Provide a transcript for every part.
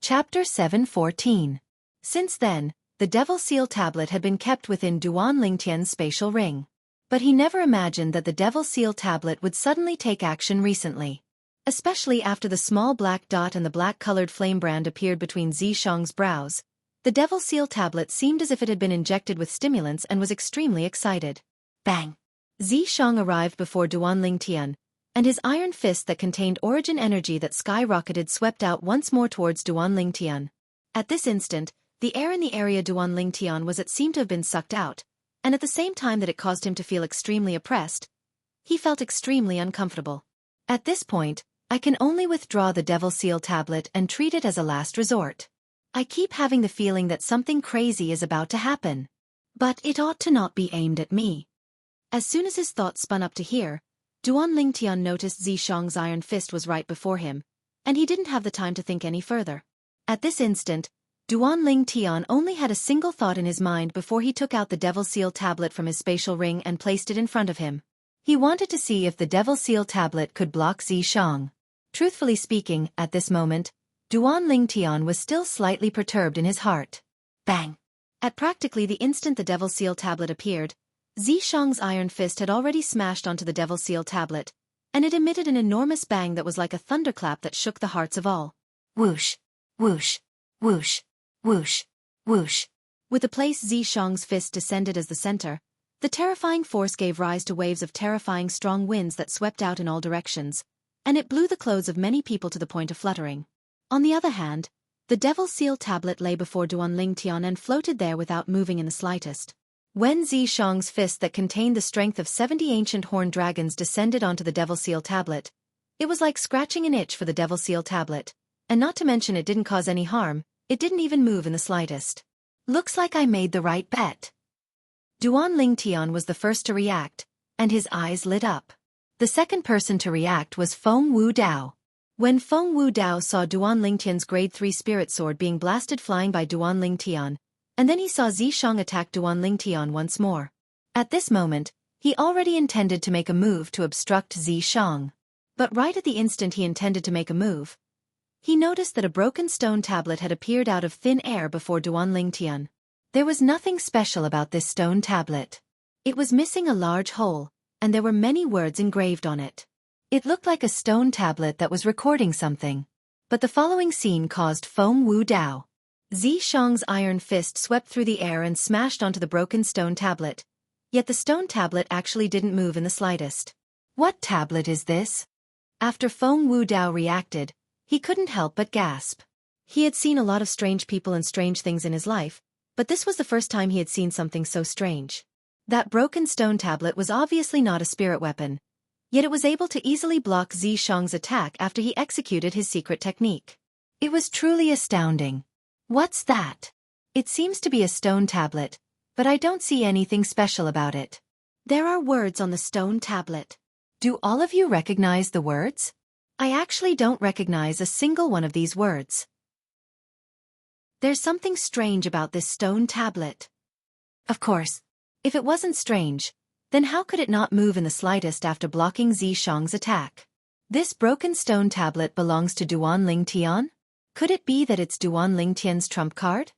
Chapter 7:14. Since then, the Devil Seal tablet had been kept within Duan Lingtian's spatial ring. But he never imagined that the Devil Seal tablet would suddenly take action recently. Especially after the small black dot and the black-colored flame brand appeared between Xianxia's brows, the Devil Seal tablet seemed as if it had been injected with stimulants and was extremely excited. Bang! Xianxia arrived before Duan Lingtian, and his iron fist that contained origin energy that skyrocketed swept out once more towards Duan Lingtian. At this instant, the air in the area Duan Lingtian was it seemed to have been sucked out, and at the same time that it caused him to feel extremely oppressed, he felt extremely uncomfortable. At this point, I can only withdraw the Devil Seal tablet and treat it as a last resort. I keep having the feeling that something crazy is about to happen. But it ought to not be aimed at me. As soon as his thoughts spun up to here, Duan Lingtian noticed Xianxia's iron fist was right before him, and he didn't have the time to think any further. At this instant, Duan Lingtian only had a single thought in his mind before he took out the Devil Seal tablet from his spatial ring and placed it in front of him. He wanted to see if the Devil Seal tablet could block Xianxia. Truthfully speaking, at this moment, Duan Lingtian was still slightly perturbed in his heart. Bang! At practically the instant the Devil Seal tablet appeared, Xianxia's iron fist had already smashed onto the Devil Seal tablet, and it emitted an enormous bang that was like a thunderclap that shook the hearts of all. Whoosh! Whoosh! Whoosh! Whoosh! Whoosh! With the place Xianxia's fist descended as the center, the terrifying force gave rise to waves of terrifying strong winds that swept out in all directions, and it blew the clothes of many people to the point of fluttering. On the other hand, the Devil Seal tablet lay before Duan Lingtian and floated there without moving in the slightest. When Xianxia's fist that contained the strength of 70 ancient horned dragons descended onto the Devil Seal tablet, it was like scratching an itch for the Devil Seal tablet, and not to mention it didn't cause any harm, it didn't even move in the slightest. Looks like I made the right bet. Duan Lingtian was the first to react, and his eyes lit up. The second person to react was Feng Wudao. When Feng Wudao saw Duan Lingtian's grade 3 spirit sword being blasted flying by Duan Lingtian, and then he saw Xianxia attack Duan Lingtian once more. At this moment, he already intended to make a move to obstruct Xianxia. But right at the instant he intended to make a move, he noticed that a broken stone tablet had appeared out of thin air before Duan Lingtian. There was nothing special about this stone tablet. It was missing a large hole, and there were many words engraved on it. It looked like a stone tablet that was recording something. But the following scene caused Feng Wudao. Xianxia's iron fist swept through the air and smashed onto the broken stone tablet. Yet the stone tablet actually didn't move in the slightest. What tablet is this? After Feng Wudao reacted, he couldn't help but gasp. He had seen a lot of strange people and strange things in his life, but this was the first time he had seen something so strange. That broken stone tablet was obviously not a spirit weapon, yet it was able to easily block Xianxia's attack after he executed his secret technique. It was truly astounding. What's that? It seems to be a stone tablet, but I don't see anything special about it. There are words on the stone tablet. Do all of you recognize the words? I actually don't recognize a single one of these words. There's something strange about this stone tablet. Of course, if it wasn't strange, then how could it not move in the slightest after blocking Xianxia's attack? This broken stone tablet belongs to Duan Lingtian? Could it be that it's Duan Lingtian's trump card?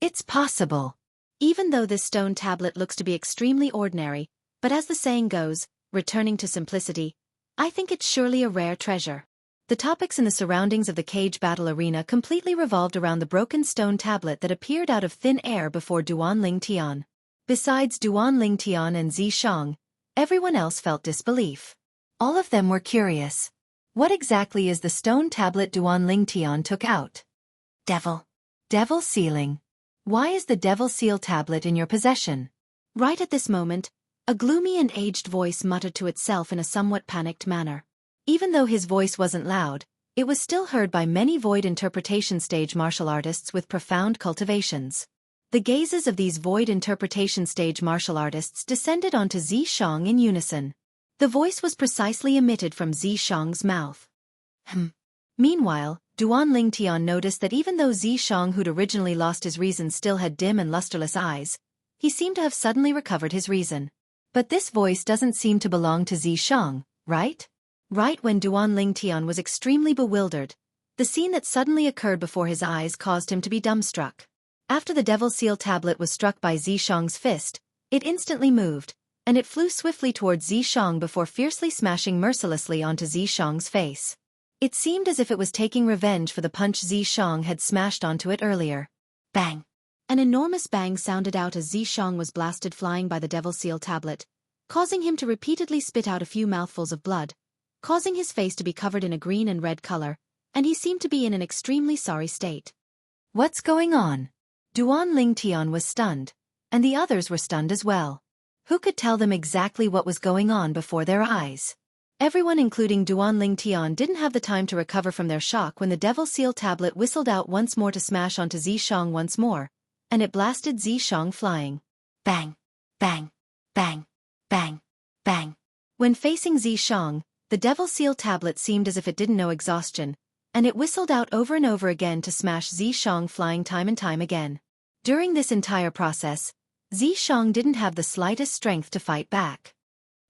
It's possible. Even though this stone tablet looks to be extremely ordinary, but as the saying goes, returning to simplicity, I think it's surely a rare treasure. The topics in the surroundings of the cage battle arena completely revolved around the broken stone tablet that appeared out of thin air before Duan Lingtian. Besides Duan Lingtian and Xianxia, everyone else felt disbelief. All of them were curious. What exactly is the stone tablet Duan Lingtian took out? Devil sealing. Why is the Devil Seal tablet in your possession? Right at this moment, a gloomy and aged voice muttered to itself in a somewhat panicked manner. Even though his voice wasn't loud, it was still heard by many void interpretation stage martial artists with profound cultivations. The gazes of these void interpretation stage martial artists descended onto Xianxia in unison. The voice was precisely emitted from Xianxia's mouth. Meanwhile, Duan Lingtian noticed that even though Xianxia, who'd originally lost his reason, still had dim and lusterless eyes, he seemed to have suddenly recovered his reason. But this voice doesn't seem to belong to Xianxia, right? Right when Duan Lingtian was extremely bewildered, The scene that suddenly occurred before his eyes caused him to be dumbstruck. After the Devil Seal tablet was struck by Zishang's fist, it instantly moved, and it flew swiftly towards Zishang before fiercely smashing mercilessly onto Zishang's face. It seemed as if it was taking revenge for the punch Zishang had smashed onto it earlier. Bang! An enormous bang sounded out as Zishang was blasted flying by the Devil Seal tablet, causing him to repeatedly spit out a few mouthfuls of blood, causing his face to be covered in a green and red color, and he seemed to be in an extremely sorry state. What's going on? Duan Lingtian was stunned, and the others were stunned as well. Who could tell them exactly what was going on before their eyes? Everyone including Duan Lingtian didn't have the time to recover from their shock when the Devil Seal tablet whistled out once more to smash onto Zishang once more, and it blasted Zishang flying. Bang! Bang! Bang! Bang! Bang! When facing Zishang, the Devil Seal tablet seemed as if it didn't know exhaustion, and it whistled out over and over again to smash Zishang flying time and time again. During this entire process, Zishang didn't have the slightest strength to fight back.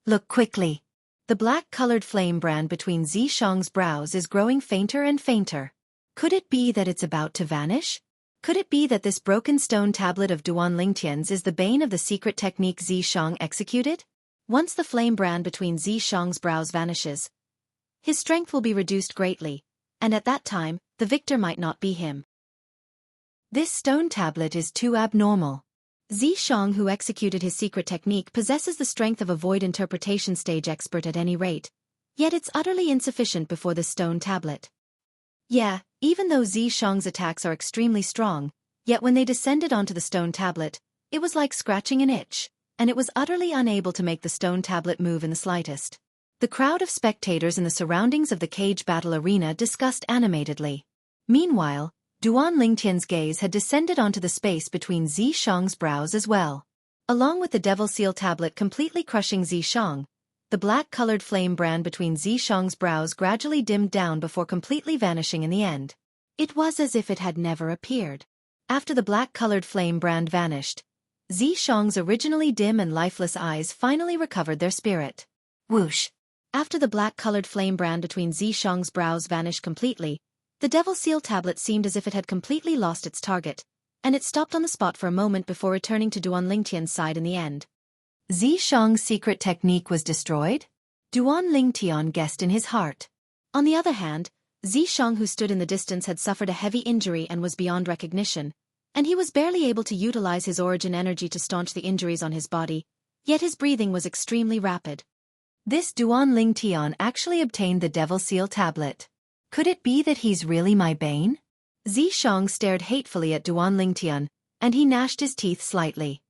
Look quickly. The black-colored flame brand between Zishang's brows is growing fainter and fainter. Could it be that it's about to vanish? Could it be that this broken stone tablet of Duan Lingtian's is the bane of the secret technique Zishang executed? Once the flame brand between Zishang's brows vanishes, his strength will be reduced greatly, and at that time, the victor might not be him. This stone tablet is too abnormal. Zishang, who executed his secret technique, possesses the strength of a void interpretation stage expert at any rate, yet it's utterly insufficient before this stone tablet. Yeah, even though Zishang's attacks are extremely strong, yet when they descended onto the stone tablet, it was like scratching an itch, and it was utterly unable to make the stone tablet move in the slightest. The crowd of spectators in the surroundings of the cage battle arena discussed animatedly. Meanwhile, Duan Lingtian's gaze had descended onto the space between Zishang's brows as well. Along with the Devil Seal tablet completely crushing Zishang, the black-colored flame brand between Zishang's brows gradually dimmed down before completely vanishing in the end. It was as if it had never appeared. After the black-colored flame brand vanished, Zishang's originally dim and lifeless eyes finally recovered their spirit. Whoosh! After the black-colored flame brand between Zishang's brows vanished completely, the Devil Seal tablet seemed as if it had completely lost its target, and it stopped on the spot for a moment before returning to Duan Lingtian's side in the end. Zishang's secret technique was destroyed? Duan Lingtian guessed in his heart. On the other hand, Zishang, who stood in the distance, had suffered a heavy injury and was beyond recognition, and he was barely able to utilize his origin energy to staunch the injuries on his body, yet his breathing was extremely rapid. This Duan Lingtian actually obtained the Devil Seal tablet. Could it be that he's really my bane? Zishang stared hatefully at Duan Lingtian, and he gnashed his teeth slightly.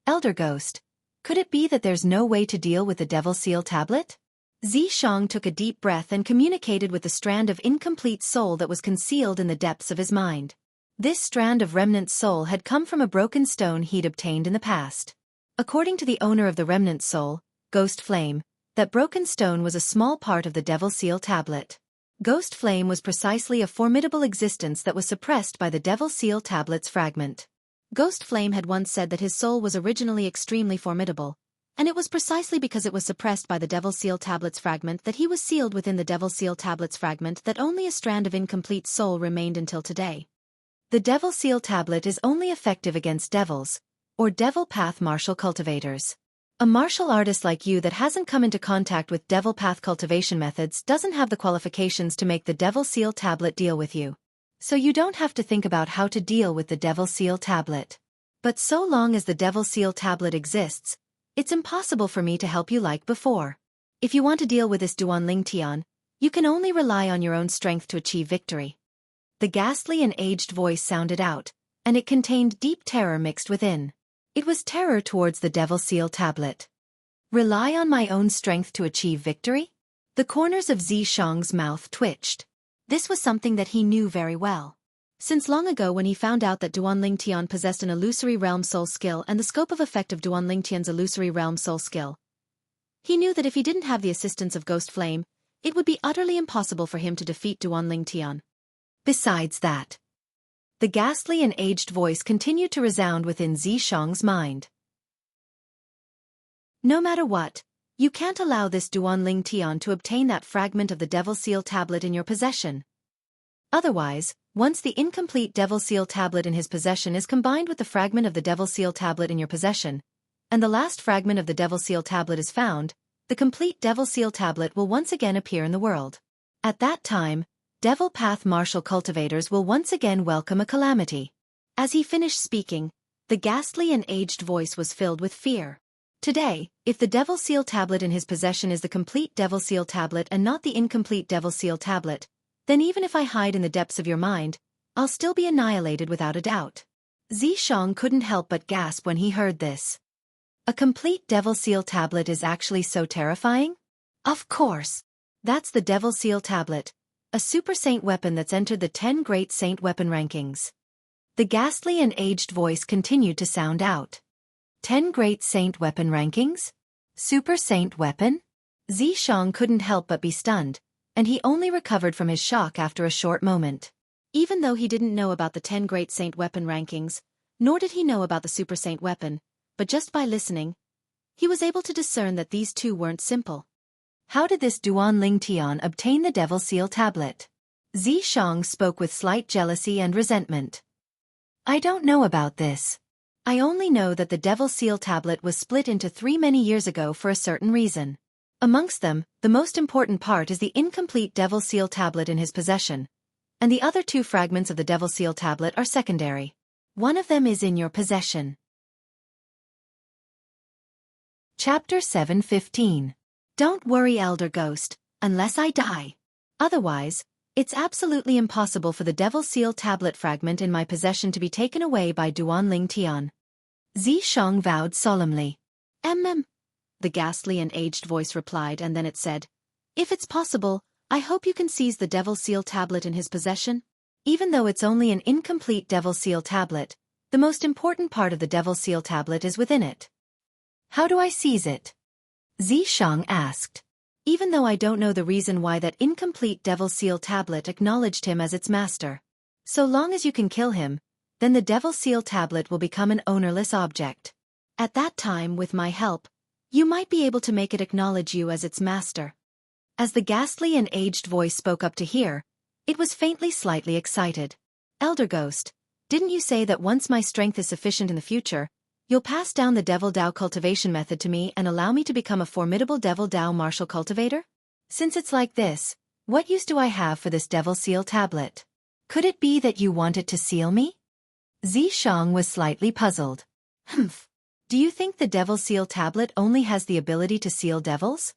Elder Ghost, could it be that there's no way to deal with the Devil Seal tablet? Zishang took a deep breath and communicated with the strand of incomplete soul that was concealed in the depths of his mind. This strand of remnant soul had come from a broken stone he'd obtained in the past. According to the owner of the remnant soul, Ghost Flame, that broken stone was a small part of the Devil Seal tablet. Ghost Flame was precisely a formidable existence that was suppressed by the Devil Seal tablet's fragment. Ghost Flame had once said that his soul was originally extremely formidable, and it was precisely because it was suppressed by the Devil Seal tablet's fragment that he was sealed within the Devil Seal tablet's fragment that only a strand of incomplete soul remained until today. The Devil Seal tablet is only effective against devils, or devil path martial cultivators. A martial artist like you that hasn't come into contact with devil path cultivation methods doesn't have the qualifications to make the Devil Seal tablet deal with you. So you don't have to think about how to deal with the Devil Seal tablet. But so long as the Devil Seal tablet exists, it's impossible for me to help you like before. If you want to deal with this Duan Lingtian, you can only rely on your own strength to achieve victory. The ghastly and aged voice sounded out, and it contained deep terror mixed within. It was terror towards the Devil Seal tablet. Rely on my own strength to achieve victory? The corners of Zishang's mouth twitched. This was something that he knew very well. Since long ago when he found out that Duan Lingtian possessed an illusory realm soul skill and the scope of effect of Duan Lingtian's illusory realm soul skill, he knew that if he didn't have the assistance of Ghost Flame, it would be utterly impossible for him to defeat Duan Lingtian. Besides that, the ghastly and aged voice continued to resound within Zishang's mind. No matter what, you can't allow this Duan Lingtian to obtain that fragment of the Devil Seal tablet in your possession. Otherwise, once the incomplete Devil Seal tablet in his possession is combined with the fragment of the Devil Seal tablet in your possession, and the last fragment of the Devil Seal tablet is found, the complete Devil Seal tablet will once again appear in the world. At that time, Devil Path martial cultivators will once again welcome a calamity. As he finished speaking, the ghastly and aged voice was filled with fear. Today, if the Devil Seal tablet in his possession is the complete Devil Seal tablet and not the incomplete Devil Seal tablet, then even if I hide in the depths of your mind, I'll still be annihilated without a doubt. Xianxia couldn't help but gasp when he heard this. A complete Devil Seal tablet is actually so terrifying? Of course. That's the Devil Seal tablet, a super saint weapon that's entered the 10 great saint weapon rankings. The ghastly and aged voice continued to sound out. 10 great saint weapon rankings? Super saint weapon? Xianxia couldn't help but be stunned, and he only recovered from his shock after a short moment. Even though he didn't know about the 10 great saint weapon rankings, nor did he know about the super saint weapon, but just by listening, he was able to discern that these two weren't simple. How did this Duanling Tian obtain the Devil Seal tablet? Xianxia spoke with slight jealousy and resentment. I don't know about this. I only know that the Devil Seal tablet was split into 3 many years ago for a certain reason. Amongst them, the most important part is the incomplete Devil Seal tablet in his possession, and the other 2 fragments of the Devil Seal tablet are secondary. One of them is in your possession. Chapter 7:15. Don't worry, Elder Ghost, unless I die. Otherwise, it's absolutely impossible for the Devil Seal tablet fragment in my possession to be taken away by Duanling Tian. Xianxia vowed solemnly. The ghastly and aged voice replied, and then it said, If it's possible, I hope you can seize the Devil Seal tablet in his possession. Even though it's only an incomplete Devil Seal tablet, the most important part of the Devil Seal tablet is within it. How do I seize it? Xianxia asked. Even though I don't know the reason why that incomplete Devil Seal tablet acknowledged him as its master. So long as you can kill him, then the Devil Seal tablet will become an ownerless object. At that time, with my help, you might be able to make it acknowledge you as its master. As the ghastly and aged voice spoke up to hear, it was faintly slightly excited. Elder Ghost, didn't you say that once my strength is sufficient in the future, you'll pass down the Devil Dao cultivation method to me and allow me to become a formidable Devil Dao martial cultivator? Since it's like this, what use do I have for this Devil Seal tablet? Could it be that you want it to seal me? Xianxia was slightly puzzled. Do you think the Devil Seal tablet only has the ability to seal devils?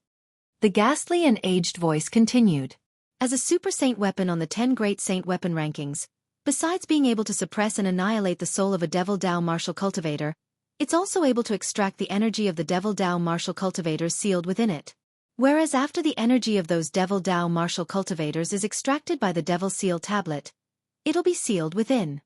The ghastly and aged voice continued. As a super saint weapon on the 10 great saint weapon rankings, besides being able to suppress and annihilate the soul of a Devil Dao martial cultivator, it's also able to extract the energy of the Devil Dao martial cultivators sealed within it. Whereas after the energy of those Devil Dao martial cultivators is extracted by the Devil Seal tablet, it'll be sealed within.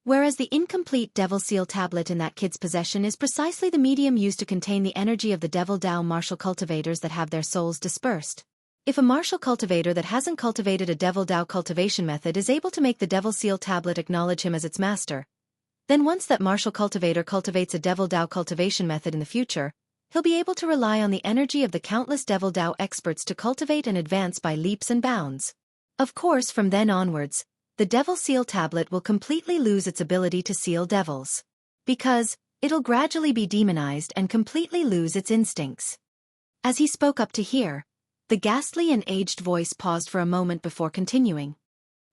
Whereas the incomplete Devil Seal tablet in that kid's possession is precisely the medium used to contain the energy of the Devil Dao martial cultivators that have their souls dispersed. If a martial cultivator that hasn't cultivated a Devil Dao cultivation method is able to make the Devil Seal tablet acknowledge him as its master, then once that martial cultivator cultivates a Devil Dao cultivation method in the future, he'll be able to rely on the energy of the countless Devil Dao experts to cultivate and advance by leaps and bounds. Of course, from then onwards, the Devil Seal tablet will completely lose its ability to seal devils. Because, it'll gradually be demonized and completely lose its instincts. As he spoke up to hear, the ghastly and aged voice paused for a moment before continuing.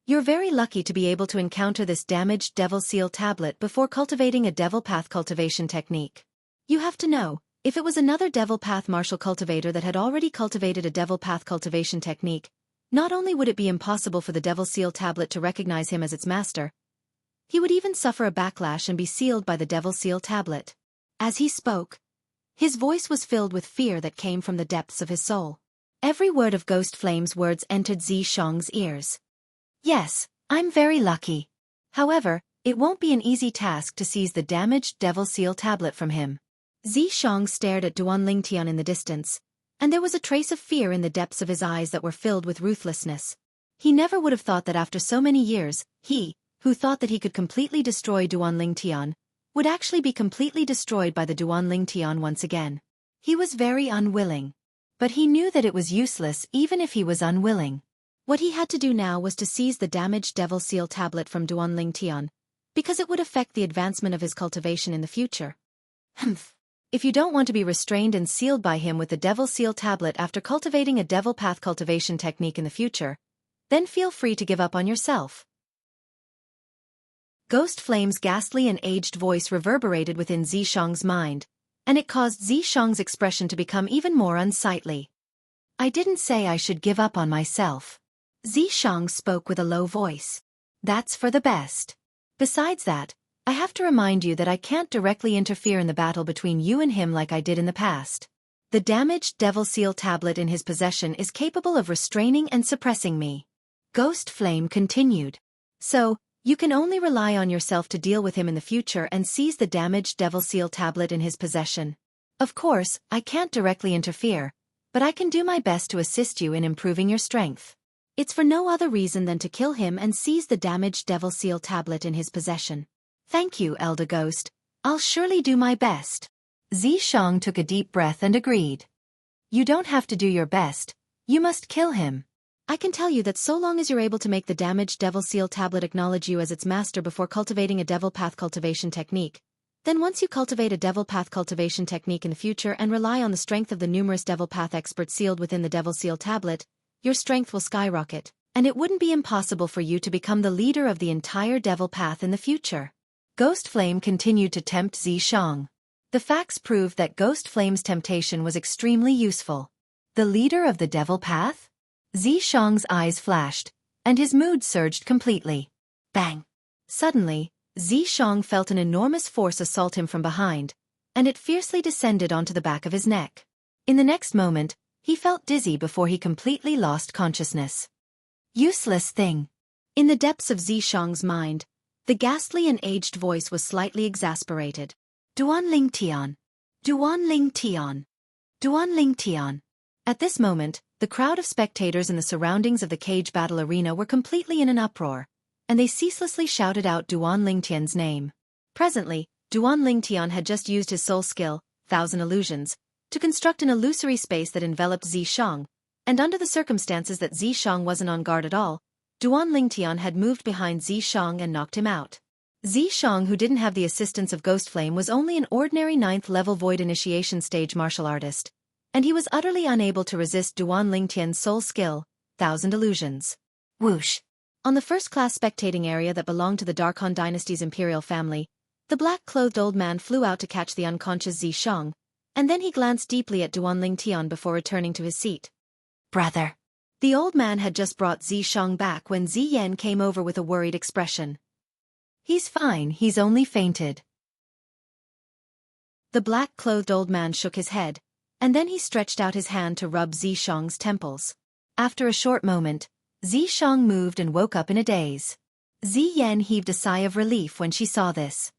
You're very lucky to be able to encounter this damaged Devil Seal tablet before cultivating a Devil Path cultivation technique. You have to know, if it was another Devil Path martial cultivator that had already cultivated a Devil Path cultivation technique, not only would it be impossible for the Devil Seal tablet to recognize him as its master, he would even suffer a backlash and be sealed by the Devil Seal tablet. As he spoke, his voice was filled with fear that came from the depths of his soul. Every word of Ghost Flame's words entered Xianxia's ears. Yes, I'm very lucky. However, it won't be an easy task to seize the damaged Devil Seal tablet from him. Xianxia stared at Duanling Tian in the distance, and there was a trace of fear in the depths of his eyes that were filled with ruthlessness. He never would have thought that after so many years, he, who thought that he could completely destroy Duanling Tian, would actually be completely destroyed by the Duanling Tian once again. He was very unwilling. But he knew that it was useless even if he was unwilling. What he had to do now was to seize the damaged Devil Seal tablet from Duanling Tian, because it would affect the advancement of his cultivation in the future. Humph. If you don't want to be restrained and sealed by him with the Devil Seal tablet after cultivating a Devil Path cultivation technique in the future, then feel free to give up on yourself. Ghost Flame's ghastly and aged voice reverberated within Xianxia's mind, and it caused Xianxia's expression to become even more unsightly. I didn't say I should give up on myself. Xianxia spoke with a low voice. That's for the best. Besides that, I have to remind you that I can't directly interfere in the battle between you and him like I did in the past. The damaged Devil Seal tablet in his possession is capable of restraining and suppressing me. Ghost Flame continued. So, you can only rely on yourself to deal with him in the future and seize the damaged Devil Seal tablet in his possession. Of course, I can't directly interfere, but I can do my best to assist you in improving your strength. It's for no other reason than to kill him and seize the damaged Devil Seal tablet in his possession. Thank you, Elder Ghost. I'll surely do my best. Xianxia took a deep breath and agreed. You don't have to do your best. You must kill him. I can tell you that so long as you're able to make the damaged Devil Seal tablet acknowledge you as its master before cultivating a Devil Path cultivation technique, then once you cultivate a Devil Path cultivation technique in the future and rely on the strength of the numerous Devil Path experts sealed within the Devil Seal tablet, your strength will skyrocket, and it wouldn't be impossible for you to become the leader of the entire Devil Path in the future. Ghost Flame continued to tempt Xianxia. The facts proved that Ghost Flame's temptation was extremely useful. The leader of the Devil Path? Xianxia's eyes flashed, and his mood surged completely. Bang! Suddenly, Xianxia felt an enormous force assault him from behind, and it fiercely descended onto the back of his neck. In the next moment, he felt dizzy before he completely lost consciousness. Useless thing! In the depths of Xianxia's mind, the ghastly and aged voice was slightly exasperated. Duanling Tian! Duanling Tian! Duanling Tian! At this moment, the crowd of spectators in the surroundings of the cage battle arena were completely in an uproar, and they ceaselessly shouted out Duanling Tian's name. Presently, Duanling Tian had just used his soul skill, Thousand Illusions, to construct an illusory space that enveloped Xianxia, and under the circumstances that Xianxia wasn't on guard at all, Duanling Tian had moved behind Xianxia and knocked him out. Xianxia, who didn't have the assistance of Ghost Flame, was only an ordinary 9th-level Void Initiation stage martial artist, and he was utterly unable to resist Duanling Tian's soul skill, Thousand Illusions. Whoosh! On the first-class spectating area that belonged to the Darkhan dynasty's imperial family, the black-clothed old man flew out to catch the unconscious Xianxia, and then he glanced deeply at Duanling Tian before returning to his seat. Brother! The old man had just brought Xianxia back when Ziyan came over with a worried expression. He's fine, he's only fainted. The black-clothed old man shook his head, and then he stretched out his hand to rub Xianxia's temples. After a short moment, Xianxia moved and woke up in a daze. Ziyan heaved a sigh of relief when she saw this.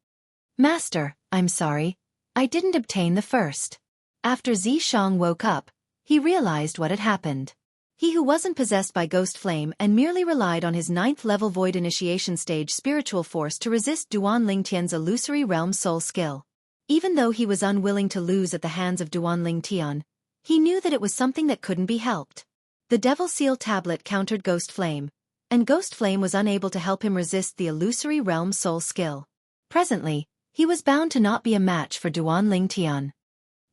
Master, I'm sorry. I didn't obtain the first. After Xianxia woke up, he realized what had happened. He who wasn't possessed by Ghost Flame and merely relied on his 9th-level Void Initiation stage spiritual force to resist Duanling Tian's illusory realm soul skill. Even though he was unwilling to lose at the hands of Duanling Tian, he knew that it was something that couldn't be helped. The Devil Seal tablet countered Ghost Flame, and Ghost Flame was unable to help him resist the illusory realm soul skill. Presently, he was bound to not be a match for Duanling Tian.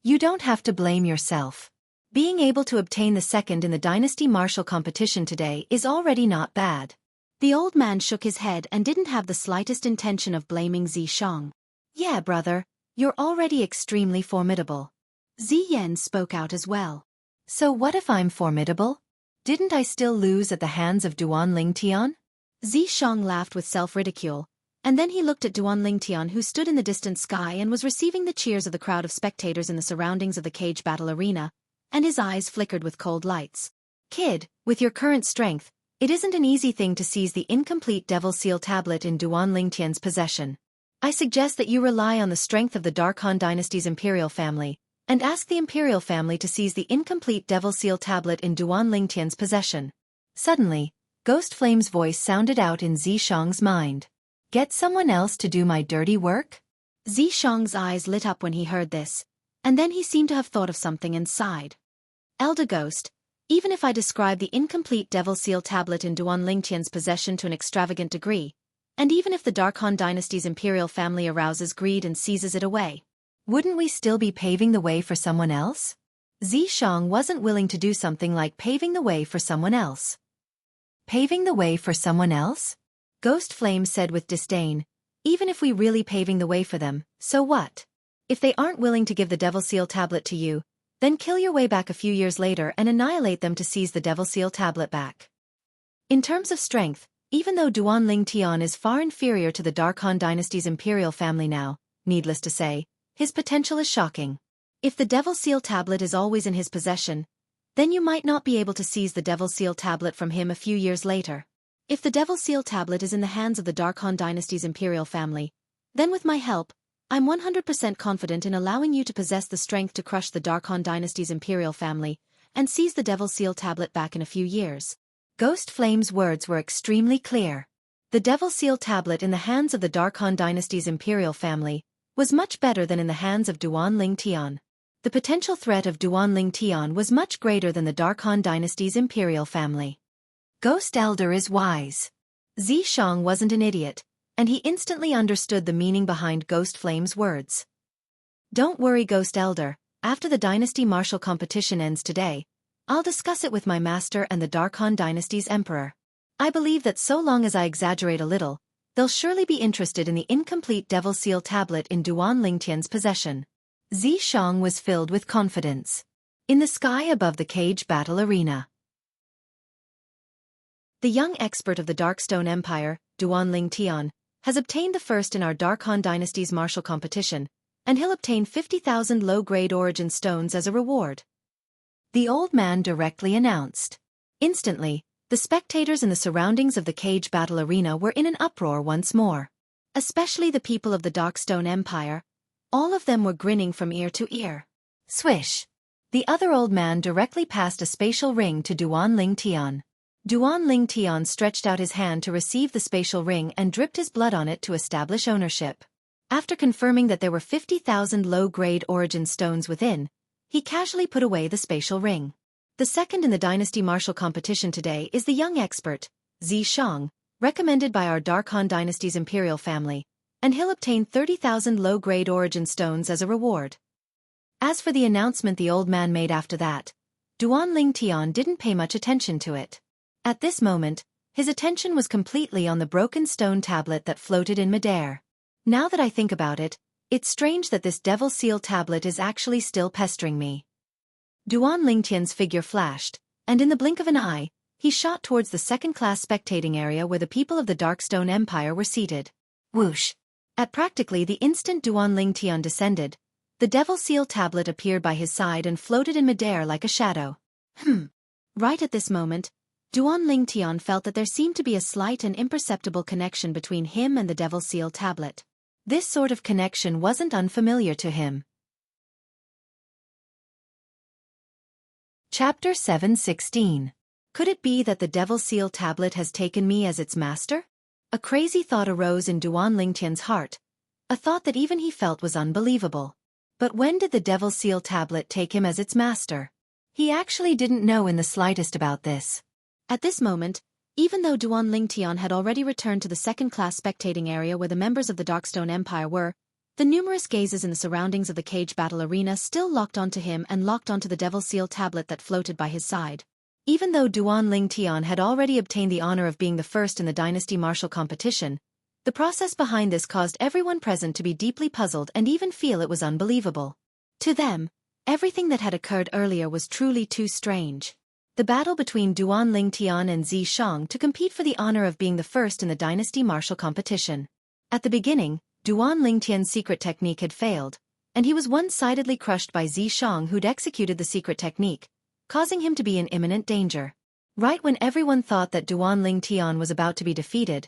You don't have to blame yourself. Being able to obtain the second in the Dynasty Martial competition today is already not bad. The old man shook his head and didn't have the slightest intention of blaming Xianxia. Yeah, brother, you're already extremely formidable. Ziyan spoke out as well. So what if I'm formidable? Didn't I still lose at the hands of Duanling Tian? Xianxia laughed with self-ridicule, and then he looked at Duanling Tian, who stood in the distant sky and was receiving the cheers of the crowd of spectators in the surroundings of the cage battle arena, and his eyes flickered with cold lights. Kid, with your current strength, it isn't an easy thing to seize the incomplete Devil Seal tablet in Duanling Tian's possession. I suggest that you rely on the strength of the Darkhan dynasty's imperial family, and ask the imperial family to seize the incomplete Devil Seal tablet in Duanling Tian's possession. Suddenly, Ghost Flame's voice sounded out in Xianxia's mind. Get someone else to do my dirty work? Xianxia's eyes lit up when he heard this, and then he seemed to have thought of something and sighed. Elder Ghost, Even if I describe the incomplete Devil Seal tablet in Duan Lingtian's possession to an extravagant degree, and even if the Dark Han dynasty's imperial family arouses greed and seizes it away, wouldn't we still be paving the way for someone else? Xianxia wasn't willing to do something like paving the way for someone else. Paving the way for someone else? Ghost Flame said with disdain. Even if we really paving the way for them, so what? If they aren't willing to give the Devil Seal tablet to you, then kill your way back a few years later and annihilate them to seize the Devil Seal tablet back. In terms of strength, even though Duan Lingtian is far inferior to the Dark Han dynasty's imperial family now, needless to say, his potential is shocking. If the Devil Seal tablet is always in his possession, then you might not be able to seize the Devil Seal tablet from him a few years later. If the Devil Seal tablet is in the hands of the Dark Han dynasty's imperial family, then with my help, I'm 100% confident in allowing you to possess the strength to crush the Dark Han dynasty's imperial family and seize the Devil Seal tablet back in a few years. Ghost Flame's words were extremely clear. The Devil Seal tablet in the hands of the Dark Han dynasty's imperial family was much better than in the hands of Duan Lingtian. The potential threat of Duan Lingtian was much greater than the Dark Han dynasty's imperial family. Ghost Elder is wise. Xianxia wasn't an idiot, and he instantly understood the meaning behind Ghost Flame's words. Don't worry, Ghost Elder, after the dynasty martial competition ends today, I'll discuss it with my master and the Dark Han dynasty's emperor. I believe that so long as I exaggerate a little, they'll surely be interested in the incomplete Devil Seal tablet in Duan Lingtian's possession. Xianxia was filled with confidence. In the sky above the cage battle arena, the young expert of the Darkstone Empire, Duan Lingtian, has obtained the first in our Dark Han dynasty's martial competition, and he'll obtain 50,000 low-grade origin stones as a reward. The old man directly announced. Instantly, the spectators in the surroundings of the cage battle arena were in an uproar once more. Especially the people of the Darkstone Empire. All of them were grinning from ear to ear. Swish! The other old man directly passed a spatial ring to Duan Lingtian. Duan Lingtian stretched out his hand to receive the spatial ring and dripped his blood on it to establish ownership. After confirming that there were 50,000 low-grade origin stones within, he casually put away the spatial ring. The second in the dynasty martial competition today is the young expert, Xianxia, recommended by our Dark Han dynasty's imperial family, and he'll obtain 30,000 low-grade origin stones as a reward. As for the announcement the old man made after that, Duan Lingtian didn't pay much attention to it. At this moment, his attention was completely on the broken stone tablet that floated in midair. Now that I think about it, it's strange that this Devil Seal tablet is actually still pestering me. Duan Lingtian's figure flashed, and in the blink of an eye, he shot towards the second-class spectating area where the people of the Darkstone Empire were seated. Whoosh! At practically the instant Duan Lingtian descended, the Devil Seal tablet appeared by his side and floated in midair like a shadow. Right at this moment, Duan Lingtian felt that there seemed to be a slight and imperceptible connection between him and the Devil Seal tablet. This sort of connection wasn't unfamiliar to him. Chapter 7:16. Could it be that the Devil Seal tablet has taken me as its master? A crazy thought arose in Duan Lingtian's heart, a thought that even he felt was unbelievable. But when did the Devil Seal tablet take him as its master? He actually didn't know in the slightest about this. At this moment, even though Duan Lingtian had already returned to the second-class spectating area where the members of the Darkstone Empire were, the numerous gazes in the surroundings of the cage battle arena still locked onto him and locked onto the Devil Seal tablet that floated by his side. Even though Duan Lingtian had already obtained the honor of being the first in the dynasty martial competition, the process behind this caused everyone present to be deeply puzzled and even feel it was unbelievable. To them, everything that had occurred earlier was truly too strange. The battle between Duan Lingtian and Xianxia to compete for the honor of being the first in the dynasty martial competition. At the beginning, Duan Lingtian's secret technique had failed, and he was one-sidedly crushed by Xianxia who'd executed the secret technique, causing him to be in imminent danger. Right when everyone thought that Duan Lingtian was about to be defeated,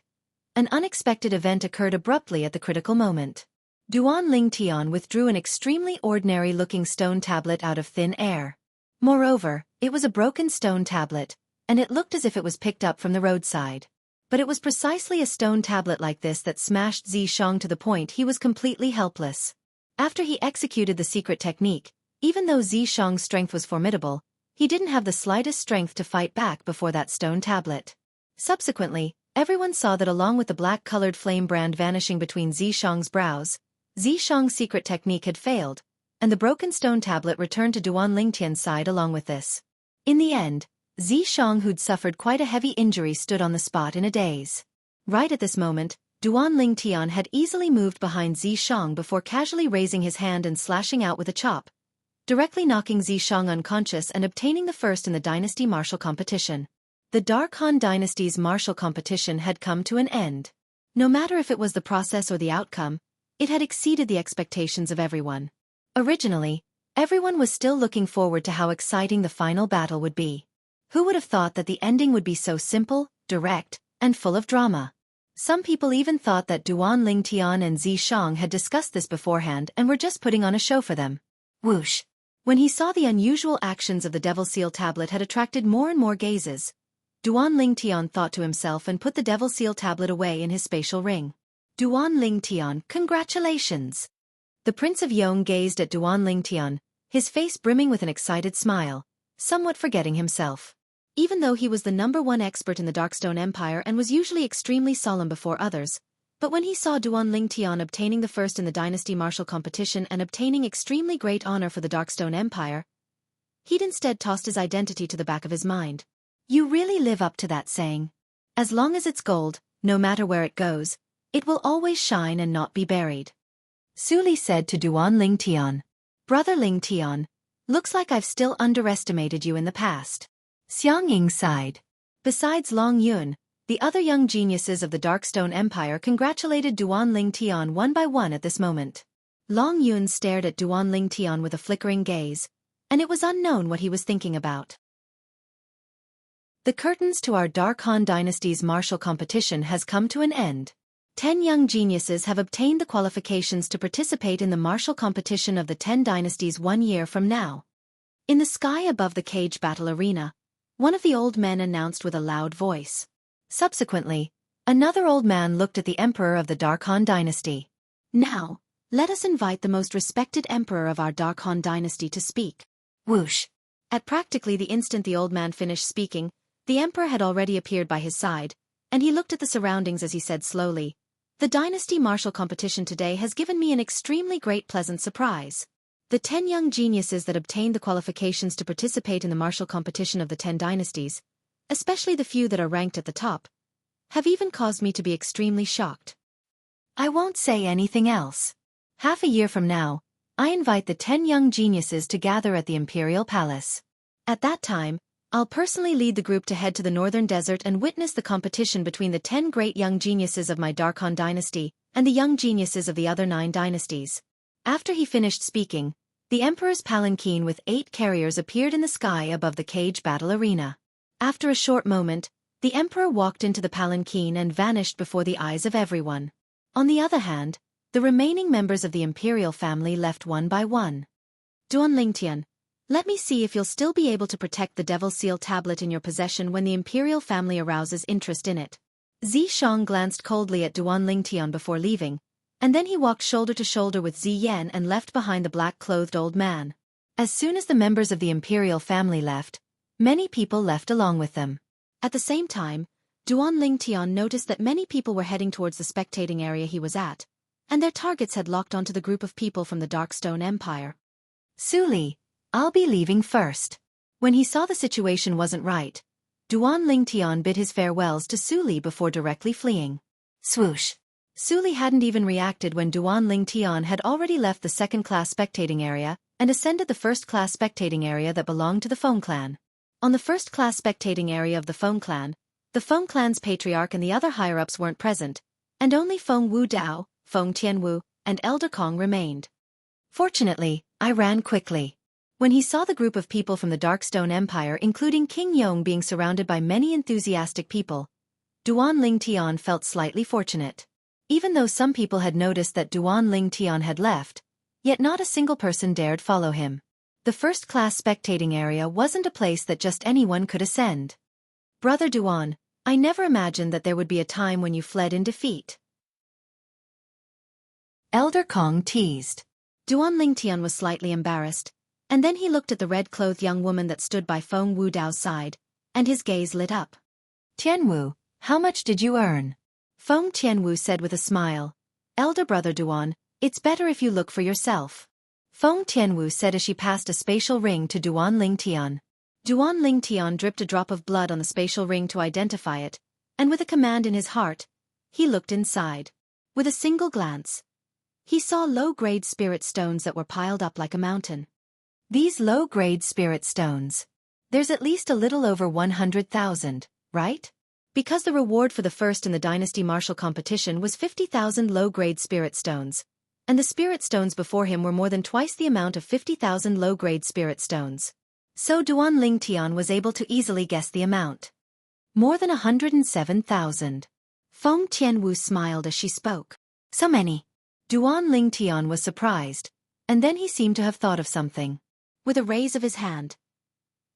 an unexpected event occurred abruptly at the critical moment. Duan Lingtian withdrew an extremely ordinary-looking stone tablet out of thin air. Moreover, it was a broken stone tablet, and it looked as if it was picked up from the roadside. But it was precisely a stone tablet like this that smashed Xianxia to the point he was completely helpless. After he executed the secret technique, even though Xianxia's strength was formidable, he didn't have the slightest strength to fight back before that stone tablet. Subsequently, everyone saw that along with the black-colored flame brand vanishing between Zishang's brows, Zishang's secret technique had failed, and the broken stone tablet returned to Duan Lingtian's side along with this. In the end, Zishang, who'd suffered quite a heavy injury, stood on the spot in a daze. Right at this moment, Duan Lingtian had easily moved behind Zishang before casually raising his hand and slashing out with a chop, directly knocking Zishang unconscious and obtaining the first in the dynasty martial competition. The Dark Han dynasty's martial competition had come to an end. No matter if it was the process or the outcome, it had exceeded the expectations of everyone. Originally, everyone was still looking forward to how exciting the final battle would be. Who would have thought that the ending would be so simple, direct, and full of drama? Some people even thought that Duan Lingtian and Zishang had discussed this beforehand and were just putting on a show for them. Whoosh! When he saw the unusual actions of the Devil Seal tablet had attracted more and more gazes, Duan Lingtian thought to himself and put the Devil Seal tablet away in his spatial ring. Duan Lingtian, congratulations! The Prince of Yong gazed at Duan Lingtian, his face brimming with an excited smile, somewhat forgetting himself. Even though he was the #1 expert in the Darkstone Empire and was usually extremely solemn before others, but when he saw Duan Lingtian obtaining the first in the dynasty martial competition and obtaining extremely great honor for the Darkstone Empire, he'd instead tossed his identity to the back of his mind. You really live up to that saying. As long as it's gold, no matter where it goes, it will always shine and not be buried. Su Li said to Duan Lingtian. Brother Lingtian, looks like I've still underestimated you in the past. Xianxia sighed. Besides Long Yun, the other young geniuses of the Darkstone Empire congratulated Duan Lingtian one by one at this moment. Long Yun stared at Duan Lingtian with a flickering gaze, and it was unknown what he was thinking about. The curtains to our Dark Han dynasty's martial competition has come to an end. 10 young geniuses have obtained the qualifications to participate in the martial competition of the 10 dynasties 1 year from now. In the sky above the cage battle arena, one of the old men announced with a loud voice. Subsequently, another old man looked at the emperor of the Dark Han dynasty. Now, let us invite the most respected emperor of our Dark Han dynasty to speak. Whoosh! At practically the instant the old man finished speaking, the emperor had already appeared by his side, and he looked at the surroundings as he said slowly, The dynasty martial competition today has given me an extremely great pleasant surprise. The 10 young geniuses that obtained the qualifications to participate in the martial competition of the 10 dynasties, especially the few that are ranked at the top, have even caused me to be extremely shocked. I won't say anything else. Half a year from now, I invite the 10 young geniuses to gather at the Imperial Palace. At that time, I'll personally lead the group to head to the Northern Desert and witness the competition between the 10 great young geniuses of my Dark Han dynasty and the young geniuses of the other 9 dynasties. After he finished speaking, the Emperor's palanquin with 8 carriers appeared in the sky above the cage battle arena. After a short moment, the Emperor walked into the palanquin and vanished before the eyes of everyone. On the other hand, the remaining members of the Imperial family left one by one. Duan Lingtian, let me see if you'll still be able to protect the Devil Seal tablet in your possession when the Imperial family arouses interest in it. Zishang glanced coldly at Duan Lingtian before leaving, and then he walked shoulder to shoulder with Ziyan and left behind the black-clothed old man. As soon as the members of the Imperial family left, many people left along with them. At the same time, Duan Lingtian noticed that many people were heading towards the spectating area he was at, and their targets had locked onto the group of people from the Darkstone Empire. Su Li, I'll be leaving first. When he saw the situation wasn't right, Duan Lingtian bid his farewells to Su Li before directly fleeing. Swoosh! Su Li hadn't even reacted when Duan Lingtian had already left the second-class spectating area and ascended the first-class spectating area that belonged to the Feng clan. On the first-class spectating area of the Feng clan's patriarch and the other higher-ups weren't present, and only Feng Wu Dao, Feng Tianwu, and Elder Kong remained. Fortunately, I ran quickly. When he saw the group of people from the Darkstone Empire including King Yong being surrounded by many enthusiastic people, Duan Lingtian felt slightly fortunate. Even though some people had noticed that Duan Lingtian had left, yet not a single person dared follow him. The first-class spectating area wasn't a place that just anyone could ascend. Brother Duan, I never imagined that there would be a time when you fled in defeat. Elder Kong teased. Duan Lingtian was slightly embarrassed, And then he looked at the red-clothed young woman that stood by Feng Wudao's side, and his gaze lit up. Tianwu, how much did you earn? Feng Tianwu said with a smile. Elder brother Duan, it's better if you look for yourself. Feng Tianwu said as she passed a spatial ring to Duan Lingtian. Duan Lingtian dripped a drop of blood on the spatial ring to identify it, and with a command in his heart, he looked inside. With a single glance, he saw low-grade spirit stones that were piled up like a mountain. These low-grade spirit stones. There's at least a little over 100,000, right? Because the reward for the first in the dynasty martial competition was 50,000 low-grade spirit stones, and the spirit stones before him were more than twice the amount of 50,000 low-grade spirit stones. So Duan Lingtian was able to easily guess the amount. More than 107,000. Feng Tianwu smiled as she spoke. So many. Duan Lingtian was surprised, and then he seemed to have thought of something. With a raise of his hand,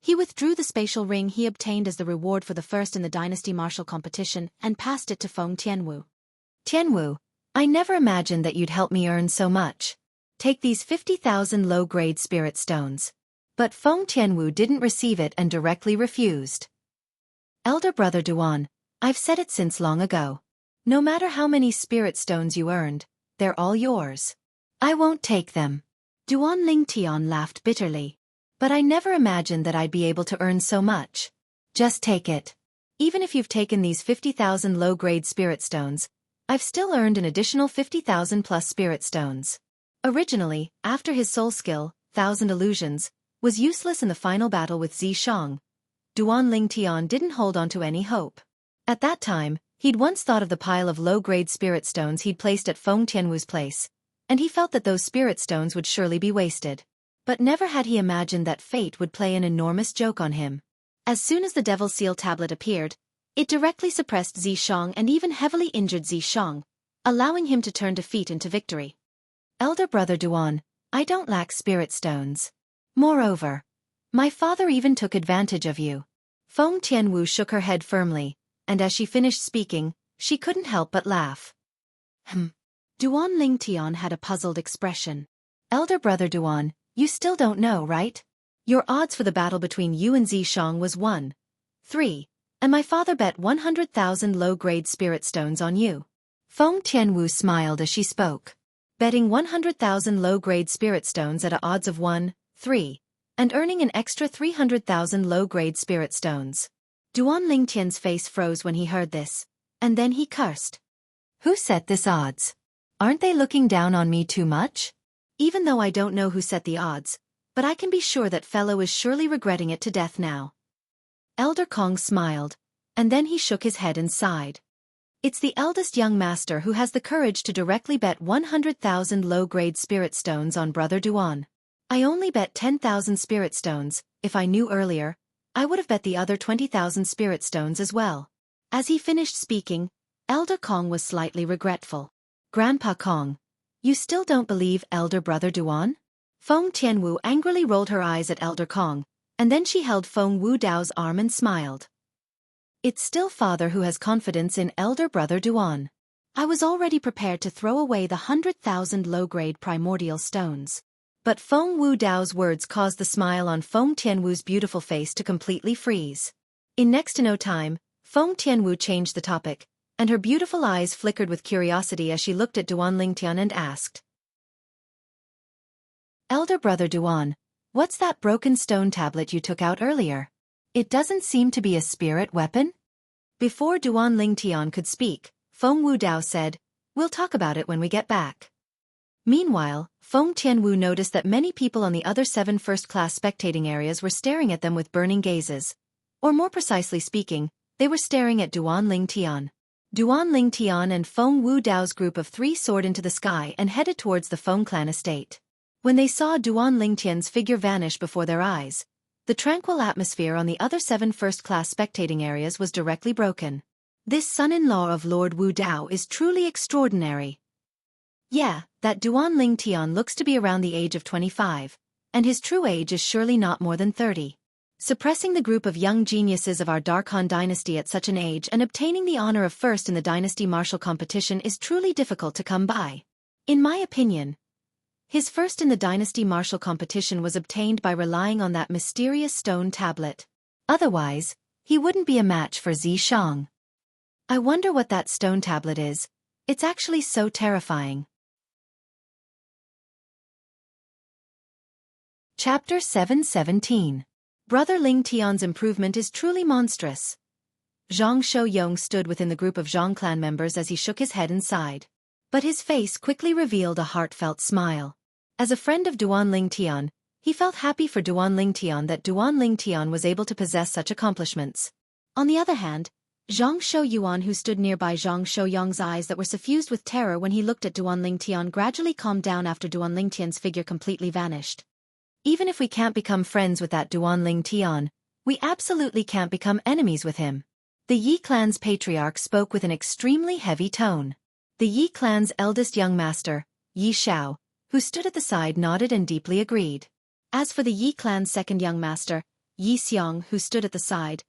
he withdrew the spatial ring he obtained as the reward for the first in the dynasty martial competition and passed it to Feng Tianwu. Tianwu, I never imagined that you'd help me earn so much. Take these 50,000 low-grade spirit stones. But Feng Tianwu didn't receive it and directly refused. Elder brother Duan, I've said it since long ago. No matter how many spirit stones you earned, they're all yours. I won't take them. Duan Lingtian laughed bitterly. But I never imagined that I'd be able to earn so much. Just take it. Even if you've taken these 50,000 low-grade spirit stones, I've still earned an additional 50,000 plus spirit stones. Originally, after his soul skill, Thousand Illusions, was useless in the final battle with Xianxia, Duan Lingtian didn't hold on to any hope. At that time, he'd once thought of the pile of low-grade spirit stones he'd placed at Feng Tianwu's place, and he felt that those spirit stones would surely be wasted. But never had he imagined that fate would play an enormous joke on him. As soon as the Devil Seal tablet appeared, it directly suppressed Xianxia and even heavily injured Xianxia, allowing him to turn defeat into victory. Elder brother Duan, I don't lack spirit stones. Moreover, my father even took advantage of you. Feng Tianwu shook her head firmly, and as she finished speaking, she couldn't help but laugh. Duan Lingtian had a puzzled expression. Elder brother Duan, you still don't know, right? Your odds for the battle between you and Xianxia was 1-3, and my father bet 100,000 low-grade spirit stones on you. Feng Tianwu smiled as she spoke. Betting 100,000 low-grade spirit stones at odds of 1-3, and earning an extra 300,000 low-grade spirit stones. Duan Lingtian's face froze when he heard this, and then he cursed. Who set this odds? Aren't they looking down on me too much? Even though I don't know who set the odds, but I can be sure that fellow is surely regretting it to death now. Elder Kong smiled, and then he shook his head and sighed. It's the eldest young master who has the courage to directly bet 100,000 low-grade spirit stones on brother Duan. I only bet 10,000 spirit stones. If I knew earlier, I would have bet the other 20,000 spirit stones as well. As he finished speaking, Elder Kong was slightly regretful. Grandpa Kong, you still don't believe elder brother Duan? Feng Tianwu angrily rolled her eyes at Elder Kong, and then she held Feng Wudao's arm and smiled. It's still father who has confidence in elder brother Duan. I was already prepared to throw away the 100,000 low-grade primordial stones. But Feng Wudao's words caused the smile on Feng Tianwu's beautiful face to completely freeze. In next to no time, Feng Tianwu changed the topic, and her beautiful eyes flickered with curiosity as she looked at Duan Lingtian and asked. Elder brother Duan, what's that broken stone tablet you took out earlier? It doesn't seem to be a spirit weapon? Before Duan Lingtian could speak, Feng Wudao said, We'll talk about it when we get back. Meanwhile, Feng Tianwu noticed that many people on the other 7 first-class spectating areas were staring at them with burning gazes. Or more precisely speaking, they were staring at Duan Lingtian. Duan Lingtian and Feng Wudao's group of 3 soared into the sky and headed towards the Feng clan estate. When they saw Duan Lingtian's figure vanish before their eyes, the tranquil atmosphere on the other 7 first-class spectating areas was directly broken. This son-in-law of Lord Wudao is truly extraordinary. Yeah, that Duan Lingtian looks to be around the age of 25, and his true age is surely not more than 30. Suppressing the group of young geniuses of our Darkhan dynasty at such an age and obtaining the honor of first in the dynasty martial competition is truly difficult to come by. In my opinion, His first in the dynasty martial competition was obtained by relying on that mysterious stone tablet. Otherwise, he wouldn't be a match for Xianxia. I wonder what that stone tablet is. It's actually so terrifying. Chapter 717. Brother Ling Tian's improvement is truly monstrous. Zhang Shouyong stood within the group of Zhang clan members as he shook his head and sighed. But his face quickly revealed a heartfelt smile. As a friend of Duan Ling Tian, he felt happy for Duan Ling Tian that Duan Ling Tian was able to possess such accomplishments. On the other hand, Zhang Shouyuan, who stood nearby Zhang Shouyong's eyes that were suffused with terror when he looked at Duan Ling Tian, gradually calmed down after Duan Ling Tian's figure completely vanished. Even if we can't become friends with that Duan Ling Tian, we absolutely can't become enemies with him. The Yi clan's patriarch spoke with an extremely heavy tone. The Yi clan's eldest young master, Yi Xiao, who stood at the side, nodded and deeply agreed. As for the Yi clan's second young master, Yi Xiang, who stood at the side,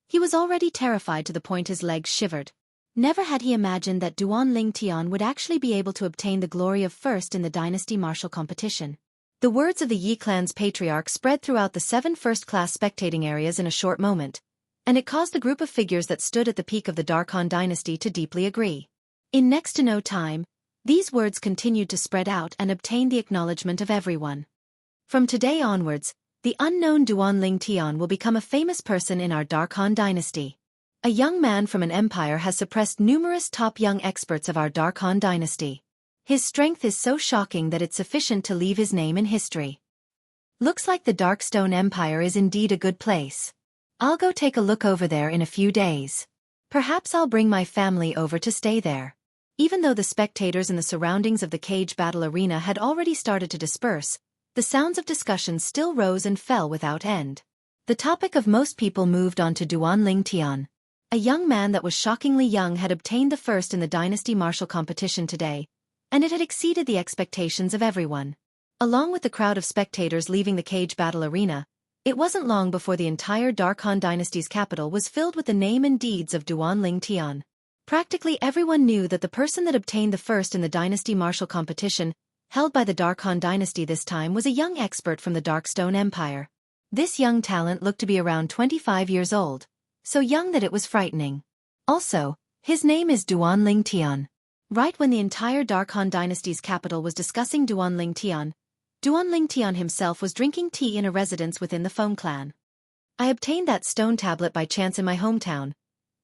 he was already terrified to the point his legs shivered. Never had he imagined that Duan Ling Tian would actually be able to obtain the glory of first in the dynasty martial competition. The words of the Yi clan's patriarch spread throughout the 7 first-class spectating areas in a short moment, and it caused the group of figures that stood at the peak of the Darkhan dynasty to deeply agree. In next to no time, these words continued to spread out and obtain the acknowledgement of everyone. From today onwards, the unknown Duan Ling Tian will become a famous person in our Darkhan dynasty. A young man from an empire has suppressed numerous top young experts of our Darkhan dynasty. His strength is so shocking that it's sufficient to leave his name in history. Looks like the Darkstone Empire is indeed a good place. I'll go take a look over there in a few days. Perhaps I'll bring my family over to stay there. Even though the spectators in the surroundings of the cage battle arena had already started to disperse, the sounds of discussion still rose and fell without end. The topic of most people moved on to Duan Ling Tian. A young man that was shockingly young had obtained the first in the dynasty martial competition today, and it had exceeded the expectations of everyone. Along with the crowd of spectators leaving the cage battle arena, it wasn't long before the entire Darkhan dynasty's capital was filled with the name and deeds of Duan Ling Tian. Practically everyone knew that the person that obtained the first in the dynasty martial competition, held by the Darkhan dynasty this time, was a young expert from the Darkstone Empire. This young talent looked to be around 25 years old, so young that it was frightening. Also, his name is Duan Ling Tian. Right when the entire Darkhan dynasty's capital was discussing Duan Ling Tian himself was drinking tea in a residence within the Feng clan. I obtained that stone tablet by chance in my hometown.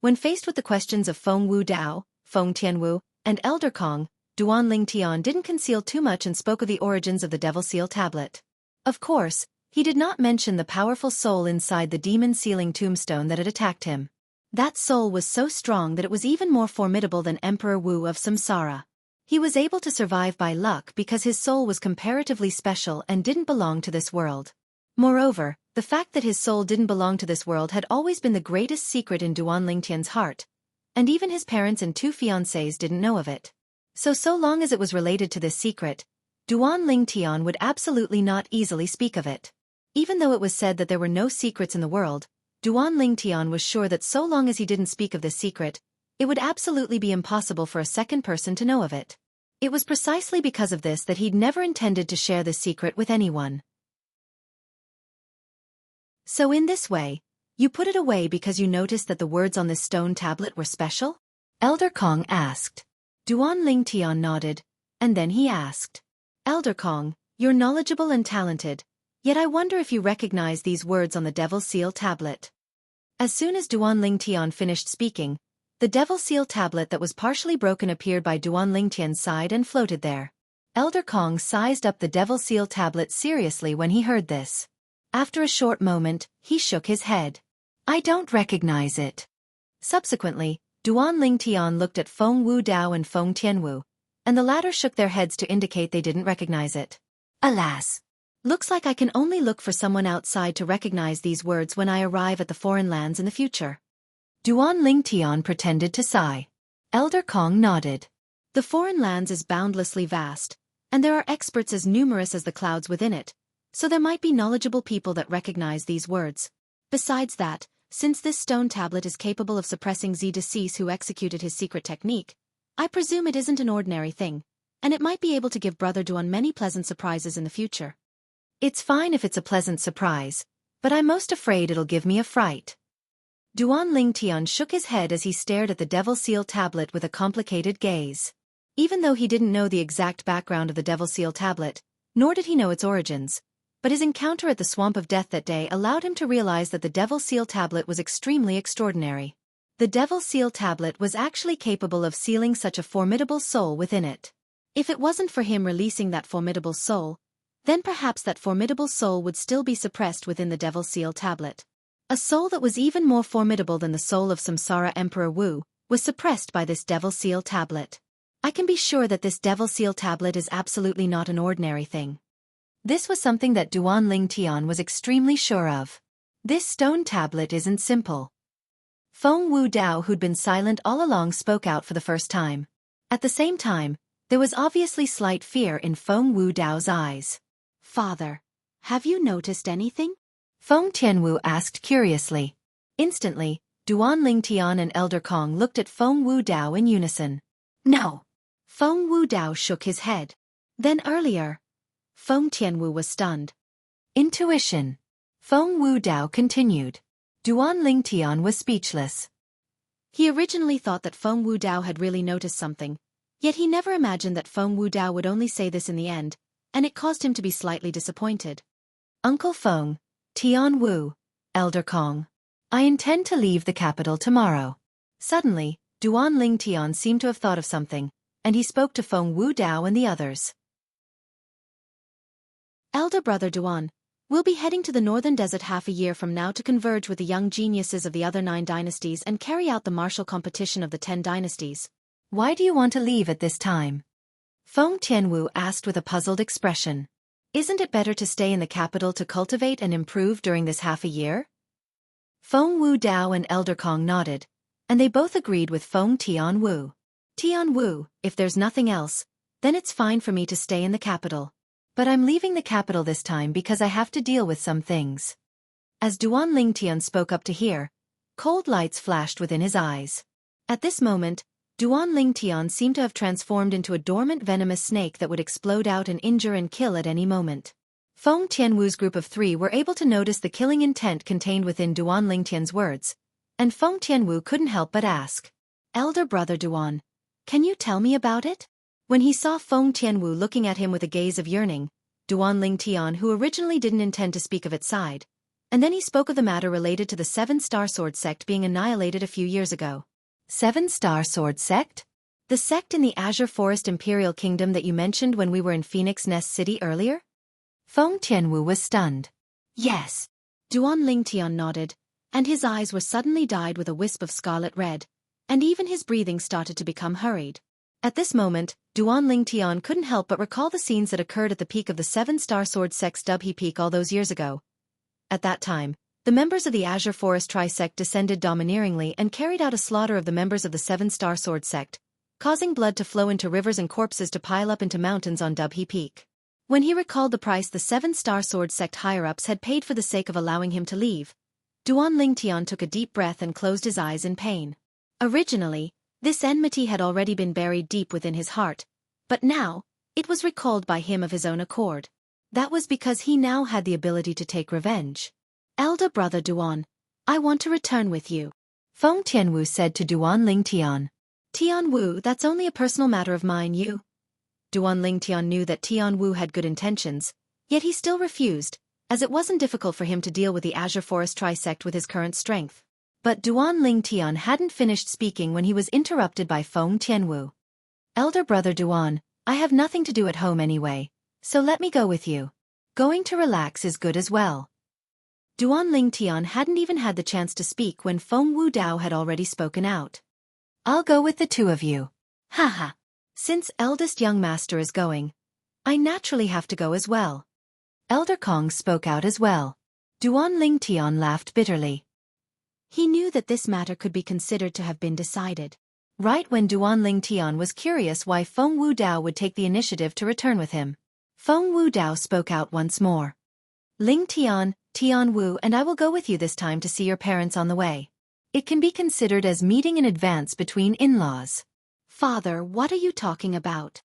When faced with the questions of Feng Wu Dao, Feng Tianwu, and Elder Kong, Duan Ling Tian didn't conceal too much and spoke of the origins of the Devil Seal tablet. Of course, he did not mention the powerful soul inside the demon sealing tombstone that had attacked him. That soul was so strong that it was even more formidable than Emperor Wu of Samsara. He was able to survive by luck because his soul was comparatively special and didn't belong to this world. Moreover, the fact that his soul didn't belong to this world had always been the greatest secret in Duan Ling Tian's heart, and even his parents and 2 fiancés didn't know of it. So long as it was related to this secret, Duan Ling Tian would absolutely not easily speak of it. Even though it was said that there were no secrets in the world, Duan Ling Tian was sure that so long as he didn't speak of this secret, it would absolutely be impossible for a second person to know of it. It was precisely because of this that he'd never intended to share this secret with anyone. So in this way, you put it away because you noticed that the words on this stone tablet were special? Elder Kong asked. Duan Ling Tian nodded, and then he asked. Elder Kong, you're knowledgeable and talented, yet I wonder if you recognize these words on the Devil Seal tablet. As soon as Duan Ling Tian finished speaking, the Devil Seal tablet that was partially broken appeared by Duan Ling Tian's side and floated there. Elder Kong sized up the Devil Seal tablet seriously when he heard this. After a short moment, he shook his head. I don't recognize it. Subsequently, Duan Ling Tian looked at Feng Wu Dao and Feng Tianwu, and the latter shook their heads to indicate they didn't recognize it. Alas! Looks like I can only look for someone outside to recognize these words when I arrive at the foreign lands in the future. Duan Ling Tian pretended to sigh. Elder Kong nodded. The foreign lands is boundlessly vast, and there are experts as numerous as the clouds within it, so there might be knowledgeable people that recognize these words. Besides that, since this stone tablet is capable of suppressing Z decease who executed his secret technique, I presume it isn't an ordinary thing, and it might be able to give Brother Duan many pleasant surprises in the future. It's fine if it's a pleasant surprise, but I'm most afraid it'll give me a fright. Duan Lingtian shook his head as he stared at the Devil Seal tablet with a complicated gaze. Even though he didn't know the exact background of the Devil Seal tablet, nor did he know its origins, but his encounter at the Swamp of Death that day allowed him to realize that the Devil Seal tablet was extremely extraordinary. The Devil Seal tablet was actually capable of sealing such a formidable soul within it. If it wasn't for him releasing that formidable soul, then perhaps that formidable soul would still be suppressed within the Devil Seal tablet. A soul that was even more formidable than the soul of Samsara Emperor Wu was suppressed by this Devil Seal tablet. I can be sure that this Devil Seal tablet is absolutely not an ordinary thing. This was something that Duan Lingtian was extremely sure of. This stone tablet isn't simple. Feng Wu Dao, who'd been silent all along, spoke out for the first time. At the same time, there was obviously slight fear in Feng Wu Dao's eyes. Father, have you noticed anything? Feng Tianwu asked curiously. Instantly, Duan Lingtian and Elder Kong looked at Feng Wu Dao in unison. No. Feng Wu Dao shook his head. Then earlier, Feng Tianwu was stunned. Intuition. Feng Wu Dao continued. Duan Lingtian was speechless. He originally thought that Feng Wu Dao had really noticed something, yet he never imagined that Feng Wu Dao would only say this in the end, and it caused him to be slightly disappointed. Uncle Feng, Tian Wu, Elder Kong. I intend to leave the capital tomorrow. Suddenly, Duan Lingtian seemed to have thought of something, and he spoke to Feng Wu Dao and the others. Elder Brother Duan, we'll be heading to the Northern Desert half a year from now to converge with the young geniuses of the other 9 dynasties and carry out the martial competition of the 10 dynasties. Why do you want to leave at this time? Feng Tianwu asked with a puzzled expression. Isn't it better to stay in the capital to cultivate and improve during this half a year? Feng Wu Dao and Elder Kong nodded, and they both agreed with Feng Tianwu. Tianwu, if there's nothing else, then it's fine for me to stay in the capital. But I'm leaving the capital this time because I have to deal with some things. As Duan Lingtian spoke up to hear, cold lights flashed within his eyes. At this moment, Duan Lingtian seemed to have transformed into a dormant venomous snake that would explode out and injure and kill at any moment. Feng Tianwu's group of 3 were able to notice the killing intent contained within Duan Lingtian's words, and Feng Tianwu couldn't help but ask, Elder Brother Duan, can you tell me about it? When he saw Feng Tianwu looking at him with a gaze of yearning, Duan Lingtian, who originally didn't intend to speak of it, sighed, and then he spoke of the matter related to the 7-Star Sword sect being annihilated a few years ago. 7-Star Sword sect? The sect in the Azure Forest Imperial Kingdom that you mentioned when we were in Phoenix Nest City earlier? Feng Tianwu was stunned. Yes. Duan Lingtian nodded, and his eyes were suddenly dyed with a wisp of scarlet red, and even his breathing started to become hurried. At this moment, Duan Lingtian couldn't help but recall the scenes that occurred at the peak of the 7-Star Sword sect's Dubhe Peak all those years ago. At that time, the members of the Azure Forest Tri-sect descended domineeringly and carried out a slaughter of the members of the 7-Star Sword sect, causing blood to flow into rivers and corpses to pile up into mountains on Dubhe Peak. When he recalled the price the 7-Star Sword sect higher-ups had paid for the sake of allowing him to leave, Duan Lingtian took a deep breath and closed his eyes in pain. Originally, this enmity had already been buried deep within his heart, but now, it was recalled by him of his own accord. That was because he now had the ability to take revenge. Elder Brother Duan, I want to return with you. Feng Tianwu said to Duan Lingtian. Tianwu, that's only a personal matter of mine, you. Duan Lingtian knew that Tianwu had good intentions, yet he still refused, as it wasn't difficult for him to deal with the Azure Forest Tri-sect with his current strength. But Duan Lingtian hadn't finished speaking when he was interrupted by Feng Tianwu. Elder Brother Duan, I have nothing to do at home anyway, so let me go with you. Going to relax is good as well. Duan Lingtian hadn't even had the chance to speak when Feng Wu Dao had already spoken out. I'll go with the 2 of you. Haha. Since eldest young master is going, I naturally have to go as well. Elder Kong spoke out as well. Duan Lingtian laughed bitterly. He knew that this matter could be considered to have been decided. Right when Duan Lingtian was curious why Feng Wu Dao would take the initiative to return with him, Feng Wu Dao spoke out once more. Lingtian, Tianwu and I will go with you this time to see your parents on the way. It can be considered as meeting in advance between in-laws. Father, what are you talking about?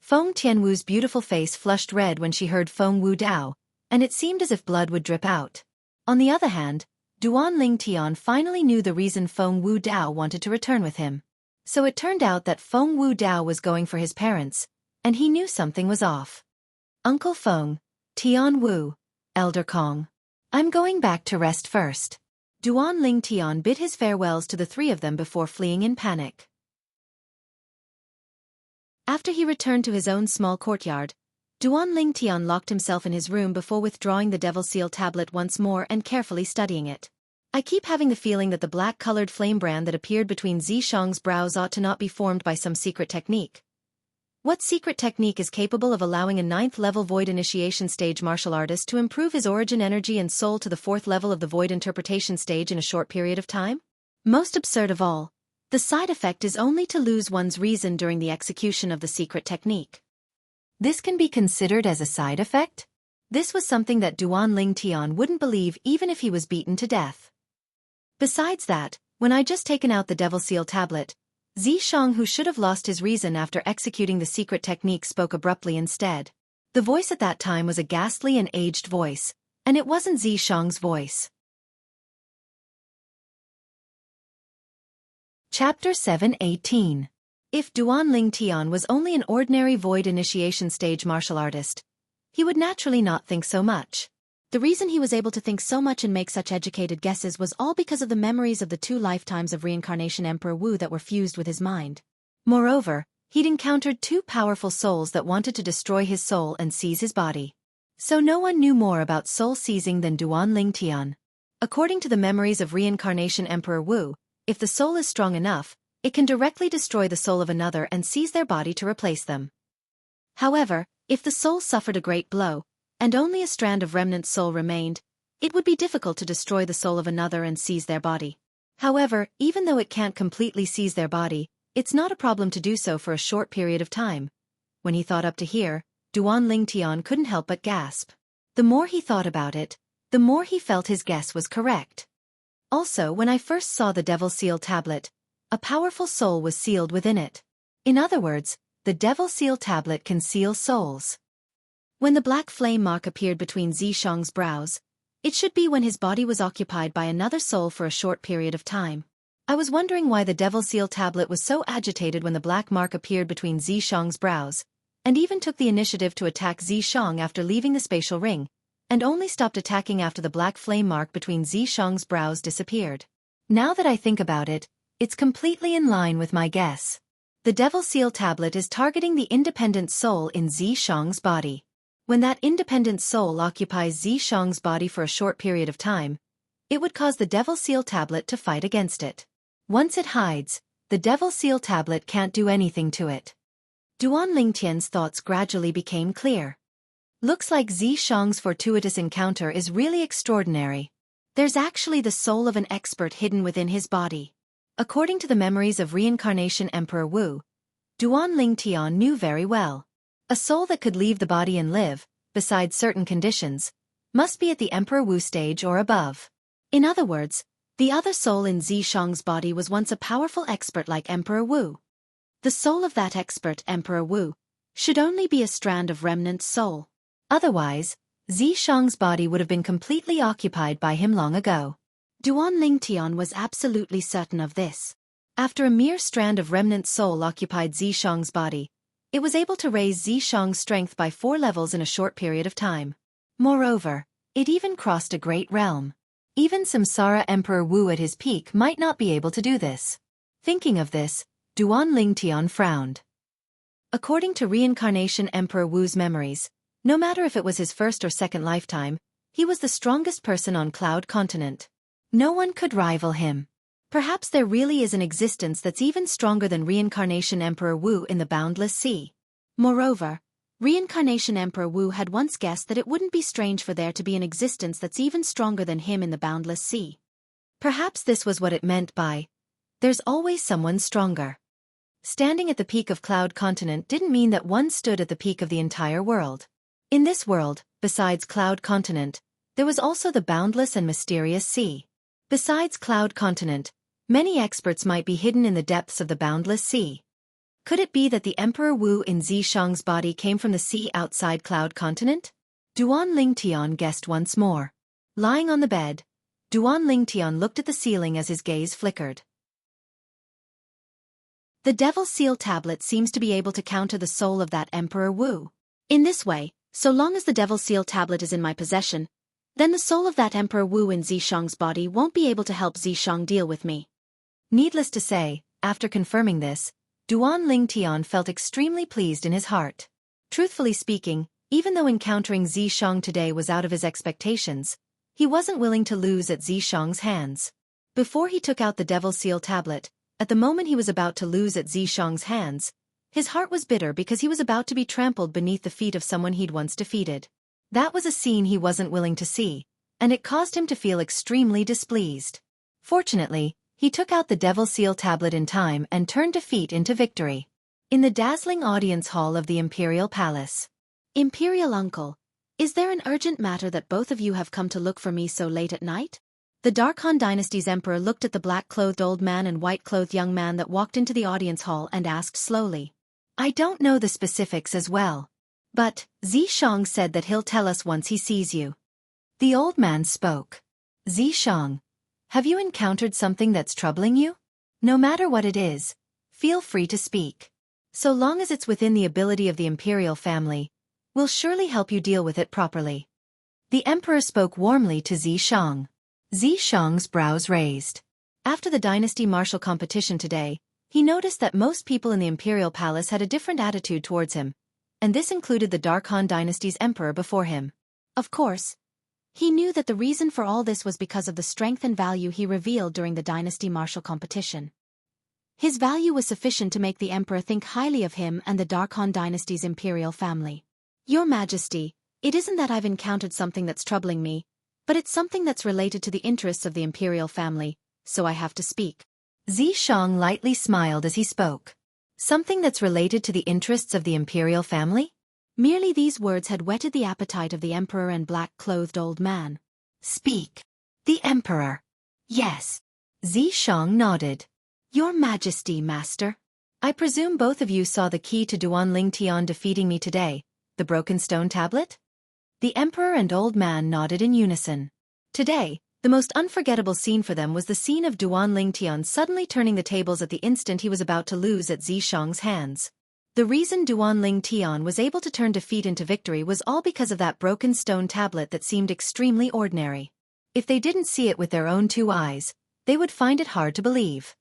Feng Tianwu's beautiful face flushed red when she heard Feng Wu Dao, and it seemed as if blood would drip out. On the other hand, Duan Lingtian finally knew the reason Feng Wu Dao wanted to return with him. So it turned out that Feng Wu Dao was going for his parents, and he knew something was off. Uncle Feng, Tian Wu, Elder Kong. I'm going back to rest first. Duan Lingtian bid his farewells to the three of them before fleeing in panic. After he returned to his own small courtyard, Duan Lingtian locked himself in his room before withdrawing the Devil Seal tablet once more and carefully studying it. I keep having the feeling that the black-colored flame brand that appeared between Xianxia's brows ought to not be formed by some secret technique. What secret technique is capable of allowing a 9th-level Void Initiation stage martial artist to improve his origin energy and soul to the 4th level of the Void Interpretation stage in a short period of time? Most absurd of all, the side effect is only to lose one's reason during the execution of the secret technique. This can be considered as a side effect? This was something that Duan Lingtian wouldn't believe even if he was beaten to death. Besides that, when I just taken out the Devil Seal tablet, Xianxia, who should have lost his reason after executing the secret technique, spoke abruptly instead. The voice at that time was a ghastly and aged voice, and it wasn't Xianxia's voice. Chapter 7:18. If Duan Lingtian was only an ordinary Void Initiation stage martial artist, he would naturally not think so much. The reason he was able to think so much and make such educated guesses was all because of the memories of the 2 lifetimes of reincarnation Emperor Wu that were fused with his mind. Moreover, he'd encountered 2 powerful souls that wanted to destroy his soul and seize his body. So no one knew more about soul seizing than Duan Lingtian. According to the memories of reincarnation Emperor Wu, if the soul is strong enough, it can directly destroy the soul of another and seize their body to replace them. However, if the soul suffered a great blow, and only a strand of remnant soul remained, it would be difficult to destroy the soul of another and seize their body. However, even though it can't completely seize their body, it's not a problem to do so for a short period of time. When he thought up to here, Duan Lingtian couldn't help but gasp. The more he thought about it, the more he felt his guess was correct. Also, when I first saw the Devil Seal tablet, a powerful soul was sealed within it. In other words, the Devil Seal tablet can seal souls. When the black flame mark appeared between Xianxia's brows, it should be when his body was occupied by another soul for a short period of time. I was wondering why the Devil Seal tablet was so agitated when the black mark appeared between Xianxia's brows, and even took the initiative to attack Xianxia after leaving the spatial ring, and only stopped attacking after the black flame mark between Xianxia's brows disappeared. Now that I think about it, it's completely in line with my guess. The Devil Seal tablet is targeting the independent soul in Xianxia's body. When that independent soul occupies Xianxia's body for a short period of time, it would cause the Devil Seal tablet to fight against it. Once it hides, the Devil Seal tablet can't do anything to it. Duan Lingtian's thoughts gradually became clear. Looks like Xianxia's fortuitous encounter is really extraordinary. There's actually the soul of an expert hidden within his body. According to the memories of reincarnation Emperor Wu, Duan Lingtian knew very well. A soul that could leave the body and live, besides certain conditions, must be at the Emperor Wu stage or above. In other words, the other soul in Xianxia's body was once a powerful expert like Emperor Wu. The soul of that expert Emperor Wu should only be a strand of remnant soul. Otherwise, Xianxia's body would have been completely occupied by him long ago. Duan Lingtian was absolutely certain of this. After a mere strand of remnant soul occupied Xianxia's body, it was able to raise Xianxia's strength by 4 levels in a short period of time. Moreover, it even crossed a great realm. Even Samsara Emperor Wu at his peak might not be able to do this. Thinking of this, Duan Lingtian frowned. According to reincarnation Emperor Wu's memories, no matter if it was his first or second lifetime, he was the strongest person on Cloud Continent. No one could rival him. Perhaps there really is an existence that's even stronger than reincarnation Emperor Wu in the boundless sea. Moreover, reincarnation Emperor Wu had once guessed that it wouldn't be strange for there to be an existence that's even stronger than him in the boundless sea. Perhaps this was what it meant by, "There's always someone stronger." Standing at the peak of Cloud Continent didn't mean that one stood at the peak of the entire world. In this world, besides Cloud Continent, there was also the boundless and mysterious sea. Besides Cloud Continent, many experts might be hidden in the depths of the boundless sea. Could it be that the Emperor Wu in Xianxia's body came from the sea outside Cloud Continent? Duan Lingtian guessed once more. Lying on the bed, Duan Lingtian looked at the ceiling as his gaze flickered. The Devil's Seal tablet seems to be able to counter the soul of that Emperor Wu. In this way, so long as the Devil's Seal tablet is in my possession, then the soul of that Emperor Wu in Xianxia's body won't be able to help Xianxia deal with me. Needless to say, after confirming this, Duan Lingtian felt extremely pleased in his heart. Truthfully speaking, even though encountering Xianxia today was out of his expectations, he wasn't willing to lose at Xianxia's hands. Before he took out the Devil's Seal tablet, at the moment he was about to lose at Xianxia's hands, his heart was bitter because he was about to be trampled beneath the feet of someone he'd once defeated. That was a scene he wasn't willing to see, and it caused him to feel extremely displeased. Fortunately, he took out the Devil's Seal tablet in time and turned defeat into victory. In the dazzling audience hall of the Imperial Palace. Imperial Uncle, is there an urgent matter that both of you have come to look for me so late at night? The Dark Han Dynasty's emperor looked at the black-clothed old man and white-clothed young man that walked into the audience hall and asked slowly. I don't know the specifics as well. But, Xianxia said that he'll tell us once he sees you. The old man spoke. Xianxia, have you encountered something that's troubling you? No matter what it is, feel free to speak. So long as it's within the ability of the imperial family, we'll surely help you deal with it properly. The emperor spoke warmly to Xianxia. Xianxia's brows raised. After the dynasty martial competition today, he noticed that most people in the imperial palace had a different attitude towards him, and this included the Dark Han Dynasty's emperor before him. Of course, he knew that the reason for all this was because of the strength and value he revealed during the dynasty martial competition. His value was sufficient to make the emperor think highly of him and the Dark Han Dynasty's imperial family. Your Majesty, it isn't that I've encountered something that's troubling me, but it's something that's related to the interests of the imperial family, so I have to speak. Xianxia lightly smiled as he spoke. Something that's related to the interests of the imperial family? Merely these words had whetted the appetite of the emperor and black-clothed old man. Speak. The emperor. Yes. Xianxia nodded. Your Majesty, Master. I presume both of you saw the key to Duan Lingtian defeating me today, the broken stone tablet? The emperor and old man nodded in unison. Today, the most unforgettable scene for them was the scene of Duan Lingtian suddenly turning the tables at the instant he was about to lose at Xianxia's hands. The reason Duan Lingtian was able to turn defeat into victory was all because of that broken stone tablet that seemed extremely ordinary. If they didn't see it with their own two eyes, they would find it hard to believe.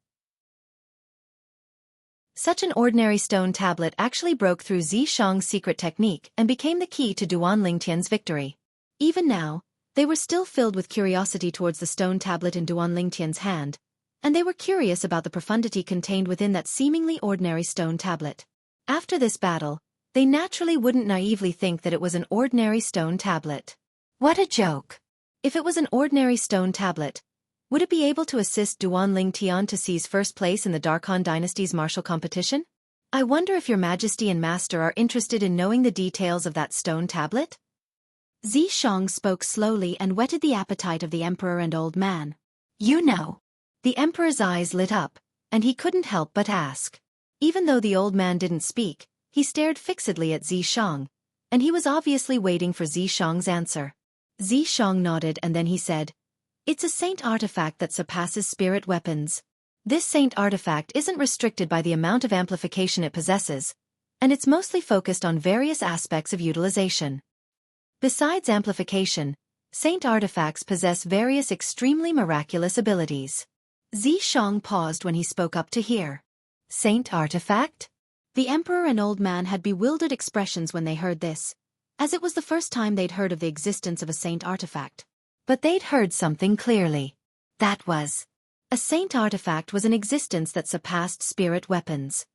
Such an ordinary stone tablet actually broke through Xianxia's secret technique and became the key to Duan Lingtian's victory. Even now, they were still filled with curiosity towards the stone tablet in Duan Lingtian's hand, and they were curious about the profundity contained within that seemingly ordinary stone tablet. After this battle, they naturally wouldn't naively think that it was an ordinary stone tablet. What a joke! If it was an ordinary stone tablet, would it be able to assist Duan Lingtian to seize first place in the Dark Han Dynasty's martial competition? I wonder if Your Majesty and Master are interested in knowing the details of that stone tablet? Xianxia spoke slowly and whetted the appetite of the emperor and old man. You know. The emperor's eyes lit up, and he couldn't help but ask. Even though the old man didn't speak, he stared fixedly at Xianxia, and he was obviously waiting for Xianxia's answer. Xianxia nodded and then he said, It's a saint artifact that surpasses spirit weapons. This saint artifact isn't restricted by the amount of amplification it possesses, and it's mostly focused on various aspects of utilization. Besides amplification, saint artifacts possess various extremely miraculous abilities. Xianxia paused when he spoke up to hear. Saint artifact? The emperor and old man had bewildered expressions when they heard this, as it was the first time they'd heard of the existence of a saint artifact. But they'd heard something clearly. That was. A saint artifact was an existence that surpassed spirit weapons.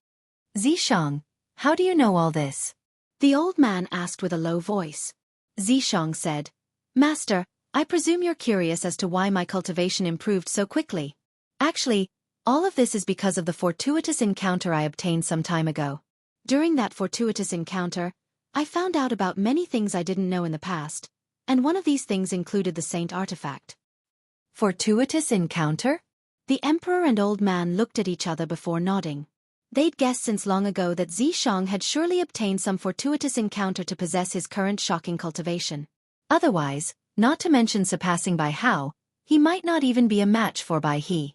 Xianxia, how do you know all this? The old man asked with a low voice. Xianxia said, Master, I presume you're curious as to why my cultivation improved so quickly. Actually, all of this is because of the fortuitous encounter I obtained some time ago. During that fortuitous encounter, I found out about many things I didn't know in the past, and one of these things included the saint artifact. Fortuitous encounter? The emperor and old man looked at each other before nodding. They'd guessed since long ago that Xianxia had surely obtained some fortuitous encounter to possess his current shocking cultivation. Otherwise, not to mention surpassing by how, he might not even be a match for by he.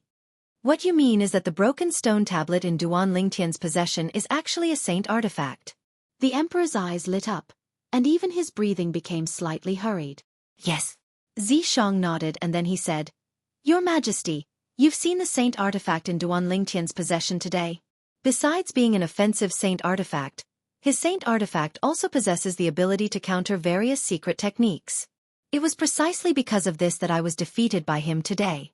What you mean is that the broken stone tablet in Duan Lingtian's possession is actually a saint artifact. The emperor's eyes lit up, and even his breathing became slightly hurried. Yes. Xianxia nodded and then he said, Your Majesty, you've seen the saint artifact in Duan Lingtian's possession today. Besides being an offensive saint artifact, his saint artifact also possesses the ability to counter various secret techniques. It was precisely because of this that I was defeated by him today.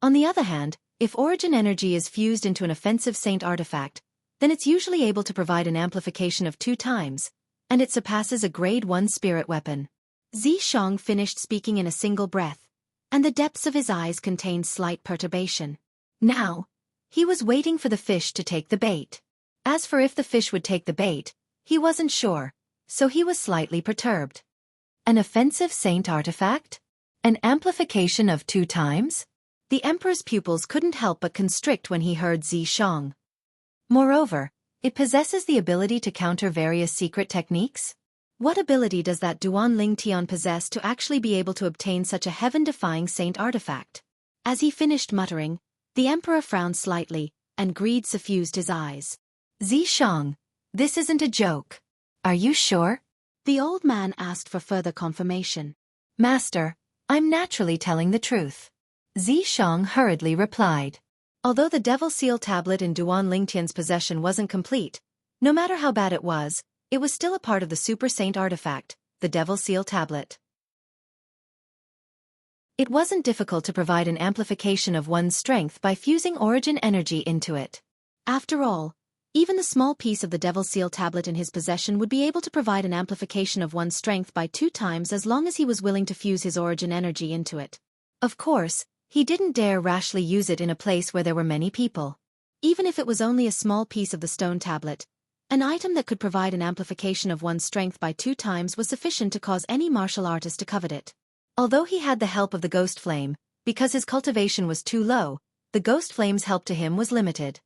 On the other hand, if origin energy is fused into an offensive saint artifact, then it's usually able to provide an amplification of 2 times, and it surpasses a grade 1 spirit weapon. Xianxia finished speaking in a single breath, and the depths of his eyes contained slight perturbation. Now, he was waiting for the fish to take the bait. As for if the fish would take the bait, he wasn't sure, so he was slightly perturbed. An offensive saint artifact? An amplification of 2 times? The emperor's pupils couldn't help but constrict when he heard Xianxia. Moreover, it possesses the ability to counter various secret techniques? What ability does that Duan Lingtian possess to actually be able to obtain such a heaven-defying saint artifact? As he finished muttering, the emperor frowned slightly, and greed suffused his eyes. Xianxia, this isn't a joke. Are you sure? The old man asked for further confirmation. Master, I'm naturally telling the truth. Xianxia hurriedly replied. Although the Devil Seal tablet in Duan Lingtian's possession wasn't complete, no matter how bad it was still a part of the Super Saint artifact, the Devil Seal tablet. It wasn't difficult to provide an amplification of one's strength by fusing origin energy into it. After all, even the small piece of the Devil Seal tablet in his possession would be able to provide an amplification of one's strength by 2 times as long as he was willing to fuse his origin energy into it. Of course, he didn't dare rashly use it in a place where there were many people. Even if it was only a small piece of the stone tablet, an item that could provide an amplification of one's strength by 2 times was sufficient to cause any martial artist to covet it. Although he had the help of the ghost flame, because his cultivation was too low, the ghost flame's help to him was limited.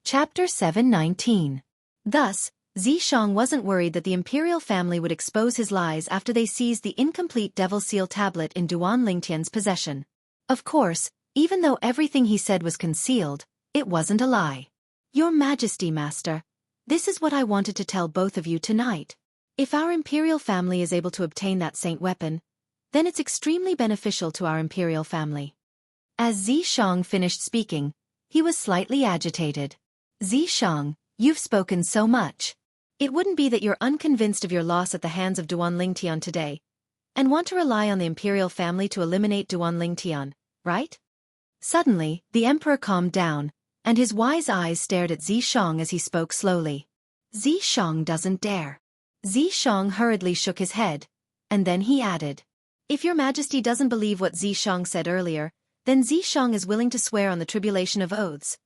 Chapter 719. Thus, Xianxia wasn't worried that the imperial family would expose his lies after they seized the incomplete Devil Seal tablet in Duan Lingtian's possession. Of course, even though everything he said was concealed, it wasn't a lie. Your Majesty, Master, this is what I wanted to tell both of you tonight. If our imperial family is able to obtain that saint weapon, then it's extremely beneficial to our imperial family. As Xianxia finished speaking, he was slightly agitated. Xianxia, you've spoken so much. It wouldn't be that you're unconvinced of your loss at the hands of Duan Lingtian today, and want to rely on the imperial family to eliminate Duan Lingtian, right? Suddenly, the emperor calmed down, and his wise eyes stared at Xianxia as he spoke slowly. Xianxia doesn't dare. Xianxia hurriedly shook his head, and then he added, If your Majesty doesn't believe what Xianxia said earlier, then Xianxia is willing to swear on the tribulation of oaths.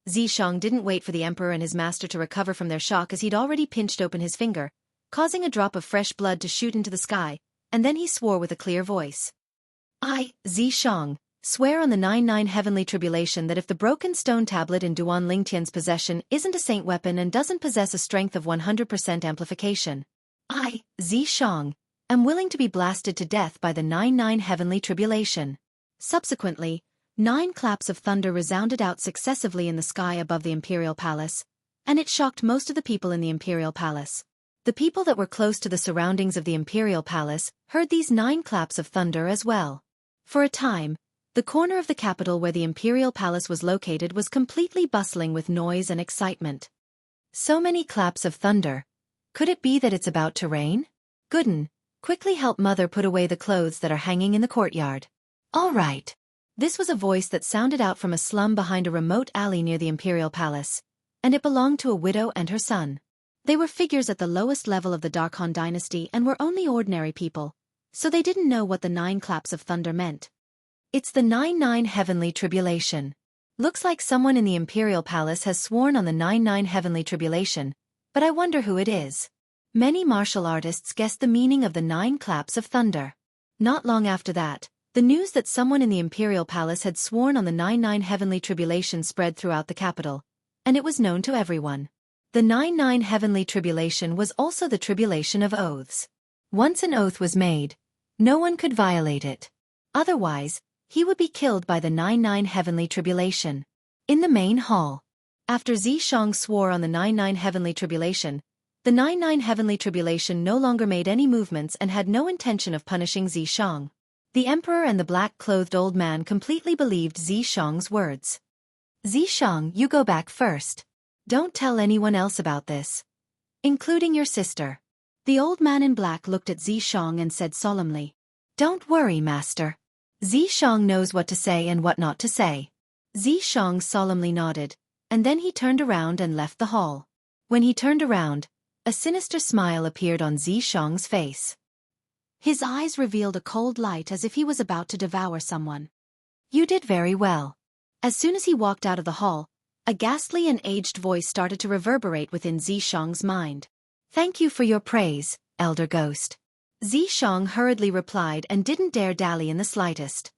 Xianxia didn't wait for the emperor and his master to recover from their shock as he'd already pinched open his finger, causing a drop of fresh blood to shoot into the sky, and then he swore with a clear voice. I, Xianxia, swear on the 99 heavenly tribulation that if the broken stone tablet in Duan Lingtian's possession isn't a saint weapon and doesn't possess a strength of 100% amplification, I, Xianxia, am willing to be blasted to death by the 99 heavenly tribulation. Subsequently, 9 claps of thunder resounded out successively in the sky above the imperial palace, and it shocked most of the people in the imperial palace. The people that were close to the surroundings of the imperial palace heard these 9 claps of thunder as well. For a time, the corner of the capital where the imperial palace was located was completely bustling with noise and excitement. So many claps of thunder. Could it be that it's about to rain? Gooden, quickly help Mother put away the clothes that are hanging in the courtyard. All right. This was a voice that sounded out from a slum behind a remote alley near the imperial palace, and it belonged to a widow and her son. They were figures at the lowest level of the Darkhan dynasty and were only ordinary people, so they didn't know what the 9 claps of thunder meant. It's the 99 heavenly tribulation. Looks like someone in the imperial palace has sworn on the 99 heavenly tribulation, but I wonder who it is. Many martial artists guessed the meaning of the 9 claps of thunder. Not long after that, The news that someone in the imperial palace had sworn on the 99 heavenly tribulation spread throughout the capital, and it was known to everyone. The 99 heavenly tribulation was also the tribulation of oaths. Once an oath was made, no one could violate it. Otherwise, he would be killed by the 99 heavenly tribulation. In the main hall, after Xianxia swore on the 99 heavenly tribulation, the 99 heavenly tribulation no longer made any movements and had no intention of punishing Xianxia. The emperor and the black-clothed old man completely believed Xianxia's words. Xianxia, you go back first. Don't tell anyone else about this, including your sister. The old man in black looked at Xianxia and said solemnly, Don't worry, master. Xianxia knows what to say and what not to say. Xianxia solemnly nodded, and then he turned around and left the hall. When he turned around, a sinister smile appeared on Xianxia's face. His eyes revealed a cold light as if he was about to devour someone. You did very well. As soon as he walked out of the hall, a ghastly and aged voice started to reverberate within Xianxia's mind. Thank you for your praise, Elder Ghost. Xianxia hurriedly replied and didn't dare dally in the slightest.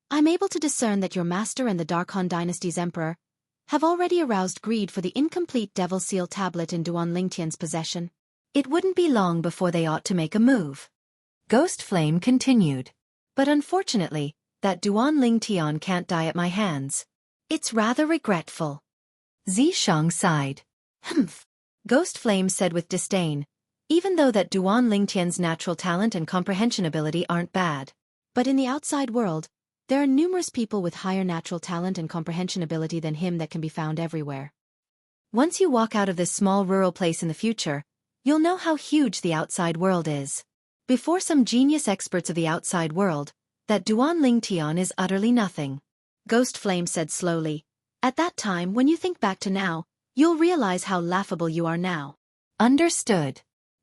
I'm able to discern that your master and the Dark Han Dynasty's emperor have already aroused greed for the incomplete Devil Seal tablet in Duan Lingtian's possession. It wouldn't be long before they ought to make a move. Ghost Flame continued. But unfortunately, that Duan Lingtian can't die at my hands. It's rather regretful. Xianxia sighed. Humph. Ghost Flame said with disdain, even though that Duan Lingtian's natural talent and comprehension ability aren't bad. But in the outside world, there are numerous people with higher natural talent and comprehension ability than him that can be found everywhere. Once you walk out of this small rural place in the future, you'll know how huge the outside world is. Before some genius experts of the outside world, that Duan Lingtian is utterly nothing. Ghost Flame said slowly. At that time, when you think back to now, you'll realize how laughable you are now. Understood.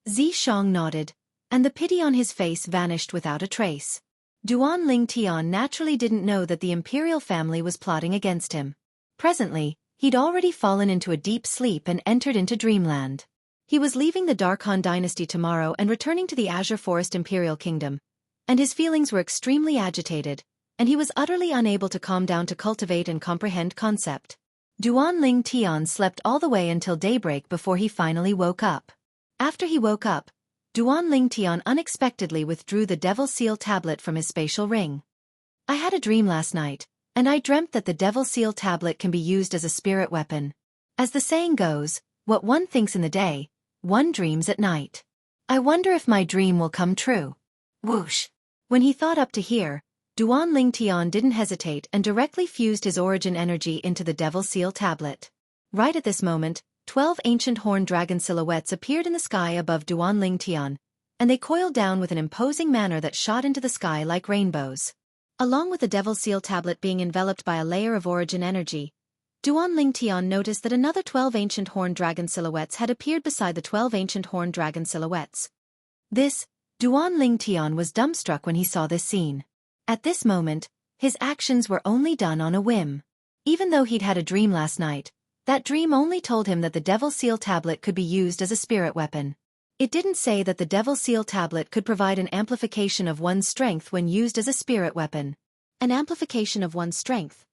Xianxia nodded, and the pity on his face vanished without a trace. Duan Lingtian naturally didn't know that the imperial family was plotting against him. Presently, he'd already fallen into a deep sleep and entered into dreamland. He was leaving the Dark Han dynasty tomorrow and returning to the Azure Forest Imperial Kingdom, and his feelings were extremely agitated, and he was utterly unable to calm down to cultivate and comprehend concept. Duan Lingtian slept all the way until daybreak before he finally woke up. After he woke up, Duan Lingtian unexpectedly withdrew the Devil Seal tablet from his spatial ring. I had a dream last night, and I dreamt that the Devil Seal tablet can be used as a spirit weapon. As the saying goes, what one thinks in the day, one dreams at night. I wonder if my dream will come true. Whoosh! When he thought up to here, Duan Lingtian didn't hesitate and directly fused his origin energy into the Devil Seal tablet. Right at this moment, 12 ancient horned dragon silhouettes appeared in the sky above Duan Lingtian, and they coiled down with an imposing manner that shot into the sky like rainbows. Along with the Devil Seal tablet being enveloped by a layer of origin energy, Duan Lingtian noticed that another 12 ancient horned dragon silhouettes had appeared beside the 12 ancient horned dragon silhouettes. Duan Lingtian was dumbstruck when he saw this scene. At this moment, his actions were only done on a whim. Even though he'd had a dream last night, that dream only told him that the Devil Seal tablet could be used as a spirit weapon. It didn't say that the Devil Seal tablet could provide an amplification of one's strength when used as a spirit weapon. An amplification of one's strength.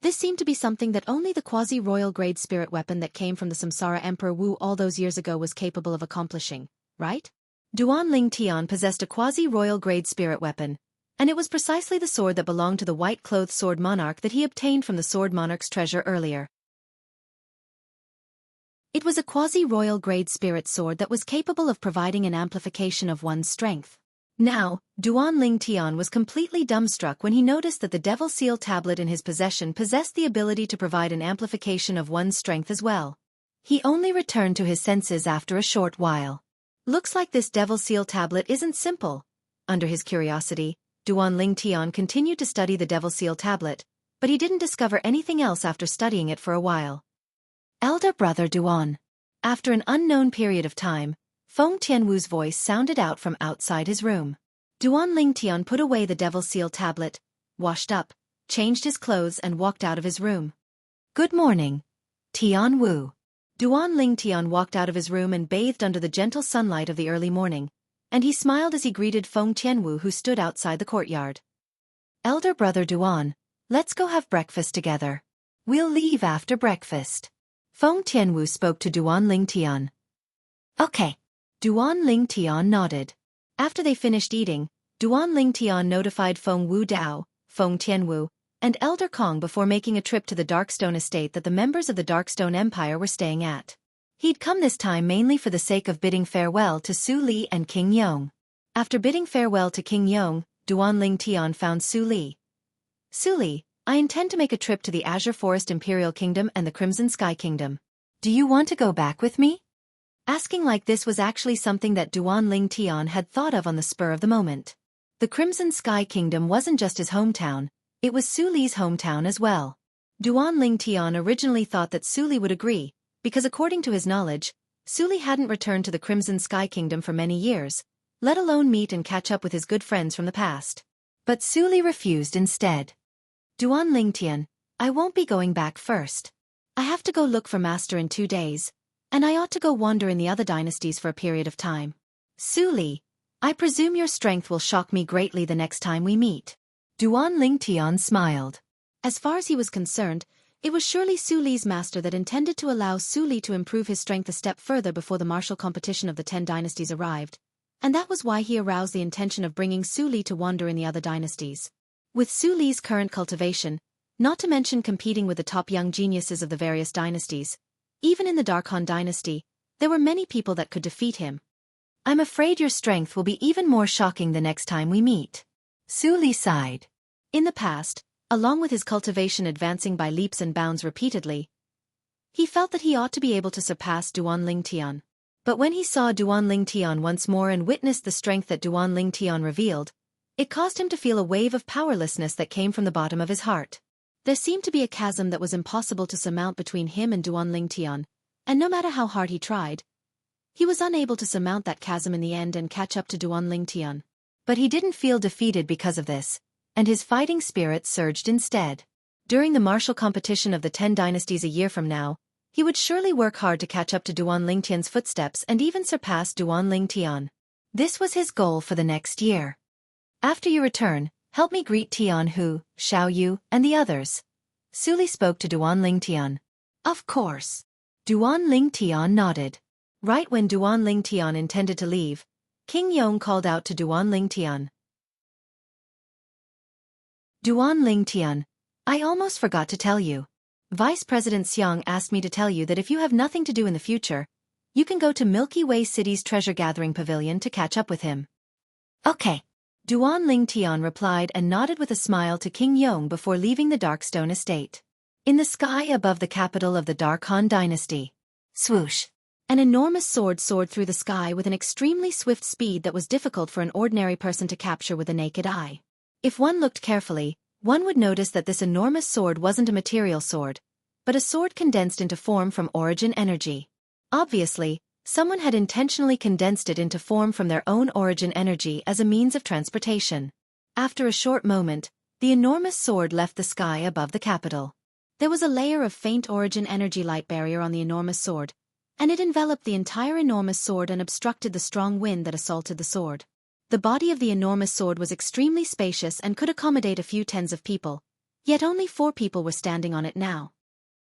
This seemed to be something that only the quasi-royal grade spirit weapon that came from the Samsara Emperor Wu all those years ago was capable of accomplishing, right? Duan Lingtian possessed a quasi-royal grade spirit weapon, and it was precisely the sword that belonged to the white-clothed sword monarch that he obtained from the sword monarch's treasure earlier. It was a quasi-royal grade spirit sword that was capable of providing an amplification of one's strength. Now, Duan Lingtian was completely dumbstruck when he noticed that the Devil Seal tablet in his possession possessed the ability to provide an amplification of one's strength as well. He only returned to his senses after a short while. Looks like this Devil Seal tablet isn't simple. Under his curiosity, Duan Lingtian continued to study the Devil Seal tablet, but he didn't discover anything else after studying it for a while. Elder brother Duan. After an unknown period of time, Feng Tianwu's voice sounded out from outside his room. Duan Lingtian put away the Devil Seal tablet, washed up, changed his clothes and walked out of his room. Good morning, Tianwu. Duan Lingtian walked out of his room and bathed under the gentle sunlight of the early morning, and he smiled as he greeted Feng Tianwu, who stood outside the courtyard. Elder brother Duan, let's go have breakfast together. We'll leave after breakfast. Feng Tianwu spoke to Duan Lingtian. Okay. Duan Lingtian nodded. After they finished eating, Duan Lingtian notified Feng Wu Dao, Feng Tianwu, and Elder Kong before making a trip to the Darkstone estate that the members of the Darkstone Empire were staying at. He'd come this time mainly for the sake of bidding farewell to Su Li and King Yong. After bidding farewell to King Yong, Duan Lingtian found Su Li. Su Li, I intend to make a trip to the Azure Forest Imperial Kingdom and the Crimson Sky Kingdom. Do you want to go back with me? Asking like this was actually something that Duan Lingtian had thought of on the spur of the moment. The Crimson Sky Kingdom wasn't just his hometown, it was Su Li's hometown as well. Duan Lingtian originally thought that Su Li would agree, because according to his knowledge, Su Li hadn't returned to the Crimson Sky Kingdom for many years, let alone meet and catch up with his good friends from the past. But Su Li refused instead. Duan Lingtian, I won't be going back first. I have to go look for Master in 2 days, and I ought to go wander in the other dynasties for a period of time. Su Li, I presume your strength will shock me greatly the next time we meet. Duan Lingtian smiled. As far as he was concerned, it was surely Su Li's master that intended to allow Su Li to improve his strength a step further before the martial competition of the 10 dynasties arrived, and that was why he aroused the intention of bringing Su Li to wander in the other dynasties. With Su Li's current cultivation, not to mention competing with the top young geniuses of the various dynasties, even in the Darkhan dynasty, there were many people that could defeat him. I'm afraid your strength will be even more shocking the next time we meet. Su Li sighed. In the past, along with his cultivation advancing by leaps and bounds repeatedly, he felt that he ought to be able to surpass Duan Lingtian. But when he saw Duan Lingtian once more and witnessed the strength that Duan Lingtian revealed, it caused him to feel a wave of powerlessness that came from the bottom of his heart. There seemed to be a chasm that was impossible to surmount between him and Duan Lingtian, and no matter how hard he tried, he was unable to surmount that chasm in the end and catch up to Duan Lingtian. But he didn't feel defeated because of this, and his fighting spirit surged instead. During the martial competition of the 10 dynasties a year from now, he would surely work hard to catch up to Duan Lingtian's footsteps and even surpass Duan Lingtian. This was his goal for the next year. After you return, help me greet Tianhu, Xiaoyu, and the others. Su Li spoke to Duan Lingtian. Of course. Duan Lingtian nodded. Right when Duan Lingtian intended to leave, King Yong called out to Duan Lingtian. Duan Lingtian, I almost forgot to tell you. Vice President Xiang asked me to tell you that if you have nothing to do in the future, you can go to Milky Way City's treasure-gathering pavilion to catch up with him. Okay. Duan Lingtian replied and nodded with a smile to King Yong before leaving the Darkstone estate. In the sky above the capital of the Darkhan dynasty, swoosh, an enormous sword soared through the sky with an extremely swift speed that was difficult for an ordinary person to capture with the naked eye. If one looked carefully, one would notice that this enormous sword wasn't a material sword, but a sword condensed into form from origin energy. Obviously, someone had intentionally condensed it into form from their own origin energy as a means of transportation. After a short moment, the enormous sword left the sky above the capital. There was a layer of faint origin energy light barrier on the enormous sword, and it enveloped the entire enormous sword and obstructed the strong wind that assaulted the sword. The body of the enormous sword was extremely spacious and could accommodate a few tens of people, yet only 4 people were standing on it now.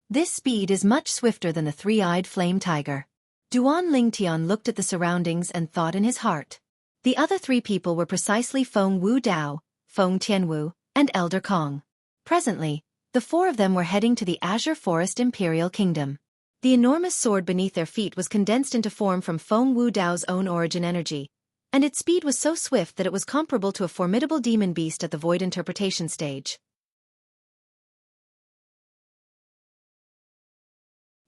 This speed is much swifter than the 3-eyed flame tiger. Duan Lingtian looked at the surroundings and thought in his heart. The other 3 people were precisely Feng Wu Dao, Feng Tianwu, and Elder Kong. Presently, the 4 of them were heading to the Azure Forest Imperial Kingdom. The enormous sword beneath their feet was condensed into form from Feng Wu Dao's own origin energy, and its speed was so swift that it was comparable to a formidable demon beast at the void interpretation stage.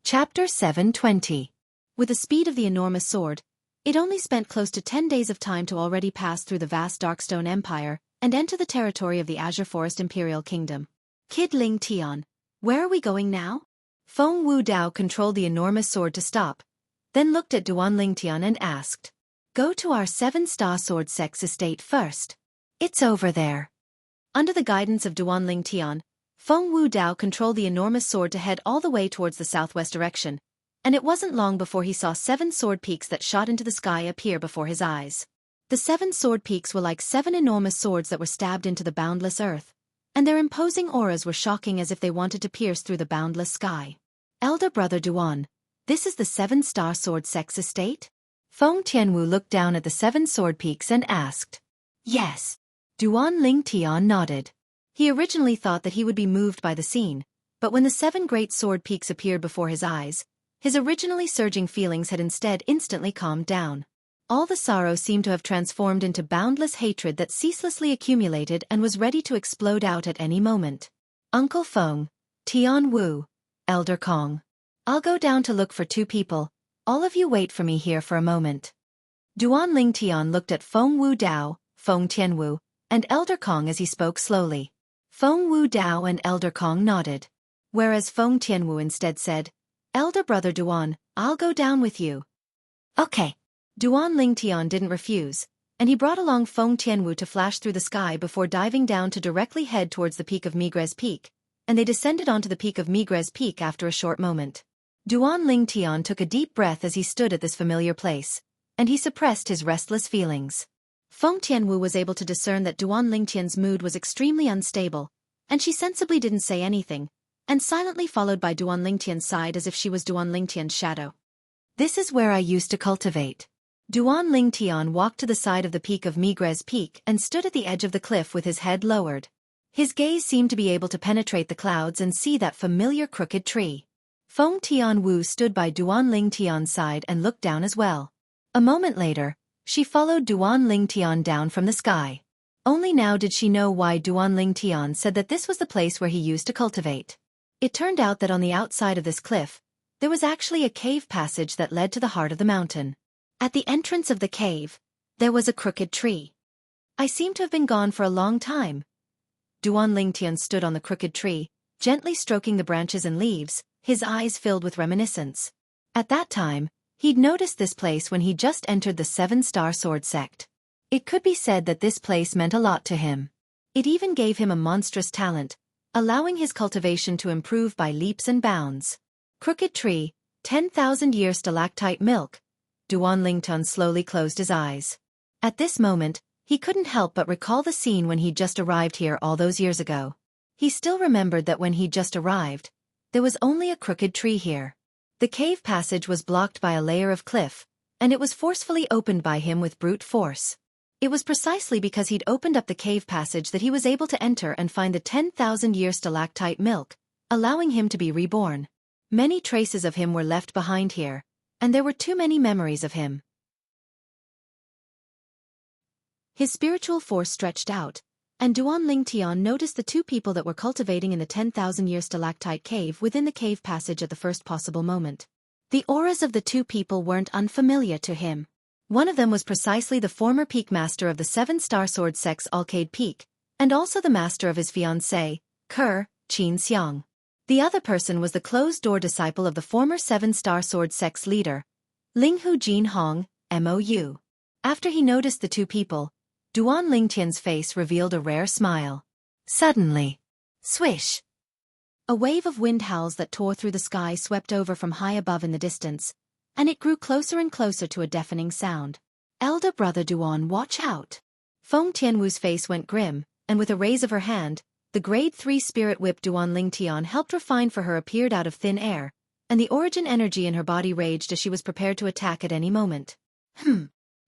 Chapter 720. With the speed of the enormous sword, it only spent close to 10 days of time to already pass through the vast Darkstone Empire and enter the territory of the Azure Forest Imperial Kingdom. Kid Lingtian, where are we going now? Feng Wu Dao controlled the enormous sword to stop, then looked at Duan Lingtian and asked, Go to our 7-star sword sex estate first. It's over there. Under the guidance of Duan Lingtian, Feng Wu Dao controlled the enormous sword to head all the way towards the southwest direction, and it wasn't long before he saw 7 sword peaks that shot into the sky appear before his eyes. The 7 sword peaks were like 7 enormous swords that were stabbed into the boundless earth, and their imposing auras were shocking as if they wanted to pierce through the boundless sky. Elder brother Duan, this is the 7-star sword sex estate? Feng Tianwu looked down at the 7 sword peaks and asked. Yes. Duan Lingtian nodded. He originally thought that he would be moved by the scene, but when the 7 great sword peaks appeared before his eyes, his originally surging feelings had instead instantly calmed down. All the sorrow seemed to have transformed into boundless hatred that ceaselessly accumulated and was ready to explode out at any moment. Uncle Feng, Tianwu, Elder Kong. I'll go down to look for 2 people. All of you wait for me here for a moment. Duan Lingtian looked at Feng Wu Dao, Feng Tianwu, and Elder Kong as he spoke slowly. Feng Wu Dao and Elder Kong nodded, whereas Feng Tianwu instead said, Elder brother Duan, I'll go down with you. Okay. Duan Lingtian didn't refuse, and he brought along Feng Tianwu to flash through the sky before diving down to directly head towards the peak of Migres Peak, and they descended onto the peak of Migres Peak after a short moment. Duan Lingtian took a deep breath as he stood at this familiar place, and he suppressed his restless feelings. Feng Tianwu was able to discern that Duan Lingtian's mood was extremely unstable, and she sensibly didn't say anything, and silently followed by Duan Lingtian's side as if she was Duan Lingtian's shadow. This is where I used to cultivate. Duan Lingtian walked to the side of the peak of Migres Peak and stood at the edge of the cliff with his head lowered. His gaze seemed to be able to penetrate the clouds and see that familiar crooked tree. Feng Tianwu stood by Duan Lingtian's side and looked down as well. A moment later, she followed Duan Lingtian down from the sky. Only now did she know why Duan Lingtian said that this was the place where he used to cultivate. It turned out that on the outside of this cliff, there was actually a cave passage that led to the heart of the mountain. At the entrance of the cave, there was a crooked tree. I seem to have been gone for a long time. Duan Lingtian stood on the crooked tree, gently stroking the branches and leaves, his eyes filled with reminiscence. At that time, he'd noticed this place when he just entered the 7-star sword sect. It could be said that this place meant a lot to him. It even gave him a monstrous talent, allowing his cultivation to improve by leaps and bounds. Crooked tree, 10,000-year stalactite milk. Duan Lingtian slowly closed his eyes. At this moment, he couldn't help but recall the scene when he'd just arrived here all those years ago. He still remembered that when he'd just arrived, there was only a crooked tree here. The cave passage was blocked by a layer of cliff, and it was forcefully opened by him with brute force. It was precisely because he'd opened up the cave passage that he was able to enter and find the 10,000-year stalactite milk, allowing him to be reborn. Many traces of him were left behind here, and there were too many memories of him. His spiritual force stretched out, and Duan Lingtian noticed the 2 people that were cultivating in the 10,000-year stalactite cave within the cave passage at the first possible moment. The auras of the 2 people weren't unfamiliar to him. One of them was precisely the former peak master of the 7-star sword sect's Alcade Peak, and also the master of his fiancée, Xianxia. The other person was the closed-door disciple of the former 7-star sword sect's leader, Linghu Jinhong, Mou. After he noticed the 2 people, Duan Lingtian's face revealed a rare smile. Suddenly, swish! A wave of wind howls that tore through the sky swept over from high above in the distance, and it grew closer and closer to a deafening sound. Elder brother Duan, watch out! Feng Tianwu's face went grim, and with a raise of her hand, the grade 3 spirit whip Duan Lingtian helped refine for her appeared out of thin air, and the origin energy in her body raged as she was prepared to attack at any moment.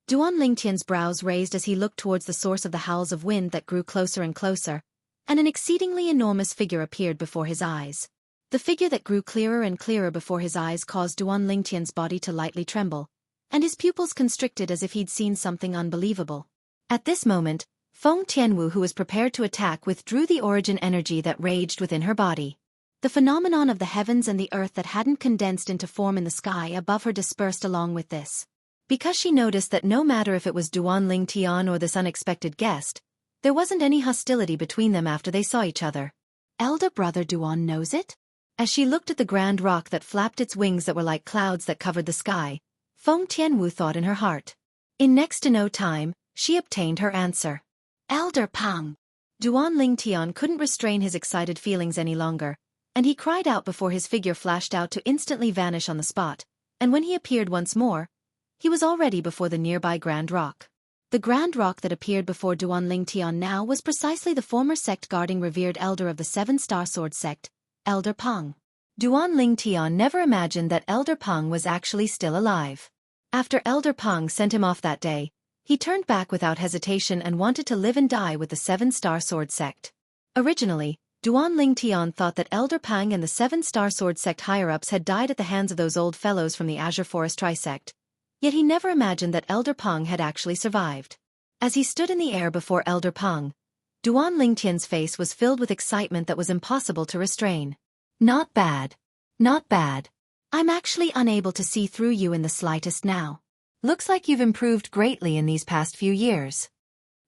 Duan Lingtian's brows raised as he looked towards the source of the howls of wind that grew closer and closer, and an exceedingly enormous figure appeared before his eyes. The figure that grew clearer and clearer before his eyes caused Duan Lingtian's body to lightly tremble, and his pupils constricted as if he'd seen something unbelievable. At this moment, Feng Tianwu, who was prepared to attack, withdrew the origin energy that raged within her body. The phenomenon of the heavens and the earth that hadn't condensed into form in the sky above her dispersed along with this. Because she noticed that no matter if it was Duan Lingtian or this unexpected guest, there wasn't any hostility between them after they saw each other. Elder brother Duan knows it? As she looked at the grand rock that flapped its wings that were like clouds that covered the sky, Feng Tianwu thought in her heart. In next to no time, she obtained her answer. Elder Pang! Duan Lingtian couldn't restrain his excited feelings any longer, and he cried out before his figure flashed out to instantly vanish on the spot, and when he appeared once more, he was already before the nearby grand rock. The grand rock that appeared before Duan Lingtian now was precisely the former sect guarding revered elder of the Seven-Star Sword sect, Elder Peng. Duan Lingtian never imagined that Elder Peng was actually still alive. After Elder Peng sent him off that day, he turned back without hesitation and wanted to live and die with the Seven-Star Sword sect. Originally, Duan Lingtian thought that Elder Peng and the Seven-Star Sword sect higher-ups had died at the hands of those old fellows from the Azure Forest Trisect. Yet he never imagined that Elder Peng had actually survived. As he stood in the air before Elder Peng, Duan Lingtian's face was filled with excitement that was impossible to restrain. Not bad. Not bad. I'm actually unable to see through you in the slightest now. Looks like you've improved greatly in these past few years.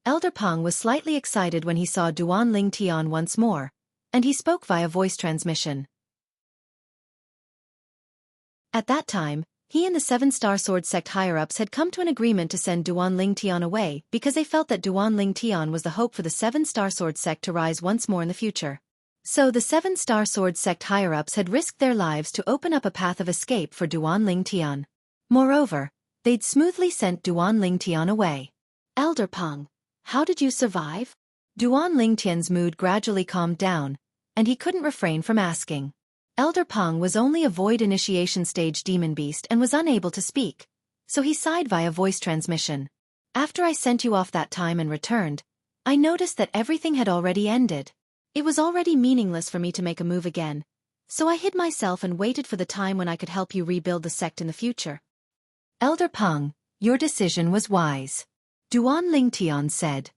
Elder Peng was slightly excited when he saw Duan Lingtian once more, and he spoke via voice transmission. At that time, he and the Seven-Star Sword sect higher-ups had come to an agreement to send Duan Lingtian away because they felt that Duan Lingtian was the hope for the Seven-Star Sword sect to rise once more in the future. So the Seven-Star Sword sect higher-ups had risked their lives to open up a path of escape for Duan Lingtian. Moreover, they'd smoothly sent Duan Lingtian away. Elder Peng, how did you survive? Duan Lingtian's mood gradually calmed down, and he couldn't refrain from asking. Elder Peng was only a void initiation stage demon beast and was unable to speak, so he sighed via voice transmission. After I sent you off that time and returned, I noticed that everything had already ended. It was already meaningless for me to make a move again, so I hid myself and waited for the time when I could help you rebuild the sect in the future. Elder Peng, your decision was wise. Duan Lingtian said.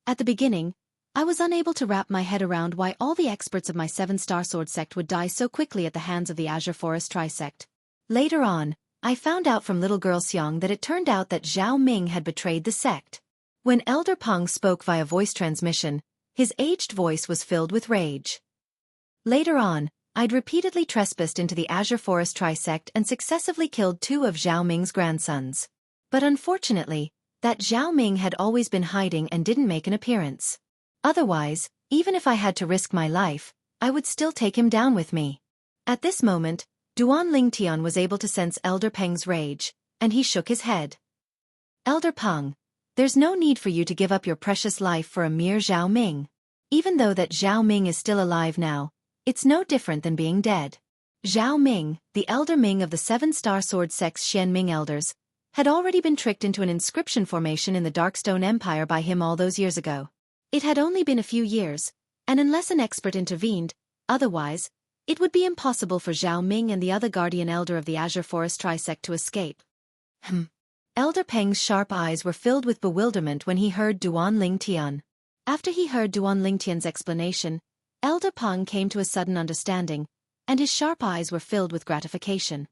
At the beginning, I was unable to wrap my head around why all the experts of my Seven-Star Sword sect would die so quickly at the hands of the Azure Forest Trisect. Later on, I found out from little girl Xiang that it turned out that Zhao Ming had betrayed the sect. When Elder Peng spoke via voice transmission, his aged voice was filled with rage. Later on, I'd repeatedly trespassed into the Azure Forest Trisect and successively killed 2 of Zhao Ming's grandsons. But unfortunately, that Zhao Ming had always been hiding and didn't make an appearance. Otherwise, even if I had to risk my life, I would still take him down with me. At this moment, Duan Lingtian was able to sense Elder Peng's rage, and he shook his head. Elder Peng, there's no need for you to give up your precious life for a mere Zhao Ming. Even though that Zhao Ming is still alive now, it's no different than being dead. Zhao Ming, the Elder Ming of the Seven-Star Sword sect's Xian Ming elders, had already been tricked into an inscription formation in the Darkstone Empire by him all those years ago. It had only been a few years, and unless an expert intervened, otherwise, it would be impossible for Zhao Ming and the other guardian elder of the Azure Forest Trisect to escape. Elder Peng's sharp eyes were filled with bewilderment when he heard Duan Lingtian. After he heard Duan Lingtian's explanation, Elder Peng came to a sudden understanding, and his sharp eyes were filled with gratification.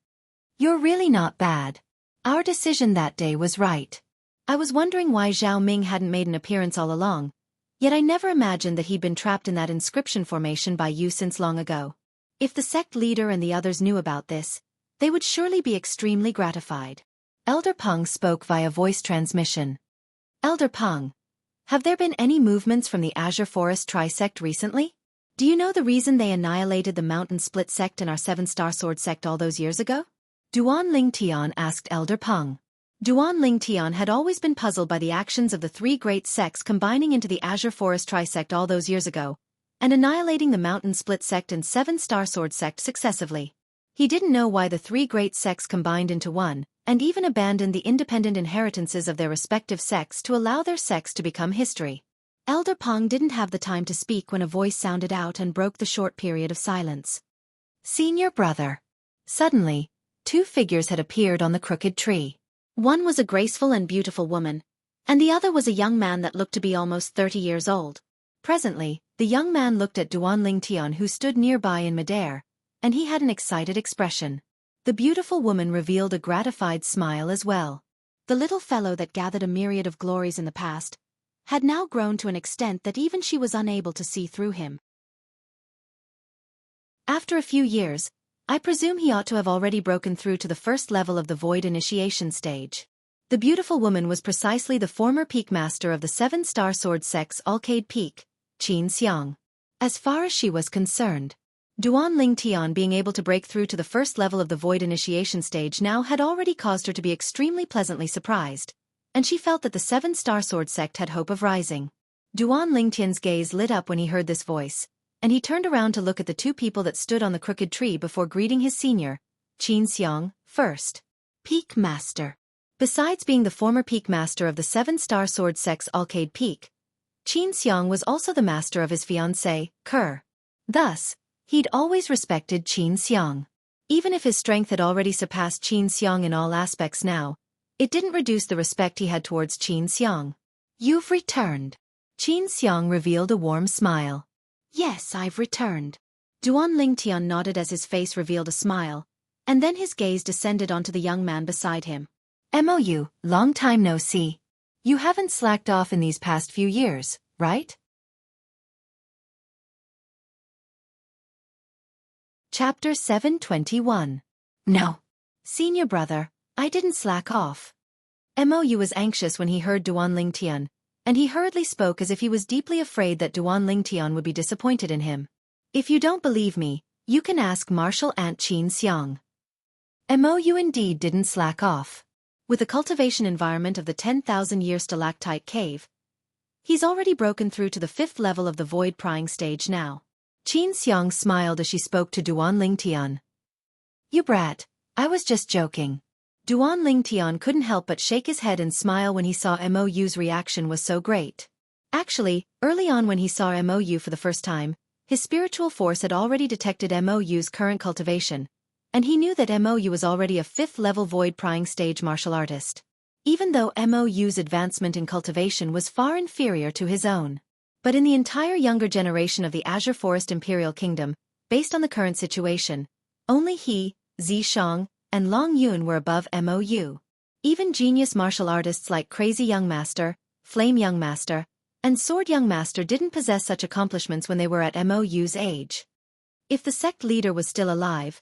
You're really not bad. Our decision that day was right. I was wondering why Zhao Ming hadn't made an appearance all along, yet I never imagined that he'd been trapped in that inscription formation by you since long ago. If the sect leader and the others knew about this, they would surely be extremely gratified. Elder Peng spoke via voice transmission. Elder Peng, have there been any movements from the Azure Forest Trisect recently? Do you know the reason they annihilated the Mountain Split sect and our Seven-Star Sword sect all those years ago? Duan Lingtian asked Elder Peng. Duan Lingtian had always been puzzled by the actions of the 3 great sects combining into the Azure Forest Trisect all those years ago, and annihilating the Mountain Split sect and Seven-Star Sword sect successively. He didn't know why the 3 great sects combined into one, and even abandoned the independent inheritances of their respective sects to allow their sects to become history. Elder Peng didn't have the time to speak when a voice sounded out and broke the short period of silence. Senior brother. Suddenly, 2 figures had appeared on the crooked tree. One was a graceful and beautiful woman, and the other was a young man that looked to be almost 30 years old. Presently, the young man looked at Duan Lingtian who stood nearby in midair, and he had an excited expression. The beautiful woman revealed a gratified smile as well. The little fellow that gathered a myriad of glories in the past had now grown to an extent that even she was unable to see through him. After a few years, I presume he ought to have already broken through to the first level of the Void Initiation stage. The beautiful woman was precisely the former Peak Master of the Seven-Star Sword sect's Alcade Peak, Xianxia. As far as she was concerned, Duan Lingtian being able to break through to the first level of the Void Initiation stage now had already caused her to be extremely pleasantly surprised, and she felt that the Seven-Star Sword sect had hope of rising. Duan Lingtian's gaze lit up when he heard this voice, and he turned around to look at the two people that stood on the crooked tree before greeting his senior, Xianxia, first. Peak Master. Besides being the former Peak Master of the Seven-Star Sword sect's Arcade Peak, Xianxia was also the master of his fiancée, Ker. Thus, he'd always respected Xianxia. Even if his strength had already surpassed Xianxia in all aspects now, it didn't reduce the respect he had towards Xianxia. "You've returned." Xianxia revealed a warm smile. "Yes, I've returned." Duan Lingtian nodded as his face revealed a smile, and then his gaze descended onto the young man beside him. "MOU, long time no see. You haven't slacked off in these past few years, right?" Chapter 721. No. Senior brother, I didn't slack off. Mou was anxious when he heard Duan Lingtian, and he hurriedly spoke as if he was deeply afraid that Duan Lingtian would be disappointed in him. "If you don't believe me, you can ask Martial Ant Xianxia." Mou indeed didn't slack off. With the cultivation environment of the 10,000-year stalactite cave, he's already broken through to the 5th level of the void prying stage now. Xianxia smiled as she spoke to Duan Lingtian. "You brat, I was just joking." Duan Lingtian couldn't help but shake his head and smile when he saw Mou's reaction was so great. Actually, early on when he saw Mou for the first time, his spiritual force had already detected Mou's current cultivation, and he knew that Mou was already a 5th-level void-prying stage martial artist. Even though Mou's advancement in cultivation was far inferior to his own. But in the entire younger generation of the Azure Forest Imperial Kingdom, based on the current situation, only he, Zishang, and Long Yun were above Mou. Even genius martial artists like Crazy Young Master, Flame Young Master, and Sword Young Master didn't possess such accomplishments when they were at Mou's age. If the sect leader was still alive,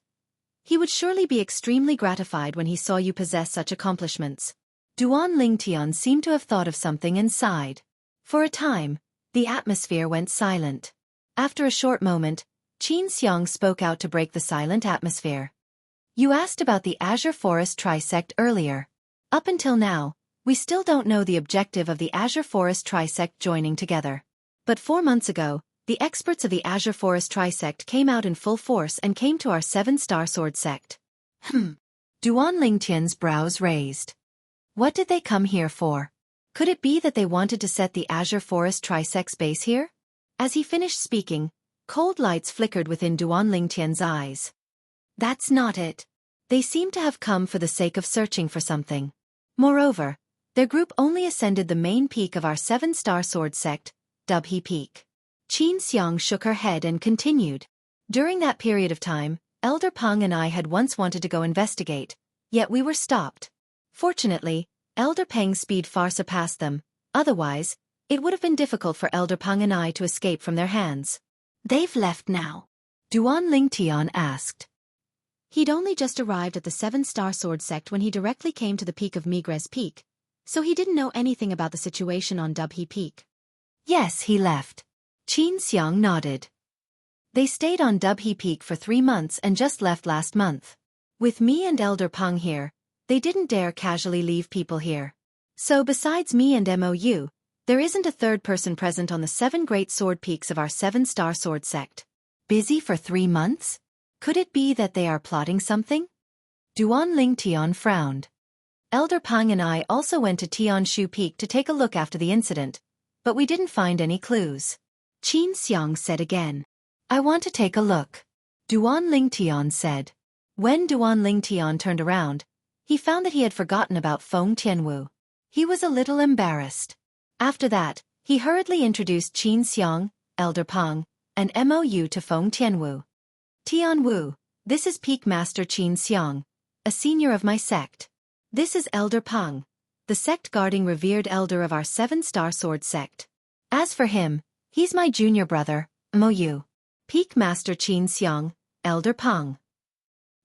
he would surely be extremely gratified when he saw you possess such accomplishments. Duan Lingtian seemed to have thought of something and sighed. For a time, the atmosphere went silent. After a short moment, Xianxia spoke out to break the silent atmosphere. "You asked about the Azure Forest Trisect earlier. Up until now, we still don't know the objective of the Azure Forest Trisect joining together. But 4 months ago, the experts of the Azure Forest Trisect came out in full force and came to our 7-star sword sect." Duan Lingtian's brows raised. What did they come here for? Could it be that they wanted to set the Azure Forest Trisect's base here? As he finished speaking, cold lights flickered within Duan Lingtian's eyes. That's not it. They seem to have come for the sake of searching for something. Moreover, their group only ascended the main peak of our 7-star sword sect, Dubhe Peak. Xianxia shook her head and continued. "During that period of time, Elder Peng and I had once wanted to go investigate, yet we were stopped. Fortunately, Elder Peng's speed far surpassed them, otherwise, it would have been difficult for Elder Peng and I to escape from their hands." "They've left now?" Duan Lingtian asked. He'd only just arrived at the 7-star sword sect when he directly came to the peak of Migres Peak, so he didn't know anything about the situation on Dubhe Peak. "Yes, he left." Xianxia nodded. "They stayed on Dubhe Peak for 3 months and just left last month. With me and Elder Peng here, they didn't dare casually leave people here. So besides me and Mou, there isn't a third person present on the 7 great sword peaks of our 7-star sword sect." "Busy for 3 months? Could it be that they are plotting something?" Duan Lingtian frowned. "Elder Peng and I also went to Tianshu Peak to take a look after the incident, but we didn't find any clues." Xianxia said again. "I want to take a look," Duan Lingtian said. When Duan Lingtian turned around, he found that he had forgotten about Feng Tianwu. He was a little embarrassed. After that, he hurriedly introduced Xianxia, Elder Peng, and Mou to Feng Tianwu. "Tianwu, this is Peak Master Xianxia, a senior of my sect. This is Elder Peng, the sect guarding revered elder of our 7-star sword sect. As for him, he's my junior brother, Mou. Peak Master Xianxia, Elder Peng."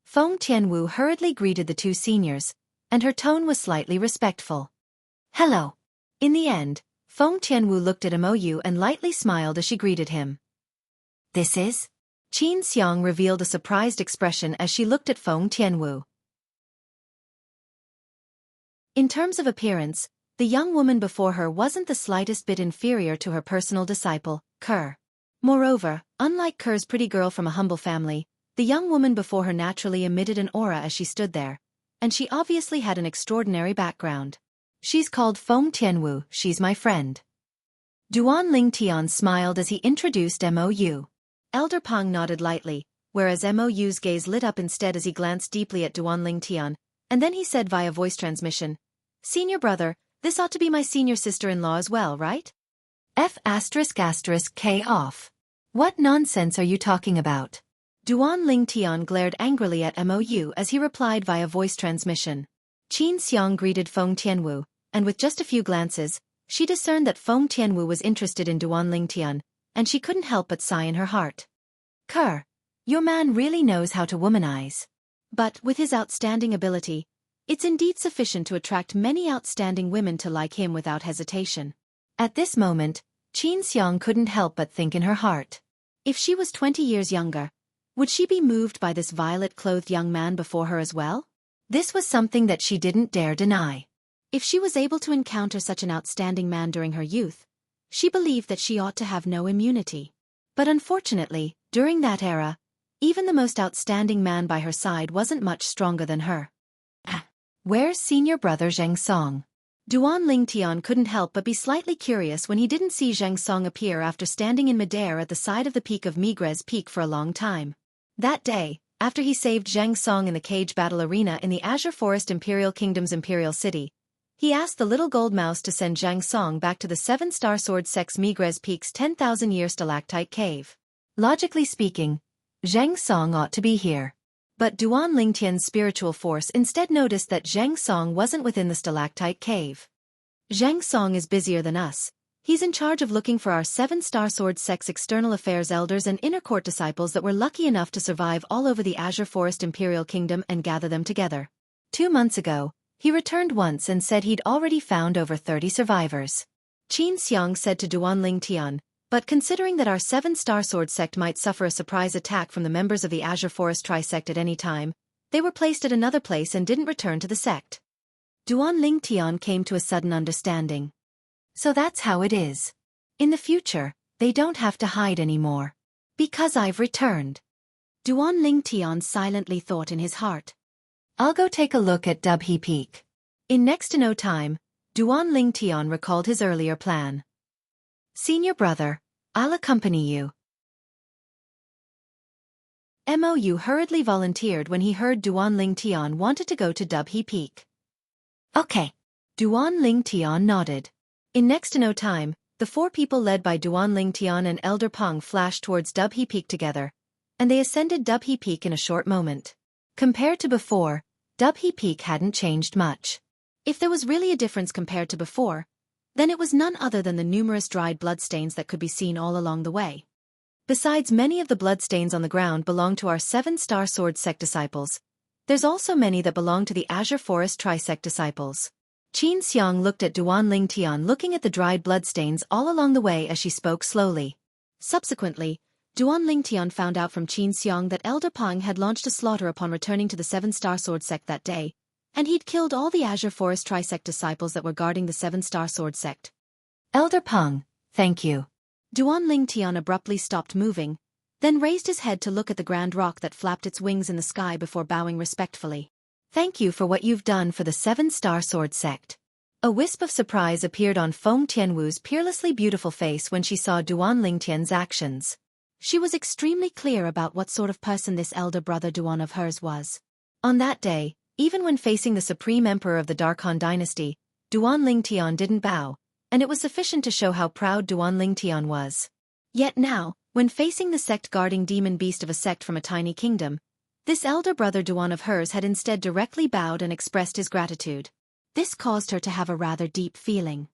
Feng Tianwu hurriedly greeted the two seniors, and her tone was slightly respectful. "Hello." In the end, Feng Tianwu looked at Mou and lightly smiled as she greeted him. "This is?" Xianxia revealed a surprised expression as she looked at Feng Tianwu. In terms of appearance, The young woman before her wasn't the slightest bit inferior to her personal disciple, Ker. Moreover, unlike Ker's pretty girl from a humble family, the young woman before her naturally emitted an aura as she stood there, and she obviously had an extraordinary background. She's called Feng Tianwu, she's my friend. Duan Lingtian smiled as he introduced Mou. Elder Peng nodded lightly, whereas Mou's gaze lit up instead as he glanced deeply at Duan Lingtian, and then he said via voice transmission, "Senior brother, this ought to be my senior sister-in-law as well, right?" F***K off. What nonsense are you talking about? Duan Lingtian glared angrily at Mou as he replied via voice transmission. Xianxia greeted Feng Tianwu, and with just a few glances, she discerned that Feng Tianwu was interested in Duan Lingtian, and she couldn't help but sigh in her heart. Ker, your man really knows how to womanize. But with his outstanding ability, it's indeed sufficient to attract many outstanding women to like him without hesitation. At this moment, Xianxia couldn't help but think in her heart. If she was 20 years younger, would she be moved by this violet-clothed young man before her as well? This was something that she didn't dare deny. If she was able to encounter such an outstanding man during her youth, she believed that she ought to have no immunity. But unfortunately, during that era, even the most outstanding man by her side wasn't much stronger than her. Where's senior brother Xianxia? Duan Lingtian couldn't help but be slightly curious when he didn't see Xianxia appear after standing in midair at the side of the peak of Migres Peak for a long time. That day, after he saved Xianxia in the cage battle arena in the Azure Forest Imperial Kingdom's Imperial City, he asked the little gold mouse to send Xianxia back to the 7-star sword sex Migres Peak's 10,000-year stalactite cave. Logically speaking, Xianxia ought to be here. But Duan Lingtian's spiritual force instead noticed that Xianxia wasn't within the stalactite cave. Xianxia is busier than us. He's in charge of looking for our 7-star sword sex external affairs elders and inner court disciples that were lucky enough to survive all over the Azure Forest Imperial Kingdom and gather them together. 2 months ago, he returned once and said he'd already found over 30 survivors. Xianxia said to Duan Lingtian, but considering that our 7-star sword sect might suffer a surprise attack from the members of the Azure Forest Trisect at any time, they were placed at another place and didn't return to the sect. Duan Lingtian came to a sudden understanding. So that's how it is. In the future, they don't have to hide anymore. Because I've returned. Duan Lingtian silently thought in his heart. I'll go take a look at Dubhe Peak. In next to no time, Duan Lingtian recalled his earlier plan. Senior brother, I'll accompany you. Mou hurriedly volunteered when he heard Duan Lingtian wanted to go to Dubhe Peak. Okay. Duan Lingtian nodded. In next to no time, the 4 people led by Duan Lingtian and Elder Peng flashed towards Dubhe Peak together, and they ascended Dubhe Peak in a short moment. Compared to before, Dubhe Peak hadn't changed much. If there was really a difference compared to before, then it was none other than the numerous dried bloodstains that could be seen all along the way. Besides, many of the bloodstains on the ground belong to our 7-star sword sect disciples. There's also many that belong to the Azure Forest Trisect disciples. Xianxia looked at Duan Lingtian looking at the dried bloodstains all along the way as she spoke slowly. Subsequently, Duan Lingtian found out from Xianxia that Elder Peng had launched a slaughter upon returning to the 7-star sword sect that day, and he'd killed all the Azure Forest Trisect disciples that were guarding the 7-star sword sect. Elder Peng, thank you. Duan Lingtian abruptly stopped moving, then raised his head to look at the grand rock that flapped its wings in the sky before bowing respectfully. Thank you for what you've done for the 7-star sword sect. A wisp of surprise appeared on Feng Tianwu's peerlessly beautiful face when she saw Duan Lingtian's actions. She was extremely clear about what sort of person this elder brother Duan of hers was. On that day, even when facing the supreme emperor of the Darkhan dynasty, Duan Lingtian didn't bow, and it was sufficient to show how proud Duan Lingtian was. Yet now, when facing the sect guarding demon beast of a sect from a tiny kingdom, this elder brother Duan of hers had instead directly bowed and expressed his gratitude. This caused her to have a rather deep feeling.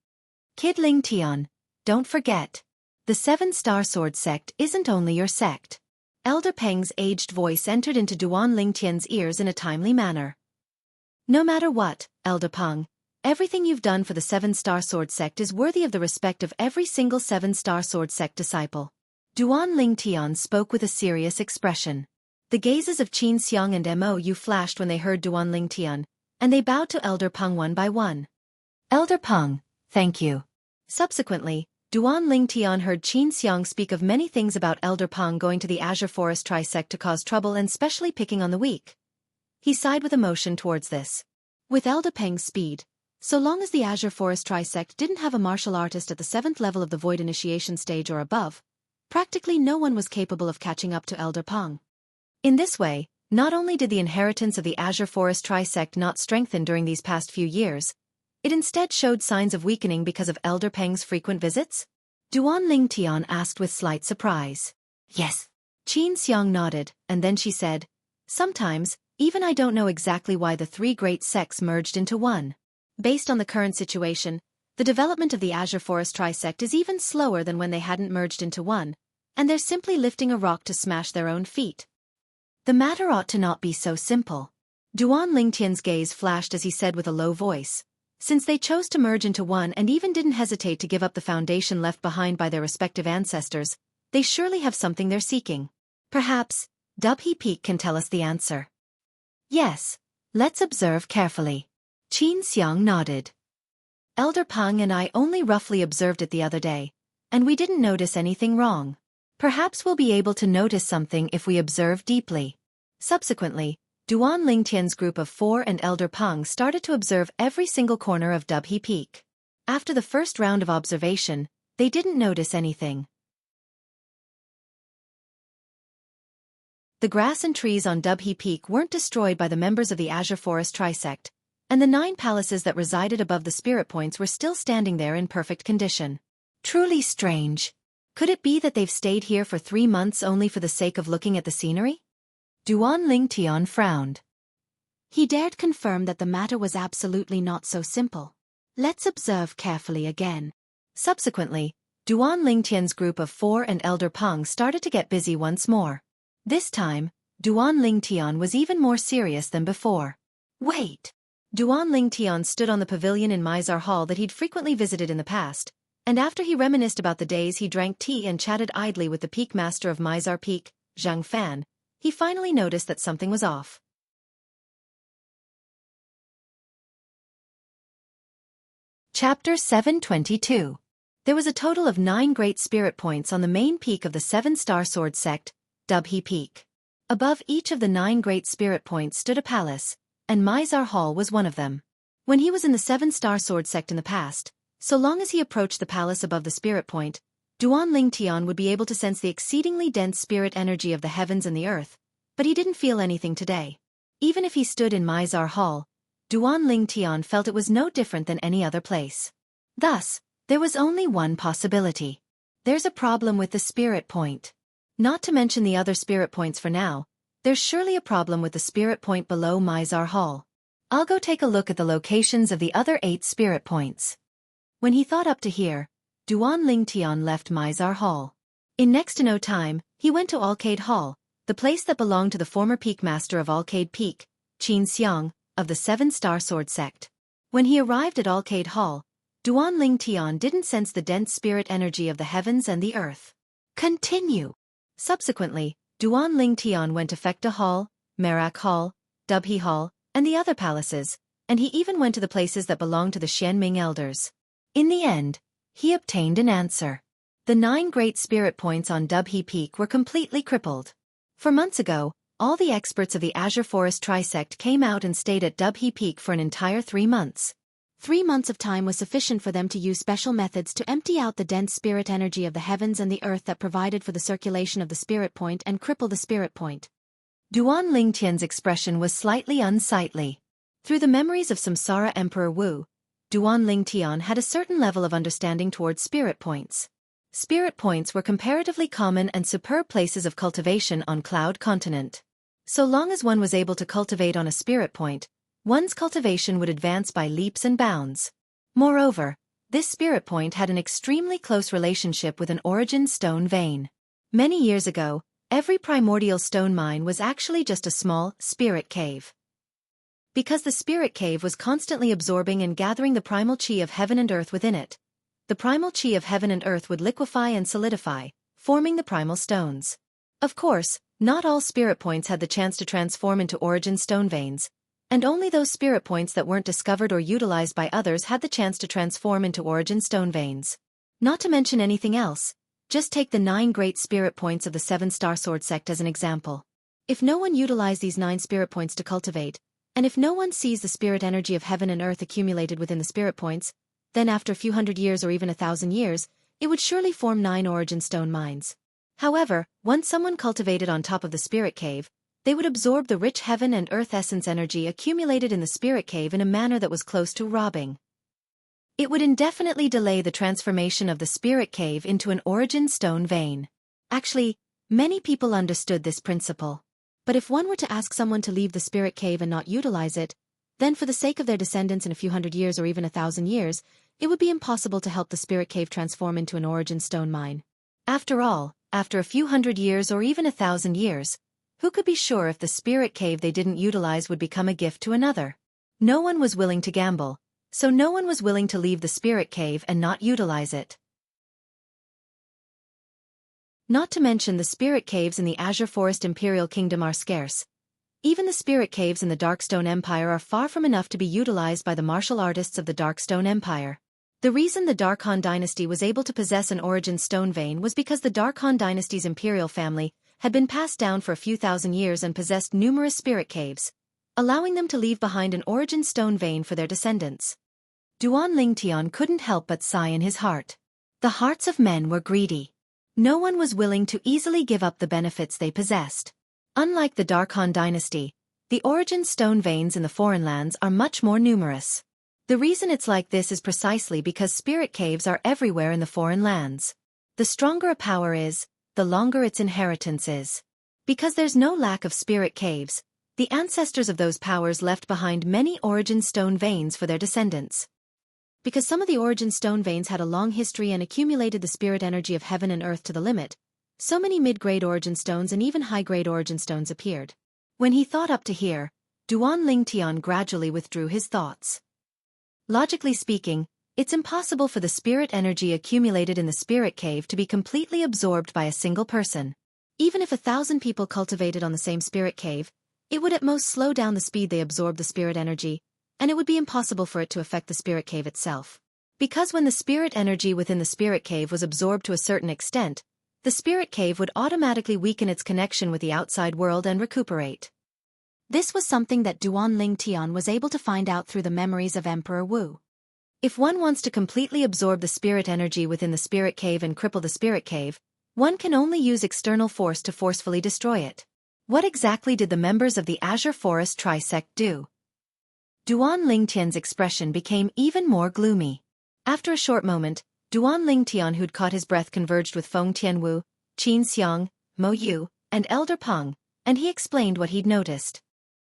Kid Lingtian, don't forget. The 7-star sword sect isn't only your sect. Elder Peng's aged voice entered into Duan Lingtian's ears in a timely manner. No matter what, Elder Peng, everything you've done for the 7-star sword sect is worthy of the respect of every single 7-star sword sect disciple. Duan Lingtian spoke with a serious expression. The gazes of Xianxia and Mou flashed when they heard Duan Lingtian, and they bowed to Elder Peng one by one. Elder Peng, thank you. Subsequently, Duan Lingtian heard Xianxia speak of many things about Elder Peng going to the Azure Forest Trisect to cause trouble and specially picking on the weak. He sighed with emotion towards this. With Elder Peng's speed, so long as the Azure Forest Trisect didn't have a martial artist at the 7th level of the Void Initiation stage or above, practically no one was capable of catching up to Elder Peng. In this way, not only did the inheritance of the Azure Forest Trisect not strengthen during these past few years, it instead showed signs of weakening because of Elder Peng's frequent visits? Duan Lingtian asked with slight surprise. Yes. Xianxia nodded, and then she said, sometimes, even I don't know exactly why the three great sects merged into one. Based on the current situation, the development of the Azure Forest Trisect is even slower than when they hadn't merged into one, and they're simply lifting a rock to smash their own feet. The matter ought to not be so simple. Duan Lingtian's gaze flashed as he said with a low voice, since they chose to merge into one and even didn't hesitate to give up the foundation left behind by their respective ancestors, they surely have something they're seeking. Perhaps, Dubhe Peak can tell us the answer. Yes, let's observe carefully. Xianxia nodded. Elder Peng and I only roughly observed it the other day, and we didn't notice anything wrong. Perhaps we'll be able to notice something if we observe deeply. Subsequently, Duan Lingtian's group of 4 and Elder Peng started to observe every single corner of Dubhe Peak. After the first round of observation, they didn't notice anything. The grass and trees on Dubhe Peak weren't destroyed by the members of the Azure Forest Trisect, and the 9 palaces that resided above the spirit points were still standing there in perfect condition. Truly strange. Could it be that they've stayed here for 3 months only for the sake of looking at the scenery? Duan Lingtian frowned. He dared confirm that the matter was absolutely not so simple. Let's observe carefully again. Subsequently, Duan Lingtian's group of 4 and Elder Peng started to get busy once more. This time, Duan Lingtian was even more serious than before. Wait! Duan Lingtian stood on the pavilion in Mizar Hall that he'd frequently visited in the past, and after he reminisced about the days he drank tea and chatted idly with the Peak Master of Mizar Peak, Zhang Fan, he finally noticed that something was off. Chapter 722. There was a total of 9 great spirit points on the main peak of the 7-star sword sect, Dubhe Peak. Above each of the 9 great spirit points stood a palace, and Mizar Hall was one of them. When he was in the 7-star sword sect in the past, so long as he approached the palace above the spirit point, Duan Lingtian would be able to sense the exceedingly dense spirit energy of the heavens and the earth, but he didn't feel anything today. Even if he stood in Mizar Hall, Duan Lingtian felt it was no different than any other place. Thus, there was only one possibility. There's a problem with the spirit point. Not to mention the other spirit points for now, there's surely a problem with the spirit point below Mizar Hall. I'll go take a look at the locations of the other 8 spirit points. When he thought up to here, Duan Lingtian left Mizar Hall. In next to no time, he went to Alcade Hall, the place that belonged to the former Peak Master of Alcade Peak, Xianxia, of the 7-star sword sect. When he arrived at Alcade Hall, Duan Lingtian didn't sense the dense spirit energy of the heavens and the earth. Continue. Subsequently, Duan Lingtian went to Fekta Hall, Merak Hall, Dubhe Hall, and the other palaces, and he even went to the places that belonged to the Xianming elders. In the end, he obtained an answer. The 9 great spirit points on Dubhe Peak were completely crippled. For months ago, all the experts of the Azure Forest Trisect came out and stayed at Dubhe Peak for an entire 3 months. 3 months of time was sufficient for them to use special methods to empty out the dense spirit energy of the heavens and the earth that provided for the circulation of the spirit point and cripple the spirit point. Duan Lingtian's expression was slightly unsightly. Through the memories of Samsara Emperor Wu, Duan Lingtian had a certain level of understanding towards spirit points. Spirit points were comparatively common and superb places of cultivation on Cloud Continent. So long as one was able to cultivate on a spirit point, one's cultivation would advance by leaps and bounds. Moreover, this spirit point had an extremely close relationship with an origin stone vein. Many years ago, every primordial stone mine was actually just a small spirit cave. Because the spirit cave was constantly absorbing and gathering the primal chi of heaven and earth within it, the primal chi of heaven and earth would liquefy and solidify, forming the primal stones. Of course, not all spirit points had the chance to transform into origin stone veins, And only those spirit points that weren't discovered or utilized by others had the chance to transform into origin stone veins. Not to mention anything else, just take the 9 great spirit points of the 7-star sword sect as an example. If no one utilized these 9 spirit points to cultivate, and if no one sees the spirit energy of heaven and earth accumulated within the spirit points, then after a few hundred years or even 1,000 years, it would surely form 9 origin stone mines. However, once someone cultivated on top of the spirit cave, they would absorb the rich heaven and earth essence energy accumulated in the spirit cave in a manner that was close to robbing. It would indefinitely delay the transformation of the spirit cave into an origin stone vein. Actually, many people understood this principle. But if one were to ask someone to leave the spirit cave and not utilize it, then for the sake of their descendants in a few hundred years or even 1,000 years, it would be impossible to help the spirit cave transform into an origin stone mine. After all, after a few hundred years or even 1,000 years, who could be sure if the spirit cave they didn't utilize would become a gift to another? No one was willing to gamble, so no one was willing to leave the spirit cave and not utilize it. Not to mention the spirit caves in the Azure Forest Imperial Kingdom are scarce. Even the spirit caves in the Darkstone Empire are far from enough to be utilized by the martial artists of the Darkstone Empire. The reason the Dark Han dynasty was able to possess an origin stone vein was because the Dark Han dynasty's imperial family had been passed down for a few thousand years and possessed numerous spirit caves, allowing them to leave behind an origin stone vein for their descendants. Duan Lingtian couldn't help but sigh in his heart. The hearts of men were greedy. No one was willing to easily give up the benefits they possessed. Unlike the Dark Han dynasty, the origin stone veins in the foreign lands are much more numerous. The reason it's like this is precisely because spirit caves are everywhere in the foreign lands. The stronger a power is, the longer its inheritance is. Because there's no lack of spirit caves, the ancestors of those powers left behind many origin stone veins for their descendants. Because some of the origin stone veins had a long history and accumulated the spirit energy of heaven and earth to the limit, so many mid-grade origin stones and even high-grade origin stones appeared. When he thought up to here, Duan Lingtian gradually withdrew his thoughts. Logically speaking, it's impossible for the spirit energy accumulated in the spirit cave to be completely absorbed by a single person. Even if 1,000 people cultivated on the same spirit cave, it would at most slow down the speed they absorb the spirit energy, and it would be impossible for it to affect the spirit cave itself. Because when the spirit energy within the spirit cave was absorbed to a certain extent, the spirit cave would automatically weaken its connection with the outside world and recuperate. This was something that Duan Lingtian was able to find out through the memories of Emperor Wu. If one wants to completely absorb the spirit energy within the spirit cave and cripple the spirit cave, one can only use external force to forcefully destroy it. What exactly did the members of the Azure Forest Trisect do? Duan Lingtian's expression became even more gloomy. After a short moment, Duan Lingtian, who'd caught his breath, converged with Feng Tianwu, Xianxia, Mo Yu, and Elder Peng, and he explained what he'd noticed.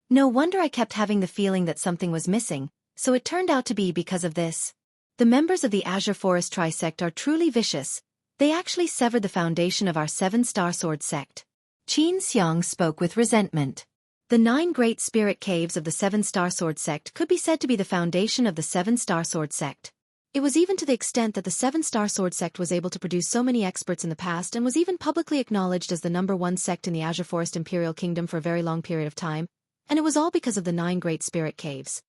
No wonder I kept having the feeling that something was missing, so it turned out to be because of this. The members of the Azure Forest Trisect are truly vicious. They actually severed the foundation of our 7-star sword sect. Xianxia spoke with resentment. The 9 great spirit caves of the 7-star sword sect could be said to be the foundation of the 7-star sword sect. It was even to the extent that the 7-star sword sect was able to produce so many experts in the past and was even publicly acknowledged as the #1 sect in the Azure Forest Imperial Kingdom for a very long period of time, and it was all because of the 9 great spirit caves.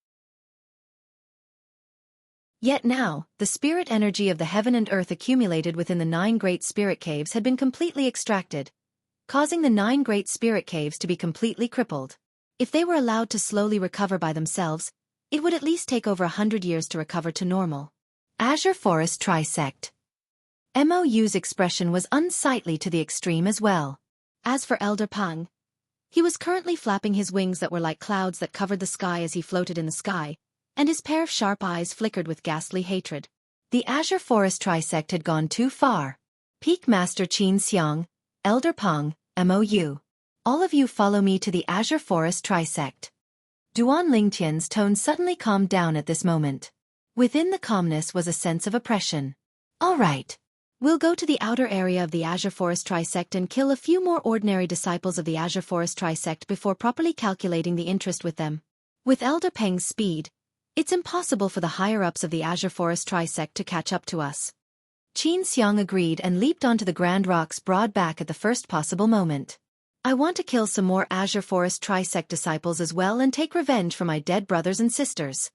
Yet now, the spirit energy of the heaven and earth accumulated within the 9 great spirit caves had been completely extracted, causing the 9 great spirit caves to be completely crippled. If they were allowed to slowly recover by themselves, it would at least take over 100 years to recover to normal. Azure Forest Trisect. Mou's expression was unsightly to the extreme as well. As for Elder Peng, he was currently flapping his wings that were like clouds that covered the sky as he floated in the sky, and his pair of sharp eyes flickered with ghastly hatred. The Azure Forest Trisect had gone too far. Peak Master Xianxia, Elder Peng, Mou. All of you follow me to the Azure Forest Trisect. Duan Lingtian's tone suddenly calmed down at this moment. Within the calmness was a sense of oppression. All right. We'll go to the outer area of the Azure Forest Trisect and kill a few more ordinary disciples of the Azure Forest Trisect before properly calculating the interest with them. With Elder Peng's speed, it's impossible for the higher-ups of the Azure Forest Trisect to catch up to us. Xianxia agreed and leaped onto the Grand Rock's broad back at the first possible moment. I want to kill some more Azure Forest Trisect disciples as well and take revenge for my dead brothers and sisters.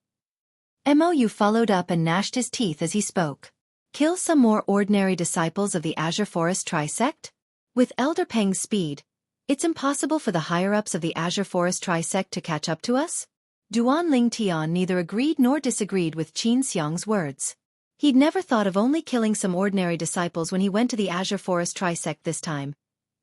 Mou followed up and gnashed his teeth as he spoke. Kill some more ordinary disciples of the Azure Forest Trisect? With Elder Peng's speed, it's impossible for the higher-ups of the Azure Forest Trisect to catch up to us? Duan Lingtian neither agreed nor disagreed with Xianxia's words. He'd never thought of only killing some ordinary disciples when he went to the Azure Forest Trisect this time,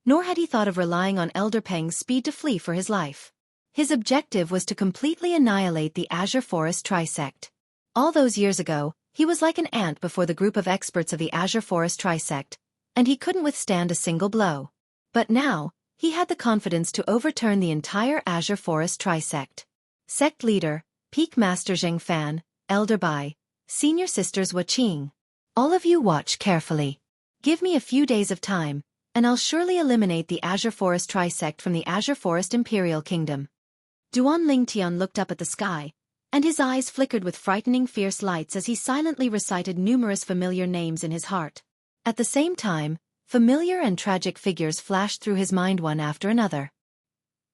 nor had he thought of relying on Elder Peng's speed to flee for his life. His objective was to completely annihilate the Azure Forest Trisect. All those years ago, he was like an ant before the group of experts of the Azure Forest Trisect, and he couldn't withstand a single blow. But now, he had the confidence to overturn the entire Azure Forest Trisect. Sect Leader, Peak Master Zheng Fan, Elder Bai, Senior Sisters Wuqing. All of you watch carefully. Give me a few days of time, and I'll surely eliminate the Azure Forest Trisect from the Azure Forest Imperial Kingdom. Duan Lingtian looked up at the sky, and his eyes flickered with frightening fierce lights as he silently recited numerous familiar names in his heart. At the same time, familiar and tragic figures flashed through his mind one after another.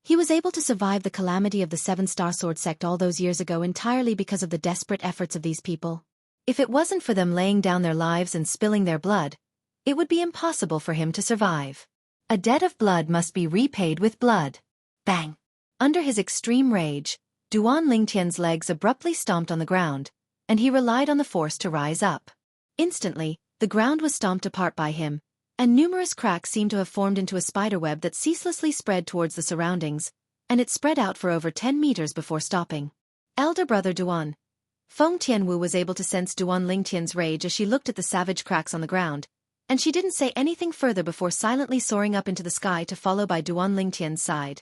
He was able to survive the calamity of the Seven-Star Sword Sect all those years ago entirely because of the desperate efforts of these people. If it wasn't for them laying down their lives and spilling their blood, it would be impossible for him to survive. A debt of blood must be repaid with blood. Bang! Under his extreme rage, Duan Lingtian's legs abruptly stomped on the ground, and he relied on the force to rise up. Instantly, the ground was stomped apart by him, and numerous cracks seemed to have formed into a spiderweb that ceaselessly spread towards the surroundings, and it spread out for over 10 meters before stopping. Elder brother Duan. Feng Tianwu was able to sense Duan Lingtian's rage as she looked at the savage cracks on the ground, and she didn't say anything further before silently soaring up into the sky to follow by Duan Lingtian's side.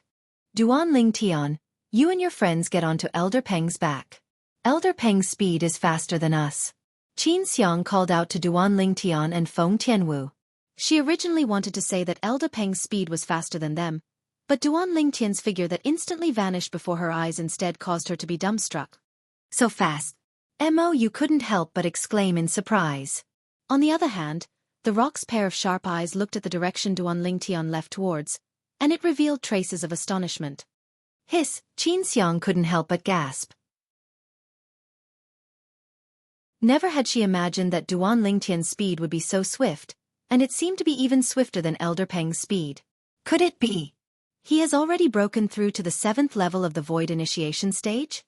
Duan Lingtian, you and your friends get onto Elder Peng's back. Elder Peng's speed is faster than us. Qin Xiang called out to Duan Lingtian and Feng Tianwu. She originally wanted to say that Elder Peng's speed was faster than them, but Duan Lingtian's figure that instantly vanished before her eyes instead caused her to be dumbstruck. So fast. Mou couldn't help but exclaim in surprise. On the other hand, the rock's pair of sharp eyes looked at the direction Duan Lingtian left towards, and it revealed traces of astonishment. Hiss, Qin Xiang couldn't help but gasp. Never had she imagined that Duan Lingtian's speed would be so swift, and it seemed to be even swifter than Elder Peng's speed. Could it be? He has already broken through to the 7th level of the Void Initiation stage?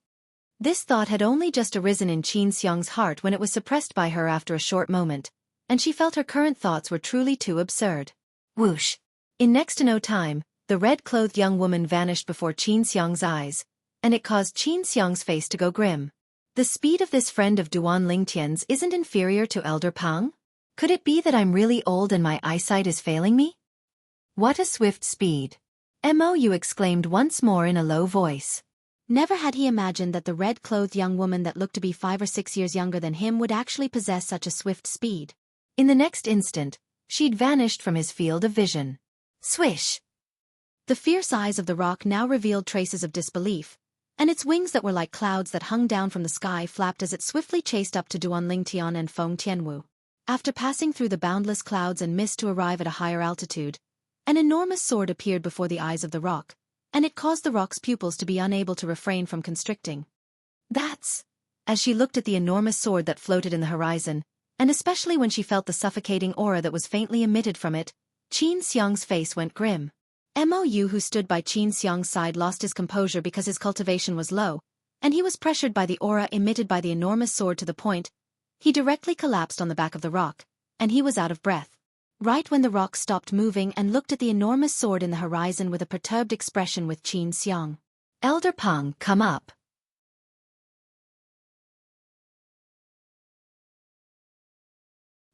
This thought had only just arisen in Qin Xiang's heart when it was suppressed by her after a short moment, and she felt her current thoughts were truly too absurd. Whoosh! In next to no time, the red-clothed young woman vanished before Qin Xiang's eyes, and it caused Qin Xiang's face to go grim. The speed of this friend of Duan Lingtian's isn't inferior to Elder Peng? Could it be that I'm really old and my eyesight is failing me? What a swift speed! Mou exclaimed once more in a low voice. Never had he imagined that the red-clothed young woman that looked to be 5 or 6 years younger than him would actually possess such a swift speed. In the next instant, she'd vanished from his field of vision. Swish! The fierce eyes of the rock now revealed traces of disbelief, and its wings that were like clouds that hung down from the sky flapped as it swiftly chased up to Duan Lingtian and Feng Tianwu. After passing through the boundless clouds and mist to arrive at a higher altitude, an enormous sword appeared before the eyes of the rock, and it caused the rock's pupils to be unable to refrain from constricting. That's... As she looked at the enormous sword that floated in the horizon, and especially when she felt the suffocating aura that was faintly emitted from it, Qin Xiang's face went grim. Mou, who stood by Qin Xiang's side, lost his composure because his cultivation was low, and he was pressured by the aura emitted by the enormous sword to the point he directly collapsed on the back of the rock, and he was out of breath. Right when the rock stopped moving and looked at the enormous sword in the horizon with a perturbed expression with Qin Xiang. Elder Peng, come up.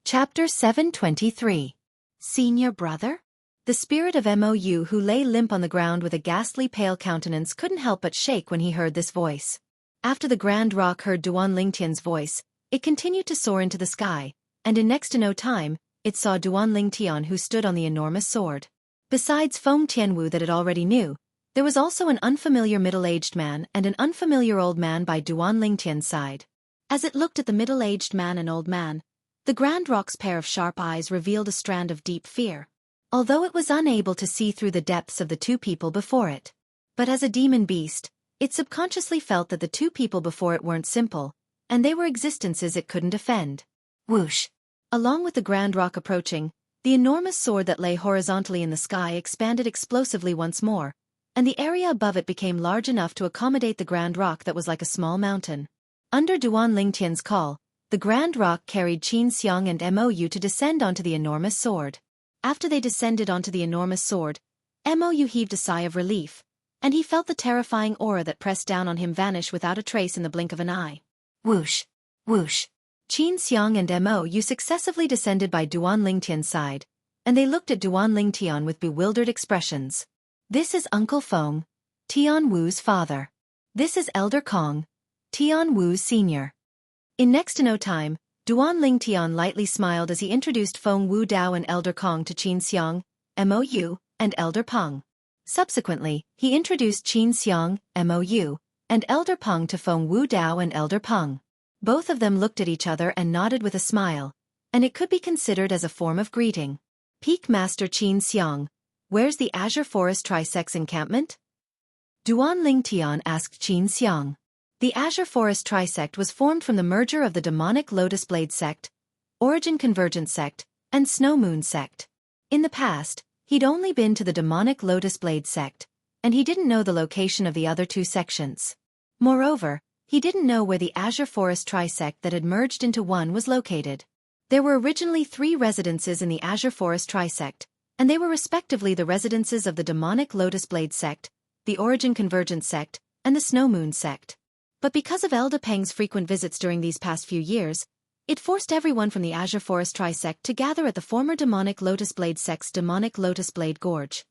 Chapter 723. Senior brother? The spirit of Mou, who lay limp on the ground with a ghastly pale countenance, couldn't help but shake when he heard this voice. After the Grand Rock heard Duan Lingtian's voice, it continued to soar into the sky, and in next to no time, it saw Duan Lingtian, who stood on the enormous sword. Besides Feng Tianwu that it already knew, there was also an unfamiliar middle-aged man and an unfamiliar old man by Duan Lingtian's side. As it looked at the middle-aged man and old man, the Grand Rock's pair of sharp eyes revealed a strand of deep fear. although it was unable to see through the depths of the two people before it. But as a demon beast, it subconsciously felt that the two people before it weren't simple, and they were existences it couldn't offend. Whoosh! Along with the grand rock approaching, the enormous sword that lay horizontally in the sky expanded explosively once more, and the area above it became large enough to accommodate the grand rock that was like a small mountain. Under Duan Lingtian's call, the grand rock carried Xianxia and Mou to descend onto the enormous sword. After they descended onto the enormous sword, Mou heaved a sigh of relief, and he felt the terrifying aura that pressed down on him vanish without a trace in the blink of an eye. Whoosh! Whoosh! Xianxia and Mou successively descended by Duan Lingtian's side, and they looked at Duan Lingtian with bewildered expressions. This is Uncle Feng, Tian Wu's father. This is Elder Kong, Tian Wu's senior. In next to no time, Duan Lingtian lightly smiled as he introduced Feng Wu Dao and Elder Kong to Xianxia, Mou, and Elder Peng. Subsequently, he introduced Xianxia, Mou, and Elder Peng to Feng Wu Dao and Elder Peng. Both of them looked at each other and nodded with a smile, and it could be considered as a form of greeting. Peak Master Xianxia, where's the Azure Forest Trisex encampment? Duan Lingtian asked Xianxia. The Azure Forest Trisect was formed from the merger of the demonic Lotus Blade sect, Origin Convergence sect, and Snow Moon sect. In the past, he'd only been to the demonic Lotus Blade sect, and he didn't know the location of the other two sections. Moreover, he didn't know where the Azure Forest Trisect that had merged into one was located. There were originally 3 residences in the Azure Forest Trisect, and they were respectively the residences of the demonic Lotus Blade sect, the Origin Convergence sect, and the Snow Moon sect. But because of Elder Peng's frequent visits during these past few years, it forced everyone from the Azure Forest Trisect to gather at the former demonic Lotus Blade sect's demonic Lotus Blade Gorge.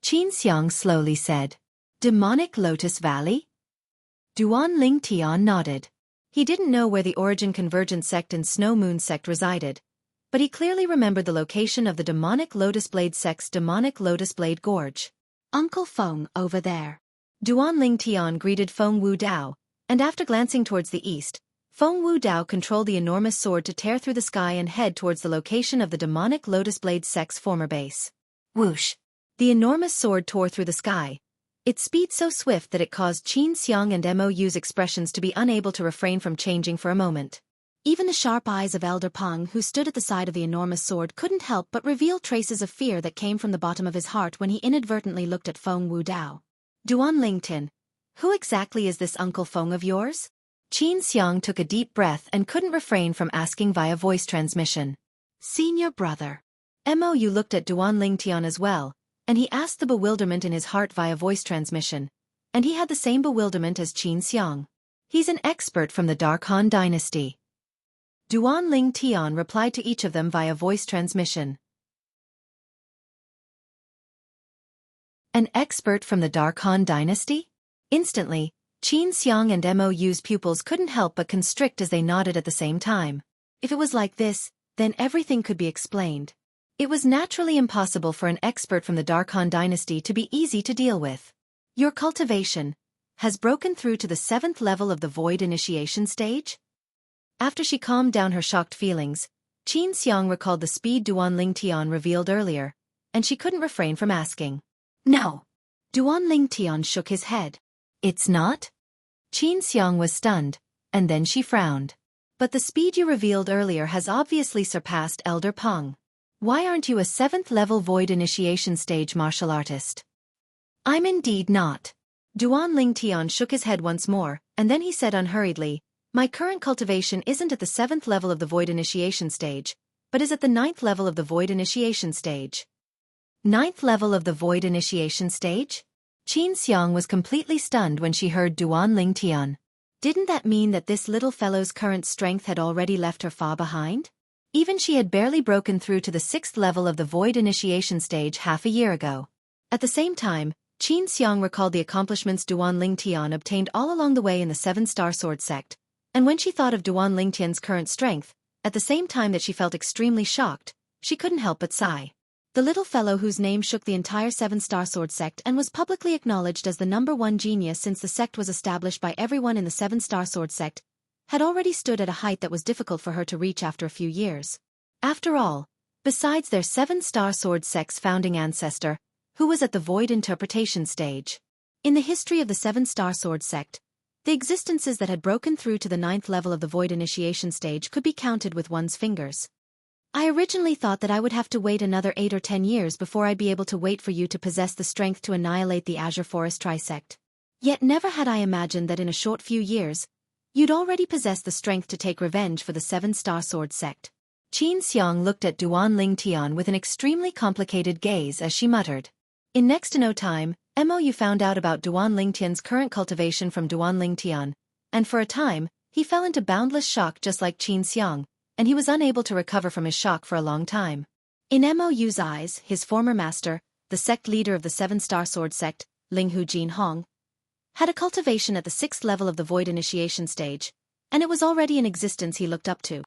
Xianxia slowly said, Demonic Lotus Valley? Duan Lingtian nodded. He didn't know where the Origin Convergence sect and Snow Moon sect resided, but he clearly remembered the location of the demonic Lotus Blade sect's demonic Lotus Blade Gorge. Uncle Feng, over there. Duan Lingtian greeted Feng Wu Dao, and after glancing towards the east, Feng Wu Dao controlled the enormous sword to tear through the sky and head towards the location of the demonic Lotus Blade sect's former base. Whoosh! The enormous sword tore through the sky, its speed so swift that it caused Xianxia and Mou's expressions to be unable to refrain from changing for a moment. Even the sharp eyes of Elder Peng, who stood at the side of the enormous sword, couldn't help but reveal traces of fear that came from the bottom of his heart when he inadvertently looked at Feng Wu Dao. Duan Lingtian, who exactly is this Uncle Feng of yours? Xianxia took a deep breath and couldn't refrain from asking via voice transmission. Senior brother. Mou looked at Duan Lingtian as well, and he asked the bewilderment in his heart via voice transmission, and he had the same bewilderment as Xianxia. He's an expert from the Dark Han dynasty. Duan Lingtian replied to each of them via voice transmission. An expert from the Dark Han dynasty? Instantly, Xianxia and Mou's pupils couldn't help but constrict as they nodded at the same time. If it was like this, then everything could be explained. It was naturally impossible for an expert from the Dark Han dynasty to be easy to deal with. Your cultivation has broken through to the 7th level of the Void Initiation stage? After she calmed down her shocked feelings, Xianxia recalled the speed Duan Lingtian revealed earlier, and she couldn't refrain from asking. No. Duan Lingtian shook his head. It's not? Xianxia was stunned, and then she frowned. But the speed you revealed earlier has obviously surpassed Elder Peng. Why aren't you a 7th level Void Initiation stage martial artist? I'm indeed not. Duan Lingtian shook his head once more, and then he said unhurriedly, My current cultivation isn't at the 7th level of the Void Initiation stage, but is at the 9th level of the Void Initiation stage. 9th level of the Void Initiation stage? Xianxia was completely stunned when she heard Duan Lingtian. Didn't that mean that this little fellow's current strength had already left her far behind? Even she had barely broken through to the 6th level of the Void Initiation stage half a year ago. At the same time, Xianxia recalled the accomplishments Duan Lingtian obtained all along the way in the 7-star sword sect, and when she thought of Duan Lingtian's current strength, at the same time that she felt extremely shocked, she couldn't help but sigh. The little fellow whose name shook the entire 7-star sword sect and was publicly acknowledged as the #1 genius since the sect was established by everyone in the 7-star sword sect, had already stood at a height that was difficult for her to reach after a few years. After all, besides their 7-star sword sect's founding ancestor, who was at the void interpretation stage. In the history of the 7-star sword sect, the existences that had broken through to the 9th level of the void initiation stage could be counted with one's fingers. I originally thought that I would have to wait another 8 or 10 years before I'd be able to wait for you to possess the strength to annihilate the Azure Forest Trisect. Yet never had I imagined that in a short few years, you'd already possess the strength to take revenge for the 7-star sword sect. Xianxia looked at Duan Lingtian with an extremely complicated gaze as she muttered. In next to no time, Mo found out about Duan Lingtian's current cultivation from Duan Lingtian, and for a time, he fell into boundless shock just like Xianxia, and he was unable to recover from his shock for a long time. In Mo's eyes, his former master, the sect leader of the 7-star sword sect, Linghu Jinhong, had a cultivation at the 6th level of the void initiation stage, and it was already an existence he looked up to.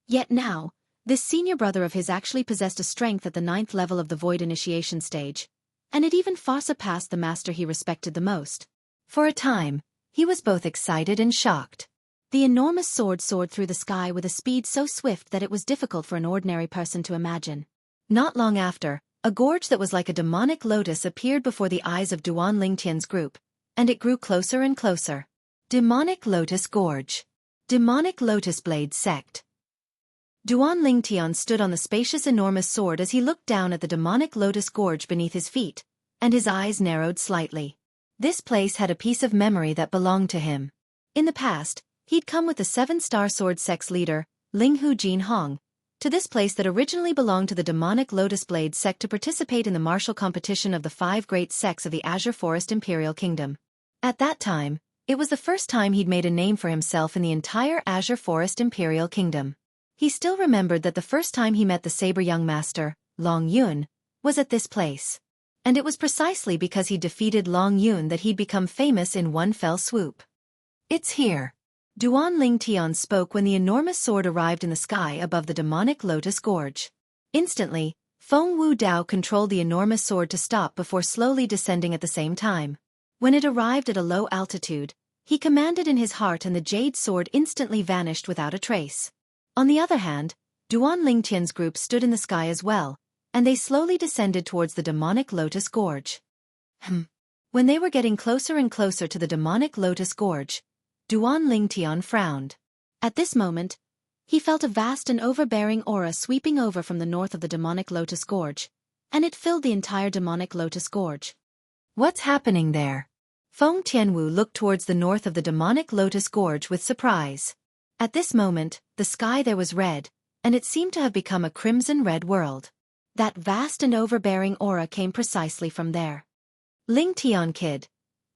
Yet now, this senior brother of his actually possessed a strength at the 9th level of the void initiation stage, and it even far surpassed the master he respected the most. For a time, he was both excited and shocked. The enormous sword soared through the sky with a speed so swift that it was difficult for an ordinary person to imagine. Not long after, a gorge that was like a demonic lotus appeared before the eyes of Duan Lingtian's group, and it grew closer and closer. Demonic Lotus Gorge. Demonic Lotus Blade Sect. Duan Lingtian stood on the spacious enormous sword as he looked down at the demonic lotus gorge beneath his feet, and his eyes narrowed slightly. This place had a piece of memory that belonged to him. In the past, he'd come with the 7-star sword sect's leader, Linghu Jinhong, to this place that originally belonged to the demonic lotus blade sect to participate in the martial competition of the 5 great sects of the Azure Forest Imperial Kingdom. At that time, it was the first time he'd made a name for himself in the entire Azure Forest Imperial Kingdom. He still remembered that the first time he met the saber young master, Long Yun, was at this place. And it was precisely because he defeated Long Yun that he'd become famous in one fell swoop. "It's here." Duan Lingtian spoke when the enormous sword arrived in the sky above the demonic lotus gorge. Instantly, Feng Wu Dao controlled the enormous sword to stop before slowly descending at the same time. When it arrived at a low altitude, he commanded in his heart and the jade sword instantly vanished without a trace. On the other hand, Duan Lingtian's group stood in the sky as well, and they slowly descended towards the demonic lotus gorge. When they were getting closer and closer to the demonic lotus gorge, Duan Lingtian frowned. At this moment, he felt a vast and overbearing aura sweeping over from the north of the demonic lotus gorge, and it filled the entire demonic lotus gorge. What's happening there? Feng Tianwu looked towards the north of the demonic lotus gorge with surprise. At this moment, the sky there was red, and it seemed to have become a crimson-red world. That vast and overbearing aura came precisely from there. Lingtian kid,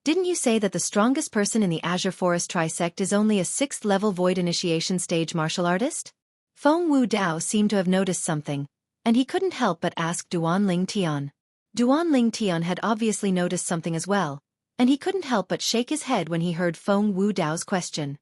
didn't you say that the strongest person in the Azure Forest Trisect is only a 6th level void initiation stage martial artist? Feng Wu Dao seemed to have noticed something, and he couldn't help but ask Duan Lingtian. Duan Lingtian had obviously noticed something as well, and he couldn't help but shake his head when he heard Feng Wu Dao's question.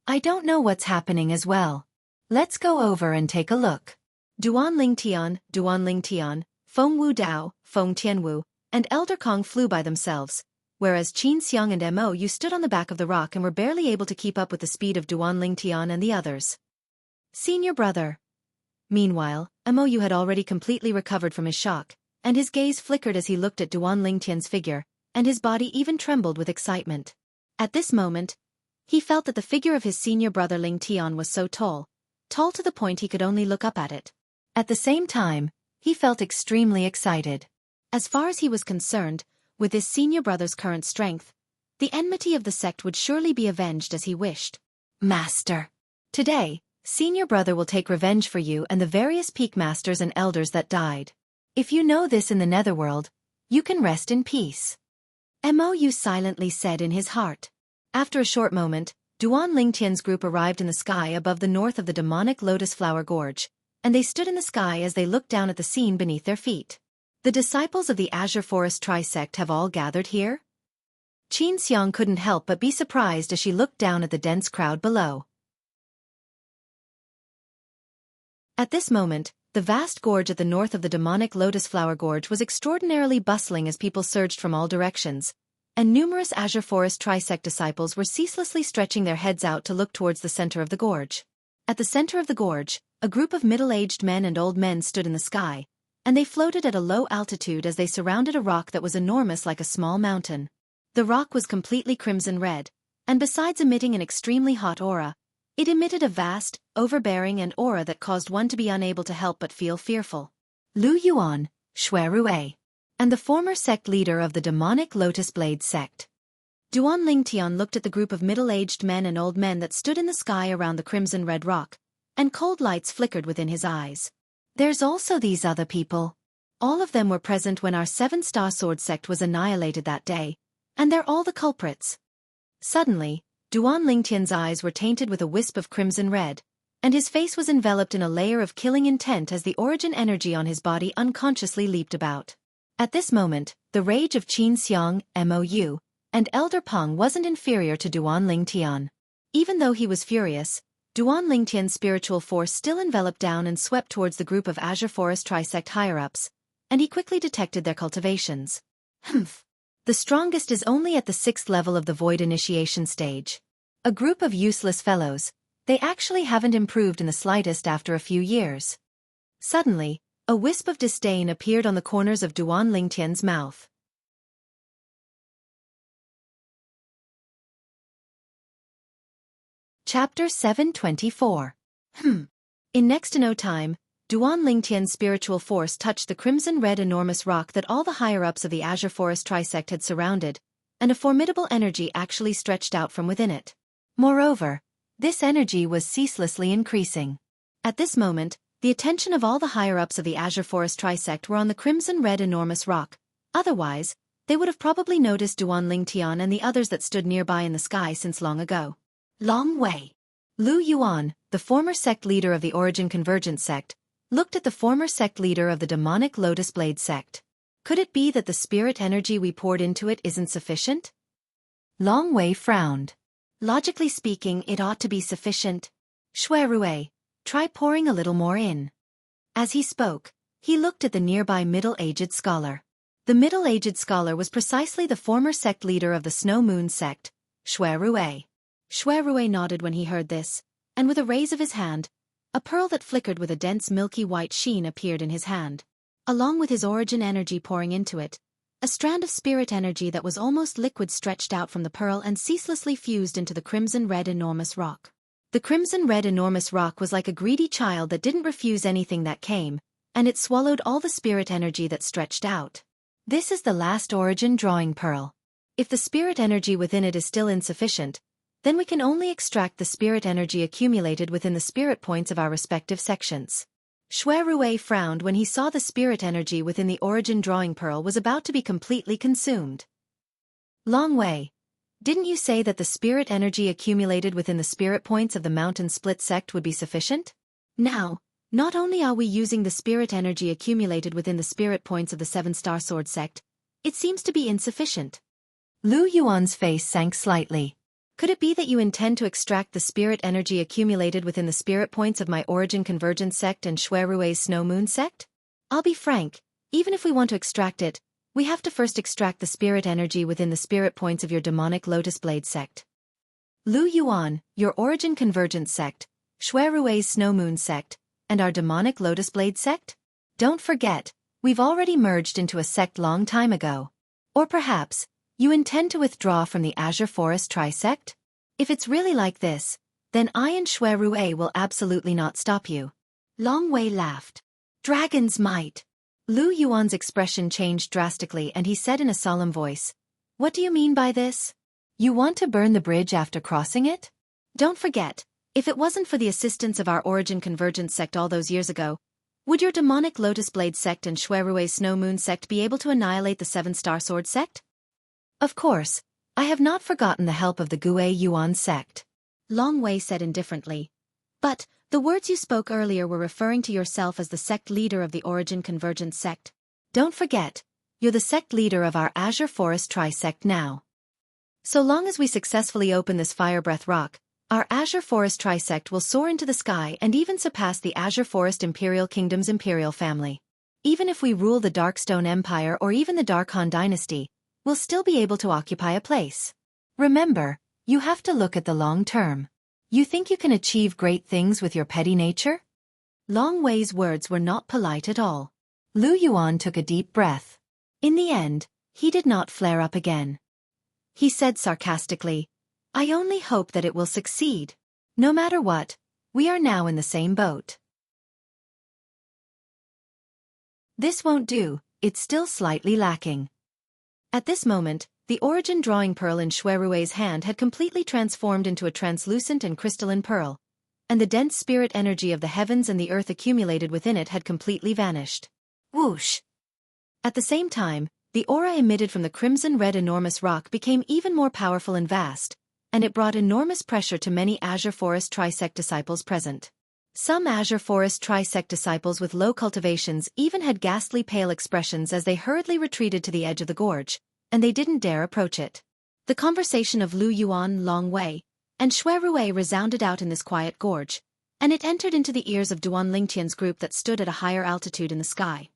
"I don't know what's happening as well. Let's go over and take a look." Duan Lingtian, Feng Wu Dao, Feng Tianwu, and Elder Kong flew by themselves, whereas Xianxia and Mo stood on the back of the rock and were barely able to keep up with the speed of Duan Lingtian and the others. Senior brother. Meanwhile, Mo had already completely recovered from his shock, and his gaze flickered as he looked at Duan Lingtian's figure, and his body even trembled with excitement. At this moment, he felt that the figure of his senior brother Lingtian was so tall to the point he could only look up at it. At the same time, he felt extremely excited. As far as he was concerned, with his senior brother's current strength, the enmity of the sect would surely be avenged as he wished. "Master. Today, senior brother will take revenge for you and the various peak masters and elders that died. If you know this in the netherworld, you can rest in peace." Mou silently said in his heart. After a short moment, Duan Lingtian's group arrived in the sky above the north of the demonic lotus flower gorge, and they stood in the sky as they looked down at the scene beneath their feet. "The disciples of the Azure Forest Trisect have all gathered here?" Xianxia couldn't help but be surprised as she looked down at the dense crowd below. At this moment, the vast gorge at the north of the demonic lotus flower gorge was extraordinarily bustling as people surged from all directions, and numerous Azure Forest Trisect disciples were ceaselessly stretching their heads out to look towards the center of the gorge. At the center of the gorge, A group of middle-aged men and old men stood in the sky, and they floated at a low altitude as they surrounded a rock that was enormous like a small mountain. The rock was completely crimson red, and besides emitting an extremely hot aura, it emitted a vast, overbearing and aura that caused one to be unable to help but feel fearful. Lu Yuan, Shui Rui, and the former sect leader of the demonic Lotus Blade sect. Duan Lingtian looked at the group of middle-aged men and old men that stood in the sky around the crimson red rock, and cold lights flickered within his eyes. There's also these other people. All of them were present when our 7-star sword sect was annihilated that day, and they're all the culprits. Suddenly, Duan Lingtian's eyes were tainted with a wisp of crimson red, and his face was enveloped in a layer of killing intent as the origin energy on his body unconsciously leaped about. At this moment, the rage of Qin Xiang, Mou, and Elder Peng wasn't inferior to Duan Lingtian. Even though he was furious, Duan Lingtian's spiritual force still enveloped down and swept towards the group of Azure Forest Trisect higher-ups, and he quickly detected their cultivations. Humph. The strongest is only at the 6th level of the Void Initiation stage. A group of useless fellows. They actually haven't improved in the slightest after a few years. Suddenly, a wisp of disdain appeared on the corners of Duan Lingtian's mouth. Chapter 724. In next to no time, Duan Lingtian's spiritual force touched the crimson-red enormous rock that all the higher-ups of the Azure Forest Trisect had surrounded, and a formidable energy actually stretched out from within it. Moreover, this energy was ceaselessly increasing. At this moment, the attention of all the higher-ups of the Azure Forest Trisect were on the crimson-red enormous rock. Otherwise, they would have probably noticed Duan Lingtian and the others that stood nearby in the sky since long ago. Long Wei. Lu Yuan, the former sect leader of the Origin Convergence sect, looked at the former sect leader of the demonic Lotus Blade sect. Could it be that the spirit energy we poured into it isn't sufficient? Long Wei frowned. Logically speaking, it ought to be sufficient. Shui Rui, try pouring a little more in. As he spoke, he looked at the nearby middle-aged scholar. The middle-aged scholar was precisely the former sect leader of the Snow Moon sect, Shui Rui. Shui Rui nodded when he heard this, and with a raise of his hand, a pearl that flickered with a dense milky white sheen appeared in his hand. Along with his origin energy pouring into it, a strand of spirit energy that was almost liquid stretched out from the pearl and ceaselessly fused into the crimson-red enormous rock. The crimson-red enormous rock was like a greedy child that didn't refuse anything that came, and it swallowed all the spirit energy that stretched out. This is the last origin drawing pearl. If the spirit energy within it is still insufficient, then we can only extract the spirit energy accumulated within the spirit points of our respective sections. Shui Rui frowned when he saw the spirit energy within the origin drawing pearl was about to be completely consumed. Long Wei, didn't you say that the spirit energy accumulated within the spirit points of the Mountain Split sect would be sufficient? Now, not only are we using the spirit energy accumulated within the spirit points of the 7-star sword sect, it seems to be insufficient. Lu Yuan's face sank slightly. Could it be that you intend to extract the spirit energy accumulated within the spirit points of my Origin Convergence sect and Shui Rui's Snow Moon sect? I'll be frank, even if we want to extract it, we have to first extract the spirit energy within the spirit points of your demonic Lotus Blade sect. Lu Yuan, your Origin Convergence sect, Shui Rui's Snow Moon sect, and our demonic Lotus Blade sect? Don't forget, we've already merged into a sect long time ago. Or perhaps, you intend to withdraw from the Azure Forest Trisect? If it's really like this, then I and Shui Rui will absolutely not stop you. Long Wei laughed. Dragon's might. Lu Yuan's expression changed drastically and he said in a solemn voice, "What do you mean by this? You want to burn the bridge after crossing it? Don't forget, if it wasn't for the assistance of our Origin Convergence sect all those years ago, would your demonic Lotus Blade sect and Shui Rui's Snow Moon sect be able to annihilate the 7-star sword sect? Of course, I have not forgotten the help of the Gue Yuan sect." Long Wei said indifferently. But, the words you spoke earlier were referring to yourself as the sect leader of the Origin Convergence sect. Don't forget, you're the sect leader of our Azure Forest Trisect now. So long as we successfully open this Firebreath Rock, our Azure Forest Trisect will soar into the sky and even surpass the Azure Forest Imperial Kingdom's imperial family. Even if we rule the Darkstone Empire or even the Dark Han Dynasty, we'll still be able to occupy a place. Remember, you have to look at the long term. You think you can achieve great things with your petty nature? Long Wei's words were not polite at all. Lu Yuan took a deep breath. In the end, he did not flare up again. He said sarcastically, "I only hope that it will succeed. No matter what, we are now in the same boat. This won't do, it's still slightly lacking." At this moment, the origin drawing pearl in Shuerue's hand had completely transformed into a translucent and crystalline pearl, and the dense spirit energy of the heavens and the earth accumulated within it had completely vanished. Whoosh! At the same time, the aura emitted from the crimson-red enormous rock became even more powerful and vast, and it brought enormous pressure to many Azure Forest Trisect disciples present. Some Azure Forest Trisect disciples with low cultivations even had ghastly pale expressions as they hurriedly retreated to the edge of the gorge, and they didn't dare approach it. The conversation of Lu Yuan, Long Wei, and Shuerue resounded out in this quiet gorge, and it entered into the ears of Duan Lingtian's group that stood at a higher altitude in the sky.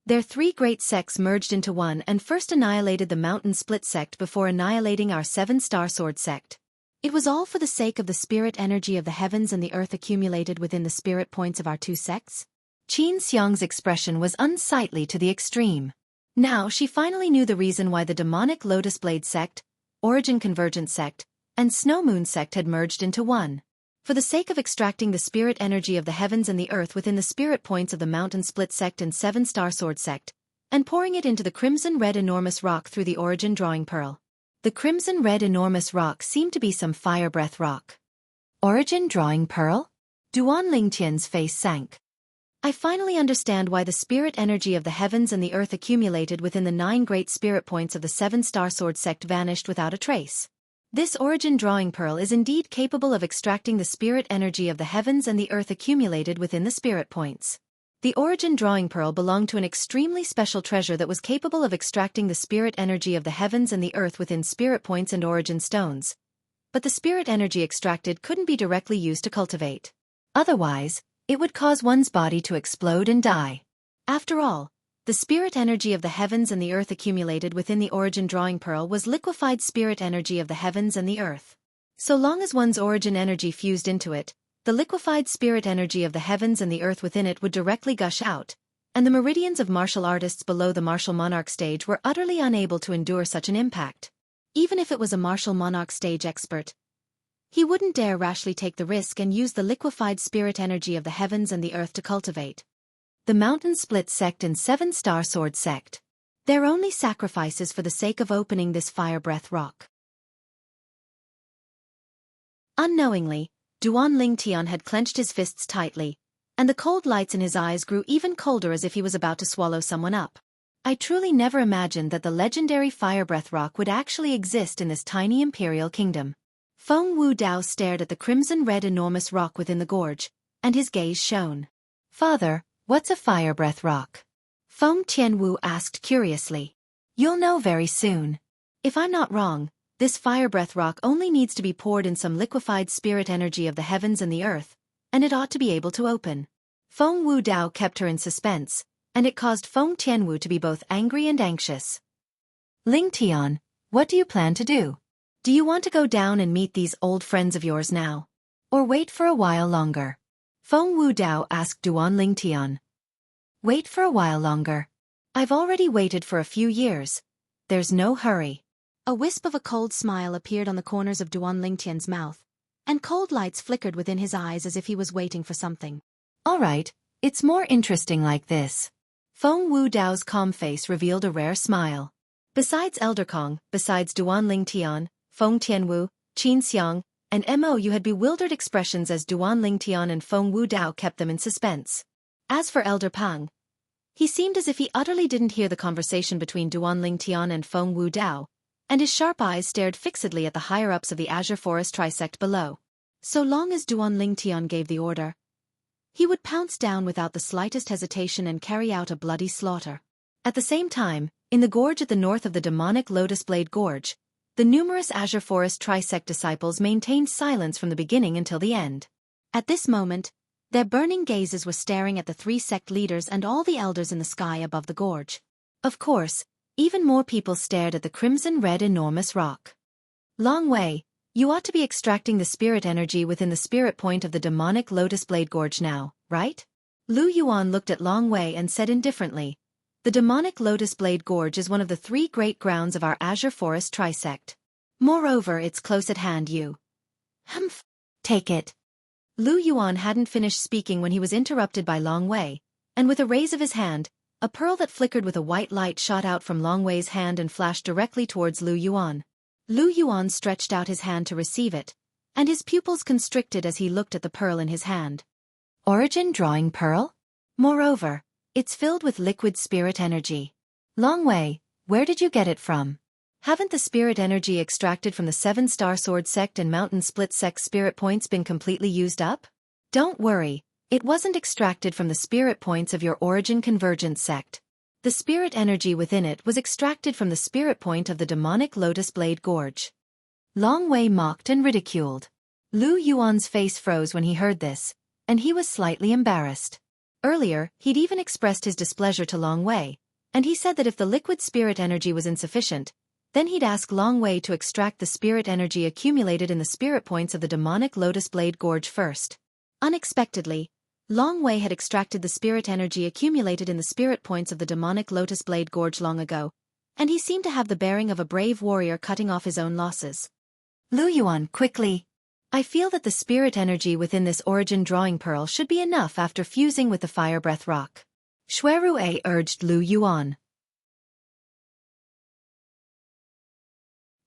Their three great sects merged into one and first annihilated the Mountain Split sect before annihilating our Seven-Star Sword sect. It was all for the sake of the spirit energy of the heavens and the earth accumulated within the spirit points of our two sects. Xianxia's expression was unsightly to the extreme. Now she finally knew the reason why the demonic Lotus Blade sect, Origin Convergent sect, and Snow Moon sect had merged into one. For the sake of extracting the spirit energy of the heavens and the earth within the spirit points of the Mountain Split sect and Seven-Star Sword sect, and pouring it into the crimson-red enormous rock through the origin drawing pearl. The crimson-red enormous rock seemed to be some fire breath rock. Origin drawing pearl? Duan Lingtian's face sank. I finally understand why the spirit energy of the heavens and the earth accumulated within the 9 great spirit points of the Seven-Star Sword sect vanished without a trace. This origin drawing pearl is indeed capable of extracting the spirit energy of the heavens and the earth accumulated within the spirit points. The origin drawing pearl belonged to an extremely special treasure that was capable of extracting the spirit energy of the heavens and the earth within spirit points and origin stones. But the spirit energy extracted couldn't be directly used to cultivate. Otherwise, it would cause one's body to explode and die. After all, the spirit energy of the heavens and the earth accumulated within the origin drawing pearl was liquefied spirit energy of the heavens and the earth. So long as one's origin energy fused into it, the liquefied spirit energy of the heavens and the earth within it would directly gush out, and the meridians of martial artists below the martial monarch stage were utterly unable to endure such an impact. Even if it was a martial monarch stage expert, he wouldn't dare rashly take the risk and use the liquefied spirit energy of the heavens and the earth to cultivate the Mountain Split sect and Seven-Star Sword sect. They're only sacrifices for the sake of opening this fire breath rock. Unknowingly, Duan Lingtian had clenched his fists tightly, and the cold lights in his eyes grew even colder as if he was about to swallow someone up. I truly never imagined that the legendary fire breath rock would actually exist in this tiny imperial kingdom. Feng Wu Dao stared at the crimson-red enormous rock within the gorge, and his gaze shone. "Father, what's a fire breath rock?" Feng Tianwu asked curiously. "You'll know very soon. If I'm not wrong, this fire breath rock only needs to be poured in some liquefied spirit energy of the heavens and the earth, and it ought to be able to open." Feng Wu Dao kept her in suspense, and it caused Feng Tianwu to be both angry and anxious. "Lingtian, what do you plan to do? Do you want to go down and meet these old friends of yours now? Or wait for a while longer?" Feng Wu Dao asked Duan Lingtian. "Wait for a while longer. I've already waited for a few years. There's no hurry." A wisp of a cold smile appeared on the corners of Duan Lingtian's mouth, and cold lights flickered within his eyes as if he was waiting for something. "All right, it's more interesting like this." Feng Wu Dao's calm face revealed a rare smile. Besides Elder Kong, besides Duan Lingtian, Feng Tianwu, Xianxia, and Mo you had bewildered expressions as Duan Lingtian and Feng Wu Dao kept them in suspense. As for Elder Pang, he seemed as if he utterly didn't hear the conversation between Duan Lingtian and Feng Wu Dao, and his sharp eyes stared fixedly at the higher-ups of the Azure Forest Trisect below. So long as Duan Lingtian gave the order, he would pounce down without the slightest hesitation and carry out a bloody slaughter. At the same time, in the gorge at the north of the demonic Lotus Blade Gorge, the numerous Azure Forest Trisect disciples maintained silence from the beginning until the end. At this moment, their burning gazes were staring at the 3 sect leaders and all the elders in the sky above the gorge. Of course, even more people stared at the crimson-red enormous rock. "Long Wei, you ought to be extracting the spirit energy within the spirit point of the demonic Lotus Blade Gorge now, right?" Lu Yuan looked at Long Wei and said indifferently, "The demonic Lotus Blade Gorge is one of the 3 great grounds of our Azure Forest trisect. Moreover, it's close at hand, you. Humph. Take it." Lu Yuan hadn't finished speaking when he was interrupted by Long Wei, and with a raise of his hand, a pearl that flickered with a white light shot out from Long Wei's hand and flashed directly towards Lu Yuan. Lu Yuan stretched out his hand to receive it, and his pupils constricted as he looked at the pearl in his hand. Origin drawing pearl? Moreover, it's filled with liquid spirit energy. Long Wei, where did you get it from? Haven't the spirit energy extracted from the 7-star sword sect and mountain split sect spirit points been completely used up? Don't worry, it wasn't extracted from the spirit points of your origin convergence sect. The spirit energy within it was extracted from the spirit point of the demonic Lotus Blade Gorge. Long Wei mocked and ridiculed. Lu Yuan's face froze when he heard this, and he was slightly embarrassed. Earlier, he'd even expressed his displeasure to Long Wei, and he said that if the liquid spirit energy was insufficient, then he'd ask Long Wei to extract the spirit energy accumulated in the spirit points of the demonic Lotus Blade Gorge first. Unexpectedly, Long Wei had extracted the spirit energy accumulated in the spirit points of the demonic Lotus Blade Gorge long ago, and he seemed to have the bearing of a brave warrior cutting off his own losses. Lu Yuan, quickly. I feel that the spirit energy within this origin drawing pearl should be enough after fusing with the fire breath rock. Shuirue urged Lu Yuan.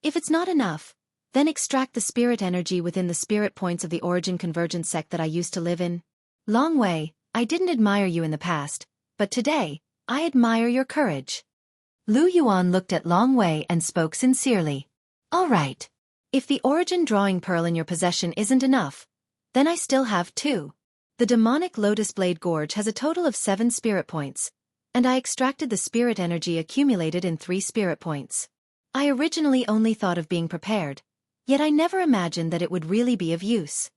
If it's not enough, then extract the spirit energy within the spirit points of the origin convergence sect that I used to live in. Long Wei, I didn't admire you in the past, but today, I admire your courage. Lu Yuan looked at Long Wei and spoke sincerely. All right. If the origin drawing pearl in your possession isn't enough, then I still have 2. The demonic Lotus Blade Gorge has a total of 7 spirit points, and I extracted the spirit energy accumulated in 3 spirit points. I originally only thought of being prepared, yet I never imagined that it would really be of use.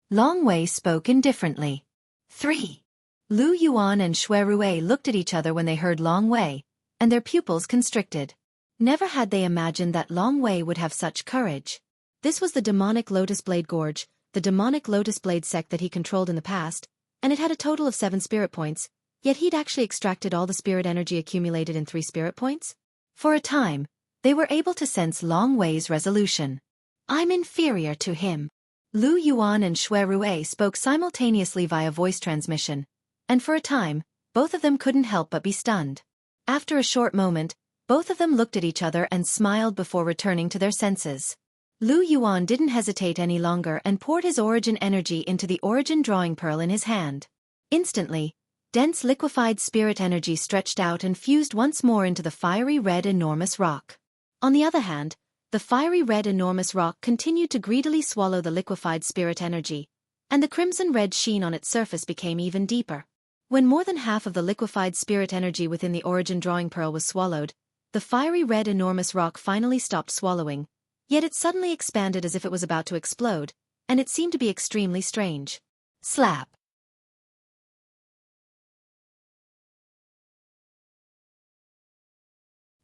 Long Wei spoke indifferently. 3. Lu Yuan and Shuirue looked at each other when they heard Long Wei, and their pupils constricted. Never had they imagined that Long Wei would have such courage. This was the demonic Lotus Blade Gorge, the demonic Lotus Blade sect that he controlled in the past, and it had a total of 7 spirit points, yet he'd actually extracted all the spirit energy accumulated in 3 spirit points? For a time, they were able to sense Long Wei's resolution. I'm inferior to him. Lu Yuan and Shuirue spoke simultaneously via voice transmission, and for a time, both of them couldn't help but be stunned. After a short moment, both of them looked at each other and smiled before returning to their senses. Lu Yuan didn't hesitate any longer and poured his origin energy into the origin drawing pearl in his hand. Instantly, dense liquefied spirit energy stretched out and fused once more into the fiery red enormous rock. On the other hand, the fiery red enormous rock continued to greedily swallow the liquefied spirit energy, and the crimson-red sheen on its surface became even deeper. When more than half of the liquefied spirit energy within the origin drawing pearl was swallowed, the fiery red enormous rock finally stopped swallowing, yet it suddenly expanded as if it was about to explode, and it seemed to be extremely strange. Slap.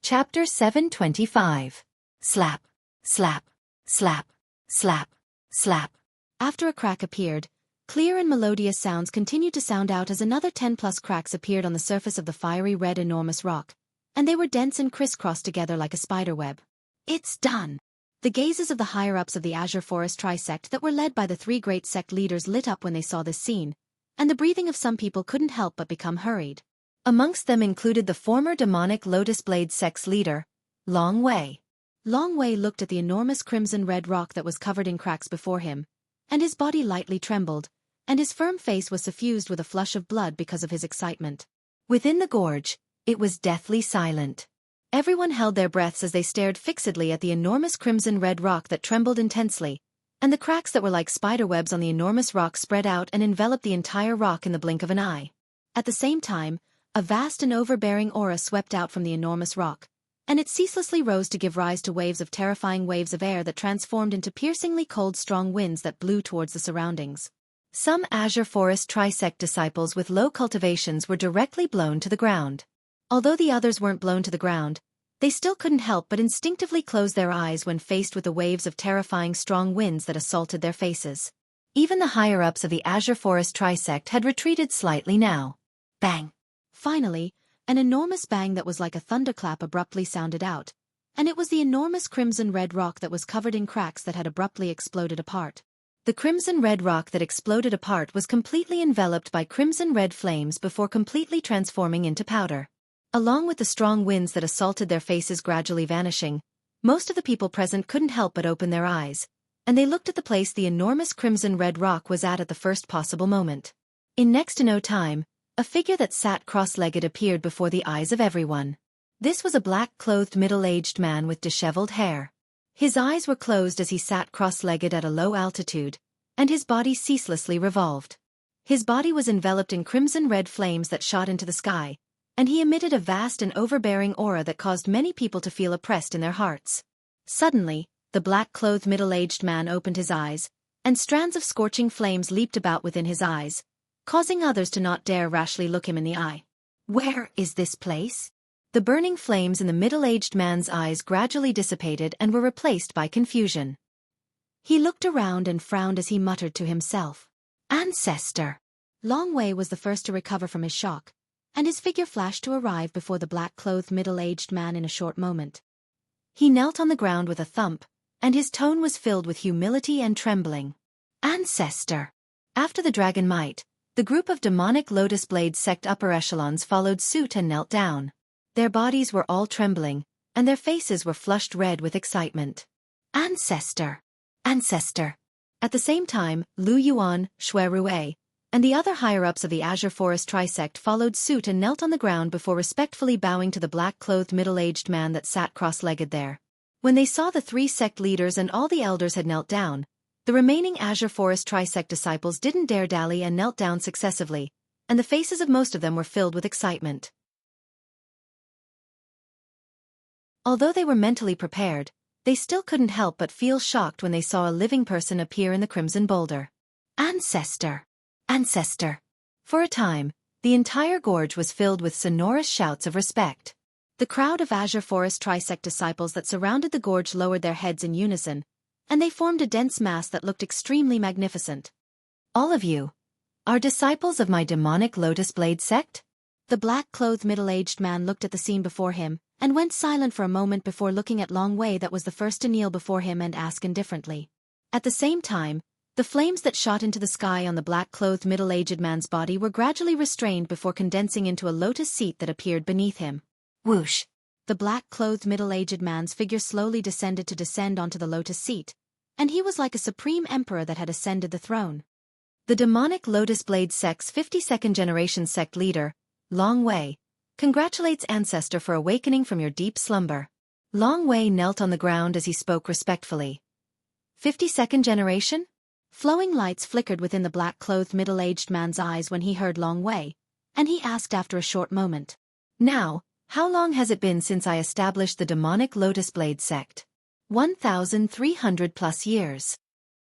Chapter 725. Slap, slap, slap, slap, slap. After a crack appeared, clear and melodious sounds continued to sound out as another 10+ cracks appeared on the surface of the fiery red enormous rock, and they were dense and crisscrossed together like a spider web. It's done! The gazes of the higher-ups of the Azure Forest trisect that were led by the 3 great sect leaders lit up when they saw this scene, and the breathing of some people couldn't help but become hurried. Amongst them included the former demonic Lotus Blade sect's leader, Long Wei. Long Wei looked at the enormous crimson-red rock that was covered in cracks before him, and his body lightly trembled, and his firm face was suffused with a flush of blood because of his excitement. Within the gorge, it was deathly silent. Everyone held their breaths as they stared fixedly at the enormous crimson-red rock that trembled intensely, and the cracks that were like spiderwebs on the enormous rock spread out and enveloped the entire rock in the blink of an eye. At the same time, a vast and overbearing aura swept out from the enormous rock, and it ceaselessly rose to give rise to terrifying waves of air that transformed into piercingly cold strong winds that blew towards the surroundings. Some Azure Forest trisect disciples with low cultivations were directly blown to the ground. Although the others weren't blown to the ground, they still couldn't help but instinctively close their eyes when faced with the waves of terrifying strong winds that assaulted their faces. Even the higher-ups of the Azure Forest Trisect had retreated slightly now. Bang! Finally, an enormous bang that was like a thunderclap abruptly sounded out, and it was the enormous crimson-red rock that was covered in cracks that had abruptly exploded apart. The crimson-red rock that exploded apart was completely enveloped by crimson-red flames before completely transforming into powder. Along with the strong winds that assaulted their faces gradually vanishing, most of the people present couldn't help but open their eyes, and they looked at the place the enormous crimson-red rock was at the first possible moment. In next to no time, a figure that sat cross-legged appeared before the eyes of everyone. This was a black-clothed middle-aged man with disheveled hair. His eyes were closed as he sat cross-legged at a low altitude, and his body ceaselessly revolved. His body was enveloped in crimson-red flames that shot into the sky, and he emitted a vast and overbearing aura that caused many people to feel oppressed in their hearts. Suddenly, the black-clothed middle-aged man opened his eyes, and strands of scorching flames leaped about within his eyes, causing others to not dare rashly look him in the eye. Where is this place? The burning flames in the middle-aged man's eyes gradually dissipated and were replaced by confusion. He looked around and frowned as he muttered to himself. Ancestor! Long Wei was the first to recover from his shock, and his figure flashed to arrive before the black-clothed middle-aged man in a short moment. He knelt on the ground with a thump, and his tone was filled with humility and trembling. Ancestor! After the dragon might, the group of demonic Lotus Blade sect upper echelons followed suit and knelt down. Their bodies were all trembling, and their faces were flushed red with excitement. Ancestor! Ancestor! At the same time, Lu Yuan, Shui Rui, and the other higher-ups of the Azure Forest Trisect followed suit and knelt on the ground before respectfully bowing to the black-clothed middle-aged man that sat cross-legged there. When they saw the three sect leaders and all the elders had knelt down, the remaining Azure Forest Trisect disciples didn't dare dally and knelt down successively, and the faces of most of them were filled with excitement. Although they were mentally prepared, they still couldn't help but feel shocked when they saw a living person appear in the crimson boulder. Ancestor! Ancestor! For a time, the entire gorge was filled with sonorous shouts of respect. The crowd of Azure Forest Trisect disciples that surrounded the gorge lowered their heads in unison, and they formed a dense mass that looked extremely magnificent. All of you are disciples of my demonic Lotus Blade sect? The black-clothed middle-aged man looked at the scene before him, and went silent for a moment before looking at Long Wei that was the first to kneel before him and ask indifferently. At the same time, the flames that shot into the sky on the black-clothed middle-aged man's body were gradually restrained before condensing into a lotus seat that appeared beneath him. Whoosh! The black-clothed middle-aged man's figure slowly descended onto the lotus seat, and he was like a supreme emperor that had ascended the throne. The demonic Lotus Blade sect's 52nd generation sect leader, Long Wei, congratulates Ancestor for awakening from your deep slumber. Long Wei knelt on the ground as he spoke respectfully. 52nd generation? Flowing lights flickered within the black-clothed middle-aged man's eyes when he heard Long Wei, and he asked after a short moment. Now, how long has it been since I established the demonic Lotus Blade sect? 1,300 plus years.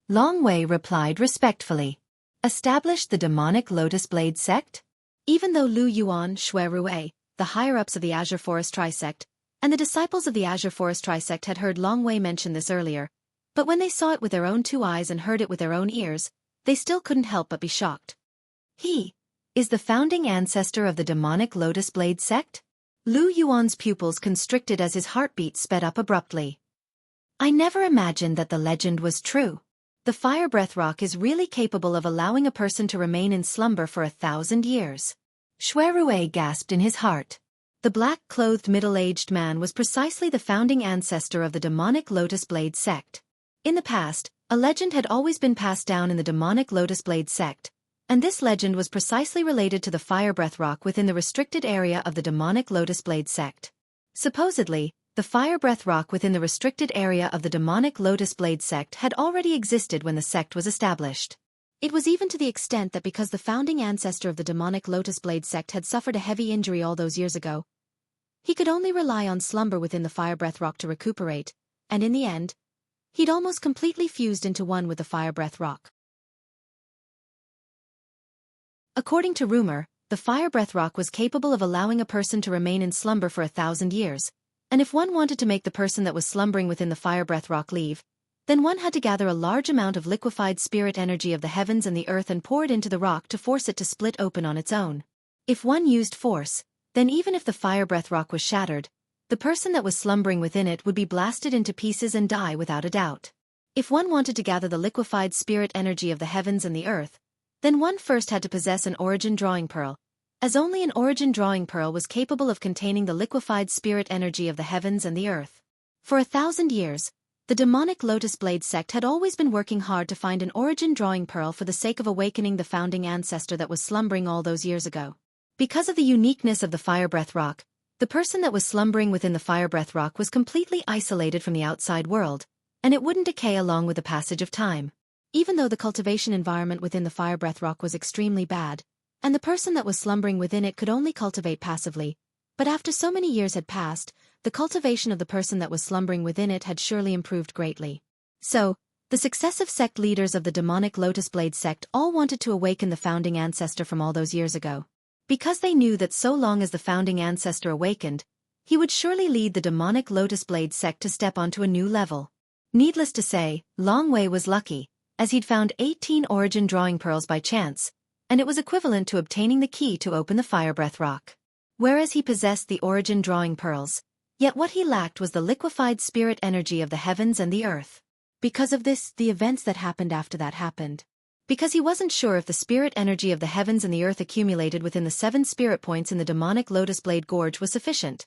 Long Wei replied respectfully. Established the demonic Lotus Blade sect? Even though Lu Yuan, Shui Rui, the higher-ups of the Azure Forest Trisect, and the disciples of the Azure Forest Trisect had heard Long Wei mention this earlier, but when they saw it with their own two eyes and heard it with their own ears, they still couldn't help but be shocked. He is the founding ancestor of the demonic Lotus Blade sect? Lu Yuan's pupils constricted as his heartbeat sped up abruptly. I never imagined that the legend was true. The fire breath rock is really capable of allowing a person to remain in slumber for 1,000 years. Shui Rui gasped in his heart. The black-clothed middle-aged man was precisely the founding ancestor of the demonic Lotus Blade sect. In the past, a legend had always been passed down in the demonic Lotus Blade sect, and this legend was precisely related to the fire breath rock within the restricted area of the demonic Lotus Blade sect. Supposedly, the fire breath rock within the restricted area of the demonic Lotus Blade sect had already existed when the sect was established. It was even to the extent that because the founding ancestor of the demonic Lotus Blade sect had suffered a heavy injury all those years ago, he could only rely on slumber within the fire breath rock to recuperate, and in the end, he'd almost completely fused into one with the fire breath rock. According to rumor, the fire breath rock was capable of allowing a person to remain in slumber for 1,000 years, and if one wanted to make the person that was slumbering within the fire breath rock leave, then one had to gather a large amount of liquefied spirit energy of the heavens and the earth and pour it into the rock to force it to split open on its own. If one used force, then even if the fire breath rock was shattered, the person that was slumbering within it would be blasted into pieces and die without a doubt. If one wanted to gather the liquefied spirit energy of the heavens and the earth, then one first had to possess an origin drawing pearl, as only an origin drawing pearl was capable of containing the liquefied spirit energy of the heavens and the earth. For 1,000 years, the demonic Lotus Blade sect had always been working hard to find an origin drawing pearl for the sake of awakening the founding ancestor that was slumbering all those years ago. Because of the uniqueness of the fire breath rock, the person that was slumbering within the fire breath rock was completely isolated from the outside world, and it wouldn't decay along with the passage of time. Even though the cultivation environment within the fire breath rock was extremely bad, and the person that was slumbering within it could only cultivate passively, but after so many years had passed, the cultivation of the person that was slumbering within it had surely improved greatly. So, the successive sect leaders of the demonic Lotus Blade sect all wanted to awaken the founding ancestor from all those years ago. Because they knew that so long as the founding ancestor awakened, he would surely lead the demonic Lotus Blade sect to step onto a new level. Needless to say, Long Wei was lucky, as he'd found 18 origin drawing pearls by chance, and it was equivalent to obtaining the key to open the fire breath rock. Whereas he possessed the origin drawing pearls, yet what he lacked was the liquefied spirit energy of the heavens and the earth. Because of this, the events that happened after that happened. Because he wasn't sure if the spirit energy of the heavens and the earth accumulated within the 7 spirit points in the demonic Lotus Blade Gorge was sufficient,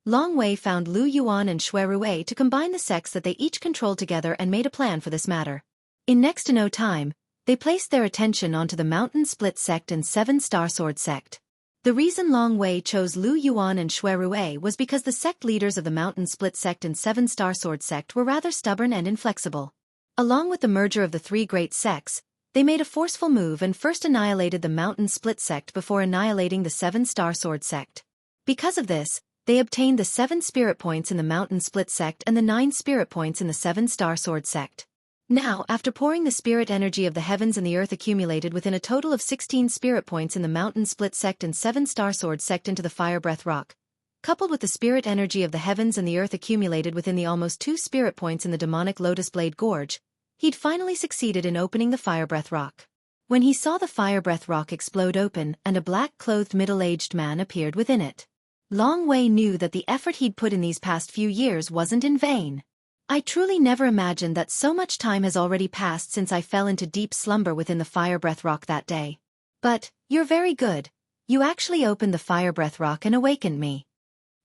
Long Wei found Lu Yuan and Xue Ruwei to combine the sects that they each controlled together and made a plan for this matter. In next to no time, they placed their attention onto the Mountain Split sect and 7-Star Sword sect. The reason Long Wei chose Lu Yuan and Xue Ruwei was because the sect leaders of the Mountain Split sect and 7-Star Sword sect were rather stubborn and inflexible. Along with the merger of the 3 great sects, they made a forceful move and first annihilated the Mountain Split sect before annihilating the 7-Star Sword sect. Because of this, they obtained the 7 spirit points in the Mountain Split sect and the 9 spirit points in the 7-Star Sword sect. Now, after pouring the spirit energy of the heavens and the earth accumulated within a total of 16 spirit points in the Mountain Split sect and 7-Star Sword sect into the fire breath rock, coupled with the spirit energy of the heavens and the earth accumulated within the almost 2 spirit points in the demonic Lotus Blade Gorge, he'd finally succeeded in opening the fire breath rock. When he saw the fire breath rock explode open and a black-clothed middle-aged man appeared within it, Long Wei knew that the effort he'd put in these past few years wasn't in vain. I truly never imagined that so much time has already passed since I fell into deep slumber within the fire breath rock that day. But, you're very good. You actually opened the fire breath rock and awakened me.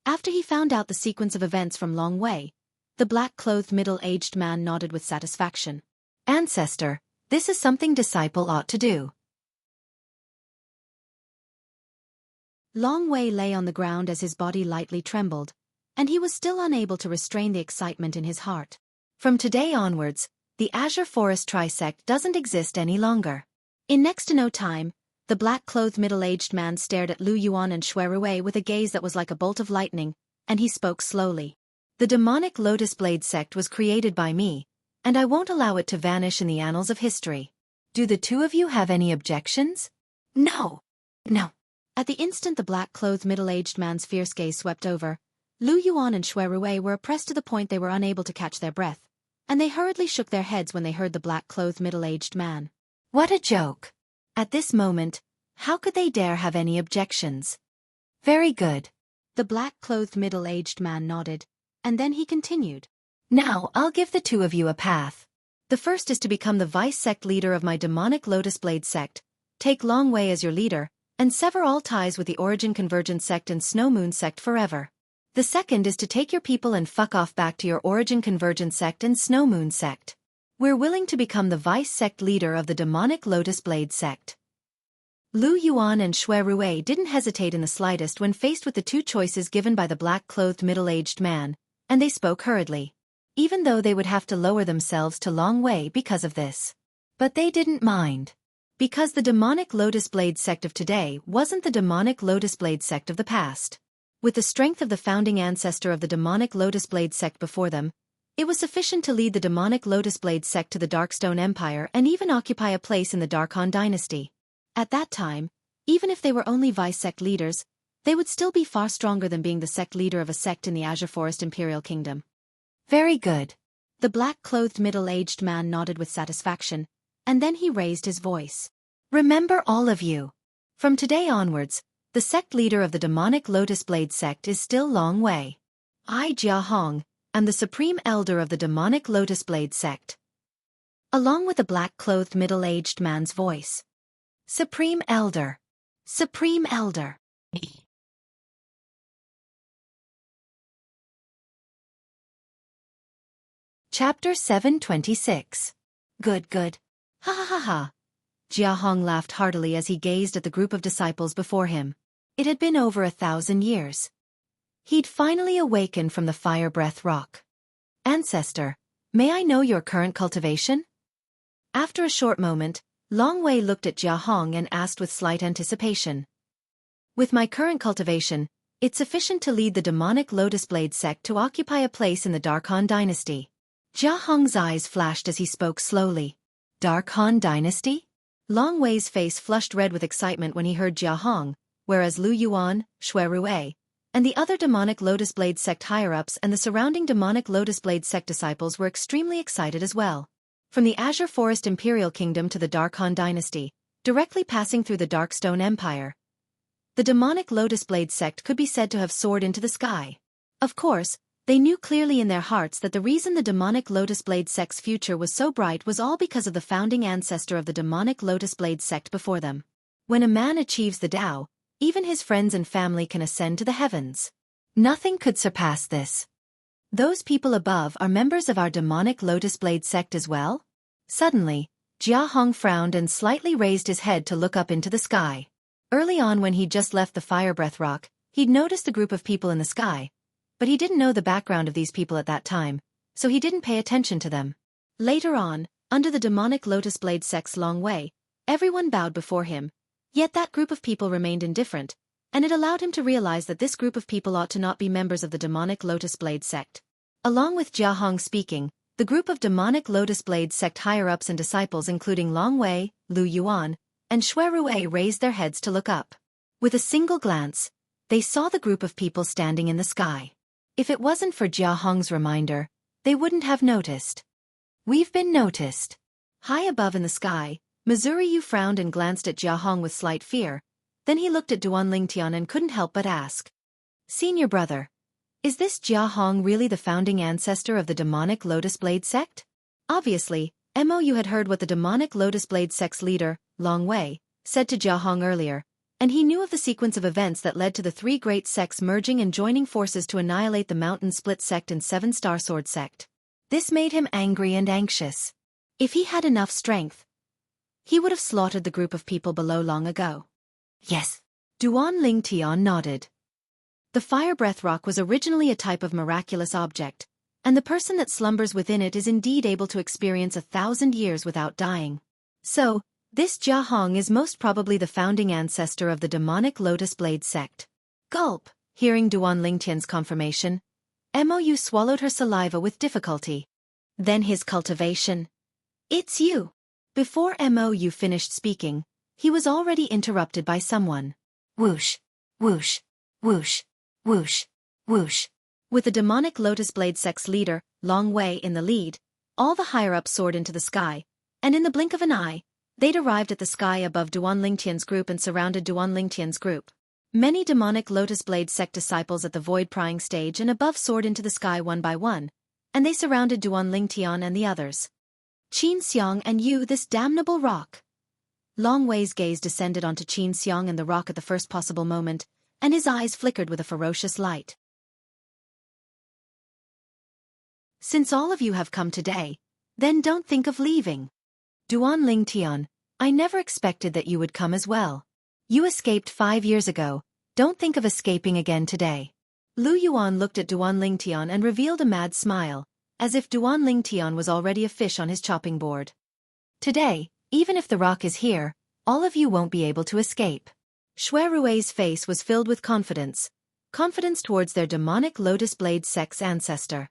After he found out the sequence of events from Long Wei, the black-clothed middle-aged man nodded with satisfaction. Ancestor, this is something disciple ought to do. Long Wei lay on the ground as his body lightly trembled, and he was still unable to restrain the excitement in his heart. From today onwards, the Azure Forest Trisect doesn't exist any longer. In next to no time, the black-clothed middle-aged man stared at Lu Yuan and Xue Ruwei with a gaze that was like a bolt of lightning, and he spoke slowly. The demonic Lotus Blade sect was created by me, and I won't allow it to vanish in the annals of history. Do the two of you have any objections? No. No. At the instant the black-clothed middle-aged man's fierce gaze swept over, Lu Yuan and Xue Ruwei were oppressed to the point they were unable to catch their breath, and they hurriedly shook their heads when they heard the black-clothed middle-aged man. What a joke! At this moment, how could they dare have any objections? Very good. The black-clothed middle-aged man nodded, and then he continued. Now I'll give the two of you a path. The first is to become the vice-sect leader of my demonic Lotus Blade sect, take Long Wei as your leader, and sever all ties with the Origin Convergence sect and Snow Moon sect forever. The second is to take your people and fuck off back to your Origin Convergence sect and Snow Moon sect. We're willing to become the vice-sect leader of the demonic Lotus Blade sect. Lu Yuan and Xue Ruwei didn't hesitate in the slightest when faced with the two choices given by the black-clothed middle-aged man, and they spoke hurriedly, even though they would have to lower themselves to Long Wei because of this. But they didn't mind. Because the demonic Lotus Blade sect of today wasn't the demonic Lotus Blade sect of the past. With the strength of the founding ancestor of the demonic Lotus Blade sect before them, it was sufficient to lead the demonic Lotus Blade sect to the Darkstone Empire and even occupy a place in the Darkhan dynasty. At that time, even if they were only vice-sect leaders, they would still be far stronger than being the sect leader of a sect in the Azure Forest Imperial Kingdom. Very good. The black-clothed middle-aged man nodded with satisfaction, and then he raised his voice. Remember, all of you. From today onwards, the sect leader of the demonic Lotus Blade sect is still Long Wei. I, Jianghu, am the supreme elder of the demonic Lotus Blade sect. Along with the black-clothed middle-aged man's voice. Supreme Elder. Supreme Elder. Chapter 726. Good, good. Ha ha ha ha. Jianghu laughed heartily as he gazed at the group of disciples before him. It had been over 1,000 years. He'd finally awakened from the fire breath rock. Ancestor, may I know your current cultivation? After a short moment, Long Wei looked at Jianghu and asked with slight anticipation. With my current cultivation, it's sufficient to lead the demonic Lotus Blade sect to occupy a place in the Dark Han dynasty. Jianghu's eyes flashed as he spoke slowly. Dark Han dynasty? Long Wei's face flushed red with excitement when he heard Jianghu, whereas Lu Yuan, Shui Rui, and the other demonic Lotus Blade sect higher-ups and the surrounding demonic Lotus Blade sect disciples were extremely excited as well. From the Azure Forest Imperial Kingdom to the Dark Han dynasty, directly passing through the Darkstone Empire, the demonic Lotus Blade sect could be said to have soared into the sky. Of course, they knew clearly in their hearts that the reason the demonic Lotus Blade sect's future was so bright was all because of the founding ancestor of the demonic Lotus Blade sect before them. When a man achieves the Tao, even his friends and family can ascend to the heavens. Nothing could surpass this. Those people above are members of our demonic Lotus Blade sect as well? Suddenly, Jianghu frowned and slightly raised his head to look up into the sky. Early on when he'd just left the fire breath rock, he'd noticed the group of people in the sky, but he didn't know the background of these people at that time, so he didn't pay attention to them. Later on, under the demonic Lotus Blade sect's Long Wei, everyone bowed before him, yet that group of people remained indifferent, and it allowed him to realize that this group of people ought to not be members of the demonic Lotus Blade sect. Along with Jianghu speaking, the group of demonic Lotus Blade sect higher-ups and disciples including Long Wei, Lu Yuan, and Shui Rui raised their heads to look up. With a single glance, they saw the group of people standing in the sky. If it wasn't for Jianghu's reminder, they wouldn't have noticed. We've been noticed. High above in the sky, Yu frowned and glanced at Jianghu with slight fear, then he looked at Duan Lingtian and couldn't help but ask. Senior brother, is this Jianghu really the founding ancestor of the demonic Lotus Blade sect? Obviously, Mou had heard what the demonic Lotus Blade sect's leader, Long Wei, said to Jianghu earlier, and he knew of the sequence of events that led to the three great sects merging and joining forces to annihilate the Mountain Split sect and Seven-Star Sword sect. This made him angry and anxious. If he had enough strength, he would have slaughtered the group of people below long ago. Yes. Duan Lingtian nodded. The fire breath rock was originally a type of miraculous object, and the person that slumbers within it is indeed able to experience 1,000 years without dying. So, this Jianghu is most probably the founding ancestor of the demonic Lotus Blade sect. Gulp, hearing Duan Lingtian's confirmation, Mou swallowed her saliva with difficulty. Then his cultivation. It's you. Before Mou finished speaking, he was already interrupted by someone. Whoosh, whoosh, whoosh, whoosh, whoosh. With the demonic Lotus Blade sect's leader, Long Wei, in the lead, all the higher-ups soared into the sky, and in the blink of an eye, they'd arrived at the sky above Duan Lingtian's group and surrounded Duan Lingtian's group. Many demonic Lotus Blade sect disciples at the void-prying stage and above soared into the sky one by one, and they surrounded Duan Lingtian and the others. Xianxia and you, this damnable rock. Long Wei's gaze descended onto Xianxia and the rock at the first possible moment, and his eyes flickered with a ferocious light. Since all of you have come today, then don't think of leaving. Duan Lingtian, I never expected that you would come as well. You escaped 5 years ago, don't think of escaping again today. Lu Yuan looked at Duan Lingtian and revealed a mad smile, as if Duan Lingtian was already a fish on his chopping board. Today, even if the rock is here, all of you won't be able to escape. Shui Rui's face was filled with confidence towards their demonic Lotus Blade sect's ancestor.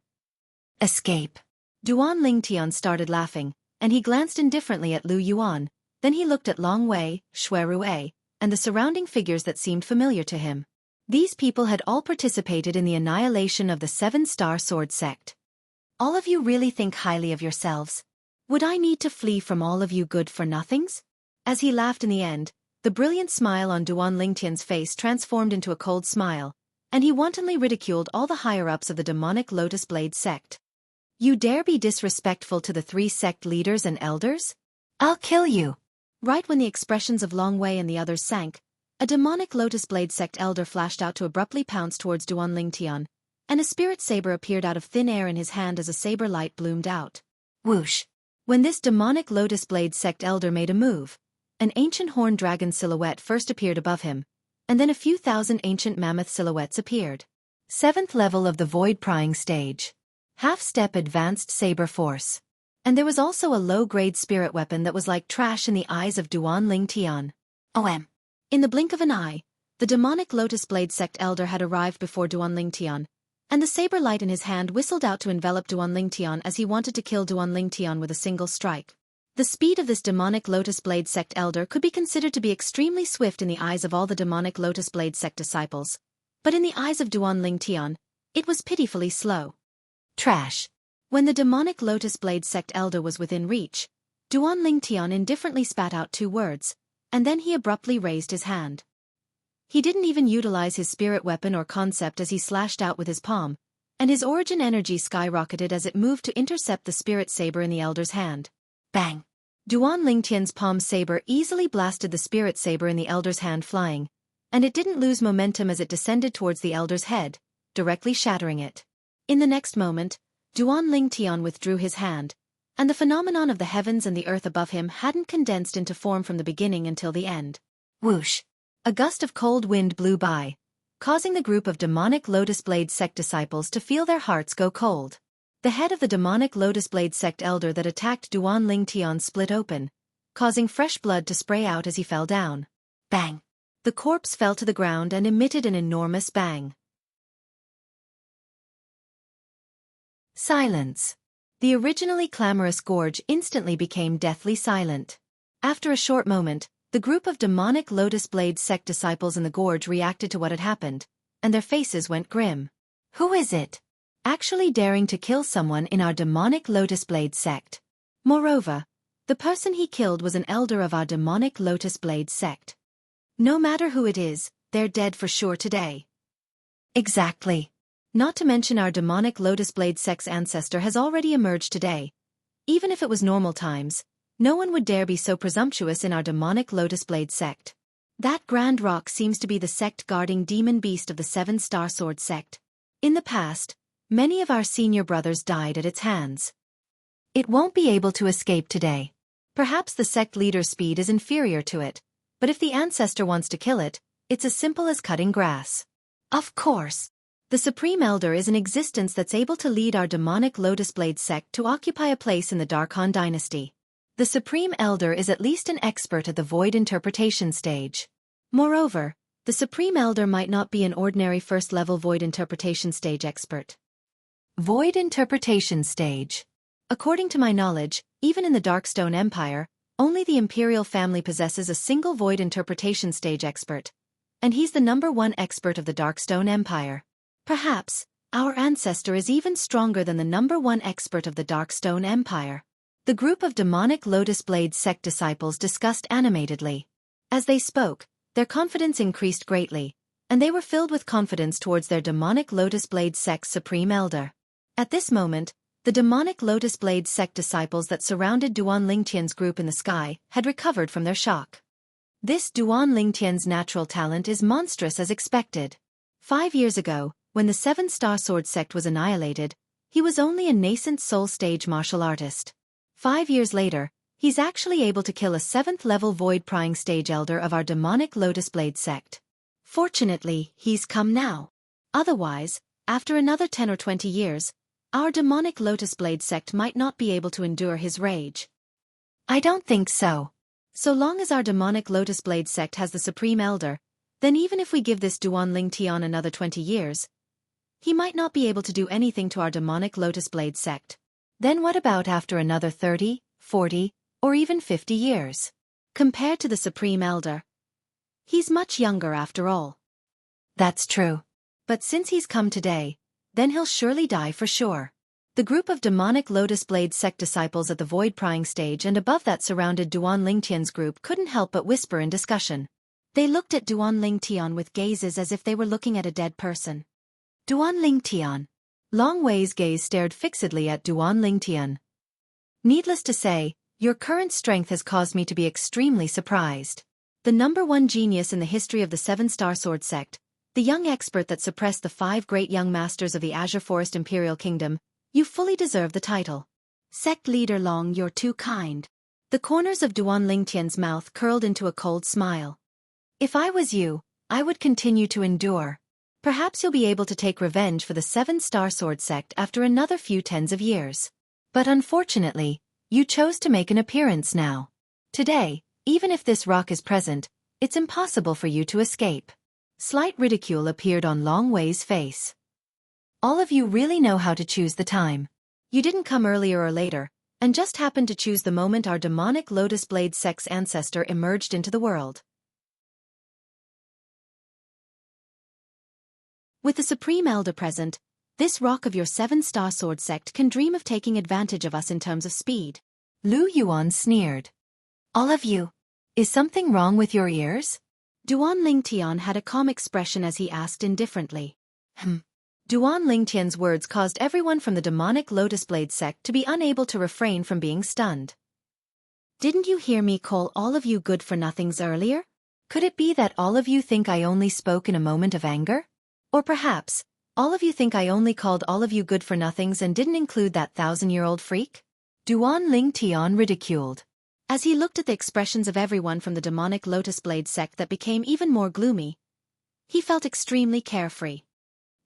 Escape. Duan Lingtian started laughing, and he glanced indifferently at Lu Yuan, then he looked at Long Wei, Shui Rui, and the surrounding figures that seemed familiar to him. These people had all participated in the annihilation of the Seven-Star Sword sect. All of you really think highly of yourselves. Would I need to flee from all of you good-for-nothings? As he laughed in the end, the brilliant smile on Duan Lingtian's face transformed into a cold smile, and he wantonly ridiculed all the higher-ups of the demonic Lotus Blade sect. You dare be disrespectful to the 3 sect leaders and elders? I'll kill you. Right when the expressions of Long Wei and the others sank, a demonic Lotus Blade sect elder flashed out to abruptly pounce towards Duan Lingtian, and a spirit saber appeared out of thin air in his hand as a saber light bloomed out. Whoosh! When this demonic Lotus Blade sect elder made a move, an ancient horned dragon silhouette first appeared above him, and then a few thousand ancient mammoth silhouettes appeared. 7th level of the void prying stage. Half-step advanced saber force. And there was also a low-grade spirit weapon that was like trash in the eyes of Duan Lingtian. OM. In the blink of an eye, the demonic Lotus Blade sect elder had arrived before Duan Lingtian, and the saber light in his hand whistled out to envelop Duan Lingtian as he wanted to kill Duan Lingtian with a single strike. The speed of this demonic Lotus Blade sect elder could be considered to be extremely swift in the eyes of all the demonic Lotus Blade sect disciples, but in the eyes of Duan Lingtian, it was pitifully slow. Trash. When the demonic Lotus Blade sect elder was within reach, Duan Lingtian indifferently spat out 2 words, and then he abruptly raised his hand. He didn't even utilize his spirit weapon or concept as he slashed out with his palm, and his origin energy skyrocketed as it moved to intercept the spirit saber in the elder's hand. Bang! Duan Lingtian's palm saber easily blasted the spirit saber in the elder's hand flying, and it didn't lose momentum as it descended towards the elder's head, directly shattering it. In the next moment, Duan Lingtian withdrew his hand, and the phenomenon of the heavens and the earth above him hadn't condensed into form from the beginning until the end. Whoosh! A gust of cold wind blew by, causing the group of demonic Lotus Blade sect disciples to feel their hearts go cold. The head of the demonic Lotus Blade sect elder that attacked Duan Lingtian split open, causing fresh blood to spray out as he fell down. Bang! The corpse fell to the ground and emitted an enormous bang. Silence. The originally clamorous gorge instantly became deathly silent. After a short moment, the group of demonic Lotus Blade sect disciples in the gorge reacted to what had happened, and their faces went grim. Who is it? Actually daring to kill someone in our demonic Lotus Blade sect. Moreover, the person he killed was an elder of our demonic Lotus Blade sect. No matter who it is, they're dead for sure today. Exactly. Not to mention our demonic Lotus Blade sect's ancestor has already emerged today. Even if it was normal times, no one would dare be so presumptuous in our demonic Lotus Blade sect. That grand rock seems to be the sect guarding demon beast of the 7-star sword sect. In the past, many of our senior brothers died at its hands. It won't be able to escape today. Perhaps the sect leader's speed is inferior to it, but if the ancestor wants to kill it, it's as simple as cutting grass. Of course. The Supreme Elder is an existence that's able to lead our demonic Lotus Blade sect to occupy a place in the Dark Han dynasty. The Supreme Elder is at least an expert at the void interpretation stage. Moreover, the Supreme Elder might not be an ordinary first-level void interpretation stage expert. Void interpretation stage. According to my knowledge, even in the Darkstone Empire, only the Imperial family possesses a single void interpretation stage expert, and he's the #1 expert of the Darkstone Empire. Perhaps, our ancestor is even stronger than the #1 expert of the Darkstone Empire. The group of demonic Lotus Blade sect disciples discussed animatedly. As they spoke, their confidence increased greatly, and they were filled with confidence towards their demonic Lotus Blade sect's Supreme Elder. At this moment, the demonic Lotus Blade sect disciples that surrounded Duan Lingtian's group in the sky had recovered from their shock. This Duan Lingtian's natural talent is monstrous as expected. 5 years ago, when the 7-star sword sect was annihilated, he was only a nascent soul stage martial artist. 5 years later, he's actually able to kill a 7th-level void-prying stage elder of our demonic Lotus Blade sect. Fortunately, he's come now. Otherwise, after another 10 or 20 years, our demonic Lotus Blade sect might not be able to endure his rage. I don't think so. So long as our demonic Lotus Blade sect has the Supreme Elder, then even if we give this Duan Lingtian another 20 years, he might not be able to do anything to our demonic Lotus Blade sect. Then what about after another 30, 40, or even 50 years? Compared to the Supreme Elder, he's much younger after all. That's true. But since he's come today, then he'll surely die for sure. The group of demonic Lotus Blade sect disciples at the void prying stage and above that surrounded Duan Lingtian's group couldn't help but whisper in discussion. They looked at Duan Lingtian with gazes as if they were looking at a dead person. Duan Lingtian. Long Wei's gaze stared fixedly at Duan Lingtian. Needless to say, your current strength has caused me to be extremely surprised. The #1 genius in the history of the 7-star sword sect, the young expert that suppressed the 5 great young masters of the Azure Forest Imperial Kingdom, you fully deserve the title. Sect leader Long, you're too kind. The corners of Duan Lingtian's mouth curled into a cold smile. If I was you, I would continue to endure. Perhaps you'll be able to take revenge for the 7-star sword sect after another few tens of years. But unfortunately, you chose to make an appearance now. Today, even if this rock is present, it's impossible for you to escape. Slight ridicule appeared on Long Wei's face. All of you really know how to choose the time. You didn't come earlier or later, and just happened to choose the moment our demonic Lotus Blade sect's ancestor emerged into the world. With the Supreme Elder present, this rock of your 7-star sword sect can dream of taking advantage of us in terms of speed. Lu Yuan sneered. All of you. Is something wrong with your ears? Duan Lingtian had a calm expression as he asked indifferently. Duan Lingtian's words caused everyone from the demonic Lotus Blade sect to be unable to refrain from being stunned. Didn't you hear me call all of you good-for-nothings earlier? Could it be that all of you think I only spoke in a moment of anger? Or perhaps, all of you think I only called all of you good-for-nothings and didn't include that 1,000-year-old freak? Duan Lingtian ridiculed. As he looked at the expressions of everyone from the demonic Lotus Blade sect that became even more gloomy, he felt extremely carefree.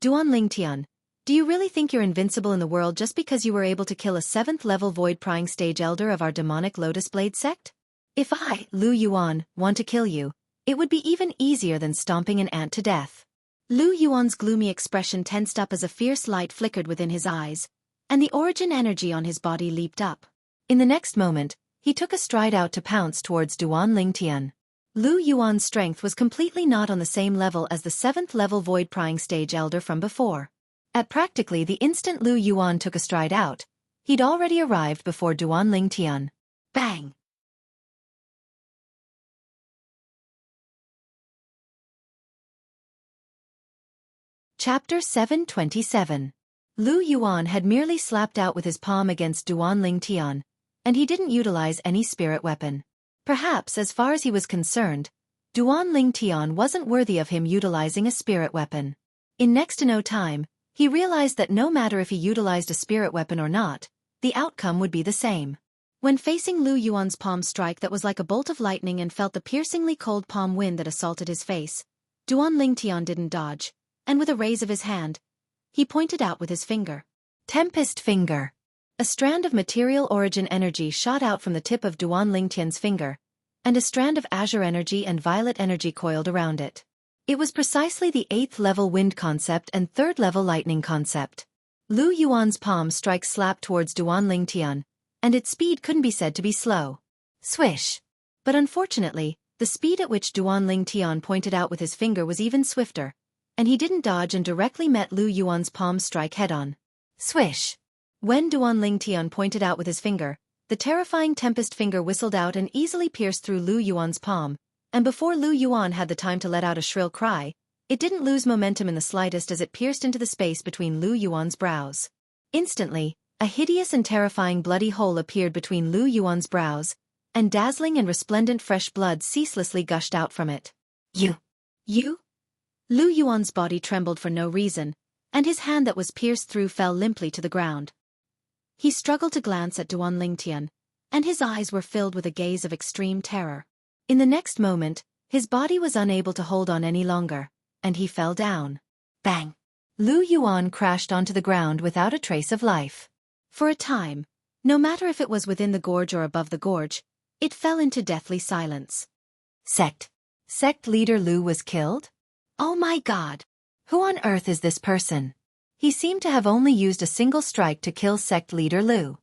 Duan Lingtian, do you really think you're invincible in the world just because you were able to kill a 7th-level void-prying stage elder of our demonic Lotus Blade sect? If I, Lu Yuan, want to kill you, it would be even easier than stomping an ant to death. Lu Yuan's gloomy expression tensed up as a fierce light flickered within his eyes, and the origin energy on his body leaped up. In the next moment, he took a stride out to pounce towards Duan Lingtian. Lu Yuan's strength was completely not on the same level as the 7th-level void-prying stage elder from before. At practically the instant Lu Yuan took a stride out, he'd already arrived before Duan Lingtian. Bang! Chapter 727. Lu Yuan had merely slapped out with his palm against Duan Lingtian, and he didn't utilize any spirit weapon. Perhaps, as far as he was concerned, Duan Lingtian wasn't worthy of him utilizing a spirit weapon. In next to no time, he realized that no matter if he utilized a spirit weapon or not, the outcome would be the same. When facing Lu Yuan's palm strike that was like a bolt of lightning and felt the piercingly cold palm wind that assaulted his face, Duan Lingtian didn't dodge, and with a raise of his hand, he pointed out with his finger. Tempest Finger. A strand of material origin energy shot out from the tip of Duan Lingtian's finger, and a strand of azure energy and violet energy coiled around it. It was precisely the 8th-level wind concept and 3rd-level lightning concept. Lu Yuan's palm strike slapped towards Duan Lingtian, and its speed couldn't be said to be slow. Swish! But unfortunately, the speed at which Duan Lingtian pointed out with his finger was even swifter, and he didn't dodge and directly met Lu Yuan's palm strike head-on. Swish! When Duan Lingtian pointed out with his finger, the terrifying Tempest Finger whistled out and easily pierced through Lu Yuan's palm, and before Lu Yuan had the time to let out a shrill cry, it didn't lose momentum in the slightest as it pierced into the space between Lu Yuan's brows. Instantly, a hideous and terrifying bloody hole appeared between Lu Yuan's brows, and dazzling and resplendent fresh blood ceaselessly gushed out from it. You? Lu Yuan's body trembled for no reason, and his hand that was pierced through fell limply to the ground. He struggled to glance at Duan Lingtian, and his eyes were filled with a gaze of extreme terror. In the next moment, his body was unable to hold on any longer, and he fell down. Bang! Lu Yuan crashed onto the ground without a trace of life. For a time, no matter if it was within the gorge or above the gorge, it fell into deathly silence. Sect leader Lu was killed? Oh my God! Who on earth is this person? He seemed to have only used a single strike to kill sect leader Lu.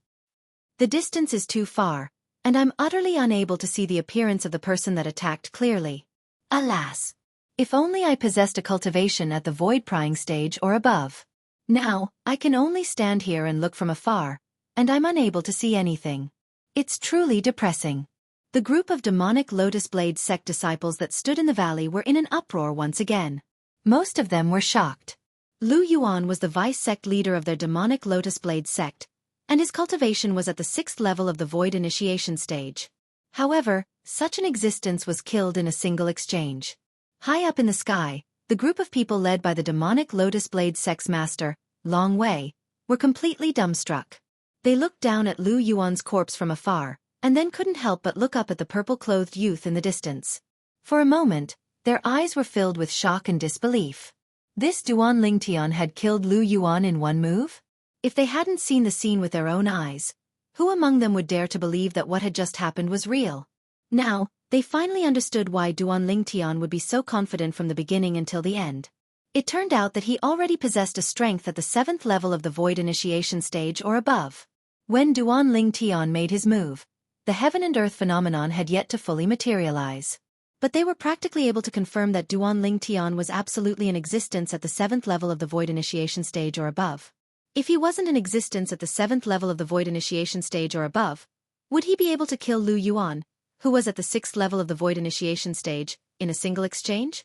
The distance is too far, and I'm utterly unable to see the appearance of the person that attacked clearly. Alas! If only I possessed a cultivation at the void prying stage or above. Now, I can only stand here and look from afar, and I'm unable to see anything. It's truly depressing. The group of demonic Lotus Blade sect disciples that stood in the valley were in an uproar once again. Most of them were shocked. Lu Yuan was the vice sect leader of their demonic Lotus Blade sect, and his cultivation was at the 6th level of the void initiation stage. However, such an existence was killed in a single exchange. High up in the sky, the group of people led by the demonic Lotus Blade sect's master, Long Wei, were completely dumbstruck. They looked down at Lu Yuan's corpse from afar, and then couldn't help but look up at the purple-clothed youth in the distance. For a moment, their eyes were filled with shock and disbelief. This Duan Lingtian had killed Lu Yuan in one move? If they hadn't seen the scene with their own eyes, who among them would dare to believe that what had just happened was real? Now, they finally understood why Duan Lingtian would be so confident from the beginning until the end. It turned out that he already possessed a strength at the 7th level of the void initiation stage or above. When Duan Lingtian made his move, the heaven and earth phenomenon had yet to fully materialize. But they were practically able to confirm that Duan Lingtian was absolutely in existence at the 7th level of the void initiation stage or above. If he wasn't in existence at the 7th level of the void initiation stage or above, would he be able to kill Lu Yuan, who was at the 6th level of the void initiation stage, in a single exchange?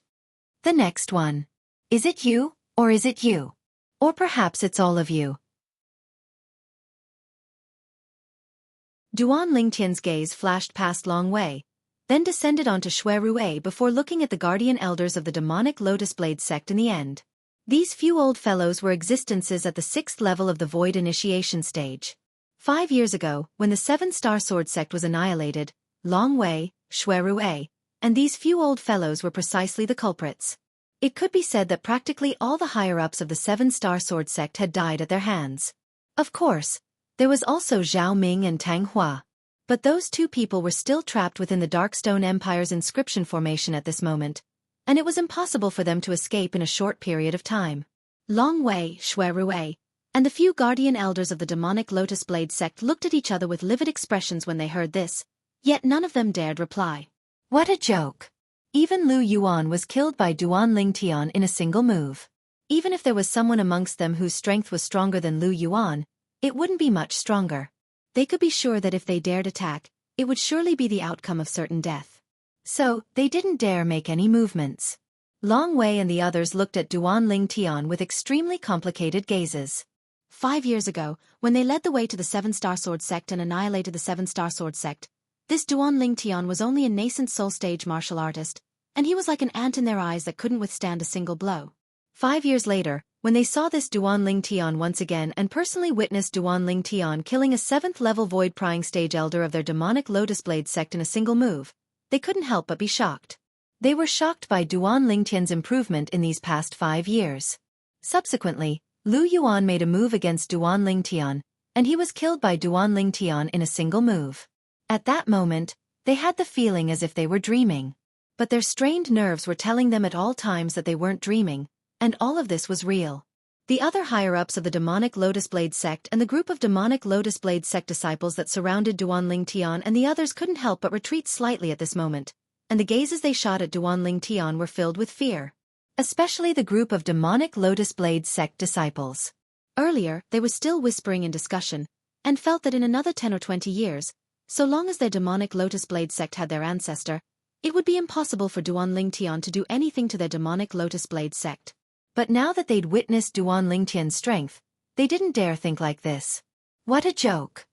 The next one. Is it you, or is it you? Or perhaps it's all of you. Duan Lingtian's gaze flashed past Long Wei, then descended onto Shui Ruwei before looking at the guardian elders of the demonic Lotus Blade sect in the end. These few old fellows were existences at the 6th level of the void initiation stage. 5 years ago, when the 7-star sword sect was annihilated, Long Wei, Shui Ruwei, and these few old fellows were precisely the culprits. It could be said that practically all the higher-ups of the 7-star sword sect had died at their hands. Of course, there was also Zhao Ming and Tang Hua. But those two people were still trapped within the Darkstone Empire's inscription formation at this moment, and it was impossible for them to escape in a short period of time. Long Wei, Shui Ruwei, and the few guardian elders of the demonic Lotus Blade sect looked at each other with livid expressions when they heard this, yet none of them dared reply. What a joke! Even Lu Yuan was killed by Duan Lingtian in a single move. Even if there was someone amongst them whose strength was stronger than Lu Yuan, it wouldn't be much stronger. They could be sure that if they dared attack, it would surely be the outcome of certain death. So, they didn't dare make any movements. Long Wei and the others looked at Duan Lingtian with extremely complicated gazes. 5 years ago, when they led the way to the 7-star sword sect and annihilated the 7-star sword sect, this Duan Lingtian was only a nascent soul-stage martial artist, and he was like an ant in their eyes that couldn't withstand a single blow. 5 years later, when they saw this Duan Lingtian once again and personally witnessed Duan Lingtian killing a 7th-level void-prying stage elder of their demonic Lotus Blade sect in a single move, they couldn't help but be shocked. They were shocked by Duan Lingtian's improvement in these past 5 years. Subsequently, Lu Yuan made a move against Duan Lingtian, and he was killed by Duan Lingtian in a single move. At that moment, they had the feeling as if they were dreaming. But their strained nerves were telling them at all times that they weren't dreaming, and all of this was real. The other higher-ups of the demonic Lotus Blade sect and the group of demonic Lotus Blade sect disciples that surrounded Duan Lingtian and the others couldn't help but retreat slightly at this moment, and the gazes they shot at Duan Lingtian were filled with fear. Especially the group of demonic Lotus Blade sect disciples. Earlier, they were still whispering in discussion, and felt that in another 10 or 20 years, so long as their demonic Lotus Blade sect had their ancestor, it would be impossible for Duan Lingtian to do anything to their demonic Lotus Blade sect. But now that they'd witnessed Duan Lingtian's strength, they didn't dare think like this. What a joke!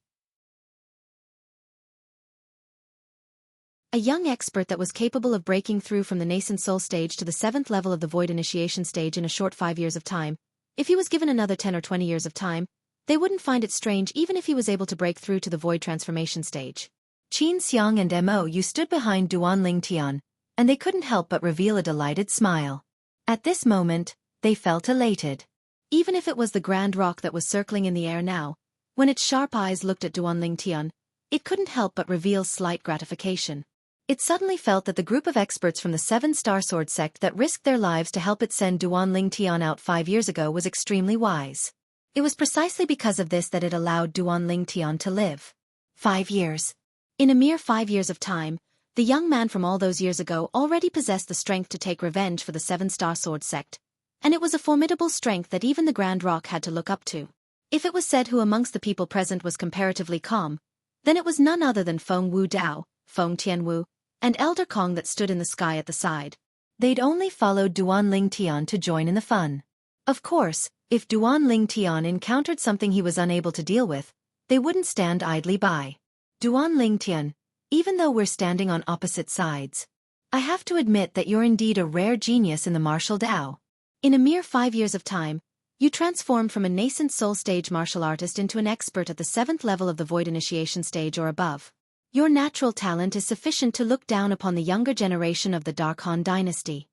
A young expert that was capable of breaking through from the nascent soul stage to the 7th level of the void initiation stage in a short 5 years of time, if he was given another 10 or 20 years of time, they wouldn't find it strange even if he was able to break through to the void transformation stage. Qin Xiang and Mo Yu stood behind Duan Lingtian, and they couldn't help but reveal a delighted smile. At this moment, they felt elated. Even if it was the grand rock that was circling in the air now, when its sharp eyes looked at Duan Lingtian, it couldn't help but reveal slight gratification. It suddenly felt that the group of experts from the 7-star sword sect that risked their lives to help it send Duan Lingtian out 5 years ago was extremely wise. It was precisely because of this that it allowed Duan Lingtian to live. 5 years. In a mere 5 years of time, the young man from all those years ago already possessed the strength to take revenge for the 7-star sword sect, and it was a formidable strength that even the Grand Rock had to look up to. If it was said who amongst the people present was comparatively calm, then it was none other than Feng Wu Dao, Feng Tianwu, and Elder Kong that stood in the sky at the side. They'd only followed Duan Lingtian to join in the fun. Of course, if Duan Lingtian encountered something he was unable to deal with, they wouldn't stand idly by. Duan Lingtian, even though we're standing on opposite sides, I have to admit that you're indeed a rare genius in the martial Dao. In a mere 5 years of time, you transformed from a nascent soul stage martial artist into an expert at the 7th level of the Void Initiation stage or above. Your natural talent is sufficient to look down upon the younger generation of the Dark Han dynasty.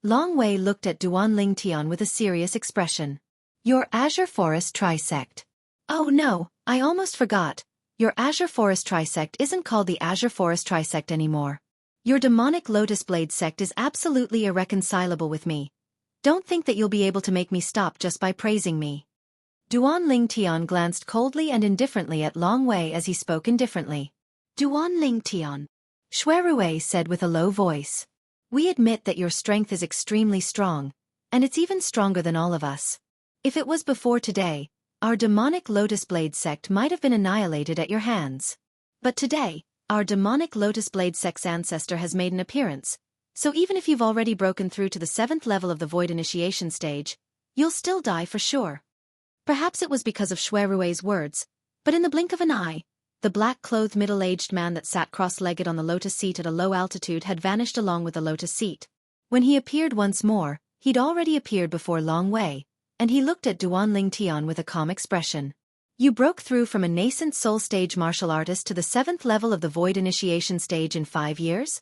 Long Wei looked at Duan Lingtian with a serious expression. Your Azure Forest Trisect. Oh no, I almost forgot. Your Azure Forest Trisect isn't called the Azure Forest Trisect anymore. Your demonic Lotus Blade sect is absolutely irreconcilable with me. Don't think that you'll be able to make me stop just by praising me. Duan Lingtian glanced coldly and indifferently at Long Wei as he spoke indifferently. Duan Lingtian, Shuerui said with a low voice. We admit that your strength is extremely strong, and it's even stronger than all of us. If it was before today, our demonic Lotus Blade sect might have been annihilated at your hands. But today, our demonic Lotus Blade sect's ancestor has made an appearance, so even if you've already broken through to the 7th level of the Void Initiation stage, you'll still die for sure. Perhaps it was because of Shuerui's words, but in the blink of an eye, the black-clothed middle-aged man that sat cross-legged on the lotus seat at a low altitude had vanished along with the lotus seat. When he appeared once more, he'd already appeared before Long Wei, and he looked at Duan Lingtian with a calm expression. You broke through from a nascent soul stage martial artist to the 7th level of the Void Initiation stage in 5 years?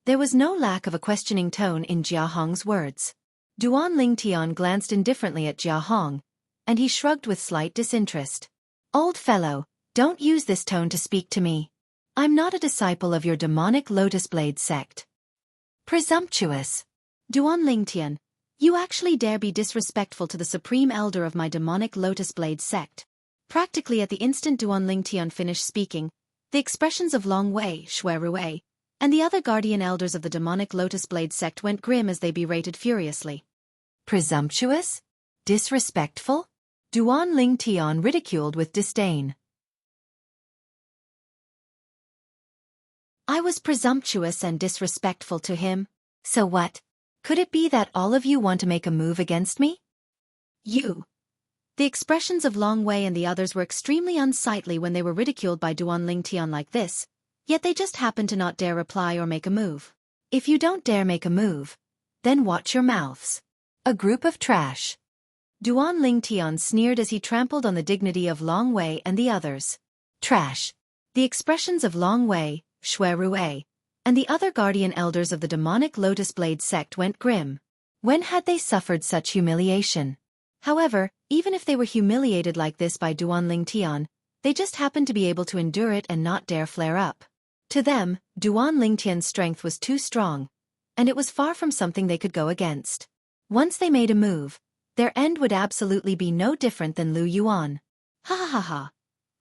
There was no lack of a questioning tone in Jia Hong's words. Duan Lingtian glanced indifferently at Jia Hong, and he shrugged with slight disinterest. Old fellow, don't use this tone to speak to me. I'm not a disciple of your demonic Lotus Blade sect. Presumptuous. Duan Lingtian, you actually dare be disrespectful to the supreme elder of my demonic Lotus Blade sect. Practically at the instant Duan Lingtian finished speaking, the expressions of Long Wei, Shuerui, and the other guardian elders of the demonic Lotus Blade sect went grim as they berated furiously. Presumptuous? Disrespectful? Duan Lingtian ridiculed with disdain. I was presumptuous and disrespectful to him. So what? Could it be that all of you want to make a move against me? You. The expressions of Long Wei and the others were extremely unsightly when they were ridiculed by Duan Lingtian like this, yet they just happened to not dare reply or make a move. If you don't dare make a move, then watch your mouths. A group of trash. Duan Lingtian sneered as he trampled on the dignity of Long Wei and the others. Trash. The expressions of Long Wei, Shuerui, and the other guardian elders of the demonic Lotus Blade sect went grim. When had they suffered such humiliation? However, even if they were humiliated like this by Duan Lingtian, they just happened to be able to endure it and not dare flare up. To them, Duan Lingtian's strength was too strong, and it was far from something they could go against. Once they made a move, their end would absolutely be no different than Lu Yuan. Ha ha ha ha.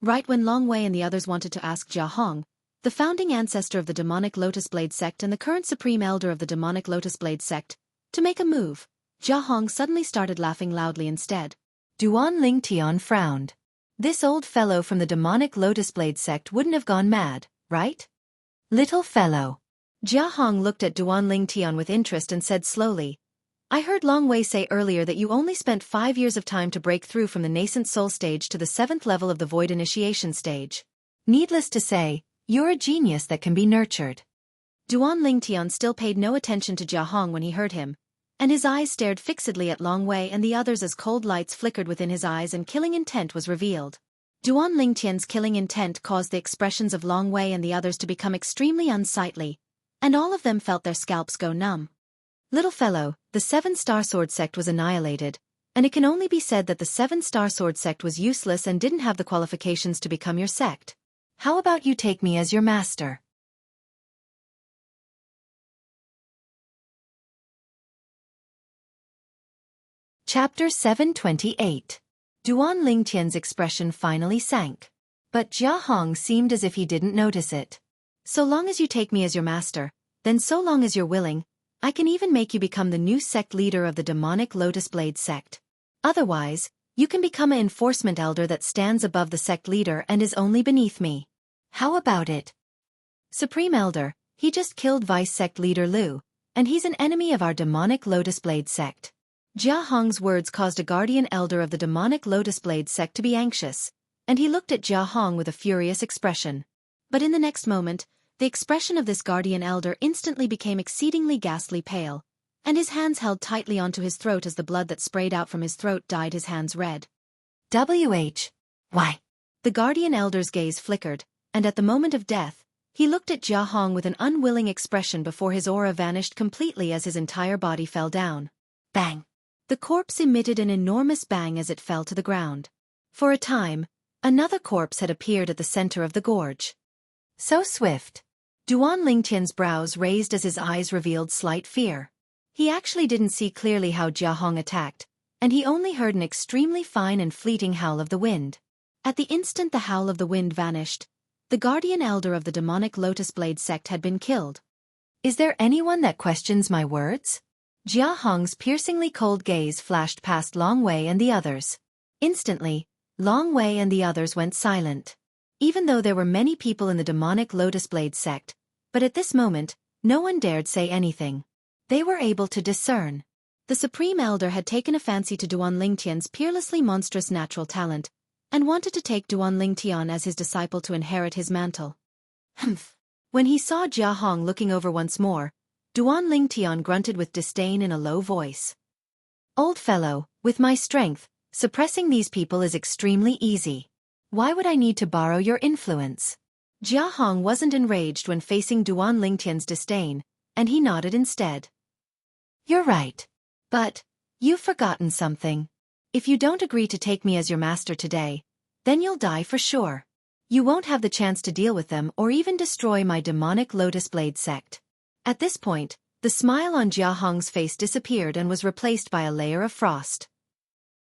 Right when Long Wei and the others wanted to ask Jia Hong, the founding ancestor of the demonic Lotus Blade sect and the current supreme elder of the demonic Lotus Blade sect, to make a move, Jia Hong suddenly started laughing loudly instead. Duan Lingtian frowned. This old fellow from the demonic Lotus Blade sect wouldn't have gone mad, right? Little fellow. Jia Hong looked at Duan Lingtian with interest and said slowly, I heard Long Wei say earlier that you only spent 5 years of time to break through from the nascent soul stage to the 7th level of the Void Initiation stage. Needless to say, you're a genius that can be nurtured. Duan Lingtian still paid no attention to Jia Hong when he heard him, and his eyes stared fixedly at Long Wei and the others as cold lights flickered within his eyes and killing intent was revealed. Duan Lingtian's killing intent caused the expressions of Long Wei and the others to become extremely unsightly, and all of them felt their scalps go numb. Little fellow, the 7-star sword sect was annihilated, and it can only be said that the 7-star sword sect was useless and didn't have the qualifications to become your sect. How about you take me as your master? Chapter 728. Duan Lingtian's expression finally sank. But Jia Hong seemed as if he didn't notice it. So long as you take me as your master, then so long as you're willing, I can even make you become the new sect leader of the demonic Lotus Blade sect. Otherwise, you can become an enforcement elder that stands above the sect leader and is only beneath me. How about it? Supreme Elder, he just killed Vice Sect Leader Lu, and he's an enemy of our demonic Lotus Blade sect. Jiahong's words caused a guardian elder of the demonic Lotus Blade sect to be anxious, and he looked at Jiahong with a furious expression. But in the next moment, the expression of this guardian elder instantly became exceedingly ghastly pale, and his hands held tightly onto his throat as the blood that sprayed out from his throat dyed his hands red. Why? The guardian elder's gaze flickered, and at the moment of death, he looked at Jiahong with an unwilling expression before his aura vanished completely as his entire body fell down. Bang! The corpse emitted an enormous bang as it fell to the ground. For a time, another corpse had appeared at the center of the gorge. So swift. Duan Lingtian's brows raised as his eyes revealed slight fear. He actually didn't see clearly how Jiahong attacked, and he only heard an extremely fine and fleeting howl of the wind. At the instant the howl of the wind vanished, the guardian elder of the demonic Lotus Blade sect had been killed. Is there anyone that questions my words? Jiahong's piercingly cold gaze flashed past Long Wei and the others. Instantly, Long Wei and the others went silent. Even though there were many people in the demonic Lotus Blade sect, but at this moment, no one dared say anything. They were able to discern. The Supreme Elder had taken a fancy to Duan Lingtian's peerlessly monstrous natural talent, and wanted to take Duan Lingtian as his disciple to inherit his mantle. Humph! When he saw Jiahong looking over once more, Duan Lingtian grunted with disdain in a low voice. Old fellow, with my strength, suppressing these people is extremely easy. Why would I need to borrow your influence? Jiahong wasn't enraged when facing Duan Lingtian's disdain, and he nodded instead. You're right. But, you've forgotten something. If you don't agree to take me as your master today, then you'll die for sure. You won't have the chance to deal with them or even destroy my demonic Lotus Blade sect. At this point, the smile on Jiahong's face disappeared and was replaced by a layer of frost.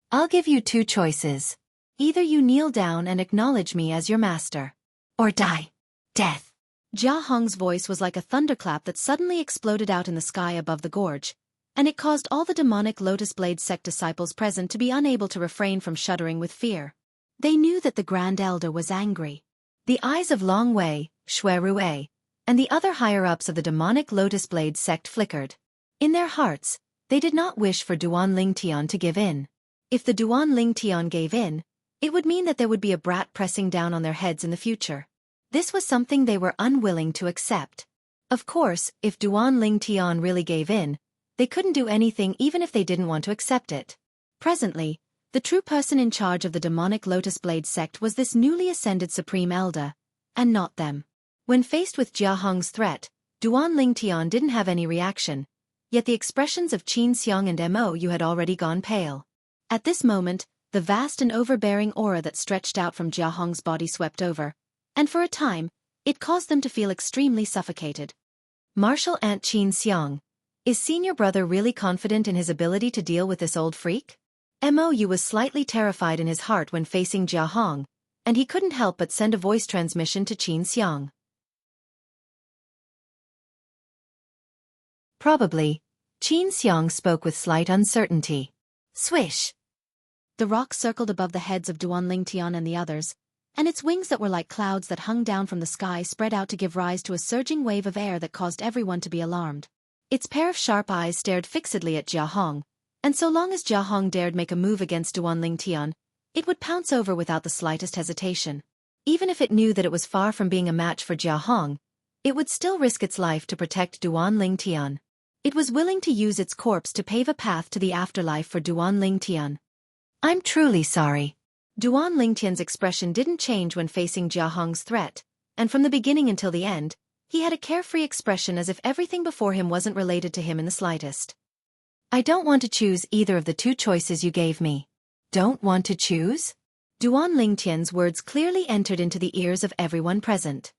I'll give you two choices. Either you kneel down and acknowledge me as your master, or die. Death. Jiahong's voice was like a thunderclap that suddenly exploded out in the sky above the gorge, and it caused all the demonic Lotus Blade sect disciples present to be unable to refrain from shuddering with fear. They knew that the Grand Elder was angry. The eyes of Long Wei, Shui Rui, and the other higher-ups of the demonic Lotus Blade sect flickered. In their hearts, they did not wish for Duan Lingtian to give in. If the Duan Lingtian gave in, it would mean that there would be a brat pressing down on their heads in the future. This was something they were unwilling to accept. Of course, if Duan Lingtian really gave in, they couldn't do anything even if they didn't want to accept it. Presently, the true person in charge of the demonic Lotus Blade sect was this newly ascended Supreme Elder, and not them. When faced with Jiahong's threat, Duan Lingtian didn't have any reaction, yet the expressions of Xianxia and Mo had already gone pale. At this moment, the vast and overbearing aura that stretched out from Jiahong's body swept over, and for a time, it caused them to feel extremely suffocated. Martial Ant Xianxia, is senior brother really confident in his ability to deal with this old freak? Mou was slightly terrified in his heart when facing Jiahong, and he couldn't help but send a voice transmission to Xianxia. Probably. Xianxia spoke with slight uncertainty. Swish! The rock circled above the heads of Duan Lingtian and the others, and its wings that were like clouds that hung down from the sky spread out to give rise to a surging wave of air that caused everyone to be alarmed. Its pair of sharp eyes stared fixedly at Jiahong, and so long as Jiahong dared make a move against Duan Lingtian, it would pounce over without the slightest hesitation. Even if it knew that it was far from being a match for Jiahong, it would still risk its life to protect Duan Lingtian. It was willing to use its corpse to pave a path to the afterlife for Duan Lingtian. I'm truly sorry. Duan Lingtian's expression didn't change when facing Jiahong's threat, and from the beginning until the end, he had a carefree expression as if everything before him wasn't related to him in the slightest. I don't want to choose either of the two choices you gave me. Don't want to choose? Duan Lingtian's words clearly entered into the ears of everyone present.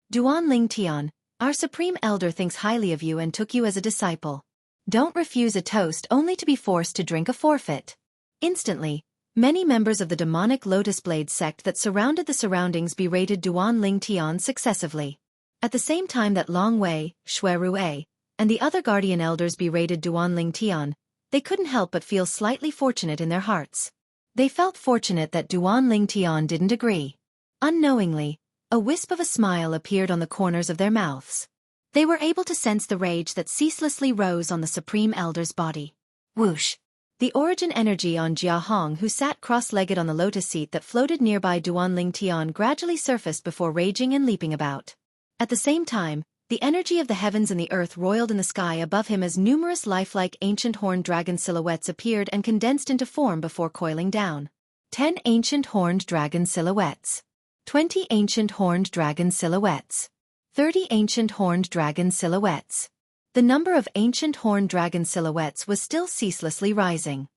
Duan Lingtian, our Supreme Elder thinks highly of you and took you as a disciple. Don't refuse a toast only to be forced to drink a forfeit. Instantly, many members of the demonic Lotus Blade sect that surrounded the surroundings berated Duan Lingtian successively. At the same time that Long Wei, Shui Rui, and the other guardian elders berated Duanling Tian, they couldn't help but feel slightly fortunate in their hearts. They felt fortunate that Duanling Tian didn't agree. Unknowingly, a wisp of a smile appeared on the corners of their mouths. They were able to sense the rage that ceaselessly rose on the Supreme Elder's body. Whoosh! The origin energy on Jianghu, who sat cross-legged on the lotus seat that floated nearby Duanling Tian, gradually surfaced before raging and leaping about. At the same time, the energy of the heavens and the earth roiled in the sky above him as numerous lifelike ancient horned dragon silhouettes appeared and condensed into form before coiling down. 10 ancient horned dragon silhouettes. 20 ancient horned dragon silhouettes. 30 ancient horned dragon silhouettes. The number of ancient horned dragon silhouettes was still ceaselessly rising.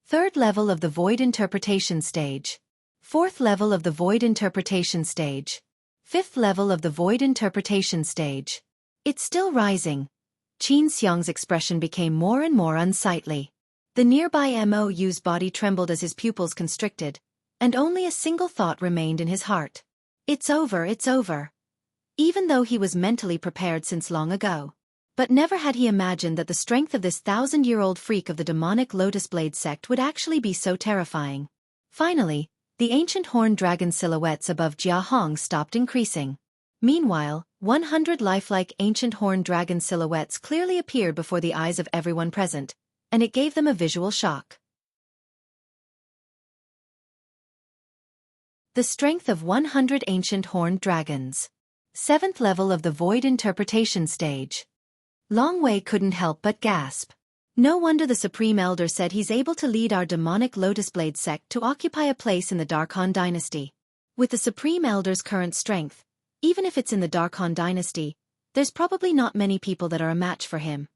Third level of the Void Interpretation Stage. Fourth level of the Void Interpretation Stage. Fifth level of the Void Interpretation Stage. It's still rising. Qin Xiang's expression became more and more unsightly. The nearby Mou's body trembled as his pupils constricted, and only a single thought remained in his heart. It's over, it's over. Even though he was mentally prepared since long ago. But never had he imagined that the strength of this 1,000-year-old freak of the demonic Lotus Blade sect would actually be so terrifying. Finally, the ancient horned dragon silhouettes above Jianghu stopped increasing. Meanwhile, 100 lifelike ancient horned dragon silhouettes clearly appeared before the eyes of everyone present, and it gave them a visual shock. The strength of 100 ancient horned dragons. 7th level of the Void Interpretation Stage. Long Wei couldn't help but gasp. No wonder the Supreme Elder said he's able to lead our demonic Lotus Blade sect to occupy a place in the Dark Han dynasty. With the Supreme Elder's current strength, even if it's in the Dark Han dynasty, there's probably not many people that are a match for him.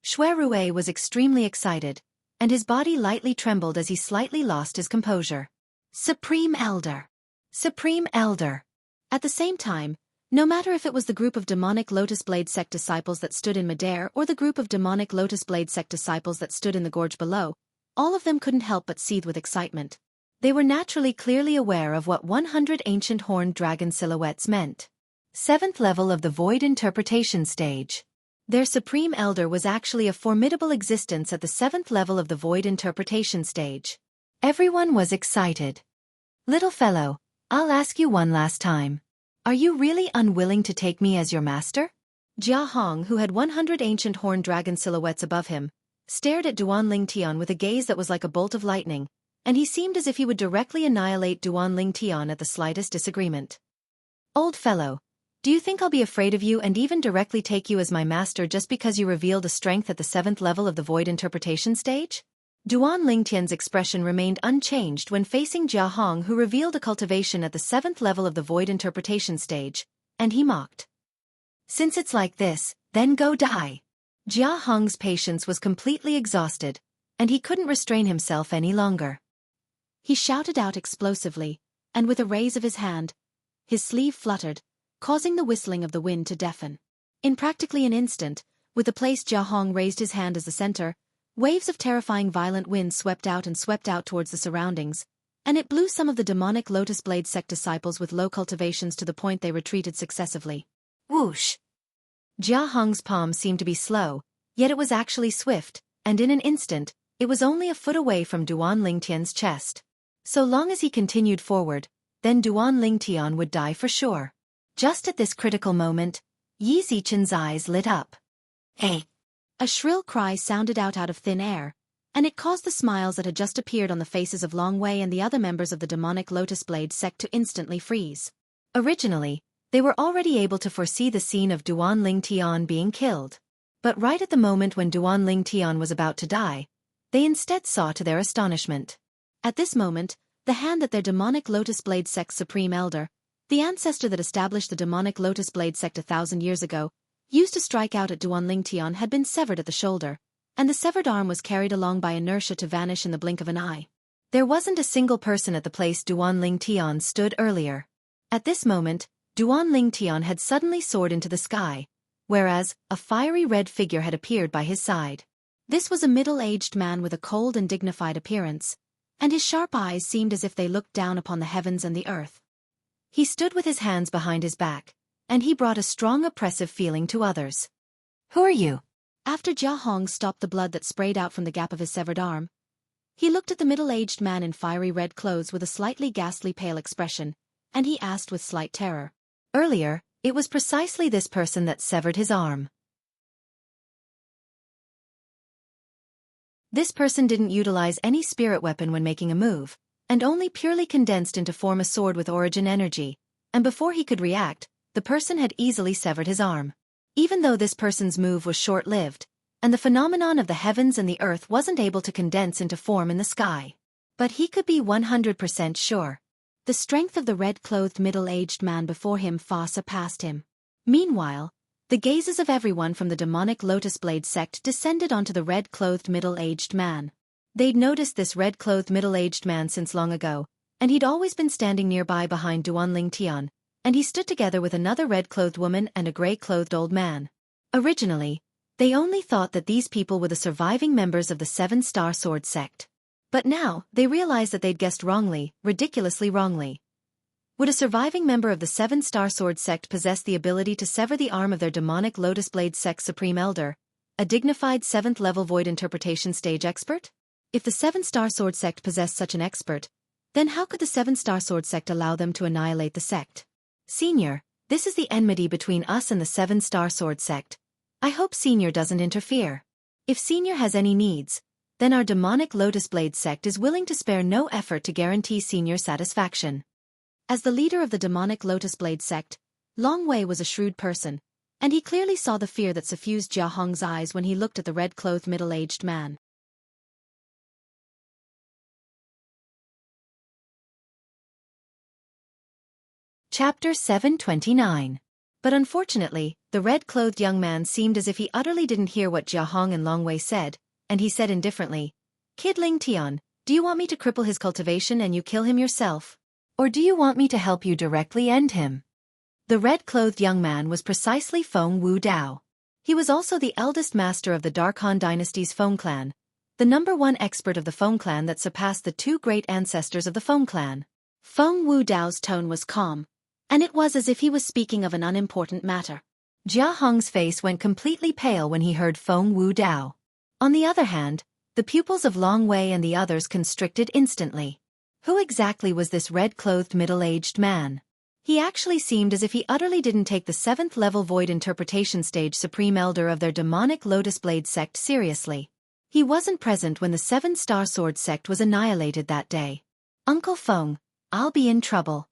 Shui Rui was extremely excited, and his body lightly trembled as he slightly lost his composure. Supreme Elder! Supreme Elder! At the same time, no matter if it was the group of demonic Lotus Blade sect disciples that stood in midair or the group of demonic Lotus Blade sect disciples that stood in the gorge below, all of them couldn't help but seethe with excitement. They were naturally clearly aware of what 100 ancient horned dragon silhouettes meant. 7th level of the Void Interpretation Stage. Their Supreme Elder was actually a formidable existence at the 7th level of the Void Interpretation Stage. Everyone was excited. Little fellow, I'll ask you one last time. Are you really unwilling to take me as your master? Jianghu, who had 100 ancient horned dragon silhouettes above him, stared at Duanling Tian with a gaze that was like a bolt of lightning, and he seemed as if he would directly annihilate Duanling Tian at the slightest disagreement. Old fellow, do you think I'll be afraid of you and even directly take you as my master just because you revealed a strength at the 7th level of the Void Interpretation Stage? Duanling Tian's expression remained unchanged when facing Jianghu, who revealed a cultivation at the 7th level of the Void Interpretation Stage, and he mocked. Since it's like this, then go die. Jianghu's patience was completely exhausted, and he couldn't restrain himself any longer. He shouted out explosively, and with a raise of his hand, his sleeve fluttered, causing the whistling of the wind to deafen. In practically an instant, with the place Jianghu raised his hand as the center, waves of terrifying violent wind swept out towards the surroundings, and it blew some of the demonic Lotus Blade sect disciples with low cultivations to the point they retreated successively. Whoosh! Jianghu's palm seemed to be slow, yet it was actually swift, and in an instant, it was only a foot away from Duanling Tian's chest. So long as he continued forward, then Duanling Tian would die for sure. Just at this critical moment, Yi Zichen's eyes lit up. Hey! A shrill cry sounded out of thin air, and it caused the smiles that had just appeared on the faces of Long Wei and the other members of the demonic Lotus Blade sect to instantly freeze. Originally, they were already able to foresee the scene of Duanling Tian being killed. But right at the moment when Duanling Tian was about to die, they instead saw to their astonishment. At this moment, the hand that their demonic Lotus Blade sect's Supreme Elder, the ancestor that established the demonic Lotus Blade sect 1,000 years ago, used to strike out at Duanling Tian had been severed at the shoulder, and the severed arm was carried along by inertia to vanish in the blink of an eye. There wasn't a single person at the place Duanling Tian stood earlier. At this moment, Duanling Tian had suddenly soared into the sky, whereas a fiery red figure had appeared by his side. This was a middle-aged man with a cold and dignified appearance, and his sharp eyes seemed as if they looked down upon the heavens and the earth. He stood with his hands behind his back, and he brought a strong oppressive feeling to others. Who are you? After Jiahong stopped the blood that sprayed out from the gap of his severed arm, he looked at the middle-aged man in fiery red clothes with a slightly ghastly pale expression, and he asked with slight terror. Earlier, it was precisely this person that severed his arm. This person didn't utilize any spirit weapon when making a move, and only purely condensed into form a sword with origin energy, and before he could react, the person had easily severed his arm. Even though this person's move was short-lived, and the phenomenon of the heavens and the earth wasn't able to condense into form in the sky. But he could be 100% sure. The strength of the red-clothed middle-aged man before him far surpassed him. Meanwhile, the gazes of everyone from the demonic Lotus Blade sect descended onto the red-clothed middle-aged man. They'd noticed this red-clothed middle-aged man since long ago, and he'd always been standing nearby behind Duanling Tian, and he stood together with another red-clothed woman and a gray-clothed old man. Originally, they only thought that these people were the surviving members of the Seven-Star Sword sect. But now, they realized that they'd guessed wrongly, ridiculously wrongly. Would a surviving member of the Seven-Star Sword sect possess the ability to sever the arm of their demonic Lotus Blade sect Supreme Elder, a dignified 7th-level Void Interpretation stage expert? If the Seven-Star Sword sect possessed such an expert, then how could the Seven-Star Sword sect allow them to annihilate the sect? Senior, this is the enmity between us and the Seven-Star Sword sect. I hope Senior doesn't interfere. If Senior has any needs, then our demonic Lotus Blade sect is willing to spare no effort to guarantee Senior satisfaction. As the leader of the demonic Lotus Blade sect, Long Wei was a shrewd person, and he clearly saw the fear that suffused Jiahong's eyes when he looked at the red-clothed middle-aged man. Chapter 729. But unfortunately, the red-clothed young man seemed as if he utterly didn't hear what Jiahong and Long Wei said, and he said indifferently, "Kid Ling Tian, do you want me to cripple his cultivation and you kill him yourself? Or do you want me to help you directly end him?" The red-clothed young man was precisely Feng Wu Dao. He was also the eldest master of the Dark Han dynasty's Feng clan, the #1 expert of the Feng clan that surpassed the 2 great ancestors of the Feng clan. Feng Wu Dao's tone was calm, and it was as if he was speaking of an unimportant matter. Jiahong's face went completely pale when he heard Feng Wu Dao. On the other hand, the pupils of Long Wei and the others constricted instantly. Who exactly was this red-clothed middle-aged man? He actually seemed as if he utterly didn't take the 7th-level Void Interpretation stage Supreme Elder of their demonic Lotus Blade sect seriously. He wasn't present when the Seven-Star Sword sect was annihilated that day. "Uncle Feng, I'll be in trouble."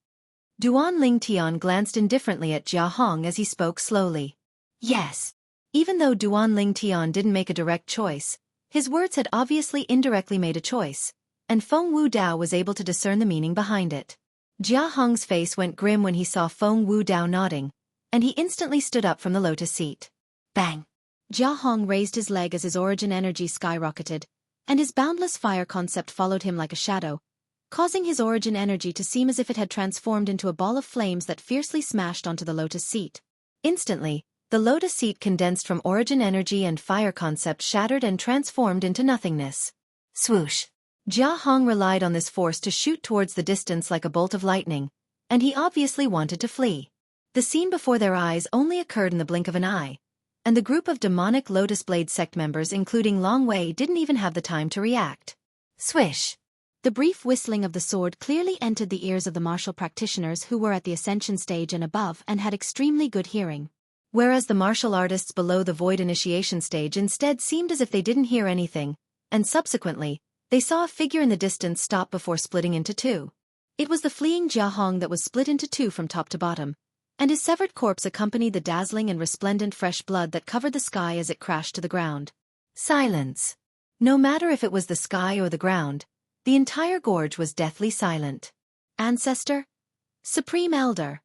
Duanling Tian glanced indifferently at Jiahong as he spoke slowly. Yes. Even though Duanling Tian didn't make a direct choice, his words had obviously indirectly made a choice, and Feng Wu Dao was able to discern the meaning behind it. Jiahong's face went grim when he saw Feng Wu Dao nodding, and he instantly stood up from the lotus seat. Bang! Jiahong raised his leg as his origin energy skyrocketed, and his boundless fire concept followed him like a shadow, causing his origin energy to seem as if it had transformed into a ball of flames that fiercely smashed onto the lotus seat. Instantly, the lotus seat condensed from origin energy and fire concept shattered and transformed into nothingness. Swoosh! Jiahong relied on this force to shoot towards the distance like a bolt of lightning, and he obviously wanted to flee. The scene before their eyes only occurred in the blink of an eye, and the group of demonic Lotus Blade sect members including Long Wei didn't even have the time to react. Swish! The brief whistling of the sword clearly entered the ears of the martial practitioners who were at the ascension stage and above and had extremely good hearing. Whereas the martial artists below the void initiation stage instead seemed as if they didn't hear anything, and subsequently, they saw a figure in the distance stop before splitting into 2. It was the fleeing Jiahong that was split into 2 from top to bottom, and his severed corpse accompanied the dazzling and resplendent fresh blood that covered the sky as it crashed to the ground. Silence. No matter if it was the sky or the ground, the entire gorge was deathly silent. Ancestor? Supreme Elder?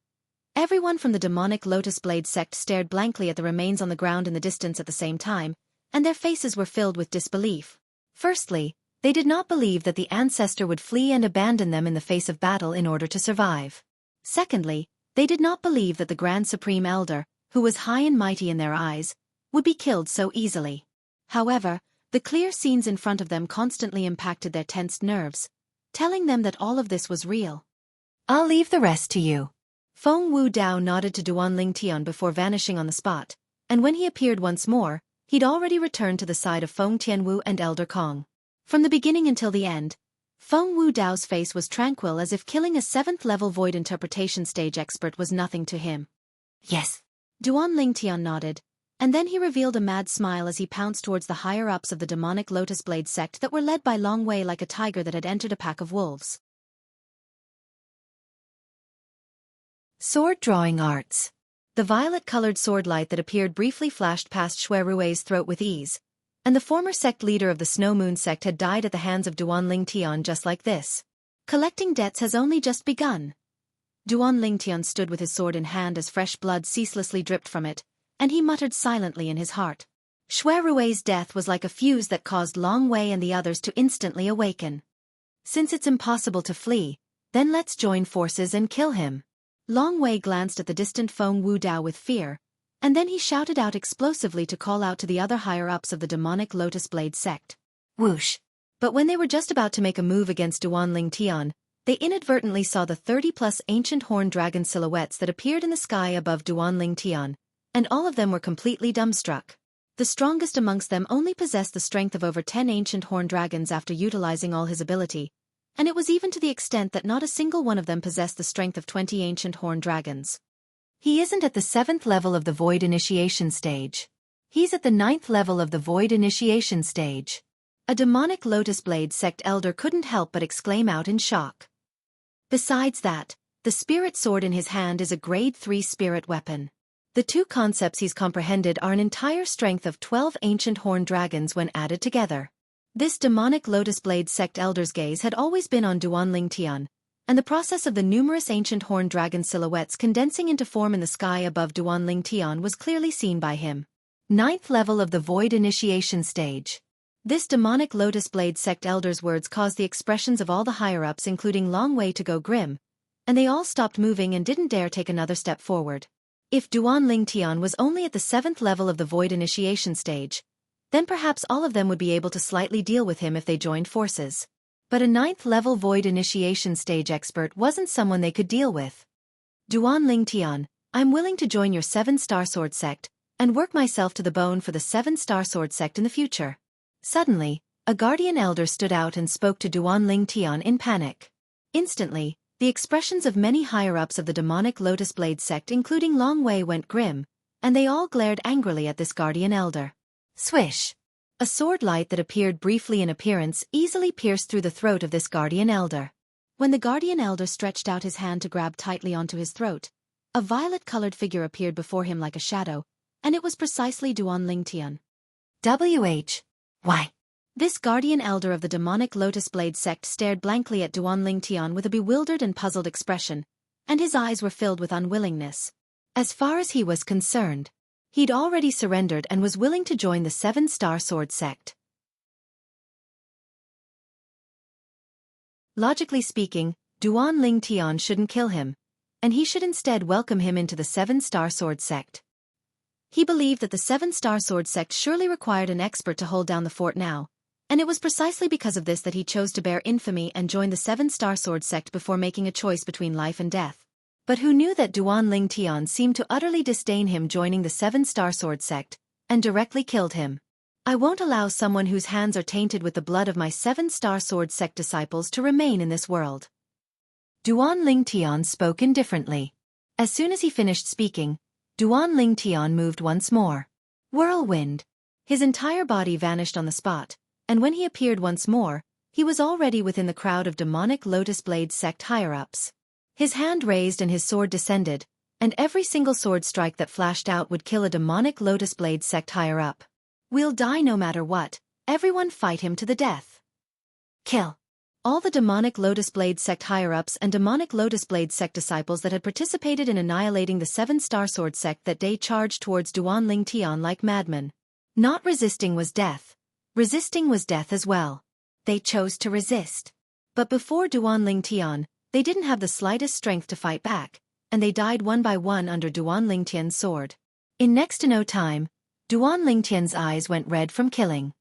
Everyone from the demonic Lotus Blade sect stared blankly at the remains on the ground in the distance at the same time, and their faces were filled with disbelief. Firstly, they did not believe that the ancestor would flee and abandon them in the face of battle in order to survive. Secondly, they did not believe that the Grand Supreme Elder, who was high and mighty in their eyes, would be killed so easily. However, the clear scenes in front of them constantly impacted their tensed nerves, telling them that all of this was real. "I'll leave the rest to you." Feng Wu Dao nodded to Duanling Tian before vanishing on the spot, and when he appeared once more, he'd already returned to the side of Feng Tianwu and Elder Kong. From the beginning until the end, Feng Wu Dao's face was tranquil as if killing a 7th-level void interpretation stage expert was nothing to him. Yes. Duan Lingtian nodded, and then he revealed a mad smile as he pounced towards the higher-ups of the demonic Lotus Blade sect that were led by Long Wei like a tiger that had entered a pack of wolves. Sword drawing arts. The violet-colored sword light that appeared briefly flashed past Xue Rui's throat with ease, and the former sect leader of the Snow Moon sect had died at the hands of Duan Lingtian just like this. Collecting debts has only just begun. Duan Lingtian stood with his sword in hand as fresh blood ceaselessly dripped from it, and he muttered silently in his heart. Xue Rui's death was like a fuse that caused Long Wei and the others to instantly awaken. Since it's impossible to flee, then let's join forces and kill him. Long Wei glanced at the distant Feng Wu Dao with fear, and then he shouted out explosively to call out to the other higher-ups of the demonic Lotus Blade sect. Whoosh! But when they were just about to make a move against Duan Lingtian, they inadvertently saw the 30-plus ancient horned dragon silhouettes that appeared in the sky above Duan Lingtian, and all of them were completely dumbstruck. The strongest amongst them only possessed the strength of over 10 ancient horned dragons after utilizing all his ability, and it was even to the extent that not a single one of them possessed the strength of 20 ancient horned dragons. He isn't at the 7th level of the Void Initiation stage. He's at the 9th level of the Void Initiation stage. A demonic Lotus Blade sect elder couldn't help but exclaim out in shock. Besides that, the spirit sword in his hand is a grade 3 spirit weapon. The two concepts he's comprehended are an entire strength of 12 ancient horned dragons when added together. This demonic Lotus Blade sect elder's gaze had always been on Duan Lingtian, and the process of the numerous ancient horned dragon silhouettes condensing into form in the sky above Duan Lingtian was clearly seen by him. 9th level of the Void Initiation stage. This demonic Lotus Blade sect elder's words caused the expressions of all the higher-ups including Long Wei to go grim, and they all stopped moving and didn't dare take another step forward. If Duan Lingtian was only at the 7th level of the Void Initiation stage, then perhaps all of them would be able to slightly deal with him if they joined forces. But a 9th level Void Initiation stage expert wasn't someone they could deal with. Duan Lingtian, I'm willing to join your 7-star sword sect, and work myself to the bone for the 7-star sword sect in the future. Suddenly, a guardian elder stood out and spoke to Duan Lingtian in panic. Instantly, the expressions of many higher-ups of the demonic Lotus Blade sect including Long Wei went grim, and they all glared angrily at this guardian elder. Swish! A sword light that appeared briefly in appearance easily pierced through the throat of this guardian elder. When the guardian elder stretched out his hand to grab tightly onto his throat, a violet-colored figure appeared before him like a shadow, and it was precisely Duan Lingtian. Why? This guardian elder of the demonic Lotus Blade sect stared blankly at Duan Lingtian with a bewildered and puzzled expression, and his eyes were filled with unwillingness. As far as he was concerned, he'd already surrendered and was willing to join the 7-star sword sect. Logically speaking, Duan Lingtian shouldn't kill him, and he should instead welcome him into the 7-star sword sect. He believed that the 7-star sword sect surely required an expert to hold down the fort now, and it was precisely because of this that he chose to bear infamy and join the 7-star sword sect before making a choice between life and death. But who knew that Duan Lingtian seemed to utterly disdain him joining the 7-star sword sect, and directly killed him. I won't allow someone whose hands are tainted with the blood of my 7-star sword sect disciples to remain in this world. Duan Lingtian spoke indifferently. As soon as he finished speaking, Duan Lingtian moved once more. Whirlwind. His entire body vanished on the spot, and when he appeared once more, he was already within the crowd of demonic Lotus Blade sect higher-ups. His hand raised and his sword descended, and every single sword strike that flashed out would kill a demonic Lotus Blade sect higher-up. We'll die no matter what, everyone fight him to the death. Kill. All the demonic Lotus Blade sect higher-ups and demonic Lotus Blade sect disciples that had participated in annihilating the 7-star sword sect that day charged towards Duan Lingtian like madmen. Not resisting was death. Resisting was death as well. They chose to resist. But before Duan Lingtian, they didn't have the slightest strength to fight back, and they died one by one under Duan Lingtian's sword. In next to no time, Duan Lingtian's eyes went red from killing.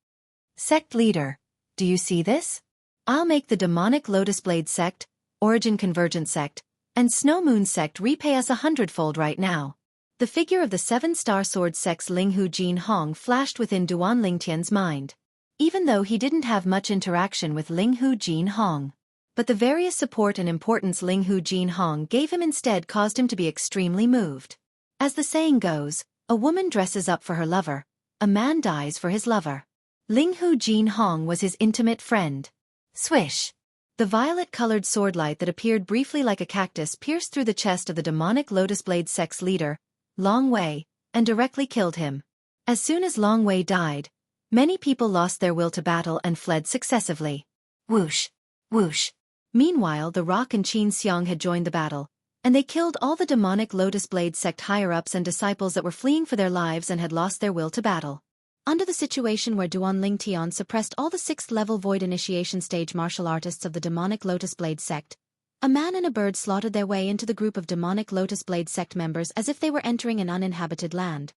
Sect leader, do you see this? I'll make the demonic Lotus Blade sect, Origin Convergent sect, and Snow Moon sect repay us 100-fold right now. The figure of the seven-star sword sex Linghu Jin Hong flashed within Duan Lingtian's mind. Even though he didn't have much interaction with Linghu Jin Hong. But the various support and importance Linghu Jin Hong gave him instead caused him to be extremely moved. As the saying goes, a woman dresses up for her lover, a man dies for his lover. Linghu Jin Hong was his intimate friend. Swish! The violet-colored swordlight that appeared briefly like a cactus pierced through the chest of the demonic Lotus Blade sex leader, Long Wei, and directly killed him. As soon as Long Wei died, many people lost their will to battle and fled successively. Whoosh! Whoosh! Meanwhile, the Rock and Xianxia had joined the battle, and they killed all the demonic Lotus Blade sect higher-ups and disciples that were fleeing for their lives and had lost their will to battle. Under the situation where Duan Lingtian suppressed all the 6th-level Void Initiation stage martial artists of the demonic Lotus Blade sect, a man and a bird slaughtered their way into the group of demonic Lotus Blade sect members as if they were entering an uninhabited land.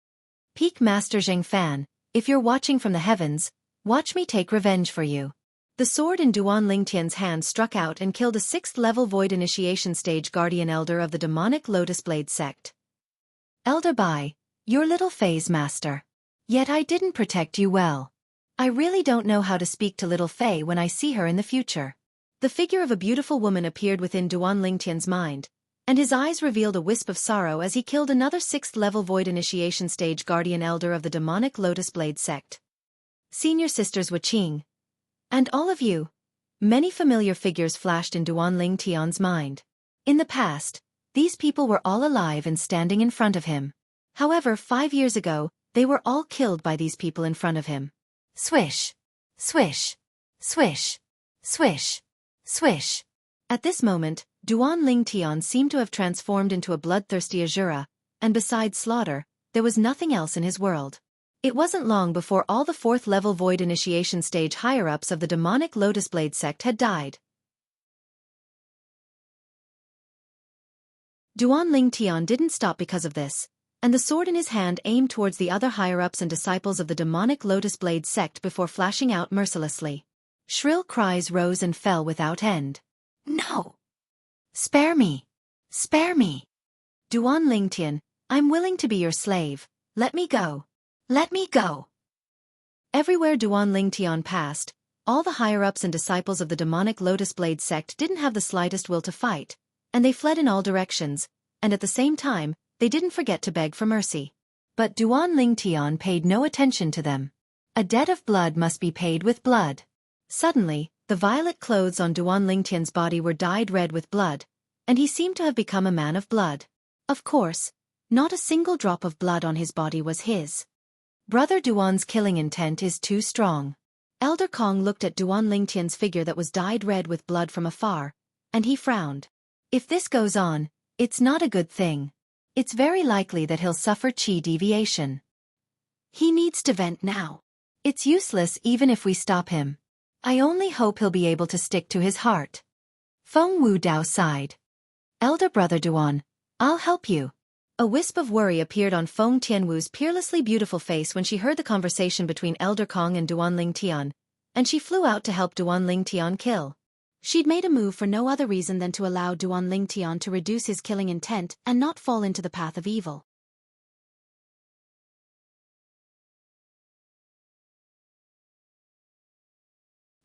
Peak Master Zheng Fan, if you're watching from the heavens, watch me take revenge for you. The sword in Duan Lingtian's hand struck out and killed a 6th-level Void Initiation stage guardian elder of the demonic Lotus Blade sect. Elder Bai, your little phase master. Yet I didn't protect you well. I really don't know how to speak to little Fei when I see her in the future. The figure of a beautiful woman appeared within Duan Lingtian's mind, and his eyes revealed a wisp of sorrow as he killed another 6th-level Void Initiation stage guardian elder of the demonic Lotus Blade sect. Senior Sisters Wuqing. And all of you. Many familiar figures flashed in Duan Lingtian's mind. In the past, these people were all alive and standing in front of him. However, 5 years ago, they were all killed by these people in front of him. Swish! Swish! Swish! Swish! Swish! At this moment, Duan Lingtian seemed to have transformed into a bloodthirsty Azura, and besides slaughter, there was nothing else in his world. It wasn't long before all the 4th-level Void Initiation stage higher-ups of the demonic Lotus Blade sect had died. Duan Lingtian didn't stop because of this, and the sword in his hand aimed towards the other higher-ups and disciples of the demonic Lotus Blade sect before flashing out mercilessly. Shrill cries rose and fell without end. No! Spare me! Spare me! Duan Lingtian, I'm willing to be your slave. Let me go. Let me go! Everywhere Duan Lingtian passed, all the higher-ups and disciples of the demonic Lotus Blade sect didn't have the slightest will to fight, and they fled in all directions, and at the same time, they didn't forget to beg for mercy. But Duan Lingtian paid no attention to them. A debt of blood must be paid with blood. Suddenly, the violet clothes on Duan Lingtian's body were dyed red with blood, and he seemed to have become a man of blood. Of course, not a single drop of blood on his body was his. Brother Duan's killing intent is too strong. Elder Kong looked at Duan Lingtian's figure that was dyed red with blood from afar, and he frowned. If this goes on, it's not a good thing. It's very likely that he'll suffer qi deviation. He needs to vent now. It's useless even if we stop him. I only hope he'll be able to stick to his heart. Feng Wu Dao sighed. Elder brother Duan, I'll help you. A wisp of worry appeared on Feng Tianwu's peerlessly beautiful face when she heard the conversation between Elder Kong and Duan Lingtian, and she flew out to help Duan Lingtian kill. She'd made a move for no other reason than to allow Duan Lingtian to reduce his killing intent and not fall into the path of evil.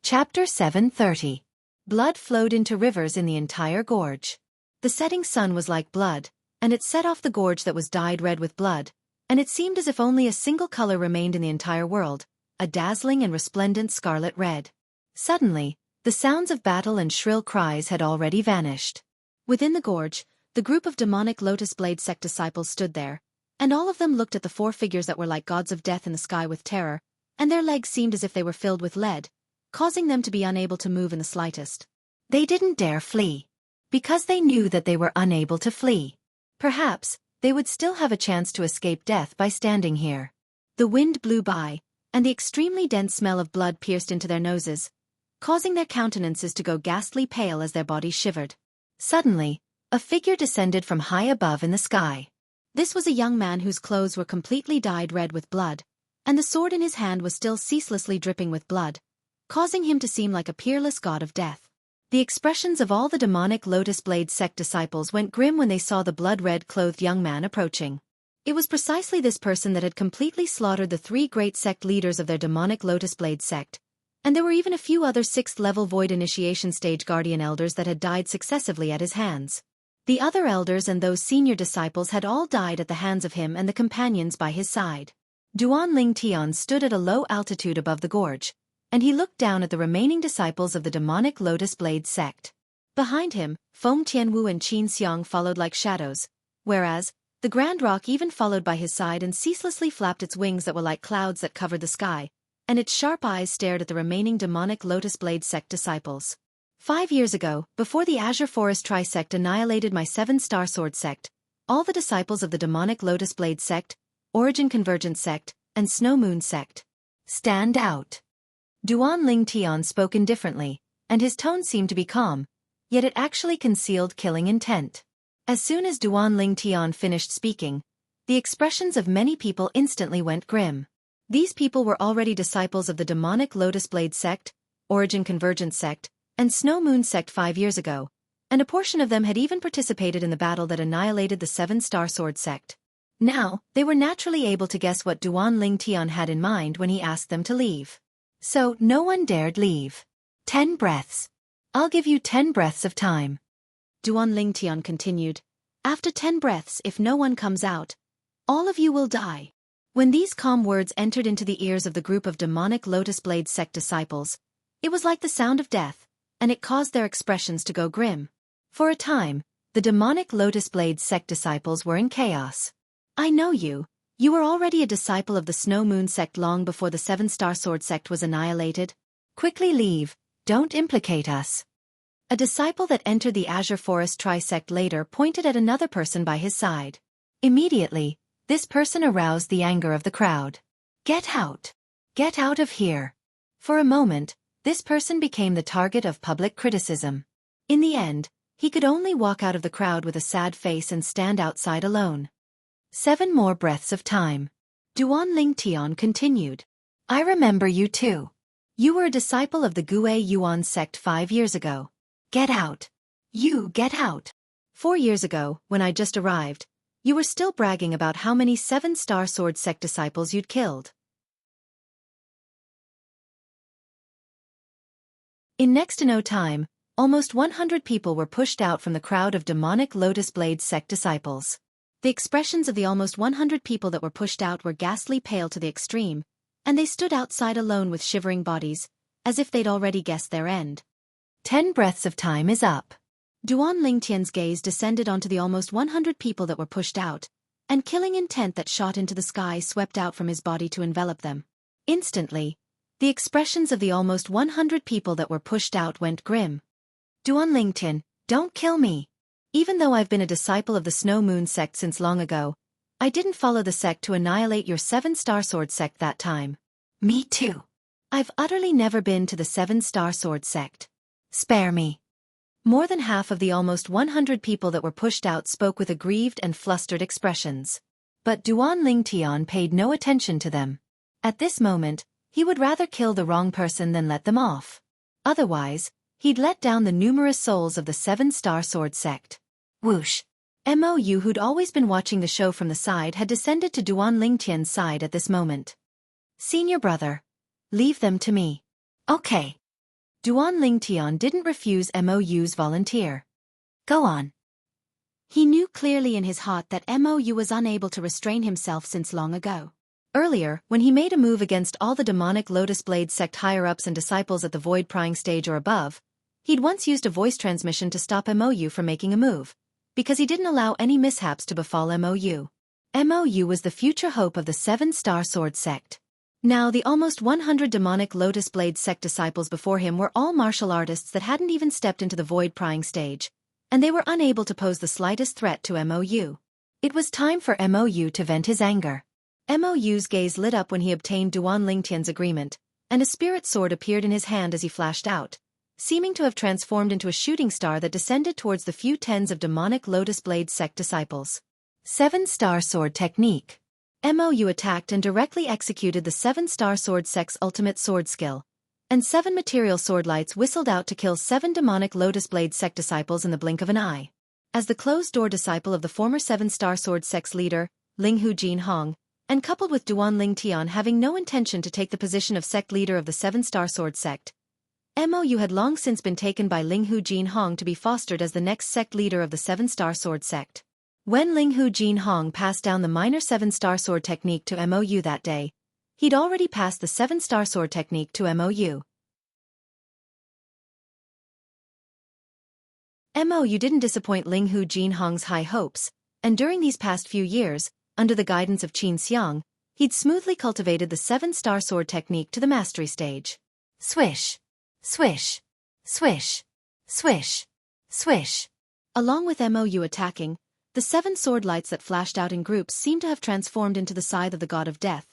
Chapter 730. Blood flowed into rivers in the entire gorge. The setting sun was like blood, and it set off the gorge that was dyed red with blood, and it seemed as if only a single color remained in the entire world, a dazzling and resplendent scarlet red. Suddenly, the sounds of battle and shrill cries had already vanished. Within the gorge, the group of demonic Lotus Blade sect disciples stood there, and all of them looked at the 4 figures that were like gods of death in the sky with terror, and their legs seemed as if they were filled with lead, causing them to be unable to move in the slightest. They didn't dare flee, because they knew that they were unable to flee. Perhaps, they would still have a chance to escape death by standing here. The wind blew by, and the extremely dense smell of blood pierced into their noses, causing their countenances to go ghastly pale as their bodies shivered. Suddenly, a figure descended from high above in the sky. This was a young man whose clothes were completely dyed red with blood, and the sword in his hand was still ceaselessly dripping with blood, causing him to seem like a peerless god of death. The expressions of all the demonic Lotus Blade sect disciples went grim when they saw the blood-red clothed young man approaching. It was precisely this person that had completely slaughtered the 3 great sect leaders of their demonic Lotus Blade sect, and there were even a few other 6th-level Void Initiation stage Guardian Elders that had died successively at his hands. The other elders and those senior disciples had all died at the hands of him and the companions by his side. Duan Ling Tian stood at a low altitude above the gorge, and he looked down at the remaining disciples of the demonic Lotus Blade sect. Behind him, Feng Tianwu and Xianxia followed like shadows, whereas, the Grand Rock even followed by his side and ceaselessly flapped its wings that were like clouds that covered the sky, and its sharp eyes stared at the remaining demonic Lotus Blade sect disciples. 5 years ago, before the Azure Forest Tri-sect annihilated my 7-star sword sect, all the disciples of the demonic Lotus Blade sect, Origin Convergent sect, and Snow Moon sect stand out. Duan Ling Tian spoke indifferently, and his tone seemed to be calm, yet it actually concealed killing intent. As soon as Duan Ling Tian finished speaking, the expressions of many people instantly went grim. These people were already disciples of the demonic Lotus Blade sect, Origin Convergence sect, and Snow Moon sect 5 years ago, and a portion of them had even participated in the battle that annihilated the 7-star sword sect. Now, they were naturally able to guess what Duan Ling Tian had in mind when he asked them to leave. So, no one dared leave. 10 breaths. I'll give you 10 breaths of time. Duan Ling Tian continued. After 10 breaths, if no one comes out, all of you will die. When these calm words entered into the ears of the group of demonic Lotus Blade sect disciples, it was like the sound of death, and it caused their expressions to go grim. For a time, the demonic Lotus Blade sect disciples were in chaos. I know you. You were already a disciple of the Snow Moon sect long before the 7-star sword sect was annihilated. Quickly leave. Don't implicate us. A disciple that entered the Azure Forest Tri-sect later pointed at another person by his side. Immediately, this person aroused the anger of the crowd. Get out! Get out of here! For a moment, this person became the target of public criticism. In the end, he could only walk out of the crowd with a sad face and stand outside alone. 7 more breaths of time. Duan Ling Tian continued. I remember you too. You were a disciple of the Gue Yuan sect 5 years ago. Get out. You get out. 4 years ago, when I just arrived, you were still bragging about how many 7-star sword sect disciples you'd killed. In next to no time, almost 100 people were pushed out from the crowd of demonic Lotus Blade sect disciples. The expressions of the almost 100 people that were pushed out were ghastly pale to the extreme, and they stood outside alone with shivering bodies, as if they'd already guessed their end. 10 breaths of time is up. Duan Ling Tian's gaze descended onto the almost 100 people that were pushed out, and killing intent that shot into the sky swept out from his body to envelop them. Instantly, the expressions of the almost 100 people that were pushed out went grim. Duan Ling Tian, don't kill me. Even though I've been a disciple of the Snow Moon sect since long ago, I didn't follow the sect to annihilate your 7-star sword sect that time. Me too. I've utterly never been to the 7-star sword sect. Spare me. More than half of the almost 100 people that were pushed out spoke with aggrieved and flustered expressions. But Duan Ling Tian paid no attention to them. At this moment, he would rather kill the wrong person than let them off. Otherwise, he'd let down the numerous souls of the 7-star sword sect. Whoosh. Mou, who'd always been watching the show from the side, had descended to Duan Ling Tian's side at this moment. Senior brother. Leave them to me. Okay. Duan Ling Tian didn't refuse Mou's volunteer. Go on. He knew clearly in his heart that Mou was unable to restrain himself since long ago. Earlier, when he made a move against all the demonic Lotus Blade sect higher-ups and disciples at the Void Prying stage or above, he'd once used a voice transmission to stop Mou from making a move, because he didn't allow any mishaps to befall Mou. Mou was the future hope of the 7-star sword sect. Now the almost 100 demonic Lotus Blade sect disciples before him were all martial artists that hadn't even stepped into the Void Prying stage, and they were unable to pose the slightest threat to Mou. It was time for Mou to vent his anger. Mou's gaze lit up when he obtained Duan Ling Tian's agreement, and a spirit sword appeared in his hand as he flashed out, seeming to have transformed into a shooting star that descended towards the few tens of demonic Lotus Blade sect disciples. 7-star sword technique. Mou attacked and directly executed the 7-star sword sect's ultimate sword skill, and 7 material sword lights whistled out to kill 7 demonic Lotus Blade sect disciples in the blink of an eye. As the closed-door disciple of the former 7-star sword sect's leader, Linghu Jinhong, and coupled with Duan Lingtian having no intention to take the position of sect leader of the Seven-Star Sword sect, Mou had long since been taken by Linghu Jinhong to be fostered as the next sect leader of the Seven-Star Sword sect. When Linghu Jinhong passed down the minor Seven-Star Sword technique to Mou that day, he'd already passed the Seven-Star Sword technique to Mou. Mou didn't disappoint Linghu Jinhong's high hopes, and during these past few years, under the guidance of Xianxia, he'd smoothly cultivated the Seven-Star Sword technique to the mastery stage. Swish! Swish! Swish! Swish! Swish! Along with Mou attacking, the 7 sword lights that flashed out in groups seemed to have transformed into the scythe of the god of death,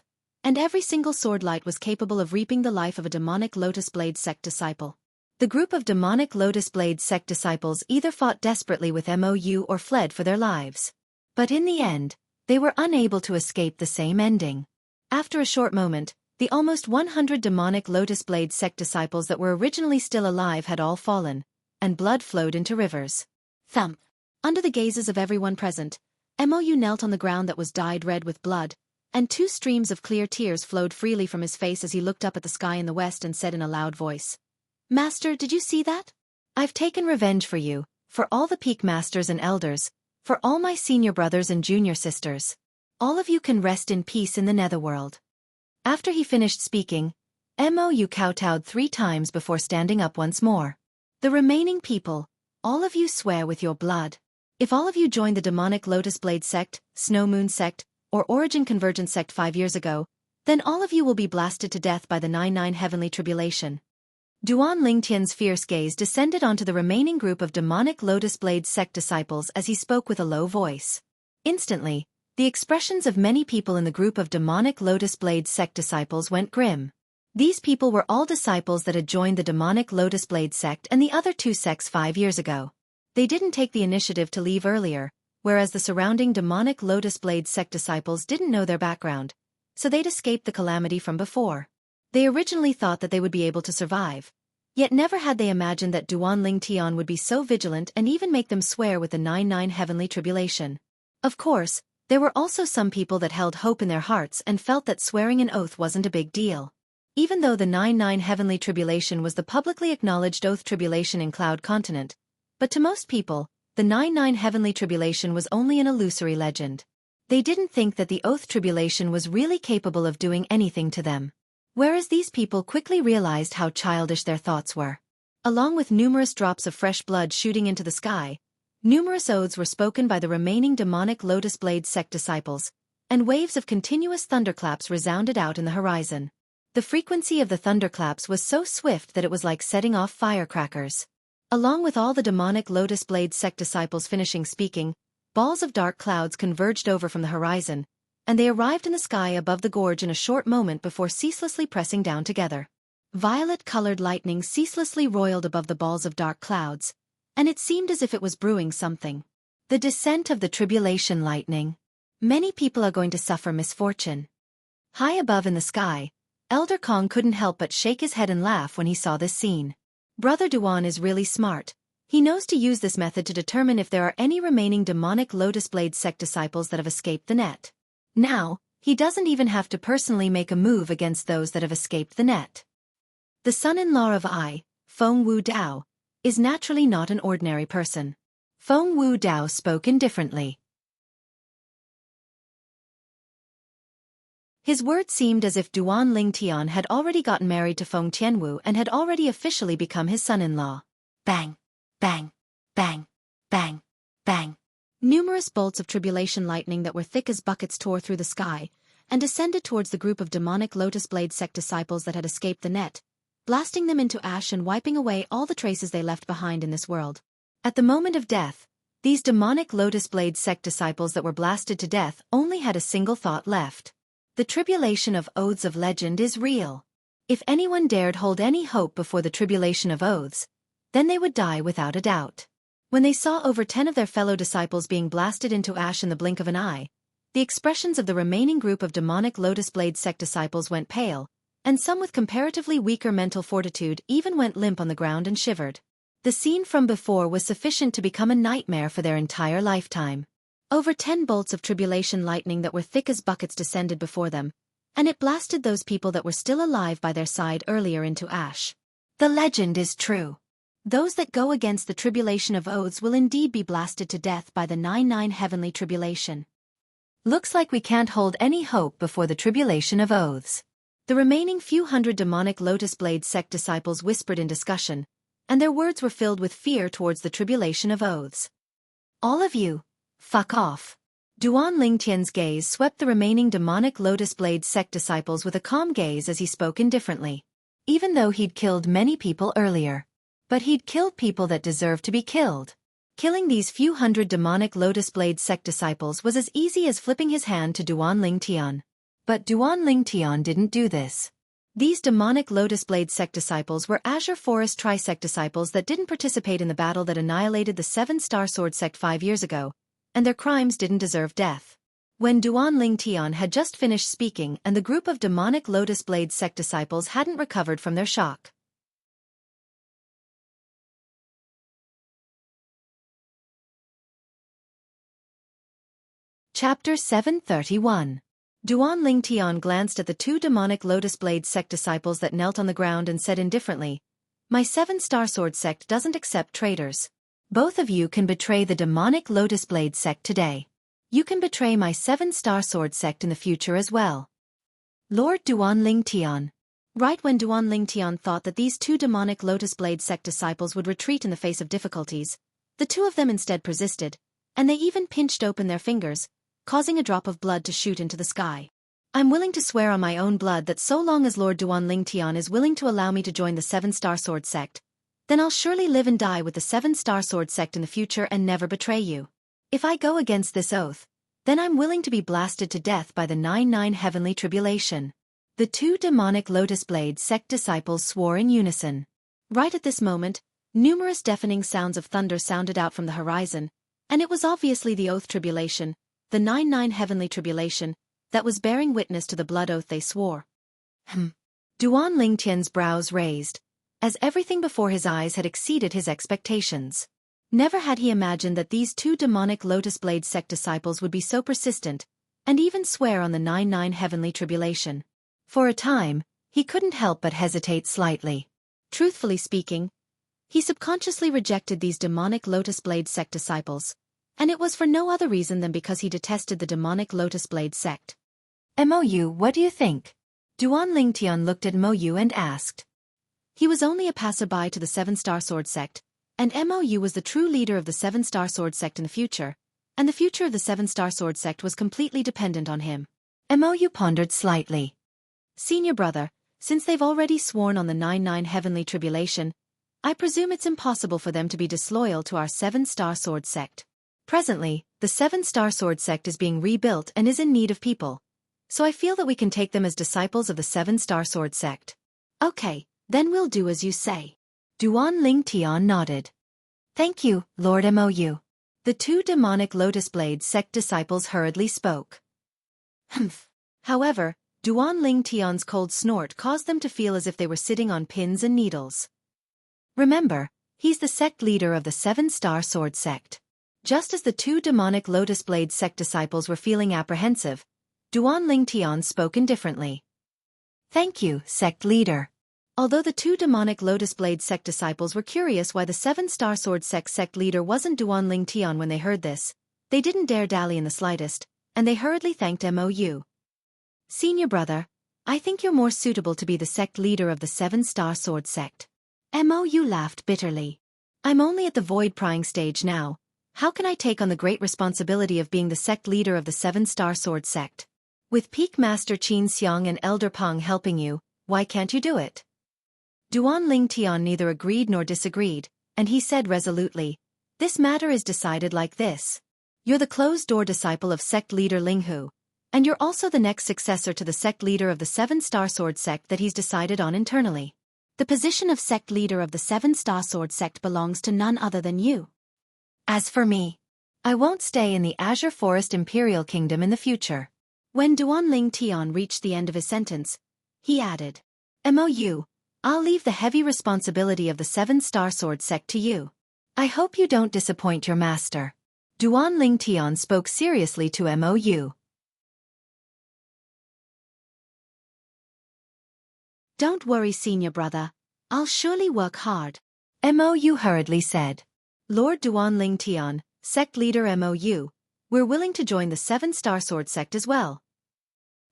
and every single sword light was capable of reaping the life of a demonic Lotus Blade sect disciple. The group of demonic Lotus Blade sect disciples either fought desperately with Mou or fled for their lives. But in the end, they were unable to escape the same ending. After a short moment, the almost 100 demonic Lotus Blade sect disciples that were originally still alive had all fallen, and blood flowed into rivers. Thump! Under the gazes of everyone present, Mou knelt on the ground that was dyed red with blood, and 2 streams of clear tears flowed freely from his face as he looked up at the sky in the west and said in a loud voice, "Master, did you see that? I've taken revenge for you, for all the peak masters and elders, for all my senior brothers and junior sisters. All of you can rest in peace in the netherworld." After he finished speaking, Mou kowtowed 3 times before standing up once more. "The remaining people, all of you swear with your blood. If all of you joined the demonic Lotus Blade sect, Snow Moon sect, or Origin Convergence sect 5 years ago, then all of you will be blasted to death by the 99 heavenly tribulation." Duan Lingtian's fierce gaze descended onto the remaining group of demonic Lotus Blade sect disciples as he spoke with a low voice. Instantly, the expressions of many people in the group of demonic Lotus Blade sect disciples went grim. These people were all disciples that had joined the demonic Lotus Blade sect and the other 2 sects 5 years ago. They didn't take the initiative to leave earlier, whereas the surrounding demonic Lotus Blade sect disciples didn't know their background, so they'd escaped the calamity from before. They originally thought that they would be able to survive, yet never had they imagined that Duan Lingtian would be so vigilant and even make them swear with the 99 heavenly tribulation. Of course, there were also some people that held hope in their hearts and felt that swearing an oath wasn't a big deal. Even though the 99 heavenly tribulation was the publicly acknowledged oath tribulation in Cloud Continent, but to most people, the 99 heavenly tribulation was only an illusory legend. They didn't think that the oath tribulation was really capable of doing anything to them. Whereas these people quickly realized how childish their thoughts were. Along with numerous drops of fresh blood shooting into the sky, numerous oaths were spoken by the remaining demonic Lotus Blade sect disciples, and waves of continuous thunderclaps resounded out in the horizon. The frequency of the thunderclaps was so swift that it was like setting off firecrackers. Along with all the demonic Lotus Blade sect disciples finishing speaking, balls of dark clouds converged over from the horizon, and they arrived in the sky above the gorge in a short moment before ceaselessly pressing down together. Violet-colored lightning ceaselessly roiled above the balls of dark clouds, and it seemed as if it was brewing something. The descent of the tribulation lightning. Many people are going to suffer misfortune. High above in the sky, Elder Kong couldn't help but shake his head and laugh when he saw this scene. Brother Duan is really smart. He knows to use this method to determine if there are any remaining demonic Lotus Blade sect disciples that have escaped the net. Now, he doesn't even have to personally make a move against those that have escaped the net. The son-in-law of I, Feng Wu Dao, is naturally not an ordinary person. Feng Wu Dao spoke indifferently. His words seemed as if Duan Lingtian had already gotten married to Feng Tianwu and had already officially become his son-in-law. Bang! Bang! Bang! Bang! Bang! Numerous bolts of tribulation lightning that were thick as buckets tore through the sky, and descended towards the group of demonic Lotus Blade sect disciples that had escaped the net, blasting them into ash and wiping away all the traces they left behind in this world. At the moment of death, these demonic Lotus Blade sect disciples that were blasted to death only had a single thought left. The tribulation of oaths of legend is real. If anyone dared hold any hope before the tribulation of oaths, then they would die without a doubt. When they saw over 10 of their fellow disciples being blasted into ash in the blink of an eye, the expressions of the remaining group of demonic Lotus Blade sect disciples went pale, and some with comparatively weaker mental fortitude even went limp on the ground and shivered. The scene from before was sufficient to become a nightmare for their entire lifetime. Over 10 bolts of tribulation lightning that were thick as buckets descended before them, and it blasted those people that were still alive by their side earlier into ash. The legend is true. Those that go against the tribulation of oaths will indeed be blasted to death by the 99 heavenly tribulation. Looks like we can't hold any hope before the tribulation of oaths. The remaining few hundred demonic Lotus Blade sect disciples whispered in discussion, and their words were filled with fear towards the tribulation of oaths. All of you, fuck off. Duan Lingtian's gaze swept the remaining demonic Lotus Blade sect disciples with a calm gaze as he spoke indifferently. Even though he'd killed many people earlier. But he'd killed people that deserved to be killed. Killing these few hundred demonic Lotus Blade sect disciples was as easy as flipping his hand to Duan Lingtian. But Duan Lingtian didn't do this. These demonic Lotus Blade sect disciples were Azure Forest Tri-sect disciples that didn't participate in the battle that annihilated the 7-star sword sect 5 years ago, and their crimes didn't deserve death. When Duan Lingtian had just finished speaking and the group of demonic Lotus Blade sect disciples hadn't recovered from their shock. Chapter 731. Duan Lingtian glanced at the 2 demonic Lotus Blade sect disciples that knelt on the ground and said indifferently, "My 7-star sword sect doesn't accept traitors. Both of you can betray the demonic Lotus Blade sect today. You can betray my 7-star sword sect in the future as well." Lord Duan Lingtian. Right when Duan Lingtian thought that these 2 demonic Lotus Blade sect disciples would retreat in the face of difficulties, the 2 of them instead persisted, and they even pinched open their fingers, causing a drop of blood to shoot into the sky. "I'm willing to swear on my own blood that so long as Lord Duan Lingtian is willing to allow me to join the 7-star sword sect, then I'll surely live and die with the 7-star sword sect in the future and never betray you. If I go against this oath, then I'm willing to be blasted to death by the 99 heavenly tribulation." The 2 demonic Lotus Blade sect disciples swore in unison. Right at this moment, numerous deafening sounds of thunder sounded out from the horizon, and it was obviously the oath tribulation, the 99 heavenly tribulation, that was bearing witness to the blood oath they swore. Duan Lingtian's brows raised, as everything before his eyes had exceeded his expectations. Never had he imagined that these 2 demonic Lotus Blade sect disciples would be so persistent, and even swear on the 99 heavenly tribulation. For a time, he couldn't help but hesitate slightly. Truthfully speaking, he subconsciously rejected these demonic Lotus Blade sect disciples, and it was for no other reason than because he detested the demonic Lotus Blade sect. "Mou, what do you think?" Duan Lingtian looked at Mou and asked. He was only a passerby to the 7-star sword sect, and Mou was the true leader of the 7-star sword sect in the future, and the future of the 7-star sword sect was completely dependent on him. Mou pondered slightly. "Senior brother, since they've already sworn on the 99 heavenly tribulation, I presume it's impossible for them to be disloyal to our 7-star sword sect. Presently, the 7-star sword sect is being rebuilt and is in need of people, so I feel that we can take them as disciples of the 7-star sword sect." "Okay, then we'll do as you say." Duan Lingtian nodded. "Thank you, Lord Mou." The 2 demonic Lotus Blade sect disciples hurriedly spoke. However, Duan Lingtian's cold snort caused them to feel as if they were sitting on pins and needles. Remember, he's the sect leader of the 7-star sword sect. Just as the 2 demonic Lotus Blade sect disciples were feeling apprehensive, Duan Lingtian spoke indifferently. "Thank you, sect leader." Although the 2 demonic Lotus Blade sect disciples were curious why the 7-star sword sect leader wasn't Duan Lingtian when they heard this, they didn't dare dally in the slightest, and they hurriedly thanked Mou. "Senior brother, I think you're more suitable to be the sect leader of the 7-star sword sect." Mou laughed bitterly. "I'm only at the void prying stage now. How can I take on the great responsibility of being the sect leader of the 7-star sword sect? With Peak Master Xianxia and Elder Peng helping you, why can't you do it?" Duan Lingtian neither agreed nor disagreed, and he said resolutely, "This matter is decided like this. You're the closed-door disciple of sect leader Linghu, and you're also the next successor to the sect leader of the 7-star sword sect that he's decided on internally. The position of sect leader of the 7-star sword sect belongs to none other than you. As for me, I won't stay in the Azure Forest Imperial Kingdom in the future." When Duan Lingtian reached the end of his sentence, he added, "Mou, I'll leave the heavy responsibility of the 7-star sword sect to you. I hope you don't disappoint your master." Duan Lingtian spoke seriously to Mou. Don't worry, senior brother. I'll surely work hard. Mou hurriedly said. Lord Duan Lingtian, sect leader Mou, we're willing to join the 7-star sword sect as well.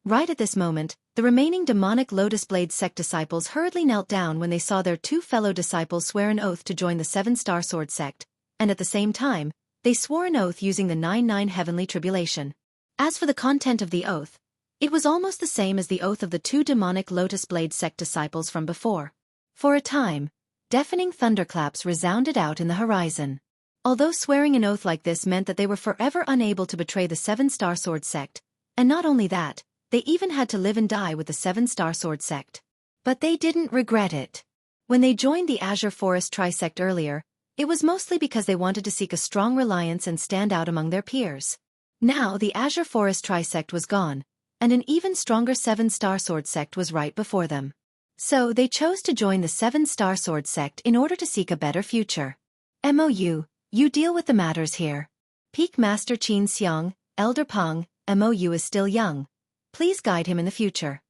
Right at this moment, the remaining demonic Lotus Blade sect disciples hurriedly knelt down when they saw their 2 fellow disciples swear an oath to join the 7-star sword sect, and at the same time, they swore an oath using the 99 heavenly tribulation. As for the content of the oath, it was almost the same as the oath of the 2 demonic Lotus Blade sect disciples from before. For a time, deafening thunderclaps resounded out in the horizon. Although swearing an oath like this meant that they were forever unable to betray the 7-star sword sect, and not only that, they even had to live and die with the 7-star sword sect. But they didn't regret it. When they joined the Azure Forest Trisect earlier, it was mostly because they wanted to seek a strong reliance and stand out among their peers. Now the Azure Forest Trisect was gone, and an even stronger 7-star sword sect was right before them. So they chose to join the 7-star sword sect in order to seek a better future. Mou, you deal with the matters here. Peak Master Xianxia, Elder Peng, Mou is still young. Please guide him in the future.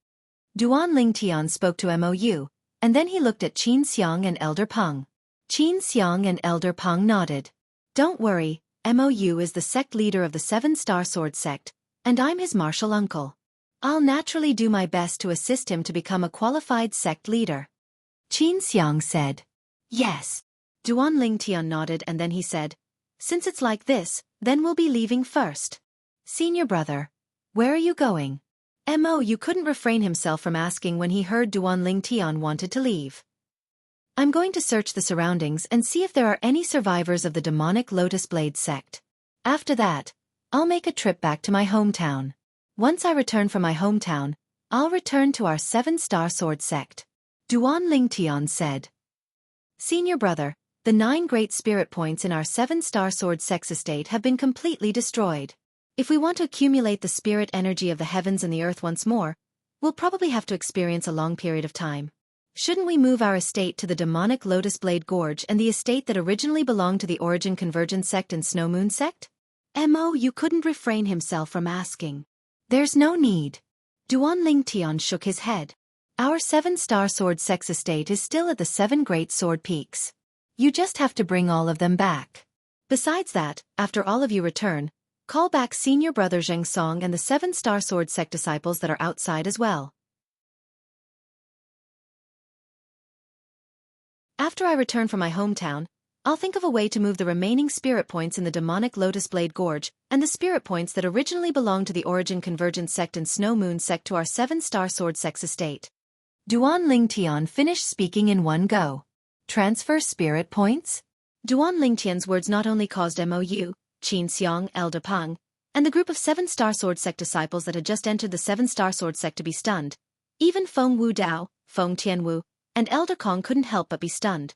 Duan Lingtian spoke to Mou, and then he looked at Xianxia and Elder Peng. Xianxia and Elder Peng nodded. Don't worry, Mou is the sect leader of the 7-star sword sect, and I'm his martial uncle. I'll naturally do my best to assist him to become a qualified sect leader. Xianxia said. Yes. Duan Lingtian nodded and then he said, since it's like this, then we'll be leaving first. Senior brother, where are you going? Mou couldn't refrain himself from asking when he heard Duan Lingtian wanted to leave. I'm going to search the surroundings and see if there are any survivors of the demonic Lotus Blade sect. After that, I'll make a trip back to my hometown. Once I return from my hometown, I'll return to our 7-star sword sect. Duan Lingtian said. Senior brother, the 9 great spirit points in our 7-star sword sect estate have been completely destroyed. If we want to accumulate the spirit energy of the heavens and the earth once more, we'll probably have to experience a long period of time. Shouldn't we move our estate to the demonic Lotus Blade Gorge and the estate that originally belonged to the Origin Convergence sect and Snow Moon sect? Mou couldn't refrain himself from asking. There's no need. Duan Lingtian shook his head. Our 7-star sword sect estate is still at the 7 great sword peaks. You just have to bring all of them back. Besides that, after all of you return, call back senior brother Zhengsong and the 7-star sword sect disciples that are outside as well. After I return from my hometown, I'll think of a way to move the remaining spirit points in the demonic Lotus Blade Gorge and the spirit points that originally belonged to the Origin Convergence sect and Snow Moon sect to our 7-star sword sect estate. Duan Lingtian finished speaking in one go. Transfer spirit points? Duan Lingtian's words not only caused Mou, Xianxia, Elder Peng, and the group of 7-star sword sect disciples that had just entered the 7-star sword sect to be stunned. Even Feng Wu Dao, Feng Tianwu, and Elder Kong couldn't help but be stunned.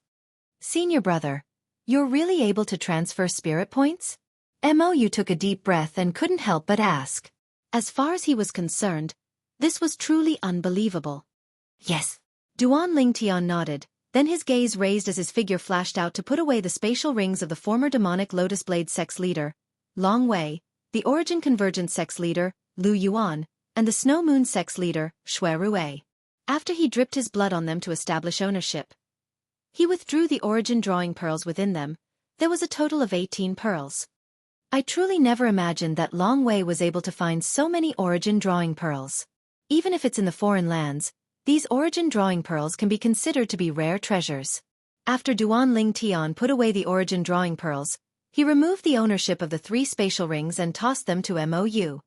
Senior brother, you're really able to transfer spirit points? Mou took a deep breath and couldn't help but ask. As far as he was concerned, this was truly unbelievable. Yes. Duan Lingtian nodded, then his gaze raised as his figure flashed out to put away the spatial rings of the former demonic Lotus Blade sect's leader, Long Wei, the Origin Convergence sect's leader, Lu Yuan, and the Snow Moon sect's leader, Shui Rui. After he dripped his blood on them to establish ownership, he withdrew the origin drawing pearls within them. There was a total of 18 pearls. I truly never imagined that Long Wei was able to find so many origin drawing pearls. Even if it's in the foreign lands, these origin drawing pearls can be considered to be rare treasures. After Duan Lingtian put away the origin drawing pearls, he removed the ownership of the 3 spatial rings and tossed them to Mou.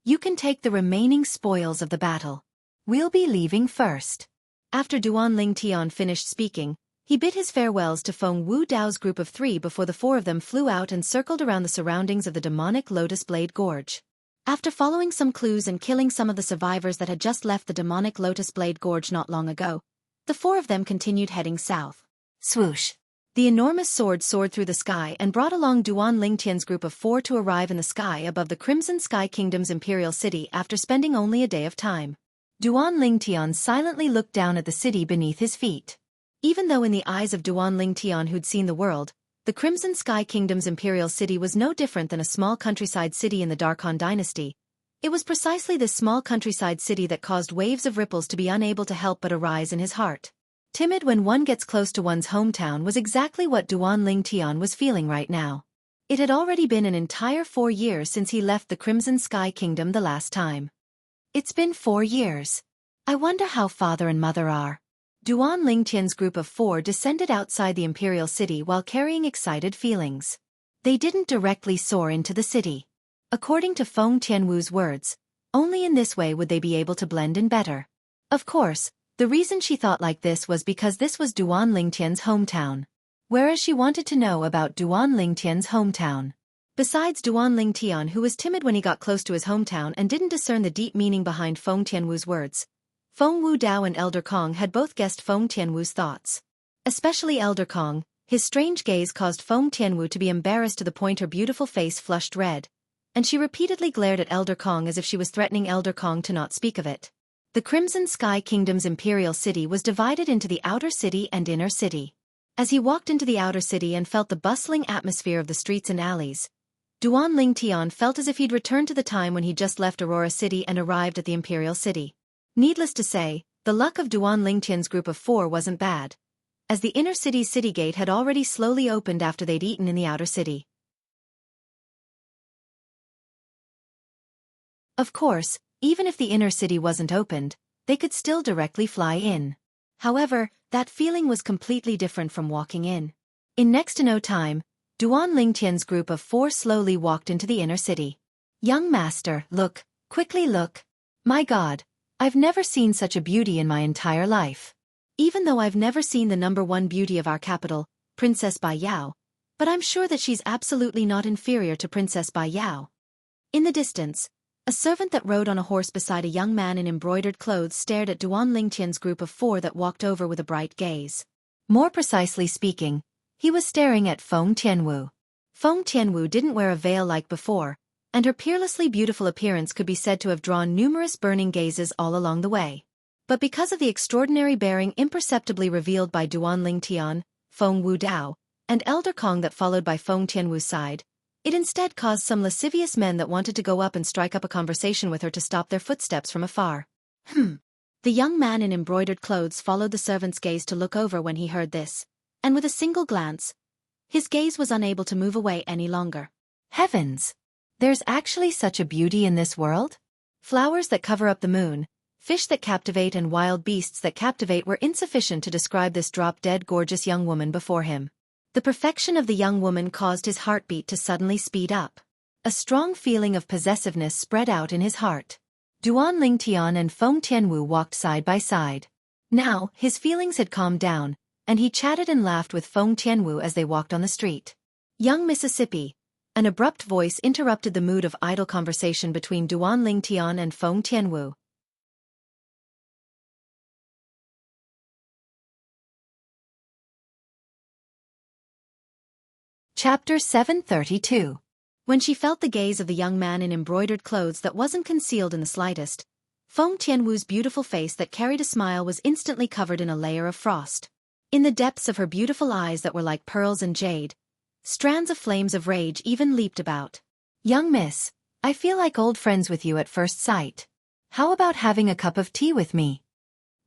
You can take the remaining spoils of the battle. We'll be leaving first. After Duan Lingtian finished speaking, he bid his farewells to Feng Wu Dao's group of 3 before the 4 of them flew out and circled around the surroundings of the demonic Lotus Blade Gorge. After following some clues and killing some of the survivors that had just left the demonic Lotus Blade Gorge not long ago, the 4 of them continued heading south. Swoosh! The enormous sword soared through the sky and brought along Duan Lingtian's group of 4 to arrive in the sky above the Crimson Sky Kingdom's imperial city after spending only a day of time. Duan Lingtian silently looked down at the city beneath his feet. Even though in the eyes of Duan Lingtian who'd seen the world, the Crimson Sky Kingdom's imperial city was no different than a small countryside city in the Darkhan dynasty. It was precisely this small countryside city that caused waves of ripples to be unable to help but arise in his heart. Timid when one gets close to one's hometown was exactly what Duan Lingtian was feeling right now. It had already been an entire 4 years since he left the Crimson Sky Kingdom the last time. It's been 4 years. I wonder how father and mother are. Duan Lingtian's group of 4 descended outside the imperial city while carrying excited feelings. They didn't directly soar into the city. According to Feng Tianwu's words, only in this way would they be able to blend in better. Of course, the reason she thought like this was because this was Duan Lingtian's hometown. Whereas she wanted to know about Duan Lingtian's hometown. Besides Duan Lingtian, who was timid when he got close to his hometown and didn't discern the deep meaning behind Feng Tianwu's words, Feng Wudao and Elder Kong had both guessed Feng Tianwu's thoughts. Especially Elder Kong, his strange gaze caused Feng Tianwu to be embarrassed to the point her beautiful face flushed red, and she repeatedly glared at Elder Kong as if she was threatening Elder Kong to not speak of it. The Crimson Sky Kingdom's imperial city was divided into the outer city and inner city. As he walked into the outer city and felt the bustling atmosphere of the streets and alleys, Duan Lingtian felt as if he'd returned to the time when he'd just left Aurora City and arrived at the imperial city. Needless to say, the luck of Duan Lingtian's group of 4 wasn't bad, as the inner city's city gate had already slowly opened after they'd eaten in the outer city. Of course, even if the inner city wasn't opened, they could still directly fly in. However, that feeling was completely different from walking in. In next to no time, Duan Lingtian's group of 4 slowly walked into the inner city. Young master, look, quickly look. My God, I've never seen such a beauty in my entire life. Even though I've never seen the #1 beauty of our capital, Princess Bai Yao, but I'm sure that she's absolutely not inferior to Princess Bai Yao. In the distance, a servant that rode on a horse beside a young man in embroidered clothes stared at Duan Lingtian's group of 4 that walked over with a bright gaze. More precisely speaking, he was staring at Feng Tianwu. Feng Tianwu didn't wear a veil like before, and her peerlessly beautiful appearance could be said to have drawn numerous burning gazes all along the way. But because of the extraordinary bearing imperceptibly revealed by Duan Lingtian, Feng Wudao, and Elder Kong that followed by Feng Tianwu's side, it instead caused some lascivious men that wanted to go up and strike up a conversation with her to stop their footsteps from afar. The young man in embroidered clothes followed the servant's gaze to look over when he heard this, and with a single glance, his gaze was unable to move away any longer. Heavens! There's actually such a beauty in this world? Flowers that cover up the moon, fish that captivate and wild beasts that captivate were insufficient to describe this drop-dead gorgeous young woman before him. The perfection of the young woman caused his heartbeat to suddenly speed up. A strong feeling of possessiveness spread out in his heart. Duan Lingtian and Feng Tianwu walked side by side. Now, his feelings had calmed down, and he chatted and laughed with Feng Tianwu as they walked on the street. Young Mississippi. An abrupt voice interrupted the mood of idle conversation between Duan Lingtian and Feng Tianwu. Chapter 732. When she felt the gaze of the young man in embroidered clothes that wasn't concealed in the slightest, Feng Tianwu's beautiful face that carried a smile was instantly covered in a layer of frost. In the depths of her beautiful eyes that were like pearls and jade, strands of flames of rage even leaped about. Young miss, I feel like old friends with you at first sight. How about having a cup of tea with me?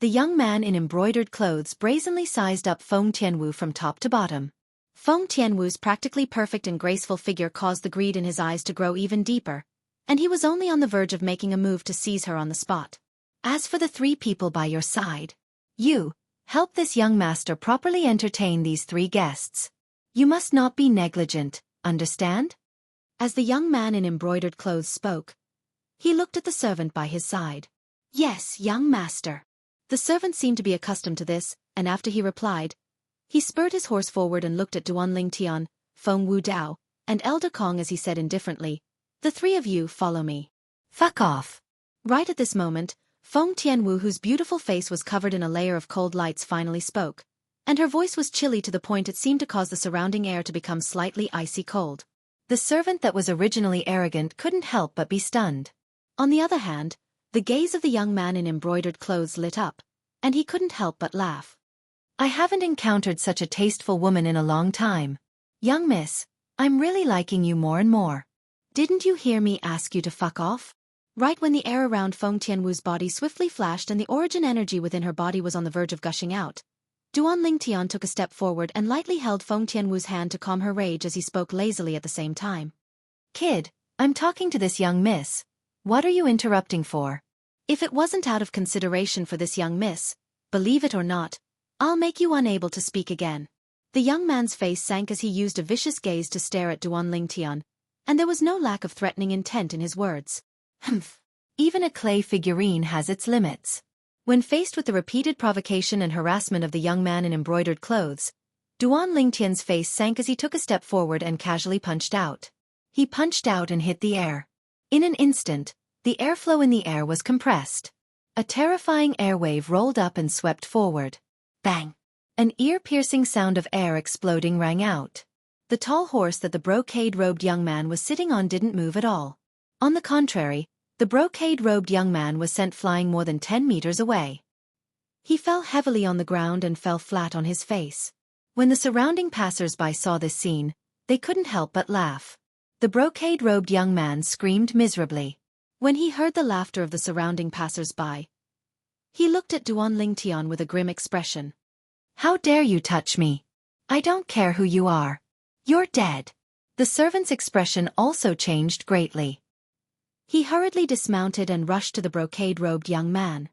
The young man in embroidered clothes brazenly sized up Feng Tianwu from top to bottom. Feng Tianwu's practically perfect and graceful figure caused the greed in his eyes to grow even deeper, and he was only on the verge of making a move to seize her on the spot. As for the 3 people by your side, you, help this young master properly entertain these 3 guests. You must not be negligent, understand? As the young man in embroidered clothes spoke, he looked at the servant by his side. Yes, young master. The servant seemed to be accustomed to this, and after he replied, he spurred his horse forward and looked at Duan Lingtian, Feng Wudao, and Elder Kong as he said indifferently, the 3 of you follow me. Fuck off. Right at this moment, Feng Tianwu, whose beautiful face was covered in a layer of cold lights, finally spoke, and her voice was chilly to the point it seemed to cause the surrounding air to become slightly icy cold. The servant that was originally arrogant couldn't help but be stunned. On the other hand, the gaze of the young man in embroidered clothes lit up, and he couldn't help but laugh. I haven't encountered such a tasteful woman in a long time. Young miss, I'm really liking you more and more. Didn't you hear me ask you to fuck off? Right when the air around Feng Tianwu's body swiftly flashed and the origin energy within her body was on the verge of gushing out, Duan Lingtian took a step forward and lightly held Feng Tianwu's hand to calm her rage as he spoke lazily at the same time. Kid, I'm talking to this young miss. What are you interrupting for? If it wasn't out of consideration for this young miss, believe it or not, I'll make you unable to speak again. The young man's face sank as he used a vicious gaze to stare at Duan Lingtian, and there was no lack of threatening intent in his words. Humph. Even a clay figurine has its limits. When faced with the repeated provocation and harassment of the young man in embroidered clothes, Duan Lingtian's face sank as he took a step forward and casually punched out. He punched out and hit the air. In an instant, the airflow in the air was compressed. A terrifying airwave rolled up and swept forward. Bang! An ear-piercing sound of air exploding rang out. The tall horse that the brocade-robed young man was sitting on didn't move at all. On the contrary, the brocade-robed young man was sent flying more than 10 meters away. He fell heavily on the ground and fell flat on his face. When the surrounding passers-by saw this scene, they couldn't help but laugh. The brocade-robed young man screamed miserably. When he heard the laughter of the surrounding passers-by, he looked at Duan Lingtian with a grim expression. How dare you touch me? I don't care who you are. You're dead. The servant's expression also changed greatly. He hurriedly dismounted and rushed to the brocade-robed young man.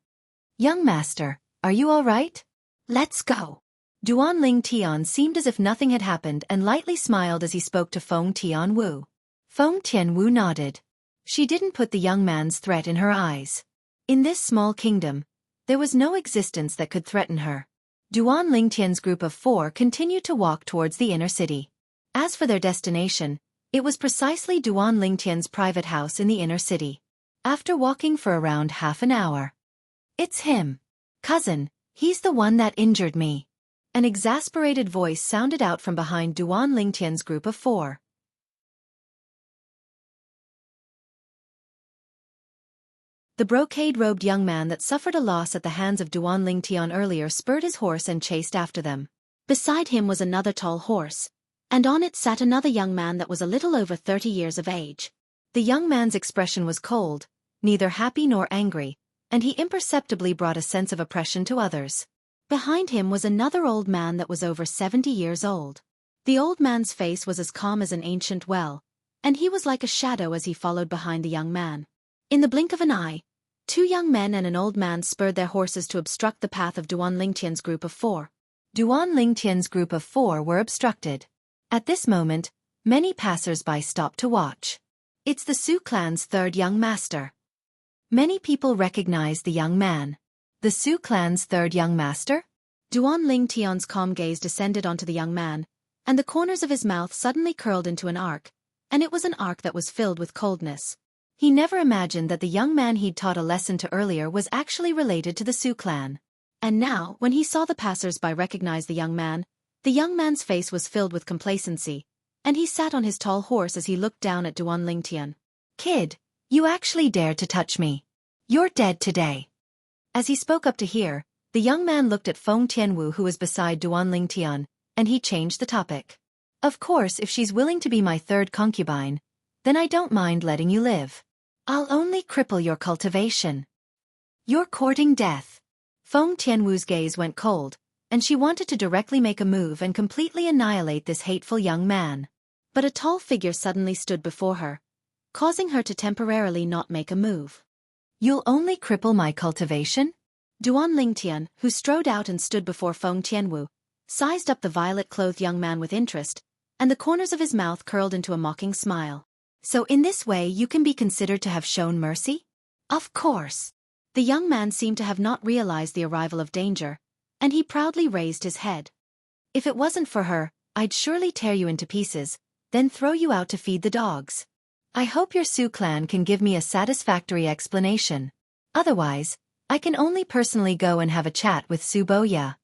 Young master, are you all right? Let's go. Duan Lingtian seemed as if nothing had happened and lightly smiled as he spoke to Feng Tianwu. Feng Tianwu nodded. She didn't put the young man's threat in her eyes. In this small kingdom, there was no existence that could threaten her. Duan Lingtian's group of 4 continued to walk towards the inner city. As for their destination, it was precisely Duan Lingtian's private house in the inner city. After walking for around half an hour. It's him. Cousin, he's the one that injured me. An exasperated voice sounded out from behind Duan Lingtian's group of 4. The brocade-robed young man that suffered a loss at the hands of Duan Lingtian earlier spurred his horse and chased after them. Beside him was another tall horse, and on it sat another young man that was a little over 30 years of age. The young man's expression was cold, neither happy nor angry, and he imperceptibly brought a sense of oppression to others. Behind him was another old man that was over 70 years old. The old man's face was as calm as an ancient well, and he was like a shadow as he followed behind the young man. In the blink of an eye, 2 young men and an old man spurred their horses to obstruct the path of Duan Lingtian's group of 4. Duan Lingtian's group of 4 were obstructed. At this moment, many passers-by stopped to watch. It's the Su clan's 3rd young master. Many people recognized the young man. The Su clan's 3rd young master? Duan Lingtian's calm gaze descended onto the young man, and the corners of his mouth suddenly curled into an arc, and it was an arc that was filled with coldness. He never imagined that the young man he'd taught a lesson to earlier was actually related to the Su clan. And now, when he saw the passers-by recognize the young man's face was filled with complacency, and he sat on his tall horse as he looked down at Duan Lingtian. Kid, you actually dared to touch me. You're dead today. As he spoke up to hear, the young man looked at Feng Tianwu who was beside Duan Lingtian, and he changed the topic. Of course, if she's willing to be my 3rd concubine, then I don't mind letting you live. I'll only cripple your cultivation. You're courting death. Feng Tianwu's gaze went cold, and she wanted to directly make a move and completely annihilate this hateful young man. But a tall figure suddenly stood before her, causing her to temporarily not make a move. You'll only cripple my cultivation? Duan Lingtian, who strode out and stood before Feng Tianwu, sized up the violet-clothed young man with interest, and the corners of his mouth curled into a mocking smile. So in this way you can be considered to have shown mercy? Of course. The young man seemed to have not realized the arrival of danger, and he proudly raised his head. If it wasn't for her, I'd surely tear you into pieces, then throw you out to feed the dogs. I hope your Su clan can give me a satisfactory explanation. Otherwise, I can only personally go and have a chat with Su Boya.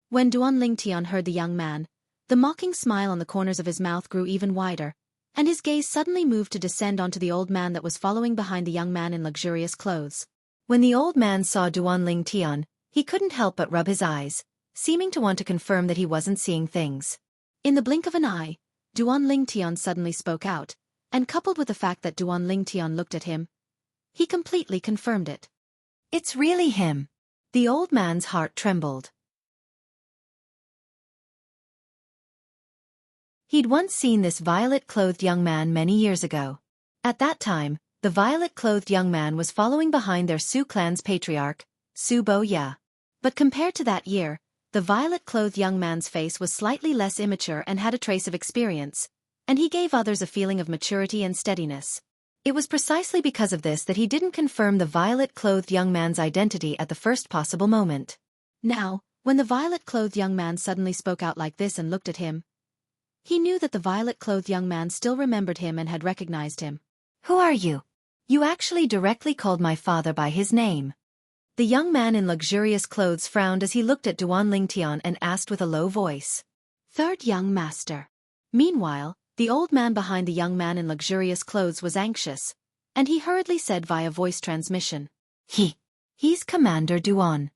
When Duan Lingtian heard the young man, the mocking smile on the corners of his mouth grew even wider, and his gaze suddenly moved to descend onto the old man that was following behind the young man in luxurious clothes. When the old man saw Duan Lingtian, he couldn't help but rub his eyes, seeming to want to confirm that he wasn't seeing things. In the blink of an eye, Duan Lingtian suddenly spoke out, and coupled with the fact that Duan Lingtian looked at him, he completely confirmed it. It's really him. The old man's heart trembled. He'd once seen this violet-clothed young man many years ago. At that time, the violet-clothed young man was following behind their Su clan's patriarch, Su Bo-ya. But compared to that year, the violet-clothed young man's face was slightly less immature and had a trace of experience, and he gave others a feeling of maturity and steadiness. It was precisely because of this that he didn't confirm the violet-clothed young man's identity at the first possible moment. Now, when the violet-clothed young man suddenly spoke out like this and looked at him, he knew that the violet-clothed young man still remembered him and had recognized him. Who are you? You actually directly called my father by his name. The young man in luxurious clothes frowned as he looked at Duan Lingtian and asked with a low voice. Third young master. Meanwhile, the old man behind the young man in luxurious clothes was anxious, and he hurriedly said via voice transmission. He's Commander Duan.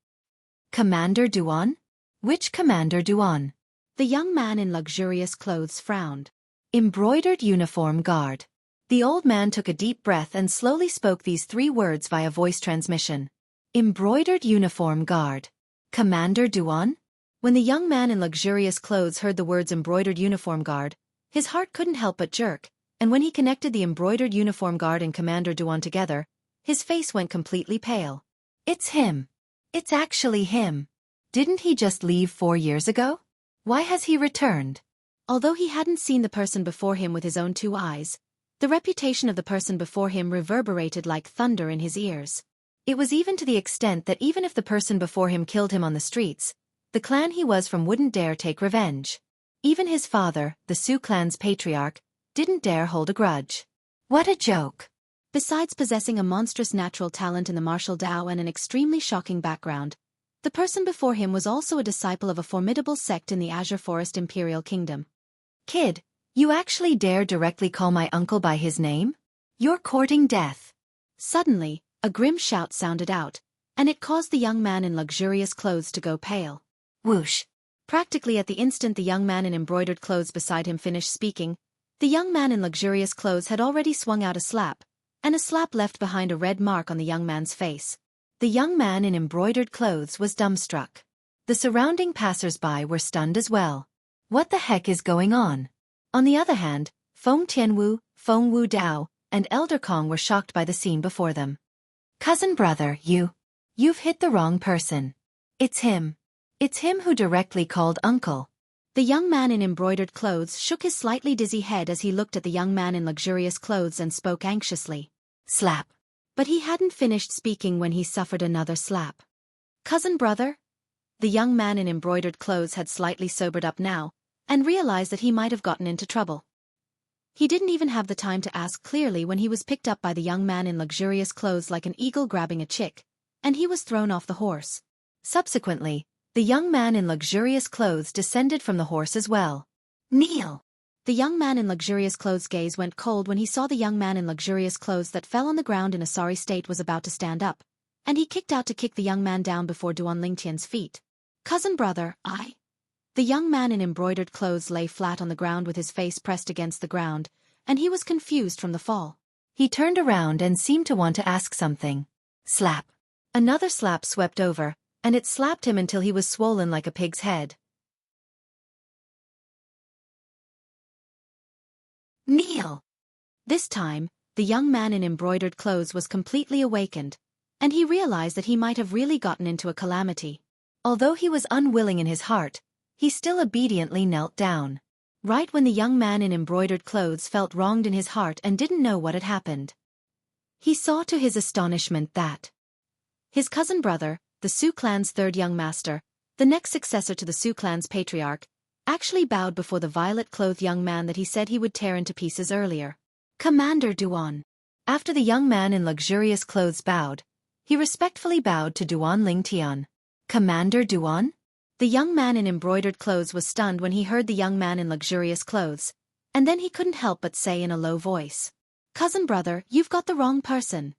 Commander Duan? Which Commander Duan? The young man in luxurious clothes frowned. Embroidered uniform guard. The old man took a deep breath and slowly spoke these 3 words via voice transmission. Embroidered uniform guard. Commander Duan? When the young man in luxurious clothes heard the words embroidered uniform guard, his heart couldn't help but jerk, and when he connected the embroidered uniform guard and Commander Duan together, his face went completely pale. It's him. It's actually him. Didn't he just leave 4 years ago? Why has he returned? Although he hadn't seen the person before him with his own 2 eyes, the reputation of the person before him reverberated like thunder in his ears. It was even to the extent that even if the person before him killed him on the streets, the clan he was from wouldn't dare take revenge. Even his father, the Su clan's patriarch, didn't dare hold a grudge. What a joke. Besides possessing a monstrous natural talent in the martial Dao and an extremely shocking background, the person before him was also a disciple of a formidable sect in the Azure Forest Imperial Kingdom. Kid, you actually dare directly call my uncle by his name? You're courting death. Suddenly, a grim shout sounded out, and it caused the young man in luxurious clothes to go pale. Whoosh. Practically at the instant the young man in embroidered clothes beside him finished speaking, the young man in luxurious clothes had already swung out a slap, and a slap left behind a red mark on the young man's face. The young man in embroidered clothes was dumbstruck. The surrounding passers-by were stunned as well. What the heck is going on? On the other hand, Feng Tianwu, Feng Wu Dao, and Elder Kong were shocked by the scene before them. Cousin brother, you've hit the wrong person. It's him. It's him who directly called uncle. The young man in embroidered clothes shook his slightly dizzy head as he looked at the young man in luxurious clothes and spoke anxiously. Slap. But he hadn't finished speaking when he suffered another slap. Cousin brother? The young man in embroidered clothes had slightly sobered up now, and realized that he might have gotten into trouble. He didn't even have the time to ask clearly when he was picked up by the young man in luxurious clothes like an eagle grabbing a chick, and he was thrown off the horse. Subsequently, the young man in luxurious clothes descended from the horse as well. Kneel! The young man in luxurious clothes' gaze went cold when he saw the young man in luxurious clothes that fell on the ground in a sorry state was about to stand up, and he kicked out to kick the young man down before Duan Lingtian's feet. Cousin brother, I... The young man in embroidered clothes lay flat on the ground with his face pressed against the ground, and he was confused from the fall. He turned around and seemed to want to ask something. Slap. Another slap swept over, and it slapped him until he was swollen like a pig's head. Kneel! This time, the young man in embroidered clothes was completely awakened, and he realized that he might have really gotten into a calamity. Although he was unwilling in his heart, he still obediently knelt down. Right when the young man in embroidered clothes felt wronged in his heart and didn't know what had happened, he saw to his astonishment that his cousin brother, the Su clan's 3rd young master, the next successor to the Su clan's patriarch, actually bowed before the violet-clothed young man that he said he would tear into pieces earlier. Commander Duan. After the young man in luxurious clothes bowed, he respectfully bowed to Duan Lingtian. Commander Duan? The young man in embroidered clothes was stunned when he heard the young man in luxurious clothes, and then he couldn't help but say in a low voice, Cousin brother, you've got the wrong person.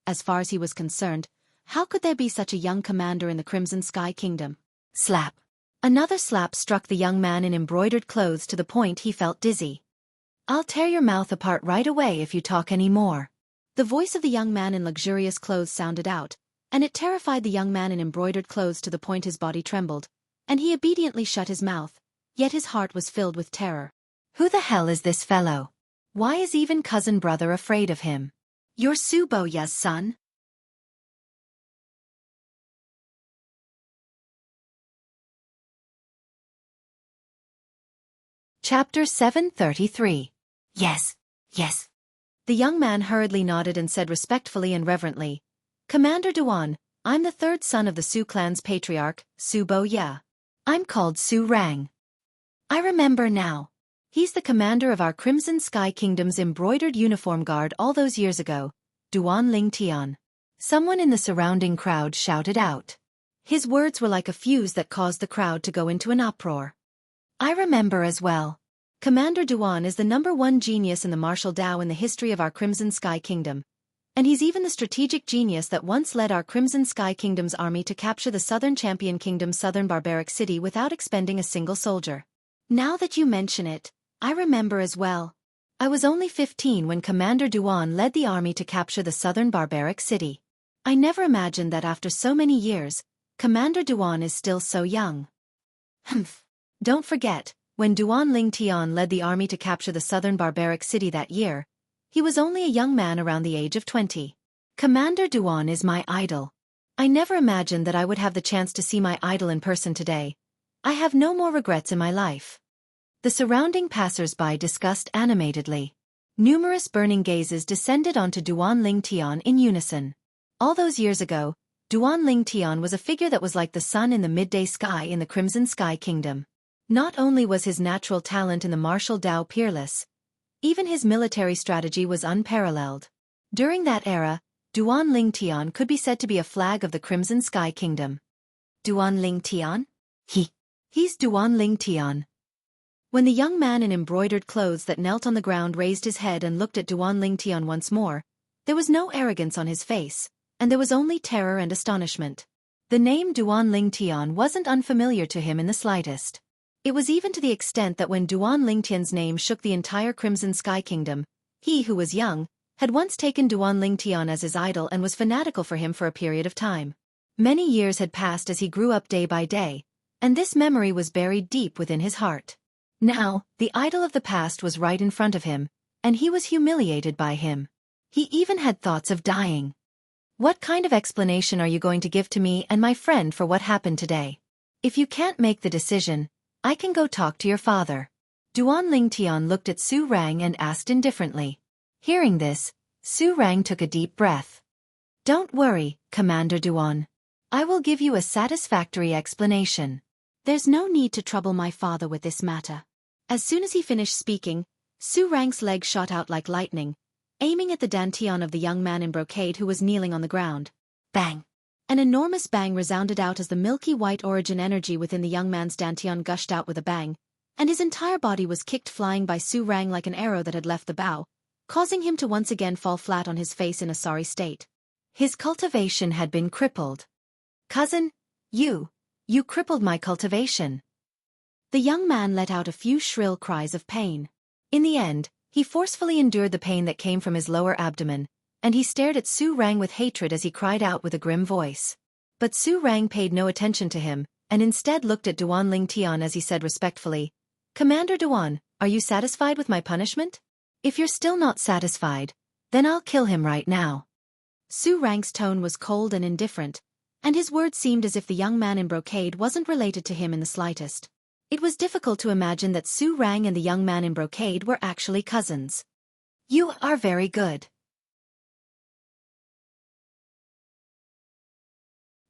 As far as he was concerned, how could there be such a young commander in the Crimson Sky Kingdom? Slap. Another slap struck the young man in embroidered clothes to the point he felt dizzy. I'll tear your mouth apart right away if you talk any more. The voice of the young man in luxurious clothes sounded out, and it terrified the young man in embroidered clothes to the point his body trembled, and he obediently shut his mouth, yet his heart was filled with terror. Who the hell is this fellow? Why is even cousin brother afraid of him? You're Su Boya's son? Chapter 733. Yes. The young man hurriedly nodded and said respectfully and reverently, Commander Duan, I'm the third son of the Su clan's patriarch, Su Boya. I'm called Su Rang. I remember now. He's the commander of our Crimson Sky Kingdom's embroidered uniform guard all those years ago, Duan Lingtian. Someone in the surrounding crowd shouted out. His words were like a fuse that caused the crowd to go into an uproar. I remember as well. Commander Duan is the #1 genius in the martial Dao in the history of our Crimson Sky Kingdom. And he's even the strategic genius that once led our Crimson Sky Kingdom's army to capture the Southern Champion Kingdom's southern barbaric city without expending a single soldier. Now that you mention it, I remember as well. I was only 15 when Commander Duan led the army to capture the southern barbaric city. I never imagined that after so many years, Commander Duan is still so young. Humph. Don't forget, when Duan Lingtian led the army to capture the southern barbaric city that year, he was only a young man around the age of 20. Commander Duan is my idol. I never imagined that I would have the chance to see my idol in person today. I have no more regrets in my life. The surrounding passers-by discussed animatedly. Numerous burning gazes descended onto Duan Lingtian in unison. All those years ago, Duan Lingtian was a figure that was like the sun in the midday sky in the Crimson Sky Kingdom. Not only was his natural talent in the martial Dao peerless, even his military strategy was unparalleled. During that era, Duan Lingtian could be said to be a flag of the Crimson Sky Kingdom. Duan Lingtian? He's Duan Lingtian. When the young man in embroidered clothes that knelt on the ground raised his head and looked at Duan Lingtian once more, there was no arrogance on his face, and there was only terror and astonishment. The name Duan Lingtian wasn't unfamiliar to him in the slightest. It was even to the extent that when Duan Lingtian's name shook the entire Crimson Sky Kingdom, he who was young, had once taken Duan Lingtian as his idol and was fanatical for him for a period of time. Many years had passed as he grew up day by day, and this memory was buried deep within his heart. Now, the idol of the past was right in front of him, and he was humiliated by him. He even had thoughts of dying. What kind of explanation are you going to give to me and my friend for what happened today? If you can't make the decision, I can go talk to your father. Duan Lingtian looked at Su Rang and asked indifferently. Hearing this, Su Rang took a deep breath. Don't worry, Commander Duan. I will give you a satisfactory explanation. There's no need to trouble my father with this matter. As soon as he finished speaking, Su Rang's leg shot out like lightning, aiming at the dantian of the young man in brocade who was kneeling on the ground. Bang! An enormous bang resounded out as the milky white origin energy within the young man's dantian gushed out with a bang, and his entire body was kicked flying by Su Rang like an arrow that had left the bow, causing him to once again fall flat on his face in a sorry state. His cultivation had been crippled. Cousin, you crippled my cultivation. The young man let out a few shrill cries of pain. In the end, he forcefully endured the pain that came from his lower abdomen, and he stared at Su Rang with hatred as he cried out with a grim voice. But Su Rang paid no attention to him, and instead looked at Duan Lingtian as he said respectfully, Commander Duan, are you satisfied with my punishment? If you're still not satisfied, then I'll kill him right now. Su Rang's tone was cold and indifferent, and his words seemed as if the young man in brocade wasn't related to him in the slightest. It was difficult to imagine that Su Rang and the young man in brocade were actually cousins. You are very good.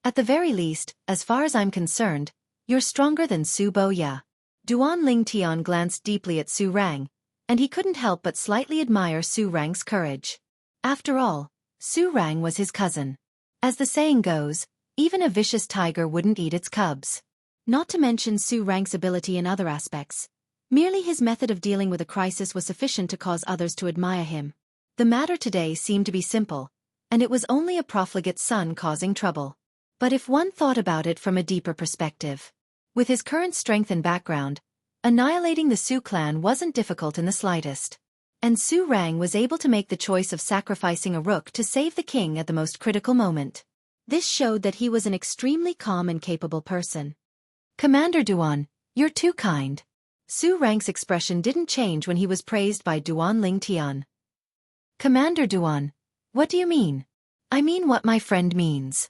At the very least, as far as I'm concerned, you're stronger than Su Boya. Duan Lingtian glanced deeply at Su Rang, and he couldn't help but slightly admire Su Rang's courage. After all, Su Rang was his cousin. As the saying goes, even a vicious tiger wouldn't eat its cubs. Not to mention Su Rang's ability in other aspects. Merely his method of dealing with a crisis was sufficient to cause others to admire him. The matter today seemed to be simple, and it was only a profligate son causing trouble. But if one thought about it from a deeper perspective, with his current strength and background, annihilating the Su clan wasn't difficult in the slightest. And Su Rang was able to make the choice of sacrificing a rook to save the king at the most critical moment. This showed that he was an extremely calm and capable person. Commander Duan, you're too kind. Su Rang's expression didn't change when he was praised by Duan Lingtian. Commander Duan, what do you mean? I mean what my friend means.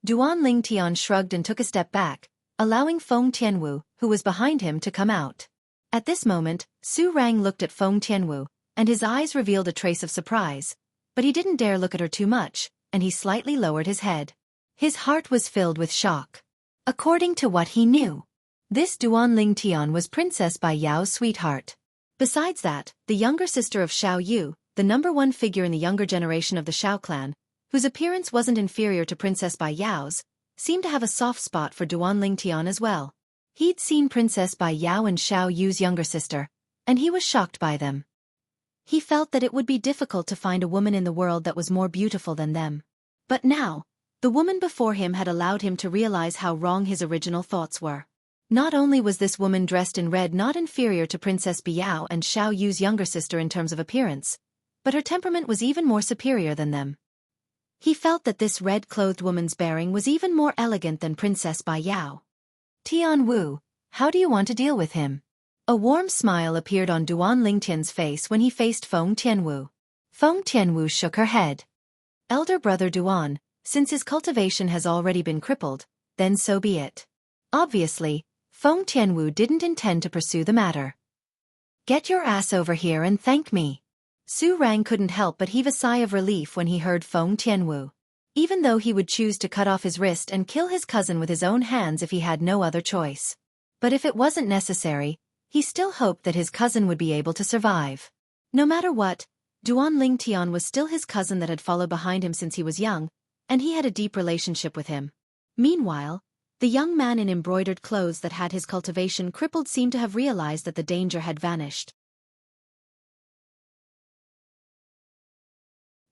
Duan Lingtian shrugged and took a step back, allowing Feng Tianwu, who was behind him, to come out. At this moment, Su Rang looked at Feng Tianwu, and his eyes revealed a trace of surprise. But he didn't dare look at her too much, and he slightly lowered his head. His heart was filled with shock. According to what he knew, this Duan Lingtian was Princess Bai Yao's sweetheart. Besides that, the younger sister of Xiao Yu, the #1 figure in the younger generation of the Xiao clan, whose appearance wasn't inferior to Princess Bai Yao's, seemed to have a soft spot for Duan Lingtian as well. He'd seen Princess Bai Yao and Xiao Yu's younger sister, and he was shocked by them. He felt that it would be difficult to find a woman in the world that was more beautiful than them. But now, the woman before him had allowed him to realize how wrong his original thoughts were. Not only was this woman dressed in red not inferior to Princess Bai Yao and Xiao Yu's younger sister in terms of appearance, but her temperament was even more superior than them. He felt that this red-clothed woman's bearing was even more elegant than Princess Bai Yao. Tian Wu, how do you want to deal with him? A warm smile appeared on Duan Lingtian's face when he faced Feng Tianwu. Feng Tianwu shook her head. Elder brother Duan, since his cultivation has already been crippled, then so be it. Obviously, Feng Tianwu didn't intend to pursue the matter. Get your ass over here and thank me. Su Rang couldn't help but heave a sigh of relief when he heard Feng Tianwu. Even though he would choose to cut off his wrist and kill his cousin with his own hands if he had no other choice. But if it wasn't necessary, he still hoped that his cousin would be able to survive. No matter what, Duan Lingtian was still his cousin that had followed behind him since he was young, and he had a deep relationship with him. Meanwhile, the young man in embroidered clothes that had his cultivation crippled seemed to have realized that the danger had vanished.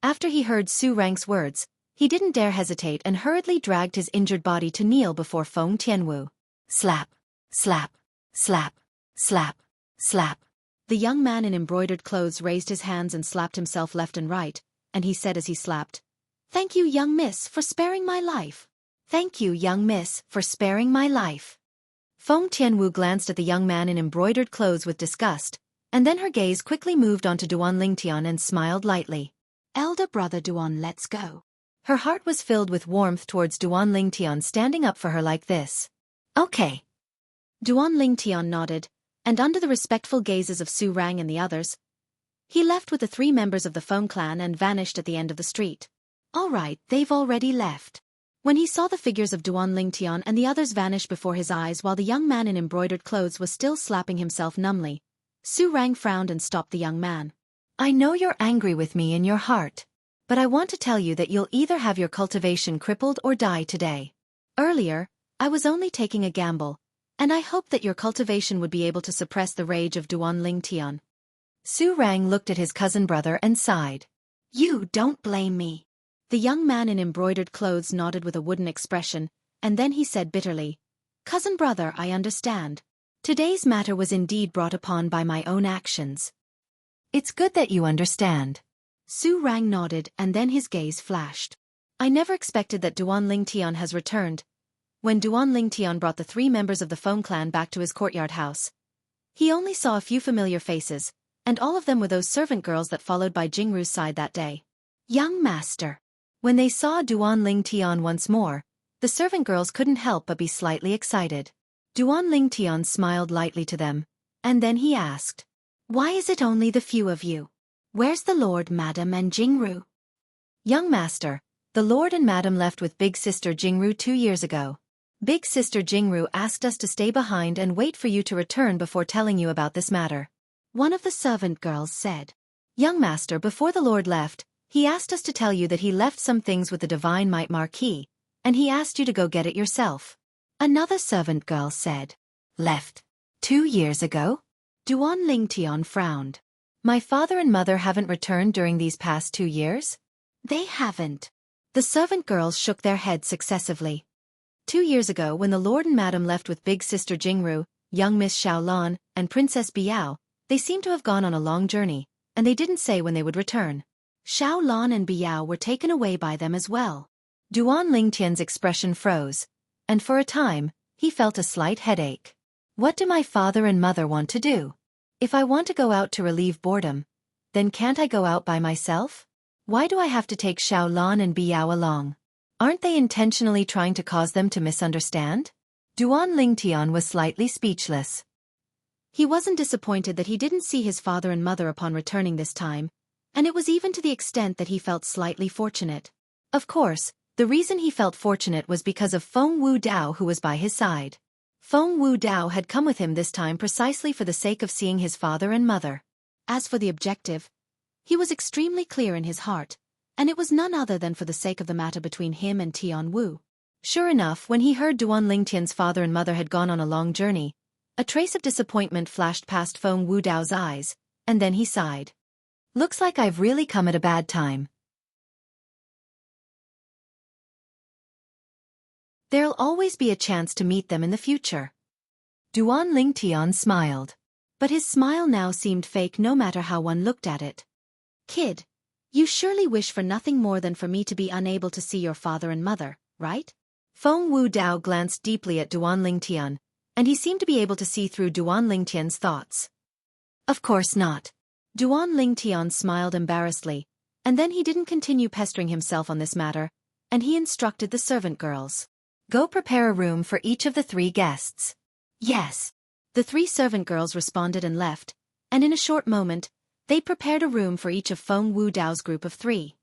After he heard Su Rang's words, he didn't dare hesitate and hurriedly dragged his injured body to kneel before Feng Tianwu. Slap, slap, slap, slap, slap. The young man in embroidered clothes raised his hands and slapped himself left and right, and he said as he slapped, "Thank you, young miss, for sparing my life. Thank you, young miss, for sparing my life." Feng Tianwu glanced at the young man in embroidered clothes with disgust, and then her gaze quickly moved on to Duan Lingtian and smiled lightly. "Elder brother Duan, let's go." Her heart was filled with warmth towards Duan Lingtian standing up for her like this. "Okay." Duan Lingtian nodded, and under the respectful gazes of Su Rang and the others, he left with the 3 members of the Feng clan and vanished at the end of the street. All right, they've already left. When he saw the figures of Duan Lingtian and the others vanish before his eyes while the young man in embroidered clothes was still slapping himself numbly, Su Rang frowned and stopped the young man. "I know you're angry with me in your heart, but I want to tell you that you'll either have your cultivation crippled or die today. Earlier, I was only taking a gamble, and I hoped that your cultivation would be able to suppress the rage of Duan Lingtian." Su Rang looked at his cousin brother and sighed. "You don't blame me." The young man in embroidered clothes nodded with a wooden expression, and then he said bitterly, "Cousin brother, I understand. Today's matter was indeed brought upon by my own actions." "It's good that you understand." Su Rang nodded and then his gaze flashed. "I never expected that Duan Lingtian has returned." When Duan Lingtian brought the 3 members of the Feng clan back to his courtyard house, he only saw a few familiar faces, and all of them were those servant girls that followed by Jingru's side that day. "Young master." When they saw Duan Lingtian once more, the servant girls couldn't help but be slightly excited. Duan Lingtian smiled lightly to them, and then he asked, "Why is it only the few of you? Where's the lord, madam, and Jingru?" "Young master, the lord and madam left with big sister Jingru 2 years ago. Big sister Jingru asked us to stay behind and wait for you to return before telling you about this matter," one of the servant girls said. "Young master, before the lord left, he asked us to tell you that he left some things with the Divine Might Marquis, and he asked you to go get it yourself," another servant girl said. "Left 2 years ago?" Duan Lingtian frowned. "My father and mother haven't returned during these past 2 years?" "They haven't." The servant girls shook their heads successively. 2 years ago, when the lord and madam left with big sister Jingru, young Miss Xiaolan, and Princess Biao, they seemed to have gone on a long journey, and they didn't say when they would return. Xiao Lan and Biao were taken away by them as well. Duan Lingtian's expression froze, and for a time, he felt a slight headache. What do my father and mother want to do? If I want to go out to relieve boredom, then can't I go out by myself? Why do I have to take Xiao Lan and Biao along? Aren't they intentionally trying to cause them to misunderstand? Duan Lingtian was slightly speechless. He wasn't disappointed that he didn't see his father and mother upon returning this time, and it was even to the extent that he felt slightly fortunate. Of course, the reason he felt fortunate was because of Feng Wu Dao, who was by his side. Feng Wu Dao had come with him this time precisely for the sake of seeing his father and mother. As for the objective, he was extremely clear in his heart, and it was none other than for the sake of the matter between him and Tianwu. Sure enough, when he heard Duan Lingtian's father and mother had gone on a long journey, a trace of disappointment flashed past Feng Wu Dao's eyes, and then he sighed. Looks like I've really come at a bad time. There'll always be a chance to meet them in the future. Duan Lingtian smiled. But his smile now seemed fake no matter how one looked at it. Kid, you surely wish for nothing more than for me to be unable to see your father and mother, right? Feng Wu Dao glanced deeply at Duan Lingtian, and he seemed to be able to see through Duan Lingtian's thoughts. Of course not. Duan Lingtian smiled embarrassedly, and then he didn't continue pestering himself on this matter, and he instructed the servant girls. Go prepare a room for each of the 3 guests. Yes. The 3 servant girls responded and left, and in a short moment, they prepared a room for each of Feng Wu Dao's group of 3.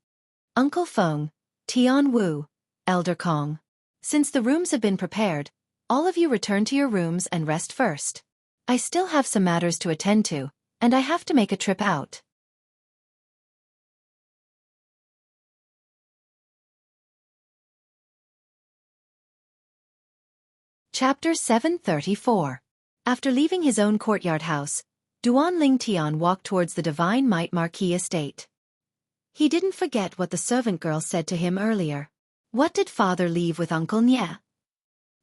Uncle Feng, Tian Wu, Elder Kong. Since the rooms have been prepared, all of you return to your rooms and rest first. I still have some matters to attend to, and I have to make a trip out. Chapter 734. After leaving his own courtyard house, Duan Lingtian walked towards the Divine Might Marquis estate. He didn't forget what the servant girl said to him earlier. What did father leave with Uncle Nie?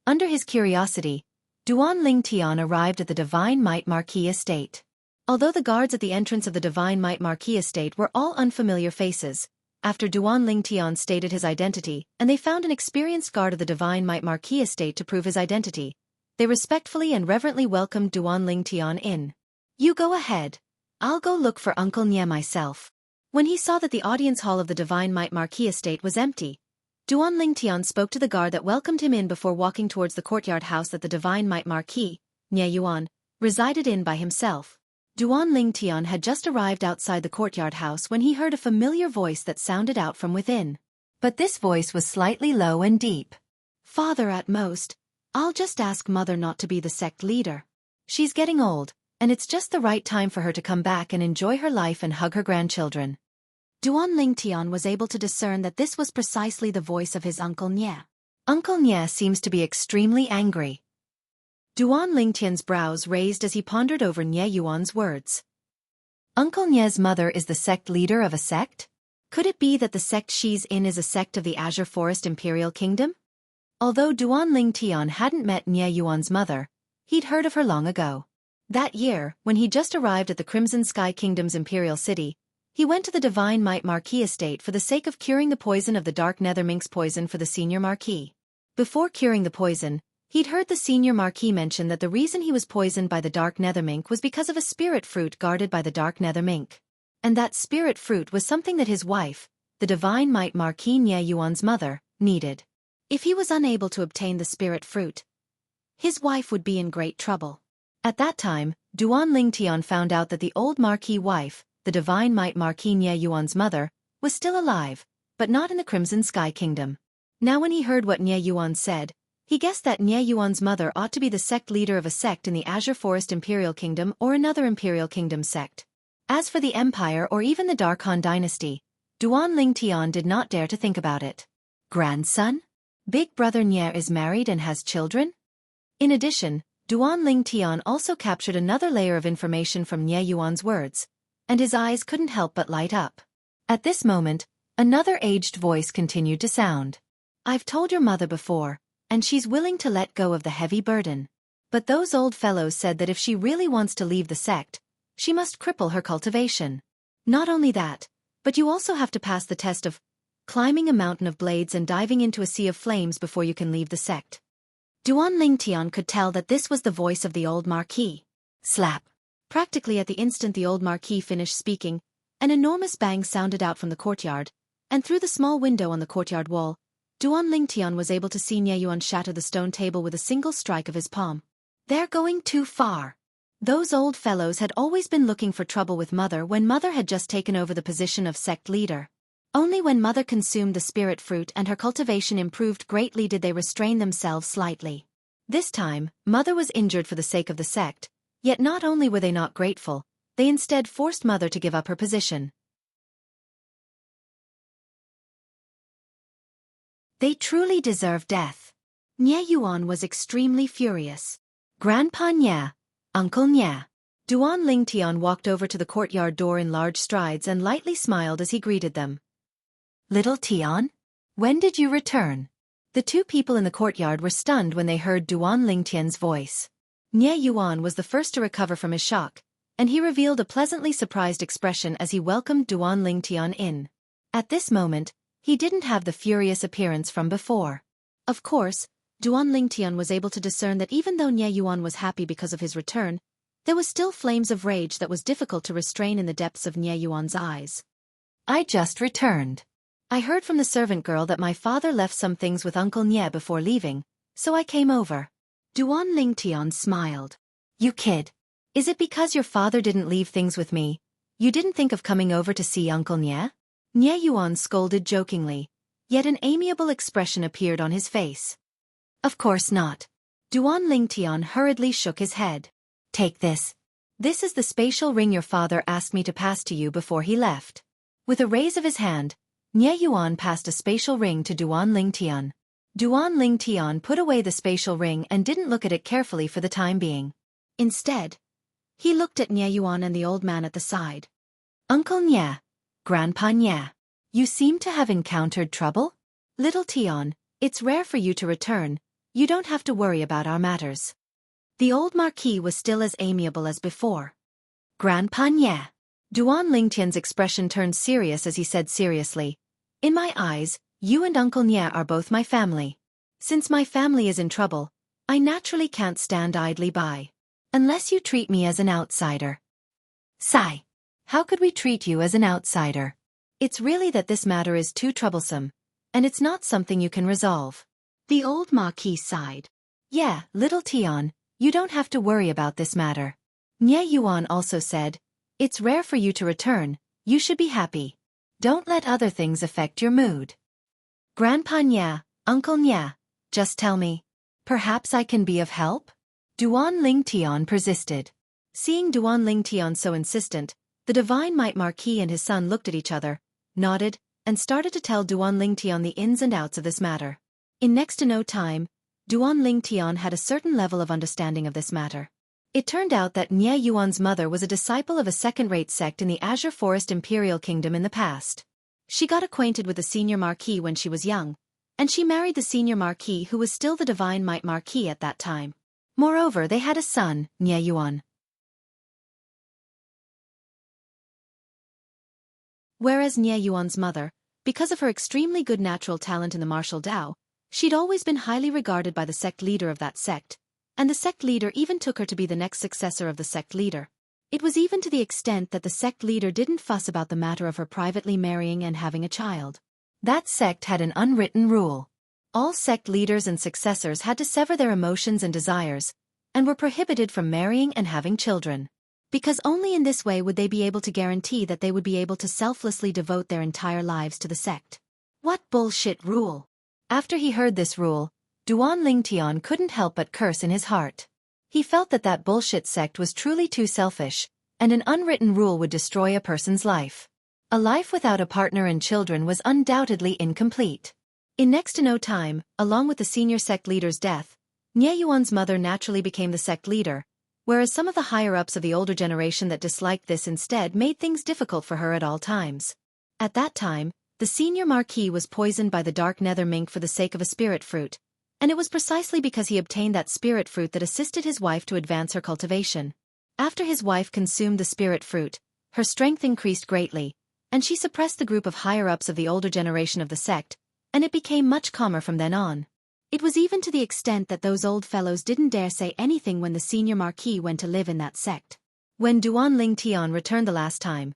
Under his curiosity, Duan Lingtian arrived at the Divine Might Marquis estate. Although the guards at the entrance of the Divine Might Marquis estate were all unfamiliar faces, after Duan Lingtian stated his identity and they found an experienced guard of the Divine Might Marquis estate to prove his identity, they respectfully and reverently welcomed Duan Lingtian in. You go ahead. I'll go look for Uncle Nie myself. When he saw that the audience hall of the Divine Might Marquis estate was empty, Duan Lingtian spoke to the guard that welcomed him in before walking towards the courtyard house that the Divine Might Marquis, Nie Yuan, resided in by himself. Duan Lingtian had just arrived outside the courtyard house when he heard a familiar voice that sounded out from within. But this voice was slightly low and deep. Father, at most, I'll just ask Mother not to be the sect leader. She's getting old, and it's just the right time for her to come back and enjoy her life and hug her grandchildren. Duan Lingtian was able to discern that this was precisely the voice of his Uncle Nie. Uncle Nie seems to be extremely angry. Duan Lingtian's brows raised as he pondered over Nie Yuan's words. Uncle Nie's mother is the sect leader of a sect? Could it be that the sect she's in is a sect of the Azure Forest Imperial Kingdom? Although Duan Lingtian hadn't met Nie Yuan's mother, he'd heard of her long ago. That year, when he just arrived at the Crimson Sky Kingdom's Imperial City, he went to the Divine Might Marquis estate for the sake of curing the poison of the Dark Nether Mink's poison for the Senior Marquis. Before curing the poison, he'd heard the Senior Marquis mention that the reason he was poisoned by the Dark Nether Mink was because of a spirit fruit guarded by the Dark Nether Mink. And that spirit fruit was something that his wife, the Divine Might Marquis Nie Yuan's mother, needed. If he was unable to obtain the spirit fruit, his wife would be in great trouble. At that time, Duan Lingtian found out that the old Marquis wife, the Divine Might Marquis Nie Yuan's mother, was still alive, but not in the Crimson Sky Kingdom. Now when he heard what Nie Yuan said, he guessed that Nie Yuan's mother ought to be the sect leader of a sect in the Azure Forest Imperial Kingdom or another Imperial Kingdom sect. As for the Empire or even the Dark Han dynasty, Duan Lingtian did not dare to think about it. Grandson? Big brother Nie is married and has children? In addition, Duan Lingtian also captured another layer of information from Nie Yuan's words, and his eyes couldn't help but light up. At this moment, another aged voice continued to sound. I've told your mother before, and she's willing to let go of the heavy burden. But those old fellows said that if she really wants to leave the sect, she must cripple her cultivation. Not only that, but you also have to pass the test of climbing a mountain of blades and diving into a sea of flames before you can leave the sect. Duan Lingtian could tell that this was the voice of the old marquis. Slap. Practically at the instant the old marquis finished speaking, an enormous bang sounded out from the courtyard, and through the small window on the courtyard wall, Duan Lingtian was able to see Nie Yuan shatter the stone table with a single strike of his palm. They're going too far. Those old fellows had always been looking for trouble with Mother when Mother had just taken over the position of sect leader. Only when Mother consumed the spirit fruit and her cultivation improved greatly did they restrain themselves slightly. This time, Mother was injured for the sake of the sect, yet not only were they not grateful, they instead forced Mother to give up her position. They truly deserve death. Nie Yuan was extremely furious. Grandpa Nie, Uncle Nie. Duan Lingtian walked over to the courtyard door in large strides and lightly smiled as he greeted them. Little Tian? When did you return? The two people in the courtyard were stunned when they heard Duan Lingtian's voice. Nie Yuan was the first to recover from his shock, and he revealed a pleasantly surprised expression as he welcomed Duan Lingtian in. At this moment, he didn't have the furious appearance from before. Of course, Duan Lingtian was able to discern that even though Nie Yuan was happy because of his return, there was still flames of rage that was difficult to restrain in the depths of Nie Yuan's eyes. I just returned. I heard from the servant girl that my father left some things with Uncle Nie before leaving, so I came over. Duan Lingtian smiled. You kid. Is it because your father didn't leave things with me? You didn't think of coming over to see Uncle Nie? Nie Yuan scolded jokingly, yet an amiable expression appeared on his face. Of course not. Duan Lingtian hurriedly shook his head. Take this. This is the spatial ring your father asked me to pass to you before he left. With a raise of his hand, Nie Yuan passed a spatial ring to Duan Lingtian. Duan Lingtian put away the spatial ring and didn't look at it carefully for the time being. Instead, he looked at Nie Yuan and the old man at the side. Uncle Nie, Grandpa Nie, you seem to have encountered trouble? Little Tian, it's rare for you to return, you don't have to worry about our matters. The old marquis was still as amiable as before. Grandpa Nie. Duan Lingtian's expression turned serious as he said seriously, in my eyes, you and Uncle Nie are both my family. Since my family is in trouble, I naturally can't stand idly by. Unless you treat me as an outsider. Sigh. How could we treat you as an outsider? It's really that this matter is too troublesome, and it's not something you can resolve. The old marquis sighed. Yeah, little Tian, you don't have to worry about this matter. Nie Yuan also said, it's rare for you to return, you should be happy. Don't let other things affect your mood. Grandpa Nie, Uncle Nie, just tell me. Perhaps I can be of help? Duan Lingtian persisted. Seeing Duan Lingtian so insistent, the Divine Might Marquis and his son looked at each other, nodded, and started to tell Duan Lingtian the ins and outs of this matter. In next to no time, Duan Lingtian had a certain level of understanding of this matter. It turned out that Nie Yuan's mother was a disciple of a second-rate sect in the Azure Forest Imperial Kingdom in the past. She got acquainted with the senior marquis when she was young, and she married the senior marquis who was still the Divine Might Marquis at that time. Moreover, they had a son, Nie Yuan. Whereas Nie Yuan's mother, because of her extremely good natural talent in the martial Dao, she'd always been highly regarded by the sect leader of that sect, and the sect leader even took her to be the next successor of the sect leader. It was even to the extent that the sect leader didn't fuss about the matter of her privately marrying and having a child. That sect had an unwritten rule. All sect leaders and successors had to sever their emotions and desires, and were prohibited from marrying and having children. Because only in this way would they be able to guarantee that they would be able to selflessly devote their entire lives to the sect. What bullshit rule! After he heard this rule, Duan Lingtian couldn't help but curse in his heart. He felt that that bullshit sect was truly too selfish, and an unwritten rule would destroy a person's life. A life without a partner and children was undoubtedly incomplete. In next to no time, along with the senior sect leader's death, Nie Yuan's mother naturally became the sect leader, whereas some of the higher-ups of the older generation that disliked this instead made things difficult for her at all times. At that time, the senior marquis was poisoned by the dark nether mink for the sake of a spirit fruit, and it was precisely because he obtained that spirit fruit that assisted his wife to advance her cultivation. After his wife consumed the spirit fruit, Her strength increased greatly, and she suppressed the group of higher-ups of the older generation of the sect, and it became much calmer from then on. It was even to the extent that those old fellows didn't dare say anything when the senior marquis went to live in that sect. When Duan Lingtian returned the last time,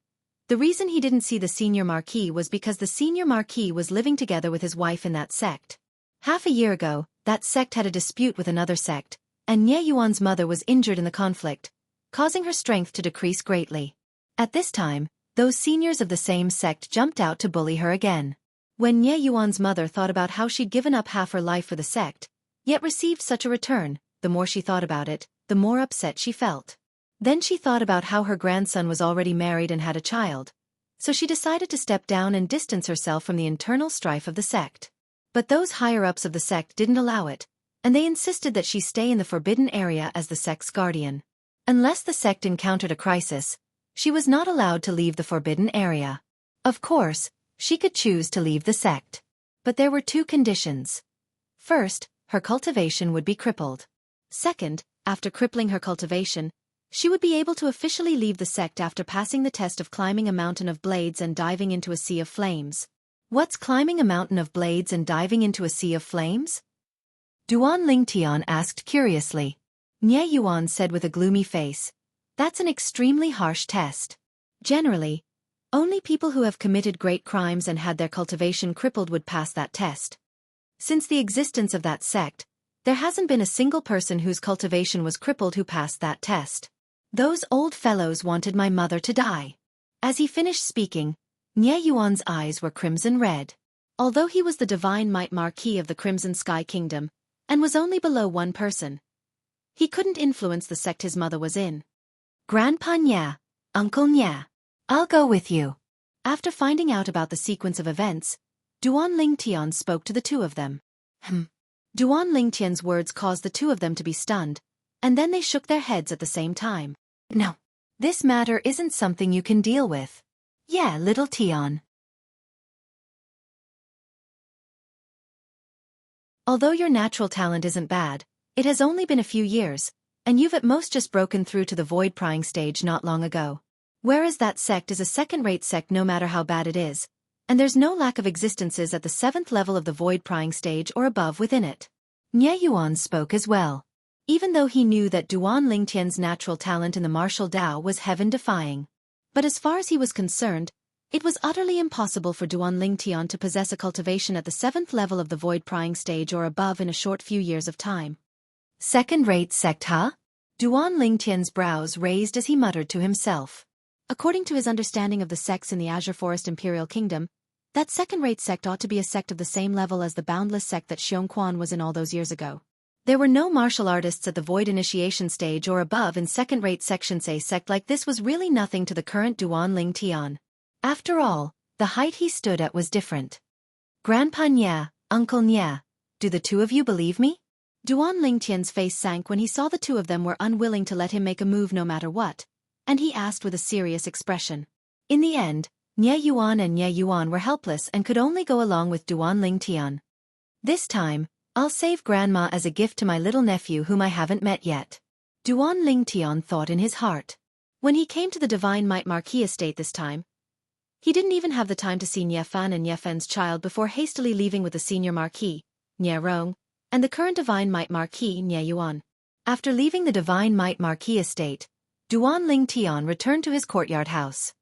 the reason he didn't see the senior marquis was because the senior marquis was living together with his wife in that sect. Half a year ago, that sect had a dispute with another sect, and Nie Yuan's mother was injured in the conflict, causing her strength to decrease greatly. At this time, those seniors of the same sect jumped out to bully her again. When Nie Yuan's mother thought about how she'd given up half her life for the sect, yet received such a return, the more she thought about it, the more upset she felt. Then she thought about how her grandson was already married and had a child, so she decided to step down and distance herself from the internal strife of the sect. But those higher-ups of the sect didn't allow it, and they insisted that she stay in the forbidden area as the sect's guardian. Unless the sect encountered a crisis, she was not allowed to leave the forbidden area. Of course, she could choose to leave the sect. But there were two conditions. First, her cultivation would be crippled. Second, after crippling her cultivation, she would be able to officially leave the sect after passing the test of climbing a mountain of blades and diving into a sea of flames. What's climbing a mountain of blades and diving into a sea of flames? Duan Lingtian asked curiously. Nie Yuan said with a gloomy face, "That's an extremely harsh test. Generally, only people who have committed great crimes and had their cultivation crippled would pass that test. Since the existence of that sect, there hasn't been a single person whose cultivation was crippled who passed that test. Those old fellows wanted my mother to die." As he finished speaking, Nie Yuan's eyes were crimson red. Although he was the divine might marquis of the Crimson Sky Kingdom, and was only below one person, he couldn't influence the sect his mother was in. "Grandpa Nie, Uncle Nie, I'll go with you." After finding out about the sequence of events, Duan Lingtian spoke to the two of them. Duan Lingtian's words caused the two of them to be stunned, and then they shook their heads at the same time. "No, this matter isn't something you can deal with." "Yeah, little Tian. Although your natural talent isn't bad, it has only been a few years, and you've at most just broken through to the void-prying stage not long ago. Whereas that sect is a second-rate sect no matter how bad it is, and there's no lack of existences at the 7th level of the void-prying stage or above within it." Nie Yuan spoke as well. Even though he knew that Duan Lingtian's natural talent in the martial Dao was heaven-defying. But as far as he was concerned, it was utterly impossible for Duan Lingtian to possess a cultivation at the 7th level of the void-prying stage or above in a short few years of time. "Second-rate sect, huh?" Duan Lingtian's brows raised as he muttered to himself. According to his understanding of the sects in the Azure Forest Imperial Kingdom, that second-rate sect ought to be a sect of the same level as the boundless sect that Xianxia was in all those years ago. There were no martial artists at the void initiation stage or above in second-rate sections. A sect like this was really nothing to the current Duan Lingtian. After all, the height he stood at was different. "Grandpa Nie, Uncle Nie, do the two of you believe me?" Duan Lingtian's face sank when he saw the two of them were unwilling to let him make a move no matter what, and he asked with a serious expression. In the end, Nie Yuan and Nie Yuan were helpless and could only go along with Duan Lingtian. "This time, I'll save Grandma as a gift to my little nephew whom I haven't met yet," Duan Lingtian thought in his heart. When he came to the Divine Might Marquis estate this time, he didn't even have the time to see Nie Fan and Nie Fen's child before hastily leaving with the senior marquis, Nie Rong, and the current Divine Might Marquis, Nie Yuan. After leaving the Divine Might Marquis estate, Duan Lingtian returned to his courtyard house.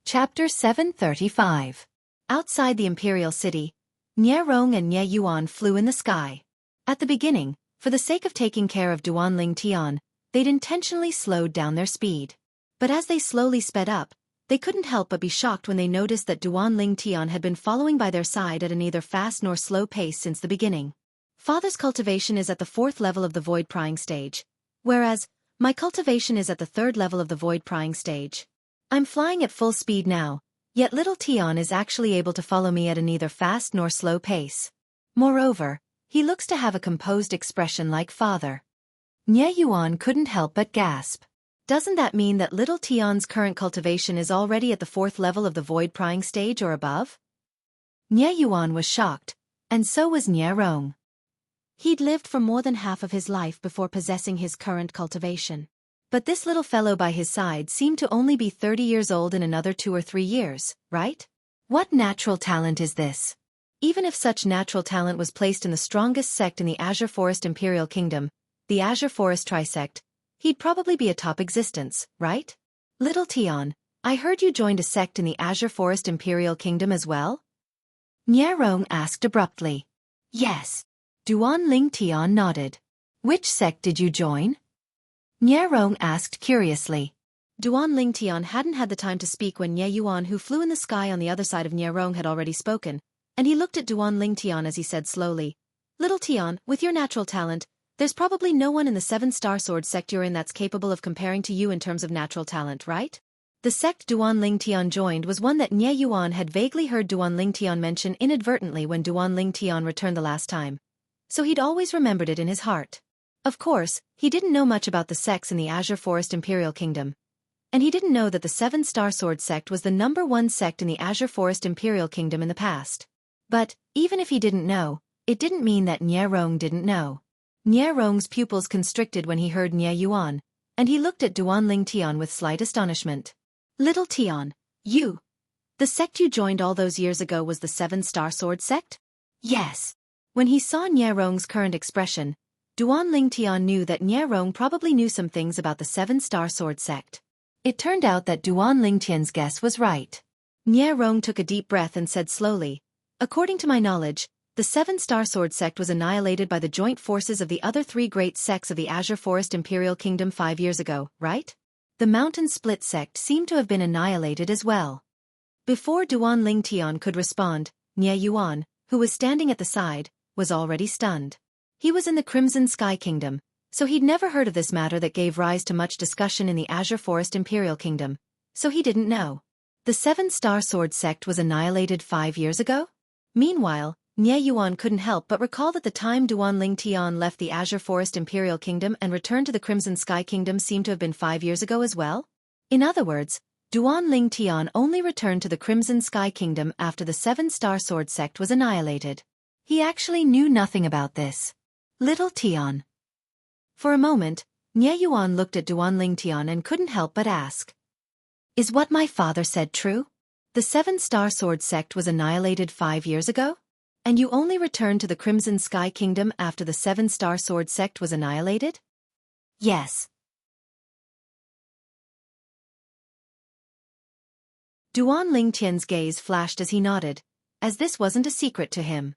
Chapter 735. Outside the Imperial City, Nie Rong and Nie Yuan flew in the sky. At the beginning, for the sake of taking care of Duan Lingtian, they'd intentionally slowed down their speed. But as they slowly sped up, they couldn't help but be shocked when they noticed that Duan Lingtian had been following by their side at a neither fast nor slow pace since the beginning. "Father's cultivation is at the 4th level of the void-prying stage, whereas my cultivation is at the 3rd level of the void-prying stage. I'm flying at full speed now, yet little Tian is actually able to follow me at a neither fast nor slow pace. Moreover, he looks to have a composed expression like father." Nie Yuan couldn't help but gasp. Doesn't that mean that little Tian's current cultivation is already at the 4th level of the void-prying stage or above? Nie Yuan was shocked, And so was Nie Rong. He'd lived for more than half of his life before possessing his current cultivation. But this little fellow by his side seemed to only be 30 years old in another 2 or 3 years, right? What natural talent is this? Even if such natural talent was placed in the strongest sect in the Azure Forest Imperial Kingdom, the Azure Forest Trisect, he'd probably be a top existence, right? Little Tian, I heard you joined a sect in the Azure Forest Imperial Kingdom as well? Nie Rong asked abruptly. Yes. Duan Tian nodded. Which sect did you join? Nie Rong asked curiously. Duan Tian hadn't had the time to speak when Nye Yuan, who flew in the sky on the other side of Nie Rong, had already spoken, and he looked at Duan Tian as he said slowly, Little Tian, with your natural talent, there's probably no one in the 7-star sword sect you're in that's capable of comparing to you in terms of natural talent, right? The sect Duan Tian joined was one that Nye Yuan had vaguely heard Duan Tian mention inadvertently when Duan Tian returned the last time. So he'd always remembered it in his heart. Of course, he didn't know much about the sects in the Azure Forest Imperial Kingdom. And he didn't know that the 7-star sword sect was the #1 sect in the Azure Forest Imperial Kingdom in the past. But, even if he didn't know, it didn't mean that Nie Rong didn't know. Nie Rong's pupils constricted when he heard Nye Yuan, and he looked at Duan Tian with slight astonishment. Little Tian, you. The sect you joined all those years ago was the 7-star sword sect? Yes. When he saw Nye Rong's current expression, Duan Tian knew that Nye Rong probably knew some things about the 7-star sword sect. It turned out that Duan Tian's guess was right. Nye Rong took a deep breath and said slowly, According to my knowledge, the 7-star sword sect was annihilated by the joint forces of the other 3 great sects of the Azure Forest Imperial Kingdom 5 years ago, right? The Mountain Split sect seemed to have been annihilated as well. Before Duan Tian could respond, Nye Yuan, who was standing at the side, was already stunned. He was in the Crimson Sky Kingdom, so he'd never heard of this matter that gave rise to much discussion in the Azure Forest Imperial Kingdom, so he didn't know. The 7-star sword sect was annihilated 5 years ago? Meanwhile, Nye Yuan couldn't help but recall that the time Duan Tian left the Azure Forest Imperial Kingdom and returned to the Crimson Sky Kingdom seemed to have been 5 years ago as well. In other words, Duan Tian only returned to the Crimson Sky Kingdom after the 7-star sword sect was annihilated. He actually knew nothing about this. Little Tian. For a moment, Nye Yuan looked at Duan Tian and couldn't help but ask. Is what my father said true? The 7-star sword sect was annihilated 5 years ago? And you only returned to the Crimson Sky Kingdom after the 7-star sword sect was annihilated? Yes. Duan Tian's gaze flashed as he nodded, as this wasn't a secret to him.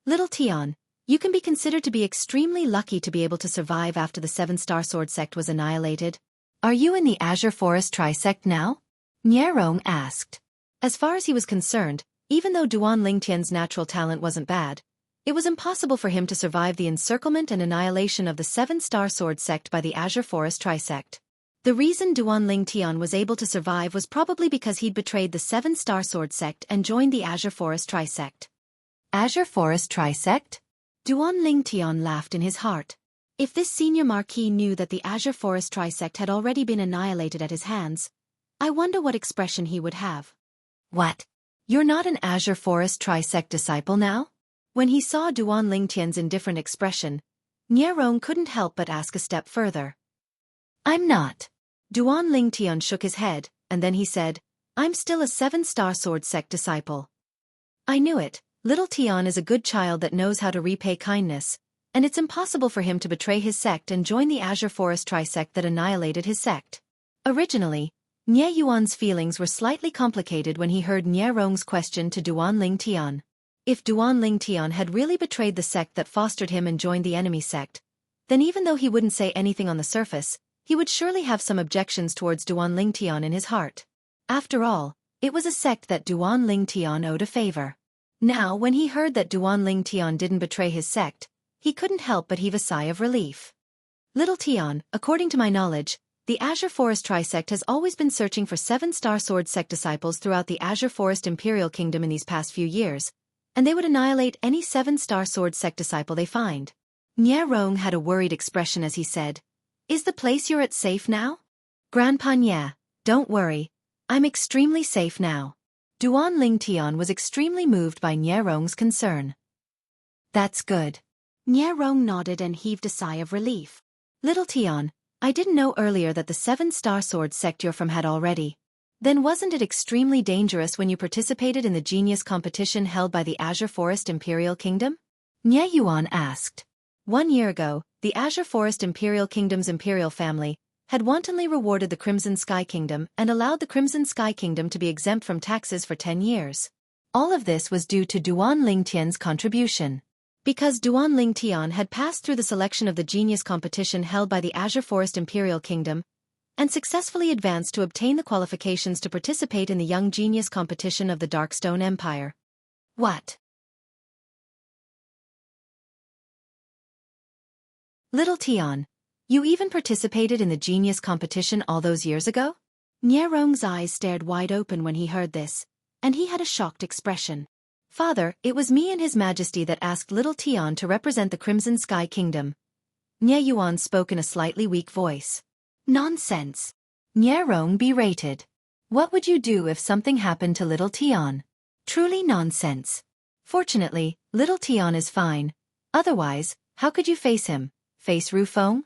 Little Tian, you can be considered to be extremely lucky to be able to survive after the 7-star sword sect was annihilated. Are you in the Azure Forest Trisect now? Nie Rong asked. As far as he was concerned, even though Duan Tian's natural talent wasn't bad, it was impossible for him to survive the encirclement and annihilation of the 7-star sword sect by the Azure Forest Trisect. The reason Duan Tian was able to survive was probably because he'd betrayed the 7-star sword sect and joined the Azure Forest Trisect. Azure Forest Trisect? Duan Tian laughed in his heart. If this senior marquis knew that the Azure Forest Trisect had already been annihilated at his hands, I wonder what expression he would have. What? You're not an Azure Forest Trisect disciple now? When he saw Duan Tian's indifferent expression, Nye Rong couldn't help but ask a step further. I'm not. Duan Tian shook his head, and then he said, I'm still a 7-star sword sect disciple. I knew it. Little Tian is a good child that knows how to repay kindness, and it's impossible for him to betray his sect and join the Azure Forest Trisect that annihilated his sect. Originally, Nye Yuan's feelings were slightly complicated when he heard Nye Rong's question to Duan Tian. If Duan Tian had really betrayed the sect that fostered him and joined the enemy sect, then even though he wouldn't say anything on the surface, he would surely have some objections towards Duan Tian in his heart. After all, it was a sect that Duan Tian owed a favor. Now, when he heard that Duan Tian didn't betray his sect, he couldn't help but heave a sigh of relief. Little Tian, according to my knowledge, the Azure Forest Trisect has always been searching for 7-star sword sect disciples throughout the Azure Forest Imperial Kingdom in these past few years, and they would annihilate any 7-star sword sect disciple they find. Nye Rong had a worried expression as he said, Is the place you're at safe now? Grandpa Nye, don't worry. I'm extremely safe now. Duan Tian was extremely moved by Nye Rong's concern. That's good. Nie Rong nodded and heaved a sigh of relief. Little Tian, I didn't know earlier that the 7-star sword sect you're from had already. Then wasn't it extremely dangerous when you participated in the genius competition held by the Azure Forest Imperial Kingdom? Nie Yuan asked. 1 year ago, the Azure Forest Imperial Kingdom's imperial family had wantonly rewarded the Crimson Sky Kingdom and allowed the Crimson Sky Kingdom to be exempt from taxes for 10 years. All of this was due to Duan Lingtian's contribution. Because Duan Lingtian had passed through the selection of the genius competition held by the Azure Forest Imperial Kingdom and successfully advanced to obtain the qualifications to participate in the Young Genius competition of the Darkstone Empire. What? Little Tian, you even participated in the genius competition all those years ago? Nie Rong's eyes stared wide open when he heard this, and he had a shocked expression. Father, it was me and His Majesty that asked Little Tian to represent the Crimson Sky Kingdom. Nie Yuan spoke in a slightly weak voice. Nonsense. Nie Rong berated. What would you do if something happened to Little Tian? Truly nonsense. Fortunately, Little Tian is fine. Otherwise, how could you face him? Face Ru Feng?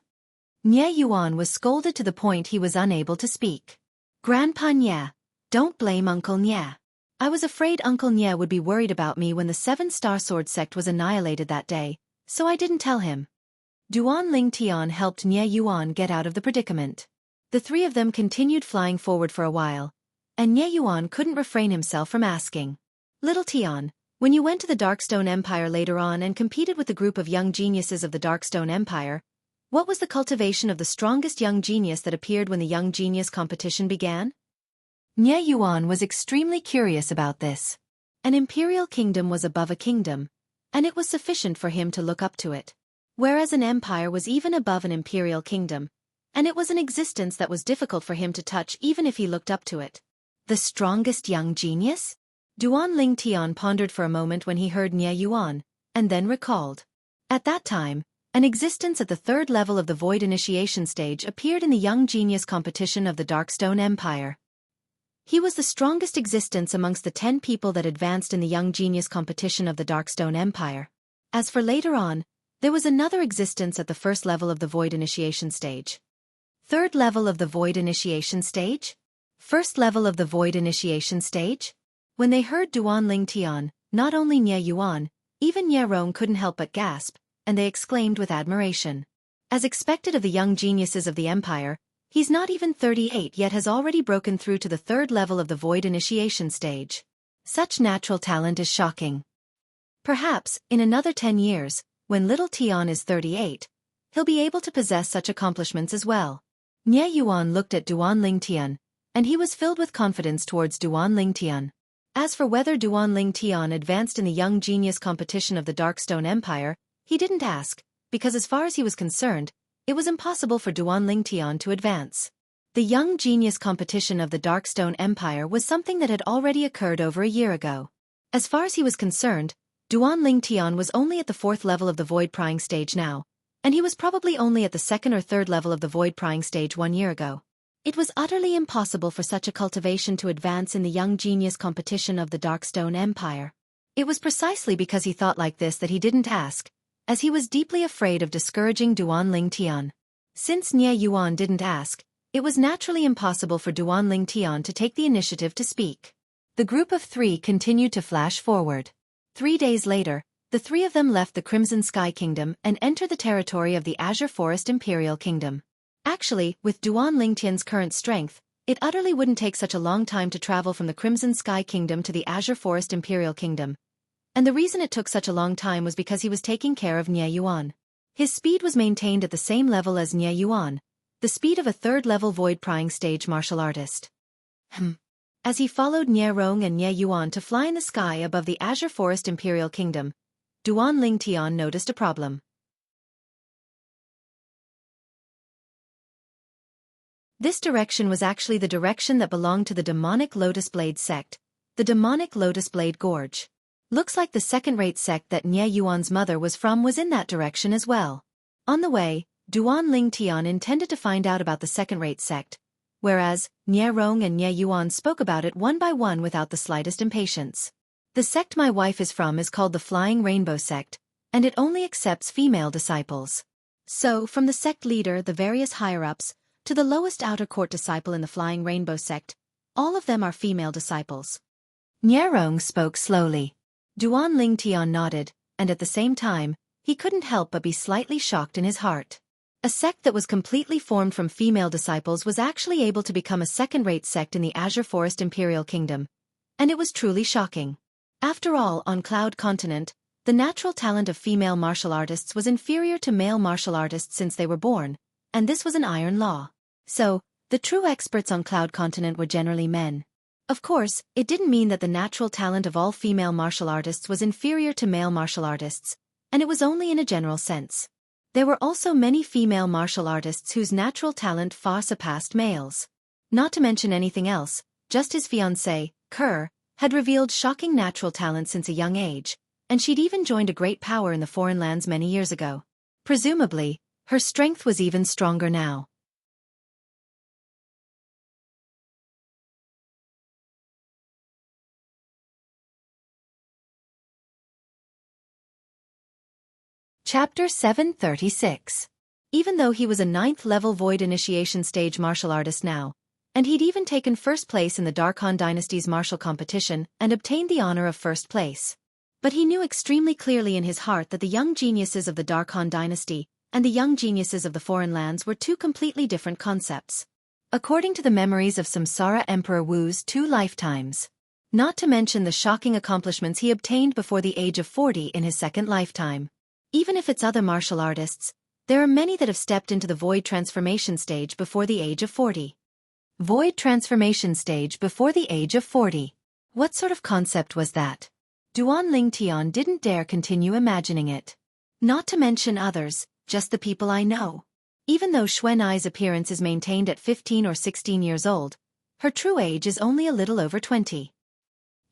Nie Yuan was scolded to the point he was unable to speak. Grandpa Nie, don't blame Uncle Nie. I was afraid Uncle Nie would be worried about me when the 7-star sword sect was annihilated that day, so I didn't tell him. Duan Lingtian helped Nie Yuan get out of the predicament. The three of them continued flying forward for a while, and Nie Yuan couldn't refrain himself from asking. Little Tian, when you went to the Darkstone Empire later on and competed with the group of young geniuses of the Darkstone Empire, what was the cultivation of the strongest young genius that appeared when the Young Genius competition began? Nie Yuan was extremely curious about this. An imperial kingdom was above a kingdom, and it was sufficient for him to look up to it. Whereas an empire was even above an imperial kingdom, and it was an existence that was difficult for him to touch even if he looked up to it. The strongest young genius? Duan Lingtian pondered for a moment when he heard Nie Yuan, and then recalled. At that time, an existence at the 3rd level of the Void Initiation stage appeared in the Young Genius competition of the Darkstone Empire. He was the strongest existence amongst the 10 people that advanced in the Young Genius competition of the Darkstone Empire. As for later on, there was another existence at the 1st level of the Void Initiation stage. 3rd level of the Void Initiation stage? 1st level of the Void Initiation stage? When they heard Duan Lingtian, not only Nie Yuan, even Nie Rong couldn't help but gasp, and they exclaimed with admiration. As expected of the young geniuses of the Empire, he's not even 38 yet has already broken through to the 3rd level of the Void Initiation stage. Such natural talent is shocking. Perhaps, in another 10 years, when Little Tian is 38, he'll be able to possess such accomplishments as well. Nie Yuan looked at Duan Lingtian, and he was filled with confidence towards Duan Lingtian. As for whether Duan Lingtian advanced in the Young Genius competition of the Darkstone Empire, he didn't ask, because as far as he was concerned, it was impossible for Duan Lingtian to advance. The Young Genius competition of the Darkstone Empire was something that had already occurred over a year ago. As far as he was concerned, Duan Lingtian was only at the 4th level of the Void Prying stage now, and he was probably only at the 2nd or 3rd level of the Void Prying stage 1 year ago. It was utterly impossible for such a cultivation to advance in the Young Genius competition of the Darkstone Empire. It was precisely because he thought like this that he didn't ask, as he was deeply afraid of discouraging Duan Lingtian. Since Nie Yuan didn't ask, it was naturally impossible for Duan Lingtian to take the initiative to speak. The group of 3 continued to flash forward. 3 days later, the 3 of them left the Crimson Sky Kingdom and entered the territory of the Azure Forest Imperial Kingdom. Actually, with Duan Lingtian's current strength, it utterly wouldn't take such a long time to travel from the Crimson Sky Kingdom to the Azure Forest Imperial Kingdom. And the reason it took such a long time was because he was taking care of Nie Yuan. His speed was maintained at the same level as Nie Yuan, the speed of a 3rd level Void Prying stage martial artist. As he followed Nie Rong and Nie Yuan to fly in the sky above the Azure Forest Imperial Kingdom, Duan Lingtian noticed a problem. This direction was actually the direction that belonged to the demonic Lotus Blade sect, the demonic Lotus Blade Gorge. Looks like the second-rate sect that Nie Yuan's mother was from was in that direction as well. On the way, Duan Lingtian intended to find out about the second-rate sect, whereas Nie Rong and Nie Yuan spoke about it one by one without the slightest impatience. The sect my wife is from is called the Flying Rainbow sect, and it only accepts female disciples. So, from the sect leader, the various higher-ups, to the lowest outer court disciple in the Flying Rainbow sect, all of them are female disciples. Nyerong spoke slowly. Duan Lingtian nodded, and at the same time, he couldn't help but be slightly shocked in his heart. A sect that was completely formed from female disciples was actually able to become a second-rate sect in the Azure Forest Imperial Kingdom. And it was truly shocking. After all, on Cloud Continent, the natural talent of female martial artists was inferior to male martial artists since they were born, and this was an iron law. So, the true experts on Cloud Continent were generally men. Of course, it didn't mean that the natural talent of all female martial artists was inferior to male martial artists, and it was only in a general sense. There were also many female martial artists whose natural talent far surpassed males. Not to mention anything else, just his fiancée, Kerr, had revealed shocking natural talent since a young age, and she'd even joined a great power in the foreign lands many years ago. Presumably, her strength was even stronger now. Chapter 736. Even though he was a 9th-level Void Initiation stage martial artist now, and he'd even taken first place in the Darkhan Dynasty's martial competition and obtained the honor of first place. But he knew extremely clearly in his heart that the young geniuses of the Darkhan Dynasty and the young geniuses of the foreign lands were two completely different concepts. According to the memories of Samsara Emperor Wu's 2 lifetimes. Not to mention the shocking accomplishments he obtained before the age of 40 in his 2nd lifetime. Even if it's other martial artists, there are many that have stepped into the Void Transformation stage before the age of 40. Void Transformation stage before the age of 40. What sort of concept was that? Duan Lingtian didn't dare continue imagining it. Not to mention others, just the people I know. Even though Xuanai's appearance is maintained at 15 or 16 years old, her true age is only a little over 20.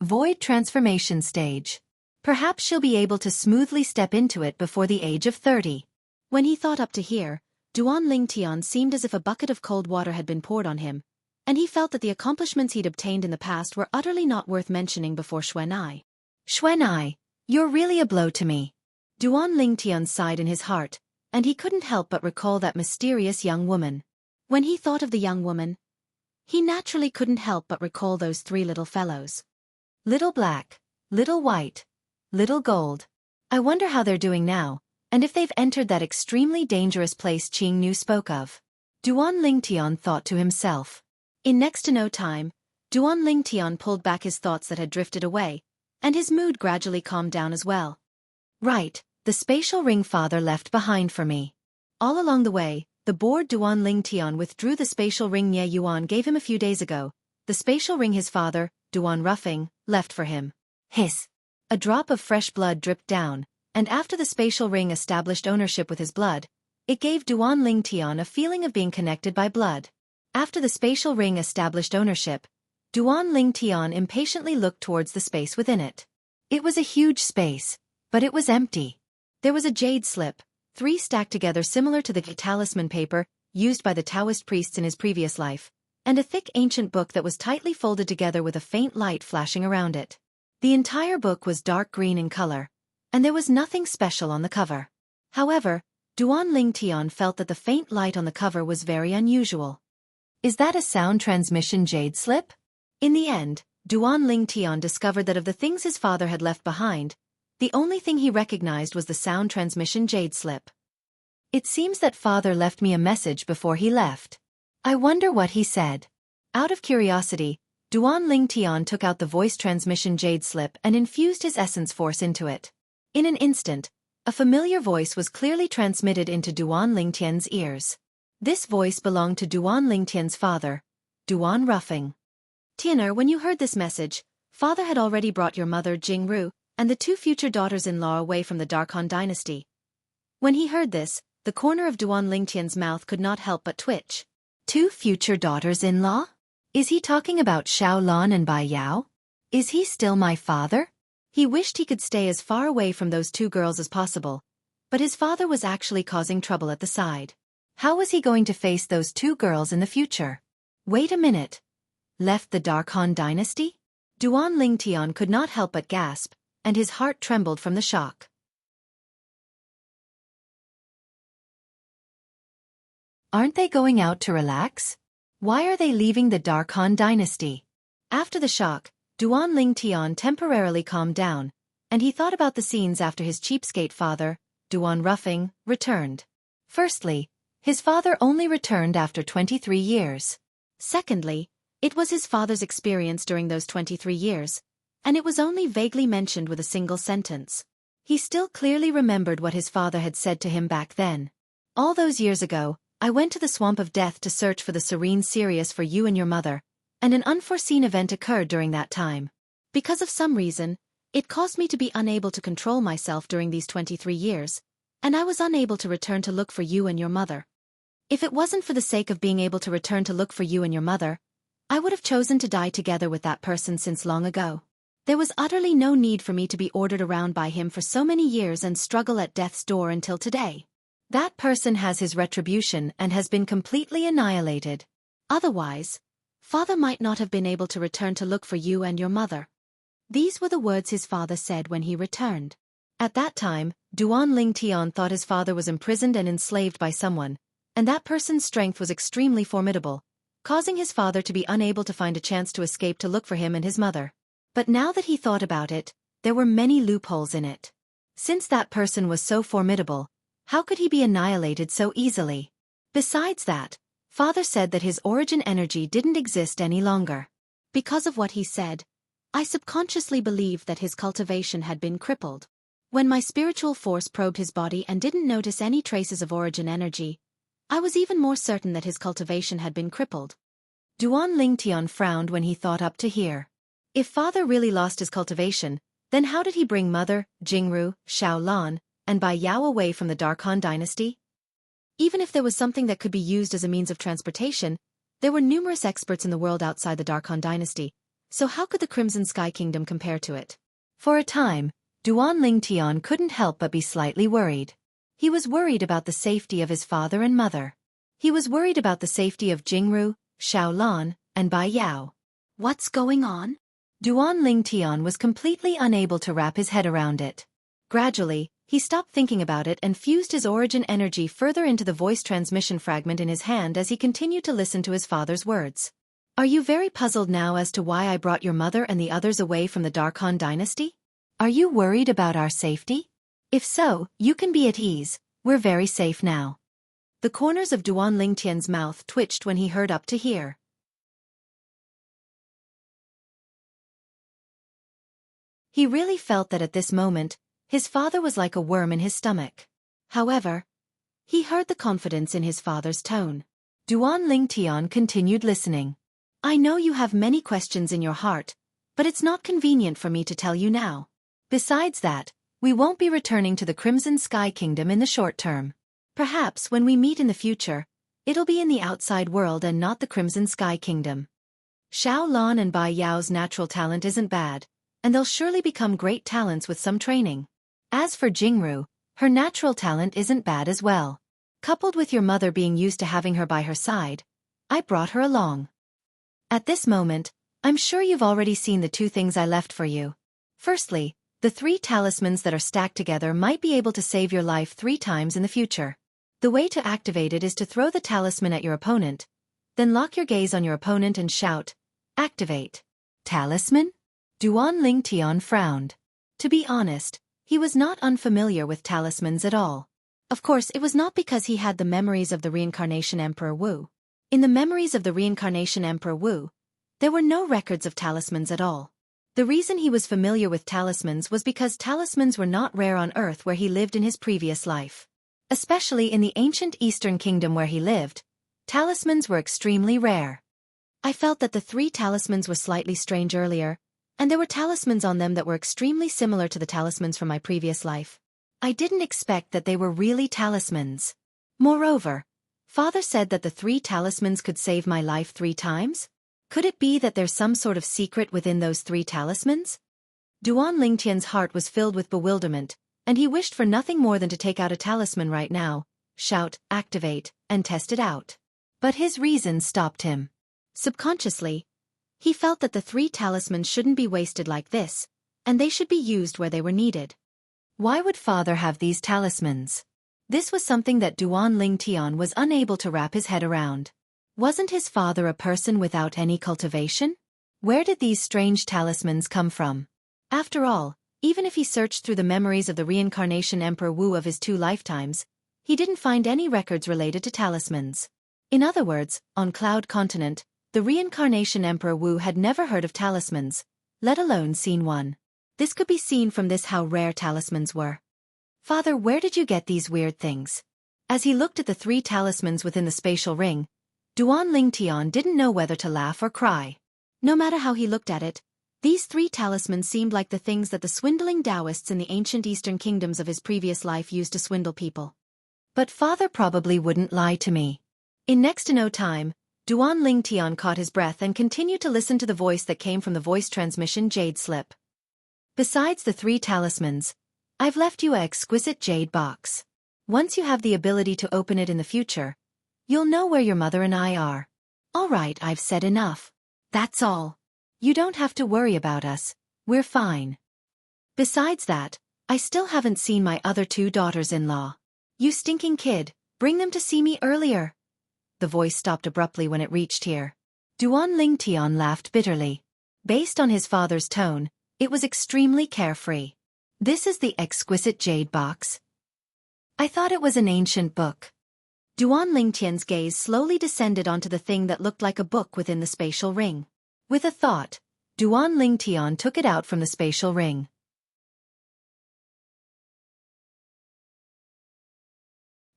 Void Transformation stage. Perhaps she'll be able to smoothly step into it before the age of 30. When he thought up to here, Duan Lingtian seemed as if a bucket of cold water had been poured on him, and he felt that the accomplishments he'd obtained in the past were utterly not worth mentioning before Xuanai. Xuanai, you're really a blow to me. Duan Lingtian sighed in his heart, and he couldn't help but recall that mysterious young woman. When he thought of the young woman, he naturally couldn't help but recall those 3 little fellows. Little black, little white, little gold. I wonder how they're doing now, and if they've entered that extremely dangerous place Qingnu spoke of. Duan Lingtian thought to himself. In next to no time, Duan Lingtian pulled back his thoughts that had drifted away, and his mood gradually calmed down as well. Right, the spatial ring father left behind for me. All along the way, the bored Duan Lingtian withdrew the spatial ring Nye Yuan gave him a few days ago, the spatial ring his father, Duan Ruffing, left for him. Hiss. A drop of fresh blood dripped down, and after the spatial ring established ownership with his blood, it gave Duan Lingtian a feeling of being connected by blood. After the spatial ring established ownership, Duan Lingtian impatiently looked towards the space within it. It was a huge space, but it was empty. There was a jade slip, 3 stacked together similar to the talisman paper used by the Taoist priests in his previous life, and a thick ancient book that was tightly folded together with a faint light flashing around it. The entire book was dark green in color, and there was nothing special on the cover. However, Duan Lingtian felt that the faint light on the cover was very unusual. Is that a sound transmission jade slip? In the end, Duan Lingtian discovered that of the things his father had left behind, the only thing he recognized was the sound transmission jade slip. It seems that father left me a message before he left. I wonder what he said. Out of curiosity, Duan Lingtian took out the voice transmission jade slip and infused his essence force into it. In an instant, a familiar voice was clearly transmitted into Duan Lingtian's ears. This voice belonged to Duan Lingtian's father, Duan Ruffing. Tianer, when you heard this message, father had already brought your mother Jianghu and the 2 future daughters-in-law away from the Darkhan dynasty. When he heard this, the corner of Duan Lingtian's mouth could not help but twitch. 2 future daughters-in-law? Is he talking about Xiaolan and Bai Yao? Is he still my father? He wished he could stay as far away from those 2 girls as possible, but his father was actually causing trouble at the side. How was he going to face those 2 girls in the future? Wait a minute. Left the Darkhan dynasty? Duan Lingtian could not help but gasp, and his heart trembled from the shock. Aren't they going out to relax? Why are they leaving the Dark Han dynasty? After the shock, Duan Lingtian temporarily calmed down, and he thought about the scenes after his cheapskate father, Duan Ruffing, returned. Firstly, his father only returned after 23 years. Secondly, it was his father's experience during those 23 years, and it was only vaguely mentioned with a single sentence. He still clearly remembered what his father had said to him back then. All those years ago, I went to the Swamp of Death to search for the Serene Sirius for you and your mother, and an unforeseen event occurred during that time. Because of some reason, it caused me to be unable to control myself during these 23 years, and I was unable to return to look for you and your mother. If it wasn't for the sake of being able to return to look for you and your mother, I would have chosen to die together with that person since long ago. There was utterly no need for me to be ordered around by him for so many years and struggle at death's door until today. That person has his retribution and has been completely annihilated. Otherwise, father might not have been able to return to look for you and your mother. These were the words his father said when he returned. At that time, Duan Lingtian thought his father was imprisoned and enslaved by someone, and that person's strength was extremely formidable, causing his father to be unable to find a chance to escape to look for him and his mother. But now that he thought about it, there were many loopholes in it. Since that person was so formidable, how could he be annihilated so easily? Besides that, father said that his origin energy didn't exist any longer. Because of what he said, I subconsciously believed that his cultivation had been crippled. When my spiritual force probed his body and didn't notice any traces of origin energy, I was even more certain that his cultivation had been crippled. Duan Lingtian frowned when he thought up to here. If father really lost his cultivation, then how did he bring mother, Jianghu, Xiaolan, and Bai Yao away from the Dark Han dynasty? Even if there was something that could be used as a means of transportation, there were numerous experts in the world outside the Dark Han dynasty, so how could the Crimson Sky Kingdom compare to it? For a time, Duan Lingtian couldn't help but be slightly worried. He was worried about the safety of his father and mother. He was worried about the safety of Jianghu, Xiaolan, and Bai Yao. What's going on? Duan Lingtian was completely unable to wrap his head around it. Gradually, he stopped thinking about it and fused his origin energy further into the voice transmission fragment in his hand as he continued to listen to his father's words. Are you very puzzled now as to why I brought your mother and the others away from the Dark Han dynasty? Are you worried about our safety? If so, you can be at ease, we're very safe now. The corners of Duan Lingtian's mouth twitched when he heard up to here. He really felt that at this moment, his father was like a worm in his stomach. However, he heard the confidence in his father's tone. Duan Lingtian continued listening. I know you have many questions in your heart, but it's not convenient for me to tell you now. Besides that, we won't be returning to the Crimson Sky Kingdom in the short term. Perhaps when we meet in the future, it'll be in the outside world and not the Crimson Sky Kingdom. Xiao Lan and Bai Yao's natural talent isn't bad, and they'll surely become great talents with some training. As for Jianghu, her natural talent isn't bad as well. Coupled with your mother being used to having her by her side, I brought her along. At this moment, I'm sure you've already seen the two things I left for you. Firstly, the 3 talismans that are stacked together might be able to save your life 3 times in the future. The way to activate it is to throw the talisman at your opponent, then lock your gaze on your opponent and shout, "Activate." Talisman? Duan Lingtian frowned. To be honest, he was not unfamiliar with talismans at all. Of course, it was not because he had the memories of the reincarnation Emperor Wu. In the memories of the reincarnation Emperor Wu, there were no records of talismans at all. The reason he was familiar with talismans was because talismans were not rare on Earth where he lived in his previous life. Especially in the ancient Eastern Kingdom where he lived, talismans were extremely rare. I felt that the 3 talismans were slightly strange earlier, and there were talismans on them that were extremely similar to the talismans from my previous life. I didn't expect that they were really talismans. Moreover, father said that the 3 talismans could save my life 3 times? Could it be that there's some sort of secret within those 3 talismans? Duan Lingtian's heart was filled with bewilderment, and he wished for nothing more than to take out a talisman right now, shout, "Activate," and test it out. But his reason stopped him. Subconsciously, he felt that the 3 talismans shouldn't be wasted like this, and they should be used where they were needed. Why would father have these talismans? This was something that Duan Lingtian was unable to wrap his head around. Wasn't his father a person without any cultivation? Where did these strange talismans come from? After all, even if he searched through the memories of the reincarnation Emperor Wu of his 2 lifetimes, he didn't find any records related to talismans. In other words, on Cloud Continent, the reincarnation Emperor Wu had never heard of talismans, let alone seen one. This could be seen from this how rare talismans were. Father, where did you get these weird things? As he looked at the 3 talismans within the spatial ring, Duan Lingtian didn't know whether to laugh or cry. No matter how he looked at it, these 3 talismans seemed like the things that the swindling Taoists in the ancient Eastern kingdoms of his previous life used to swindle people. But father probably wouldn't lie to me. In next to no time, Duan Lingtian caught his breath and continued to listen to the voice that came from the voice transmission jade slip. Besides the 3 talismans, I've left you an exquisite jade box. Once you have the ability to open it in the future, you'll know where your mother and I are. All right, I've said enough. That's all. You don't have to worry about us, we're fine. Besides that, I still haven't seen my other 2 daughters-in-law. You stinking kid, bring them to see me earlier. The voice stopped abruptly when it reached here. Duan Lingtian laughed bitterly. Based on his father's tone, it was extremely carefree. This is the exquisite jade box. I thought it was an ancient book. Duan Lingtian's gaze slowly descended onto the thing that looked like a book within the spatial ring. With a thought, Duan Lingtian took it out from the spatial ring.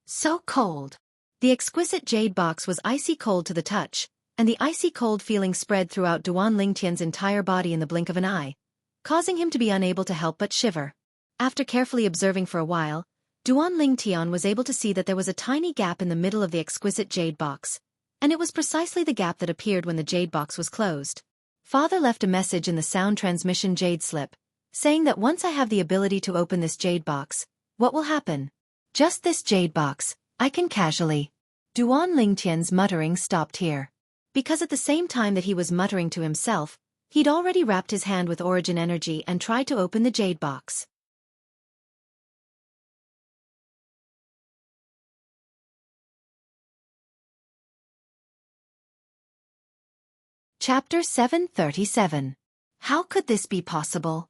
So cold. The exquisite jade box was icy cold to the touch, and the icy cold feeling spread throughout Duan Lingtian's entire body in the blink of an eye, causing him to be unable to help but shiver. After carefully observing for a while, Duan Lingtian was able to see that there was a tiny gap in the middle of the exquisite jade box, and it was precisely the gap that appeared when the jade box was closed. Father left a message in the sound transmission jade slip, saying that once I have the ability to open this jade box, what will happen? Just this jade box, I can casually. Duan Lingtian's muttering stopped here. Because at the same time that he was muttering to himself, he'd already wrapped his hand with origin energy and tried to open the jade box. Chapter 737. How could this be possible?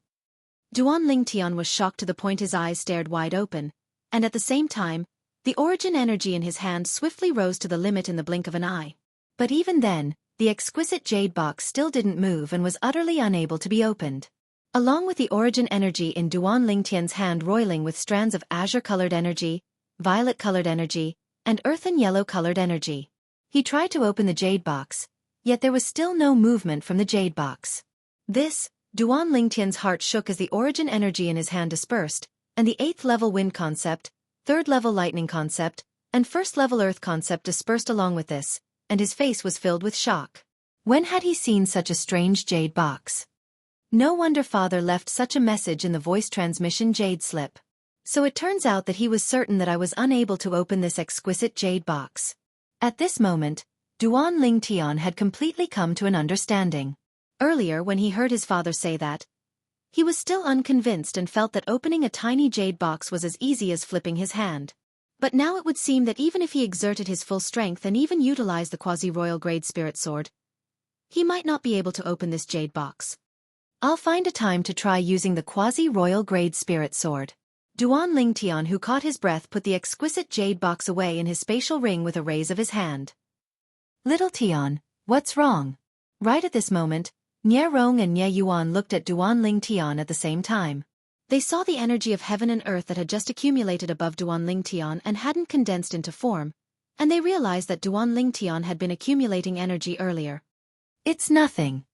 Duan Lingtian was shocked to the point his eyes stared wide open, and at the same time, the origin energy in his hand swiftly rose to the limit in the blink of an eye. But even then, the exquisite jade box still didn't move and was utterly unable to be opened. Along with the origin energy in Duan Lingtian's hand roiling with strands of azure-colored energy, violet-colored energy, and earthen yellow-colored energy. He tried to open the jade box, yet there was still no movement from the jade box. Duan Lingtian's heart shook as the origin energy in his hand dispersed, and the 8th level wind concept, 3rd level lightning concept, and 1st level earth concept dispersed along with this, and his face was filled with shock. When had he seen such a strange jade box? No wonder father left such a message in the voice transmission jade slip. So it turns out that he was certain that I was unable to open this exquisite jade box. At this moment, Duan Lingtian had completely come to an understanding. Earlier when he heard his father say that, he was still unconvinced and felt that opening a tiny jade box was as easy as flipping his hand. But now it would seem that even if he exerted his full strength and even utilized the quasi-royal grade spirit sword, he might not be able to open this jade box. I'll find a time to try using the quasi-royal grade spirit sword. Duan Lingtian, who caught his breath, put the exquisite jade box away in his spatial ring with a raise of his hand. Little Tian, what's wrong? Right at this moment, Nie Rong and Nie Yuan looked at Duan Lingtian at the same time. They saw the energy of heaven and earth that had just accumulated above Duan Lingtian and hadn't condensed into form, and they realized that Duan Lingtian had been accumulating energy earlier. It's nothing.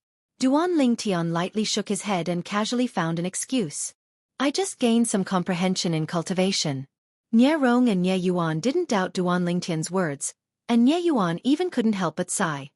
Duan Lingtian lightly shook his head and casually found an excuse. I just gained some comprehension in cultivation. Nie Rong and Nie Yuan didn't doubt Duan Lingtian's words, and Nie Yuan even couldn't help but sigh.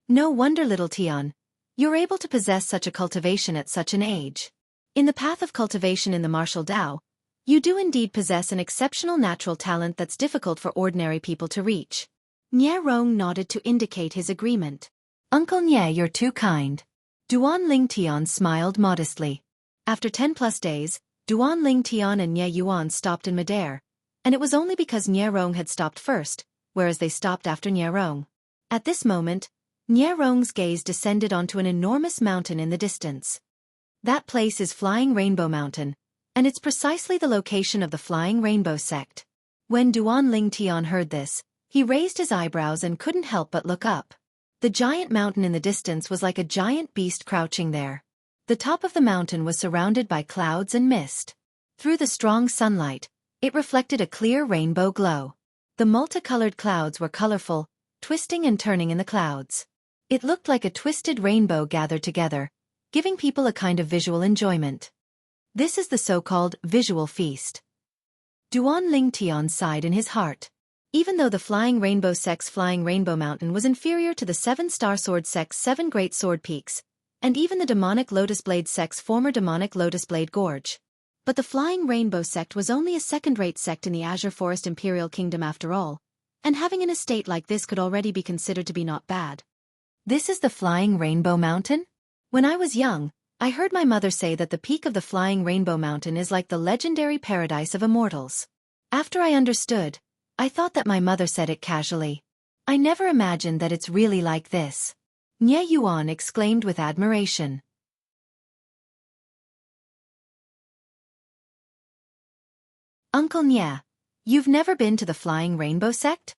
No wonder, little Tian, you're able to possess such a cultivation at such an age. In the path of cultivation in the martial Dao, you do indeed possess an exceptional natural talent that's difficult for ordinary people to reach. Nie Rong nodded to indicate his agreement. Uncle Nie, you're too kind. Duan Lingtian smiled modestly. After 10+ days, Duan Lingtian and Nie Yuan stopped in midair, and it was only because Nie Rong had stopped first, whereas they stopped after Nie Rong. At this moment, Nie Rong's gaze descended onto an enormous mountain in the distance. That place is Flying Rainbow Mountain, and it's precisely the location of the Flying Rainbow sect. When Duan Lingtian heard this, he raised his eyebrows and couldn't help but look up. The giant mountain in the distance was like a giant beast crouching there. The top of the mountain was surrounded by clouds and mist. Through the strong sunlight, it reflected a clear rainbow glow. The multicolored clouds were colorful, twisting and turning in the clouds. It looked like a twisted rainbow gathered together, giving people a kind of visual enjoyment. This is the so-called visual feast. Duan Lingtian sighed in his heart. Even though the Flying Rainbow sect's Flying Rainbow Mountain was inferior to the 7-Star Sword sect's 7 Great Sword Peaks, and even the Demonic Lotus Blade sect's former Demonic Lotus Blade Gorge. But the Flying Rainbow sect was only a second-rate sect in the Azure Forest Imperial Kingdom after all, and having an estate like this could already be considered to be not bad. This is the Flying Rainbow Mountain? When I was young, I heard my mother say that the peak of the Flying Rainbow Mountain is like the legendary paradise of immortals. After I understood, I thought that my mother said it casually. I never imagined that it's really like this. Nie Yuan exclaimed with admiration. Uncle Nie, you've never been to the Flying Rainbow sect?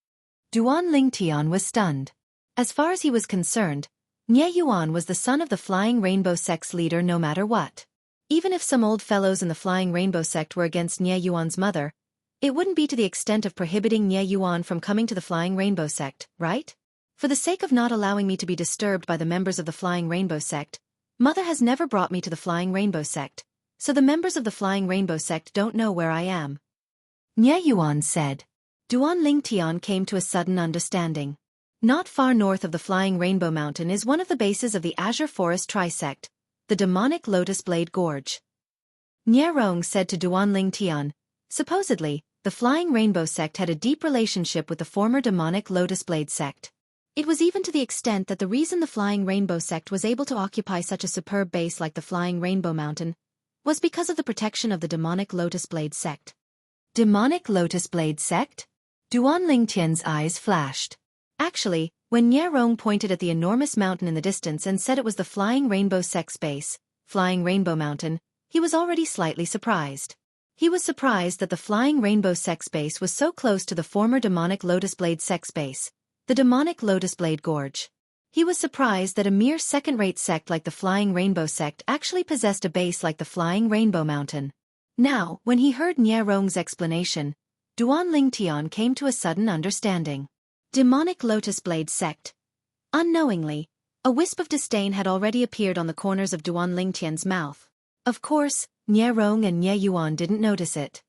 Duan Lingtian was stunned. As far as he was concerned, Nie Yuan was the son of the Flying Rainbow sect's leader no matter what. Even if some old fellows in the Flying Rainbow sect were against Nie Yuan's mother, it wouldn't be to the extent of prohibiting Nie Yuan from coming to the Flying Rainbow sect, right? For the sake of not allowing me to be disturbed by the members of the Flying Rainbow sect, Mother has never brought me to the Flying Rainbow sect, so the members of the Flying Rainbow sect don't know where I am. Nie Yuan said. Duan Lingtian came to a sudden understanding. Not far north of the Flying Rainbow Mountain is one of the bases of the Azure Forest Trisect, the Demonic Lotus Blade Gorge. Nie Rong said to Duan Lingtian, supposedly, the Flying Rainbow sect had a deep relationship with the former Demonic Lotus Blade sect. It was even to the extent that the reason the Flying Rainbow sect was able to occupy such a superb base like the Flying Rainbow Mountain was because of the protection of the Demonic Lotus Blade sect. Demonic Lotus Blade sect? Duan Lingtian's eyes flashed. Actually, when Nie Rong pointed at the enormous mountain in the distance and said it was the Flying Rainbow sect's base, Flying Rainbow Mountain, he was already slightly surprised. He was surprised that the Flying Rainbow sect's base was so close to the former Demonic Lotus Blade sect's base, the Demonic Lotus Blade Gorge. He was surprised that a mere second-rate sect like the Flying Rainbow sect actually possessed a base like the Flying Rainbow Mountain. Now, when he heard Nie Rong's explanation, Duan Lingtian came to a sudden understanding. Demonic Lotus Blade sect. Unknowingly, a wisp of disdain had already appeared on the corners of Duan Lingtian's mouth. Of course, Nie Rong and Nie Yuan didn't notice it.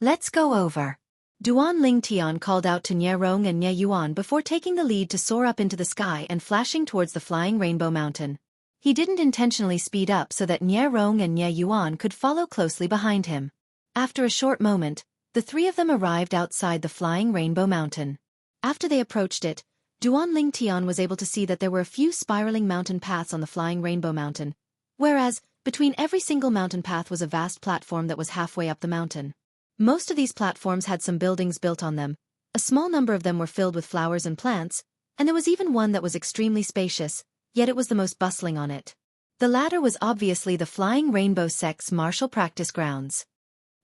Let's go over. Duan Lingtian called out to Nie Rong and Nie Yuan before taking the lead to soar up into the sky and flashing towards the Flying Rainbow Mountain. He didn't intentionally speed up so that Nie Rong and Nie Yuan could follow closely behind him. After a short moment, the three of them arrived outside the Flying Rainbow Mountain. After they approached it, Duan Lingtian was able to see that there were a few spiraling mountain paths on the Flying Rainbow Mountain, whereas, between every single mountain path was a vast platform that was halfway up the mountain. Most of these platforms had some buildings built on them, a small number of them were filled with flowers and plants, and there was even one that was extremely spacious, yet it was the most bustling on it. The latter was obviously the Flying Rainbow sect's martial practice grounds.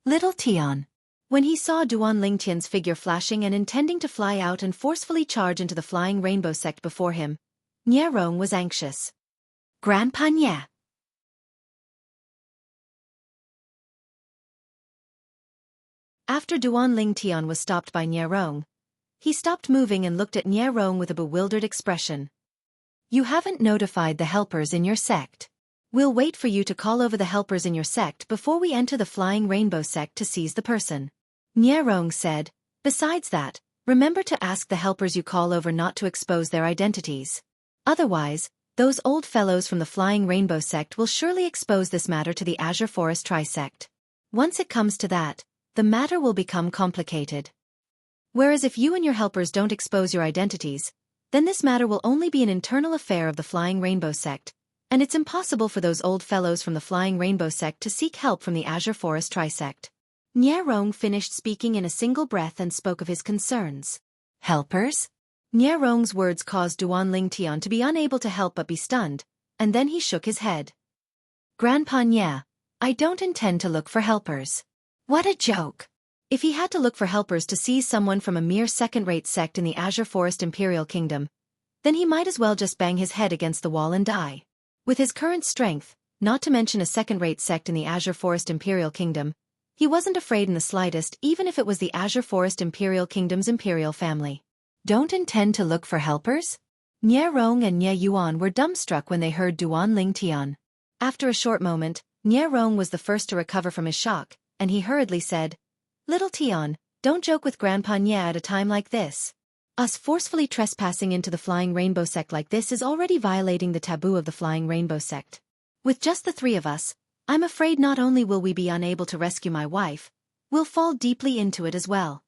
Little Tian. When he saw Duan Lingtian's figure flashing and intending to fly out and forcefully charge into the Flying Rainbow sect before him, Nie Rong was anxious. Grandpa Nie. After Duan Lingtian was stopped by Nie Rong, he stopped moving and looked at Nie Rong with a bewildered expression. You haven't notified the helpers in your sect. We'll wait for you to call over the helpers in your sect before we enter the Flying Rainbow sect to seize the person. Nie Rong said, besides that, remember to ask the helpers you call over not to expose their identities. Otherwise, those old fellows from the Flying Rainbow sect will surely expose this matter to the Azure Forest Trisect. Once it comes to that, the matter will become complicated. Whereas if you and your helpers don't expose your identities, then this matter will only be an internal affair of the Flying Rainbow sect, and it's impossible for those old fellows from the Flying Rainbow sect to seek help from the Azure Forest Trisect. Nie Rong finished speaking in a single breath and spoke of his concerns. Helpers? Nie Rong's words caused Duan Lingtian to be unable to help but be stunned, and then he shook his head. Grandpa Nie, I don't intend to look for helpers. What a joke! If he had to look for helpers to seize someone from a mere second-rate sect in the Azure Forest Imperial Kingdom, then he might as well just bang his head against the wall and die. With his current strength, not to mention a second-rate sect in the Azure Forest Imperial Kingdom, he wasn't afraid in the slightest even if it was the Azure Forest Imperial Kingdom's imperial family. Don't intend to look for helpers? Nie Rong and Nie Yuan were dumbstruck when they heard Duan Lingtian. After a short moment, Nie Rong was the first to recover from his shock, and he hurriedly said, "Little Tian, don't joke with Grandpa Nie at a time like this. Us forcefully trespassing into the Flying Rainbow Sect like this is already violating the taboo of the Flying Rainbow Sect. With just the three of us, I'm afraid not only will we be unable to rescue my wife, we'll fall deeply into it as well."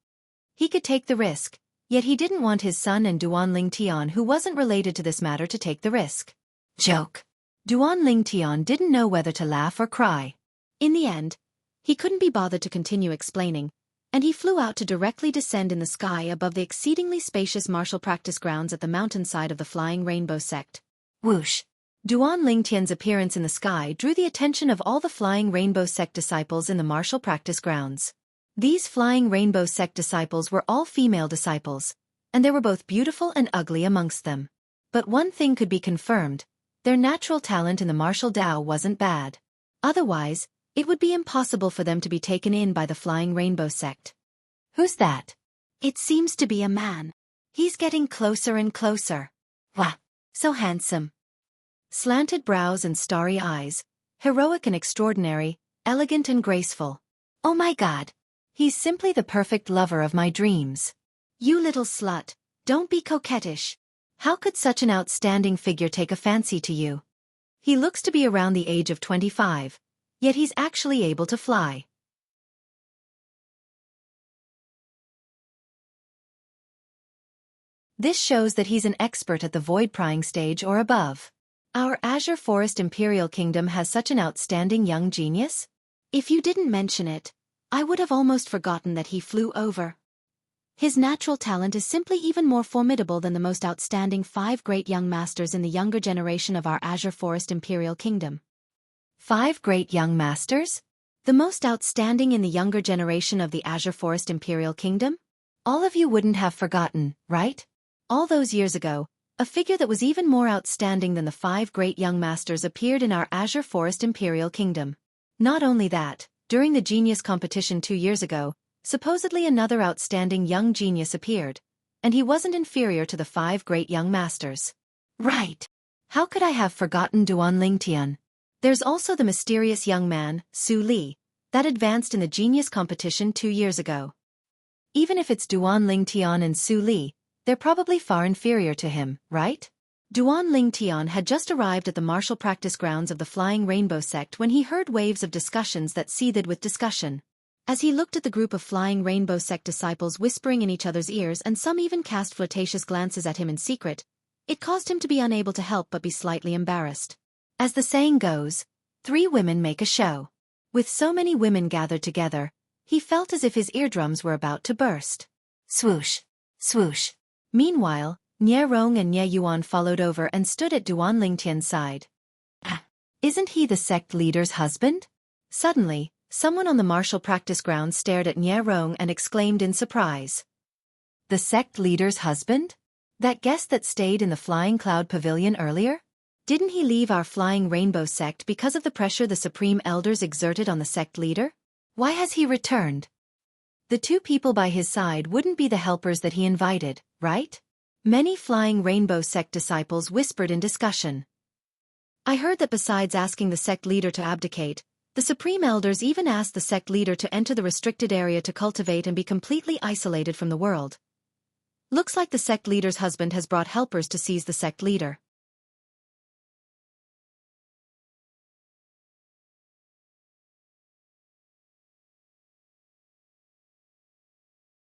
He could take the risk, yet he didn't want his son and Duan Lingtian, who wasn't related to this matter, to take the risk. Joke. Duan Lingtian didn't know whether to laugh or cry. In the end, he couldn't be bothered to continue explaining, and he flew out to directly descend in the sky above the exceedingly spacious martial practice grounds at the mountainside of the Flying Rainbow Sect. Whoosh! Duan Lingtian's appearance in the sky drew the attention of all the Flying Rainbow Sect disciples in the martial practice grounds. These Flying Rainbow Sect disciples were all female disciples, and there were both beautiful and ugly amongst them. But one thing could be confirmed: their natural talent in the martial Dao wasn't bad. Otherwise, it would be impossible for them to be taken in by the Flying Rainbow Sect. Who's that? It seems to be a man. He's getting closer and closer. Wah! So handsome. Slanted brows and starry eyes, heroic and extraordinary, elegant and graceful. Oh my God! He's simply the perfect lover of my dreams. You little slut, don't be coquettish. How could such an outstanding figure take a fancy to you? He looks to be around the age of 25, yet he's actually able to fly. This shows that he's an expert at the void-prying stage or above. Our Azure Forest Imperial Kingdom has such an outstanding young genius? If you didn't mention it, I would have almost forgotten that he flew over. His natural talent is simply even more formidable than the most outstanding 5 great young masters in the younger generation of our Azure Forest Imperial Kingdom. 5 great young masters? The most outstanding in the younger generation of the Azure Forest Imperial Kingdom? All of you wouldn't have forgotten, right? All those years ago, a figure that was even more outstanding than the 5 great young masters appeared in our Azure Forest Imperial Kingdom. Not only that, during the genius competition 2 years ago, supposedly another outstanding young genius appeared, and he wasn't inferior to the 5 great young masters. Right. How could I have forgotten Duan Lingtian? There's also the mysterious young man, Su Li, that advanced in the genius competition 2 years ago. Even if it's Duan Lingtian and Su Li, they're probably far inferior to him, right? Duan Lingtian had just arrived at the martial practice grounds of the Flying Rainbow Sect when he heard waves of discussions that seethed with discussion. As he looked at the group of Flying Rainbow Sect disciples whispering in each other's ears, and some even cast flirtatious glances at him in secret, it caused him to be unable to help but be slightly embarrassed. As the saying goes, 3 women make a show. With so many women gathered together, he felt as if his eardrums were about to burst. Swoosh! Swoosh! Meanwhile, Nie Rong and Nie Yuan followed over and stood at Duan Lingtian's side. Isn't he the sect leader's husband? Suddenly, someone on the martial practice ground stared at Nie Rong and exclaimed in surprise. The sect leader's husband? That guest that stayed in the Flying Cloud Pavilion earlier? Didn't he leave our Flying Rainbow Sect because of the pressure the Supreme Elders exerted on the sect leader? Why has he returned? The 2 people by his side wouldn't be the helpers that he invited, right? Many Flying Rainbow Sect disciples whispered in discussion. I heard that besides asking the sect leader to abdicate, the Supreme Elders even asked the sect leader to enter the restricted area to cultivate and be completely isolated from the world. Looks like the sect leader's husband has brought helpers to seize the sect leader.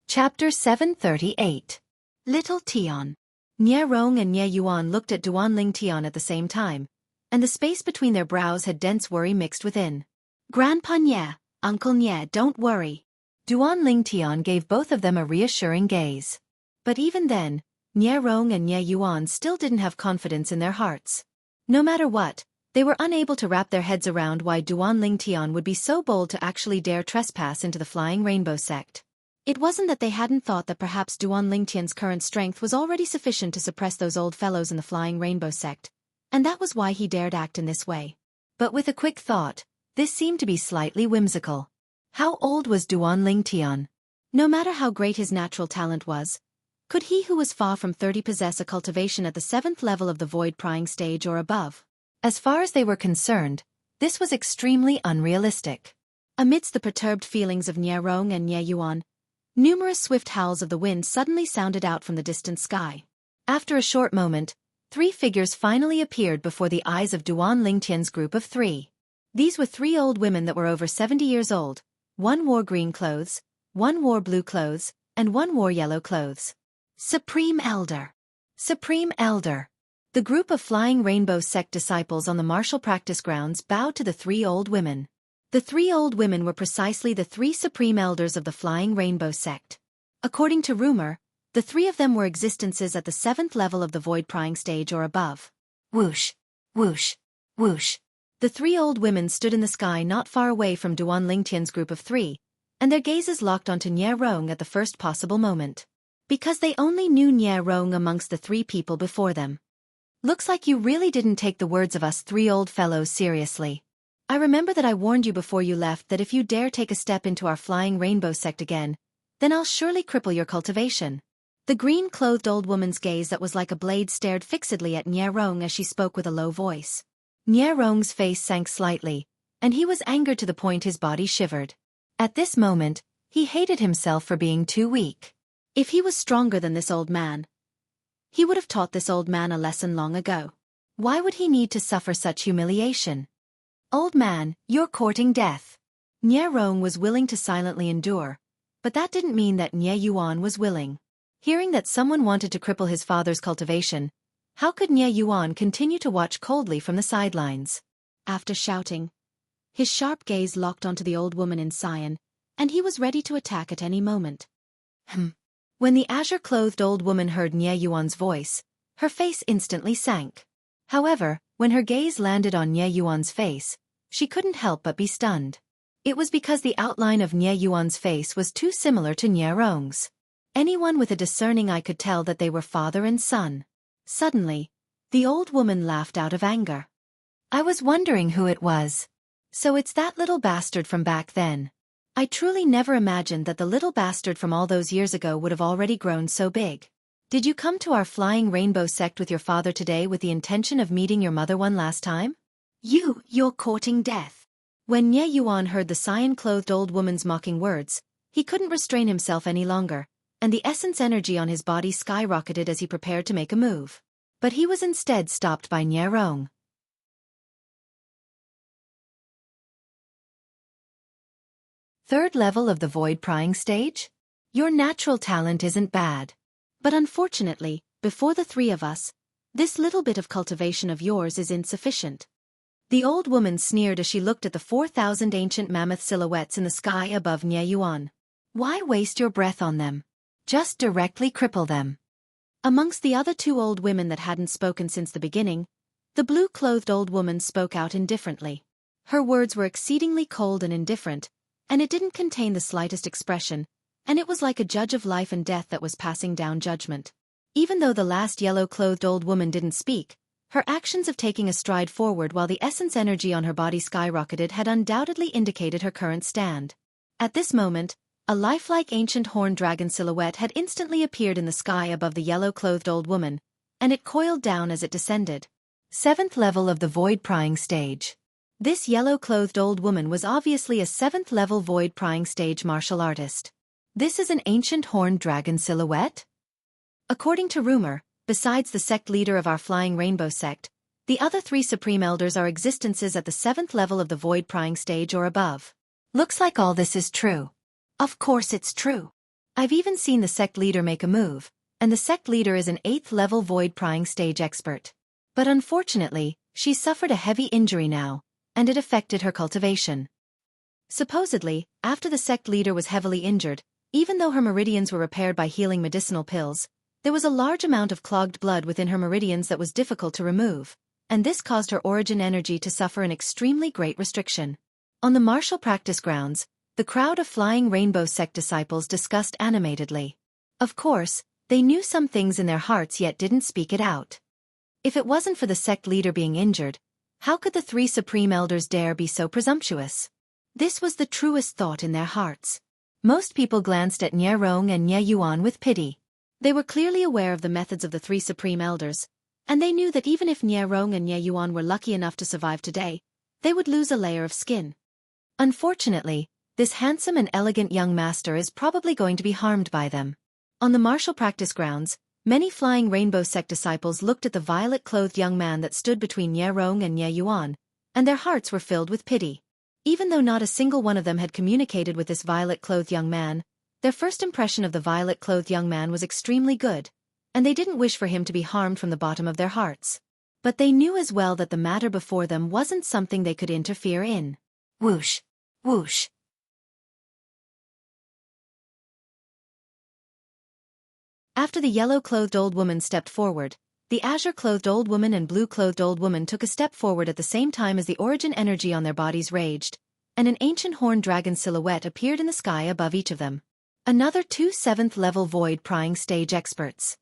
Chapter 738. Little Tian. Nie Rong and Nie Yuan looked at Duan Lingtian at the same time, and the space between their brows had dense worry mixed within. Grandpa Nie, Uncle Nye, don't worry. Duan Lingtian gave both of them a reassuring gaze. But even then, Nye Rong and Nye Yuan still didn't have confidence in their hearts. No matter what, they were unable to wrap their heads around why Duan Lingtian would be so bold to actually dare trespass into the Flying Rainbow sect. It wasn't that they hadn't thought that perhaps Duan Lingtian's current strength was already sufficient to suppress those old fellows in the Flying Rainbow sect, and that was why he dared act in this way. But with a quick thought, this seemed to be slightly whimsical. How old was Duan Lingtian? No matter how great his natural talent was, could he who was far from 30 possess a cultivation at the 7th level of the void prying stage or above? As far as they were concerned, this was extremely unrealistic. Amidst the perturbed feelings of Nye Rong and Nye Yuan, numerous swift howls of the wind suddenly sounded out from the distant sky. After a short moment, 3 figures finally appeared before the eyes of Duan Lingtian's group of 3. These were 3 old women that were over 70 years old. 1 wore green clothes, 1 wore blue clothes, and 1 wore yellow clothes. Supreme Elder! Supreme Elder! The group of Flying Rainbow sect disciples on the martial practice grounds bowed to the 3 old women. The 3 old women were precisely the 3 supreme elders of the Flying Rainbow sect. According to rumor, the 3 of them were existences at the 7th level of the void prying stage or above. Whoosh! Whoosh! Whoosh! The 3 old women stood in the sky not far away from Duan Lingtian's group of 3, and their gazes locked onto Nye Rong at the first possible moment. Because they only knew Nye Rong amongst the 3 people before them. Looks like you really didn't take the words of us 3 old fellows seriously. I remember that I warned you before you left that if you dare take a step into our Flying Rainbow sect again, then I'll surely cripple your cultivation. The green-clothed old woman's gaze that was like a blade stared fixedly at Nye Rong as she spoke with a low voice. Nye Rong's face sank slightly, and he was angered to the point his body shivered. At this moment, he hated himself for being too weak. If he was stronger than this old man, he would have taught this old man a lesson long ago. Why would he need to suffer such humiliation? Old man, you're courting death. Nye Rong was willing to silently endure, but that didn't mean that Nye Yuan was willing. Hearing that someone wanted to cripple his father's cultivation, how could Nye Yuan continue to watch coldly from the sidelines? After shouting, his sharp gaze locked onto the old woman in Sion, and he was ready to attack at any moment. When the azure-clothed old woman heard Nye Yuan's voice, her face instantly sank. However, when her gaze landed on Nye Yuan's face, she couldn't help but be stunned. It was because the outline of Nye Yuan's face was too similar to Nye Rong's. Anyone with a discerning eye could tell that they were father and son. Suddenly, the old woman laughed out of anger. I was wondering who it was. So it's that little bastard from back then. I truly never imagined that the little bastard from all those years ago would have already grown so big. Did you come to our Flying Rainbow sect with your father today with the intention of meeting your mother one last time? You're courting death. When Nye Yuan heard the cyan-clothed old woman's mocking words, he couldn't restrain himself any longer, and the essence energy on his body skyrocketed as he prepared to make a move. But he was instead stopped by Nye Rong. Third level of the void prying stage? Your natural talent isn't bad. But unfortunately, before the 3 of us, this little bit of cultivation of yours is insufficient. The old woman sneered as she looked at the 4,000 ancient mammoth silhouettes in the sky above Nye Yuan. Why waste your breath on them? Just directly cripple them. Amongst the other 2 old women that hadn't spoken since the beginning, the blue-clothed old woman spoke out indifferently. Her words were exceedingly cold and indifferent, and it didn't contain the slightest expression, and it was like a judge of life and death that was passing down judgment. Even though the last yellow-clothed old woman didn't speak, her actions of taking a stride forward while the essence energy on her body skyrocketed had undoubtedly indicated her current stand. At this moment, a lifelike ancient horned dragon silhouette had instantly appeared in the sky above the yellow-clothed old woman, and it coiled down as it descended. 7th level of the void prying stage. This yellow-clothed old woman was obviously a 7th level void prying stage martial artist. This is an ancient horned dragon silhouette? According to rumor, besides the sect leader of our Flying Rainbow sect, the other 3 supreme elders are existences at the 7th level of the void prying stage or above. Looks like all this is true. Of course it's true. I've even seen the sect leader make a move, and the sect leader is an 8th level void prying stage expert. But unfortunately, she suffered a heavy injury now, and it affected her cultivation. Supposedly, after the sect leader was heavily injured, even though her meridians were repaired by healing medicinal pills, there was a large amount of clogged blood within her meridians that was difficult to remove, and this caused her origin energy to suffer an extremely great restriction. On the martial practice grounds, the crowd of Flying Rainbow sect disciples discussed animatedly. Of course, they knew some things in their hearts yet didn't speak it out. If it wasn't for the sect leader being injured, how could the 3 supreme elders dare be so presumptuous? This was the truest thought in their hearts. Most people glanced at Nie Rong and Nie Yuan with pity. They were clearly aware of the methods of the 3 supreme elders, and they knew that even if Nie Rong and Nie Yuan were lucky enough to survive today, they would lose a layer of skin. Unfortunately, this handsome and elegant young master is probably going to be harmed by them. On the martial practice grounds, many Flying Rainbow sect disciples looked at the violet-clothed young man that stood between Nie Rong and Nie Yuan, and their hearts were filled with pity. Even though not a single one of them had communicated with this violet-clothed young man, their first impression of the violet-clothed young man was extremely good, and they didn't wish for him to be harmed from the bottom of their hearts. But they knew as well that the matter before them wasn't something they could interfere in. Whoosh! Whoosh! After the yellow-clothed old woman stepped forward, the azure-clothed old woman and blue-clothed old woman took a step forward at the same time as the origin energy on their bodies raged, and an ancient horned dragon silhouette appeared in the sky above each of them. Another 2 7th-level void-prying stage experts.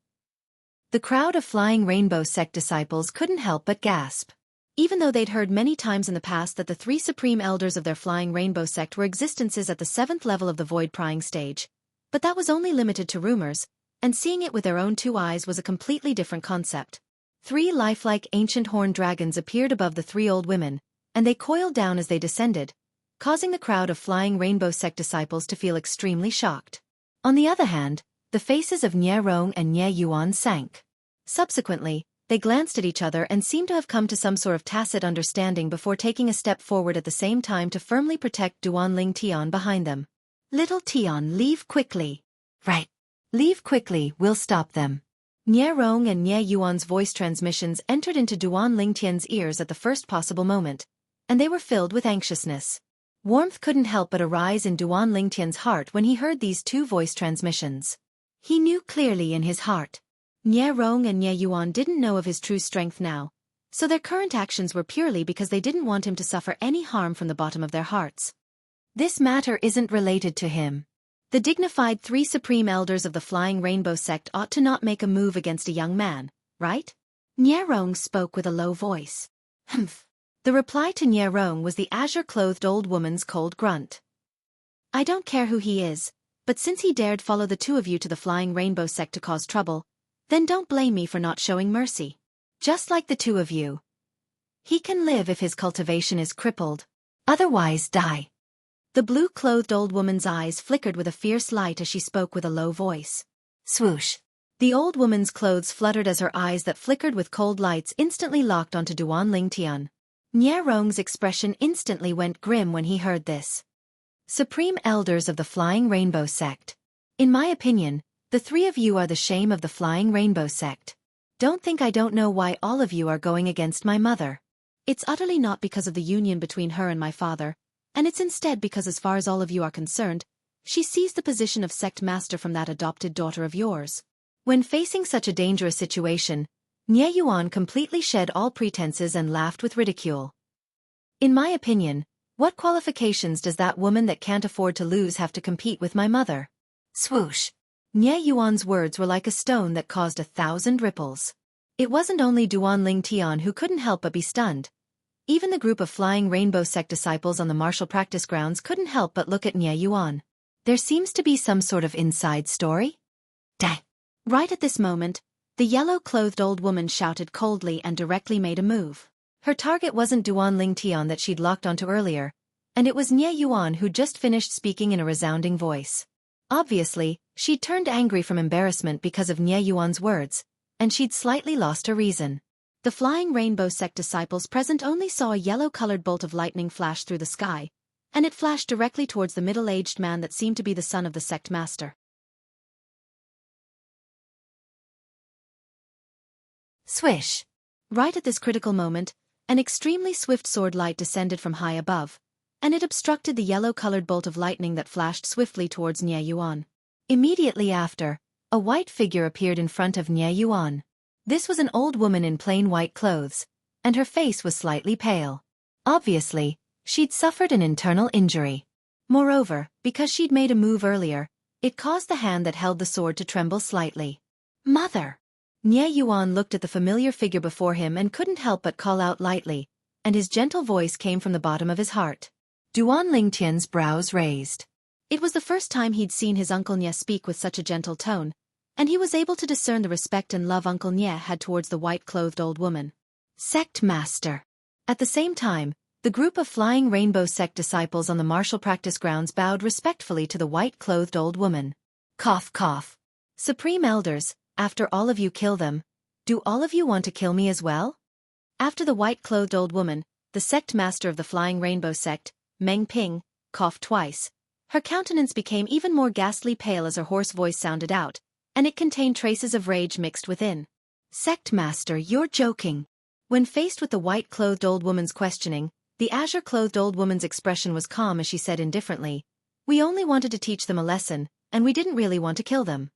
The crowd of Flying Rainbow sect disciples couldn't help but gasp. Even though they'd heard many times in the past that the 3 supreme elders of their Flying Rainbow sect were existences at the 7th level of the void-prying stage, but that was only limited to rumors, and seeing it with their own 2 eyes was a completely different concept. 3 lifelike ancient horned dragons appeared above the 3 old women, and they coiled down as they descended, causing the crowd of Flying Rainbow sect disciples to feel extremely shocked. On the other hand, the faces of Nie Rong and Nie Yuan sank. Subsequently, they glanced at each other and seemed to have come to some sort of tacit understanding before taking a step forward at the same time to firmly protect Duanling Tian behind them. Little Tian, leave quickly. Right. Leave quickly, we'll stop them. Nie Rong and Nie Yuan's voice transmissions entered into Duanling Tian's ears at the first possible moment, and they were filled with anxiousness. Warmth couldn't help but arise in Duanling Tian's heart when he heard these 2 voice transmissions. He knew clearly in his heart. Nie Rong and Nie Yuan didn't know of his true strength now, so their current actions were purely because they didn't want him to suffer any harm from the bottom of their hearts. This matter isn't related to him. The dignified 3 supreme elders of the Flying Rainbow sect ought to not make a move against a young man, right? Nie Rong spoke with a low voice. Humph. The reply to Nie Rong was the azure-clothed old woman's cold grunt. I don't care who he is, but since he dared follow the 2 of you to the Flying Rainbow sect to cause trouble, then don't blame me for not showing mercy. Just like the 2 of you. He can live if his cultivation is crippled. Otherwise die. The blue-clothed old woman's eyes flickered with a fierce light as she spoke with a low voice. Swoosh. The old woman's clothes fluttered as her eyes that flickered with cold lights instantly locked onto Duanling Tian. Nie Rong's expression instantly went grim when he heard this. Supreme Elders of the Flying Rainbow sect. In my opinion, the 3 of you are the shame of the Flying Rainbow sect. Don't think I don't know why all of you are going against my mother. It's utterly not because of the union between her and my father, and it's instead because as far as all of you are concerned, she seized the position of sect master from that adopted daughter of yours. When facing such a dangerous situation, Nie Yuan completely shed all pretenses and laughed with ridicule. In my opinion, what qualifications does that woman that can't afford to lose have to compete with my mother? Swoosh. Nie Yuan's words were like a stone that caused 1,000 ripples. It wasn't only Duanling Tian who couldn't help but be stunned. Even the group of Flying Rainbow sect disciples on the martial practice grounds couldn't help but look at Nie Yuan. There seems to be some sort of inside story? Dang. Right at this moment, the yellow-clothed old woman shouted coldly and directly made a move. Her target wasn't Duanling Tian that she'd locked onto earlier, and it was Nie Yuan who just finished speaking in a resounding voice. Obviously, she'd turned angry from embarrassment because of Nie Yuan's words, and she'd slightly lost her reason. The Flying Rainbow sect disciples present only saw a yellow-colored bolt of lightning flash through the sky, and it flashed directly towards the middle-aged man that seemed to be the son of the sect master. Swish! Right at this critical moment, an extremely swift sword light descended from high above, and it obstructed the yellow-colored bolt of lightning that flashed swiftly towards Nie Yuan. Immediately after, a white figure appeared in front of Nie Yuan. This was an old woman in plain white clothes, and her face was slightly pale. Obviously, she'd suffered an internal injury. Moreover, because she'd made a move earlier, it caused the hand that held the sword to tremble slightly. "Mother!" Nie Yuan looked at the familiar figure before him and couldn't help but call out lightly, and his gentle voice came from the bottom of his heart. Duan Lingtian's brows raised. It was the first time he'd seen his Uncle Nie speak with such a gentle tone, and he was able to discern the respect and love Uncle Nie had towards the white-clothed old woman. "Sect Master." At the same time, the group of Flying Rainbow sect disciples on the martial practice grounds bowed respectfully to the white-clothed old woman. Cough cough. "Supreme Elders, after all of you kill them, do all of you want to kill me as well?" After the white-clothed old woman, the sect master of the Flying Rainbow sect, Meng Ping, coughed twice. Her countenance became even more ghastly pale as her hoarse voice sounded out, and it contained traces of rage mixed within. "Sect Master, you're joking." When faced with the white-clothed old woman's questioning, the azure-clothed old woman's expression was calm as she said indifferently, "We only wanted to teach them a lesson, and we didn't really want to kill them."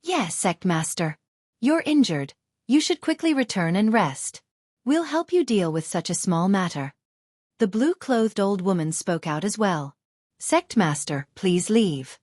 "Yes, Sect Master. You're injured. You should quickly return and rest. We'll help you deal with such a small matter." The blue-clothed old woman spoke out as well. "Sect Master, please leave."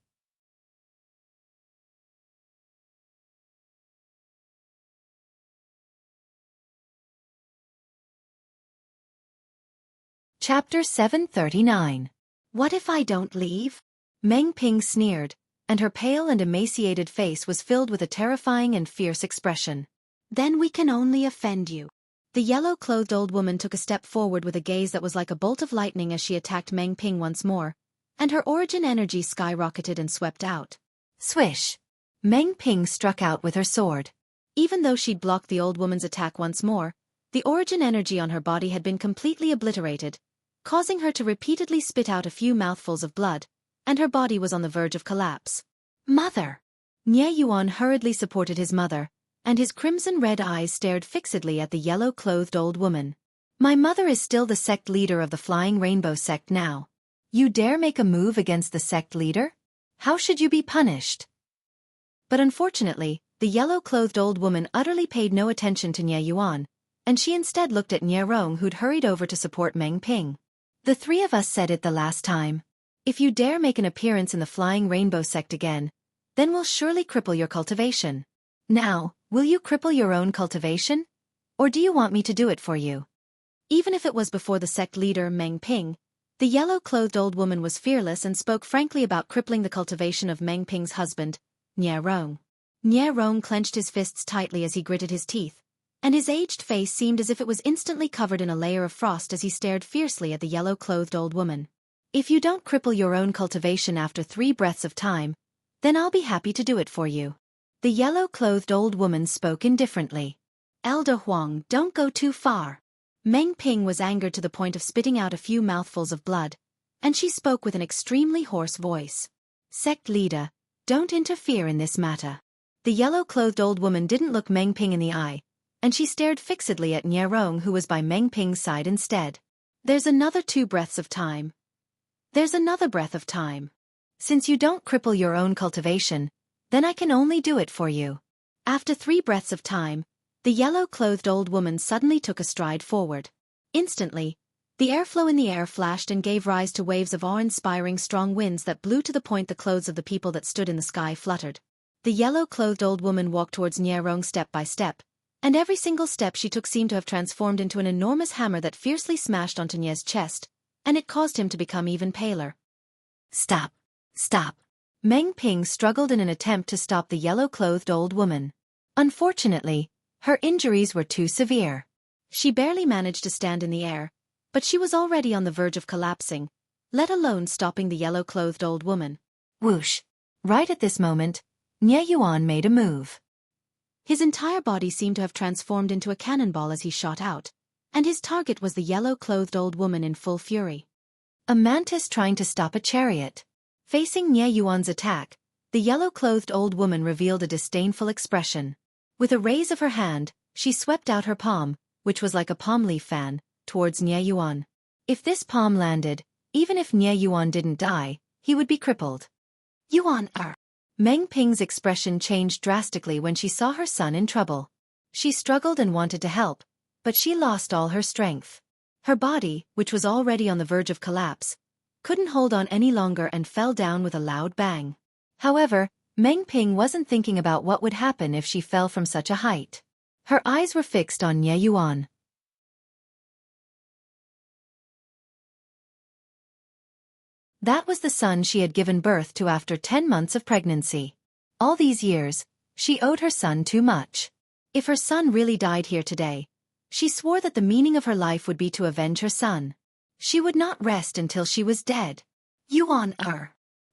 Chapter 739. "What if I don't leave?" Meng Ping sneered, and her pale and emaciated face was filled with a terrifying and fierce expression. "Then we can only offend you." The yellow-clothed old woman took a step forward with a gaze that was like a bolt of lightning as she attacked Meng Ping once more, and her origin energy skyrocketed and swept out. Swish! Meng Ping struck out with her sword. Even though she'd blocked the old woman's attack once more, the origin energy on her body had been completely obliterated, causing her to repeatedly spit out a few mouthfuls of blood, and her body was on the verge of collapse. "Mother!" Nie Yuan hurriedly supported his mother, and his crimson-red eyes stared fixedly at the yellow-clothed old woman. "My mother is still the sect leader of the Flying Rainbow sect now. You dare make a move against the sect leader? How should you be punished?" But unfortunately, the yellow-clothed old woman utterly paid no attention to Nie Yuan, and she instead looked at Nie Rong, who'd hurried over to support Meng Ping. "The three of us said it the last time. If you dare make an appearance in the Flying Rainbow sect again, then we'll surely cripple your cultivation. Now, will you cripple your own cultivation? Or do you want me to do it for you?" Even if it was before the sect leader Meng Ping, the yellow-clothed old woman was fearless and spoke frankly about crippling the cultivation of Meng Ping's husband, Nie Rong. Nie Rong clenched his fists tightly as he gritted his teeth, and his aged face seemed as if it was instantly covered in a layer of frost as he stared fiercely at the yellow-clothed old woman. "If you don't cripple your own cultivation after 3 breaths of time, then I'll be happy to do it for you." The yellow-clothed old woman spoke indifferently. "Elder Huang, don't go too far." Meng Ping was angered to the point of spitting out a few mouthfuls of blood, and she spoke with an extremely hoarse voice. "Sect leader, don't interfere in this matter." The yellow-clothed old woman didn't look Meng Ping in the eye, and she stared fixedly at Nie Rong, who was by Meng Ping's side instead. "There's another 2 breaths of time. There's another breath of time. Since you don't cripple your own cultivation, then I can only do it for you." After 3 breaths of time, the yellow-clothed old woman suddenly took a stride forward. Instantly, the airflow in the air flashed and gave rise to waves of awe-inspiring strong winds that blew to the point the clothes of the people that stood in the sky fluttered. The yellow-clothed old woman walked towards Nie Rong step by step, and every single step she took seemed to have transformed into an enormous hammer that fiercely smashed onto Nie's chest, and it caused him to become even paler. "Stop! Stop!" Meng Ping struggled in an attempt to stop the yellow-clothed old woman. Unfortunately, her injuries were too severe. She barely managed to stand in the air, but she was already on the verge of collapsing, let alone stopping the yellow-clothed old woman. Whoosh! Right at this moment, Nie Yuan made a move. His entire body seemed to have transformed into a cannonball as he shot out, and his target was the yellow-clothed old woman in full fury. A mantis trying to stop a chariot. Facing Nie Yuan's attack, the yellow-clothed old woman revealed a disdainful expression. With a raise of her hand, she swept out her palm, which was like a palm leaf fan, towards Nie Yuan. If this palm landed, Even if Nie Yuan didn't die, he would be crippled. Yuan. Meng Ping's expression changed drastically when she saw her son in trouble. She struggled and wanted to help, but she lost all her strength. Her body, which was already on the verge of collapse, couldn't hold on any longer and fell down with a loud bang. However, Meng Ping wasn't thinking about what would happen if she fell from such a height. Her eyes were fixed on Nie Yuan. That was the son she had given birth to after 10 months of pregnancy. All these years, she owed her son too much. If her son really died here today, she swore that the meaning of her life would be to avenge her son. She would not rest until she was dead. Yuan.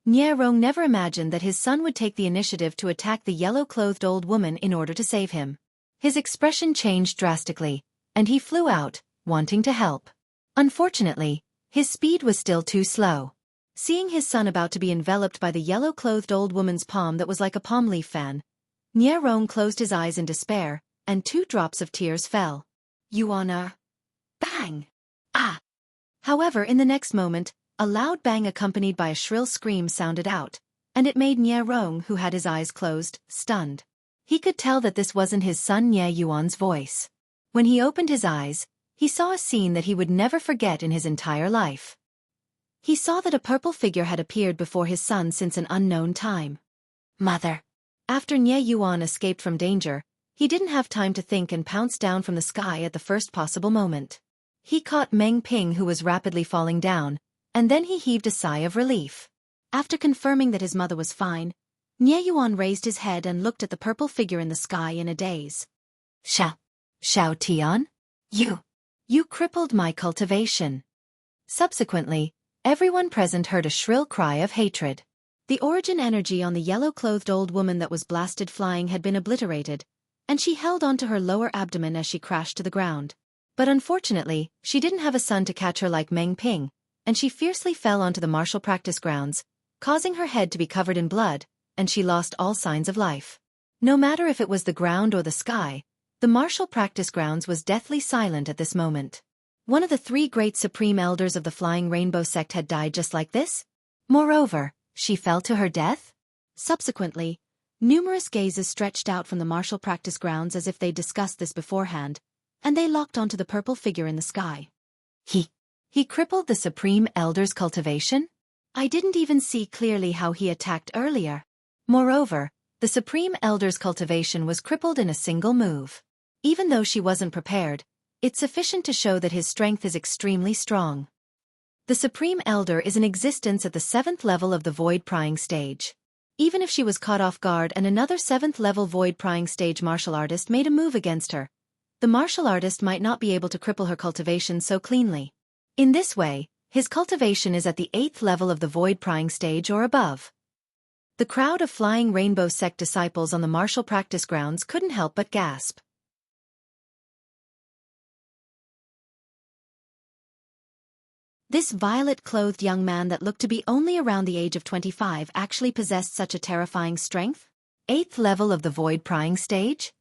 Nie Rong never imagined that his son would take the initiative to attack the yellow-clothed old woman in order to save him. His expression changed drastically, and he flew out, wanting to help. Unfortunately, his speed was still too slow. Seeing his son about to be enveloped by the yellow-clothed old woman's palm that was like a palm leaf fan, Nie Rong closed his eyes in despair, and 2 drops of tears fell. Yuan. Bang! Ah! However, in the next moment, a loud bang accompanied by a shrill scream sounded out, and it made Nie Rong, who had his eyes closed, stunned. He could tell that this wasn't his son Nie Yuan's voice. When he opened his eyes, he saw a scene that he would never forget in his entire life. He saw that a purple figure had appeared before his son since an unknown time. Mother. After Nie Yuan escaped from danger, he didn't have time to think and pounced down from the sky at the first possible moment. He caught Meng Ping, who was rapidly falling down, and then he heaved a sigh of relief. After confirming that his mother was fine, Nie Yuan raised his head and looked at the purple figure in the sky in a daze. Xiao Tian? You crippled my cultivation. Subsequently, everyone present heard a shrill cry of hatred. The origin energy on the yellow-clothed old woman that was blasted flying had been obliterated, and she held onto her lower abdomen as she crashed to the ground. But unfortunately, she didn't have a son to catch her like Meng Ping, and she fiercely fell onto the martial practice grounds, causing her head to be covered in blood, and she lost all signs of life. No matter if it was the ground or the sky, the martial practice grounds was deathly silent at this moment. One of the 3 great supreme elders of the Flying Rainbow sect had died just like this. Moreover, she fell to her death? Subsequently, numerous gazes stretched out from the martial practice grounds as if they discussed this beforehand, and they locked onto the purple figure in the sky. He crippled the Supreme Elder's cultivation? I didn't even see clearly how he attacked earlier. Moreover, the Supreme Elder's cultivation was crippled in a single move. Even though she wasn't prepared, it's sufficient to show that his strength is extremely strong. The Supreme Elder is in existence at the 7th level of the Void Prying stage. Even if she was caught off guard and another 7th level Void Prying stage martial artist made a move against her, the martial artist might not be able to cripple her cultivation so cleanly. In this way, his cultivation is at the 8th level of the Void Prying stage or above. The crowd of Flying Rainbow sect disciples on the martial practice grounds couldn't help but gasp. This violet-clothed young man that looked to be only around the age of 25 actually possessed such a terrifying strength? 8th level of the Void Prying stage?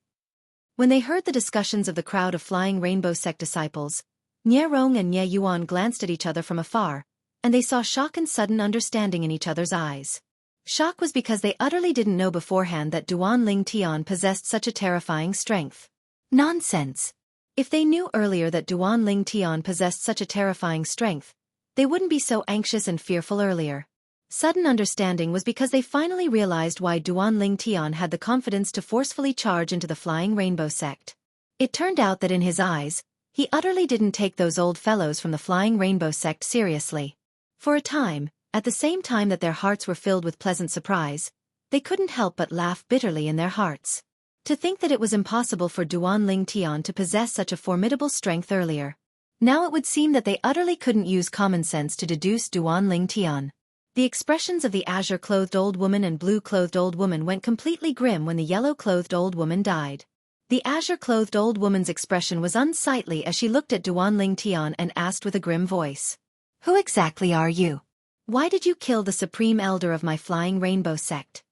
When they heard the discussions of the crowd of Flying Rainbow sect disciples, Nie Rong and Nie Yuan glanced at each other from afar, and they saw shock and sudden understanding in each other's eyes. Shock was because they utterly didn't know beforehand that Duan Ling Tian possessed such a terrifying strength. Nonsense! If they knew earlier that Duan Ling Tian possessed such a terrifying strength, they wouldn't be so anxious and fearful earlier. Sudden understanding was because they finally realized why Duan Ling Tian had the confidence to forcefully charge into the Flying Rainbow sect. It turned out that in his eyes, he utterly didn't take those old fellows from the Flying Rainbow sect seriously. For a time, at the same time that their hearts were filled with pleasant surprise, they couldn't help but laugh bitterly in their hearts. To think that it was impossible for Duan Ling Tian to possess such a formidable strength earlier. Now it would seem that they utterly couldn't use common sense to deduce Duan Ling Tian. The expressions of the azure-clothed old woman and blue-clothed old woman went completely grim when the yellow-clothed old woman died. The azure-clothed old woman's expression was unsightly as she looked at Duan Ling Tian and asked with a grim voice. Who exactly are you? Why did you kill the Supreme Elder of my Flying Rainbow sect?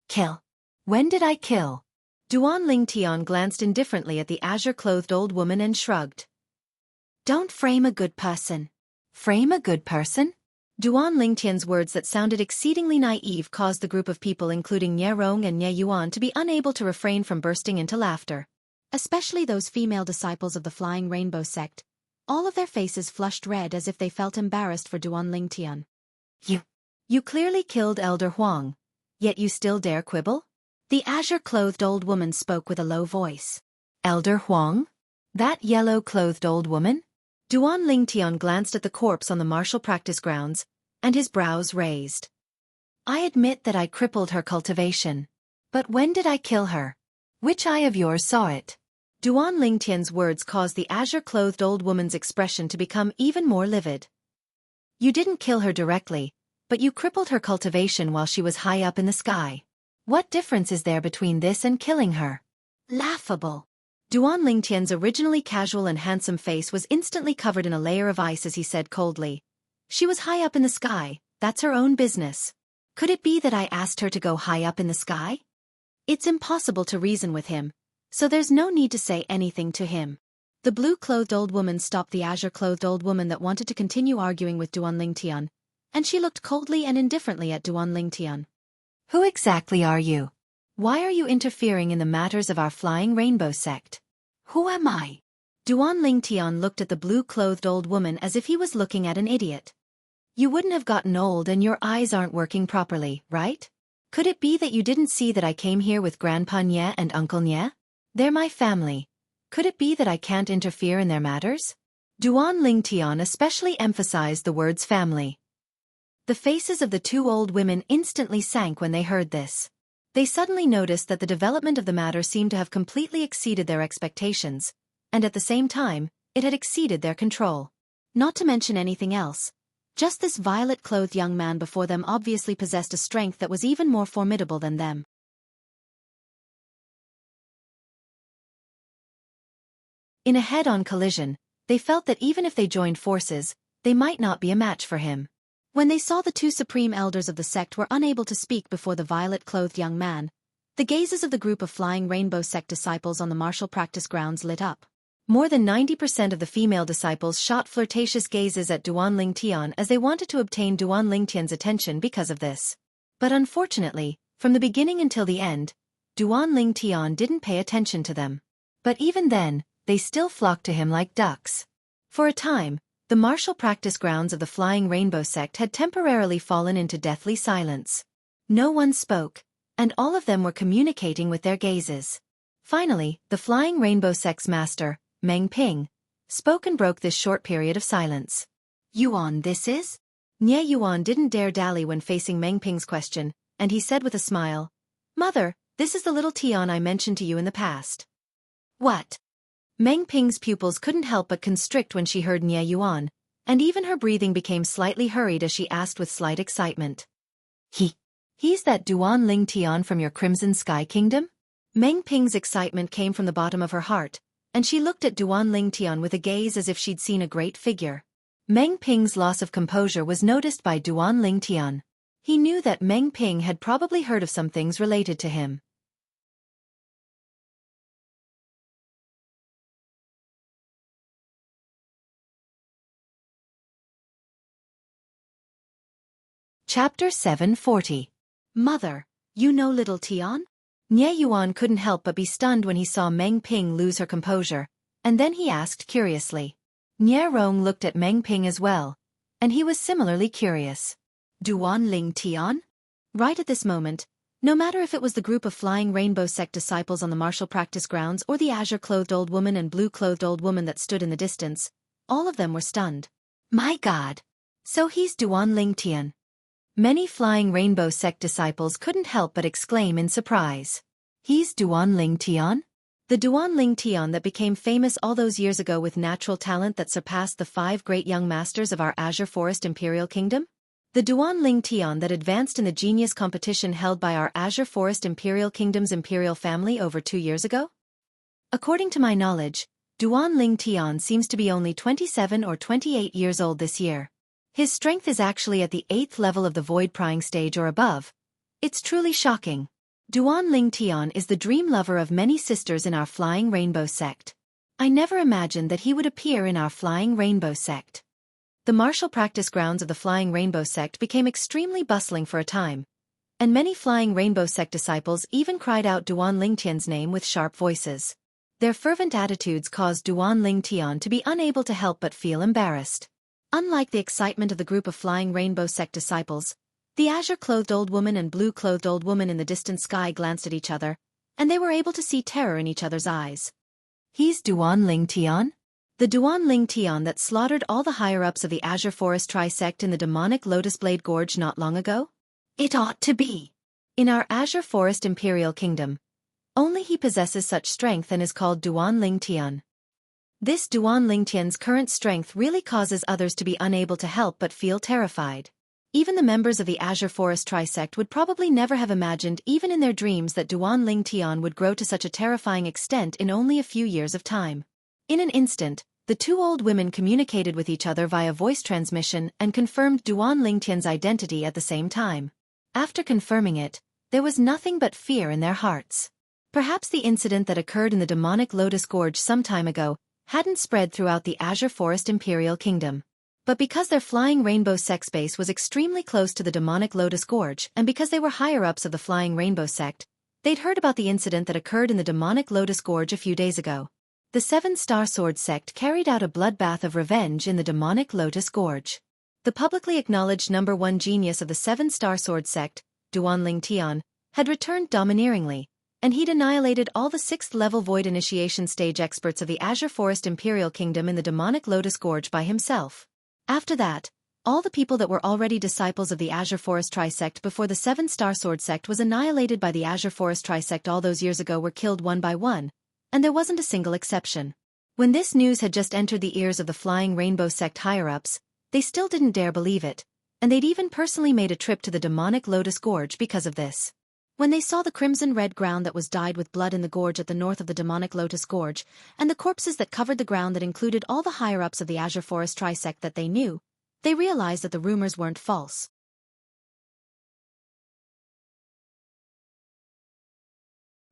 Kill? When did I kill? Duan Ling Tian glanced indifferently at the azure-clothed old woman and shrugged. Don't frame a good person. Frame a good person? Duan Lingtian's words that sounded exceedingly naive caused the group of people including Nie Rong and Nie Yuan to be unable to refrain from bursting into laughter. Especially those female disciples of the Flying Rainbow sect. All of their faces flushed red as if they felt embarrassed for Duan Lingtian. You clearly killed Elder Huang, yet you still dare quibble? The azure-clothed old woman spoke with a low voice. Elder Huang? That yellow-clothed old woman? Duan Lingtian glanced at the corpse on the martial practice grounds, and his brows raised. I admit that I crippled her cultivation. But when did I kill her? Which eye of yours saw it? Duan Lingtian's words caused the azure-clothed old woman's expression to become even more livid. You didn't kill her directly, but you crippled her cultivation while she was high up in the sky. What difference is there between this and killing her? Laughable. Duan Lingtian's originally casual and handsome face was instantly covered in a layer of ice as he said coldly. She was high up in the sky, that's her own business. Could it be that I asked her to go high up in the sky? It's impossible to reason with him, so there's no need to say anything to him. The blue-clothed old woman stopped the azure-clothed old woman that wanted to continue arguing with Duan Lingtian, and she looked coldly and indifferently at Duan Lingtian. Who exactly are you? Why are you interfering in the matters of our Flying Rainbow sect? Who am I? Duan Lingtian looked at the blue-clothed old woman as if he was looking at an idiot. You wouldn't have gotten old and your eyes aren't working properly, right? Could it be that you didn't see that I came here with Grandpa Nie and Uncle Nie? They're my family. Could it be that I can't interfere in their matters? Duan Lingtian especially emphasized the words family. The faces of the two old women instantly sank when they heard this. They suddenly noticed that the development of the matter seemed to have completely exceeded their expectations, and at the same time, it had exceeded their control. Not to mention anything else. Just this violet-clothed young man before them obviously possessed a strength that was even more formidable than them. In a head-on collision, they felt that even if they joined forces, they might not be a match for him. When they saw the two supreme elders of the sect were unable to speak before the violet-clothed young man, the gazes of the group of Flying Rainbow sect disciples on the martial practice grounds lit up. More than 90% of the female disciples shot flirtatious gazes at Duan Lingtian as they wanted to obtain Duan Lingtian's attention because of this. But unfortunately, from the beginning until the end, Duan Lingtian didn't pay attention to them. But even then, they still flocked to him like ducks. For a time, the martial practice grounds of the Flying Rainbow sect had temporarily fallen into deathly silence. No one spoke, and all of them were communicating with their gazes. Finally, the Flying Rainbow sect's master, Meng Ping, spoke and broke this short period of silence. Yuan, this is? Nie Yuan didn't dare dally when facing Meng Ping's question, and he said with a smile, Mother, this is the little Tian I mentioned to you in the past. What? Meng Ping's pupils couldn't help but constrict when she heard Nie Yuan, and even her breathing became slightly hurried as she asked with slight excitement. He's that Duan Lingtian from your Crimson Sky Kingdom? Meng Ping's excitement came from the bottom of her heart, and she looked at Duan Lingtian with a gaze as if she'd seen a great figure. Meng Ping's loss of composure was noticed by Duan Lingtian. He knew that Meng Ping had probably heard of some things related to him. Chapter 740. Mother, you know little Tian? Nie Yuan couldn't help but be stunned when he saw Meng Ping lose her composure, and then he asked curiously. Nie Rong looked at Meng Ping as well, and he was similarly curious. Duan Lingtian? Right at this moment, no matter if it was the group of Flying Rainbow sect disciples on the martial practice grounds or the azure-clothed old woman and blue-clothed old woman that stood in the distance, all of them were stunned. My God! So he's Duan Lingtian. Many Flying Rainbow sect disciples couldn't help but exclaim in surprise. He's Duan Lingtian? The Duan Lingtian that became famous all those years ago with natural talent that surpassed the 5 great young masters of our Azure Forest Imperial Kingdom? The Duan Lingtian that advanced in the genius competition held by our Azure Forest Imperial Kingdom's imperial family over 2 years ago? According to my knowledge, Duan Lingtian seems to be only 27 or 28 years old this year. His strength is actually at the 8th level of the void prying stage or above. It's truly shocking. Duan Lingtian is the dream lover of many sisters in our Flying Rainbow sect. I never imagined that he would appear in our Flying Rainbow sect. The martial practice grounds of the Flying Rainbow sect became extremely bustling for a time, and many Flying Rainbow sect disciples even cried out Duan Lingtian's name with sharp voices. Their fervent attitudes caused Duan Lingtian to be unable to help but feel embarrassed. Unlike the excitement of the group of Flying Rainbow sect disciples, the azure-clothed old woman and blue-clothed old woman in the distant sky glanced at each other, and they were able to see terror in each other's eyes. He's Duan Lingtian? The Duan Lingtian that slaughtered all the higher-ups of the Azure Forest Tri-sect in the demonic Lotus Blade Gorge not long ago? It ought to be. In our Azure Forest Imperial Kingdom, only he possesses such strength and is called Duan Lingtian. This Duan Lingtian's current strength really causes others to be unable to help but feel terrified. Even the members of the Azure Forest Tri-sect would probably never have imagined even in their dreams that Duan Lingtian would grow to such a terrifying extent in only a few years of time. In an instant, the two old women communicated with each other via voice transmission and confirmed Duan Lingtian's identity at the same time. After confirming it, there was nothing but fear in their hearts. Perhaps the incident that occurred in the demonic Lotus Gorge some time ago hadn't spread throughout the Azure Forest Imperial Kingdom. But because their Flying Rainbow sect base was extremely close to the demonic Lotus Gorge and because they were higher-ups of the Flying Rainbow sect, they'd heard about the incident that occurred in the demonic Lotus Gorge a few days ago. The Seven-Star Sword sect carried out a bloodbath of revenge in the demonic Lotus Gorge. The publicly acknowledged number one genius of the Seven-Star Sword sect, Duan Lingtian, had returned domineeringly, and he'd annihilated all the 6th-level Void Initiation stage experts of the Azure Forest Imperial Kingdom in the demonic Lotus Gorge by himself. After that, all the people that were already disciples of the Azure Forest Tri-sect before the Seven-Star Sword sect was annihilated by the Azure Forest Tri-sect all those years ago were killed one by one, and there wasn't a single exception. When this news had just entered the ears of the Flying Rainbow sect higher-ups, they still didn't dare believe it, and they'd even personally made a trip to the demonic Lotus Gorge because of this. When they saw the crimson-red ground that was dyed with blood in the gorge at the north of the demonic Lotus Gorge, and the corpses that covered the ground that included all the higher-ups of the Azure Forest Tri-sect that they knew, they realized that the rumors weren't false.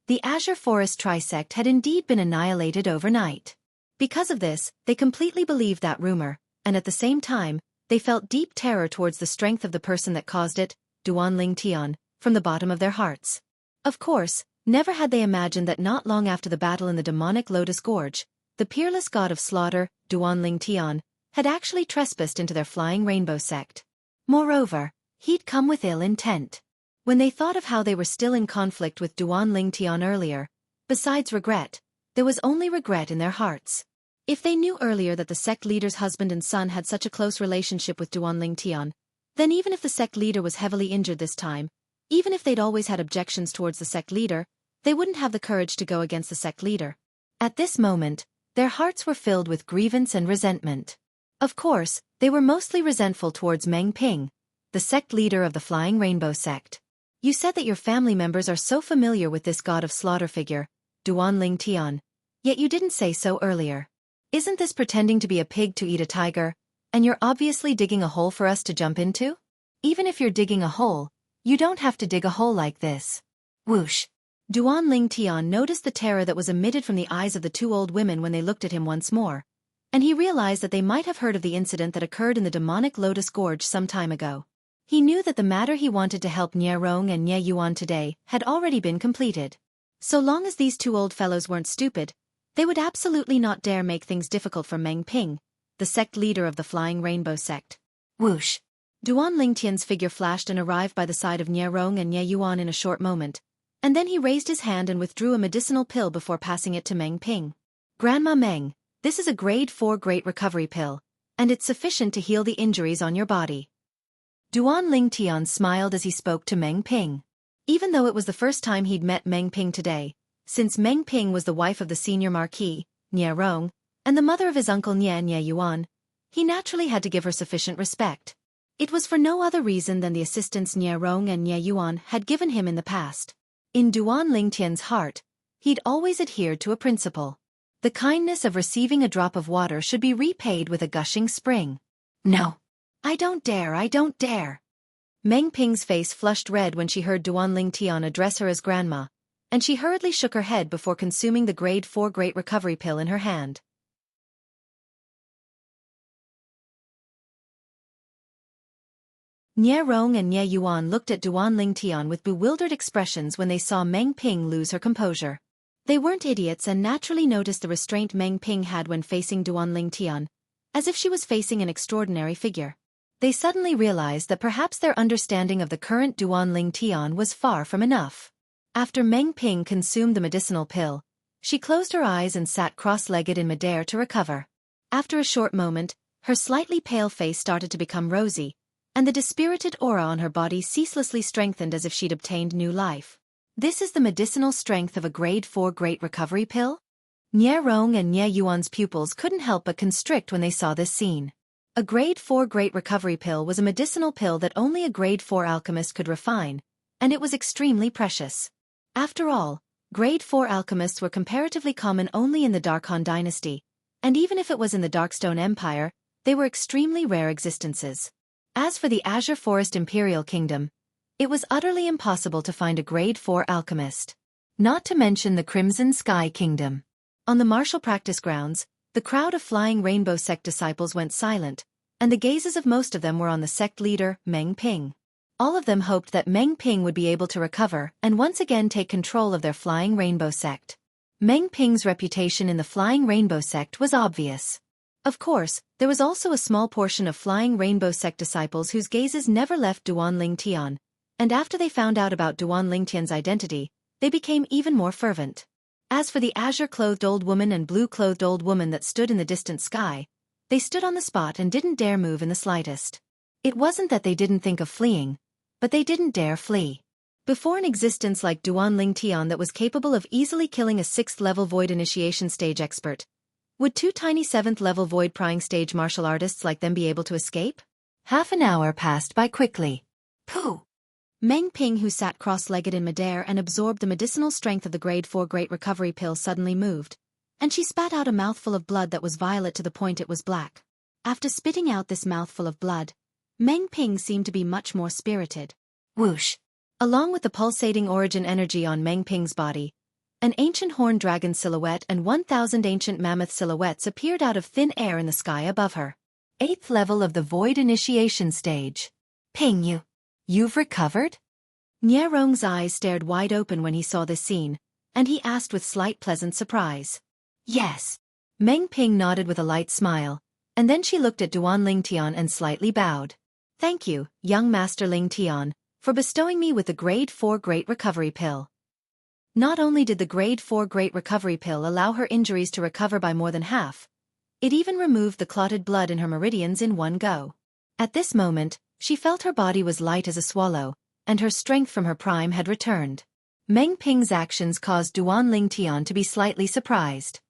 The Azure Forest Tri-sect had indeed been annihilated overnight. Because of this, they completely believed that rumor, and at the same time, they felt deep terror towards the strength of the person that caused it, Duan Lingtian, from the bottom of their hearts. Of course, never had they imagined that not long after the battle in the demonic Lotus Gorge, the peerless god of slaughter, Duan Lingtian, had actually trespassed into their Flying Rainbow sect. Moreover, he'd come with ill intent. When they thought of how they were still in conflict with Duan Lingtian earlier, besides regret, there was only regret in their hearts. If they knew earlier that the sect leader's husband and son had such a close relationship with Duan Lingtian, then even if the sect leader was heavily injured this time, even if they'd always had objections towards the sect leader, they wouldn't have the courage to go against the sect leader. At this moment, their hearts were filled with grievance and resentment. Of course, they were mostly resentful towards Meng Ping, the sect leader of the Flying Rainbow sect. You said that your family members are so familiar with this god of slaughter figure, Duan Lingtian, yet you didn't say so earlier. Isn't this pretending to be a pig to eat a tiger, and you're obviously digging a hole for us to jump into? Even if you're digging a hole, you don't have to dig a hole like this. Whoosh. Duan Lingtian noticed the terror that was emitted from the eyes of the two old women when they looked at him once more, and he realized that they might have heard of the incident that occurred in the demonic Lotus Gorge some time ago. He knew that the matter he wanted to help Nie Rong and Nie Yuan today had already been completed. So long as these two old fellows weren't stupid, they would absolutely not dare make things difficult for Meng Ping, the sect leader of the Flying Rainbow sect. Whoosh. Duan Lingtian's figure flashed and arrived by the side of Nie Rong and Nie Yuan in a short moment, and then he raised his hand and withdrew a medicinal pill before passing it to Meng Ping. Grandma Meng, this is a grade 4 great recovery pill, and it's sufficient to heal the injuries on your body. Duan Lingtian smiled as he spoke to Meng Ping. Even though it was the first time he'd met Meng Ping today, since Meng Ping was the wife of the senior marquis, Nie Rong, and the mother of his uncle Nie Yuan, he naturally had to give her sufficient respect. It was for no other reason than the assistance Nie Rong and Nie Yuan had given him in the past. In Duan Lingtian's heart, he'd always adhered to a principle. The kindness of receiving a drop of water should be repaid with a gushing spring. No. I don't dare. Meng Ping's face flushed red when she heard Duan Lingtian address her as grandma, and she hurriedly shook her head before consuming the grade 4 great recovery pill in her hand. Nie Rong and Nie Yuan looked at Duan Lingtian with bewildered expressions when they saw Meng Ping lose her composure. They weren't idiots and naturally noticed the restraint Meng Ping had when facing Duan Lingtian, as if she was facing an extraordinary figure. They suddenly realized that perhaps their understanding of the current Duan Lingtian was far from enough. After Meng Ping consumed the medicinal pill, she closed her eyes and sat cross-legged in midair to recover. After a short moment, her slightly pale face started to become rosy, and the dispirited aura on her body ceaselessly strengthened as if she'd obtained new life. This is the medicinal strength of a grade 4 Great Recovery pill? Nie Rong and Nie Yuan's pupils couldn't help but constrict when they saw this scene. A grade 4 Great Recovery pill was a medicinal pill that only a grade 4 alchemist could refine, and it was extremely precious. After all, grade 4 alchemists were comparatively common only in the Darkhan dynasty, and even if it was in the Darkstone Empire, they were extremely rare existences. As for the Azure Forest Imperial Kingdom, it was utterly impossible to find a grade 4 alchemist. Not to mention the Crimson Sky Kingdom. On the martial practice grounds, the crowd of Flying Rainbow sect disciples went silent, and the gazes of most of them were on the sect leader, Meng Ping. All of them hoped that Meng Ping would be able to recover and once again take control of their Flying Rainbow sect. Meng Ping's reputation in the Flying Rainbow sect was obvious. Of course, there was also a small portion of Flying Rainbow sect disciples whose gazes never left Duan Lingtian, and after they found out about Duan Lingtian's identity, they became even more fervent. As for the azure-clothed old woman and blue-clothed old woman that stood in the distant sky, they stood on the spot and didn't dare move in the slightest. It wasn't that they didn't think of fleeing, but they didn't dare flee. Before an existence like Duan Lingtian that was capable of easily killing a 6th-level Void Initiation stage expert, would 2 tiny 7th-level Void Prying stage martial artists like them be able to escape? Half an hour passed by quickly. Pooh! Meng Ping, who sat cross-legged in midair and absorbed the medicinal strength of the grade 4 Great Recovery pill, suddenly moved, and she spat out a mouthful of blood that was violet to the point it was black. After spitting out this mouthful of blood, Meng Ping seemed to be much more spirited. Whoosh! Along with the pulsating origin energy on Meng Ping's body, an ancient horned dragon silhouette and 1,000 ancient mammoth silhouettes appeared out of thin air in the sky above her. 8th level of the Void Initiation stage. Ping, you've recovered? Nie Rong's eyes stared wide open when he saw this scene, and he asked with slight pleasant surprise. Yes. Meng Ping nodded with a light smile, and then she looked at Duan Lingtian and slightly bowed. Thank you, young Master Lingtian, for bestowing me with the Grade 4 Great Recovery Pill. Not only did the Grade 4 Great Recovery Pill allow her injuries to recover by more than half, it even removed the clotted blood in her meridians in one go. At this moment, she felt her body was light as a swallow, and her strength from her prime had returned. Meng Ping's actions caused Duan Lingtian to be slightly surprised.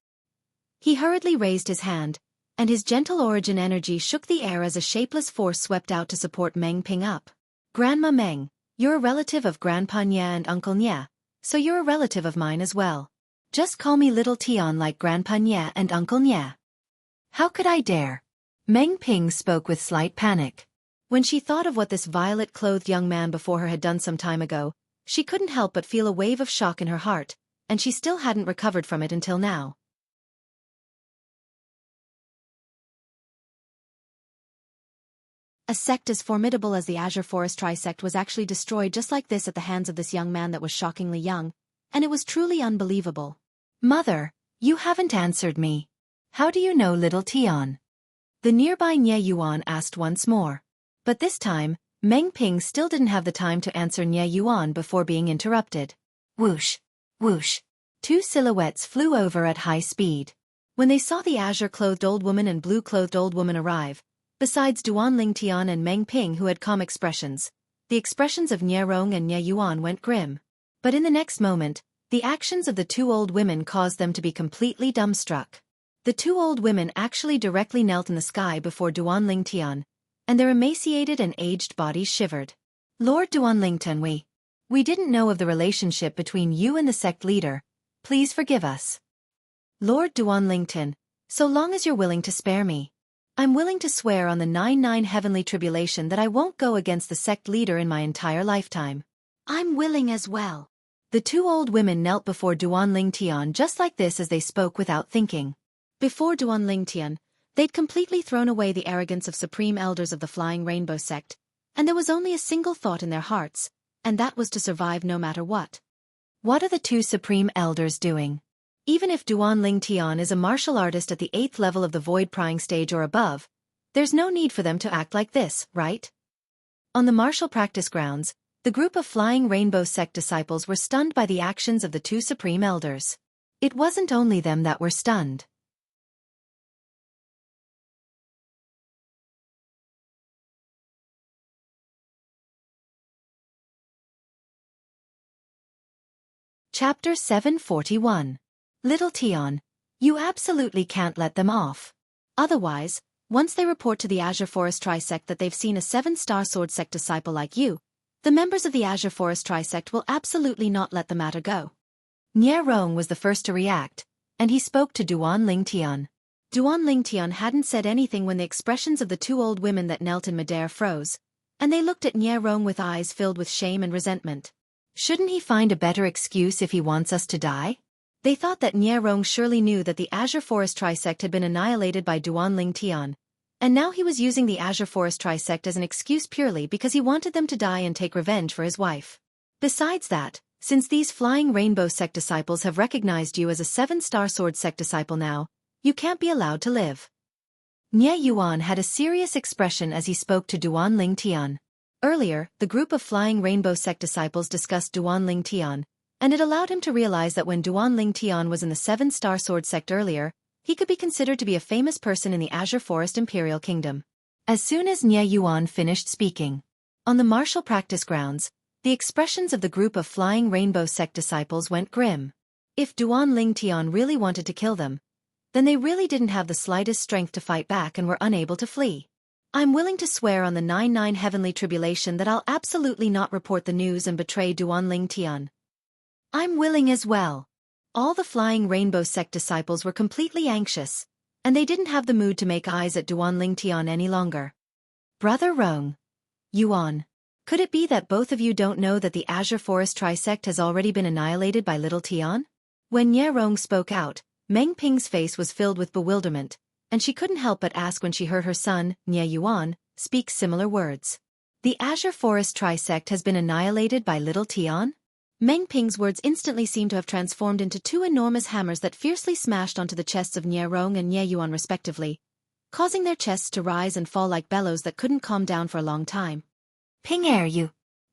He hurriedly raised his hand, and his gentle origin energy shook the air as a shapeless force swept out to support Meng Ping up. Grandma Meng, you're a relative of Grandpa Nya and Uncle Nya, so you're a relative of mine as well. Just call me Little Tian like Grandpa Nya and Uncle Nya. How could I dare? Meng Ping spoke with slight panic. When she thought of what this violet-clothed young man before her had done some time ago, she couldn't help but feel a wave of shock in her heart, and she still hadn't recovered from it until now. A sect as formidable as the Azure Forest Trisect was actually destroyed just like this at the hands of this young man that was shockingly young, and it was truly unbelievable. Mother, you haven't answered me. How do you know Little Tian? The nearby Nye Yuan asked once more. But this time, Meng Ping still didn't have the time to answer Nye Yuan before being interrupted. Whoosh, whoosh. 2 silhouettes flew over at high speed. When they saw the azure-clothed old woman and blue-clothed old woman arrive, besides Duan Lingtian and Meng Ping who had calm expressions, the expressions of Nye Rong and Nye Yuan went grim. But in the next moment, the actions of the 2 old women caused them to be completely dumbstruck. The 2 old women actually directly knelt in the sky before Duan Lingtian, and their emaciated and aged bodies shivered. Lord Duan Lingtian, we didn't know of the relationship between you and the sect leader. Please forgive us. Lord Duan Lingtian, so long as you're willing to spare me, I'm willing to swear on the 99 heavenly tribulation that I won't go against the sect leader in my entire lifetime. I'm willing as well. The 2 old women knelt before Duan Lingtian just like this as they spoke without thinking. Before Duan Lingtian, they'd completely thrown away the arrogance of supreme elders of the Flying Rainbow sect, and there was only a single thought in their hearts, and that was to survive no matter what. What are the two supreme elders doing? Even if Duan Ling Tian is a martial artist at the 8th level of the void prying stage or above, there's no need for them to act like this, right? On the martial practice grounds, the group of Flying Rainbow sect disciples were stunned by the actions of the two supreme elders. It wasn't only them that were stunned. Chapter 741. Little Tian, you absolutely can't let them off. Otherwise, once they report to the Azure Forest Trisect that they've seen a 7-star sword sect disciple like you, the members of the Azure Forest Trisect will absolutely not let the matter go. Nie Rong was the first to react, and he spoke to Duan Ling Tian. Duan Ling Tian hadn't said anything when the expressions of the two old women that knelt in midair froze, and they looked at Nie Rong with eyes filled with shame and resentment. Shouldn't he find a better excuse if he wants us to die? They thought that Nie Rong surely knew that the Azure Forest Trisect had been annihilated by Duan Ling Tian, and now he was using the Azure Forest Trisect as an excuse purely because he wanted them to die and take revenge for his wife. Besides that, since these Flying Rainbow sect disciples have recognized you as a 7-star sword sect disciple now, you can't be allowed to live. Nie Yuan had a serious expression as he spoke to Duan Ling Tian. Earlier, the group of Flying Rainbow sect disciples discussed Duan Ling Tian, and it allowed him to realize that when Duan Ling Tian was in the 7-star sword sect earlier, he could be considered to be a famous person in the Azure Forest Imperial Kingdom. As soon as Nie Yuan finished speaking, on the martial practice grounds, the expressions of the group of Flying Rainbow sect disciples went grim. If Duan Ling Tian really wanted to kill them, then they really didn't have the slightest strength to fight back and were unable to flee. I'm willing to swear on the 99 heavenly tribulation that I'll absolutely not report the news and betray Duan Ling Tian. I'm willing as well. All the Flying Rainbow sect disciples were completely anxious, and they didn't have the mood to make eyes at Duan Ling Tian any longer. Brother Rong. Yuan. Could it be that both of you don't know that the Azure Forest Trisect has already been annihilated by Little Tian? When Nie Rong spoke out, Meng Ping's face was filled with bewilderment, and she couldn't help but ask when she heard her son, Nie Yuan, speak similar words. The Azure Forest Trisect has been annihilated by Little Tian? Meng Ping's words instantly seemed to have transformed into two enormous hammers that fiercely smashed onto the chests of Nie Rong and Nie Yuan respectively, causing their chests to rise and fall like bellows that couldn't calm down for a long time. Ping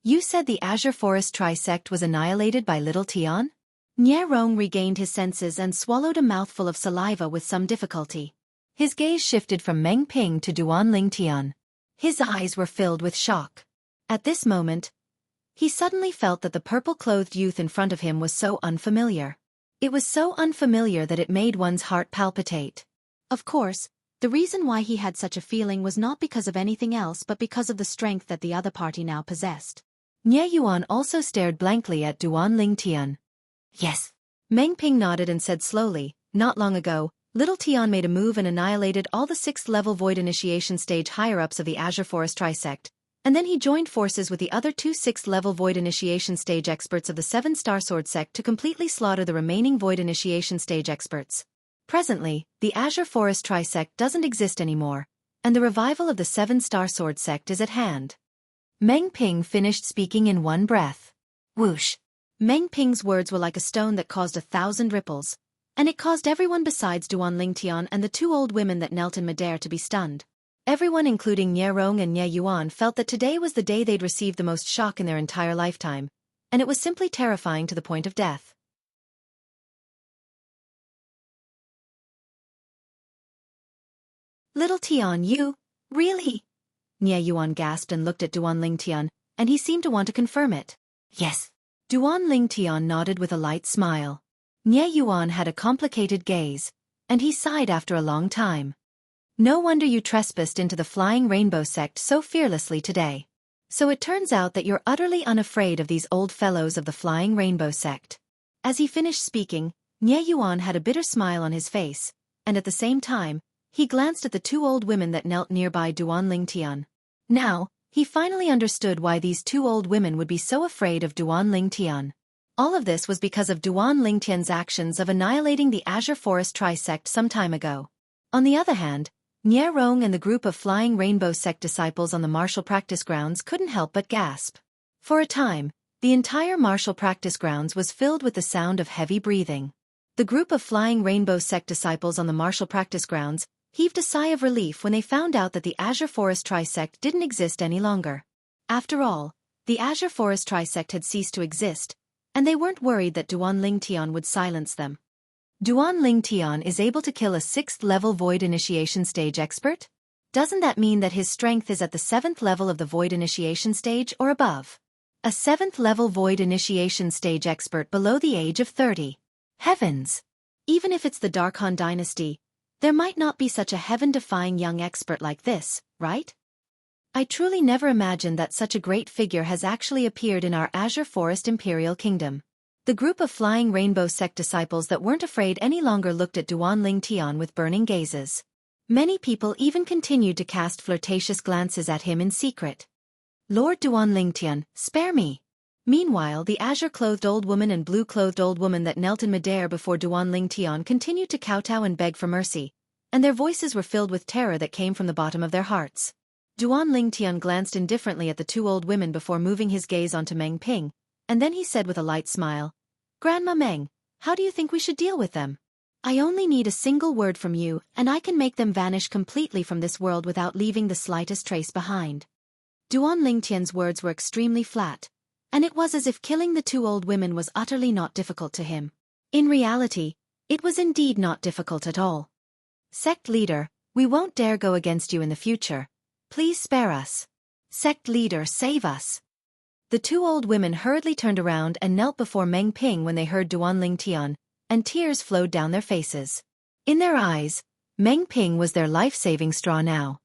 you said the Azure Forest Trisect was annihilated by Little Tian? Nie Rong regained his senses and swallowed a mouthful of saliva with some difficulty. His gaze shifted from Meng Ping to Duan Ling Tian. His eyes were filled with shock. At this moment, he suddenly felt that the purple-clothed youth in front of him was so unfamiliar. It was so unfamiliar that it made one's heart palpitate. Of course, the reason why he had such a feeling was not because of anything else but because of the strength that the other party now possessed. Nie Yuan also stared blankly at Duan Ling Tian. Yes. Meng Ping nodded and said slowly, not long ago, Little Tian made a move and annihilated all the 6th-level Void Initiation stage higher-ups of the Azure Forest Trisect, and then he joined forces with the other two 6th-level Void Initiation stage experts of the 7-star sword sect to completely slaughter the remaining Void Initiation stage experts. Presently, the Azure Forest Trisect doesn't exist anymore, and the revival of the 7-star sword sect is at hand. Meng Ping finished speaking in one breath. Whoosh! Meng Ping's words were like a stone that caused 1,000 ripples, and it caused everyone besides Duan Ling Tian and the two old women that knelt in midair to be stunned. Everyone including Nie Rong and Nie Yuan felt that today was the day they'd received the most shock in their entire lifetime, and it was simply terrifying to the point of death. Little Tian, you? Really? Nie Yuan gasped and looked at Duan Ling Tian, and he seemed to want to confirm it. Yes. Duan Ling Tian nodded with a light smile. Nie Yuan had a complicated gaze, and he sighed after a long time. No wonder you trespassed into the Flying Rainbow sect so fearlessly today. So it turns out that you're utterly unafraid of these old fellows of the Flying Rainbow sect. As he finished speaking, Nie Yuan had a bitter smile on his face, and at the same time, he glanced at the two old women that knelt nearby Duan Ling Tian. Now, he finally understood why these two old women would be so afraid of Duan Ling Tian. All of this was because of Duan Ling Tian's actions of annihilating the Azure Forest Trisect some time ago. On the other hand, Nie Rong and the group of Flying Rainbow sect disciples on the martial practice grounds couldn't help but gasp. For a time, the entire martial practice grounds was filled with the sound of heavy breathing. The group of Flying Rainbow sect disciples on the martial practice grounds heaved a sigh of relief when they found out that the Azure Forest Trisect didn't exist any longer. After all, the Azure Forest Trisect had ceased to exist, and they weren't worried that Duan Lingtian would silence them. Duan Lingtian is able to kill a 6th-level Void Initiation Stage expert? Doesn't that mean that his strength is at the 7th level of the Void Initiation Stage or above? A 7th-level Void Initiation Stage expert below the age of 30. Heavens! Even if it's the Darkhan dynasty, there might not be such a heaven-defying young expert like this, right? I truly never imagined that such a great figure has actually appeared in our Azure Forest Imperial Kingdom. The group of Flying Rainbow sect disciples that weren't afraid any longer looked at Duan Lingtian with burning gazes. Many people even continued to cast flirtatious glances at him in secret. Lord Duan Lingtian, spare me! Meanwhile, the azure-clothed old woman and blue-clothed old woman that knelt in midair before Duan Lingtian continued to kowtow and beg for mercy, and their voices were filled with terror that came from the bottom of their hearts. Duan Lingtian glanced indifferently at the two old women before moving his gaze onto Meng Ping, and then he said with a light smile, "Grandma Meng, how do you think we should deal with them? I only need a single word from you, and I can make them vanish completely from this world without leaving the slightest trace behind." Duan Lingtian's words were extremely flat, and it was as if killing the two old women was utterly not difficult to him. In reality, it was indeed not difficult at all. "Sect leader, we won't dare go against you in the future. Please spare us. Sect leader, save us." The two old women hurriedly turned around and knelt before Meng Ping when they heard Duan Lingtian, and tears flowed down their faces. In their eyes, Meng Ping was their life-saving straw now.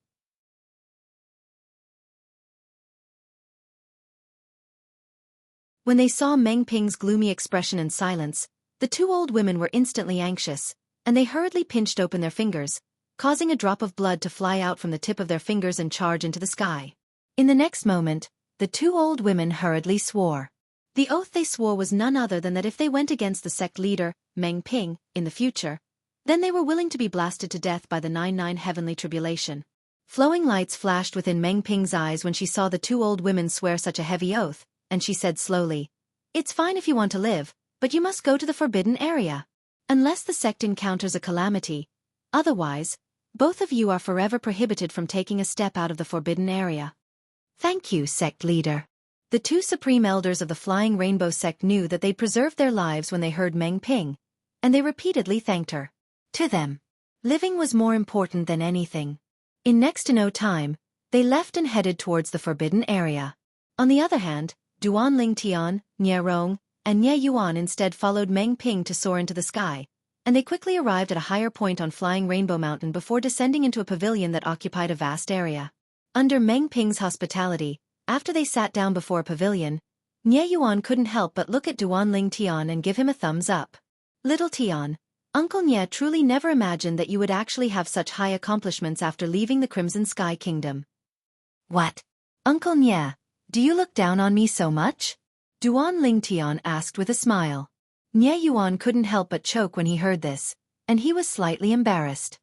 When they saw Meng Ping's gloomy expression and silence, the two old women were instantly anxious, and they hurriedly pinched open their fingers, causing a drop of blood to fly out from the tip of their fingers and charge into the sky. In the next moment, the two old women hurriedly swore. The oath they swore was none other than that if they went against the sect leader, Meng Ping, in the future, then they were willing to be blasted to death by the 99 heavenly tribulation. Flowing lights flashed within Meng Ping's eyes when she saw the two old women swear such a heavy oath, and she said slowly, "It's fine if you want to live, but you must go to the forbidden area. Unless the sect encounters a calamity, otherwise, both of you are forever prohibited from taking a step out of the forbidden area." "Thank you, sect leader." The two supreme elders of the Flying Rainbow sect knew that they'd preserved their lives when they heard Meng Ping, and they repeatedly thanked her. To them, living was more important than anything. In next to no time, they left and headed towards the forbidden area. On the other hand, Duan Lingtian, Nie Rong, and Nie Yuan instead followed Meng Ping to soar into the sky, and they quickly arrived at a higher point on Flying Rainbow Mountain before descending into a pavilion that occupied a vast area. Under Meng Ping's hospitality, after they sat down before a pavilion, Nie Yuan couldn't help but look at Duan Lingtian and give him a thumbs up. "Little Tian, Uncle Nie truly never imagined that you would actually have such high accomplishments after leaving the Crimson Sky Kingdom." "What? Uncle Nie, do you look down on me so much?" Duan Lingtian asked with a smile. Nie Yuan couldn't help but choke when he heard this, and he was slightly embarrassed.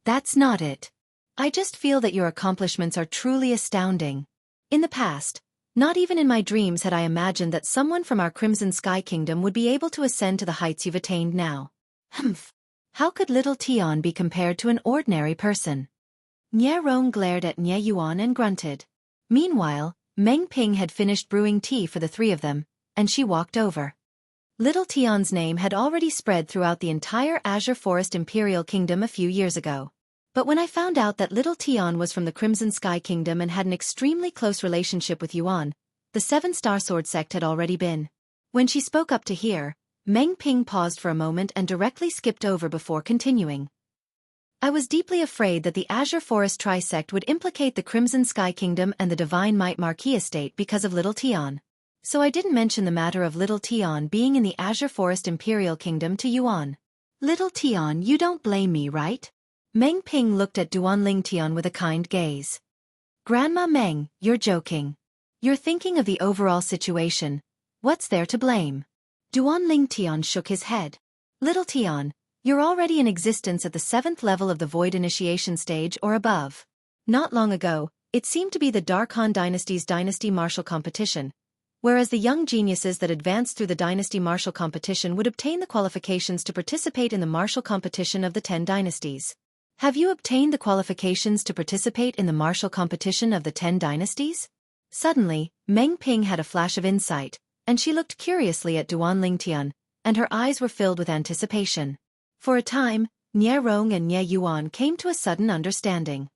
"That's not it. I just feel that your accomplishments are truly astounding. In the past, not even in my dreams had I imagined that someone from our Crimson Sky Kingdom would be able to ascend to the heights you've attained now." "Humph. How could little Tian be compared to an ordinary person?" Nie Rong glared at Nie Yuan and grunted. Meanwhile, Meng Ping had finished brewing tea for the three of them, and she walked over. Little Tian's name had already spread throughout the entire Azure Forest Imperial Kingdom a few years ago. But when I found out that little Tian was from the Crimson Sky Kingdom and had an extremely close relationship with Yuan, the 7-star sword sect had already been. When she spoke up to hear, Meng Ping paused for a moment and directly skipped over before continuing. "I was deeply afraid that the Azure Forest Trisect would implicate the Crimson Sky Kingdom and the Divine Might Marquis estate because of little Tian. So I didn't mention the matter of little Tian being in the Azure Forest Imperial Kingdom to Yuan." "Little Tian, you don't blame me, right?" Meng Ping looked at Duan Lingtian with a kind gaze. "Grandma Meng, you're joking. You're thinking of the overall situation. What's there to blame?" Duan Lingtian shook his head. "Little Tian, You're already in existence at the 7th level of the Void Initiation stage or above. Not long ago, it seemed to be the Dark Han Dynasty's Dynasty Martial Competition, whereas the young geniuses that advanced through the Dynasty Martial Competition would obtain the qualifications to participate in the Martial Competition of the 10 Dynasties. Have you obtained the qualifications to participate in the Martial Competition of the 10 Dynasties? Suddenly, Meng Ping had a flash of insight, and she looked curiously at Duan Lingtian, and her eyes were filled with anticipation. For a time, Nie Rong and Nie Yuan came to a sudden understanding.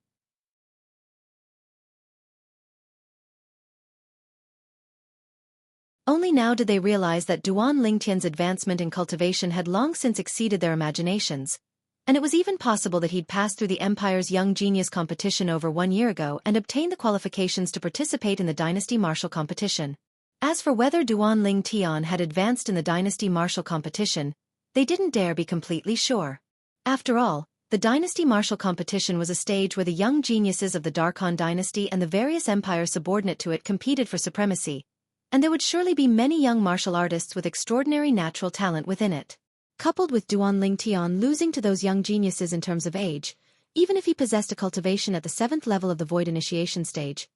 Only now did they realize that Duan Lingtian's advancement in cultivation had long since exceeded their imaginations, and it was even possible that he'd passed through the Empire's Young Genius competition over 1 year ago and obtained the qualifications to participate in the Dynasty Martial Competition. As for whether Duan Lingtian had advanced in the Dynasty Martial Competition, they didn't dare be completely sure. After all, the Dynasty Martial Competition was a stage where the young geniuses of the Dark Han Dynasty and the various empires subordinate to it competed for supremacy, and there would surely be many young martial artists with extraordinary natural talent within it. Coupled with Duan Lingtian losing to those young geniuses in terms of age, even if he possessed a cultivation at the 7th level of the Void Initiation stage,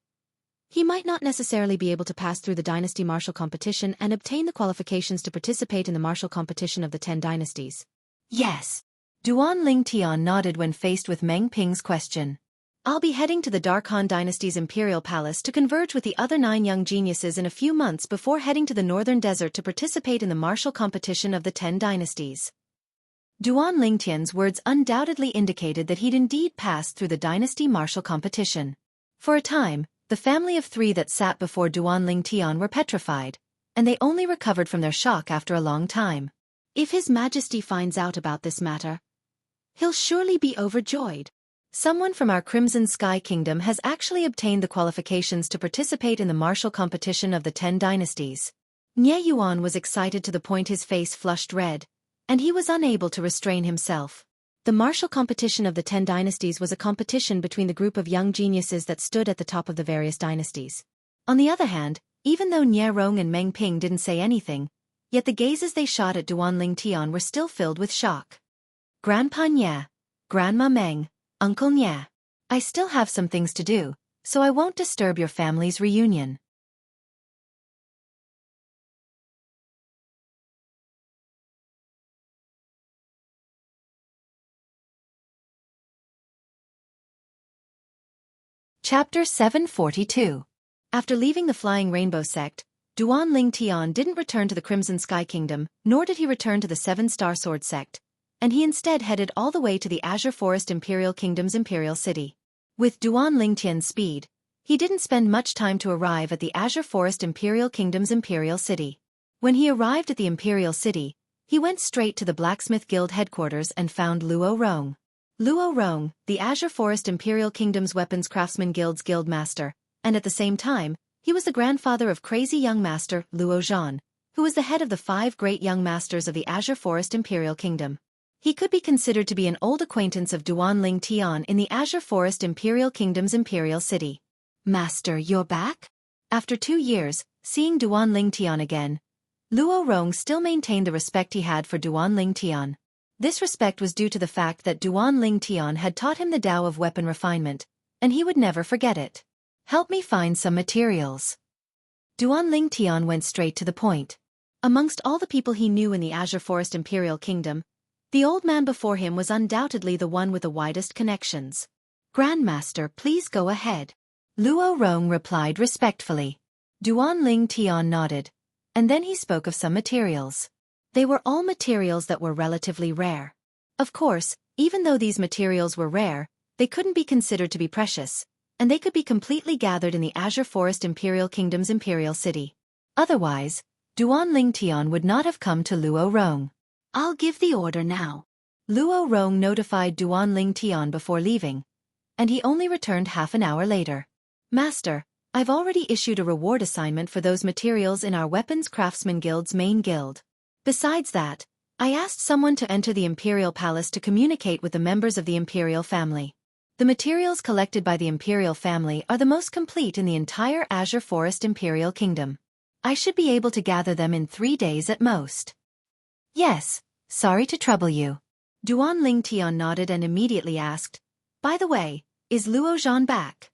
he might not necessarily be able to pass through the Dynasty Martial Competition and obtain the qualifications to participate in the Martial Competition of the 10 Dynasties. Yes. Duan Lingtian nodded when faced with Meng Ping's question. I'll be heading to the Dark Han Dynasty's Imperial Palace to converge with the other 9 young geniuses in a few months before heading to the Northern Desert to participate in the martial competition of the 10 Dynasties. Duan Lingtian's words undoubtedly indicated that he'd indeed passed through the Dynasty Martial Competition. For a time, the family of 3 that sat before Duan Lingtian were petrified, and they only recovered from their shock after a long time. If His Majesty finds out about this matter, he'll surely be overjoyed. Someone from our Crimson Sky Kingdom has actually obtained the qualifications to participate in the martial competition of the 10 Dynasties. Nie Yuan was excited to the point his face flushed red, and he was unable to restrain himself. The martial competition of the 10 Dynasties was a competition between the group of young geniuses that stood at the top of the various dynasties. On the other hand, even though Nie Rong and Meng Ping didn't say anything, yet the gazes they shot at Duan Lingtian were still filled with shock. Grandpa Nie, Grandma Meng, Uncle Nie, I still have some things to do, so I won't disturb your family's reunion. Chapter 742. After leaving the Flying Rainbow sect, Duan Lingtian didn't return to the Crimson Sky Kingdom, nor did he return to the 7-Star Sword sect, and he instead headed all the way to the Azure Forest Imperial Kingdom's Imperial City. With Duan Lingtian's speed, he didn't spend much time to arrive at the Azure Forest Imperial Kingdom's Imperial City. When he arrived at the Imperial City, he went straight to the Blacksmith Guild headquarters and found Luo Rong. Luo Rong, the Azure Forest Imperial Kingdom's Weapons Craftsman Guild's guild master, and at the same time, he was the grandfather of crazy young master Luo Zhan, who was the head of the 5 great young masters of the Azure Forest Imperial Kingdom. He could be considered to be an old acquaintance of Duan Lingtian in the Azure Forest Imperial Kingdom's Imperial City. Master, you're back? After 2 years, seeing Duan Lingtian again, Luo Rong still maintained the respect he had for Duan Lingtian. This respect was due to the fact that Duan Lingtian had taught him the Tao of weapon refinement, and he would never forget it. Help me find some materials. Duan Lingtian went straight to the point. Amongst all the people he knew in the Azure Forest Imperial Kingdom, the old man before him was undoubtedly the one with the widest connections. Grandmaster, please go ahead. Luo Rong replied respectfully. Duan Lingtian nodded, and then he spoke of some materials. They were all materials that were relatively rare. Of course, even though these materials were rare, they couldn't be considered to be precious, and they could be completely gathered in the Azure Forest Imperial Kingdom's Imperial City. Otherwise, Duan Lingtian would not have come to Luo Rong. I'll give the order now. Luo Rong notified Duan Lingtian before leaving, and he only returned half an hour later. Master, I've already issued a reward assignment for those materials in our Weapons Craftsman Guild's main guild. Besides that, I asked someone to enter the Imperial Palace to communicate with the members of the Imperial family. The materials collected by the Imperial family are the most complete in the entire Azure Forest Imperial Kingdom. I should be able to gather them in 3 days at most. Yes, sorry to trouble you. Duan Lingtian nodded and immediately asked, "By the way, is Luo Zhan back?"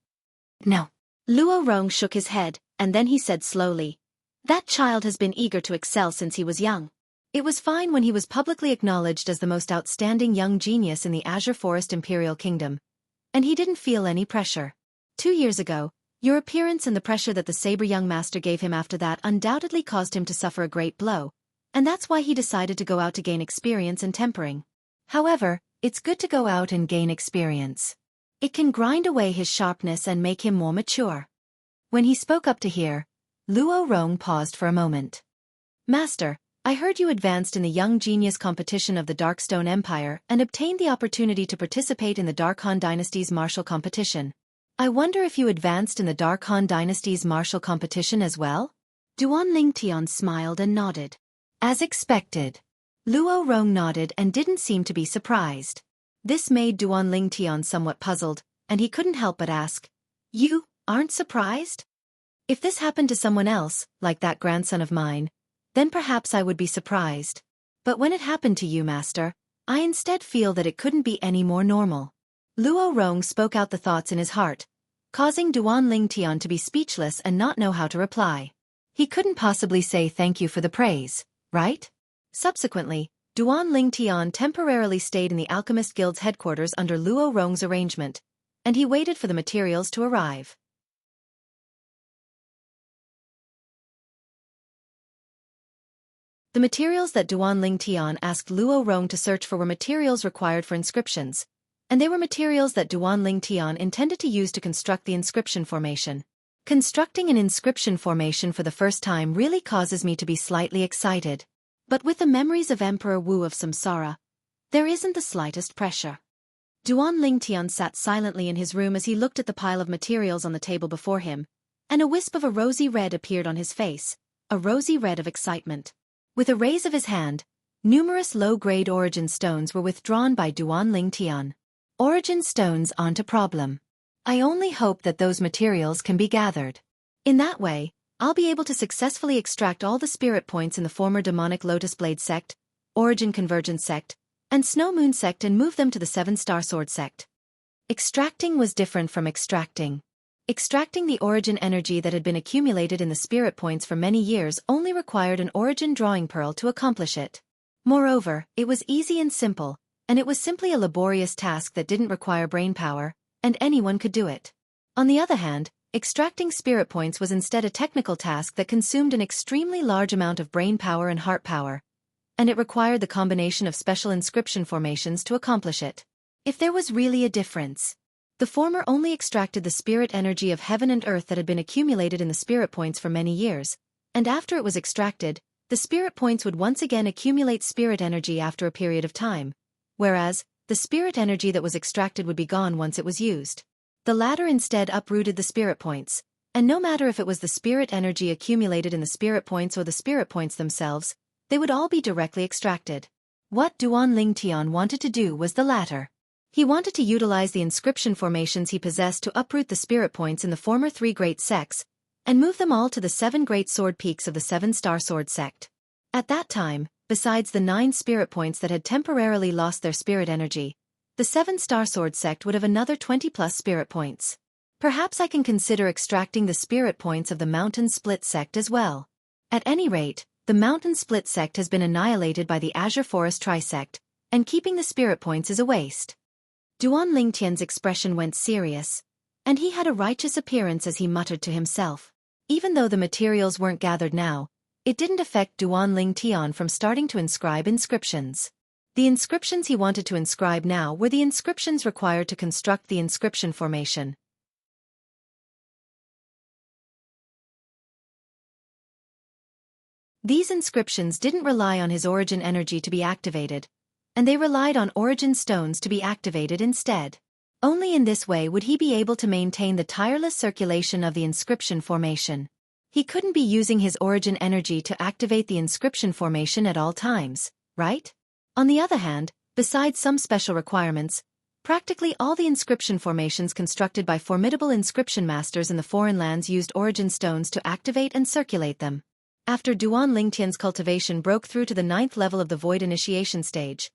No. Luo Rong shook his head, and then he said slowly, "That child has been eager to excel since he was young. It was fine when he was publicly acknowledged as the most outstanding young genius in the Azure Forest Imperial Kingdom, and he didn't feel any pressure. 2 years ago, your appearance and the pressure that the Saber young master gave him after that undoubtedly caused him to suffer a great blow, and that's why he decided to go out to gain experience and tempering. However, it's good to go out and gain experience. It can grind away his sharpness and make him more mature." When he spoke up to hear, Luo Rong paused for a moment. "Master, I heard you advanced in the Young Genius competition of the Darkstone Empire and obtained the opportunity to participate in the Dark Han Dynasty's martial competition. I wonder if you advanced in the Dark Han Dynasty's martial competition as well?" Duan Lingtian smiled and nodded. As expected. Luo Rong nodded and didn't seem to be surprised. This made Duan Lingtian somewhat puzzled, and he couldn't help but ask, "You aren't surprised? If this happened to someone else, like that grandson of mine, then perhaps I would be surprised. But when it happened to you, Master, I instead feel that it couldn't be any more normal." Luo Rong spoke out the thoughts in his heart, causing Duan Lingtian to be speechless and not know how to reply. He couldn't possibly say thank you for the praise, right? Subsequently, Duan Lingtian temporarily stayed in the Alchemist Guild's headquarters under Luo Rong's arrangement, and he waited for the materials to arrive. The materials that Duan Lingtian asked Luo Rong to search for were materials required for inscriptions, and they were materials that Duan Lingtian intended to use to construct the inscription formation. Constructing an inscription formation for the first time really causes me to be slightly excited. But with the memories of Emperor Wu of Samsara, there isn't the slightest pressure. Duan Lingtian sat silently in his room as he looked at the pile of materials on the table before him, and a wisp of a rosy red appeared on his face, a rosy red of excitement. With a raise of his hand, numerous low-grade origin stones were withdrawn by Duan Lingtian. Origin stones aren't a problem. I only hope that those materials can be gathered. In that way, I'll be able to successfully extract all the spirit points in the former demonic Lotus Blade sect, Origin Convergence sect, and Snow Moon sect and move them to the 7-Star Sword sect. Extracting was different from extracting. Extracting the origin energy that had been accumulated in the spirit points for many years only required an origin drawing pearl to accomplish it. Moreover, it was easy and simple, and it was simply a laborious task that didn't require brainpower, and anyone could do it. On the other hand, extracting spirit points was instead a technical task that consumed an extremely large amount of brain power and heart power, and it required the combination of special inscription formations to accomplish it. If there was really a difference, the former only extracted the spirit energy of heaven and earth that had been accumulated in the spirit points for many years, and after it was extracted, the spirit points would once again accumulate spirit energy after a period of time, whereas, the spirit energy that was extracted would be gone once it was used. The latter instead uprooted the spirit points, and no matter if it was the spirit energy accumulated in the spirit points or the spirit points themselves, they would all be directly extracted. What Duan Lingtian wanted to do was the latter. He wanted to utilize the inscription formations he possessed to uproot the spirit points in the former 3 great sects, and move them all to the 7 great sword peaks of the 7-Star Sword sect. At that time, besides the 9 spirit points that had temporarily lost their spirit energy, the 7-Star Sword sect would have another 20+ spirit points. Perhaps I can consider extracting the spirit points of the Mountain Split sect as well. At any rate, the Mountain Split sect has been annihilated by the Azure Forest Trisect, and keeping the spirit points is a waste. Duan Lingtian's expression went serious, and he had a righteous appearance as he muttered to himself. Even though the materials weren't gathered now, it didn't affect Duan Lingtian from starting to inscribe inscriptions. The inscriptions he wanted to inscribe now were the inscriptions required to construct the inscription formation. These inscriptions didn't rely on his origin energy to be activated, and they relied on origin stones to be activated instead. Only in this way would he be able to maintain the tireless circulation of the inscription formation. He couldn't be using his origin energy to activate the inscription formation at all times, right? On the other hand, besides some special requirements, practically all the inscription formations constructed by formidable inscription masters in the foreign lands used origin stones to activate and circulate them. After Duan Lingtian's cultivation broke through to the 9th level of the Void Initiation stage,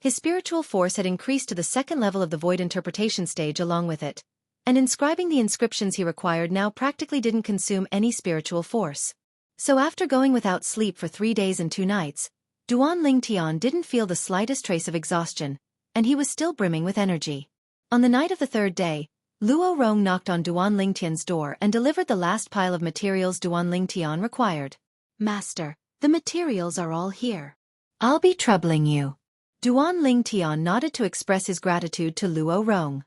His spiritual force had increased to the second level of the void interpretation stage along with it, and inscribing the inscriptions he required now practically didn't consume any spiritual force. So after going without sleep for 3 days and 2 nights, Duan Lingtian didn't feel the slightest trace of exhaustion, and he was still brimming with energy. On the night of the 3rd day, Luo Rong knocked on Duan Lingtian's door and delivered the last pile of materials Duan Lingtian required. Master, the materials are all here. I'll be troubling you. Duan Lingtian nodded to express his gratitude to Luo Rong.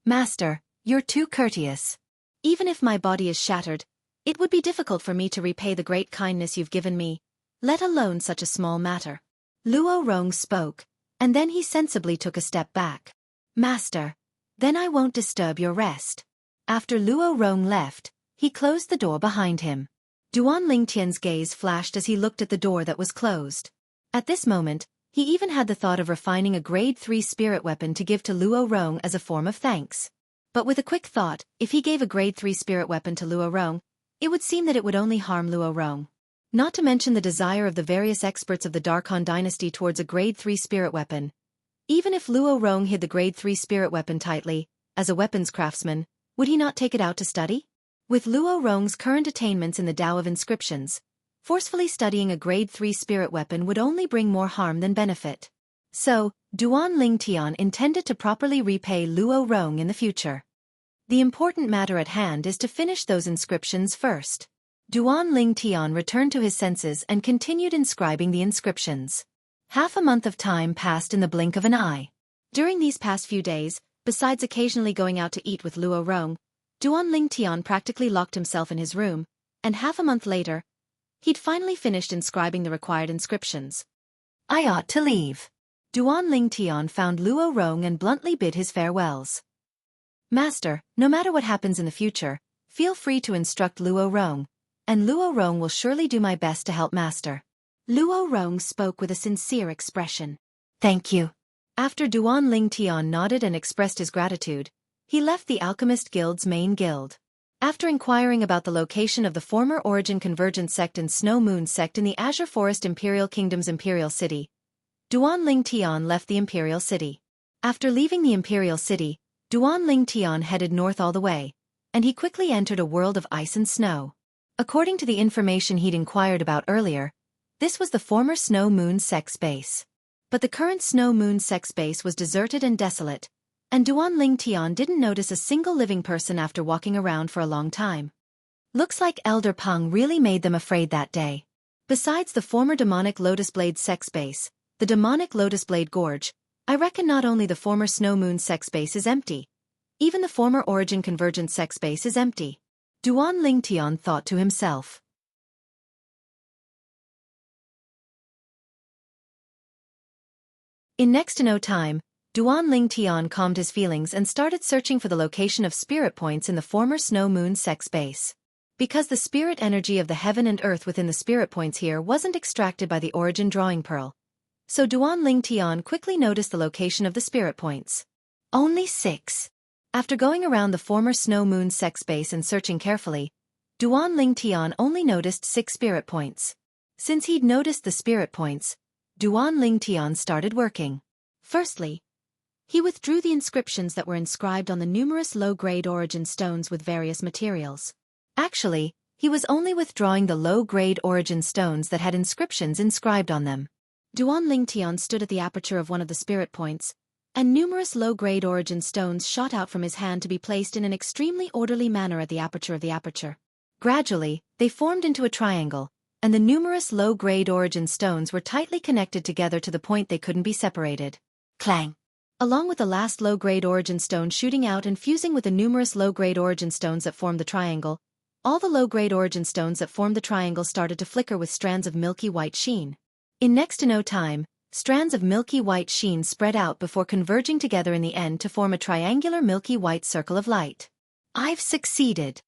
Master, you're too courteous. Even if my body is shattered, it would be difficult for me to repay the great kindness you've given me, let alone such a small matter. Luo Rong spoke, and then he sensibly took a step back. Master, then I won't disturb your rest. After Luo Rong left, he closed the door behind him. Duan Lingtian's gaze flashed as he looked at the door that was closed. At this moment, he even had the thought of refining a grade 3 spirit weapon to give to Luo Rong as a form of thanks. But with a quick thought, if he gave a grade 3 spirit weapon to Luo Rong, it would seem that it would only harm Luo Rong. Not to mention the desire of the various experts of the Darkhan dynasty towards a grade 3 spirit weapon. Even if Luo Rong hid the grade 3 spirit weapon tightly, as a weapons craftsman, would he not take it out to study? With Luo Rong's current attainments in the Tao of inscriptions, forcefully studying a grade 3 spirit weapon would only bring more harm than benefit. So, Duan Lingtian intended to properly repay Luo Rong in the future. The important matter at hand is to finish those inscriptions first. Duan Lingtian returned to his senses and continued inscribing the inscriptions. Half a month of time passed in the blink of an eye. During these past few days, besides occasionally going out to eat with Luo Rong, Duan Lingtian practically locked himself in his room, and half a month later, he'd finally finished inscribing the required inscriptions. I ought to leave. Duan Lingtian found Luo Rong and bluntly bid his farewells. Master, no matter what happens in the future, feel free to instruct Luo Rong, and Luo Rong will surely do my best to help Master. Luo Rong spoke with a sincere expression. Thank you. After Duan Lingtian nodded and expressed his gratitude, he left the Alchemist Guild's main guild. After inquiring about the location of the former Origin Convergence sect and Snow Moon sect in the Azure Forest Imperial Kingdom's Imperial City, Duan Lingtian left the Imperial City. After leaving the Imperial City, Duan Lingtian headed north all the way, and he quickly entered a world of ice and snow. According to the information he'd inquired about earlier, this was the former Snow Moon sect's base. But the current Snow Moon sect's base was deserted and desolate, and Duan Lingtian didn't notice a single living person after walking around for a long time. Looks like Elder Peng really made them afraid that day. Besides the former demonic Lotus Blade sect's base, the demonic Lotus Blade Gorge, I reckon not only the former Snow Moon sect's base is empty, even the former Origin Convergence sect's base is empty. Duan Lingtian thought to himself. In next to no time, Duan Lingtian calmed his feelings and started searching for the location of spirit points in the former Snow Moon sect's base. Because the spirit energy of the heaven and earth within the spirit points here wasn't extracted by the Origin Drawing Pearl. So Duan Lingtian quickly noticed the location of the spirit points. Only 6. After going around the former Snow Moon sect's base and searching carefully, Duan Lingtian only noticed 6 spirit points. Since he'd noticed the spirit points, Duan Lingtian started working. Firstly, he withdrew the inscriptions that were inscribed on the numerous low-grade origin stones with various materials. Actually, he was only withdrawing the low-grade origin stones that had inscriptions inscribed on them. Duan Lingtian stood at the aperture of one of the spirit points, and numerous low-grade origin stones shot out from his hand to be placed in an extremely orderly manner at the aperture of the aperture. Gradually, they formed into a triangle, and the numerous low-grade origin stones were tightly connected together to the point they couldn't be separated. Clang! Along with the last low-grade origin stone shooting out and fusing with the numerous low-grade origin stones that formed the triangle, all the low-grade origin stones that formed the triangle started to flicker with strands of milky white sheen. In next to no time, strands of milky white sheen spread out before converging together in the end to form a triangular milky white circle of light. I've succeeded.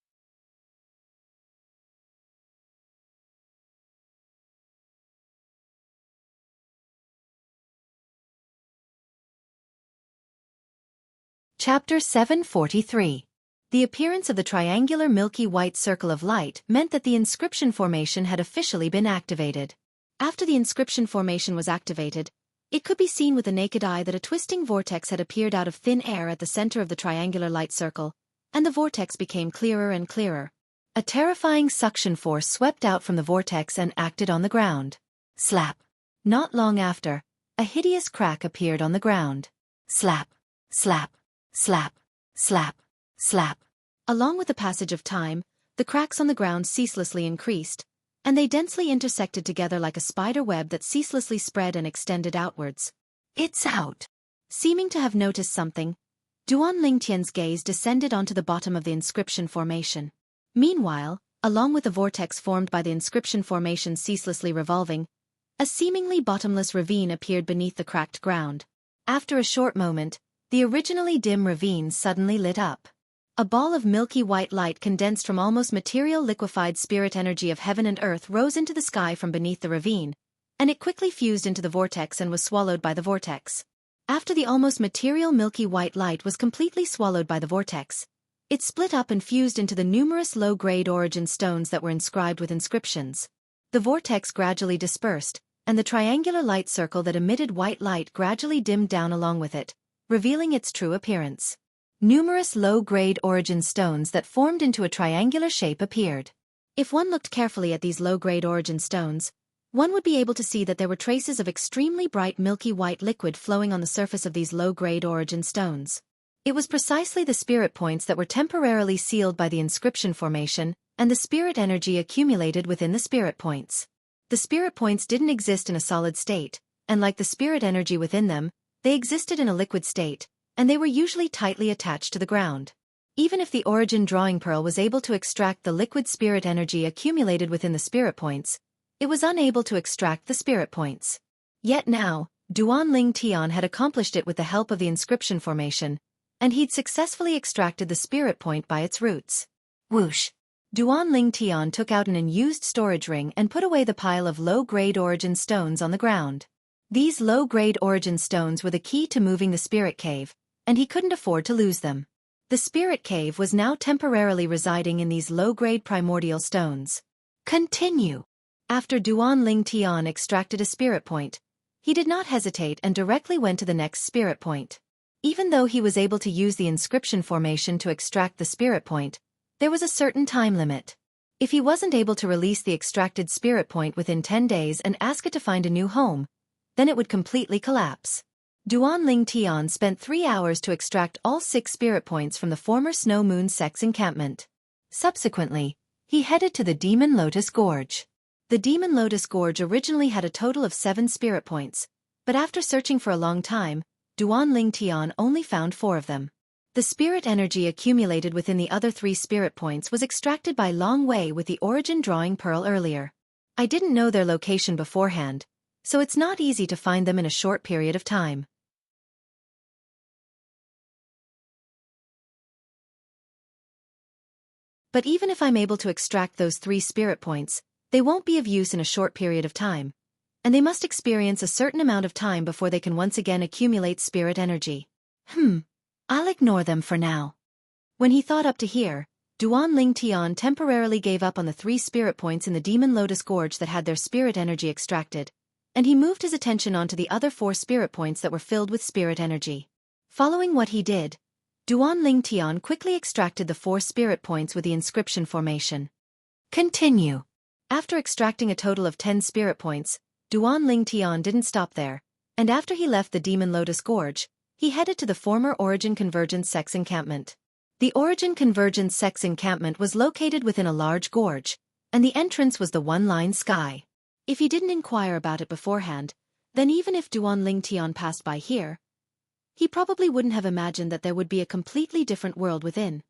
Chapter 743. The appearance of the triangular milky white circle of light meant that the inscription formation had officially been activated. After the inscription formation was activated, It could be seen with the naked eye that a twisting vortex had appeared out of thin air at the center of the triangular light circle, and the vortex became clearer and clearer. A terrifying suction force swept out from the vortex and acted on the ground. Slap. Not long after, a hideous crack appeared on the ground. Slap. Slap. Slap. Slap. Slap. Along with the passage of time, the cracks on the ground ceaselessly increased, and they densely intersected together like a spider web that ceaselessly spread and extended outwards. It's out. Seeming to have noticed something, Duan Lingtian's gaze descended onto the bottom of the inscription formation. Meanwhile, along with the vortex formed by the inscription formation ceaselessly revolving, a seemingly bottomless ravine appeared beneath the cracked ground. After a short moment, the originally dim ravine suddenly lit up. A ball of milky white light condensed from almost material liquefied spirit energy of heaven and earth rose into the sky from beneath the ravine, and it quickly fused into the vortex and was swallowed by the vortex. After the almost material milky white light was completely swallowed by the vortex, it split up and fused into the numerous low-grade origin stones that were inscribed with inscriptions. The vortex gradually dispersed, and the triangular light circle that emitted white light gradually dimmed down along with it, revealing its true appearance. Numerous low-grade origin stones that formed into a triangular shape appeared. If one looked carefully at these low-grade origin stones, one would be able to see that there were traces of extremely bright milky white liquid flowing on the surface of these low-grade origin stones. It was precisely the spirit points that were temporarily sealed by the inscription formation, and the spirit energy accumulated within the spirit points. The spirit points didn't exist in a solid state, and like the spirit energy within them, they existed in a liquid state, and they were usually tightly attached to the ground. Even if the origin drawing pearl was able to extract the liquid spirit energy accumulated within the spirit points, it was unable to extract the spirit points. Yet now, Duan Ling Tian had accomplished it with the help of the inscription formation, and he'd successfully extracted the spirit point by its roots. Whoosh! Duan Ling Tian took out an unused storage ring and put away the pile of low-grade origin stones on the ground. These low-grade origin stones were the key to moving the spirit cave, and he couldn't afford to lose them. The spirit cave was now temporarily residing in these low-grade primordial stones. Continue. After Duan Ling Tian extracted a spirit point, he did not hesitate and directly went to the next spirit point. Even though he was able to use the inscription formation to extract the spirit point, there was a certain time limit. If he wasn't able to release the extracted spirit point within 10 days and ask it to find a new home, then it would completely collapse. Duan Ling Tian spent 3 hours to extract all 6 spirit points from the former Snow Moon Sect's encampment. Subsequently, he headed to the Demon Lotus Gorge. The Demon Lotus Gorge originally had a total of 7 spirit points, but after searching for a long time, Duan Ling Tian only found 4 of them. The spirit energy accumulated within the other 3 spirit points was extracted by Long Wei with the origin drawing pearl earlier. I didn't know their location beforehand, so it's not easy to find them in a short period of time. But even if I'm able to extract those 3 spirit points, they won't be of use in a short period of time, and they must experience a certain amount of time before they can once again accumulate spirit energy. I'll ignore them for now. When he thought up to here, Duan Ling Tian temporarily gave up on the 3 spirit points in the Demon Lotus Gorge that had their spirit energy extracted, and he moved his attention onto the other 4 spirit points that were filled with spirit energy. Following what he did, Duan Ling Tian quickly extracted the 4 spirit points with the inscription formation. Continue. After extracting a total of 10 spirit points, Duan Ling Tian didn't stop there, and after he left the Demon Lotus Gorge, he headed to the former Origin Convergence Sect's encampment. The Origin Convergence Sect's encampment was located within a large gorge, and the entrance was the one-line sky. If he didn't inquire about it beforehand, then even if Duan Ling Tian passed by here, he probably wouldn't have imagined that there would be a completely different world within.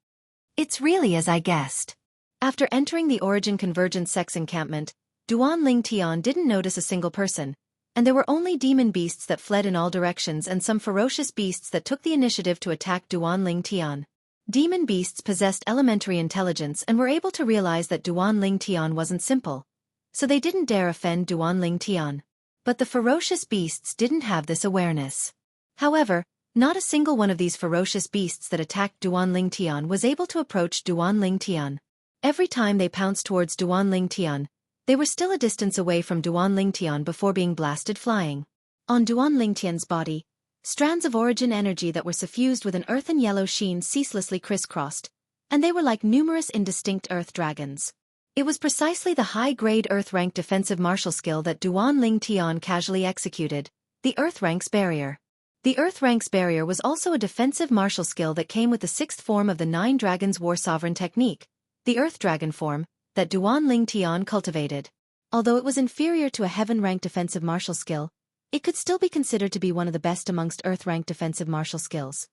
It's really as I guessed. After entering the Origin Convergence Sect's encampment, Duan Ling Tian didn't notice a single person, and there were only demon beasts that fled in all directions and some ferocious beasts that took the initiative to attack Duan Ling Tian. Demon beasts possessed elementary intelligence and were able to realize that Duan Ling Tian wasn't simple, so they didn't dare offend Duan Ling Tian. But the ferocious beasts didn't have this awareness. However, not a single one of these ferocious beasts that attacked Duan Ling Tian was able to approach Duan Ling Tian. Every time they pounced towards Duan Ling Tian, they were still a distance away from Duan Ling Tian before being blasted flying. On Duan Lingtian's body, strands of origin energy that were suffused with an earthen yellow sheen ceaselessly crisscrossed, and they were like numerous indistinct earth dragons. It was precisely the high-grade Earth-rank defensive martial skill that Duan Lingtian casually executed, the Earth-rank's barrier. The Earth-rank's barrier was also a defensive martial skill that came with the sixth form of the Nine Dragons War Sovereign technique, the Earth Dragon form, that Duan Lingtian cultivated. Although it was inferior to a heaven-ranked defensive martial skill, it could still be considered to be one of the best amongst Earth-ranked defensive martial skills.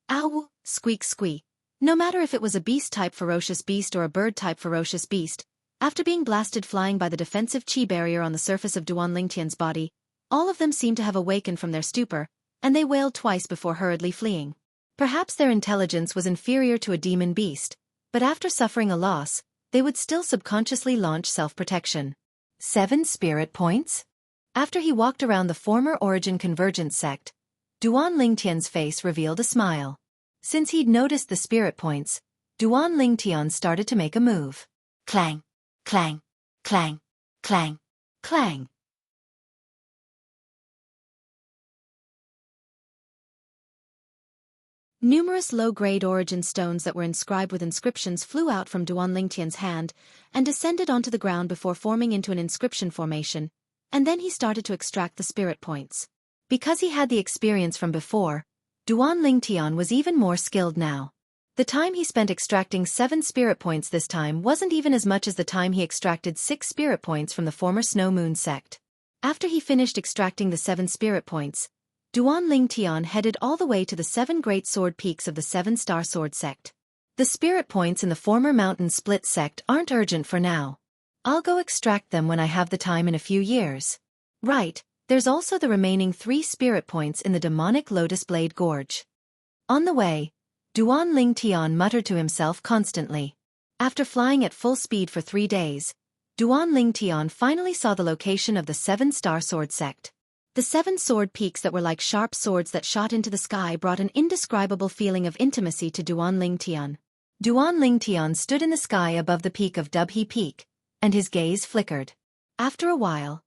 Ow! Squeak squeak. No matter if it was a beast-type ferocious beast or a bird-type ferocious beast, after being blasted flying by the defensive chi barrier on the surface of Duan Lingtian's body, all of them seemed to have awakened from their stupor, and they wailed twice before hurriedly fleeing. Perhaps their intelligence was inferior to a demon beast, but after suffering a loss, they would still subconsciously launch self-protection. 7 spirit points? After he walked around the former Origin Convergence sect, Duan Lingtian's face revealed a smile. Since he'd noticed the spirit points, Duan Lingtian started to make a move. Clang, clang, clang, clang, clang. Numerous low-grade origin stones that were inscribed with inscriptions flew out from Duan Lingtian's hand and descended onto the ground before forming into an inscription formation, and then he started to extract the spirit points. Because he had the experience from before, Duan Lingtian was even more skilled now. The time he spent extracting 7 spirit points this time wasn't even as much as the time he extracted 6 spirit points from the former Snow Moon sect. After he finished extracting the 7 spirit points, Duan Lingtian headed all the way to the 7 great sword peaks of the 7-star sword sect. The spirit points in the former mountain split sect aren't urgent for now. I'll go extract them when I have the time in a few years. Right, there's also the remaining 3 spirit points in the demonic Lotus Blade Gorge. On the way, Duan Lingtian muttered to himself constantly. After flying at full speed for 3 days, Duan Lingtian finally saw the location of the 7-star sword sect. The 7 sword peaks that were like sharp swords that shot into the sky brought an indescribable feeling of intimacy to Duan Lingtian. Duan Lingtian stood in the sky above the peak of Dubhe Peak, and his gaze flickered. After a while,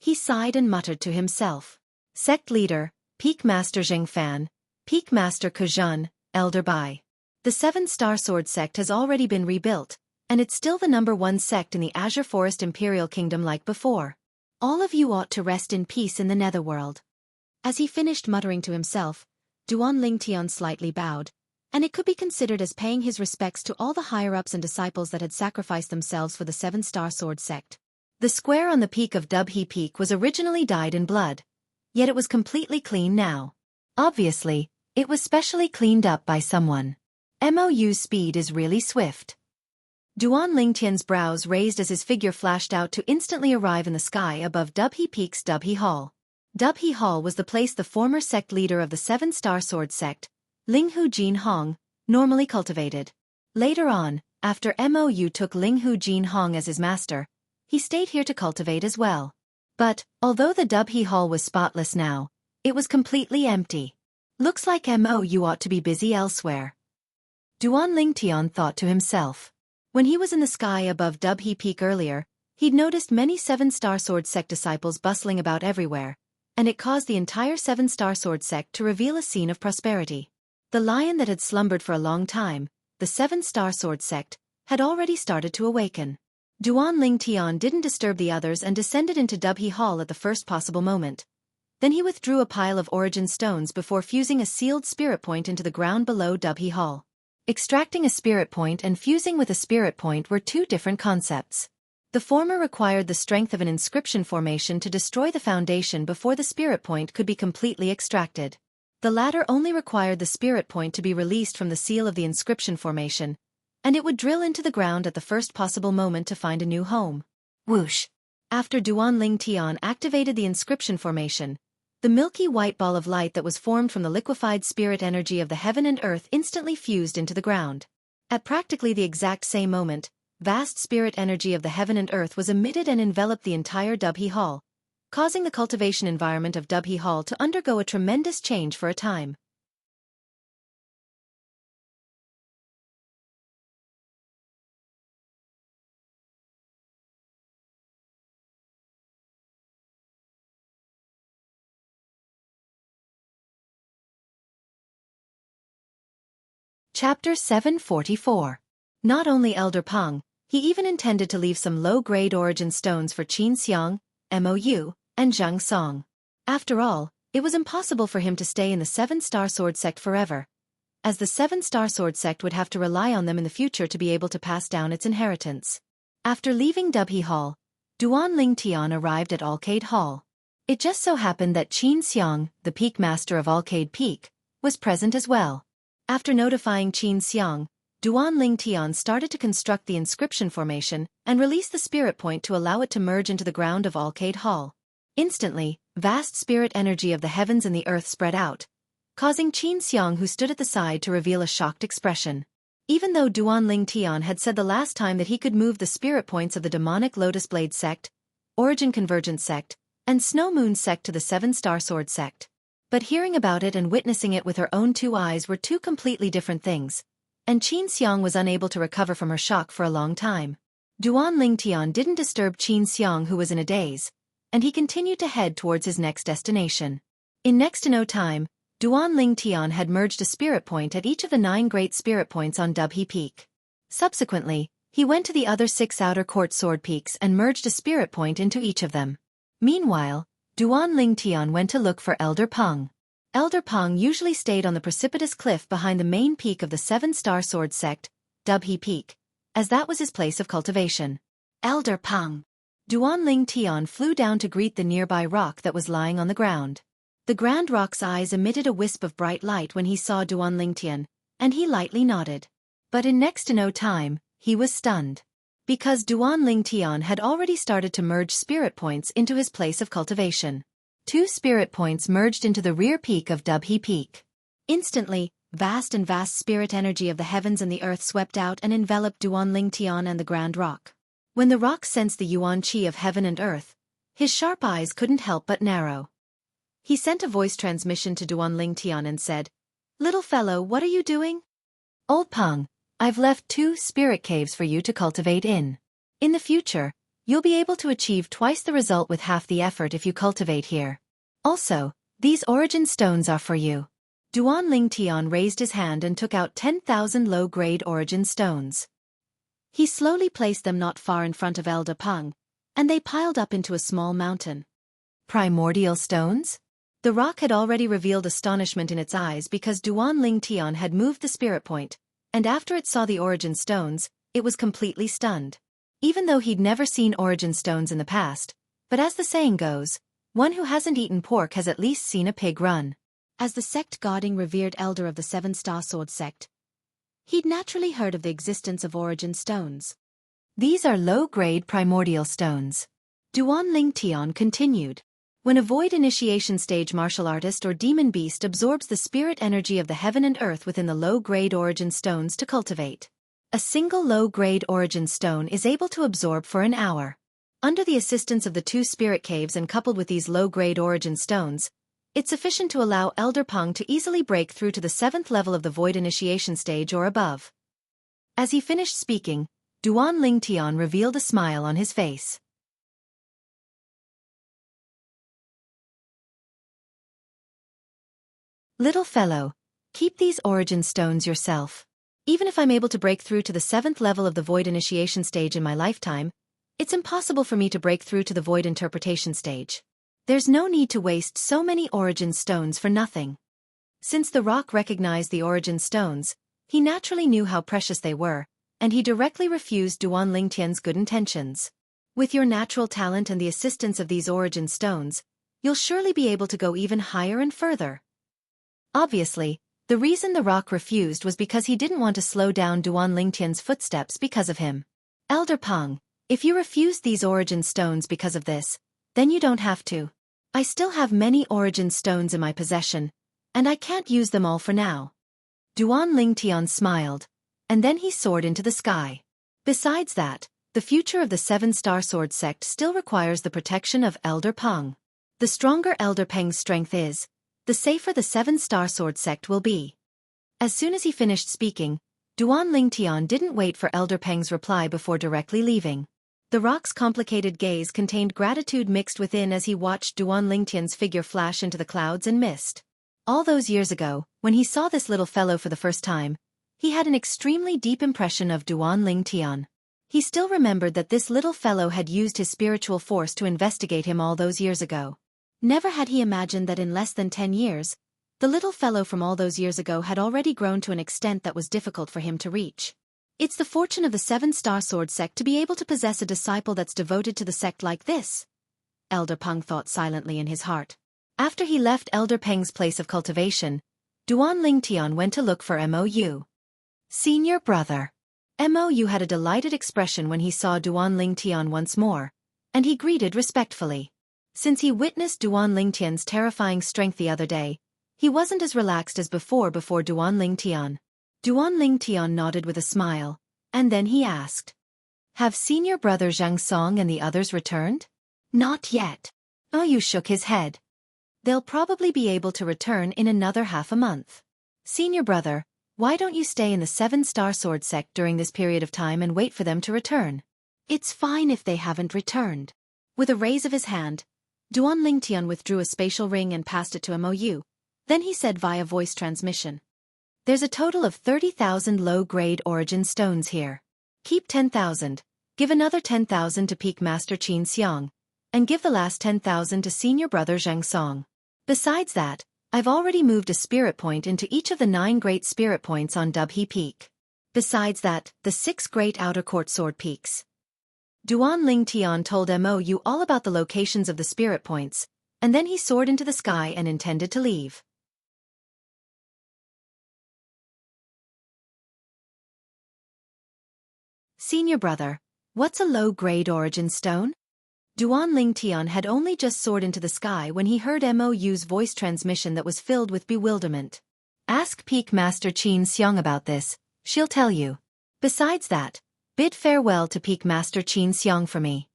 he sighed and muttered to himself. Sect Leader, Peak Master Zhengfan, Peak Master Kuzhun, Elder Bai. The 7-star sword sect has already been rebuilt, and it's still the #1 sect in the Azure Forest Imperial Kingdom like before. All of you ought to rest in peace in the netherworld. As he finished muttering to himself, Duan Lingtian slightly bowed, and it could be considered as paying his respects to all the higher-ups and disciples that had sacrificed themselves for the 7-star sword sect. The square on the peak of Dubhe Peak was originally dyed in blood, yet it was completely clean now. Obviously, it was specially cleaned up by someone. Mou's speed is really swift. Duan Lingtian's brows raised as his figure flashed out to instantly arrive in the sky above Dubhe Peak's Dubhe Hall. Dubhe Hall was the place the former sect leader of the 7-star sword sect, Linghu Jin Hong, normally cultivated. Later on, after Mou took Linghu Jin Hong as his master, he stayed here to cultivate as well. But, although the Dubhe Hall was spotless now, it was completely empty. Looks like Mou ought to be busy elsewhere. Duan Lingtian thought to himself. When he was in the sky above Dubhe Peak earlier, he'd noticed many 7-star sword sect disciples bustling about everywhere, and it caused the entire 7-star sword sect to reveal a scene of prosperity. The lion that had slumbered for a long time, the 7-star sword sect, had already started to awaken. Duan Lingtian didn't disturb the others and descended into Dubhe Hall at the first possible moment. Then he withdrew a pile of origin stones before fusing a sealed spirit point into the ground below Dubhe Hall. Extracting a spirit point and fusing with a spirit point were 2 different concepts. The former required the strength of an inscription formation to destroy the foundation before the spirit point could be completely extracted. The latter only required the spirit point to be released from the seal of the inscription formation, and it would drill into the ground at the first possible moment to find a new home. Whoosh! After Duan Lingtian activated the inscription formation, the milky white ball of light that was formed from the liquefied spirit energy of the heaven and earth instantly fused into the ground. At practically the exact same moment, vast spirit energy of the heaven and earth was emitted and enveloped the entire Dubhe Hall, causing the cultivation environment of Dubhe Hall to undergo a tremendous change for a time. Chapter 744. Not only Elder Peng, he even intended to leave some low-grade origin stones for Xianxia, Mou, and Zhang Song. After all, it was impossible for him to stay in the Seven-Star Sword Sect forever, as the Seven-Star Sword Sect would have to rely on them in the future to be able to pass down its inheritance. After leaving Dubhe Hall, Duan Lingtian arrived at Alcade Hall. It just so happened that Qin Xiang, the Peak Master of Alcade Peak, was present as well. After notifying Qin Xiang, Duan Lingtian started to construct the inscription formation and release the spirit point to allow it to merge into the ground of Alcade Hall. Instantly, vast spirit energy of the heavens and the earth spread out, causing Qin Xiang, who stood at the side, to reveal a shocked expression. Even though Duan Lingtian had said the last time that he could move the spirit points of the demonic Lotus Blade Sect, Origin Convergence Sect, and Snow Moon Sect to the Seven-Star Sword Sect. But hearing about it and witnessing it with her own two eyes were two completely different things, and Qin Xiang was unable to recover from her shock for a long time. Duan Lingtian didn't disturb Qin Xiang, who was in a daze, and he continued to head towards his next destination. In next to no time, Duan Lingtian had merged a spirit point at each of the 9 great spirit points on Dubhe Peak. Subsequently, he went to the other 6 outer court sword peaks and merged a spirit point into each of them. Meanwhile, Duan Lingtian went to look for Elder Peng. Elder Peng usually stayed on the precipitous cliff behind the main peak of the Seven-Star Sword Sect, Dubhe Peak, as that was his place of cultivation. Elder Peng. Duan Lingtian flew down to greet the nearby rock that was lying on the ground. The Grand Rock's eyes emitted a wisp of bright light when he saw Duan Lingtian, and he lightly nodded. But in next to no time, he was stunned. Because Duan Lingtian had already started to merge spirit points into his place of cultivation. 2 spirit points merged into the rear peak of Dubhe Peak. Instantly, vast spirit energy of the heavens and the earth swept out and enveloped Duan Lingtian and the Grand Rock. When the rock sensed the yuan qi of heaven and earth, his sharp eyes couldn't help but narrow. He sent a voice transmission to Duan Lingtian and said, "Little fellow, what are you doing?" "Old Peng, I've left 2 spirit caves for you to cultivate in. In the future, you'll be able to achieve twice the result with half the effort if you cultivate here. Also, these origin stones are for you." Duan Lingtian raised his hand and took out 10,000 low-grade origin stones. He slowly placed them not far in front of Elder Peng, and they piled up into a small mountain. Primordial stones? The rock had already revealed astonishment in its eyes because Duan Lingtian had moved the spirit point, and after it saw the origin stones, it was completely stunned. Even though he'd never seen origin stones in the past, but as the saying goes, one who hasn't eaten pork has at least seen a pig run. As the sect-godding revered elder of the Seven-Star Sword Sect, he'd naturally heard of the existence of origin stones. These are low-grade primordial stones. Duan Lingtian continued. When a void initiation stage martial artist or demon beast absorbs the spirit energy of the heaven and earth within the low-grade origin stones to cultivate, a single low-grade origin stone is able to absorb for an hour. Under the assistance of the 2 spirit caves and coupled with these low-grade origin stones, it's sufficient to allow Elder Peng to easily break through to the 7th level of the void initiation stage or above. As he finished speaking, Duan Lingtian revealed a smile on his face. "Little fellow, keep these origin stones yourself. Even if I'm able to break through to the 7th level of the void initiation stage in my lifetime, it's impossible for me to break through to the void interpretation stage. There's no need to waste so many origin stones for nothing." Since the rock recognized the origin stones, he naturally knew how precious they were, and he directly refused Duan Lingtian's good intentions. "With your natural talent and the assistance of these origin stones, you'll surely be able to go even higher and further." Obviously, the reason the rock refused was because he didn't want to slow down Duan Lingtian's footsteps because of him. "Elder Peng, if you refused these origin stones because of this, then you don't have to. I still have many origin stones in my possession, and I can't use them all for now." Duan Lingtian smiled, and then he soared into the sky. Besides that, the future of the Seven-Star Sword Sect still requires the protection of Elder Peng. The stronger Elder Peng's strength is, the safer the Seven-Star Sword Sect will be. As soon as he finished speaking, Duan Lingtian didn't wait for Elder Peng's reply before directly leaving. The rock's complicated gaze contained gratitude mixed within as he watched Duan Lingtian's figure flash into the clouds and mist. All those years ago, when he saw this little fellow for the first time, He had an extremely deep impression of Duan Lingtian. He still remembered that this little fellow had used his spiritual force to investigate him all those years ago. Never had he imagined that in less than 10 years, the little fellow from all those years ago had already grown to an extent that was difficult for him to reach. It's the fortune of the 7-star sword sect to be able to possess a disciple that's devoted to the sect like this, Elder Peng thought silently in his heart. After he left Elder Peng's place of cultivation, Duan Lingtian went to look for Mou. Senior brother. Mou had a delighted expression when he saw Duan Lingtian once more, and he greeted respectfully. Since he witnessed Duan Lingtian's terrifying strength the other day, he wasn't as relaxed as before Duan Lingtian. Duan Lingtian nodded with a smile, and then he asked, "Have senior brother Xianxia and the others returned?" "Not yet." Mou shook his head. "They'll probably be able to return in another half a month. Senior brother, why don't you stay in the 7-star sword sect during this period of time and wait for them to return?" "It's fine if they haven't returned." With a raise of his hand, Duan Lingtian withdrew a spatial ring and passed it to Mou. Then he said via voice transmission, "There's a total of 30,000 low-grade origin stones here. Keep 10,000, give another 10,000 to Peak Master Xianxia, and give the last 10,000 to senior brother Xianxia. Besides that, I've already moved a spirit point into each of the 9 great spirit points on Dubhe Peak. Besides that, the 6 great outer court sword peaks." Duan Lingtian told Mou all about the locations of the spirit points, and then he soared into the sky and intended to leave. Senior brother, what's a low-grade origin stone? Duan Lingtian had only just soared into the sky when he heard Mou's voice transmission that was filled with bewilderment. "Ask Peak Master Xianxia about this, she'll tell you. Besides that, bid farewell to Peak Master Xianxia for me."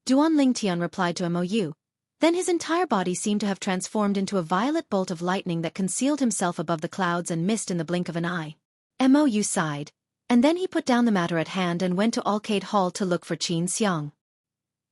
Duan Lingtian replied to Mou. Then his entire body seemed to have transformed into a violet bolt of lightning that concealed himself above the clouds and mist in the blink of an eye. Mou sighed, and then he put down the matter at hand and went to Alcade Hall to look for Xianxia.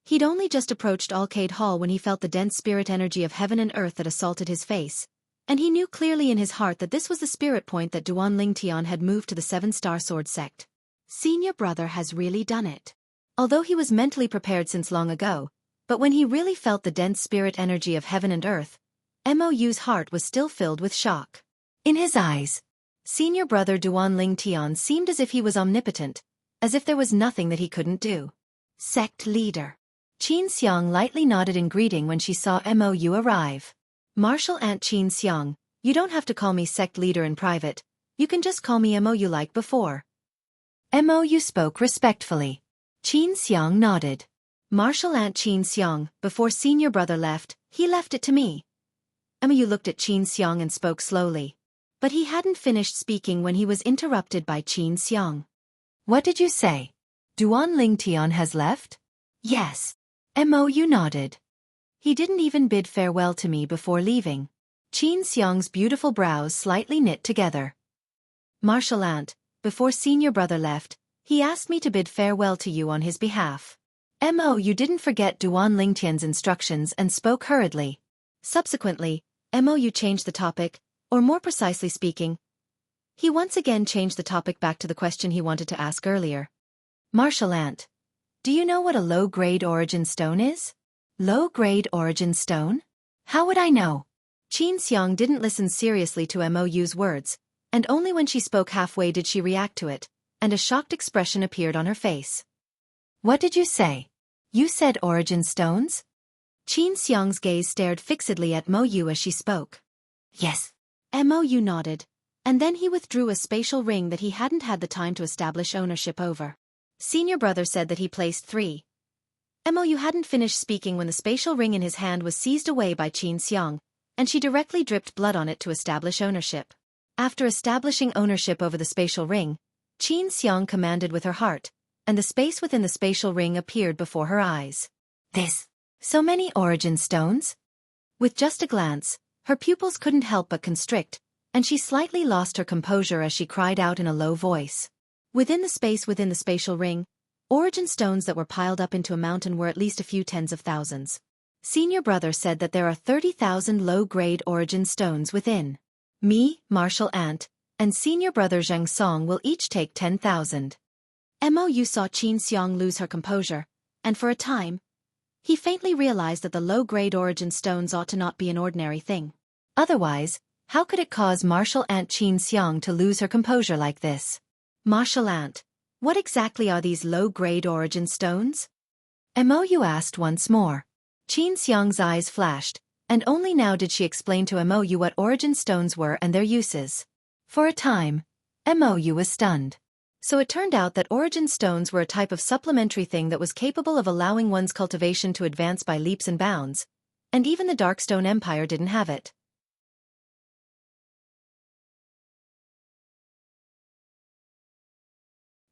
He'd only just approached Alcade Hall when he felt the dense spirit energy of heaven and earth that assaulted his face, and he knew clearly in his heart that this was the spirit point that Duan Lingtian had moved to the 7-star sword sect. Senior brother has really done it. Although he was mentally prepared since long ago, but when he really felt the dense spirit energy of heaven and earth, Mou's heart was still filled with shock. In his eyes, senior brother Duan Lingtian seemed as if he was omnipotent, as if there was nothing that he couldn't do. Sect leader. Xianxia lightly nodded in greeting when she saw Mou arrive. "Martial Aunt Xianxia, you don't have to call me sect leader in private, you can just call me Mou like before." Mou spoke respectfully. Xianxia nodded. "Martial Aunt Xianxia, before senior brother left, he left it to me." Mou looked at Xianxia and spoke slowly. But he hadn't finished speaking when he was interrupted by Xianxia. "What did you say? Duan Lingtian has left?" "Yes." Mou nodded. "He didn't even bid farewell to me before leaving." Xianxia's beautiful brows slightly knit together. "Martial Aunt, before senior brother left, he asked me to bid farewell to you on his behalf." Mou didn't forget Duan Lingtian's instructions and spoke hurriedly. Subsequently, Mou changed the topic, or more precisely speaking, he once again changed the topic back to the question he wanted to ask earlier. "Martial Aunt, do you know what a low-grade origin stone is?" "Low-grade origin stone? How would I know?" Xianxia didn't listen seriously to Mou's words, and only when she spoke halfway did she react to it, and a shocked expression appeared on her face. "What did you say? You said origin stones?" Xianxia's gaze stared fixedly at Mou as she spoke. "Yes." Mou nodded, and then he withdrew a spatial ring that he hadn't had the time to establish ownership over. Senior brother said that he placed 3. Mou hadn't finished speaking when the spatial ring in his hand was seized away by Xianxia, and she directly dripped blood on it to establish ownership. After establishing ownership over the spatial ring, Xianxia commanded with her heart, and the space within the spatial ring appeared before her eyes. "This. So many origin stones?" With just a glance, her pupils couldn't help but constrict, and she slightly lost her composure as she cried out in a low voice. Within the space within the spatial ring, origin stones that were piled up into a mountain were at least a few tens of thousands. Senior brother said that there are 30,000 low-grade origin stones within. Me, Martial Aunt, and senior brother Zhang Song will each take 10,000. Mou saw Xianxia lose her composure, and for a time, he faintly realized that the low-grade origin stones ought to not be an ordinary thing. Otherwise, how could it cause martial ant Xianxia to lose her composure like this? Martial ant, what exactly are these low-grade origin stones? Mou asked once more. Xianxia's eyes flashed, and only now did she explain to Mou what origin stones were and their uses. For a time, Mou was stunned. So it turned out that origin stones were a type of supplementary thing that was capable of allowing one's cultivation to advance by leaps and bounds, and even the Darkstone Empire didn't have it.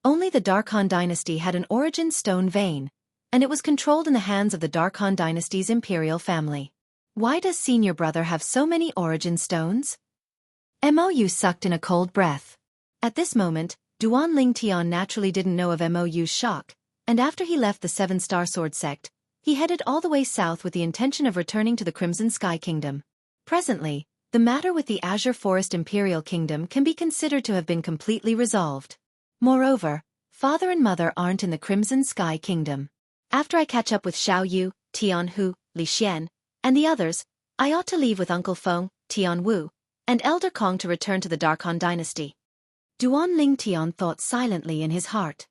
Only the Darkhan dynasty had an origin stone vein, and it was controlled in the hands of the Darkhan dynasty's imperial family. Why does senior brother have so many origin stones? Mou sucked in a cold breath. At this moment, Duan Lingtian naturally didn't know of Mou's shock, and after he left the Seven-Star Sword sect, he headed all the way south with the intention of returning to the Crimson Sky Kingdom. Presently, the matter with the Azure Forest Imperial Kingdom can be considered to have been completely resolved. Moreover, father and mother aren't in the Crimson Sky Kingdom. After I catch up with Xiao Yu, Tianhu, Li Xian, and the others, I ought to leave with Uncle Feng, Tianwu, and Elder Kong to return to the Darkhan dynasty. Duan Lingtian thought silently in his heart.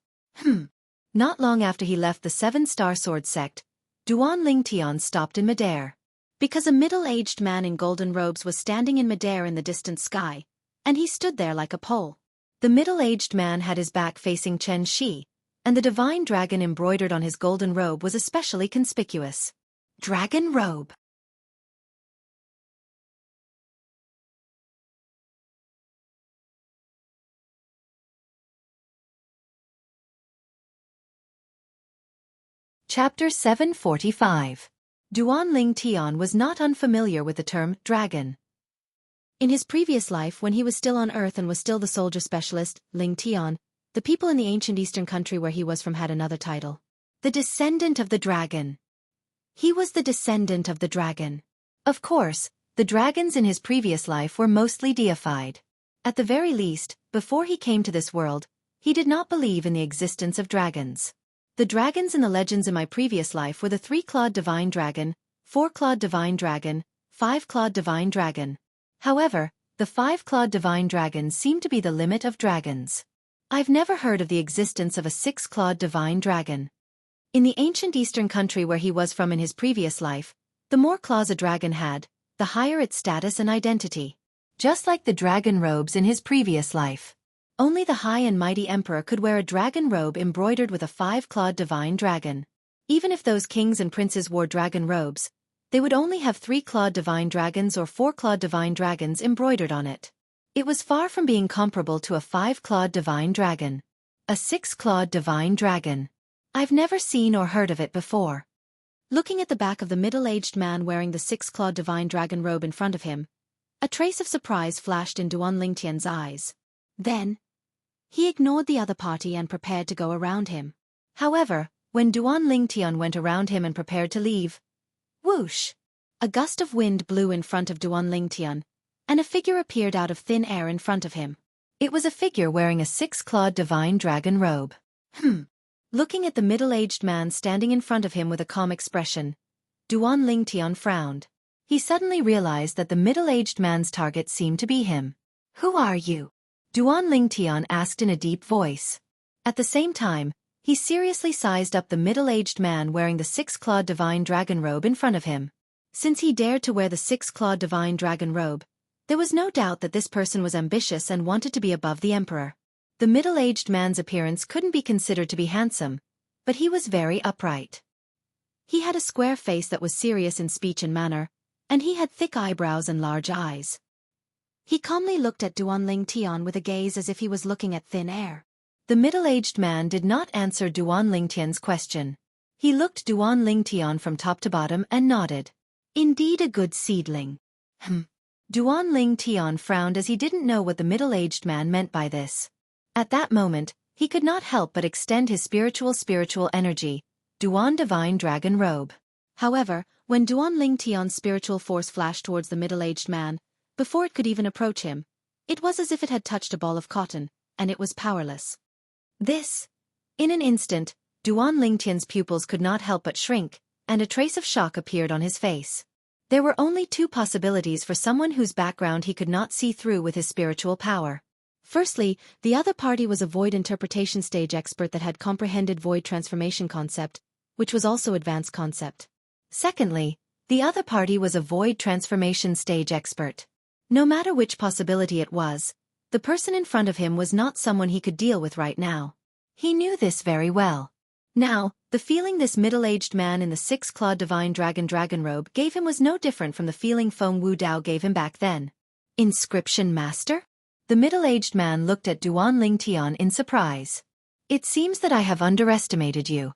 Not long after he left the Seven-Star Sword sect, Duan Lingtian stopped in midair. Because a middle-aged man in golden robes was standing in midair in the distant sky, and he stood there like a pole. The middle-aged man had his back facing Chen Shi, and the divine dragon embroidered on his golden robe was especially conspicuous. Dragon robe. Chapter 745. Duan Lingtian was not unfamiliar with the term dragon. In his previous life, when he was still on Earth and was still the soldier specialist, Lingtian, the people in the ancient eastern country where he was from had another title. The descendant of the dragon. He was the descendant of the dragon. Of course, the dragons in his previous life were mostly deified. At the very least, before he came to this world, he did not believe in the existence of dragons. The dragons in the legends in my previous life were the 3-clawed divine dragon, 4-clawed divine dragon, 5-clawed divine dragon. However, the 5-clawed divine dragon seemed to be the limit of dragons. I've never heard of the existence of a 6-clawed divine dragon. In the ancient eastern country where he was from in his previous life, the more claws a dragon had, the higher its status and identity. Just like the dragon robes in his previous life. Only the high and mighty emperor could wear a dragon robe embroidered with a 5-clawed divine dragon. Even if those kings and princes wore dragon robes, they would only have 3-clawed divine dragons or 4-clawed divine dragons embroidered on it. It was far from being comparable to a 5-clawed divine dragon. A 6-clawed divine dragon. I've never seen or heard of it before. Looking at the back of the middle-aged man wearing the 6-clawed divine dragon robe in front of him, a trace of surprise flashed in Duan Lingtian's eyes. Then, he ignored the other party and prepared to go around him. However, when Duan Lingtian went around him and prepared to leave, whoosh! A gust of wind blew in front of Duan Lingtian, and a figure appeared out of thin air in front of him. It was a figure wearing a 6-clawed divine dragon robe. Looking at the middle-aged man standing in front of him with a calm expression, Duan Lingtian frowned. He suddenly realized that the middle-aged man's target seemed to be him. Who are you? Duan Lingtian asked in a deep voice. At the same time, he seriously sized up the middle-aged man wearing the 6-clawed divine dragon robe in front of him. Since he dared to wear the 6-clawed divine dragon robe, there was no doubt that this person was ambitious and wanted to be above the emperor. The middle-aged man's appearance couldn't be considered to be handsome, but he was very upright. He had a square face that was serious in speech and manner, and he had thick eyebrows and large eyes. He calmly looked at Duan Lingtian with a gaze as if he was looking at thin air. The middle-aged man did not answer Duan Lingtian's question. He looked Duan Lingtian from top to bottom and nodded. Indeed a good seedling. Duan Lingtian frowned as he didn't know what the middle-aged man meant by this. At that moment, he could not help but extend his spiritual energy, Duan Divine Dragon Robe. However, when Duan Lingtian's spiritual force flashed towards the middle-aged man, before it could even approach him, It was as if it had touched a ball of cotton, and it was powerless. In an instant, Duan Lingtian's pupils could not help but shrink, and a trace of shock appeared on his face. There were only two possibilities for someone whose background he could not see through with his spiritual power. Firstly, the other party was a void interpretation stage expert that had comprehended void transformation concept, which was also advanced concept. Secondly, the other party was a void transformation stage expert. No matter which possibility it was, the person in front of him was not someone he could deal with right now. He knew this very well. Now, the feeling this middle-aged man in the six-clawed divine dragon robe gave him was no different from the feeling Feng Wu Dao gave him back then. Inscription Master? The middle-aged man looked at Duan Lingtian in surprise. It seems that I have underestimated you.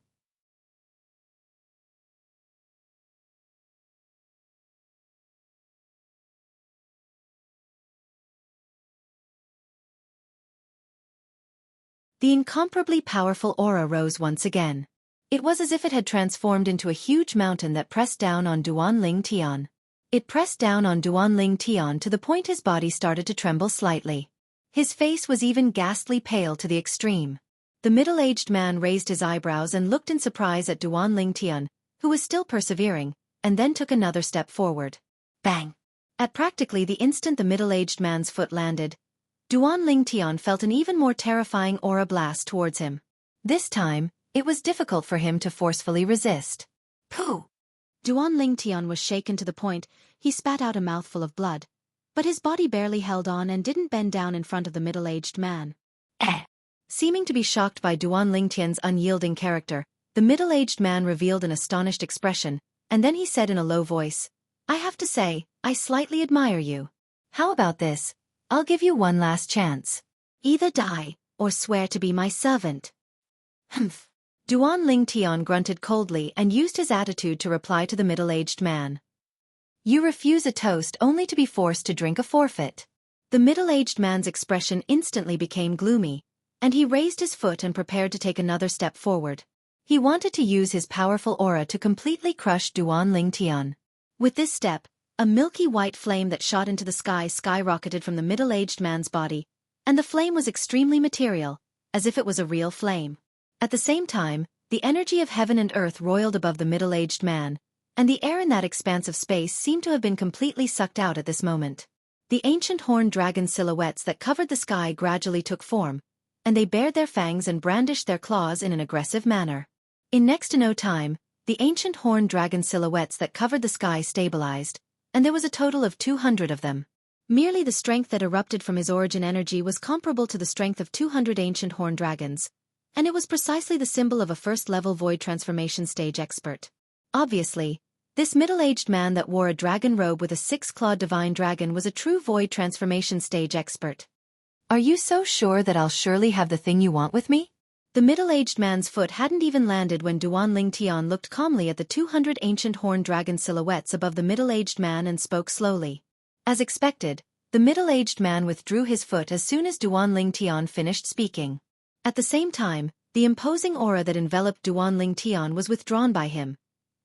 The incomparably powerful aura rose once again. It was as if it had transformed into a huge mountain that pressed down on Duan Lingtian. It pressed down on Duan Lingtian to the point his body started to tremble slightly. His face was even ghastly pale to the extreme. The middle-aged man raised his eyebrows and looked in surprise at Duan Lingtian, who was still persevering, and then took another step forward. Bang! At practically the instant the middle-aged man's foot landed, Duan Lingtian felt an even more terrifying aura blast towards him. This time, it was difficult for him to forcefully resist. Pooh! Duan Lingtian was shaken to the point he spat out a mouthful of blood, but his body barely held on and didn't bend down in front of the middle-aged man. Seeming to be shocked by Duan Lingtian's unyielding character, the middle-aged man revealed an astonished expression, and then he said in a low voice, I have to say, I slightly admire you. How about this? I'll give you one last chance. Either die, or swear to be my servant. Humph. Duan Lingtian grunted coldly and used his attitude to reply to the middle-aged man. You refuse a toast only to be forced to drink a forfeit. The middle-aged man's expression instantly became gloomy, and he raised his foot and prepared to take another step forward. He wanted to use his powerful aura to completely crush Duan Lingtian. With this step, a milky white flame that shot into the sky skyrocketed from the middle-aged man's body, and the flame was extremely material, as if it was a real flame. At the same time, the energy of heaven and earth roiled above the middle-aged man, and the air in that expanse of space seemed to have been completely sucked out at this moment. The ancient horned dragon silhouettes that covered the sky gradually took form, and they bared their fangs and brandished their claws in an aggressive manner. In next to no time, the ancient horned dragon silhouettes that covered the sky stabilized, and there was a total of 200 of them. Merely the strength that erupted from his origin energy was comparable to the strength of 200 ancient horned dragons, and it was precisely the symbol of a first-level void transformation stage expert. Obviously, this middle-aged man that wore a dragon robe with a six-clawed divine dragon was a true void transformation stage expert. Are you so sure that I'll surely have the thing you want with me? The middle-aged man's foot hadn't even landed when Duan Lingtian looked calmly at the 200 ancient horned dragon silhouettes above the middle-aged man and spoke slowly. As expected, the middle-aged man withdrew his foot as soon as Duan Lingtian finished speaking. At the same time, the imposing aura that enveloped Duan Lingtian was withdrawn by him,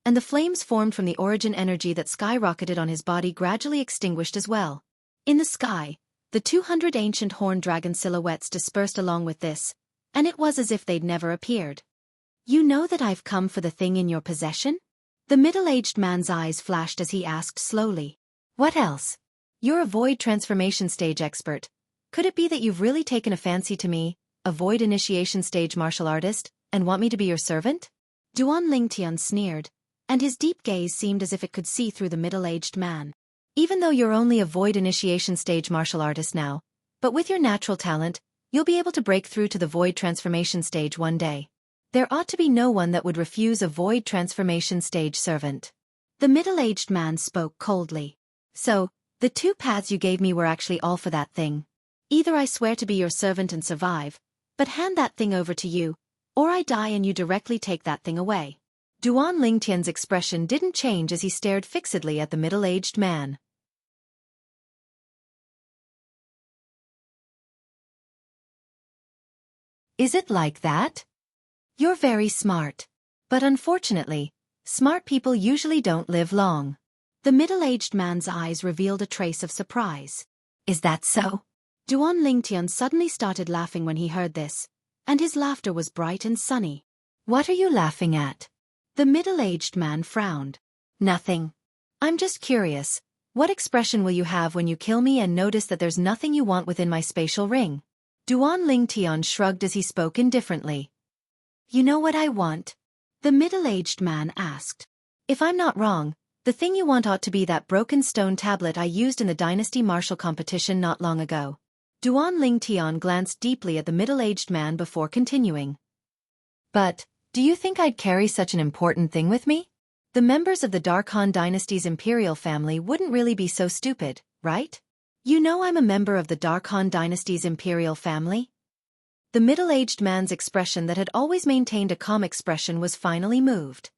and the flames formed from the origin energy that skyrocketed on his body gradually extinguished as well. In the sky, the 200 ancient horned dragon silhouettes dispersed along with this, and it was as if they'd never appeared. You know that I've come for the thing in your possession? The middle-aged man's eyes flashed as he asked slowly. What else? You're a void transformation stage expert. Could it be that you've really taken a fancy to me, a void initiation stage martial artist, and want me to be your servant? Duan Lingtian sneered, and his deep gaze seemed as if it could see through the middle-aged man. Even though you're only a void initiation stage martial artist now, but with your natural talent, you'll be able to break through to the void transformation stage one day. There ought to be no one that would refuse a void transformation stage servant. The middle-aged man spoke coldly. So, the two paths you gave me were actually all for that thing. Either I swear to be your servant and survive, but hand that thing over to you, or I die and you directly take that thing away. Duan Lingtian's expression didn't change as he stared fixedly at the middle-aged man. Is it like that? You're very smart. But unfortunately, smart people usually don't live long. The middle-aged man's eyes revealed a trace of surprise. Is that so? Duan Lingtian suddenly started laughing when he heard this, and his laughter was bright and sunny. What are you laughing at? The middle-aged man frowned. Nothing. I'm just curious. What expression will you have when you kill me and notice that there's nothing you want within my spatial ring? Duan Lingtian shrugged as he spoke indifferently. You know what I want? The middle-aged man asked. If I'm not wrong, the thing you want ought to be that broken stone tablet I used in the dynasty martial competition not long ago. Duan Lingtian glanced deeply at the middle-aged man before continuing. But, do you think I'd carry such an important thing with me? The members of the Dark Han dynasty's imperial family wouldn't really be so stupid, right? You know I'm a member of the Dark Han dynasty's imperial family? The middle-aged man's expression that had always maintained a calm expression was finally moved.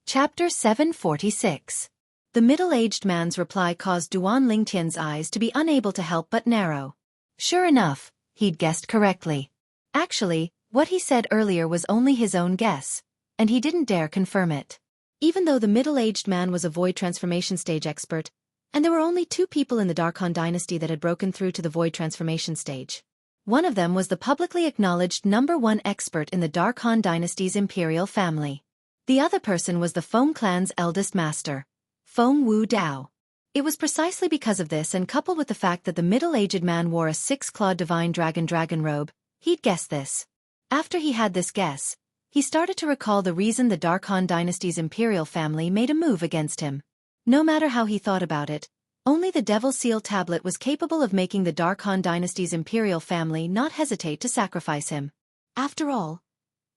Chapter 746. The middle-aged man's reply caused Duan Lingtian's eyes to be unable to help but narrow. Sure enough, he'd guessed correctly. Actually, what he said earlier was only his own guess, and he didn't dare confirm it. Even though the middle-aged man was a void transformation stage expert, and there were only 2 people in the Dark Han dynasty that had broken through to the void transformation stage. One of them was the publicly acknowledged #1 expert in the Dark Han dynasty's imperial family. The other person was the Feng clan's eldest master, Feng Wu Dao. It was precisely because of this and coupled with the fact that the middle-aged man wore a 6-clawed divine dragon robe, he'd guessed this. After he had this guess, he started to recall the reason the Dark Han dynasty's imperial family made a move against him. No matter how he thought about it, only the Devil Seal tablet was capable of making the Dark Han dynasty's imperial family not hesitate to sacrifice him. After all,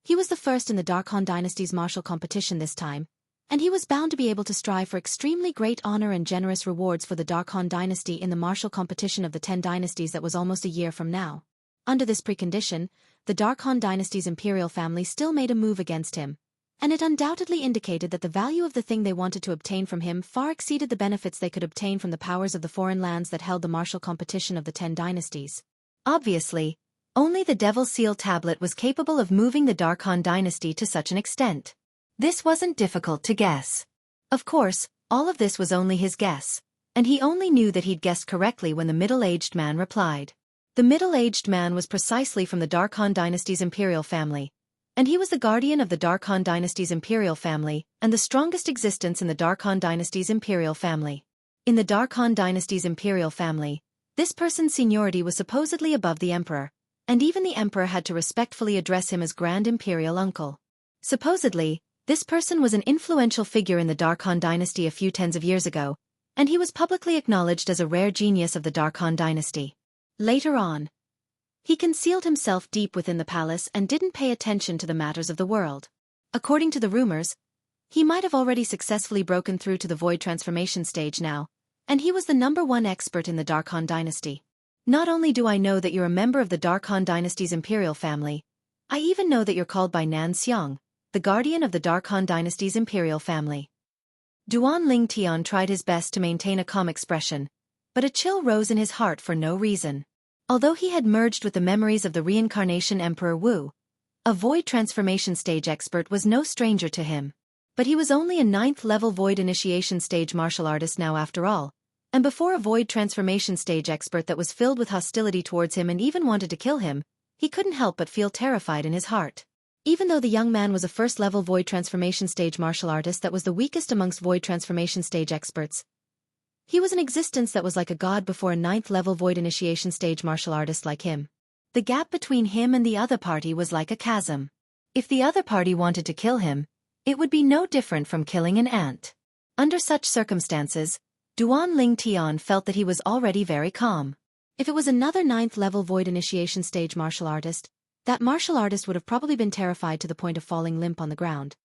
he was the first in the Dark Han dynasty's martial competition this time, and he was bound to be able to strive for extremely great honor and generous rewards for the Dark Han dynasty in the martial competition of the 10 dynasties that was almost a year from now. Under this precondition, the Dark Han dynasty's imperial family still made a move against him, and it undoubtedly indicated that the value of the thing they wanted to obtain from him far exceeded the benefits they could obtain from the powers of the foreign lands that held the martial competition of the 10 dynasties. Obviously, only the Devil Seal tablet was capable of moving the Dark Han dynasty to such an extent. This wasn't difficult to guess. Of course, all of this was only his guess, and he only knew that he'd guessed correctly when the middle-aged man replied. The middle-aged man was precisely from the Dark Han dynasty's imperial family, and he was the guardian of the Dark Han dynasty's imperial family and the strongest existence in the Dark Han dynasty's imperial family. In the Dark Han dynasty's imperial family, this person's seniority was supposedly above the emperor, and even the emperor had to respectfully address him as Grand Imperial Uncle. Supposedly, this person was an influential figure in the Dark Han dynasty a few tens of years ago, and he was publicly acknowledged as a rare genius of the Dark Han dynasty. Later on, he concealed himself deep within the palace and didn't pay attention to the matters of the world. According to the rumors, he might have already successfully broken through to the void transformation stage now, and he was the #1 expert in the Dark Han dynasty. Not only do I know that you're a member of the Dark Han dynasty's imperial family, I even know that you're called by Nan Xiang, the guardian of the Dark Han dynasty's imperial family. Duan Lingtian tried his best to maintain a calm expression, but a chill rose in his heart for no reason. Although he had merged with the memories of the reincarnation Emperor Wu, a void transformation stage expert was no stranger to him. But he was only a 9th-level void initiation stage martial artist now after all, and before a void transformation stage expert that was filled with hostility towards him and even wanted to kill him, he couldn't help but feel terrified in his heart. Even though the young man was a 1st-level void transformation stage martial artist that was the weakest amongst void transformation stage experts, he was an existence that was like a god before a 9th-level void initiation stage martial artist like him. The gap between him and the other party was like a chasm. If the other party wanted to kill him, it would be no different from killing an ant. Under such circumstances, Duan Lingtian felt that he was already very calm. If it was another 9th-level void initiation stage martial artist, that martial artist would have probably been terrified to the point of falling limp on the ground.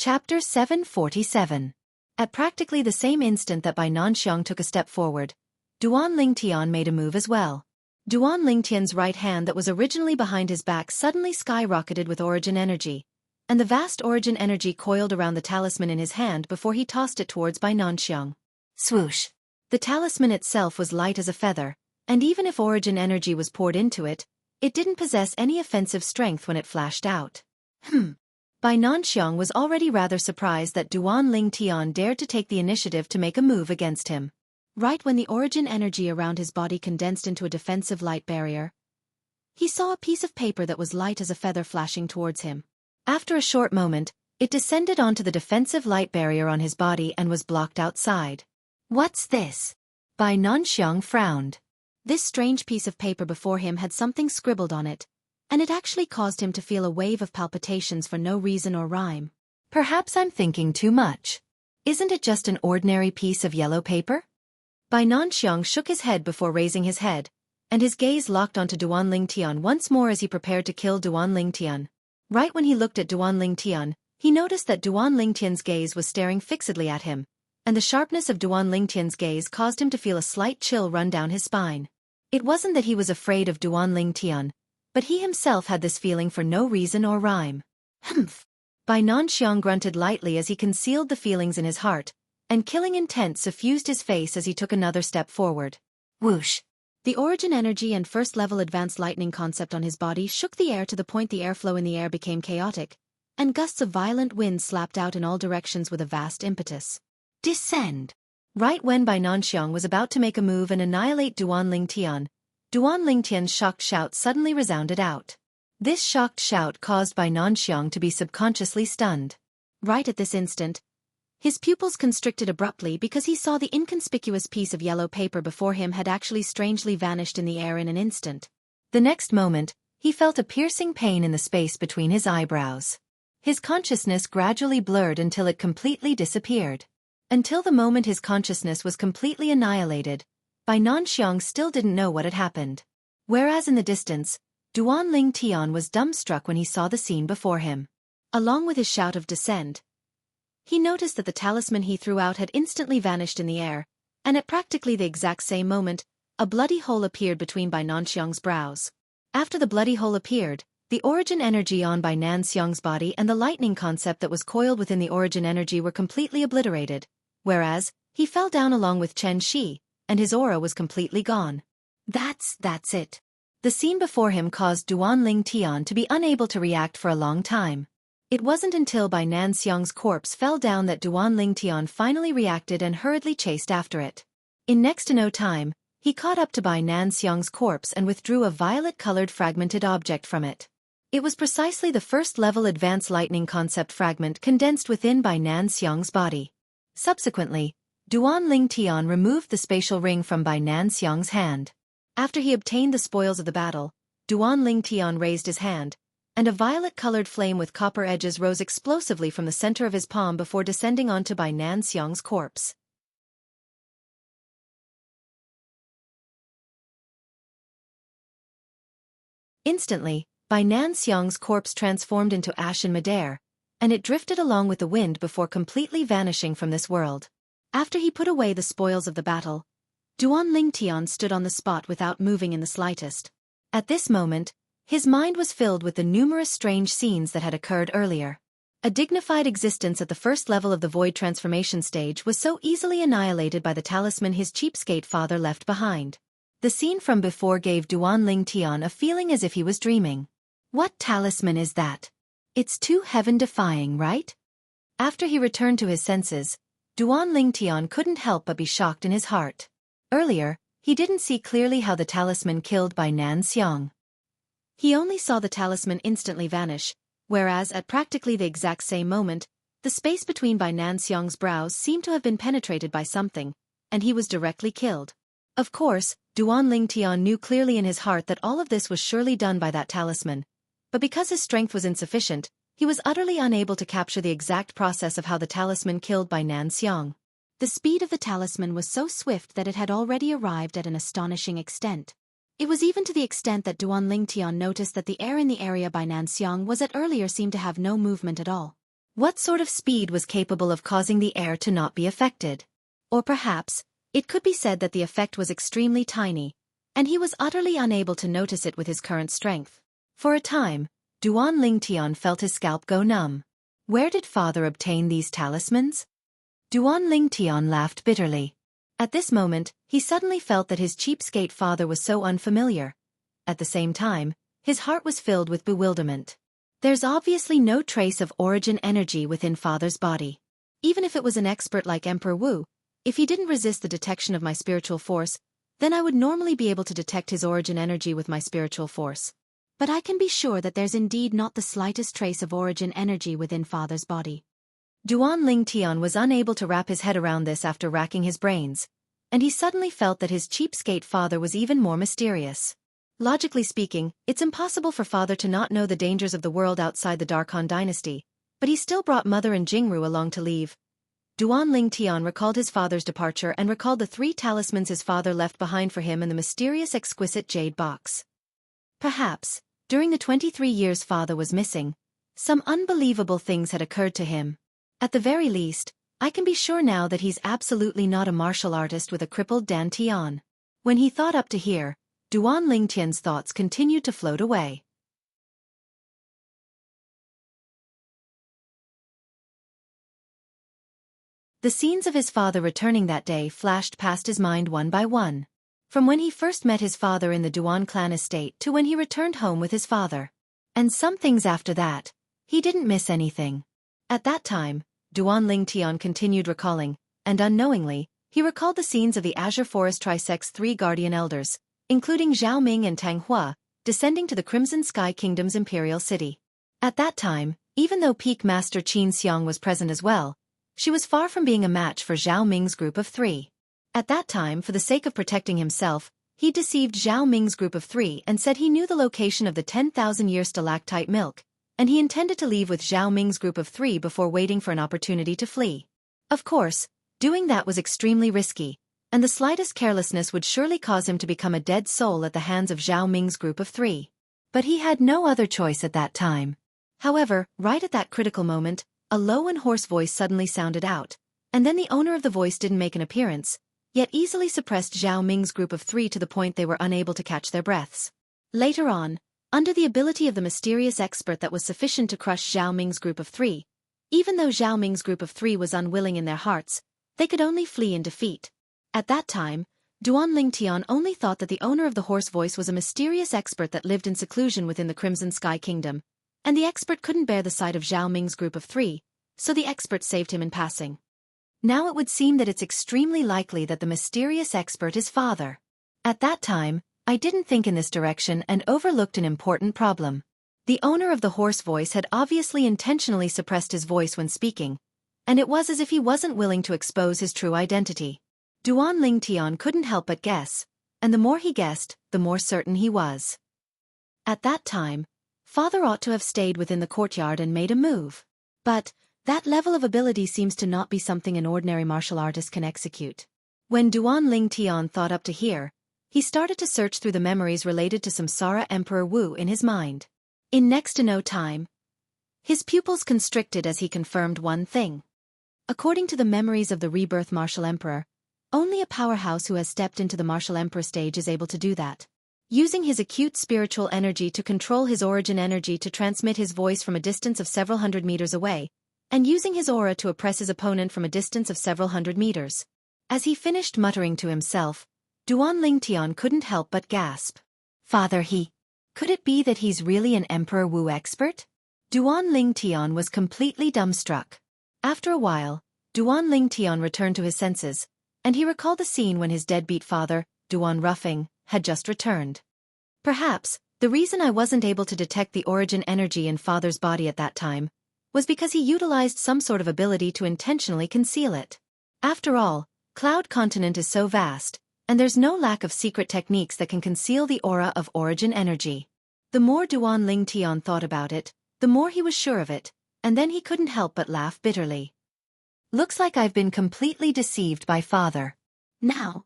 Chapter 747. At practically the same instant that Bai Nanxiang took a step forward, Duan Lingtian made a move as well. Duan Lingtian's right hand that was originally behind his back suddenly skyrocketed with origin energy, and the vast origin energy coiled around the talisman in his hand before he tossed it towards Bai Nanxiang. Swoosh! The talisman itself was light as a feather, and even if origin energy was poured into it, it didn't possess any offensive strength when it flashed out. Bai Nanxiang was already rather surprised that Duan Lingtian dared to take the initiative to make a move against him. Right when the origin energy around his body condensed into a defensive light barrier, he saw a piece of paper that was light as a feather flashing towards him. After a short moment, it descended onto the defensive light barrier on his body and was blocked outside. What's this? Bai Nanxiang frowned. This strange piece of paper before him had something scribbled on it, and it actually caused him to feel a wave of palpitations for no reason or rhyme. Perhaps I'm thinking too much. Isn't it just an ordinary piece of yellow paper? Bai Nanxiang shook his head before raising his head, and his gaze locked onto Duan Lingtian once more as he prepared to kill Duan Lingtian. Right when he looked at Duan Lingtian, he noticed that Duan Lingtian's gaze was staring fixedly at him, and the sharpness of Duan Lingtian's gaze caused him to feel a slight chill run down his spine. It wasn't that he was afraid of Duan Lingtian, but he himself had this feeling for no reason or rhyme. Humph! Bai Nanxiang grunted lightly as he concealed the feelings in his heart, and killing intent suffused his face as he took another step forward. Whoosh! The origin energy and first-level advanced lightning concept on his body shook the air to the point the airflow in the air became chaotic, and gusts of violent wind slapped out in all directions with a vast impetus. Descend! Right when Bai Nanxiang was about to make a move and annihilate Duan Lingtian, Duan Lingtian's shocked shout suddenly resounded out. This shocked shout caused Bai Nanxiang to be subconsciously stunned. Right at this instant, his pupils constricted abruptly because he saw the inconspicuous piece of yellow paper before him had actually strangely vanished in the air in an instant. The next moment, he felt a piercing pain in the space between his eyebrows. His consciousness gradually blurred until it completely disappeared. Until the moment his consciousness was completely annihilated, Bai Nanxiang still didn't know what had happened. Whereas in the distance, Duan Lingtian was dumbstruck when he saw the scene before him. Along with his shout of descend, he noticed that the talisman he threw out had instantly vanished in the air, and at practically the exact same moment, a bloody hole appeared between Bai Nanxiang's brows. After the bloody hole appeared, the origin energy on Bai Nanxiang's body and the lightning concept that was coiled within the origin energy were completely obliterated, whereas, he fell down along with Chen Shi, and his aura was completely gone. That's it. The scene before him caused Duan Lingtian to be unable to react for a long time. It wasn't until Bai Nanxiang's corpse fell down that Duan Lingtian finally reacted and hurriedly chased after it. In next to no time, he caught up to Bai Nanxiang's corpse and withdrew a violet-colored fragmented object from it. It was precisely the first-level advanced lightning concept fragment condensed within Bai Nanxiang's body. Subsequently, Duan Lingtian removed the spatial ring from Bai Nanxiang's hand. After he obtained the spoils of the battle, Duan Lingtian raised his hand, and a violet-colored flame with copper edges rose explosively from the center of his palm before descending onto Bai Nanxiang's corpse. Instantly, Bai Nanxiang's corpse transformed into ash in midair, and it drifted along with the wind before completely vanishing from this world. After he put away the spoils of the battle, Duan Lingtian stood on the spot without moving in the slightest. At this moment, his mind was filled with the numerous strange scenes that had occurred earlier. A dignified existence at the first level of the void transformation stage was so easily annihilated by the talisman his cheapskate father left behind. The scene from before gave Duan Lingtian a feeling as if he was dreaming. What talisman is that? It's too heaven-defying, right? After he returned to his senses, Duan Lingtian couldn't help but be shocked in his heart. Earlier, he didn't see clearly how the talisman killed Bai Nanxiang. He only saw the talisman instantly vanish, whereas at practically the exact same moment, the space between Bai Nanxiang's brows seemed to have been penetrated by something, and he was directly killed. Of course, Duan Lingtian knew clearly in his heart that all of this was surely done by that talisman, but because his strength was insufficient, he was utterly unable to capture the exact process of how the talisman killed Bai Nanxiang. The speed of the talisman was so swift that it had already arrived at an astonishing extent. It was even to the extent that Duan Lingtian noticed that the air in the area Bai Nanxiang was at earlier seemed to have no movement at all. What sort of speed was capable of causing the air to not be affected? Or perhaps, it could be said that the effect was extremely tiny, and he was utterly unable to notice it with his current strength. For a time, Duan Lingtian felt his scalp go numb. Where did father obtain these talismans? Duan Lingtian laughed bitterly. At this moment, he suddenly felt that his cheapskate father was so unfamiliar. At the same time, his heart was filled with bewilderment. There's obviously no trace of origin energy within father's body. Even if it was an expert like Emperor Wu, if he didn't resist the detection of my spiritual force, then I would normally be able to detect his origin energy with my spiritual force. But I can be sure that there's indeed not the slightest trace of origin energy within father's body. Duan Lingtian was unable to wrap his head around this after racking his brains, and he suddenly felt that his cheapskate father was even more mysterious. Logically speaking, it's impossible for father to not know the dangers of the world outside the Dark Han dynasty, but he still brought mother and Jianghu along to leave. Duan Lingtian recalled his father's departure and recalled the 3 talismans his father left behind for him and the mysterious exquisite jade box. Perhaps, during the 23 years father was missing, some unbelievable things had occurred to him. At the very least, I can be sure now that he's absolutely not a martial artist with a crippled dantian. When he thought up to here, Duan Lingtian's thoughts continued to float away. The scenes of his father returning that day flashed past his mind one by one. From when he first met his father in the Duan clan estate to when he returned home with his father. And some things after that, he didn't miss anything. At that time, Duan Lingtian continued recalling, and unknowingly, he recalled the scenes of the Azure Forest Trisect's 3 guardian elders, including Zhao Ming and Tang Hua, descending to the Crimson Sky Kingdom's imperial city. At that time, even though Peak Master Xianxia was present as well, she was far from being a match for Zhao Ming's group of 3. At that time, for the sake of protecting himself, he deceived Zhao Ming's group of 3 and said he knew the location of the 10,000-year stalactite milk, and he intended to leave with Zhao Ming's group of 3 before waiting for an opportunity to flee. Of course, doing that was extremely risky, and the slightest carelessness would surely cause him to become a dead soul at the hands of Zhao Ming's group of 3. But he had no other choice at that time. However, right at that critical moment, a low and hoarse voice suddenly sounded out, and then the owner of the voice didn't make an appearance, yet easily suppressed Zhao Ming's group of 3 to the point they were unable to catch their breaths. Later on, under the ability of the mysterious expert that was sufficient to crush Zhao Ming's group of 3, even though Zhao Ming's group of 3 was unwilling in their hearts, they could only flee in defeat. At that time, Duan Lingtian only thought that the owner of the hoarse voice was a mysterious expert that lived in seclusion within the Crimson Sky Kingdom, and the expert couldn't bear the sight of Zhao Ming's group of 3, so the expert saved him in passing. Now it would seem that it's extremely likely that the mysterious expert is father. At that time, I didn't think in this direction and overlooked an important problem. The owner of the hoarse voice had obviously intentionally suppressed his voice when speaking, and it was as if he wasn't willing to expose his true identity. Duan Lingtian couldn't help but guess, and the more he guessed, the more certain he was. At that time, father ought to have stayed within the courtyard and made a move. But that level of ability seems to not be something an ordinary martial artist can execute. When Duan Lingtian thought up to here, he started to search through the memories related to Samsara Emperor Wu in his mind. In next to no time, his pupils constricted as he confirmed one thing. According to the memories of the rebirth martial emperor, only a powerhouse who has stepped into the martial emperor stage is able to do that. Using his acute spiritual energy to control his origin energy to transmit his voice from a distance of several hundred meters away, and using his aura to oppress his opponent from a distance of several hundred meters. As he finished muttering to himself, Duan Lingtian couldn't help but gasp. Father, could it be that he's really an Emperor Wu expert? Duan Lingtian was completely dumbstruck. After a while, Duan Lingtian returned to his senses, and he recalled the scene when his deadbeat father, Duan Ruffing, had just returned. Perhaps, the reason I wasn't able to detect the origin energy in father's body at that time was because he utilized some sort of ability to intentionally conceal it. After all, Cloud Continent is so vast, and there's no lack of secret techniques that can conceal the aura of origin energy. The more Duan Lingtian thought about it, the more he was sure of it, and then he couldn't help but laugh bitterly. Looks like I've been completely deceived by father. Now,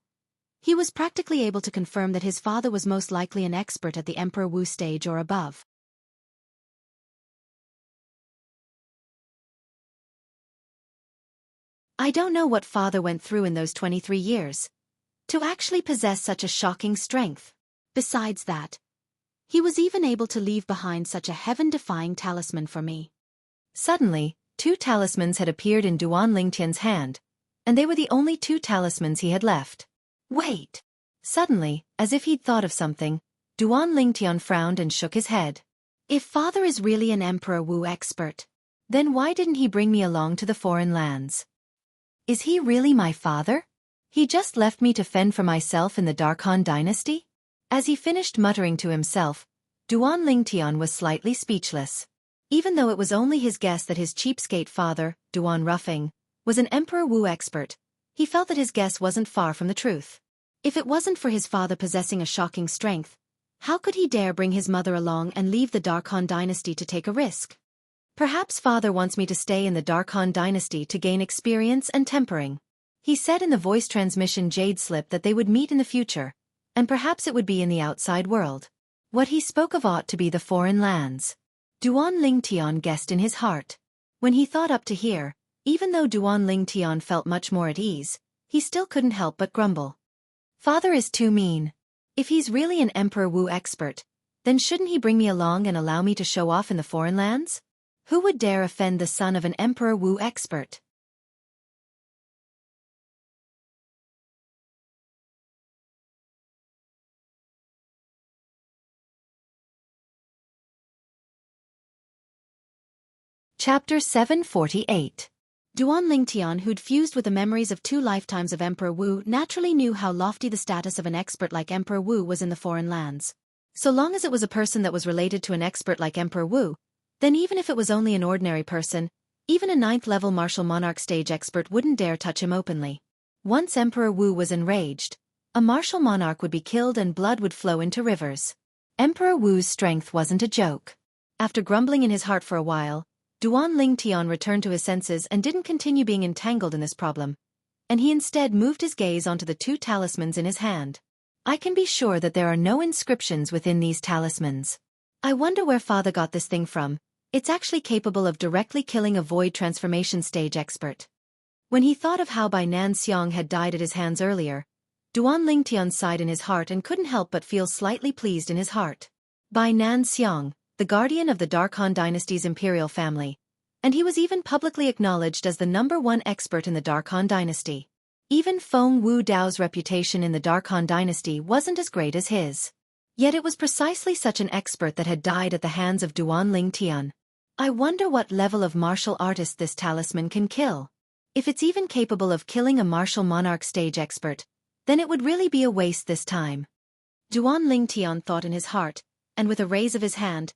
he was practically able to confirm that his father was most likely an expert at the Emperor Wu stage or above. I don't know what father went through in those 23 years to actually possess such a shocking strength. Besides that, he was even able to leave behind such a heaven-defying talisman for me. Suddenly, 2 talismans had appeared in Duan Lingtian's hand, and they were the only 2 talismans he had left. Wait! Suddenly, as if he'd thought of something, Duan Lingtian frowned and shook his head. If father is really an Emperor Wu expert, then why didn't he bring me along to the foreign lands? Is he really my father? He just left me to fend for myself in the Darkhan dynasty? As he finished muttering to himself, Duan Lingtian was slightly speechless. Even though it was only his guess that his cheapskate father, Duan Ruffing, was an Emperor Wu expert, he felt that his guess wasn't far from the truth. If it wasn't for his father possessing a shocking strength, how could he dare bring his mother along and leave the Darkhan dynasty to take a risk? Perhaps father wants me to stay in the Darkhan dynasty to gain experience and tempering. He said in the voice transmission jade slip that they would meet in the future, and perhaps it would be in the outside world. What he spoke of ought to be the foreign lands. Duan Lingtian guessed in his heart. When he thought up to here, even though Duan Lingtian felt much more at ease, he still couldn't help but grumble. Father is too mean. If he's really an Emperor Wu expert, then shouldn't he bring me along and allow me to show off in the foreign lands? Who would dare offend the son of an Emperor Wu expert? Chapter 748. Duan Lingtian, who'd fused with the memories of 2 lifetimes of Emperor Wu, naturally knew how lofty the status of an expert like Emperor Wu was in the foreign lands. So long as it was a person that was related to an expert like Emperor Wu, then even if it was only an ordinary person, even a 9th-level martial monarch stage expert wouldn't dare touch him openly. Once Emperor Wu was enraged, a martial monarch would be killed and blood would flow into rivers. Emperor Wu's strength wasn't a joke. After grumbling in his heart for a while, Duan Lingtian returned to his senses and didn't continue being entangled in this problem, and he instead moved his gaze onto the 2 talismans in his hand. I can be sure that there are no inscriptions within these talismans. I wonder where father got this thing from. It's actually capable of directly killing a void transformation stage expert. When he thought of how Bai Nan Xiang had died at his hands earlier, Duan Lingtian sighed in his heart and couldn't help but feel slightly pleased in his heart. Bai Nan Xiang, the guardian of the Darkhan dynasty's imperial family, and he was even publicly acknowledged as the #1 expert in the Darkhan dynasty. Even Feng Wu Dao's reputation in the Darkhan dynasty wasn't as great as his. Yet it was precisely such an expert that had died at the hands of Duan Lingtian. I wonder what level of martial artist this talisman can kill. If it's even capable of killing a martial monarch stage expert, then it would really be a waste this time. Duan Lingtian thought in his heart, and with a raise of his hand,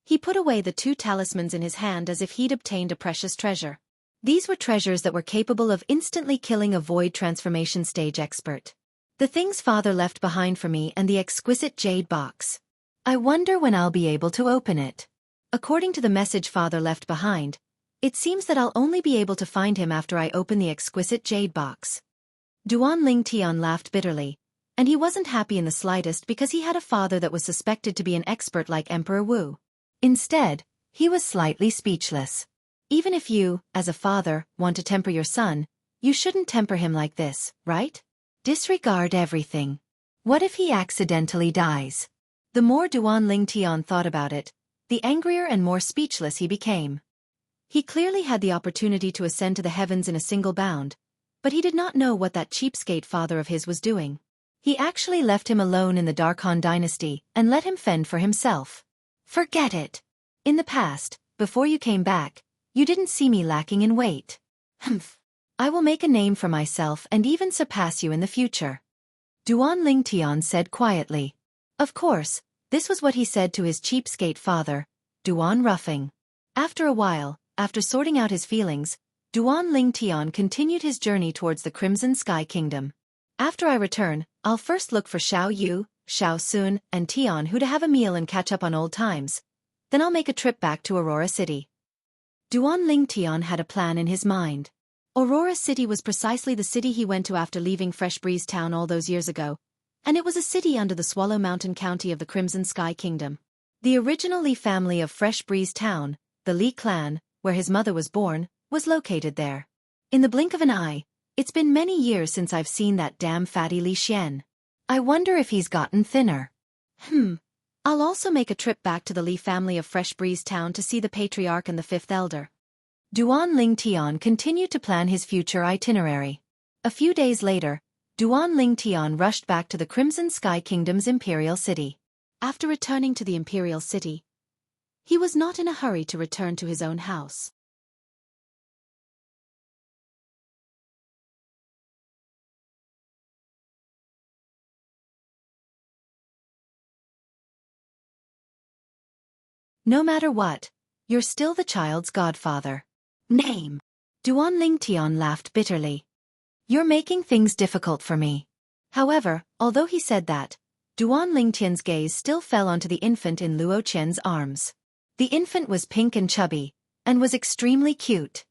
he put away the 2 talismans in his hand as if he'd obtained a precious treasure. These were treasures that were capable of instantly killing a void transformation stage expert. The things father left behind for me and the exquisite jade box. I wonder when I'll be able to open it. According to the message father left behind, it seems that I'll only be able to find him after I open the exquisite jade box. Duan Lingtian laughed bitterly, and he wasn't happy in the slightest because he had a father that was suspected to be an expert like Emperor Wu. Instead, he was slightly speechless. Even if you, as a father, want to temper your son, you shouldn't temper him like this, right? Disregard everything. What if he accidentally dies? The more Duan Lingtian thought about it, the angrier and more speechless he became. He clearly had the opportunity to ascend to the heavens in a single bound, but he did not know what that cheapskate father of his was doing. He actually left him alone in the Darkhan dynasty and let him fend for himself. Forget it. In the past, before you came back, you didn't see me lacking in weight. Humph. I will make a name for myself and even surpass you in the future. Duan Lingtian said quietly. Of course, this was what he said to his cheapskate father, Duan Ruffing. After a while, after sorting out his feelings, Duan Lingtian continued his journey towards the Crimson Sky Kingdom. After I return, I'll first look for Xiao Yu, Xiao Sun, and Tian Hu to have a meal and catch up on old times. Then I'll make a trip back to Aurora City. Duan Lingtian had a plan in his mind. Aurora City was precisely the city he went to after leaving Fresh Breeze Town all those years ago, and it was a city under the Swallow Mountain County of the Crimson Sky Kingdom. The original Li family of Fresh Breeze Town, the Li clan, where his mother was born, was located there. In the blink of an eye, it's been many years since I've seen that damn fatty Li Xian. I wonder if he's gotten thinner. I'll also make a trip back to the Li family of Fresh Breeze Town to see the patriarch and the fifth elder. Duan Lingtian continued to plan his future itinerary. A few days later, Duan Lingtian rushed back to the Crimson Sky Kingdom's imperial city. After returning to the imperial city, he was not in a hurry to return to his own house. No matter what, you're still the child's godfather. Name. Duan Lingtian laughed bitterly. You're making things difficult for me. However, although he said that, Duan Lingtian's gaze still fell onto the infant in Luo Chen's arms. The infant was pink and chubby, and was extremely cute.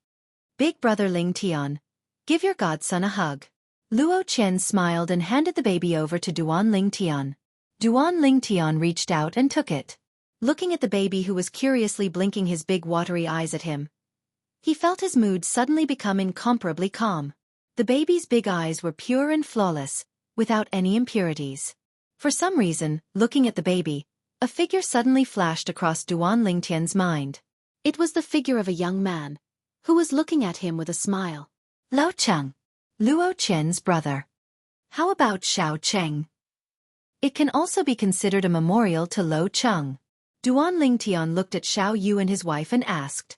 Big brother Lingtian, give your godson a hug. Luo Chen smiled and handed the baby over to Duan Lingtian. Duan Lingtian reached out and took it. Looking at the baby who was curiously blinking his big watery eyes at him, he felt his mood suddenly become incomparably calm. The baby's big eyes were pure and flawless, without any impurities. For some reason, looking at the baby, a figure suddenly flashed across Duan Lingtian's mind. It was the figure of a young man, who was looking at him with a smile. Lao Cheng, Luo Chen's brother. How about Xiao Cheng? It can also be considered a memorial to Lo Cheng. Duan Lingtian looked at Xiao Yu and his wife and asked.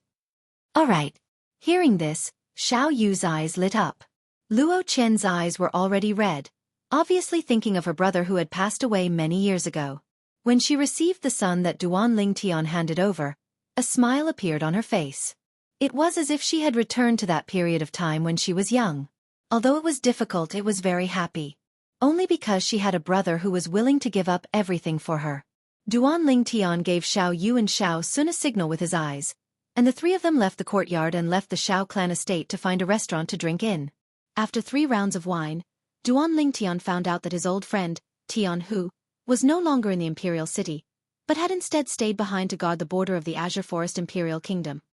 All right. Hearing this, Xiao Yu's eyes lit up. Luo Chen's eyes were already red, obviously thinking of her brother who had passed away many years ago. When she received the son that Duan Lingtian handed over, a smile appeared on her face. It was as if she had returned to that period of time when she was young. Although it was difficult, it was very happy. Only because she had a brother who was willing to give up everything for her. Duan Lingtian gave Xiao Yu and Xiao Sun a signal with his eyes, and the three of them left the courtyard and left the Xiao clan estate to find a restaurant to drink in. After 3 rounds of wine, Duan Lingtian found out that his old friend, Jianghu, was no longer in the imperial city, but had instead stayed behind to guard the border of the Azure Forest Imperial Kingdom.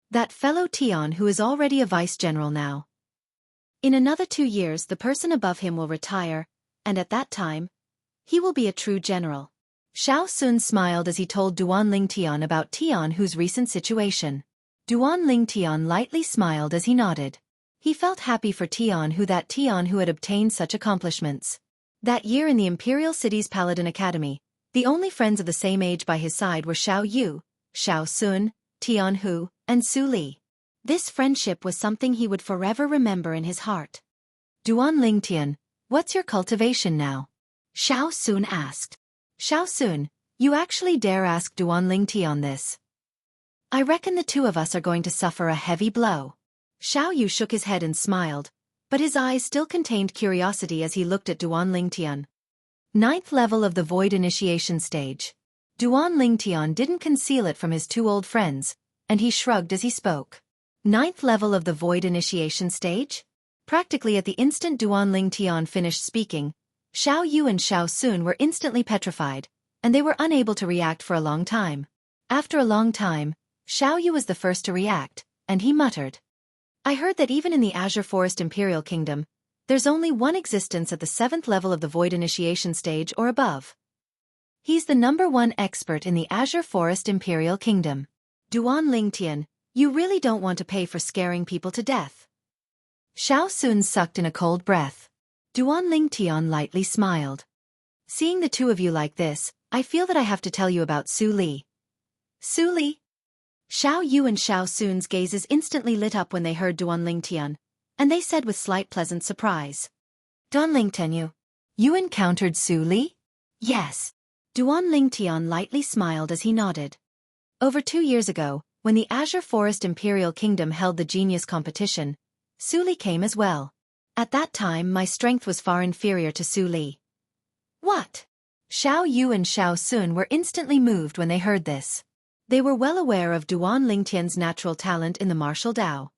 That fellow Tian who is already a vice-general now. In another 2 years the person above him will retire, and at that time, he will be a true general. Xiao Sun smiled as he told Duan Lingtian about Tianhu's recent situation. Duan Lingtian lightly smiled as he nodded. He felt happy for Tianhu, that Tianhu had obtained such accomplishments. That year in the Imperial City's Paladin Academy, the only friends of the same age by his side were Xiao Yu, Xiao Sun, Tianhu, and Su Li. This friendship was something he would forever remember in his heart. Duan Lingtian, what's your cultivation now? Xiao Sun asked. Xiao Sun, you actually dare ask Duan Lingtian this? I reckon the two of us are going to suffer a heavy blow. Xiao Yu shook his head and smiled, but his eyes still contained curiosity as he looked at Duan Lingtian. 9th level of the Void Initiation Stage. Duan Lingtian didn't conceal it from his 2 old friends, and he shrugged as he spoke. 9th level of the Void Initiation Stage? Practically at the instant Duan Lingtian finished speaking, Xiao Yu and Xiao Sun were instantly petrified, and they were unable to react for a long time. After a long time, Xiao Yu was the first to react, and he muttered. I heard that even in the Azure Forest Imperial Kingdom, there's only one existence at the 7th level of the Void Initiation Stage or above. He's the #1 expert in the Azure Forest Imperial Kingdom. Duan Lingtian, you really don't want to pay for scaring people to death. Xiao Sun sucked in a cold breath. Duan Lingtian lightly smiled. Seeing the two of you like this, I feel that I have to tell you about Su Li. Su Li? Xiao Yu and Xiao Sun's gazes instantly lit up when they heard Duan Lingtian, and they said with slight pleasant surprise. Duan Lingtian, you encountered Su Li? Yes. Duan Lingtian lightly smiled as he nodded. Over 2 years ago, when the Azure Forest Imperial Kingdom held the genius competition, Su Li came as well. At that time my strength was far inferior to Su Li. What? Xiao Yu and Xiao Sun were instantly moved when they heard this. They were well aware of Duan Lingtian's natural talent in the martial Dao.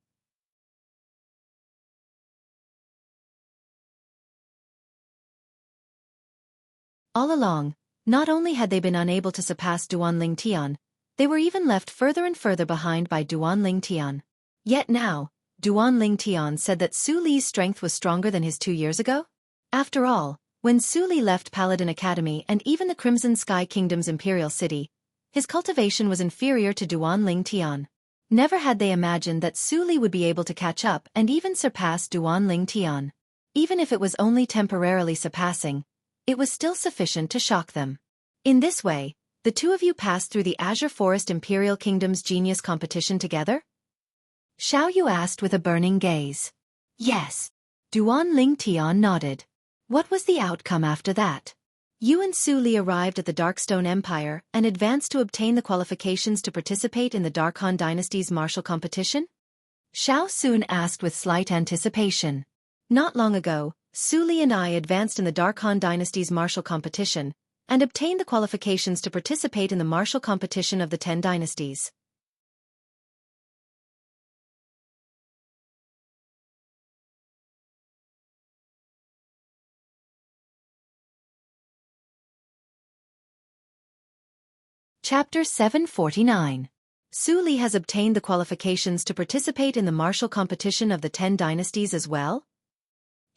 All along, not only had they been unable to surpass Duan Lingtian, they were even left further and further behind by Duan Lingtian. Yet now, Duan Lingtian said that Su Li's strength was stronger than his 2 years ago? After all, when Su Li left Paladin Academy and even the Crimson Sky Kingdom's imperial city, his cultivation was inferior to Duan Lingtian. Never had they imagined that Su Li would be able to catch up and even surpass Duan Lingtian. Even if it was only temporarily surpassing, it was still sufficient to shock them. In this way, the two of you passed through the Azure Forest Imperial Kingdom's genius competition together? Xiao Yu asked with a burning gaze. Yes. Duan Lingtian nodded. What was the outcome after that? You and Su Li arrived at the Darkstone Empire and advanced to obtain the qualifications to participate in the Dark Han Dynasty's martial competition? Xiao Sun asked with slight anticipation. Not long ago, Su Li and I advanced in the Dark Han Dynasty's martial competition and obtained the qualifications to participate in the martial competition of the 10 dynasties. Chapter 749. Su Li has obtained the qualifications to participate in the martial competition of the 10 dynasties as well?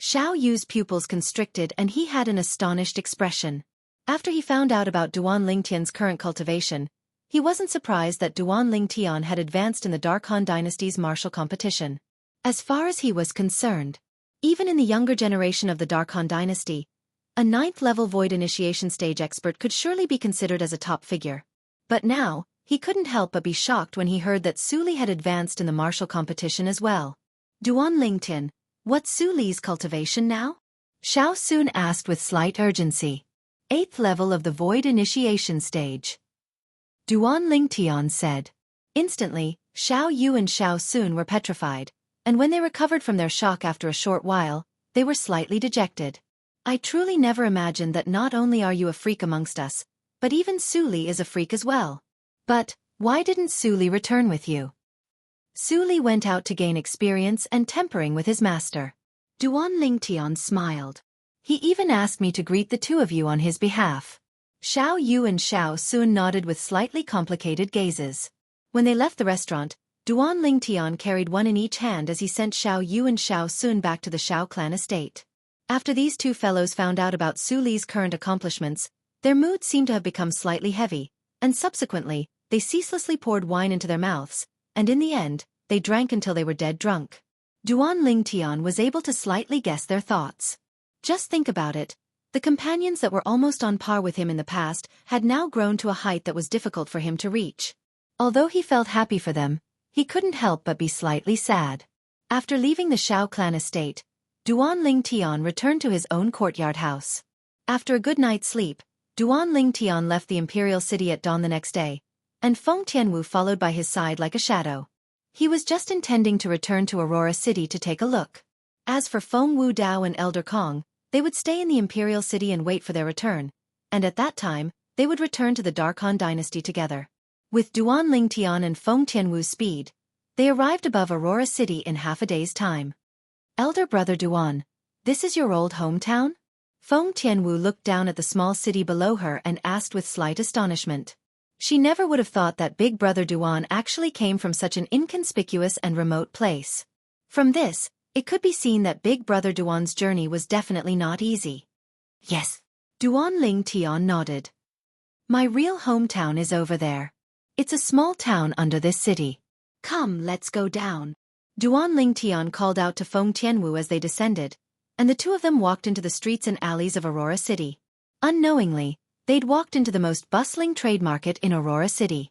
Xiao Yu's pupils constricted and he had an astonished expression. After he found out about Duan Lingtian's current cultivation, he wasn't surprised that Duan Lingtian had advanced in the Dark Han Dynasty's martial competition. As far as he was concerned, even in the younger generation of the Dark Han Dynasty, a 9th-level Void Initiation stage expert could surely be considered as a top figure. But now, he couldn't help but be shocked when he heard that Su Li had advanced in the martial competition as well. Duan Lingtian, what's Su Li's cultivation now? Xiao Sun asked with slight urgency. 8th level of the Void Initiation stage. Duan Lingtian said. Instantly, Xiao Yu and Xiao Sun were petrified, and when they recovered from their shock after a short while, they were slightly dejected. I truly never imagined that not only are you a freak amongst us, but even Su Li is a freak as well. But, why didn't Su Li return with you? Su Li went out to gain experience and tempering with his master. Duan Lingtian smiled. He even asked me to greet the two of you on his behalf. Xiao Yu and Xiao Sun nodded with slightly complicated gazes. When they left the restaurant, Duan Lingtian carried one in each hand as he sent Xiao Yu and Xiao Sun back to the Xiao clan estate. After these two fellows found out about Su Li's current accomplishments, their mood seemed to have become slightly heavy, and subsequently, they ceaselessly poured wine into their mouths, and in the end, they drank until they were dead drunk. Duan Lingtian was able to slightly guess their thoughts. Just think about it. The companions that were almost on par with him in the past had now grown to a height that was difficult for him to reach. Although he felt happy for them, he couldn't help but be slightly sad. After leaving the Xiao clan estate, Duan Lingtian returned to his own courtyard house. After a good night's sleep, Duan Lingtian left the imperial city at dawn the next day, and Feng Tianwu followed by his side like a shadow. He was just intending to return to Aurora City to take a look. As for Feng Wu Dao and Elder Kong, they would stay in the imperial city and wait for their return, and at that time, they would return to the Dark Han Dynasty together. With Duan Lingtian and Feng Tianwu's speed, they arrived above Aurora City in half a day's time. Elder brother Duan, this is your old hometown? Feng Tianwu looked down at the small city below her and asked with slight astonishment. She never would have thought that big brother Duan actually came from such an inconspicuous and remote place. From this, it could be seen that big brother Duan's journey was definitely not easy. Yes. Duan Lingtian nodded. My real hometown is over there. It's a small town under this city. Come, let's go down. Duan Lingtian called out to Feng Tianwu as they descended, and the two of them walked into the streets and alleys of Aurora City. Unknowingly, they'd walked into the most bustling trade market in Aurora City.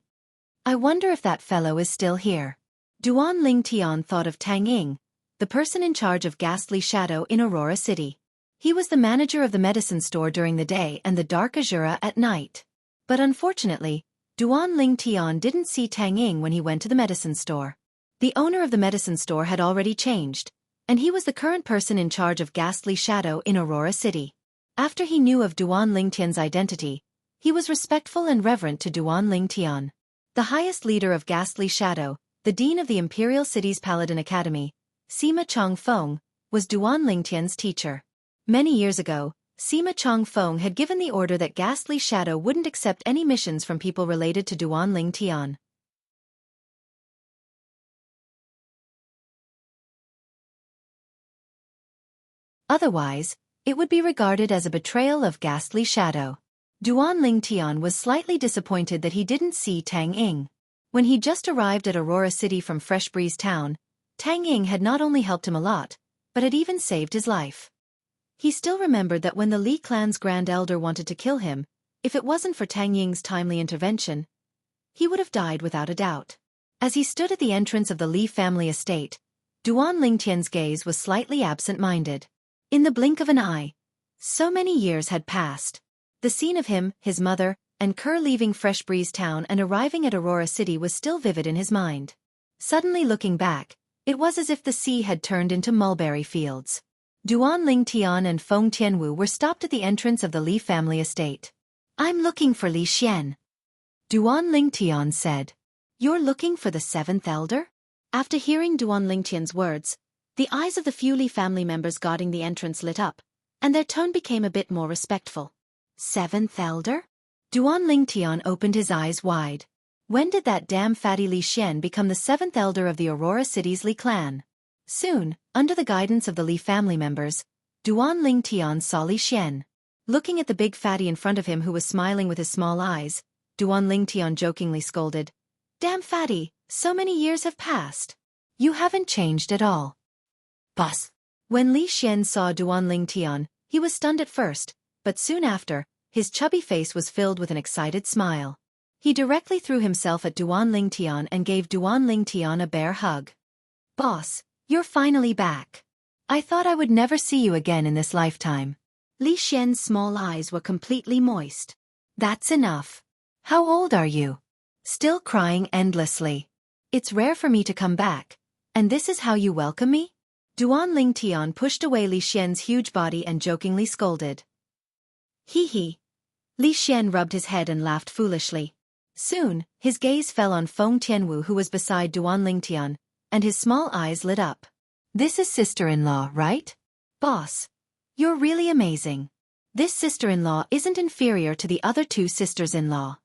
I wonder if that fellow is still here. Duan Lingtian thought of Tang Ying, the person in charge of Ghastly Shadow in Aurora City. He was the manager of the medicine store during the day and the Dark Azura at night. But unfortunately, Duan Lingtian didn't see Tang Ying when he went to the medicine store. The owner of the medicine store had already changed, and he was the current person in charge of Ghastly Shadow in Aurora City. After he knew of Duan Lingtian's identity, he was respectful and reverent to Duan Lingtian. The highest leader of Ghastly Shadow, the dean of the Imperial City's Paladin Academy, Sima Changfeng, was Duan Lingtian's teacher. Many years ago, Sima Changfeng had given the order that Ghastly Shadow wouldn't accept any missions from people related to Duan Lingtian. Otherwise, it would be regarded as a betrayal of ghastly shadow. Duan Lingtian was slightly disappointed that he didn't see Tang Ying. When he just arrived at Aurora City from Fresh Breeze Town, Tang Ying had not only helped him a lot, but had even saved his life. He still remembered that when the Li clan's Grand Elder wanted to kill him, if it wasn't for Tang Ying's timely intervention, he would have died without a doubt. As he stood at the entrance of the Li family estate, Duan Lingtian's gaze was slightly absent-minded. In the blink of an eye, so many years had passed. The scene of him, his mother, and Kerr leaving Fresh Breeze Town and arriving at Aurora City was still vivid in his mind. Suddenly looking back, it was as if the sea had turned into mulberry fields. Duan Lingtian and Feng Tianwu were stopped at the entrance of the Li family estate. "I'm looking for Li Xian," Duan Lingtian said. "You're looking for the seventh elder?" After hearing Duan Lingtian's words, the eyes of the few Li family members guarding the entrance lit up, and their tone became a bit more respectful. "Seventh elder?" Duan Lingtian opened his eyes wide. When did that damn fatty Li Xian become the seventh elder of the Aurora City's Li clan? Soon, under the guidance of the Li family members, Duan Lingtian saw Li Xian. Looking at the big fatty in front of him who was smiling with his small eyes, Duan Lingtian jokingly scolded, "Damn fatty, so many years have passed. You haven't changed at all." "Boss." When Li Xian saw Duan Lingtian, he was stunned at first, but soon after, his chubby face was filled with an excited smile. He directly threw himself at Duan Lingtian and gave Duan Lingtian a bear hug. "Boss, you're finally back. I thought I would never see you again in this lifetime." Li Xian's small eyes were completely moist. "That's enough. How old are you? Still crying endlessly. It's rare for me to come back, and this is how you welcome me?" Duan Lingtian pushed away Li Xian's huge body and jokingly scolded. "Hee hee." Li Xian rubbed his head and laughed foolishly. Soon, his gaze fell on Feng Tianwu who was beside Duan Lingtian, and his small eyes lit up. "This is sister-in-law, right? Boss, you're really amazing. This sister-in-law isn't inferior to the other two sisters-in-law."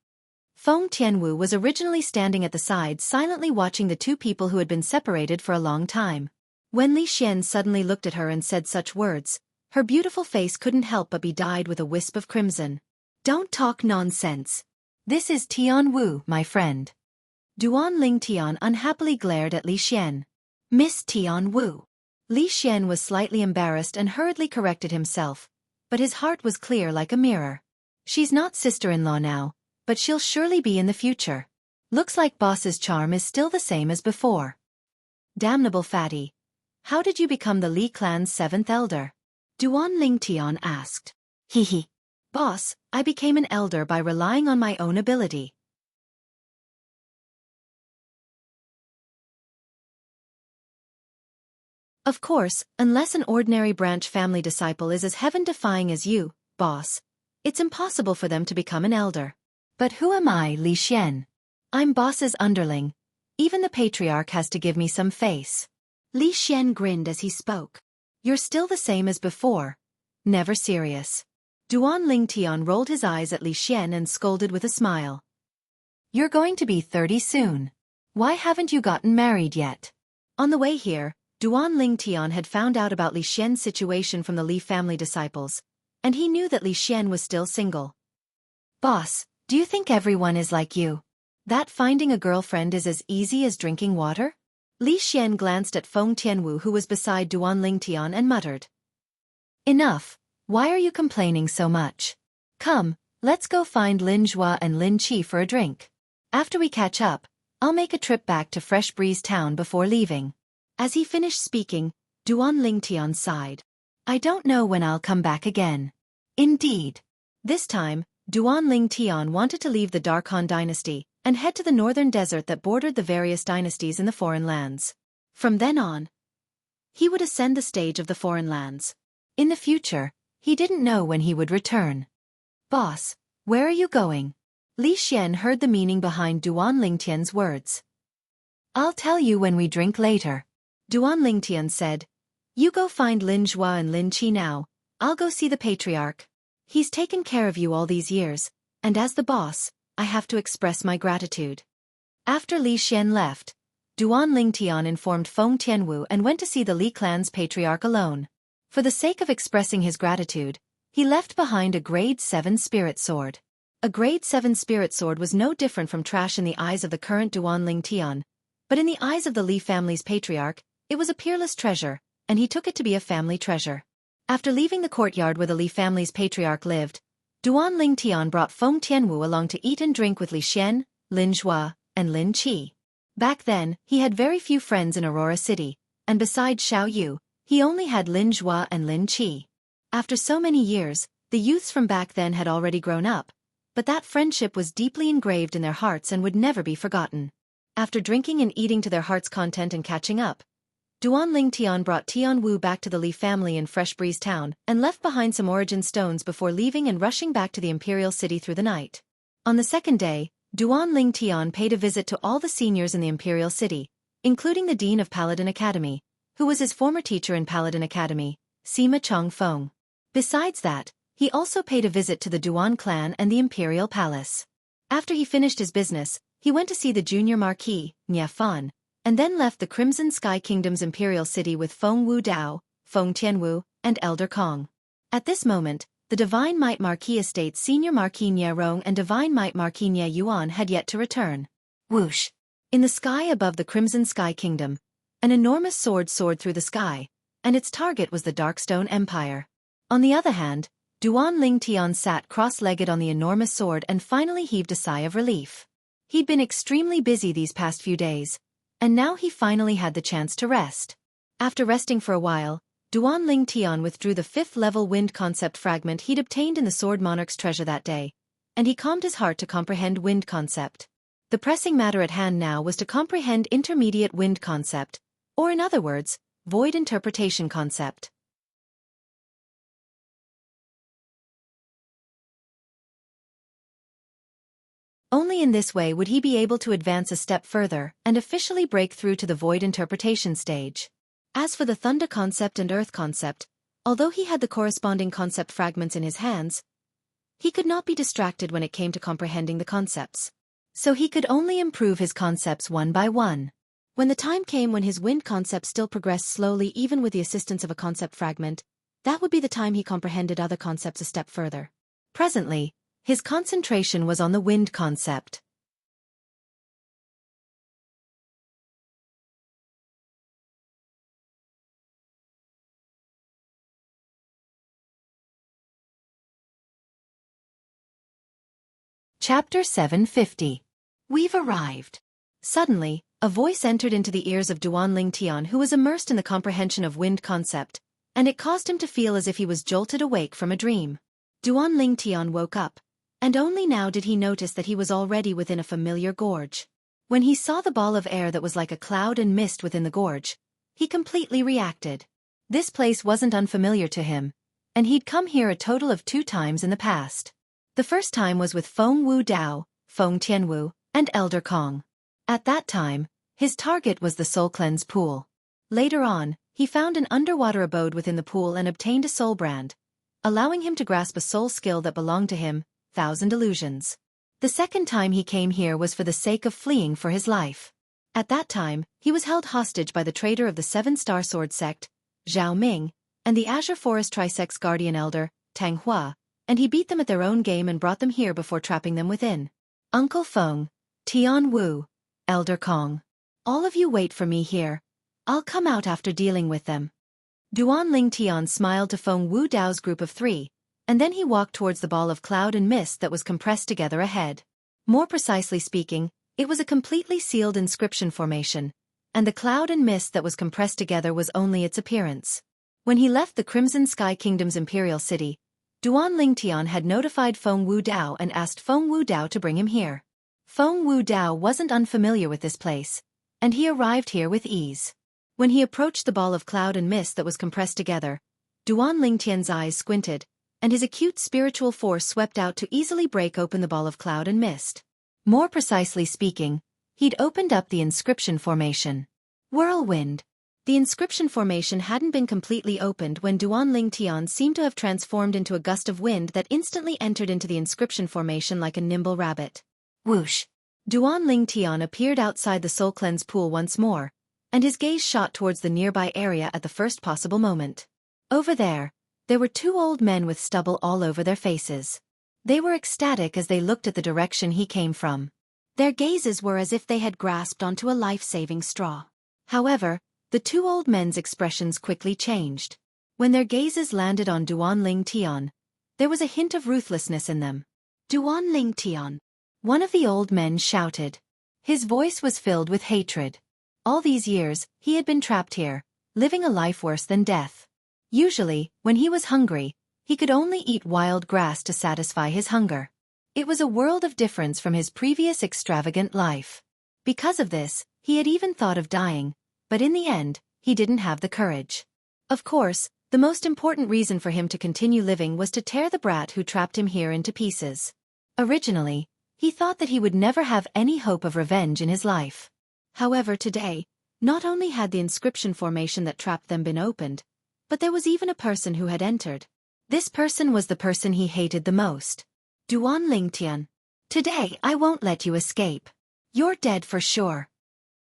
Feng Tianwu was originally standing at the side silently watching the two people who had been separated for a long time. When Li Xian suddenly looked at her and said such words, her beautiful face couldn't help but be dyed with a wisp of crimson. "Don't talk nonsense. This is Tianwu, my friend." Duan Lingtian unhappily glared at Li Xian. "Miss Tianwu." Li Xian was slightly embarrassed and hurriedly corrected himself, but his heart was clear like a mirror. She's not sister-in-law now, but she'll surely be in the future. Looks like boss's charm is still the same as before. "Damnable fatty. How did you become the Li clan's seventh elder?" Duan Lingtian asked. "Hee hee. Boss, I became an elder by relying on my own ability." Of course, unless an ordinary branch family disciple is as heaven-defying as you, boss, it's impossible for them to become an elder. "But who am I, Li Xian? I'm boss's underling. Even the patriarch has to give me some face." Li Xian grinned as he spoke. "You're still the same as before. Never serious." Duan Lingtian rolled his eyes at Li Xian and scolded with a smile. "You're going to be 30 soon. Why haven't you gotten married yet?" On the way here, Duan Lingtian had found out about Li Xian's situation from the Li family disciples, and he knew that Li Xian was still single. "Boss, do you think everyone is like you? That finding a girlfriend is as easy as drinking water?" Li Xian glanced at Feng Tianwu who was beside Duan Lingtian and muttered. "Enough. Why are you complaining so much? Come, let's go find Lin Zhua and Lin Qi for a drink. After we catch up, I'll make a trip back to Fresh Breeze Town before leaving." As he finished speaking, Duan Lingtian sighed. "I don't know when I'll come back again." Indeed. This time, Duan Lingtian wanted to leave the Dark Han dynasty and head to the northern desert that bordered the various dynasties in the foreign lands. From then on, he would ascend the stage of the foreign lands. In the future, he didn't know when he would return. "Boss, where are you going?" Li Xian heard the meaning behind Duan Lingtian's words. "I'll tell you when we drink later." Duan Lingtian said, "You go find Lin Zhua and Lin Qi now. I'll go see the patriarch. He's taken care of you all these years, and as the boss, I have to express my gratitude." After Li Xian left, Duan Lingtian informed Feng Tianwu and went to see the Li clan's patriarch alone. For the sake of expressing his gratitude, he left behind a grade 7 spirit sword. A grade 7 spirit sword was no different from trash in the eyes of the current Duanling Tian, but in the eyes of the Li family's patriarch, it was a peerless treasure, and he took it to be a family treasure. After leaving the courtyard where the Li family's patriarch lived, Duanling Tian brought Feng Tianwu along to eat and drink with Li Xian, Lin Zhua, and Lin Qi. Back then, he had very few friends in Aurora City, and besides Xiao Yu, he only had Lin Zhua and Lin Qi. After so many years, the youths from back then had already grown up, but that friendship was deeply engraved in their hearts and would never be forgotten. After drinking and eating to their heart's content and catching up, Duanling Tian brought Tianwu back to the Li family in Fresh Breeze Town and left behind some origin stones before leaving and rushing back to the Imperial City through the night. On the second day, Duanling Tian paid a visit to all the seniors in the Imperial City, including the Dean of Paladin Academy, who was his former teacher in Paladin Academy, Sima Changfeng. Besides that, he also paid a visit to the Duan clan and the Imperial Palace. After he finished his business, he went to see the junior Marquis, Nye Fan, and then left the Crimson Sky Kingdom's Imperial City with Feng Wu Dao, Feng Tianwu, and Elder Kong. At this moment, the Divine Might Marquis Estate's Senior Marquis Nye Rong and Divine Might Marquis Nye Yuan had yet to return. Whoosh! In the sky above the Crimson Sky Kingdom, an enormous sword soared through the sky, and its target was the Darkstone Empire. On the other hand, Duanling Tian sat cross-legged on the enormous sword and finally heaved a sigh of relief. He'd been extremely busy these past few days, and now he finally had the chance to rest. After resting for a while, Duanling Tian withdrew the 5th-level wind concept fragment he'd obtained in the Sword Monarch's treasure that day, and he calmed his heart to comprehend wind concept. The pressing matter at hand now was to comprehend intermediate wind concept, or in other words, void interpretation concept. Only in this way would he be able to advance a step further and officially break through to the void interpretation stage. As for the thunder concept and earth concept, although he had the corresponding concept fragments in his hands, he could not be distracted when it came to comprehending the concepts. So he could only improve his concepts one by one. When the time came when his wind concept still progressed slowly even with the assistance of a concept fragment, that would be the time he comprehended other concepts a step further. Presently, his concentration was on the wind concept. Chapter 750. We've arrived. Suddenly, a voice entered into the ears of Duanling Tian, who was immersed in the comprehension of wind concept, and it caused him to feel as if he was jolted awake from a dream. Duanling Tian woke up, and only now did he notice that he was already within a familiar gorge. When he saw the ball of air that was like a cloud and mist within the gorge, he completely reacted. This place wasn't unfamiliar to him, and he'd come here a total of 2 times in the past. The first time was with Feng Wu Dao, Feng Tianwu, and Elder Kong. At that time, his target was the Soul Cleanse Pool. Later on, he found an underwater abode within the pool and obtained a soul brand, allowing him to grasp a soul skill that belonged to him, Thousand Illusions. The second time he came here was for the sake of fleeing for his life. At that time, he was held hostage by the traitor of the 7-Star Sword Sect, Zhao Ming, and the Azure Forest Trisect's guardian elder, Tang Hua, and he beat them at their own game and brought them here before trapping them within. Uncle Feng, Tian Wu, Elder Kong. All of you wait for me here. I'll come out after dealing with them. Duanling Tian smiled to Feng Wu Dao's group of 3, and then he walked towards the ball of cloud and mist that was compressed together ahead. More precisely speaking, it was a completely sealed inscription formation, and the cloud and mist that was compressed together was only its appearance. When he left the Crimson Sky Kingdom's Imperial City, Duanling Tian had notified Feng Wu Dao and asked Feng Wu Dao to bring him here. Feng Wu Dao wasn't unfamiliar with this place, and he arrived here with ease. When he approached the ball of cloud and mist that was compressed together, Duanling Tian's eyes squinted, and his acute spiritual force swept out to easily break open the ball of cloud and mist. More precisely speaking, he'd opened up the inscription formation. Whirlwind. The inscription formation hadn't been completely opened when Duanling Tian seemed to have transformed into a gust of wind that instantly entered into the inscription formation like a nimble rabbit. Whoosh! Duanling Tian appeared outside the Soul Cleanse Pool once more, and his gaze shot towards the nearby area at the first possible moment. Over there were two old men with stubble all over their faces. They were ecstatic as they looked at the direction he came from. Their gazes were as if they had grasped onto a life-saving straw. However, the two old men's expressions quickly changed. When their gazes landed on Duanling Tian, there was a hint of ruthlessness in them. Duanling Tian, one of the old men shouted. His voice was filled with hatred. All these years, he had been trapped here, living a life worse than death. Usually, when he was hungry, he could only eat wild grass to satisfy his hunger. It was a world of difference from his previous extravagant life. Because of this, he had even thought of dying, but in the end, he didn't have the courage. Of course, the most important reason for him to continue living was to tear the brat who trapped him here into pieces. Originally, he thought that he would never have any hope of revenge in his life. However, today, not only had the inscription formation that trapped them been opened, but there was even a person who had entered. This person was the person he hated the most. Duanling Tian. Today I won't let you escape. You're dead for sure.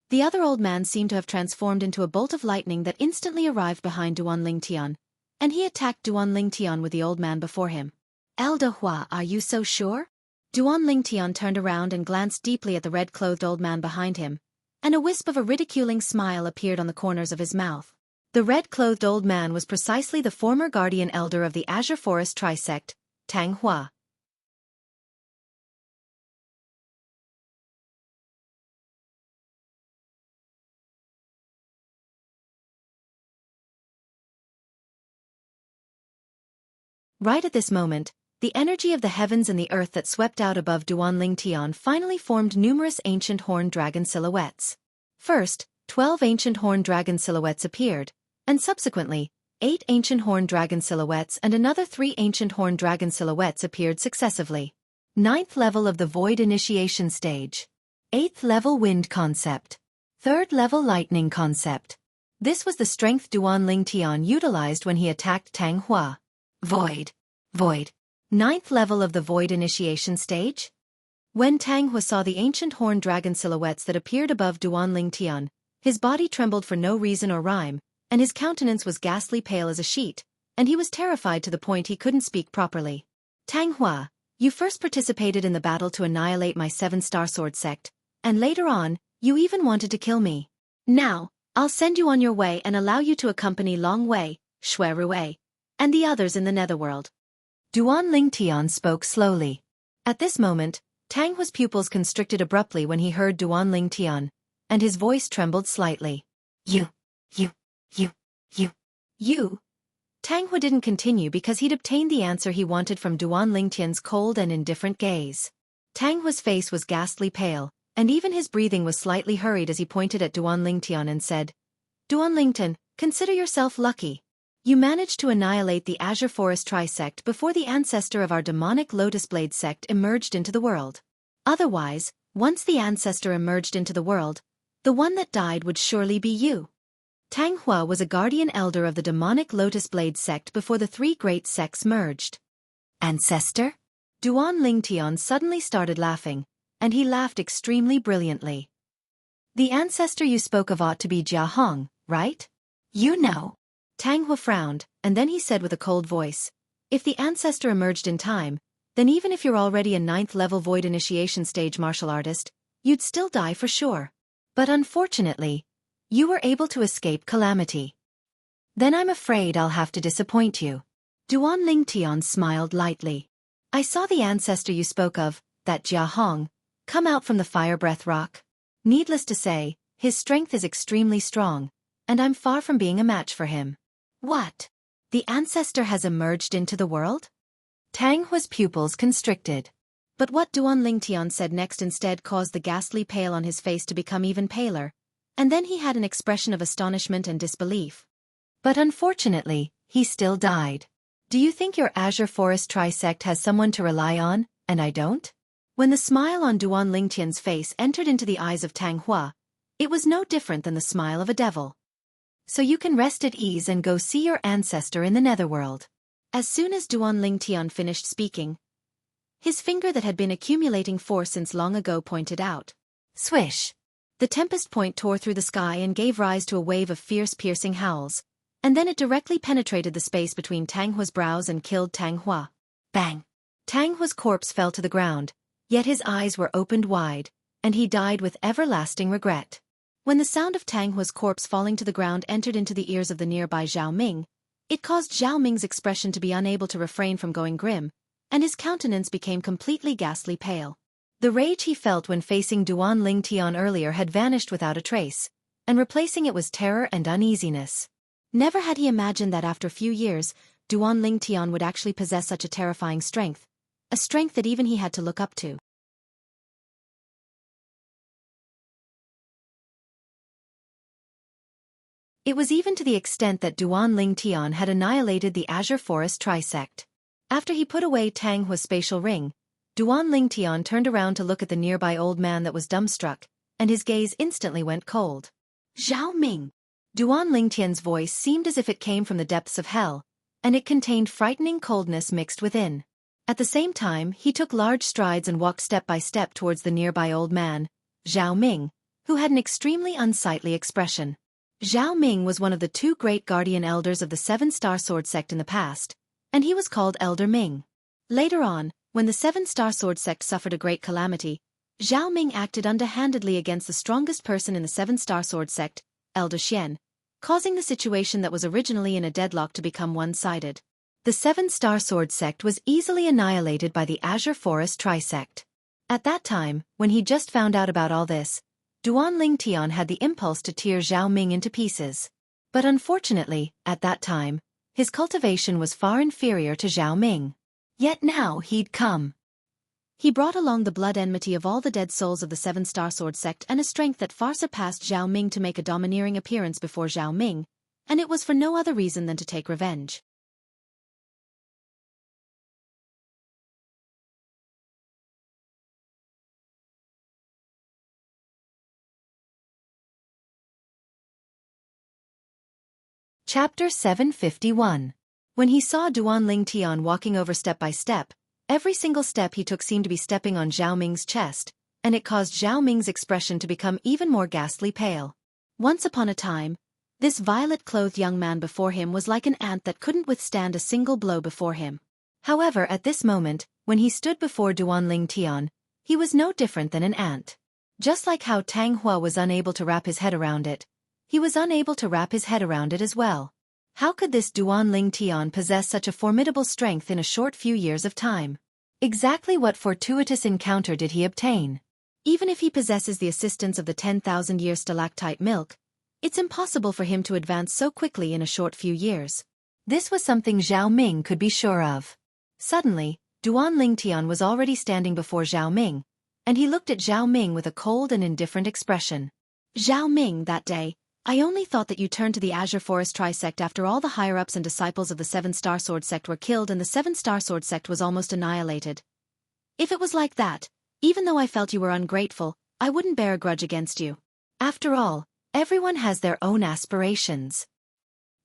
The other old man seemed to have transformed into a bolt of lightning that instantly arrived behind Duanling Tian, and he attacked Duanling Tian with the old man before him. Elder Hua, are you so sure? Duanling Tian turned around and glanced deeply at the red-clothed old man behind him, and a wisp of a ridiculing smile appeared on the corners of his mouth. The red-clothed old man was precisely the former guardian elder of the Azure Forest Trisect, Tang Hua. Right at this moment, the energy of the heavens and the earth that swept out above Duanling Tian finally formed numerous ancient horned dragon silhouettes. First, 12 ancient horned dragon silhouettes appeared, and subsequently, 8 ancient horned dragon silhouettes and another 3 ancient horned dragon silhouettes appeared successively. 9th level of the Void Initiation Stage. 8th level Wind Concept. 3rd level Lightning Concept. This was the strength Duanling Tian utilized when he attacked Tang Hua. Void. 9th level of the Void Initiation Stage? When Tang Hua saw the ancient horned dragon silhouettes that appeared above Duanling Tian, his body trembled for no reason or rhyme, and his countenance was ghastly pale as a sheet, and he was terrified to the point he couldn't speak properly. Tang Hua, you first participated in the battle to annihilate my 7-star sword sect, and later on, you even wanted to kill me. Now, I'll send you on your way and allow you to accompany Long Wei, Shui Ruwei, and the others in the netherworld. Duanling Tian spoke slowly. At this moment, Tang Hua's pupils constricted abruptly when he heard Duanling Tian, and his voice trembled slightly. You. Tang Hua didn't continue because he'd obtained the answer he wanted from Duanling Tian's cold and indifferent gaze. Tang Hua's face was ghastly pale, and even his breathing was slightly hurried as he pointed at Duanling Tian and said, Duanling Tian, consider yourself lucky. You managed to annihilate the Azure Forest Trisect before the ancestor of our demonic Lotus Blade sect emerged into the world. Otherwise, once the ancestor emerged into the world, the one that died would surely be you. Tang Hua was a guardian elder of the demonic Lotus Blade sect before the 3 great sects merged. Ancestor? Duanling Tian suddenly started laughing, and he laughed extremely brilliantly. The ancestor you spoke of ought to be Jianghu, right? You know. Tang Hua frowned, and then he said with a cold voice, if the ancestor emerged in time, then even if you're already a 9th level Void Initiation Stage martial artist, you'd still die for sure. But unfortunately, you were able to escape calamity. Then I'm afraid I'll have to disappoint you. Duanling Tian smiled lightly. I saw the ancestor you spoke of, that Jianghu, come out from the Fire Breath Rock. Needless to say, his strength is extremely strong, and I'm far from being a match for him. What? The ancestor has emerged into the world? Tang Hua's pupils constricted. But what Duanling Tian said next instead caused the ghastly pale on his face to become even paler, and then he had an expression of astonishment and disbelief. But unfortunately, he still died. Do you think your Azure Forest Trisect has someone to rely on, and I don't? When the smile on Duanling Tian's face entered into the eyes of Tang Hua, it was no different than the smile of a devil. So you can rest at ease and go see your ancestor in the netherworld. As soon as Duanling Tian finished speaking, his finger that had been accumulating force since long ago pointed out. Swish! The tempest point tore through the sky and gave rise to a wave of fierce piercing howls, and then it directly penetrated the space between Tang Hua's brows and killed Tang Hua. Bang! Tang Hua's corpse fell to the ground, yet his eyes were opened wide, and he died with everlasting regret. When the sound of Tang Hua's corpse falling to the ground entered into the ears of the nearby Zhao Ming, it caused Zhao Ming's expression to be unable to refrain from going grim, and his countenance became completely ghastly pale. The rage he felt when facing Duan Lingtian earlier had vanished without a trace, and replacing it was terror and uneasiness. Never had he imagined that after a few years, Duan Lingtian would actually possess such a terrifying strength, a strength that even he had to look up to. It was even to the extent that Duan Lingtian had annihilated the Azure Forest Trisect. After he put away Tang Hua's spatial ring, Duan Lingtian turned around to look at the nearby old man that was dumbstruck, and his gaze instantly went cold. Zhao Ming! Duan Lingtian's voice seemed as if it came from the depths of hell, and it contained frightening coldness mixed within. At the same time, he took large strides and walked step by step towards the nearby old man, Zhao Ming, who had an extremely unsightly expression. Zhao Ming was one of the 2 great guardian elders of the 7-star sword sect in the past, and he was called Elder Ming. Later on, when the 7-star sword sect suffered a great calamity, Zhao Ming acted underhandedly against the strongest person in the 7-star sword sect, Elder Xian, causing the situation that was originally in a deadlock to become one-sided. The 7-star sword sect was easily annihilated by the Azure Forest Trisect. At that time, when he just found out about all this, Duan Lingtian had the impulse to tear Zhao Ming into pieces. But unfortunately, at that time, his cultivation was far inferior to Zhao Ming. Yet now he'd come. He brought along the blood enmity of all the dead souls of the 7-star sword sect and a strength that far surpassed Zhao Ming to make a domineering appearance before Zhao Ming, and it was for no other reason than to take revenge. Chapter 751. When he saw Duan Lingtian walking over step by step, every single step he took seemed to be stepping on Zhao Ming's chest, and it caused Zhao Ming's expression to become even more ghastly pale. Once upon a time, this violet-clothed young man before him was like an ant that couldn't withstand a single blow before him. However, at this moment, when he stood before Duan Lingtian, he was no different than an ant. Just like how Tang Hua was unable to wrap his head around it, he was unable to wrap his head around it as well. How could this Duan Lingtian possess such a formidable strength in a short few years of time? Exactly what fortuitous encounter did he obtain? Even if he possesses the assistance of the 10,000-year stalactite milk, it's impossible for him to advance so quickly in a short few years. This was something Zhao Ming could be sure of. Suddenly, Duan Lingtian was already standing before Zhao Ming, and he looked at Zhao Ming with a cold and indifferent expression. Zhao Ming, that day, I only thought that you turned to the Azure Forest Trisect after all the higher-ups and disciples of the 7-star sword sect were killed and the 7-star sword sect was almost annihilated. If it was like that, even though I felt you were ungrateful, I wouldn't bear a grudge against you. After all, everyone has their own aspirations.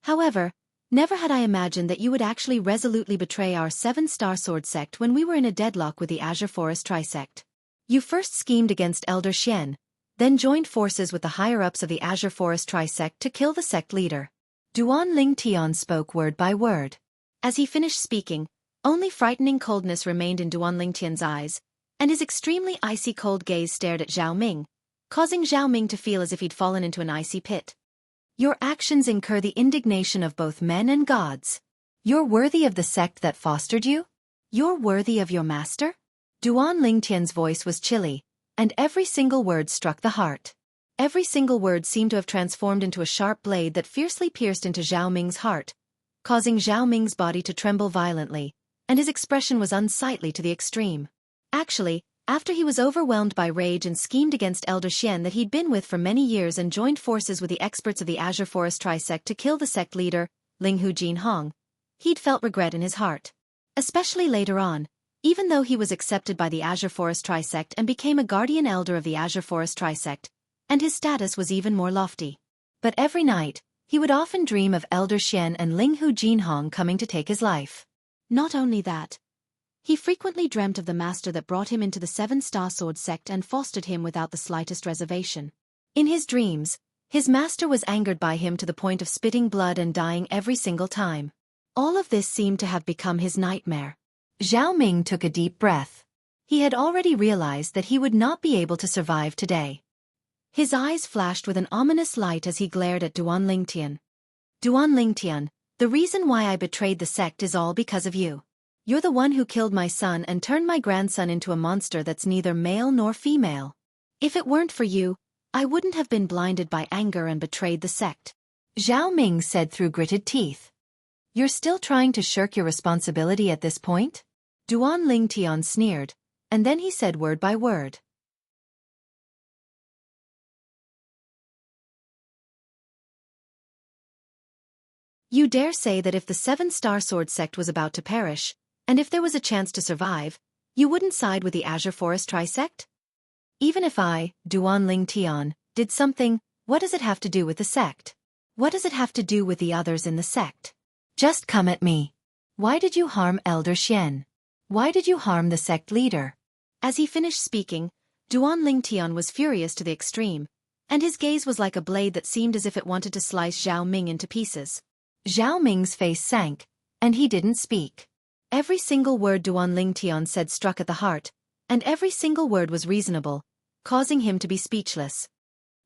However, never had I imagined that you would actually resolutely betray our 7-star sword sect when we were in a deadlock with the Azure Forest Trisect. You first schemed against Elder Xian, then joined forces with the higher-ups of the Azure Forest Trisect to kill the sect leader. Duan Lingtian spoke word by word. As he finished speaking, only frightening coldness remained in Duan Lingtian's eyes, and his extremely icy cold gaze stared at Zhao Ming, causing Zhao Ming to feel as if he'd fallen into an icy pit. Your actions incur the indignation of both men and gods. You're worthy of the sect that fostered you? You're worthy of your master? Duan Lingtian's voice was chilly, and every single word struck the heart. Every single word seemed to have transformed into a sharp blade that fiercely pierced into Zhao Ming's heart, causing Zhao Ming's body to tremble violently, and his expression was unsightly to the extreme. Actually, after he was overwhelmed by rage and schemed against Elder Xian that he'd been with for many years and joined forces with the experts of the Azure Forest Trisect to kill the sect leader, Linghu Jinhong, he'd felt regret in his heart. Especially later on, even though he was accepted by the Azure Forest Trisect and became a guardian elder of the Azure Forest Trisect, and his status was even more lofty. But every night, he would often dream of Elder Xian and Linghu Jinhong coming to take his life. Not only that, he frequently dreamt of the master that brought him into the 7-star sword sect and fostered him without the slightest reservation. In his dreams, His master was angered by him to the point of spitting blood and dying every single time. All of this seemed to have become his nightmare. Zhao Ming took a deep breath. He had already realized that he would not be able to survive today. His eyes flashed with an ominous light as he glared at Duan Lingtian. Duan Lingtian, the reason why I betrayed the sect is all because of you. You're the one who killed my son and turned my grandson into a monster that's neither male nor female. If it weren't for you, I wouldn't have been blinded by anger and betrayed the sect. Zhao Ming said through gritted teeth. You're still trying to shirk your responsibility at this point? Duan Lingtian sneered, and then he said word by word. You dare say that if the 7-star sword sect was about to perish, and if there was a chance to survive, you wouldn't side with the Azure Forest Trisect? Even if I, Duan Lingtian, did something, what does it have to do with the sect? What does it have to do with the others in the sect? Just come at me. Why did you harm Elder Xian? Why did you harm the sect leader? As he finished speaking, Duan Lingtian was furious to the extreme, and his gaze was like a blade that seemed as if it wanted to slice Zhao Ming into pieces. Zhao Ming's face sank, and he didn't speak. Every single word Duan Lingtian said struck at the heart, and every single word was reasonable, causing him to be speechless.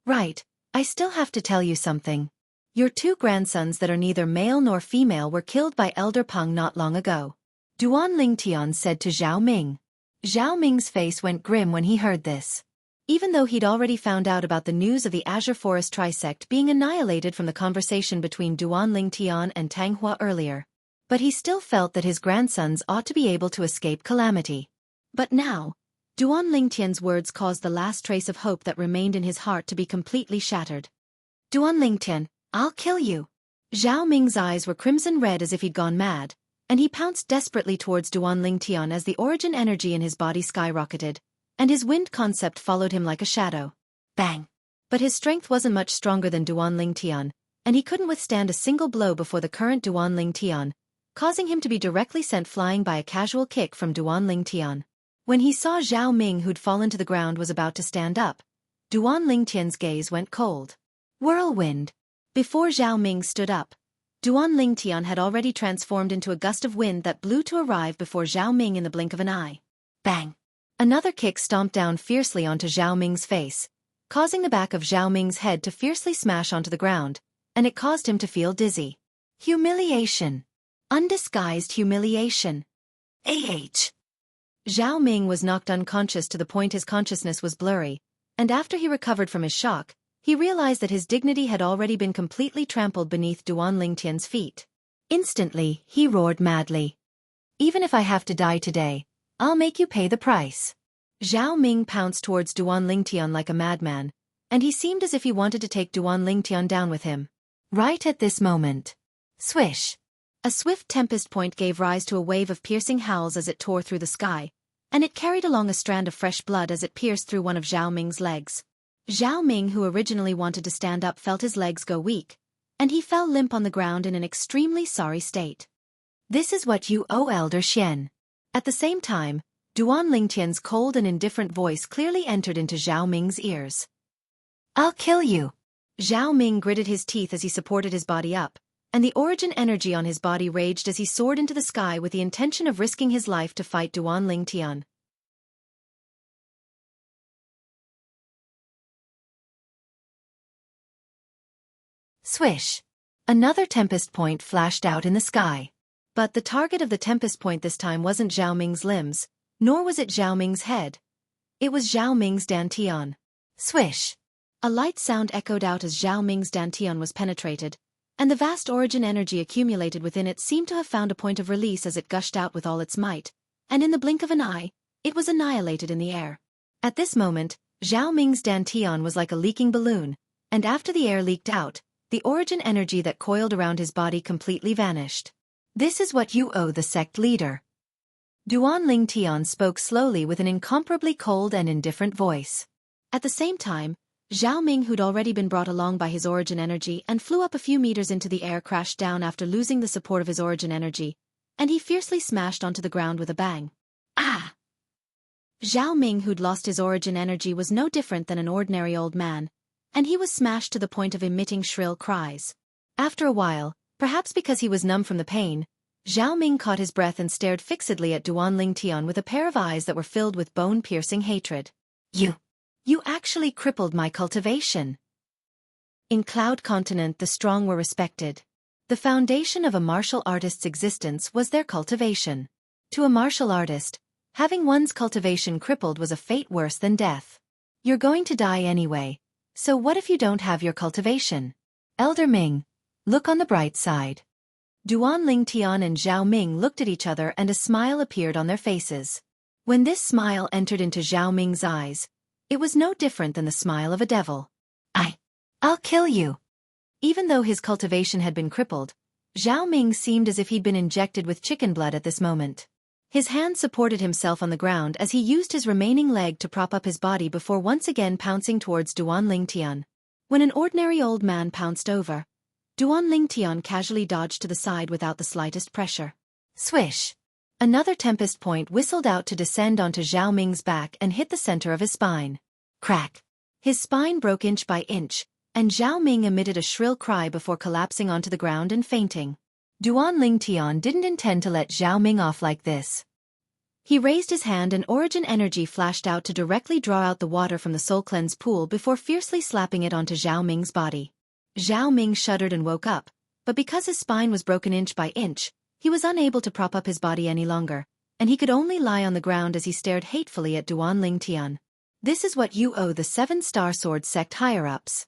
Right, I still have to tell you something. Your 2 grandsons that are neither male nor female were killed by Elder Peng not long ago. Duan Lingtian said to Zhao Ming. Zhao Ming's face went grim when he heard this. Even though he'd already found out about the news of the Azure Forest Trisect being annihilated from the conversation between Duan Lingtian and Tang Hua earlier, but he still felt that his grandsons ought to be able to escape calamity. But now, Duan Lingtian's words caused the last trace of hope that remained in his heart to be completely shattered. Duan Lingtian, I'll kill you. Zhao Ming's eyes were crimson red as if he'd gone mad, and he pounced desperately towards Duan Lingtian as the origin energy in his body skyrocketed, and his wind concept followed him like a shadow. Bang! But his strength wasn't much stronger than Duan Lingtian, and he couldn't withstand a single blow before the current Duan Lingtian, causing him to be directly sent flying by a casual kick from Duan Lingtian. When he saw Zhao Ming who'd fallen to the ground was about to stand up, Duan Lingtian's gaze went cold. Whirlwind! Before Zhao Ming stood up, Duan Lingtian had already transformed into a gust of wind that blew to arrive before Zhao Ming in the blink of an eye. Bang! Another kick stomped down fiercely onto Zhao Ming's face, causing the back of Zhao Ming's head to fiercely smash onto the ground, and it caused him to feel dizzy. Humiliation. Undisguised humiliation. Zhao Ming was knocked unconscious to the point his consciousness was blurry, and after he recovered from his shock, he realized that his dignity had already been completely trampled beneath Duan Lingtian's feet. Instantly, he roared madly. Even if I have to die today, I'll make you pay the price. Zhao Ming pounced towards Duan Lingtian like a madman, and he seemed as if he wanted to take Duan Lingtian down with him. Right at this moment. Swish! A swift tempest point gave rise to a wave of piercing howls as it tore through the sky, and it carried along a strand of fresh blood as it pierced through one of Zhao Ming's legs. Zhao Ming, who originally wanted to stand up, felt his legs go weak, and he fell limp on the ground in an extremely sorry state. This is what you owe Elder Xian. At the same time, Duan Lingtian's cold and indifferent voice clearly entered into Zhao Ming's ears. I'll kill you. Zhao Ming gritted his teeth as he supported his body up, and the origin energy on his body raged as he soared into the sky with the intention of risking his life to fight Duan Lingtian. Swish! Another tempest point flashed out in the sky. But the target of the tempest point this time wasn't Zhao Ming's limbs, nor was it Zhao Ming's head. It was Zhao Ming's dantian. Swish! A light sound echoed out as Zhao Ming's dantian was penetrated, and the vast origin energy accumulated within it seemed to have found a point of release as it gushed out with all its might, and in the blink of an eye, it was annihilated in the air. At this moment, Zhao Ming's dantian was like a leaking balloon, and after the air leaked out, the origin energy that coiled around his body completely vanished. This is what you owe the sect leader. Duan Lingtian spoke slowly with an incomparably cold and indifferent voice. At the same time, Zhao Ming, who'd already been brought along by his origin energy and flew up a few meters into the air, crashed down after losing the support of his origin energy, and he fiercely smashed onto the ground with a bang. Ah! Zhao Ming, who'd lost his origin energy, was no different than an ordinary old man, and he was smashed to the point of emitting shrill cries. After a while, perhaps because he was numb from the pain, Zhao Ming caught his breath and stared fixedly at Duan Lingtian with a pair of eyes that were filled with bone-piercing hatred. You actually crippled my cultivation. In Cloud Continent the strong were respected. The foundation of a martial artist's existence was their cultivation. To a martial artist, having one's cultivation crippled was a fate worse than death. You're going to die anyway, so what if you don't have your cultivation? Elder Ming, look on the bright side. Duan Lingtian and Zhao Ming looked at each other and a smile appeared on their faces. When this smile entered into Zhao Ming's eyes, it was no different than the smile of a devil. I'll kill you. Even though his cultivation had been crippled, Zhao Ming seemed as if he'd been injected with chicken blood at this moment. His hand supported himself on the ground as he used his remaining leg to prop up his body before once again pouncing towards Duan Lingtian. When an ordinary old man pounced over, Duan Lingtian casually dodged to the side without the slightest pressure. Swish! Another tempest point whistled out to descend onto Zhao Ming's back and hit the center of his spine. Crack! His spine broke inch by inch, and Zhao Ming emitted a shrill cry before collapsing onto the ground and fainting. Duan Lingtian didn't intend to let Zhao Ming off like this. He raised his hand and origin energy flashed out to directly draw out the water from the soul cleanse pool before fiercely slapping it onto Zhao Ming's body. Zhao Ming shuddered and woke up, but because his spine was broken inch by inch, he was unable to prop up his body any longer, and he could only lie on the ground as he stared hatefully at Duan Lingtian. This is what you owe the 7-star sword sect higher-ups.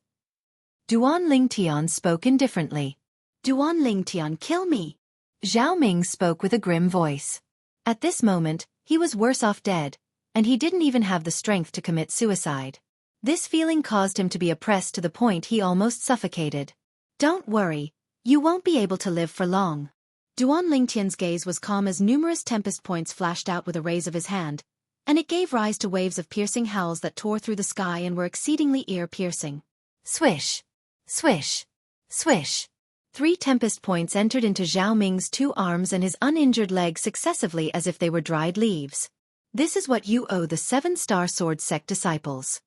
Duan Lingtian spoke indifferently. Duan Lingtian, kill me. Zhao Ming spoke with a grim voice. At this moment, he was worse off dead, and he didn't even have the strength to commit suicide. This feeling caused him to be oppressed to the point he almost suffocated. Don't worry, you won't be able to live for long. Duan Lingtian's gaze was calm as numerous tempest points flashed out with a raise of his hand, and it gave rise to waves of piercing howls that tore through the sky and were exceedingly ear-piercing. Swish! Swish! Swish! 3 tempest points entered into Zhao Ming's 2 arms and his uninjured legs successively as if they were dried leaves. This is what you owe the 7-star sword sect disciples.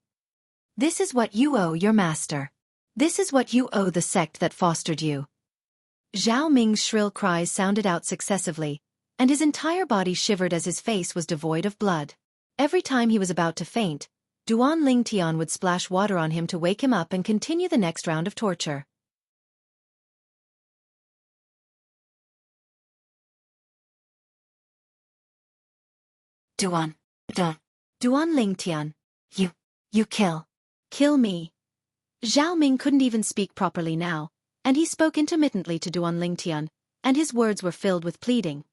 This is what you owe your master. This is what you owe the sect that fostered you. Zhao Ming's shrill cries sounded out successively, and his entire body shivered as his face was devoid of blood. Every time he was about to faint, Duan Lingtian would splash water on him to wake him up and continue the next round of torture. Duan Lingtian, you kill me. Zhao Ming couldn't even speak properly now, and he spoke intermittently to Duan Lingtian, and his words were filled with pleading.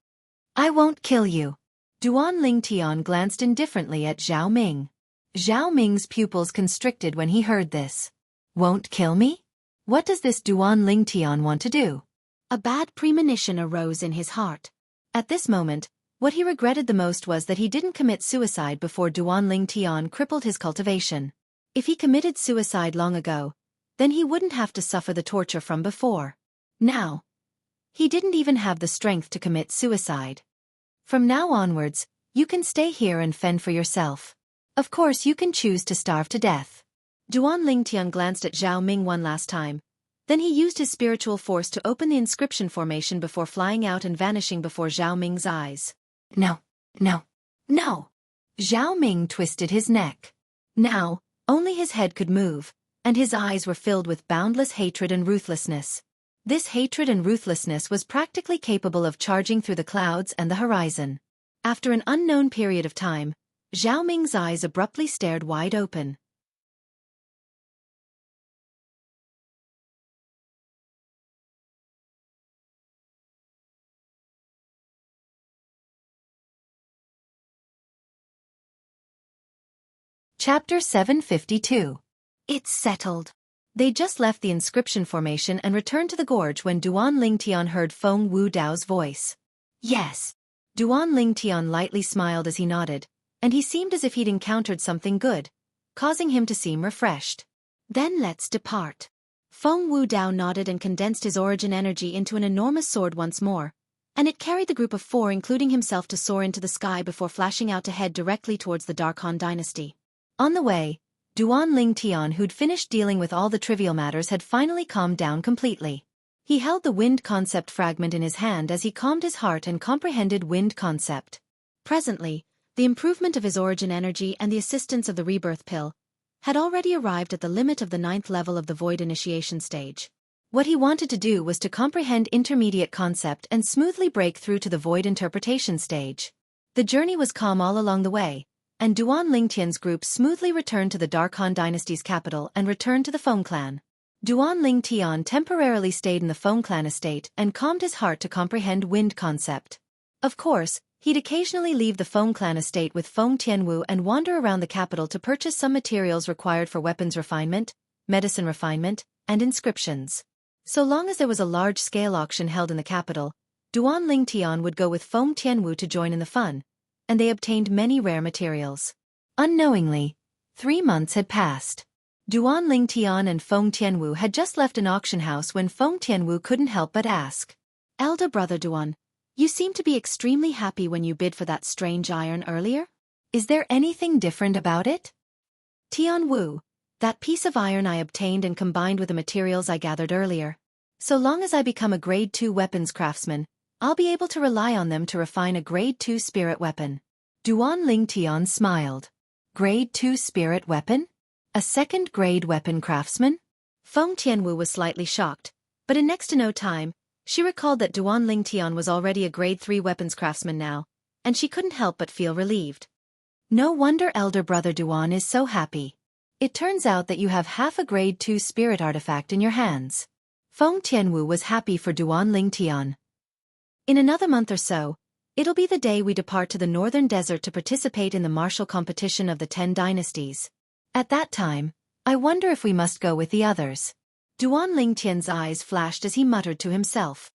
I won't kill you. Duan Lingtian glanced indifferently at Zhao Ming. Zhao Ming's pupils constricted when he heard this. Won't kill me? What does this Duan Lingtian want to do? A bad premonition arose in his heart. At this moment, what he regretted the most was that he didn't commit suicide before Duan Lingtian crippled his cultivation. If he committed suicide long ago, then he wouldn't have to suffer the torture from before. Now, he didn't even have the strength to commit suicide. From now onwards, you can stay here and fend for yourself. Of course you can choose to starve to death. Duan Lingtian glanced at Zhao Ming one last time. Then he used his spiritual force to open the inscription formation before flying out and vanishing before Zhao Ming's eyes. No. Zhao Ming twisted his neck. Now, only his head could move, and his eyes were filled with boundless hatred and ruthlessness. This hatred and ruthlessness was practically capable of charging through the clouds and the horizon. After an unknown period of time, Zhao Ming's eyes abruptly stared wide open. Chapter 752. It's settled. They just left the inscription formation and returned to the gorge when Duan Lingtian heard Feng Wu Dao's voice. Yes. Duan Lingtian lightly smiled as he nodded, and he seemed as if he'd encountered something good, causing him to seem refreshed. Then let's depart. Feng Wu Dao nodded and condensed his origin energy into an enormous sword once more, and it carried the group of 4 including himself to soar into the sky before flashing out to head directly towards the Dark Han dynasty. On the way, Duan Lingtian, who'd finished dealing with all the trivial matters, had finally calmed down completely. He held the wind concept fragment in his hand as he calmed his heart and comprehended wind concept. Presently, the improvement of his origin energy and the assistance of the rebirth pill had already arrived at the limit of the 9th level of the void initiation stage. What he wanted to do was to comprehend intermediate concept and smoothly break through to the void interpretation stage. The journey was calm all along the way, and Duan Lingtian's group smoothly returned to the Dark Han dynasty's capital and returned to the Feng clan. Duan Lingtian temporarily stayed in the Feng clan estate and calmed his heart to comprehend wind concept. Of course, he'd occasionally leave the Feng clan estate with Feng Tianwu and wander around the capital to purchase some materials required for weapons refinement, medicine refinement, and inscriptions. So long as there was a large-scale auction held in the capital, Duan Lingtian would go with Feng Tianwu to join in the fun, and they obtained many rare materials. Unknowingly, 3 months had passed. Duan Lingtian and Feng Tianwu had just left an auction house when Feng Tianwu couldn't help but ask, "Elder brother Duan, you seemed to be extremely happy when you bid for that strange iron earlier? Is there anything different about it?" "Tianwu, that piece of iron I obtained and combined with the materials I gathered earlier. So long as I become a Grade 2 weapons craftsman, I'll be able to rely on them to refine a Grade 2 spirit weapon." Duan Lingtian smiled. Grade 2 spirit weapon? A second-grade weapon craftsman? Feng Tianwu was slightly shocked, but in next to no time, she recalled that Duan Lingtian was already a Grade 3 weapons craftsman now, and she couldn't help but feel relieved. "No wonder elder brother Duan is so happy. It turns out that you have half a Grade 2 spirit artifact in your hands." Feng Tianwu was happy for Duan Lingtian. "In another month or so, it'll be the day we depart to the northern desert to participate in the martial competition of the 10 dynasties. At that time, I wonder if we must go with the others." Duan Lingtian's eyes flashed as he muttered to himself.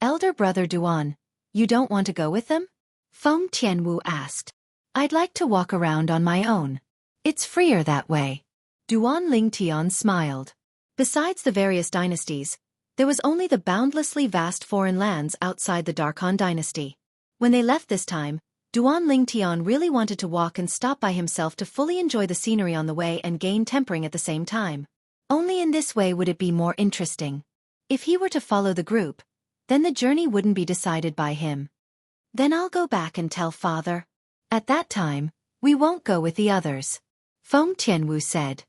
"Elder brother Duan, you don't want to go with them?" Feng Tianwu asked. "I'd like to walk around on my own. It's freer that way." Duan Lingtian smiled. Besides the various dynasties, there was only the boundlessly vast foreign lands outside the Dark Han dynasty. When they left this time, Duan Lingtian really wanted to walk and stop by himself to fully enjoy the scenery on the way and gain tempering at the same time. Only in this way would it be more interesting. If he were to follow the group, then the journey wouldn't be decided by him. "Then I'll go back and tell father. At that time, we won't go with the others," Feng Tianwu said.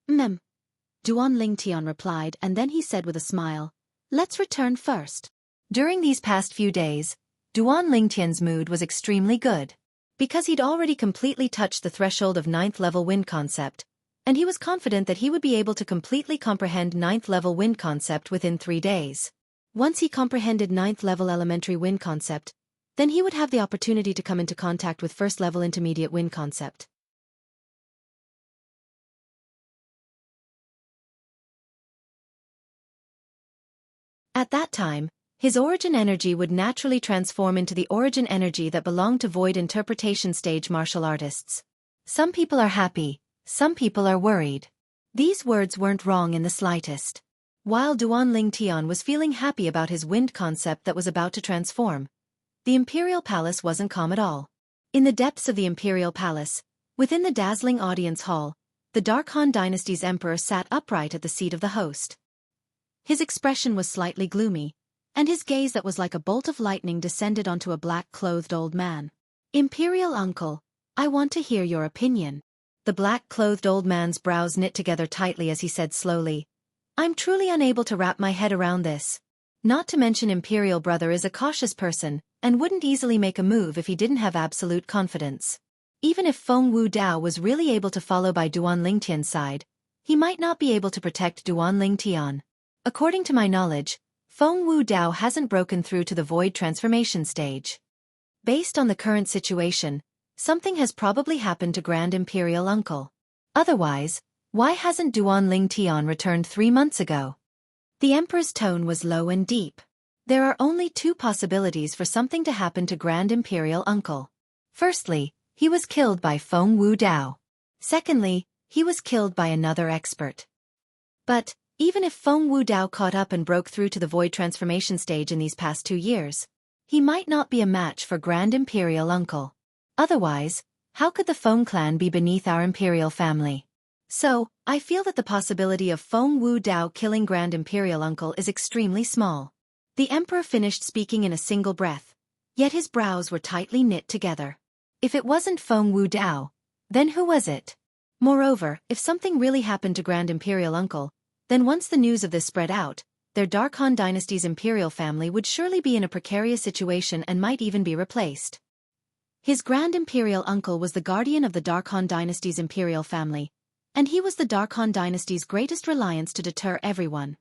Duan Lingtian replied, and then he said with a smile, "Let's return first." During these past few days, Duan Lingtian's mood was extremely good. Because he'd already completely touched the threshold of 9th level wind concept, and he was confident that he would be able to completely comprehend 9th level wind concept within 3 days. Once he comprehended 9th level elementary wind concept, then he would have the opportunity to come into contact with 1st level intermediate wind concept. At that time, his origin energy would naturally transform into the origin energy that belonged to void interpretation stage martial artists. Some people are happy, some people are worried. These words weren't wrong in the slightest. While Duan Lingtian was feeling happy about his wind concept that was about to transform, the Imperial Palace wasn't calm at all. In the depths of the Imperial Palace, within the dazzling audience hall, the Dark Han dynasty's emperor sat upright at the seat of the host. His expression was slightly gloomy, and his gaze that was like a bolt of lightning descended onto a black-clothed old man. "Imperial uncle, I want to hear your opinion." The black-clothed old man's brows knit together tightly as he said slowly, "I'm truly unable to wrap my head around this. Not to mention Imperial brother is a cautious person, and wouldn't easily make a move if he didn't have absolute confidence. Even if Feng Wu Dao was really able to follow by Duan Lingtian's side, he might not be able to protect Duan Lingtian. According to my knowledge, Feng Wu Dao hasn't broken through to the void transformation stage. Based on the current situation, something has probably happened to Grand Imperial Uncle. Otherwise, why hasn't Duan Lingtian returned 3 months ago?" The Emperor's tone was low and deep. There are only 2 possibilities for something to happen to Grand Imperial Uncle. Firstly, he was killed by Feng Wu Dao. Secondly, he was killed by another expert. But, even if Feng Wu Dao caught up and broke through to the void transformation stage in these past 2 years, he might not be a match for Grand Imperial Uncle. Otherwise, how could the Feng clan be beneath our imperial family? So, I feel that the possibility of Feng Wu Dao killing Grand Imperial Uncle is extremely small. The emperor finished speaking in a single breath, yet his brows were tightly knit together. If it wasn't Feng Wu Dao, then who was it? Moreover, if something really happened to Grand Imperial Uncle, then once the news of this spread out, their Dark Han dynasty's imperial family would surely be in a precarious situation and might even be replaced. His Grand Imperial Uncle was the guardian of the Dark Han dynasty's imperial family, and he was the Dark Han dynasty's greatest reliance to deter everyone.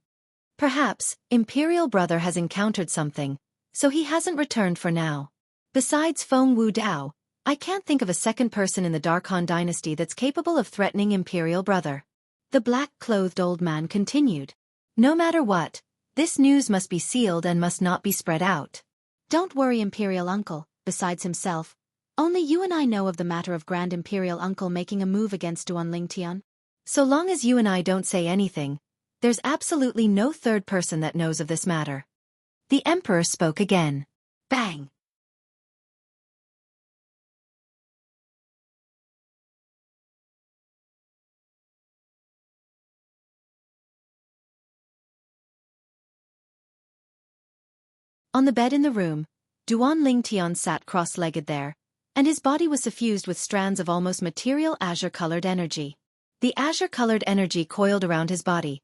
Perhaps, Imperial Brother has encountered something, so he hasn't returned for now. Besides Feng Wu Dao, I can't think of a second person in the Dark Han dynasty that's capable of threatening Imperial Brother. The black-clothed old man continued. No matter what, this news must be sealed and must not be spread out. Don't worry, Imperial Uncle. Besides himself, only you and I know of the matter of Grand Imperial Uncle making a move against Duan Lingtian. So long as you and I don't say anything, there's absolutely no third person that knows of this matter. The Emperor spoke again. Bang! On the bed in the room, Duan Lingtian sat cross-legged there, and his body was suffused with strands of almost material azure-colored energy. The azure-colored energy coiled around his body,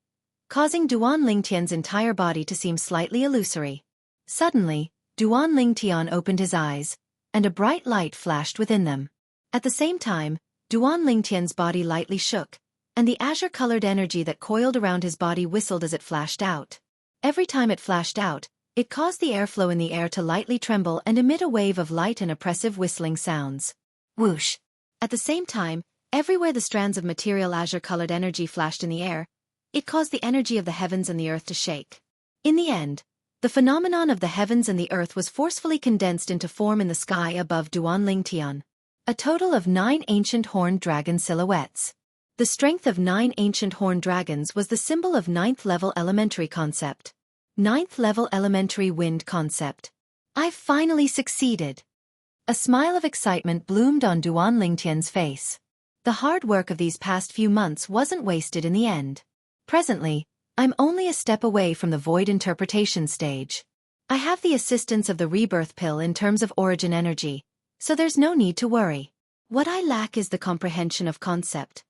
causing Duan Lingtian's entire body to seem slightly illusory. Suddenly, Duan Lingtian opened his eyes, and a bright light flashed within them. At the same time, Duan Lingtian's body lightly shook, and the azure-colored energy that coiled around his body whistled as it flashed out. Every time it flashed out, it caused the airflow in the air to lightly tremble and emit a wave of light and oppressive whistling sounds. Whoosh! At the same time, everywhere the strands of material azure-colored energy flashed in the air, it caused the energy of the heavens and the earth to shake. In the end, the phenomenon of the heavens and the earth was forcefully condensed into form in the sky above Duan Lingtian. A total of 9 ancient horned dragon silhouettes. The strength of 9 ancient horned dragons was the symbol of 9th-level elementary concept. 9th-level elementary wind concept. I've finally succeeded. A smile of excitement bloomed on Duan Lingtian's face. The hard work of these past few months wasn't wasted in the end. Presently, I'm only a step away from the void interpretation stage. I have the assistance of the rebirth pill in terms of origin energy, so there's no need to worry. What I lack is the comprehension of concept.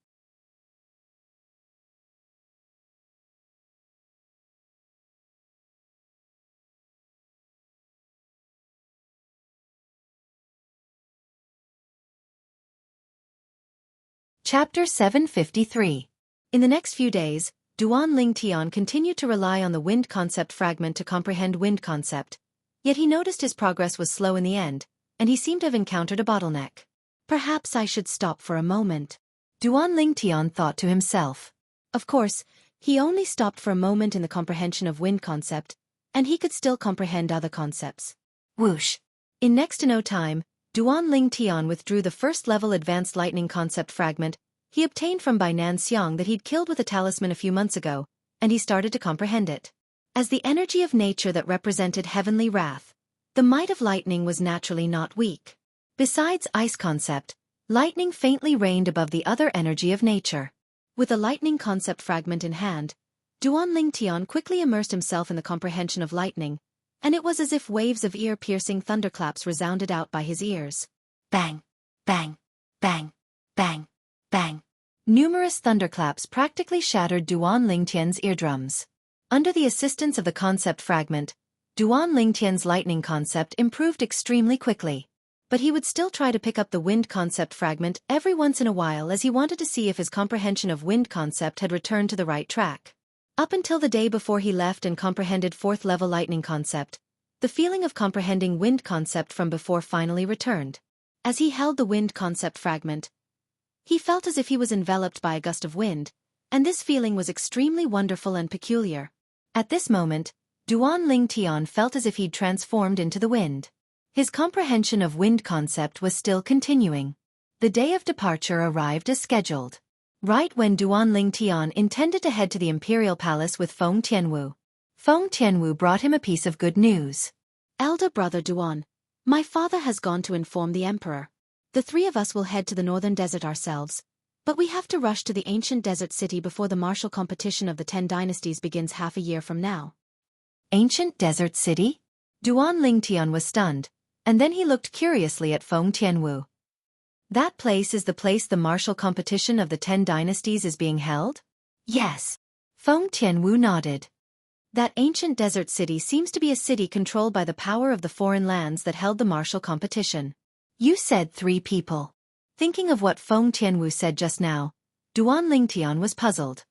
Chapter 753. In the next few days, Duan Lingtian continued to rely on the wind concept fragment to comprehend wind concept, yet he noticed his progress was slow in the end, and he seemed to have encountered a bottleneck. Perhaps I should stop for a moment, Duan Lingtian thought to himself. Of course, he only stopped for a moment in the comprehension of wind concept, and he could still comprehend other concepts. Whoosh! In next to no time, Duan Lingtian withdrew the first-level advanced lightning concept fragment he obtained from Bainan Xiang that he'd killed with a talisman a few months ago, and he started to comprehend it. As the energy of nature that represented heavenly wrath, the might of lightning was naturally not weak. Besides ice concept, lightning faintly reigned above the other energy of nature. With a lightning concept fragment in hand, Duan Lingtian quickly immersed himself in the comprehension of lightning, and it was as if waves of ear-piercing thunderclaps resounded out by his ears. Bang! Bang! Bang! Bang! Bang! Numerous thunderclaps practically shattered Duan Lingtian's eardrums. Under the assistance of the concept fragment, Duan Lingtian's lightning concept improved extremely quickly. But he would still try to pick up the wind concept fragment every once in a while as he wanted to see if his comprehension of wind concept had returned to the right track. Up until the day before he left and comprehended 4th-level lightning concept, the feeling of comprehending wind concept from before finally returned. As he held the wind concept fragment, he felt as if he was enveloped by a gust of wind, and this feeling was extremely wonderful and peculiar. At this moment, Duan Lingtian felt as if he'd transformed into the wind. His comprehension of wind concept was still continuing. The day of departure arrived as scheduled. Right when Duan Lingtian intended to head to the imperial palace with Feng Tianwu, Feng Tianwu brought him a piece of good news. Elder brother Duan, my father has gone to inform the emperor. The 3 of us will head to the northern desert ourselves, But we have to rush to the ancient desert city before the martial competition of the 10 dynasties begins half a year from now. Ancient desert city? Duan Lingtian was stunned, and then he looked curiously at Feng Tianwu. That place is the place the martial competition of the 10 dynasties is being held? Yes. Feng Tianwu nodded. That ancient desert city seems to be a city controlled by the power of the foreign lands that held the martial competition. You said 3 people. Thinking of what Feng Tianwu said just now, Duan Lingtian was puzzled.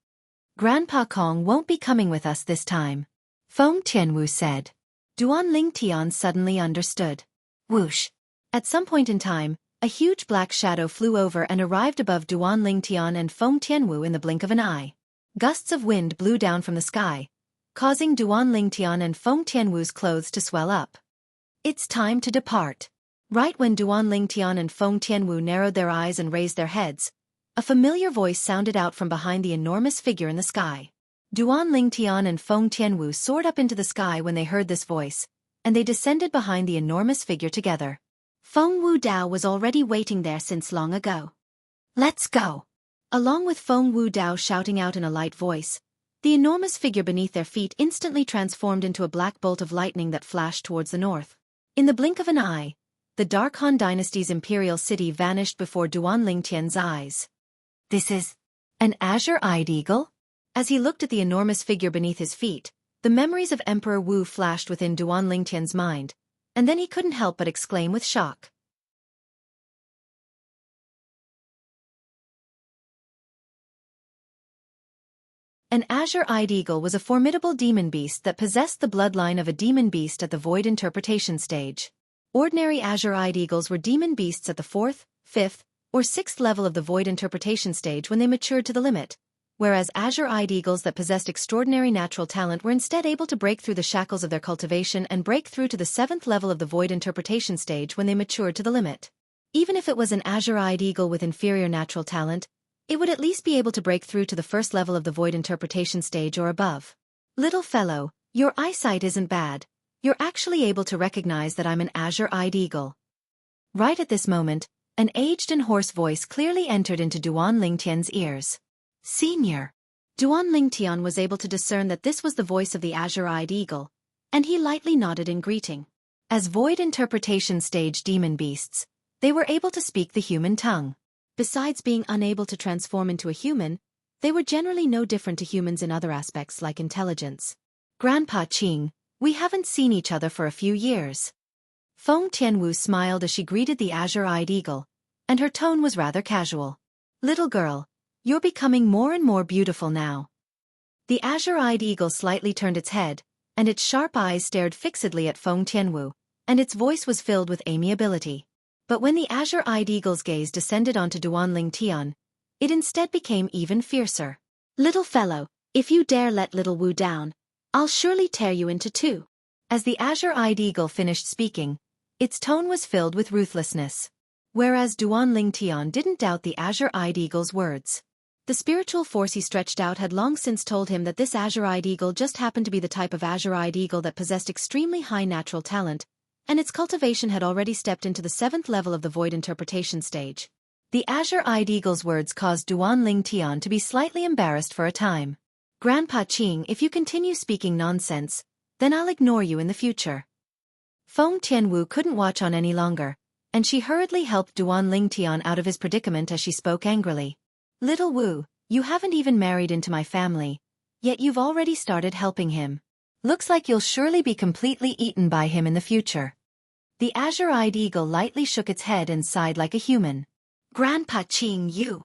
Grandpa Kong won't be coming with us this time, Feng Tianwu said. Duan Lingtian suddenly understood. Whoosh! At some point in time, a huge black shadow flew over and arrived above Duan Lingtian and Feng Tianwu in the blink of an eye. Gusts of wind blew down from the sky, causing Duan Lingtian and Feng Tianwu's clothes to swell up. It's time to depart. Right when Duan Lingtian and Feng Tianwu narrowed their eyes and raised their heads, a familiar voice sounded out from behind the enormous figure in the sky. Duan Lingtian and Feng Tianwu soared up into the sky when they heard this voice, and they descended behind the enormous figure together. Feng Wu Dao was already waiting there since long ago. Let's go! Along with Feng Wu Dao shouting out in a light voice, the enormous figure beneath their feet instantly transformed into a black bolt of lightning that flashed towards the north. In the blink of an eye, the Dark Han Dynasty's imperial city vanished before Duan Lingtian's eyes. This is an azure-eyed eagle? As he looked at the enormous figure beneath his feet, the memories of Emperor Wu flashed within Duan Lingtian's mind, and then he couldn't help but exclaim with shock. An azure-eyed eagle was a formidable demon beast that possessed the bloodline of a demon beast at the void interpretation stage. Ordinary azure-eyed eagles were demon beasts at the 4th, 5th, or 6th level of the void interpretation stage when they matured to the limit, whereas azure-eyed eagles that possessed extraordinary natural talent were instead able to break through the shackles of their cultivation and break through to the 7th level of the void interpretation stage when they matured to the limit. Even if it was an azure-eyed eagle with inferior natural talent, it would at least be able to break through to the 1st level of the void interpretation stage or above. Little fellow, your eyesight isn't bad. You're actually able to recognize that I'm an azure-eyed eagle. Right at this moment, an aged and hoarse voice clearly entered into Duan Lingtian's ears. Senior. Duan Lingtian was able to discern that this was the voice of the azure-eyed eagle, and he lightly nodded in greeting. As void interpretation stage demon beasts, they were able to speak the human tongue. Besides being unable to transform into a human, they were generally no different to humans in other aspects like intelligence. Grandpa Qing, we haven't seen each other for a few years. Feng Tianwu smiled as she greeted the azure-eyed eagle, and her tone was rather casual. Little girl, you're becoming more and more beautiful now. The azure-eyed eagle slightly turned its head, and its sharp eyes stared fixedly at Feng Tianwu, and its voice was filled with amiability. But when the azure-eyed eagle's gaze descended onto Duan Lingtian, it instead became even fiercer. Little fellow, if you dare let little Wu down, I'll surely tear you into 2. As the azure-eyed eagle finished speaking, its tone was filled with ruthlessness. Whereas Duan Lingtian didn't doubt the azure-eyed eagle's words. The spiritual force he stretched out had long since told him that this azure-eyed eagle just happened to be the type of azure-eyed eagle that possessed extremely high natural talent, and its cultivation had already stepped into the 7th level of the void interpretation stage. The azure-eyed eagle's words caused Duan Lingtian to be slightly embarrassed for a time. Grandpa Qing, if you continue speaking nonsense, then I'll ignore you in the future. Feng Tianwu couldn't watch on any longer, and she hurriedly helped Duan Lingtian out of his predicament as she spoke angrily. Little Wu, you haven't even married into my family, yet you've already started helping him. Looks like you'll surely be completely eaten by him in the future. The azure-eyed eagle lightly shook its head and sighed like a human. Grandpa Qing, you.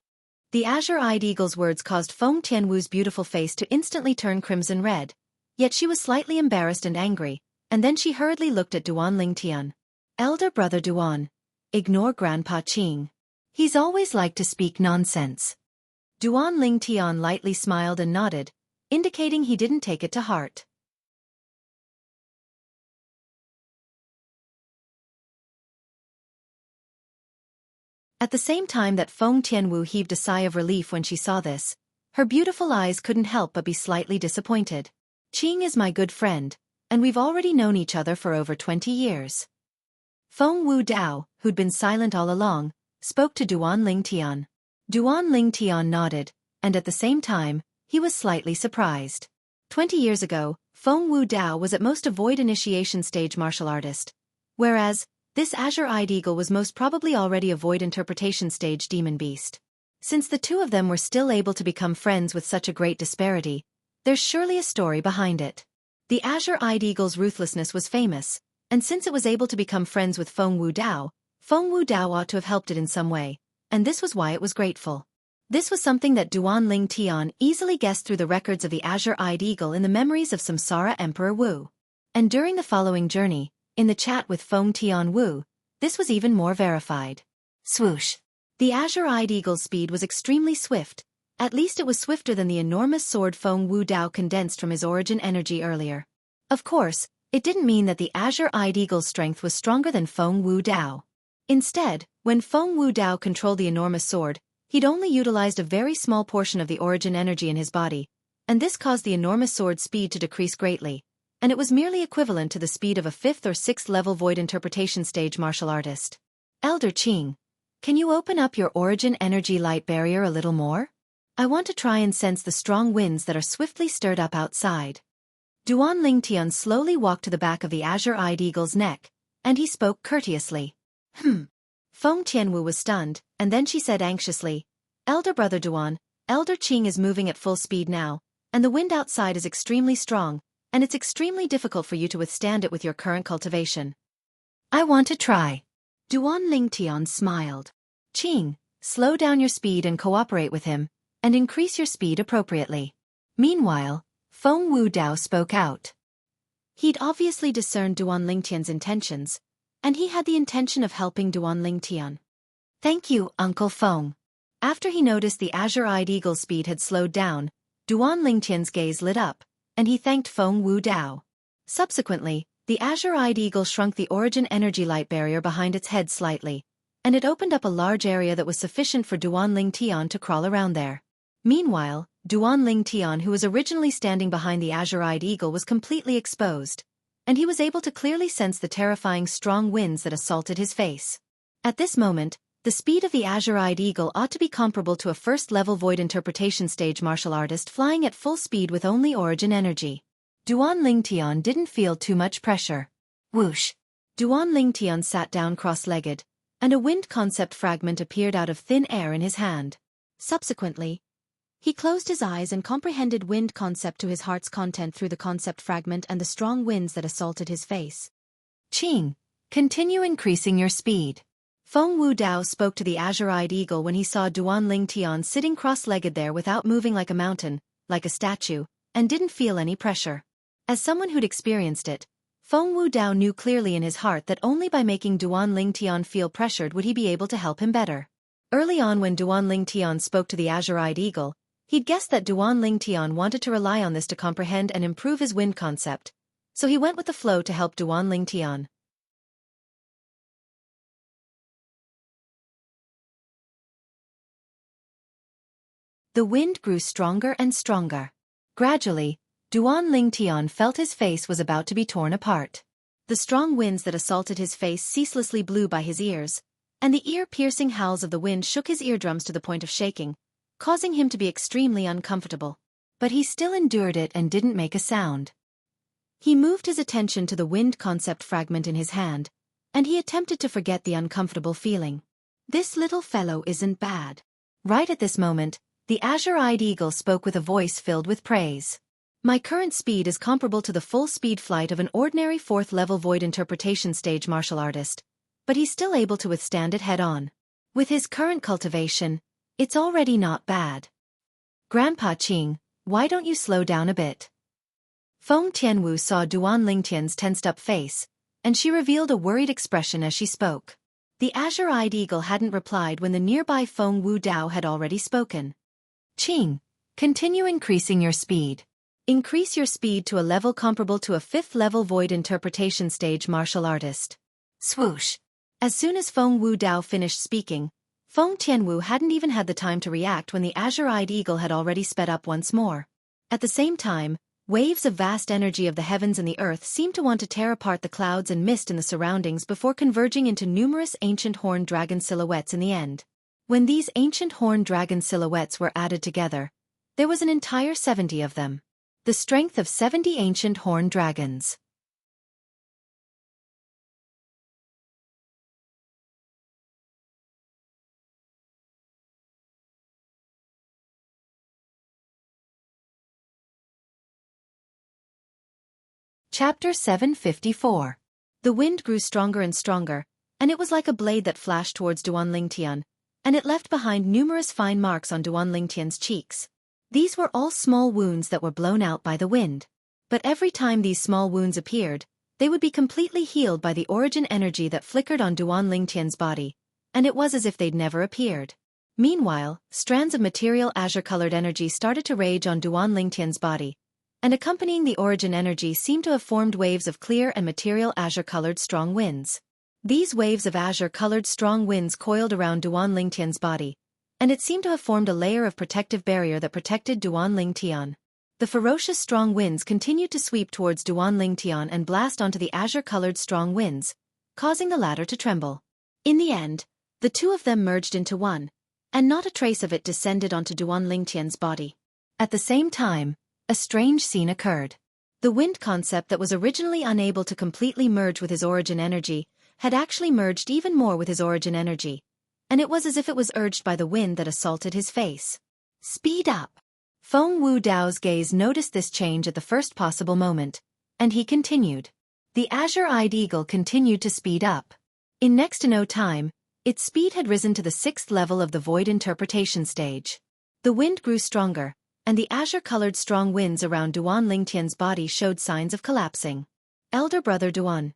The azure-eyed eagle's words caused Feng Tianwu's beautiful face to instantly turn crimson red, yet she was slightly embarrassed and angry, and then she hurriedly looked at Duan Lingtian. Elder brother Duan, ignore Grandpa Qing. He's always liked to speak nonsense. Duan Lingtian lightly smiled and nodded, indicating he didn't take it to heart. At the same time that Feng Tianwu heaved a sigh of relief when she saw this, her beautiful eyes couldn't help but be slightly disappointed. Qing is my good friend, and we've already known each other for over 20 years. Feng Wu Dao, who'd been silent all along, spoke to Duan Lingtian. Duan Lingtian nodded, and at the same time, he was slightly surprised. 20 years ago, Feng Wu Dao was at most a void initiation stage martial artist, whereas, this azure-eyed eagle was most probably already a void interpretation stage demon beast. Since the two of them were still able to become friends with such a great disparity, there's surely a story behind it. The azure-eyed eagle's ruthlessness was famous, and since it was able to become friends with Feng Wu Dao ought to have helped it in some way, and this was why it was grateful. This was something that Duan Lingtian easily guessed through the records of the azure-eyed eagle in the memories of Samsara Emperor Wu. And during the following journey, in the chat with Feng Tian Wu, this was even more verified. Swoosh! The azure-eyed eagle's speed was extremely swift, at least it was swifter than the enormous sword Feng Wu Dao condensed from his origin energy earlier. Of course, it didn't mean that the azure-eyed eagle's strength was stronger than Feng Wu Dao. Instead, when Feng Wu Dao controlled the enormous sword, he'd only utilized a very small portion of the origin energy in his body, and this caused the enormous sword's speed to decrease greatly, and it was merely equivalent to the speed of a 5th or 6th level void interpretation stage martial artist. Elder Qing, can you open up your origin energy light barrier a little more? I want to try and sense the strong winds that are swiftly stirred up outside. Duan Lingtian slowly walked to the back of the azure-eyed eagle's neck, and he spoke courteously. Feng Tianwu was stunned, and then she said anxiously, Elder brother Duan, Elder Qing is moving at full speed now, and the wind outside is extremely strong, and it's extremely difficult for you to withstand it with your current cultivation. I want to try. Duan Lingtian smiled. Qing, slow down your speed and cooperate with him, and increase your speed appropriately. Meanwhile, Feng Wu Dao spoke out. He'd obviously discerned Duan Lingtian's intentions, and he had the intention of helping Duan Lingtian. Thank you, Uncle Feng. After he noticed the azure-eyed eagle's speed had slowed down, Duan Lingtian's gaze lit up, and he thanked Feng Wu Dao. Subsequently, the azure-eyed eagle shrunk the origin energy light barrier behind its head slightly, and it opened up a large area that was sufficient for Duan Lingtian to crawl around there. Meanwhile, Duan Lingtian, who was originally standing behind the azure-eyed eagle, was completely exposed, and he was able to clearly sense the terrifying strong winds that assaulted his face. At this moment, the speed of the azure-eyed eagle ought to be comparable to a first-level void interpretation stage martial artist flying at full speed with only origin energy. Duan Lingtian didn't feel too much pressure. Whoosh! Duan Lingtian sat down cross-legged, and a wind concept fragment appeared out of thin air in his hand. Subsequently, he closed his eyes and comprehended wind concept to his heart's content through the concept fragment and the strong winds that assaulted his face. Qing, continue increasing your speed. Feng Wu Dao spoke to the azure-eyed eagle when he saw Duan Lingtian sitting cross-legged there without moving like a mountain, like a statue, and didn't feel any pressure. As someone who'd experienced it, Feng Wu Dao knew clearly in his heart that only by making Duan Lingtian feel pressured would he be able to help him better. Early on when Duan Lingtian spoke to the azure-eyed eagle, he'd guessed that Duan Lingtian wanted to rely on this to comprehend and improve his wind concept, so he went with the flow to help Duan Lingtian. The wind grew stronger and stronger. Gradually, Duan Lingtian felt his face was about to be torn apart. The strong winds that assaulted his face ceaselessly blew by his ears, and the ear-piercing howls of the wind shook his eardrums to the point of shaking, causing him to be extremely uncomfortable. But he still endured it and didn't make a sound. He moved his attention to the wind concept fragment in his hand, and he attempted to forget the uncomfortable feeling. This little fellow isn't bad. Right at this moment, the azure-eyed eagle spoke with a voice filled with praise. My current speed is comparable to the full speed flight of an ordinary 4th-level void interpretation stage martial artist, but he's still able to withstand it head-on. With his current cultivation, it's already not bad. Grandpa Qing, why don't you slow down a bit? Feng Tianwu saw Duan Lingtian's tensed-up face, and she revealed a worried expression as she spoke. The azure-eyed eagle hadn't replied when the nearby Feng Wu Dao had already spoken. Qing, continue increasing your speed. Increase your speed to a level comparable to a 5th-level void interpretation stage martial artist. Swoosh! As soon as Feng Wu Dao finished speaking, Feng Tianwu hadn't even had the time to react when the azure-eyed eagle had already sped up once more. At the same time, waves of vast energy of the heavens and the earth seemed to want to tear apart the clouds and mist in the surroundings before converging into numerous ancient horned dragon silhouettes in the end. When these ancient horned dragon silhouettes were added together, there was an entire 70 of them. The strength of 70 ancient horned dragons. Chapter 754. The wind grew stronger and stronger, and it was like a blade that flashed towards Duan Lingtian, and it left behind numerous fine marks on Duan Lingtian's cheeks. These were all small wounds that were blown out by the wind. But every time these small wounds appeared, they would be completely healed by the origin energy that flickered on Duan Lingtian's body, and it was as if they'd never appeared. Meanwhile, strands of material azure-colored energy started to rage on Duan Lingtian's body, and accompanying the origin energy seemed to have formed waves of clear and material azure-colored strong winds. These waves of azure-colored strong winds coiled around Duan Lingtian's body, and it seemed to have formed a layer of protective barrier that protected Duan Lingtian. The ferocious strong winds continued to sweep towards Duan Lingtian and blast onto the azure-colored strong winds, causing the latter to tremble. In the end, the two of them merged into one, and not a trace of it descended onto Duan Lingtian's body. At the same time, a strange scene occurred. The wind concept that was originally unable to completely merge with his origin energy had actually merged even more with his origin energy, and it was as if it was urged by the wind that assaulted his face. Speed up! Feng Wu Dao's gaze noticed this change at the first possible moment, and he continued. The azure-eyed eagle continued to speed up. In next to no time, its speed had risen to the 6th level of the void interpretation stage. The wind grew stronger, and the azure-colored strong winds around Duan Lingtian's body showed signs of collapsing. Elder brother Duan.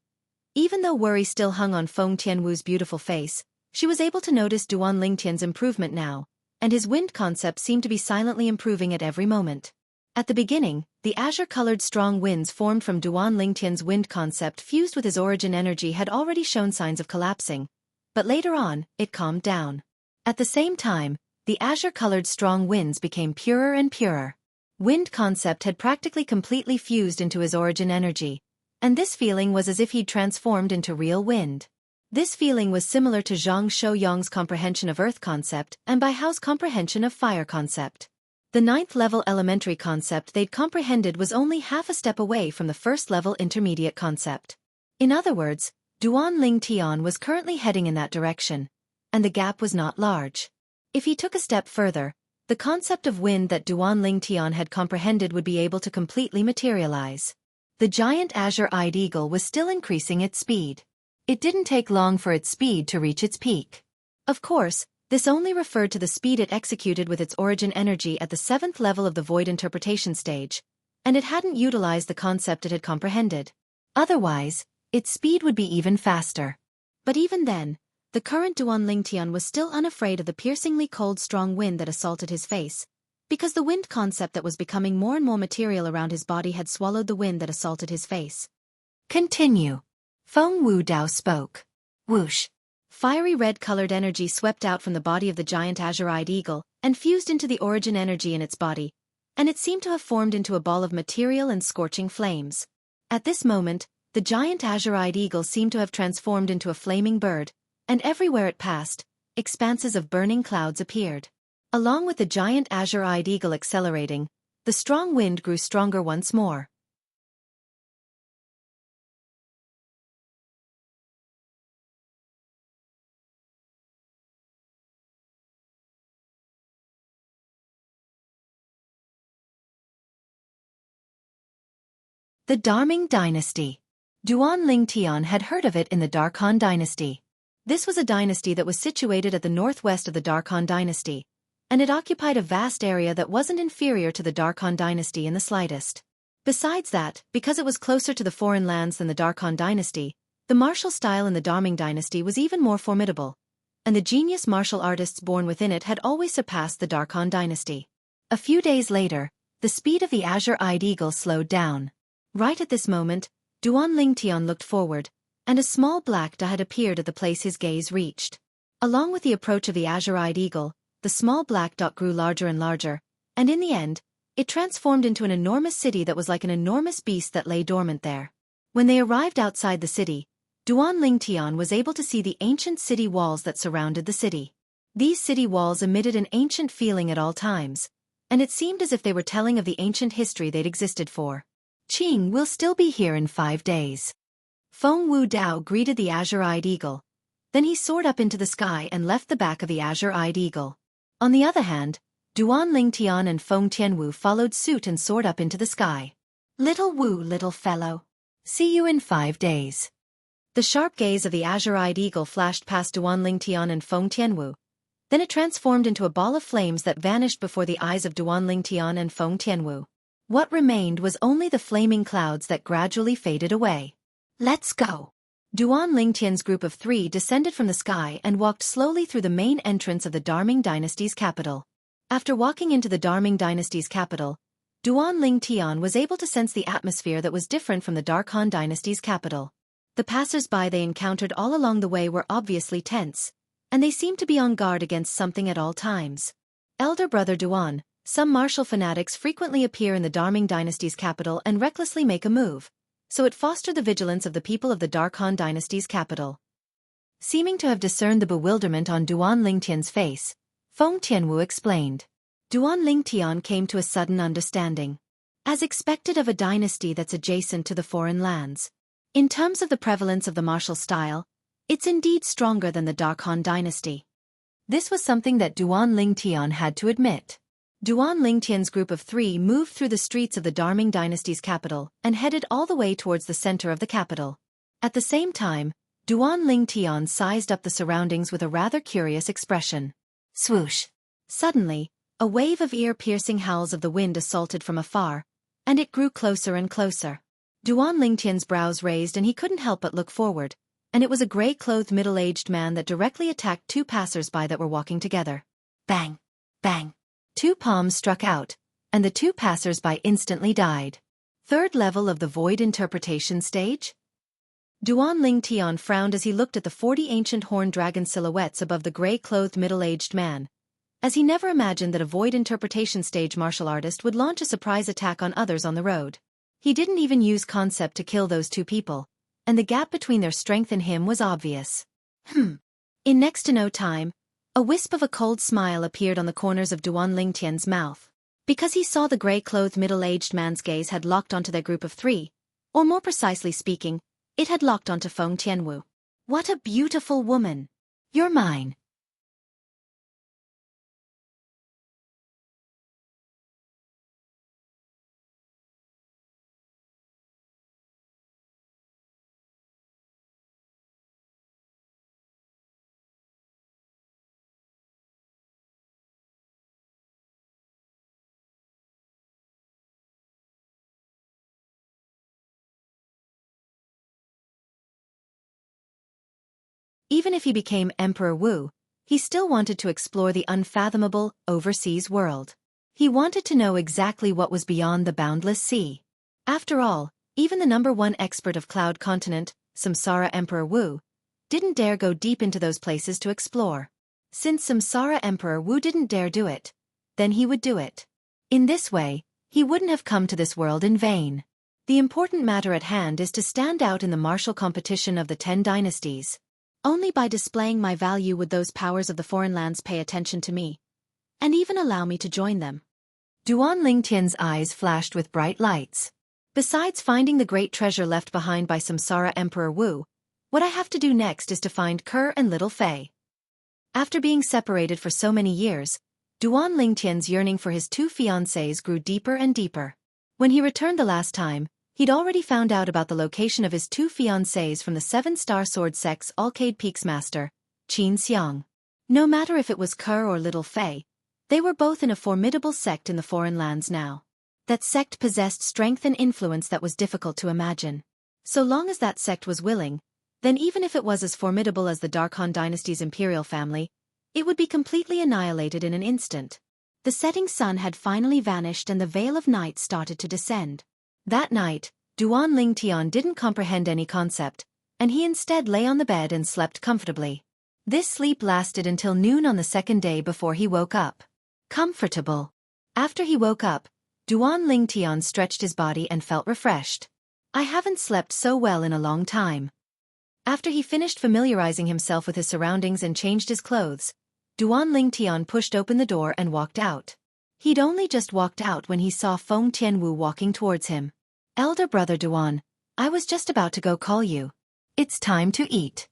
Even though worry still hung on Feng Tianwu's beautiful face, she was able to notice Duan Lingtian's improvement now, and his wind concept seemed to be silently improving at every moment. At the beginning, the azure-colored strong winds formed from Duan Lingtian's wind concept fused with his origin energy had already shown signs of collapsing, but later on, it calmed down. At the same time, the azure-colored strong winds became purer and purer. Wind concept had practically completely fused into his origin energy, and this feeling was as if he'd transformed into real wind. This feeling was similar to Zhang Shouyang's comprehension of earth concept and Bai Hao's comprehension of fire concept. The 9th level elementary concept they'd comprehended was only half a step away from the 1st level intermediate concept. In other words, Duan Lingtian was currently heading in that direction, and the gap was not large. If he took a step further, the concept of wind that Duan Lingtian had comprehended would be able to completely materialize. The giant azure-eyed eagle was still increasing its speed. It didn't take long for its speed to reach its peak. Of course, this only referred to the speed it executed with its origin energy at the 7th level of the void interpretation stage, and it hadn't utilized the concept it had comprehended. Otherwise, its speed would be even faster. But even then, the current Duan Lingtian was still unafraid of the piercingly cold strong wind that assaulted his face, because the wind concept that was becoming more and more material around his body had swallowed the wind that assaulted his face. Continue. Feng Wu Dao spoke. Whoosh. Fiery red-colored energy swept out from the body of the giant azure-eyed eagle and fused into the origin energy in its body, and it seemed to have formed into a ball of material and scorching flames. At this moment, the giant azure-eyed eagle seemed to have transformed into a flaming bird, and everywhere it passed, expanses of burning clouds appeared. Along with the giant azure-eyed eagle accelerating, the strong wind grew stronger once more. The Darming Dynasty. Duan Lingtian had heard of it in the Darkhan Dynasty. This was a dynasty that was situated at the northwest of the Darkhan Dynasty, and it occupied a vast area that wasn't inferior to the Darkhan Dynasty in the slightest. Besides that, because it was closer to the foreign lands than the Darkhan Dynasty, the martial style in the Darming Dynasty was even more formidable, and the genius martial artists born within it had always surpassed the Darkhan Dynasty. A few days later, the speed of the azure-eyed eagle slowed down. Right at this moment, Duan Lingtian looked forward, and a small black dot had appeared at the place his gaze reached. Along with the approach of the azure-eyed eagle, the small black dot grew larger and larger, and in the end, it transformed into an enormous city that was like an enormous beast that lay dormant there. When they arrived outside the city, Duan Lingtian was able to see the ancient city walls that surrounded the city. These city walls emitted an ancient feeling at all times, and it seemed as if they were telling of the ancient history they'd existed for. Qing will still be here in 5 days. Feng Wu Dao greeted the azure-eyed eagle. Then he soared up into the sky and left the back of the azure-eyed eagle. On the other hand, Duan Lingtian and Feng Tianwu followed suit and soared up into the sky. Little Wu, little fellow. See you in 5 days. The sharp gaze of the azure-eyed eagle flashed past Duan Lingtian and Feng Tianwu. Then it transformed into a ball of flames that vanished before the eyes of Duan Lingtian and Feng Tianwu. What remained was only the flaming clouds that gradually faded away. Let's go. Duan Lingtian's group of 3 descended from the sky and walked slowly through the main entrance of the Darming dynasty's capital. After walking into the Darming dynasty's capital, Duan Lingtian was able to sense the atmosphere that was different from the Darkhan dynasty's capital. The passers-by they encountered all along the way were obviously tense, and they seemed to be on guard against something at all times. Elder brother Duan, some martial fanatics frequently appear in the Darming dynasty's capital and recklessly make a move, so it fostered the vigilance of the people of the Darkhan dynasty's capital. Seeming to have discerned the bewilderment on Duan Lingtian's face, Feng Tianwu explained. Duan Lingtian came to a sudden understanding. As expected of a dynasty that's adjacent to the foreign lands. In terms of the prevalence of the martial style, it's indeed stronger than the Darkhan dynasty. This was something that Duan Lingtian had to admit. Duan Lingtian's group of 3 moved through the streets of the Darming dynasty's capital and headed all the way towards the center of the capital. At the same time, Duan Lingtian sized up the surroundings with a rather curious expression. Swoosh. Suddenly, a wave of ear-piercing howls of the wind assaulted from afar, and it grew closer and closer. Duan Lingtian's brows raised and he couldn't help but look forward, and it was a gray-clothed middle-aged man that directly attacked 2 passers-by that were walking together. Bang! Bang! 2 palms struck out, and the 2 passers-by instantly died. 3rd level of the Void Interpretation stage? Duan Lingtian frowned as he looked at the 40 ancient horned dragon silhouettes above the gray-clothed middle-aged man, as he never imagined that a Void Interpretation stage martial artist would launch a surprise attack on others on the road. He didn't even use concept to kill those 2 people, and the gap between their strength and him was obvious. In next to no time, a wisp of a cold smile appeared on the corners of Duan Lingtian's mouth. Because he saw the gray-clothed middle-aged man's gaze had locked onto their group of 3, or more precisely speaking, it had locked onto Feng Tianwu. What a beautiful woman! You're mine. Even if he became Emperor Wu, he still wanted to explore the unfathomable, overseas world. He wanted to know exactly what was beyond the boundless sea. After all, even the #1 expert of Cloud Continent, Samsara Emperor Wu, didn't dare go deep into those places to explore. Since Samsara Emperor Wu didn't dare do it, then he would do it. In this way, he wouldn't have come to this world in vain. The important matter at hand is to stand out in the martial competition of the 10 dynasties. Only by displaying my value would those powers of the foreign lands pay attention to me, and even allow me to join them. Duan Lingtian's eyes flashed with bright lights. Besides finding the great treasure left behind by Samsara Emperor Wu, what I have to do next is to find Kerr and Little Fei. After being separated for so many years, Duan Lingtian's yearning for his 2 fiancées grew deeper and deeper. When he returned the last time, he'd already found out about the location of his 2 fiancées from the 7-star sword sect's Alcade Peaks master, Xianxia. No matter if it was Kerr or Little Fei, they were both in a formidable sect in the foreign lands now. That sect possessed strength and influence that was difficult to imagine. So long as that sect was willing, then even if it was as formidable as the Darkhan dynasty's imperial family, it would be completely annihilated in an instant. The setting sun had finally vanished and the veil of night started to descend. That night, Duan Lingtian didn't comprehend any concept, and he instead lay on the bed and slept comfortably. This sleep lasted until noon on the 2nd day before he woke up. Comfortable. After he woke up, Duan Lingtian stretched his body and felt refreshed. I haven't slept so well in a long time. After he finished familiarizing himself with his surroundings and changed his clothes, Duan Lingtian pushed open the door and walked out. He'd only just walked out when he saw Feng Tianwu walking towards him. "Elder brother Duan, I was just about to go call you. It's time to eat,"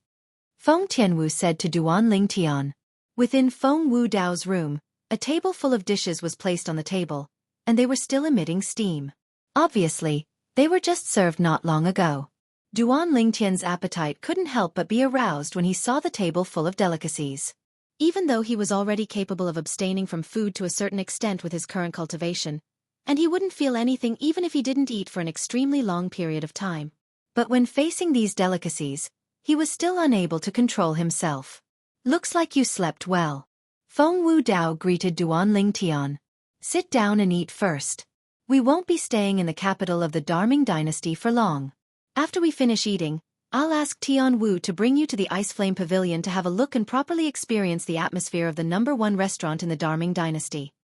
Feng Tianwu said to Duan Lingtian. Within Feng Wu Dao's room, a table full of dishes was placed on the table, and they were still emitting steam. Obviously, they were just served not long ago. Duan Lingtian's appetite couldn't help but be aroused when he saw the table full of delicacies. Even though he was already capable of abstaining from food to a certain extent with his current cultivation, and he wouldn't feel anything even if he didn't eat for an extremely long period of time. But when facing these delicacies, he was still unable to control himself. "Looks like you slept well," Feng Wu Dao greeted Duan Lingtian. "Sit down and eat first. We won't be staying in the capital of the Darming dynasty for long. After we finish eating, I'll ask Tian Wu to bring you to the Ice Flame Pavilion to have a look and properly experience the atmosphere of the #1 restaurant in the Darming dynasty."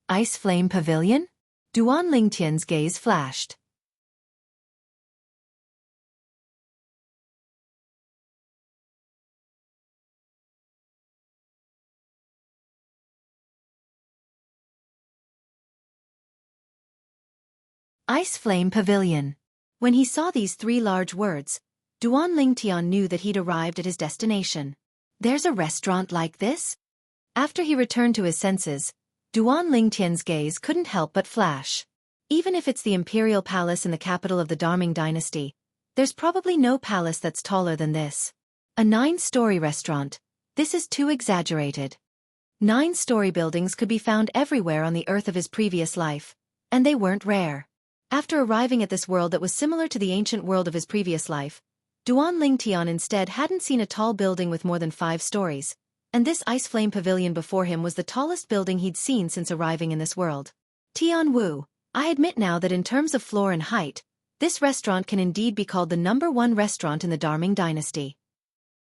Ice Flame Pavilion? Duan Lingtian's gaze flashed. Ice Flame Pavilion. When he saw these three large words, Duan Lingtian knew that he'd arrived at his destination. There's a restaurant like this? After he returned to his senses, Duan Lingtian's gaze couldn't help but flash. Even if it's the imperial palace in the capital of the Darming dynasty, there's probably no palace that's taller than this. A 9-story restaurant. This is too exaggerated. 9-story buildings could be found everywhere on the earth of his previous life, and they weren't rare. After arriving at this world that was similar to the ancient world of his previous life, Duan Lingtian instead hadn't seen a tall building with more than 5 stories, and this Ice Flame Pavilion before him was the tallest building he'd seen since arriving in this world. "Tian Wu, I admit now that in terms of floor and height, this restaurant can indeed be called the #1 restaurant in the Darming dynasty,"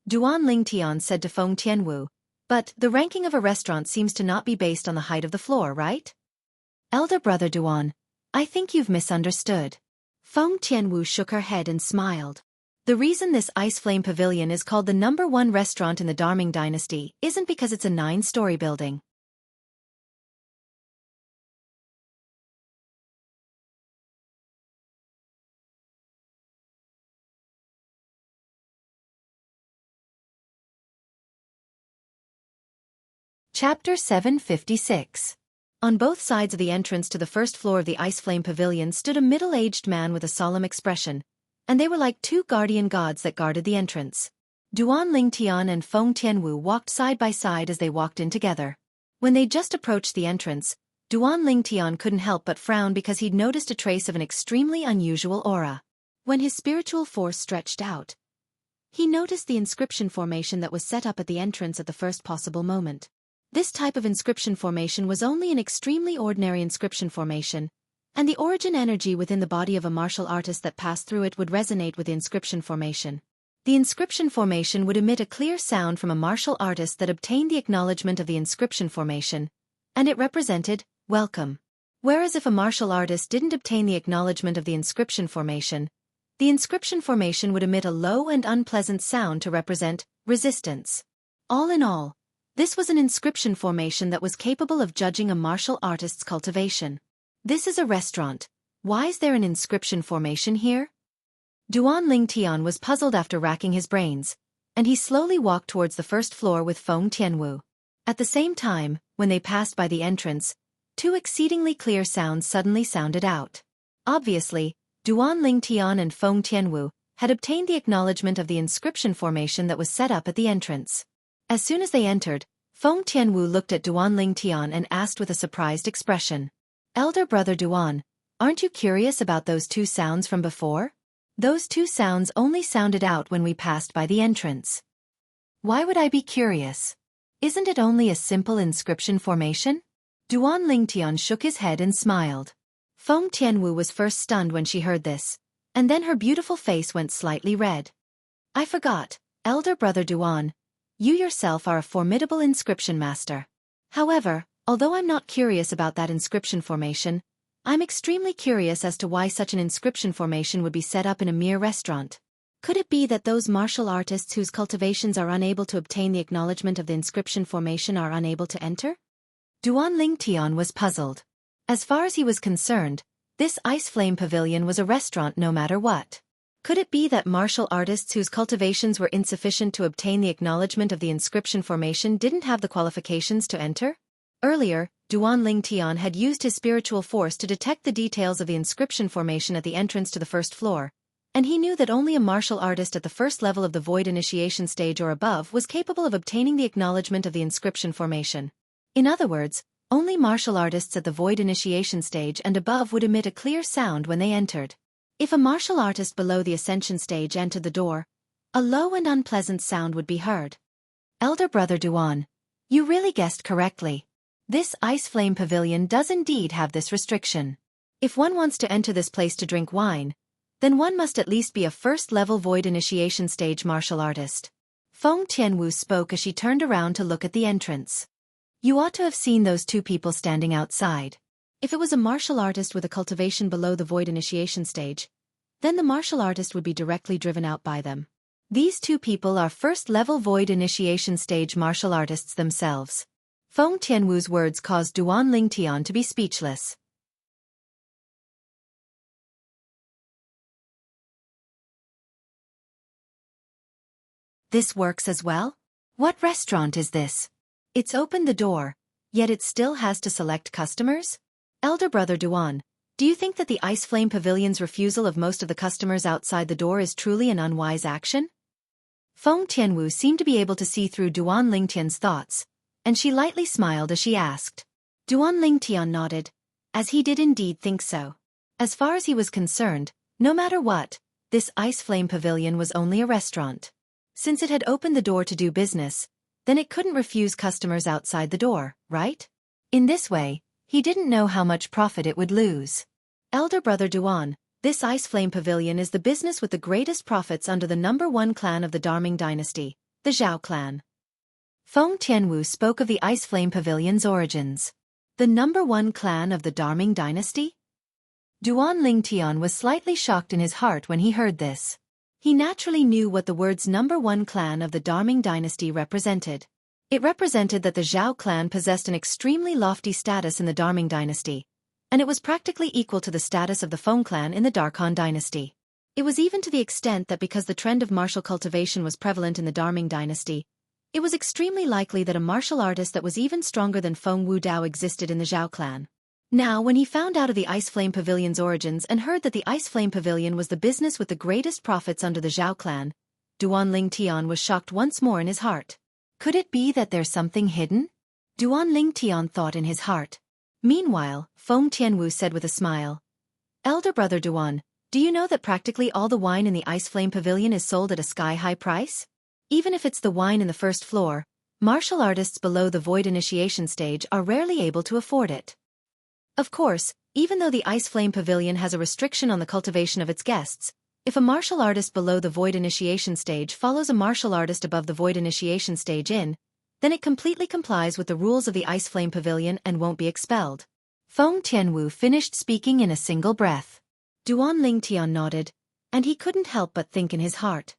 Duan Lingtian said to Feng Tianwu, "but the ranking of a restaurant seems to not be based on the height of the floor, right?" "Elder brother Duan, I think you've misunderstood." Feng Tianwu shook her head and smiled. "The reason this Ice Flame Pavilion is called the #1 restaurant in the Darming dynasty isn't because it's a 9-story building. Chapter 756. On both sides of the entrance to the first floor of the Ice Flame Pavilion stood a middle-aged man with a solemn expression, and they were like 2 guardian gods that guarded the entrance. Duan Lingtian and Feng Tianwu walked side by side as they walked in together. When they just approached the entrance, Duan Lingtian couldn't help but frown because he'd noticed a trace of an extremely unusual aura. When his spiritual force stretched out, he noticed the inscription formation that was set up at the entrance at the first possible moment. This type of inscription formation was only an extremely ordinary inscription formation, and the origin energy within the body of a martial artist that passed through it would resonate with the inscription formation. The inscription formation would emit a clear sound from a martial artist that obtained the acknowledgement of the inscription formation, and it represented welcome. Whereas if a martial artist didn't obtain the acknowledgement of the inscription formation would emit a low and unpleasant sound to represent resistance. All in all, this was an inscription formation that was capable of judging a martial artist's cultivation. "This is a restaurant. Why is there an inscription formation here?" Duan Lingtian was puzzled after racking his brains, and he slowly walked towards the first floor with Feng Tianwu. At the same time, when they passed by the entrance, 2 exceedingly clear sounds suddenly sounded out. Obviously, Duan Lingtian and Feng Tianwu had obtained the acknowledgement of the inscription formation that was set up at the entrance. As soon as they entered, Feng Tianwu looked at Duan Lingtian and asked with a surprised expression, "Elder brother Duan, aren't you curious about those 2 sounds from before? Those 2 sounds only sounded out when we passed by the entrance." "Why would I be curious? Isn't it only a simple inscription formation?" Duan Lingtian shook his head and smiled. Feng Tianwu was first stunned when she heard this, and then her beautiful face went slightly red. "I forgot, Elder brother Duan, you yourself are a formidable inscription master. However, although I'm not curious about that inscription formation, I'm extremely curious as to why such an inscription formation would be set up in a mere restaurant. Could it be that those martial artists whose cultivations are unable to obtain the acknowledgement of the inscription formation are unable to enter? Duan Lingtian was puzzled. As far as he was concerned, this ice flame pavilion was a restaurant no matter what. Could it be that martial artists whose cultivations were insufficient to obtain the acknowledgement of the inscription formation didn't have the qualifications to enter? Earlier, Duan Lingtian had used his spiritual force to detect the details of the inscription formation at the entrance to the first floor, and he knew that only a martial artist at the first level of the Void Initiation stage or above was capable of obtaining the acknowledgement of the inscription formation. In other words, only martial artists at the Void Initiation stage and above would emit a clear sound when they entered. If a martial artist below the Ascension stage entered the door, a low and unpleasant sound would be heard. Elder brother Duan, you really guessed correctly. This ice flame pavilion does indeed have this restriction. If one wants to enter this place to drink wine, then one must at least be a first-level Void Initiation stage martial artist. Feng Tianwu spoke as she turned around to look at the entrance. You ought to have seen those two people standing outside. If it was a martial artist with a cultivation below the Void Initiation stage, then the martial artist would be directly driven out by them. These two people are first-level Void Initiation stage martial artists themselves. Feng Tianwu's words caused Duan Lingtian to be speechless. This works as well? What restaurant is this? It's opened the door, yet it still has to select customers? Elder brother Duan, do you think that the Ice Flame Pavilion's refusal of most of the customers outside the door is truly an unwise action? Feng Tianwu seemed to be able to see through Duan Lingtian's thoughts, and she lightly smiled as she asked. Duan Lingtian nodded, as he did indeed think so. As far as he was concerned, no matter what, this Ice Flame Pavilion was only a restaurant. Since it had opened the door to do business, then it couldn't refuse customers outside the door, right? In this way, he didn't know how much profit it would lose. Elder brother Duan, this Ice Flame Pavilion is the business with the greatest profits under the #1 clan of the Darming dynasty, the Zhao clan. Feng Tianwu spoke of the Ice Flame Pavilion's origins. The #1 clan of the Darming dynasty? Duan Lingtian was slightly shocked in his heart when he heard this. He naturally knew what the words #1 clan of the Darming dynasty represented. It represented that the Zhao clan possessed an extremely lofty status in the Darming dynasty, and it was practically equal to the status of the Feng clan in the Darkhan dynasty. It was even to the extent that because the trend of martial cultivation was prevalent in the Darming dynasty, it was extremely likely that a martial artist that was even stronger than Feng Wudao existed in the Zhao clan. Now, when he found out of the Ice Flame Pavilion's origins and heard that the Ice Flame Pavilion was the business with the greatest profits under the Zhao clan, Duan Lingtian was shocked once more in his heart. Could it be that there's something hidden? Duan Lingtian thought in his heart. Meanwhile, Feng Tianwu said with a smile, Elder brother Duan, do you know that practically all the wine in the Ice Flame Pavilion is sold at a sky-high price? Even if it's the wine in the first floor, martial artists below the Void Initiation stage are rarely able to afford it. Of course, even though the Ice Flame Pavilion has a restriction on the cultivation of its guests, if a martial artist below the Void Initiation stage follows a martial artist above the Void Initiation stage in, then it completely complies with the rules of the Ice Flame Pavilion and won't be expelled. Feng Tianwu finished speaking in a single breath. Duan Lingtian nodded, and he couldn't help but think in his heart.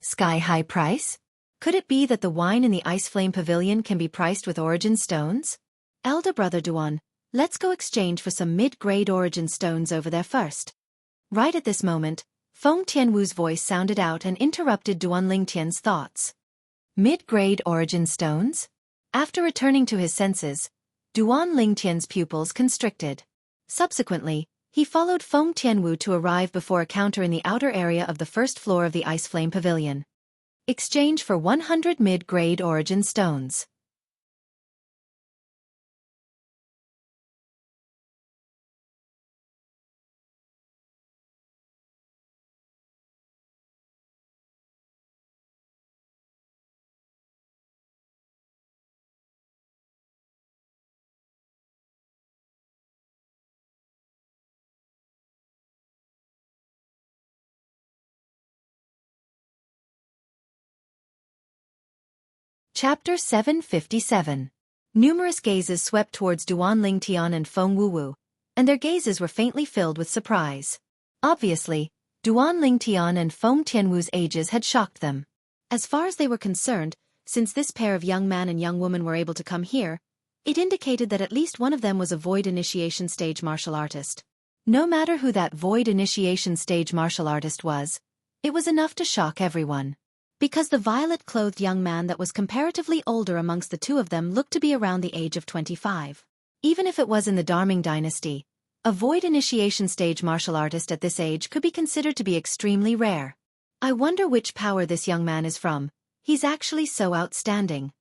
Sky-high price? Could it be that the wine in the Ice Flame Pavilion can be priced with origin stones? Elder brother Duan, let's go exchange for some mid-grade origin stones over there first. Right at this moment, Feng Tianwu's voice sounded out and interrupted Duan Lingtian's thoughts. Mid-grade origin stones? After returning to his senses, Duan Lingtian's pupils constricted. Subsequently, he followed Feng Tianwu to arrive before a counter in the outer area of the first floor of the Ice Flame Pavilion. Exchange for 100 mid-grade origin stones. Chapter 757. Numerous gazes swept towards Duan Lingtian and Feng Wuwu, and their gazes were faintly filled with surprise. Obviously, Duan Lingtian and Feng Tianwu's ages had shocked them. As far as they were concerned, since this pair of young man and young woman were able to come here, it indicated that at least one of them was a void initiation stage martial artist. No matter who that void initiation stage martial artist was, it was enough to shock everyone. Because the violet-clothed young man that was comparatively older amongst the two of them looked to be around the age of 25. Even if it was in the Darming dynasty, a void initiation stage martial artist at this age could be considered to be extremely rare. I wonder which power this young man is from. He's actually so outstanding.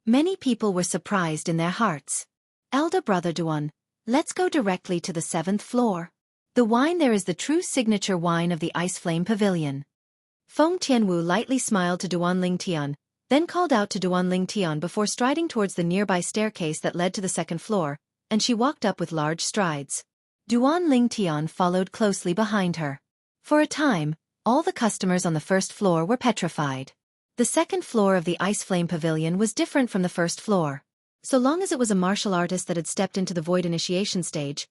Many people were surprised in their hearts. Elder brother Duan, let's go directly to the 7th floor. The wine there is the true signature wine of the Ice Flame Pavilion. Feng Tianwu lightly smiled to Duan Lingtian, then called out to Duan Lingtian before striding towards the nearby staircase that led to the 2nd floor, and she walked up with large strides. Duan Lingtian followed closely behind her. For a time, all the customers on the 1st floor were petrified. The 2nd floor of the Ice Flame Pavilion was different from the 1st floor. So long as it was a martial artist that had stepped into the Void Initiation stage,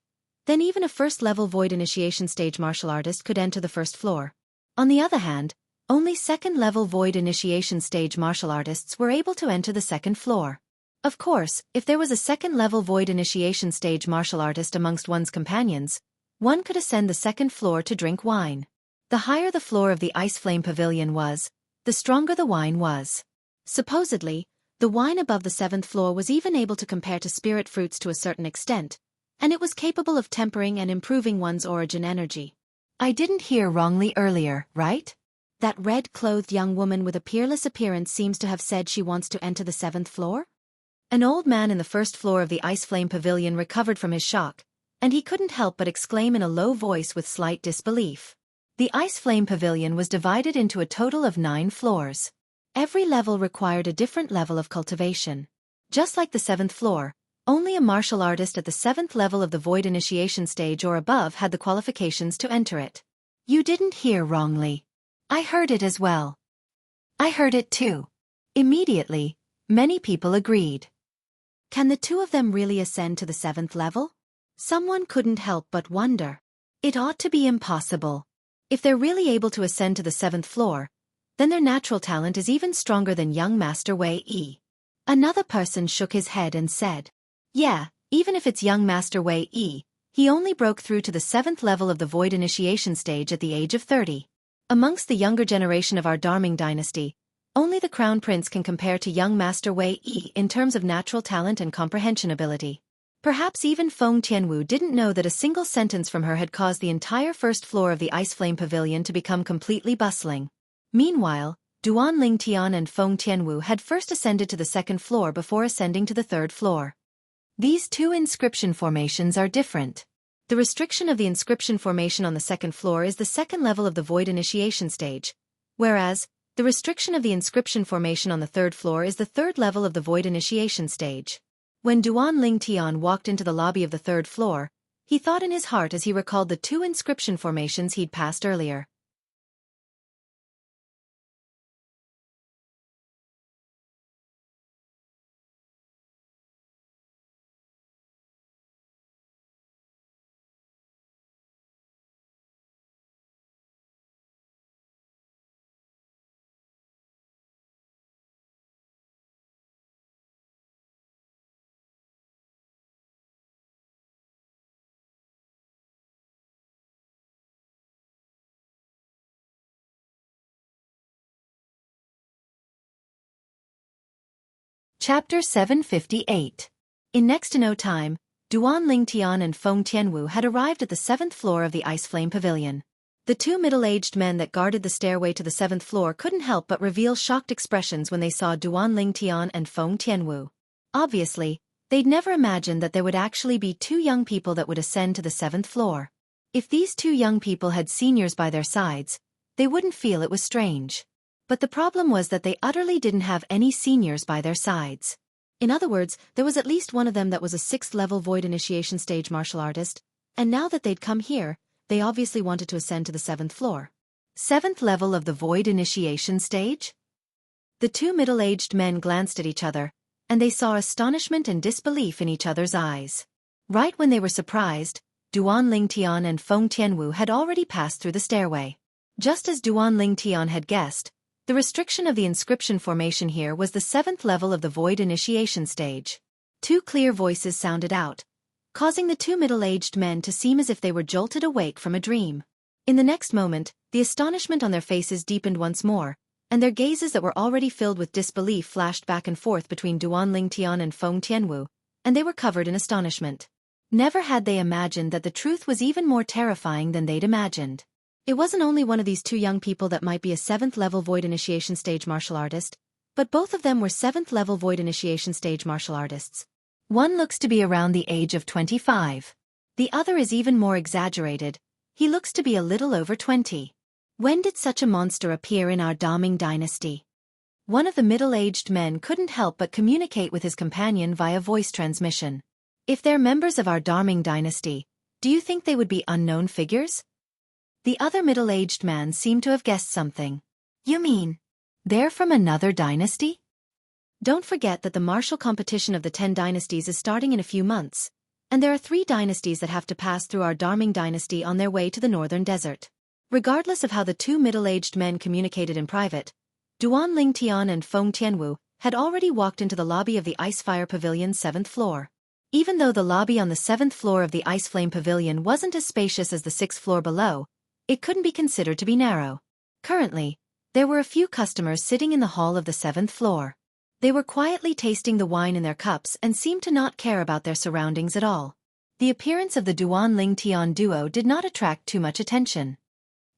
then even a 1st-level Void Initiation stage martial artist could enter the 1st floor. On the other hand, only 2nd-level Void Initiation stage martial artists were able to enter the 2nd floor. Of course, if there was a 2nd-level Void Initiation stage martial artist amongst one's companions, one could ascend the 2nd floor to drink wine. The higher the floor of the Ice Flame Pavilion was, the stronger the wine was. Supposedly, the wine above the 7th floor was even able to compare to spirit fruits to a certain extent, and it was capable of tempering and improving one's origin energy. I didn't hear wrongly earlier, right? That red-clothed young woman with a peerless appearance seems to have said she wants to enter the 7th floor? An old man in the 1st floor of the Ice Flame Pavilion recovered from his shock, and he couldn't help but exclaim in a low voice with slight disbelief. The Ice Flame Pavilion was divided into a total of 9 floors. Every level required a different level of cultivation. Just like the 7th floor, only a martial artist at the 7th level of the Void Initiation stage or above had the qualifications to enter it. You didn't hear wrongly. I heard it as well. I heard it too. Immediately, many people agreed. Can the two of them really ascend to the 7th level? Someone couldn't help but wonder. It ought to be impossible. If they're really able to ascend to the 7th floor, then their natural talent is even stronger than young Master Wei Yi. Another person shook his head and said, Yeah, even if it's young Master Wei Yi, he only broke through to the 7th level of the Void Initiation stage at the age of 30. Amongst the younger generation of our Darming dynasty, only the Crown Prince can compare to young Master Wei Yi in terms of natural talent and comprehension ability. Perhaps even Feng Tianwu didn't know that a single sentence from her had caused the entire 1st floor of the Ice Flame Pavilion to become completely bustling. Meanwhile, Duan Lingtian and Feng Tianwu had first ascended to the 2nd floor before ascending to the 3rd floor. These two inscription formations are different. The restriction of the inscription formation on the 2nd floor is the 2nd level of the Void Initiation stage, whereas, the restriction of the inscription formation on the 3rd floor is the 3rd level of the Void Initiation stage. When Duan Lingtian walked into the lobby of the 3rd floor, he thought in his heart as he recalled the two inscription formations he'd passed earlier. Chapter 758. In next to no time, Duan Lingtian and Feng Tianwu had arrived at the 7th floor of the Ice Flame Pavilion. The two middle-aged men that guarded the stairway to the 7th floor couldn't help but reveal shocked expressions when they saw Duan Lingtian and Feng Tianwu. Obviously, they'd never imagined that there would actually be two young people that would ascend to the 7th floor. If these two young people had seniors by their sides, they wouldn't feel it was strange. But the problem was that they utterly didn't have any seniors by their sides. In other words, there was at least one of them that was a 6th-level Void Initiation stage martial artist, and now that they'd come here, they obviously wanted to ascend to the 7th floor. 7th level of the Void Initiation stage? The two middle-aged men glanced at each other, and they saw astonishment and disbelief in each other's eyes. Right when they were surprised, Duan Lingtian and Feng Tianwu had already passed through the stairway. Just as Duan Lingtian had guessed, the restriction of the inscription formation here was the 7th level of the Void Initiation stage. 2 clear voices sounded out, causing the 2 middle-aged men to seem as if they were jolted awake from a dream. In the next moment, the astonishment on their faces deepened once more, and their gazes that were already filled with disbelief flashed back and forth between Duan Lingtian and Feng Tianwu, and they were covered in astonishment. Never had they imagined that the truth was even more terrifying than they'd imagined. It wasn't only one of these 2 young people that might be a 7th-level Void Initiation stage martial artist, but both of them were 7th-level Void Initiation stage martial artists. One looks to be around the age of 25. The other is even more exaggerated. He looks to be a little over 20. When did such a monster appear in our Daming dynasty? One of the middle-aged men couldn't help but communicate with his companion via voice transmission. If they're members of our Daming dynasty, do you think they would be unknown figures? The other middle-aged man seemed to have guessed something. You mean, they're from another dynasty? Don't forget that the martial competition of the 10 dynasties is starting in a few months, and there are 3 dynasties that have to pass through our Daming dynasty on their way to the northern desert. Regardless of how the 2 middle-aged men communicated in private, Duan Lingtian and Feng Tianwu had already walked into the lobby of the Icefire Pavilion's 7th floor. Even though the lobby on the 7th floor of the Ice Flame Pavilion wasn't as spacious as the 6th floor below, it couldn't be considered to be narrow. Currently, there were a few customers sitting in the hall of the 7th floor. They were quietly tasting the wine in their cups and seemed to not care about their surroundings at all. The appearance of the Duan Lingtian duo did not attract too much attention.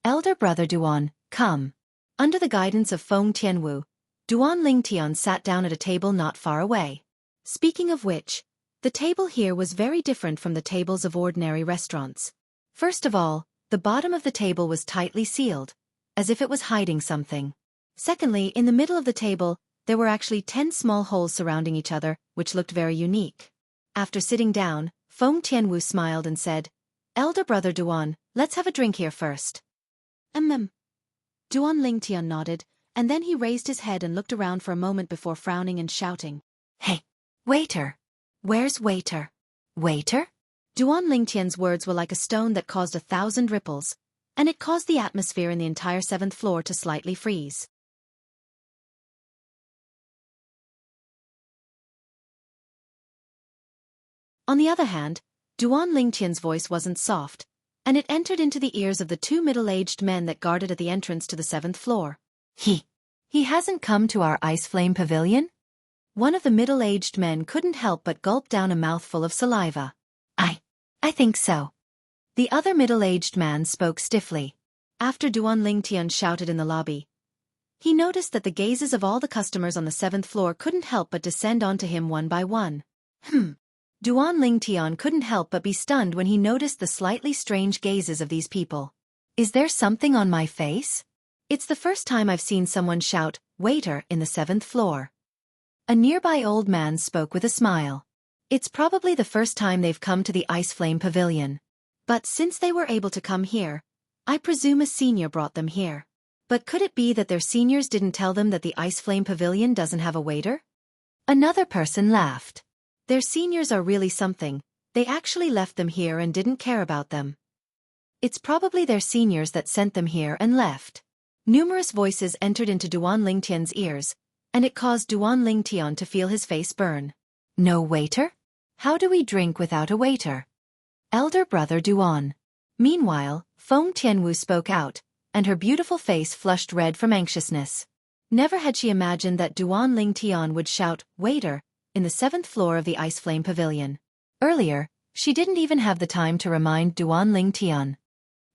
Elder brother Duan, come. Under the guidance of Feng Tianwu, Duan Lingtian sat down at a table not far away. Speaking of which, the table here was very different from the tables of ordinary restaurants. First of all, the bottom of the table was tightly sealed, as if it was hiding something. Secondly, in the middle of the table, there were actually 10 small holes surrounding each other, which looked very unique. After sitting down, Feng Tianwu smiled and said, Elder brother Duan, let's have a drink here first. Duan Lingtian nodded, and then he raised his head and looked around for a moment before frowning and shouting, Hey, waiter! Where's waiter? Waiter? Duan Lingtian's words were like a stone that caused 1,000 ripples, and it caused the atmosphere in the entire 7th floor to slightly freeze. On the other hand, Duan Lingtian's voice wasn't soft, and it entered into the ears of the 2 middle-aged men that guarded at the entrance to the 7th floor. He hasn't come to our Ice Flame Pavilion? One of the middle-aged men couldn't help but gulp down a mouthful of saliva. I think so. The other middle-aged man spoke stiffly. After Duan Lingtian shouted in the lobby, he noticed that the gazes of all the customers on the 7th floor couldn't help but descend onto him one by one. Duan Lingtian couldn't help but be stunned when he noticed the slightly strange gazes of these people. Is there something on my face? It's the first time I've seen someone shout, waiter, in the 7th floor. A nearby old man spoke with a smile. It's probably the first time they've come to the Ice Flame Pavilion. But since they were able to come here, I presume a senior brought them here. But could it be that their seniors didn't tell them that the Ice Flame Pavilion doesn't have a waiter? Another person laughed. Their seniors are really something, they actually left them here and didn't care about them. It's probably their seniors that sent them here and left. Numerous voices entered into Duan Lingtian's ears, and it caused Duan Lingtian to feel his face burn. No waiter? How do we drink without a waiter? Elder brother Duan. Meanwhile, Feng Tianwu spoke out, and her beautiful face flushed red from anxiousness. Never had she imagined that Duan Lingtian would shout, waiter, in the 7th floor of the Ice Flame Pavilion. Earlier, she didn't even have the time to remind Duan Lingtian.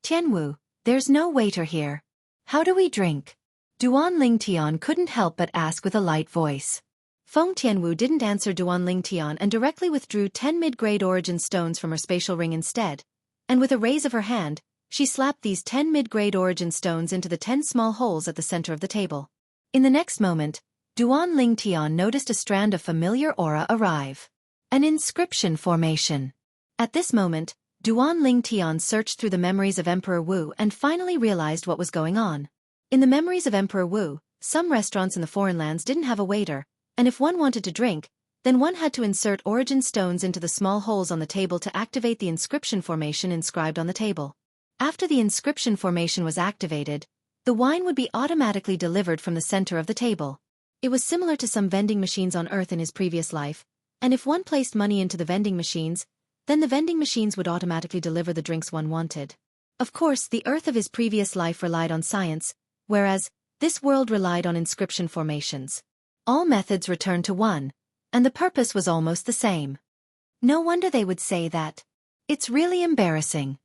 Tianwu, there's no waiter here. How do we drink? Duan Lingtian couldn't help but ask with a light voice. Feng Tianwu didn't answer Duan Lingtian and directly withdrew 10 mid-grade origin stones from her spatial ring instead, and with a raise of her hand, she slapped these 10 mid-grade origin stones into the 10 small holes at the center of the table. In the next moment, Duan Lingtian noticed a strand of familiar aura arrive. An inscription formation. At this moment, Duan Lingtian searched through the memories of Emperor Wu and finally realized what was going on. In the memories of Emperor Wu, some restaurants in the foreign lands didn't have a waiter, and if one wanted to drink, Then one had to insert origin stones into the small holes on the table to activate the inscription formation inscribed on the table. After the inscription formation was activated, the wine would be automatically delivered from the center of the table. It was similar to some vending machines on Earth in his previous life, and if one placed money into the vending machines, then the vending machines would automatically deliver the drinks one wanted. Of course, the Earth of his previous life relied on science, whereas this world relied on inscription formations. All methods returned to one, and the purpose was almost the same. No wonder they would say that. It's really embarrassing.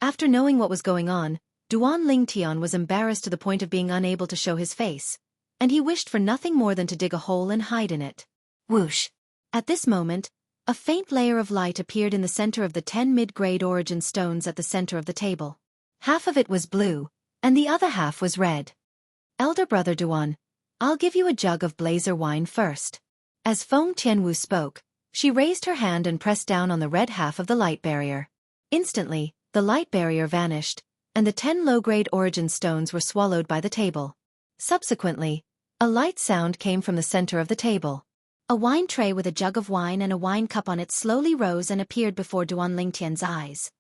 After knowing what was going on, Duan Lingtian was embarrassed to the point of being unable to show his face, and he wished for nothing more than to dig a hole and hide in it. Whoosh! At this moment, a faint layer of light appeared in the center of the 10 mid-grade origin stones at the center of the table. Half of it was blue, and the other half was red. Elder brother Duan, I'll give you a jug of blazer wine first. As Feng Tianwu spoke, she raised her hand and pressed down on the red half of the light barrier. Instantly, the light barrier vanished, and the 10 low-grade origin stones were swallowed by the table. Subsequently, a light sound came from the center of the table. A wine tray with a jug of wine and a wine cup on it slowly rose and appeared before Duan Lingtian's eyes.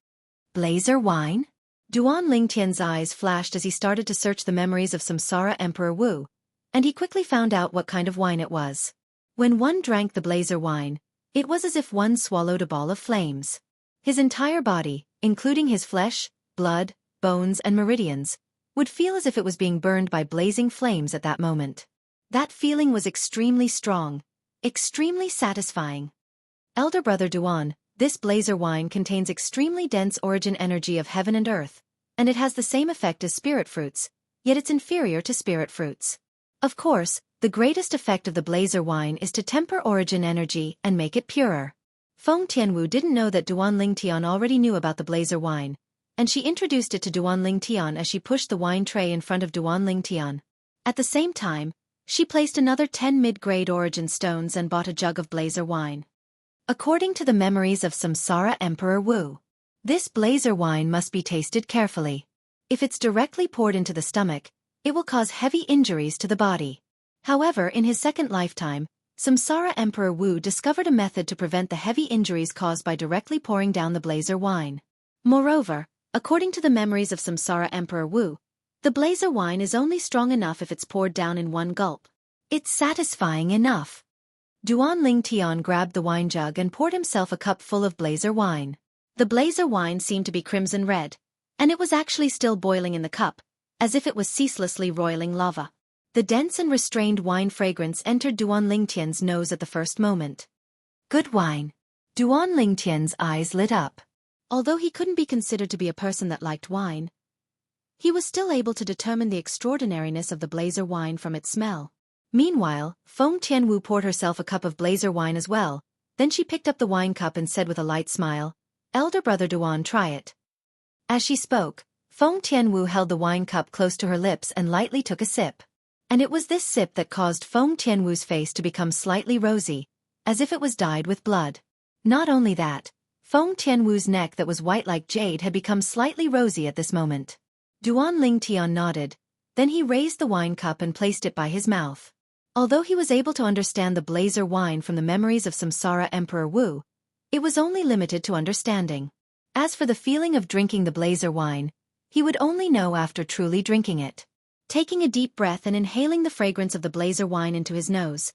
Blazer wine? Duan Lingtian's eyes flashed as he started to search the memories of Samsara Emperor Wu, and he quickly found out what kind of wine it was. When one drank the blazer wine, it was as if one swallowed a ball of flames. His entire body, including his flesh, blood, bones and meridians, would feel as if it was being burned by blazing flames at that moment. That feeling was extremely strong, extremely satisfying. Elder brother Duan, this blazer wine contains extremely dense origin energy of heaven and earth, and it has the same effect as spirit fruits, yet it's inferior to spirit fruits. Of course, the greatest effect of the blazer wine is to temper origin energy and make it purer. Feng Tianwu didn't know that Duan Lingtian already knew about the blazer wine, and she introduced it to Duan Lingtian as she pushed the wine tray in front of Duan Lingtian. At the same time, she placed another 10 mid-grade origin stones and bought a jug of blazer wine. According to the memories of Samsara Emperor Wu, this blazer wine must be tasted carefully. If it's directly poured into the stomach, it will cause heavy injuries to the body. However, in his second lifetime, Samsara Emperor Wu discovered a method to prevent the heavy injuries caused by directly pouring down the blazer wine. Moreover, according to the memories of Samsara Emperor Wu, the blazer wine is only strong enough if it's poured down in one gulp. It's satisfying enough. Duan Lingtian grabbed the wine jug and poured himself a cup full of blazer wine. The blazer wine seemed to be crimson red, and it was actually still boiling in the cup, as if it was ceaselessly roiling lava. The dense and restrained wine fragrance entered Duan Lingtian's nose at the first moment. Good wine. Duan Lingtian's eyes lit up. Although he couldn't be considered to be a person that liked wine, he was still able to determine the extraordinariness of the blazer wine from its smell. Meanwhile, Feng Tianwu poured herself a cup of blazer wine as well, then she picked up the wine cup and said with a light smile, "Elder brother Duan, try it." As she spoke, Feng Tianwu held the wine cup close to her lips and lightly took a sip. And it was this sip that caused Feng Tianwu's face to become slightly rosy, as if it was dyed with blood. Not only that, Feng Tianwu's neck that was white like jade had become slightly rosy at this moment. Duan Lingtian nodded, then he raised the wine cup and placed it by his mouth. Although he was able to understand the blazer wine from the memories of Samsara Emperor Wu, it was only limited to understanding. As for the feeling of drinking the blazer wine, he would only know after truly drinking it. Taking a deep breath and inhaling the fragrance of the blazer wine into his nose,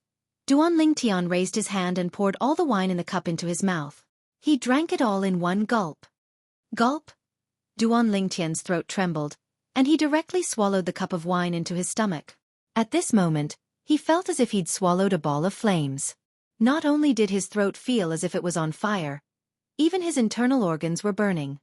Duan Lingtian raised his hand and poured all the wine in the cup into his mouth. He drank it all in one gulp. Gulp? Duan Lingtian's throat trembled, and he directly swallowed the cup of wine into his stomach. At this moment, he felt as if he'd swallowed a ball of flames. Not only did his throat feel as if it was on fire, even his internal organs were burning.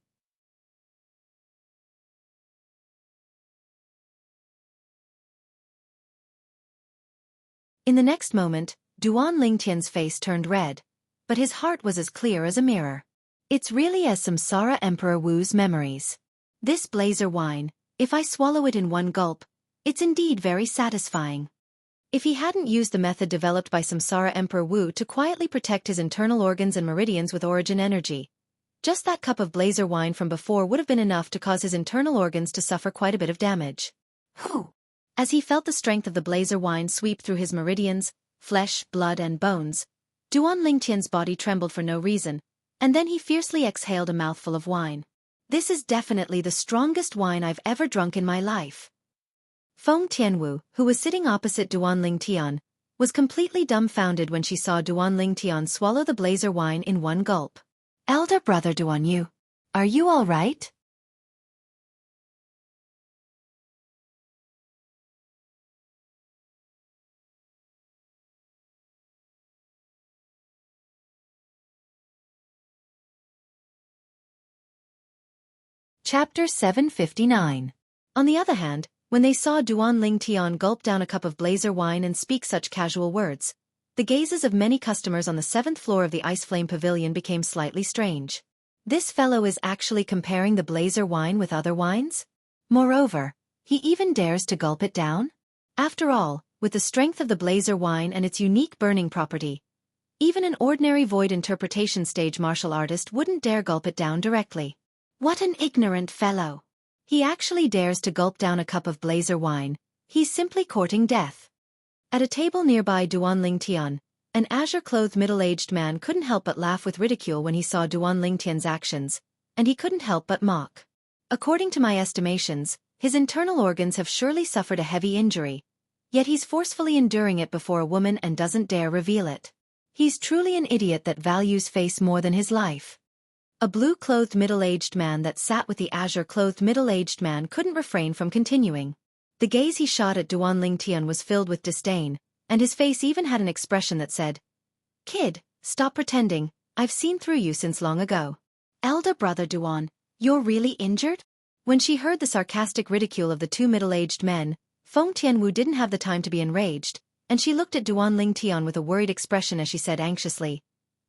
In the next moment, Duan Lingtian's face turned red, but his heart was as clear as a mirror. It's really as Samsara Emperor Wu's memories. This blazer wine, if I swallow it in one gulp, it's indeed very satisfying. If he hadn't used the method developed by Samsara Emperor Wu to quietly protect his internal organs and meridians with origin energy, Just that cup of blazer wine from before would have been enough to cause his internal organs to suffer quite a bit of damage. Whew! As he felt the strength of the blazer wine sweep through his meridians, flesh, blood and bones, Duan Lingtian's body trembled for no reason, and then he fiercely exhaled a mouthful of wine. This is definitely the strongest wine I've ever drunk in my life. Feng Tianwu, who was sitting opposite Duan Lingtian, was completely dumbfounded when she saw Duan Lingtian swallow the blazer wine in one gulp. Elder brother Duan Yu, are you all right? Chapter 759. On the other hand, when they saw Duan Lingtian gulp down a cup of blazer wine and speak such casual words, the gazes of many customers on the 7th floor of the Ice Flame Pavilion became slightly strange. This fellow is actually comparing the blazer wine with other wines? Moreover, he even dares to gulp it down? After all, with the strength of the blazer wine and its unique burning property, even an ordinary void interpretation stage martial artist wouldn't dare gulp it down directly. What an ignorant fellow! He actually dares to gulp down a cup of blazer wine. He's simply courting death. At a table nearby Duan Lingtian, an azure-clothed middle-aged man couldn't help but laugh with ridicule when he saw Duan Lingtian's actions, and he couldn't help but mock. According to my estimations, his internal organs have surely suffered a heavy injury, yet he's forcefully enduring it before a woman and doesn't dare reveal it. He's truly an idiot that values face more than his life. A blue-clothed middle-aged man that sat with the azure-clothed middle-aged man couldn't refrain from continuing. The gaze he shot at Duan Lingtian was filled with disdain, and his face even had an expression that said, "Kid, stop pretending, I've seen through you since long ago." "Elder brother Duan, you're really injured?" When she heard the sarcastic ridicule of the two middle-aged men, Feng Tianwu didn't have the time to be enraged, and she looked at Duan Lingtian with a worried expression as she said anxiously,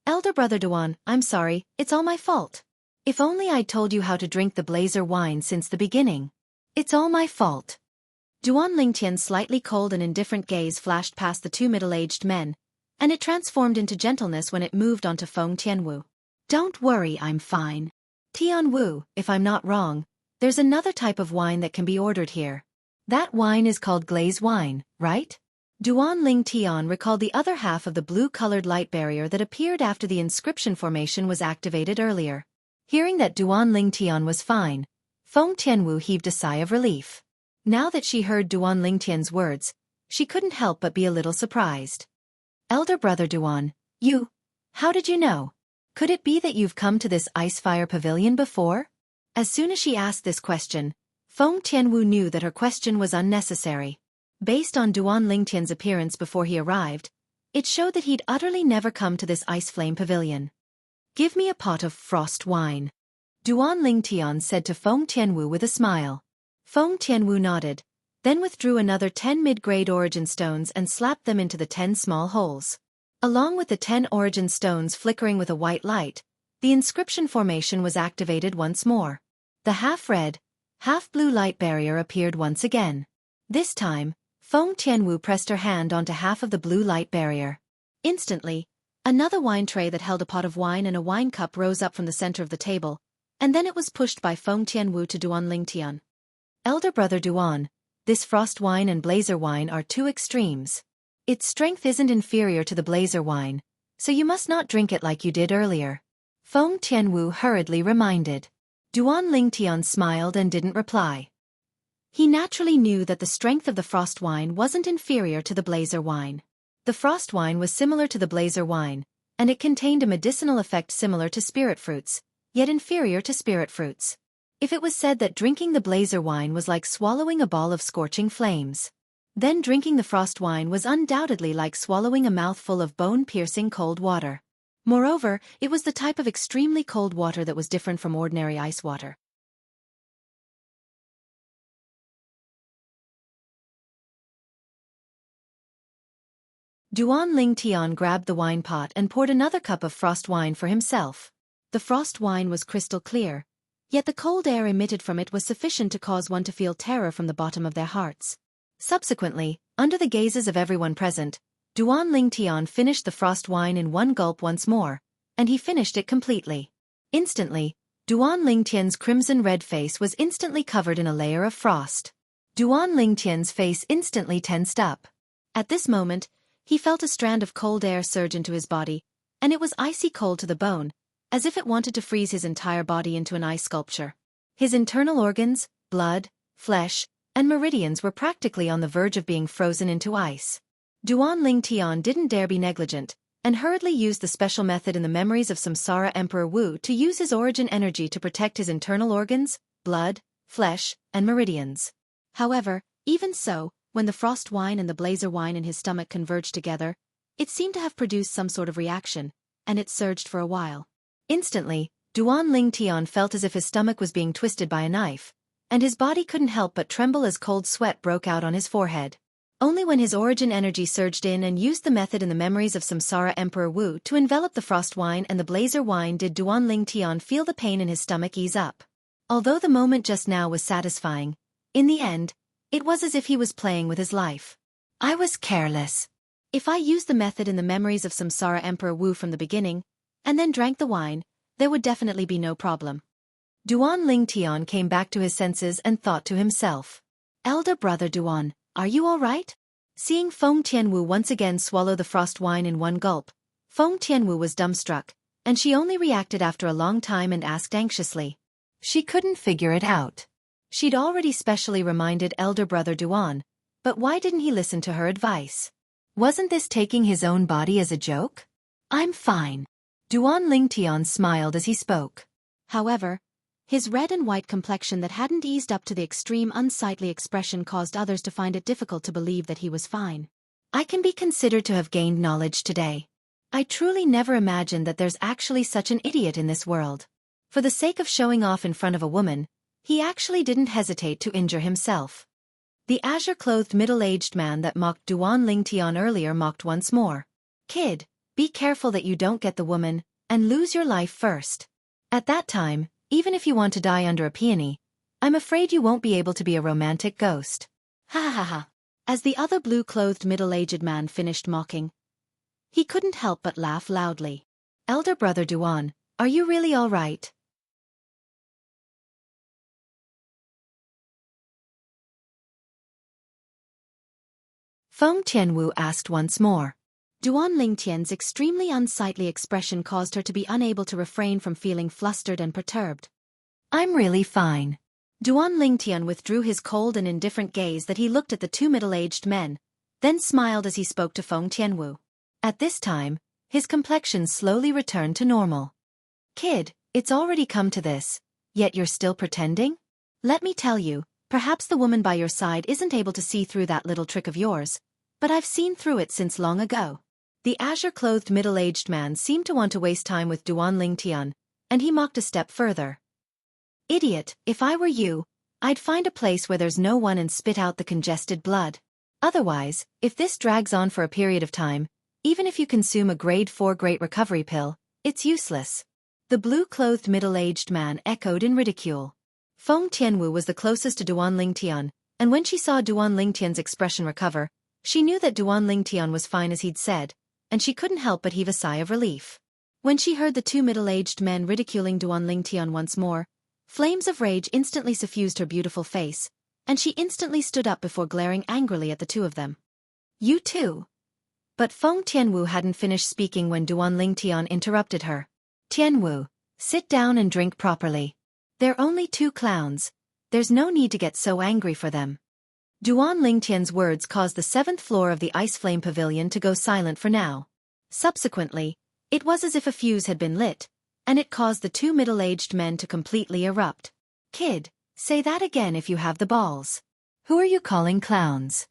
"Elder brother Duan, I'm sorry, it's all my fault. If only I'd told you how to drink the blazer wine since the beginning. It's all my fault." Duan Lingtian's slightly cold and indifferent gaze flashed past the two middle-aged men, and it transformed into gentleness when it moved onto Feng Tianwu. "Don't worry, I'm fine. Tianwu, if I'm not wrong, there's another type of wine that can be ordered here. That wine is called glaze wine, right?" Duan Lingtian recalled the other half of the blue-colored light barrier that appeared after the inscription formation was activated earlier. Hearing that Duan Lingtian was fine, Feng Tianwu heaved a sigh of relief. Now that she heard Duan Lingtian's words, she couldn't help but be a little surprised. "Elder brother Duan, how did you know? Could it be that you've come to this Icefire Pavilion before?" As soon as she asked this question, Feng Tianwu knew that her question was unnecessary. Based on Duan Lingtian's appearance before he arrived, it showed that he'd utterly never come to this Ice Flame Pavilion. "Give me a pot of frost wine," Duan Lingtian said to Feng Tianwu with a smile. Feng Tianwu nodded, then withdrew another 10 mid-grade origin stones and slapped them into the 10 small holes. Along with the 10 origin stones flickering with a white light, the inscription formation was activated once more. The half-red, half-blue light barrier appeared once again. This time, Feng Tianwu pressed her hand onto half of the blue light barrier. Instantly, another wine tray that held a pot of wine and a wine cup rose up from the center of the table, and then it was pushed by Feng Tianwu to Duan Lingtian. "Elder brother Duan, this frost wine and blazer wine are two extremes. Its strength isn't inferior to the blazer wine, so you must not drink it like you did earlier," Feng Tianwu hurriedly reminded. Duan Lingtian smiled and didn't reply. He naturally knew that the strength of the frost wine wasn't inferior to the blazer wine. The frost wine was similar to the blazer wine, and it contained a medicinal effect similar to spirit fruits, yet inferior to spirit fruits. If it was said that drinking the blazer wine was like swallowing a ball of scorching flames, then drinking the frost wine was undoubtedly like swallowing a mouthful of bone-piercing cold water. Moreover, it was the type of extremely cold water that was different from ordinary ice water. Duan Lingtian grabbed the wine pot and poured another cup of frost wine for himself. The frost wine was crystal clear, yet the cold air emitted from it was sufficient to cause one to feel terror from the bottom of their hearts. Subsequently, under the gazes of everyone present, Duan Lingtian finished the frost wine in one gulp once more, and he finished it completely. Instantly, Duan Lingtian's crimson-red face was instantly covered in a layer of frost. Duan Lingtian's face instantly tensed up. At this moment, he felt a strand of cold air surge into his body, and it was icy cold to the bone, as if it wanted to freeze his entire body into an ice sculpture. His internal organs, blood, flesh, and meridians were practically on the verge of being frozen into ice. Duan Lingtian didn't dare be negligent, and hurriedly used the special method in the memories of Samsara Emperor Wu to use his origin energy to protect his internal organs, blood, flesh, and meridians. However, even so, when the frost wine and the blazer wine in his stomach converged together, it seemed to have produced some sort of reaction, and it surged for a while. Instantly, Duan Lingtian felt as if his stomach was being twisted by a knife, and his body couldn't help but tremble as cold sweat broke out on his forehead. Only when his origin energy surged in and used the method in the memories of Samsara Emperor Wu to envelop the frost wine and the blazer wine did Duan Lingtian feel the pain in his stomach ease up. Although the moment just now was satisfying, in the end, it was as if he was playing with his life. I was careless. If I used the method in the memories of Samsara Emperor Wu from the beginning, and then drank the wine, there would definitely be no problem. Duan Lingtian came back to his senses and thought to himself. Elder brother Duan, are you all right? Seeing Feng Tianwu once again swallow the frost wine in one gulp, Feng Tianwu was dumbstruck, and she only reacted after a long time and asked anxiously. She couldn't figure it out. She'd already specially reminded elder brother Duan, but why didn't he listen to her advice? Wasn't this taking his own body as a joke? I'm fine. Duan Lingtian smiled as he spoke. However, his red and white complexion that hadn't eased up to the extreme unsightly expression caused others to find it difficult to believe that he was fine. I can be considered to have gained knowledge today. I truly never imagined that there's actually such an idiot in this world. For the sake of showing off in front of a woman, he actually didn't hesitate to injure himself. The azure-clothed middle-aged man that mocked Duan Lingtian earlier mocked once more. Kid, be careful that you don't get the woman, and lose your life first. At that time, even if you want to die under a peony, I'm afraid you won't be able to be a romantic ghost. Ha ha ha. As the other blue-clothed middle-aged man finished mocking, he couldn't help but laugh loudly. Elder brother Duan, are you really all right? Feng Tianwu asked once more. Duan Lingtian's extremely unsightly expression caused her to be unable to refrain from feeling flustered and perturbed. I'm really fine. Duan Lingtian withdrew his cold and indifferent gaze that he looked at the two middle-aged men, then smiled as he spoke to Feng Tianwu. At this time, his complexion slowly returned to normal. Kid, it's already come to this, yet you're still pretending? Let me tell you, perhaps the woman by your side isn't able to see through that little trick of yours, but I've seen through it since long ago. The azure-clothed middle-aged man seemed to want to waste time with Duan Lingtian, and he mocked a step further. Idiot, if I were you, I'd find a place where there's no one and spit out the congested blood. Otherwise, if this drags on for a period of time, even if you consume a grade 4 great recovery pill, it's useless. The blue-clothed middle-aged man echoed in ridicule. Feng Tianwu was the closest to Duan Lingtian, and when she saw Duan Lingtian's expression recover, she knew that Duan Lingtian was fine as he'd said, and she couldn't help but heave a sigh of relief. When she heard the two middle-aged men ridiculing Duan Lingtian once more, flames of rage instantly suffused her beautiful face, and she instantly stood up before glaring angrily at the two of them. You too. But Feng Tianwu hadn't finished speaking when Duan Lingtian interrupted her. Tianwu, sit down and drink properly. They're only two clowns. There's no need to get so angry for them. Duan Lingtian's words caused the 7th floor of the Ice Flame Pavilion to go silent for now. Subsequently, it was as if a fuse had been lit, and it caused the two middle-aged men to completely erupt. Kid, say that again if you have the balls. Who are you calling clowns?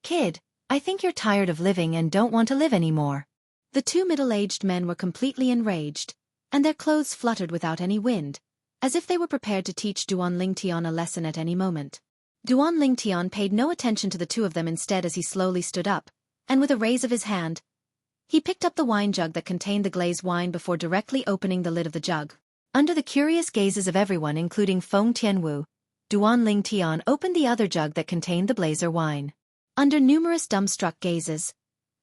Kid, I think you're tired of living and don't want to live anymore. The two middle-aged men were completely enraged, and their clothes fluttered without any wind, as if they were prepared to teach Duan Lingtian a lesson at any moment. Duan Lingtian paid no attention to the two of them instead as he slowly stood up, and with a raise of his hand, he picked up the wine jug that contained the glazed wine before directly opening the lid of the jug. Under the curious gazes of everyone including Feng Tianwu, Duan Lingtian opened the other jug that contained the blazer wine. Under numerous dumbstruck gazes,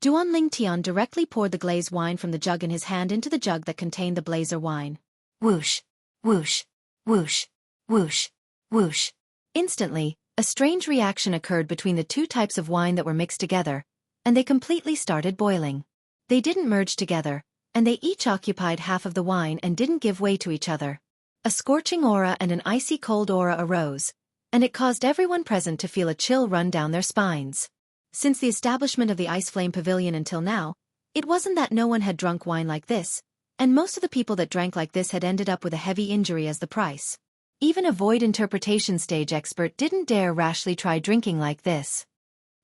Duan Lingtian directly poured the glazed wine from the jug in his hand into the jug that contained the blazer wine. Whoosh, whoosh, whoosh, whoosh, whoosh. Instantly, a strange reaction occurred between the two types of wine that were mixed together, and they completely started boiling. They didn't merge together, and they each occupied half of the wine and didn't give way to each other. A scorching aura and an icy cold aura arose, and it caused everyone present to feel a chill run down their spines. Since the establishment of the Ice Flame Pavilion until now, it wasn't that no one had drunk wine like this, and most of the people that drank like this had ended up with a heavy injury as the price. Even a void interpretation stage expert didn't dare rashly try drinking like this.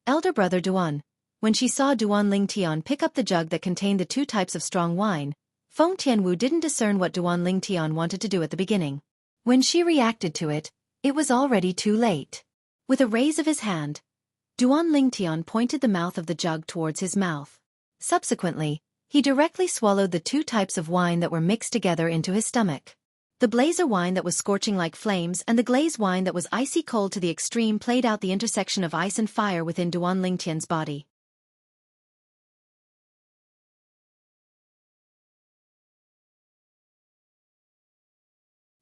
Elder brother Duan, when she saw Duan Lingtian pick up the jug that contained the two types of strong wine, Feng Tianwu didn't discern what Duan Lingtian wanted to do at the beginning. When she reacted to it, it was already too late. With a raise of his hand, Duan Lingtian pointed the mouth of the jug towards his mouth. Subsequently, he directly swallowed the two types of wine that were mixed together into his stomach. The blazer wine that was scorching like flames and the glaze wine that was icy cold to the extreme played out the intersection of ice and fire within Duan Lingtian's body.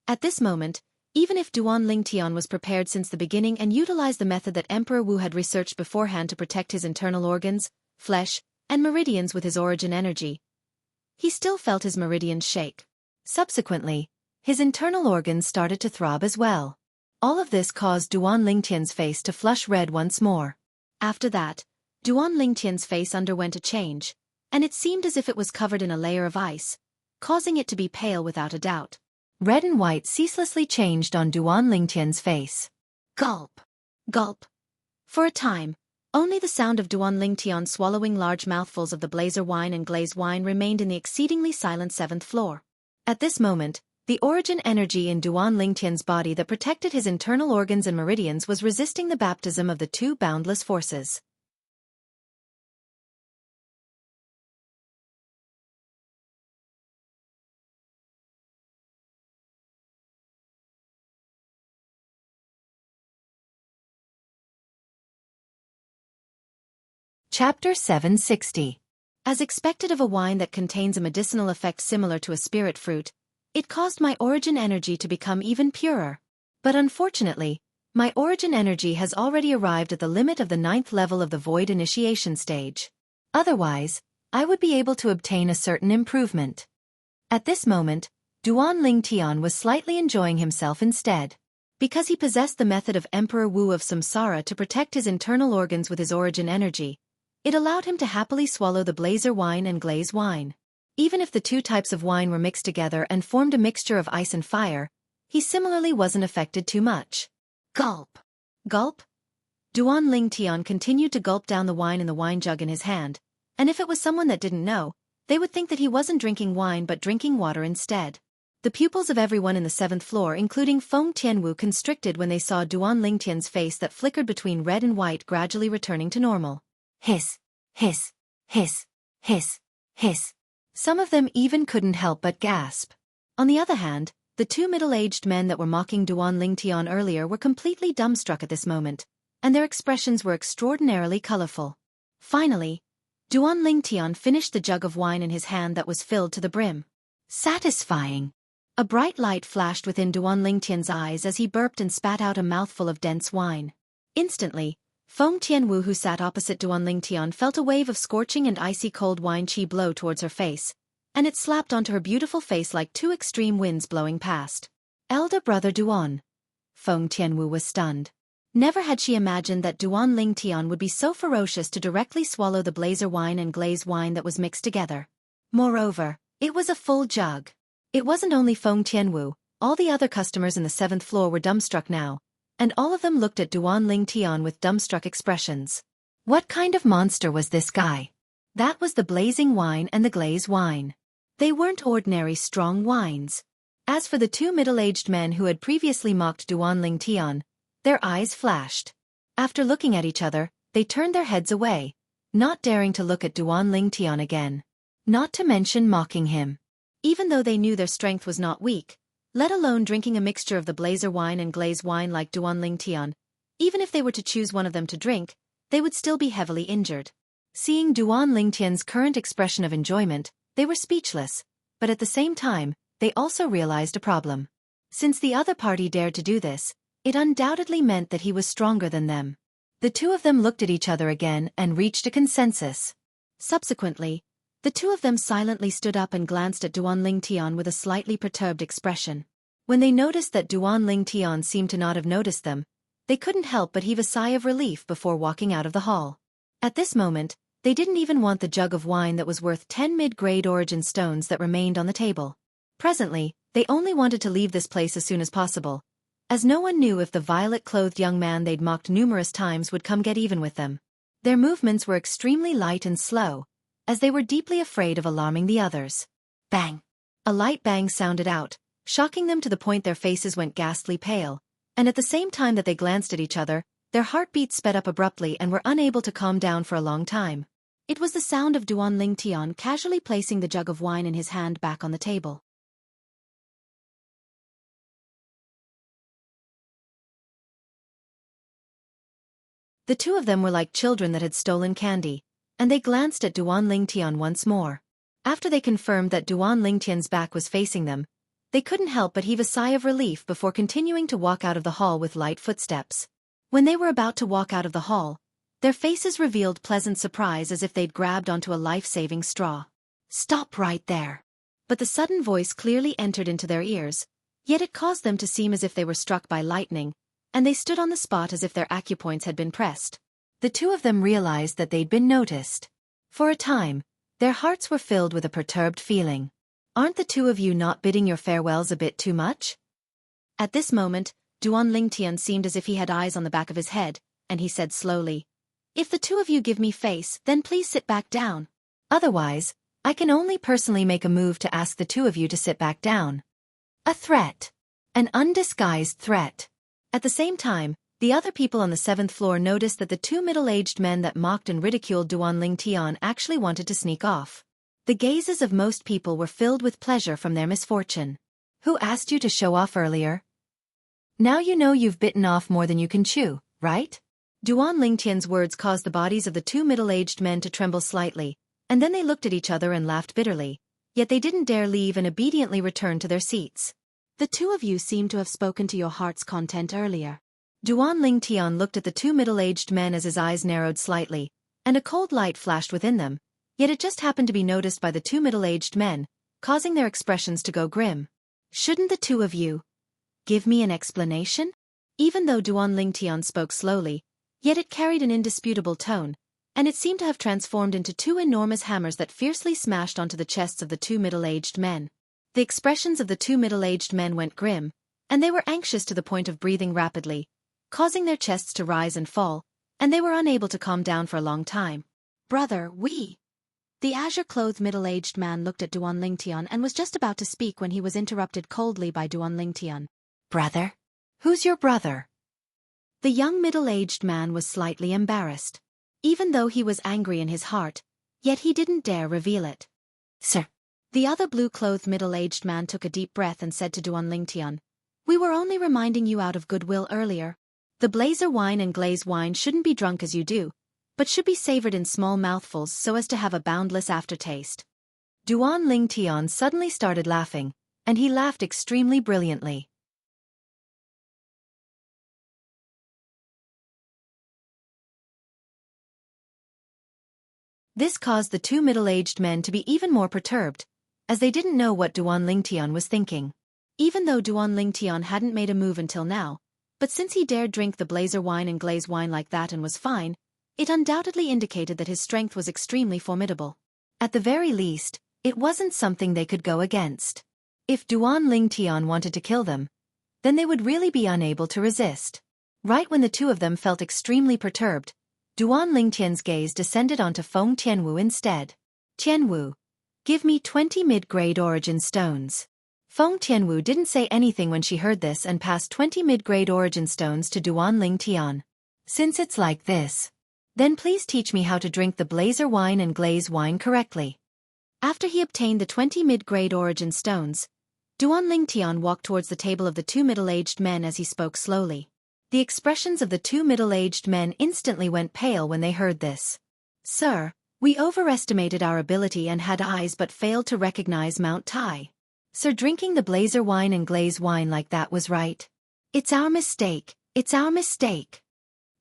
At this moment, even if Duan Lingtian was prepared since the beginning and utilized the method that Emperor Wu had researched beforehand to protect his internal organs, flesh, and meridians with his origin energy, he still felt his meridians shake. Subsequently, his internal organs started to throb as well. All of this caused Duan Lingtian's face to flush red once more. After that, Duan Lingtian's face underwent a change, and it seemed as if it was covered in a layer of ice, causing it to be pale without a doubt. Red and white ceaselessly changed on Duan Lingtian's face. Gulp! Gulp! For a time, only the sound of Duan Lingtian swallowing large mouthfuls of the blazer wine and glaze wine remained in the exceedingly silent seventh floor. At this moment, the origin energy in Duan Lingtian's body that protected his internal organs and meridians was resisting the baptism of the two boundless forces. Chapter 760. As expected of a wine that contains a medicinal effect similar to a spirit fruit, it caused my origin energy to become even purer. But unfortunately, my origin energy has already arrived at the limit of the 9th level of the void initiation stage. Otherwise, I would be able to obtain a certain improvement. At this moment, Duan Lingtian was slightly enjoying himself instead. Because he possessed the method of Emperor Wu of Samsara to protect his internal organs with his origin energy, it allowed him to happily swallow the blazer wine and glaze wine. Even if the two types of wine were mixed together and formed a mixture of ice and fire, he similarly wasn't affected too much. Gulp! Gulp! Duan Lingtian continued to gulp down the wine in the wine jug in his hand, and if it was someone that didn't know, they would think that he wasn't drinking wine but drinking water instead. The pupils of everyone in the 7th floor including Feng Tianwu constricted when they saw Duan Lingtian's face that flickered between red and white gradually returning to normal. Hiss, hiss, hiss, hiss, hiss. Some of them even couldn't help but gasp. On the other hand, the two middle-aged men that were mocking Duan Lingtian earlier were completely dumbstruck at this moment, and their expressions were extraordinarily colorful. Finally, Duan Lingtian finished the jug of wine in his hand that was filled to the brim. Satisfying. A bright light flashed within Duan Lingtian's eyes as he burped and spat out a mouthful of dense wine. Instantly, Feng Tianwu who sat opposite Duan Lingtian felt a wave of scorching and icy cold wine chi blow towards her face, and it slapped onto her beautiful face like two extreme winds blowing past. Elder brother Duan. Feng Tianwu was stunned. Never had she imagined that Duan Lingtian would be so ferocious to directly swallow the blazer wine and glaze wine that was mixed together. Moreover, it was a full jug. It wasn't only Feng Tianwu, all the other customers in the 7th floor were dumbstruck now, and all of them looked at Duan Lingtian with dumbstruck expressions. What kind of monster was this guy? That was the blazing wine and the glaze wine. They weren't ordinary strong wines. As for the two middle-aged men who had previously mocked Duan Lingtian, their eyes flashed. After looking at each other, they turned their heads away, not daring to look at Duan Lingtian again. Not to mention mocking him. Even though they knew their strength was not weak, let alone drinking a mixture of the blazer wine and glaze wine like Duan Lingtian, even if they were to choose one of them to drink, they would still be heavily injured. Seeing Duan Lingtian's current expression of enjoyment, they were speechless, but at the same time, they also realized a problem. Since the other party dared to do this, it undoubtedly meant that he was stronger than them. The two of them looked at each other again and reached a consensus. Subsequently, the two of them silently stood up and glanced at Duan Lingtian with a slightly perturbed expression. When they noticed that Duan Lingtian seemed to not have noticed them, they couldn't help but heave a sigh of relief before walking out of the hall. At this moment, they didn't even want the jug of wine that was worth 10 mid-grade origin stones that remained on the table. Presently, they only wanted to leave this place as soon as possible, as no one knew if the violet-clothed young man they'd mocked numerous times would come get even with them. Their movements were extremely light and slow, as they were deeply afraid of alarming the others. Bang! A light bang sounded out, shocking them to the point their faces went ghastly pale, and at the same time that they glanced at each other, their heartbeats sped up abruptly and were unable to calm down for a long time. It was the sound of Duan Lingtian casually placing the jug of wine in his hand back on the table. The two of them were like children that had stolen candy, and they glanced at Duan Lingtian once more. After they confirmed that Duan Lingtian's back was facing them, they couldn't help but heave a sigh of relief before continuing to walk out of the hall with light footsteps. When they were about to walk out of the hall, their faces revealed pleasant surprise as if they'd grabbed onto a life-saving straw. "Stop right there." But the sudden voice clearly entered into their ears, yet it caused them to seem as if they were struck by lightning, and they stood on the spot as if their acupoints had been pressed. The two of them realized that they'd been noticed. For a time, their hearts were filled with a perturbed feeling. Aren't the two of you not bidding your farewells a bit too much? At this moment, Duan Lingtian seemed as if he had eyes on the back of his head, and he said slowly, "If the two of you give me face, then please sit back down. Otherwise, I can only personally make a move to ask the two of you to sit back down." A threat. An undisguised threat. At the same time, the other people on the 7th floor noticed that the two middle-aged men that mocked and ridiculed Duan Lingtian actually wanted to sneak off. The gazes of most people were filled with pleasure from their misfortune. Who asked you to show off earlier? Now you know you've bitten off more than you can chew, right? Duan Lingtian's words caused the bodies of the two middle-aged men to tremble slightly, and then they looked at each other and laughed bitterly, yet they didn't dare leave and obediently returned to their seats. "The two of you seem to have spoken to your heart's content earlier." Duan Lingtian looked at the two middle-aged men as his eyes narrowed slightly, and a cold light flashed within them, yet it just happened to be noticed by the two middle-aged men, causing their expressions to go grim. "Shouldn't the two of you give me an explanation?" Even though Duan Lingtian spoke slowly, yet it carried an indisputable tone, and it seemed to have transformed into two enormous hammers that fiercely smashed onto the chests of the two middle-aged men. The expressions of the two middle-aged men went grim, and they were anxious to the point of breathing rapidly, causing their chests to rise and fall, and they were unable to calm down for a long time. "Brother, we..." The azure-clothed middle-aged man looked at Duan Lingtian and was just about to speak when he was interrupted coldly by Duan Lingtian. "Brother? Who's your brother?" The young middle-aged man was slightly embarrassed. Even though he was angry in his heart, yet he didn't dare reveal it. "Sir." The other blue-clothed middle-aged man took a deep breath and said to Duan Lingtian, "We were only reminding you out of goodwill earlier. The blazer wine and glaze wine shouldn't be drunk as you do, but should be savored in small mouthfuls so as to have a boundless aftertaste." Duan Lingtian suddenly started laughing, and he laughed extremely brilliantly. This caused the two middle-aged men to be even more perturbed, as they didn't know what Duan Lingtian was thinking. Even though Duan Lingtian hadn't made a move until now, but since he dared drink the blazer wine and glaze wine like that and was fine, it undoubtedly indicated that his strength was extremely formidable. At the very least, it wasn't something they could go against. If Duan Lingtian wanted to kill them, then they would really be unable to resist. Right when the two of them felt extremely perturbed, Duan Lingtian's gaze descended onto Feng Tianwu instead. "Tianwu, give me 20 mid-grade origin stones." Feng Tianwu didn't say anything when she heard this and passed 20 mid-grade origin stones to Duan Lingtian. "Since it's like this, then please teach me how to drink the blazer wine and glaze wine correctly." After he obtained the 20 mid-grade origin stones, Duan Lingtian walked towards the table of the two middle-aged men as he spoke slowly. The expressions of the two middle-aged men instantly went pale when they heard this. "Sir, we overestimated our ability and had eyes but failed to recognize Mount Tai. Sir, drinking the blazer wine and glaze wine like that was right. It's our mistake, it's our mistake.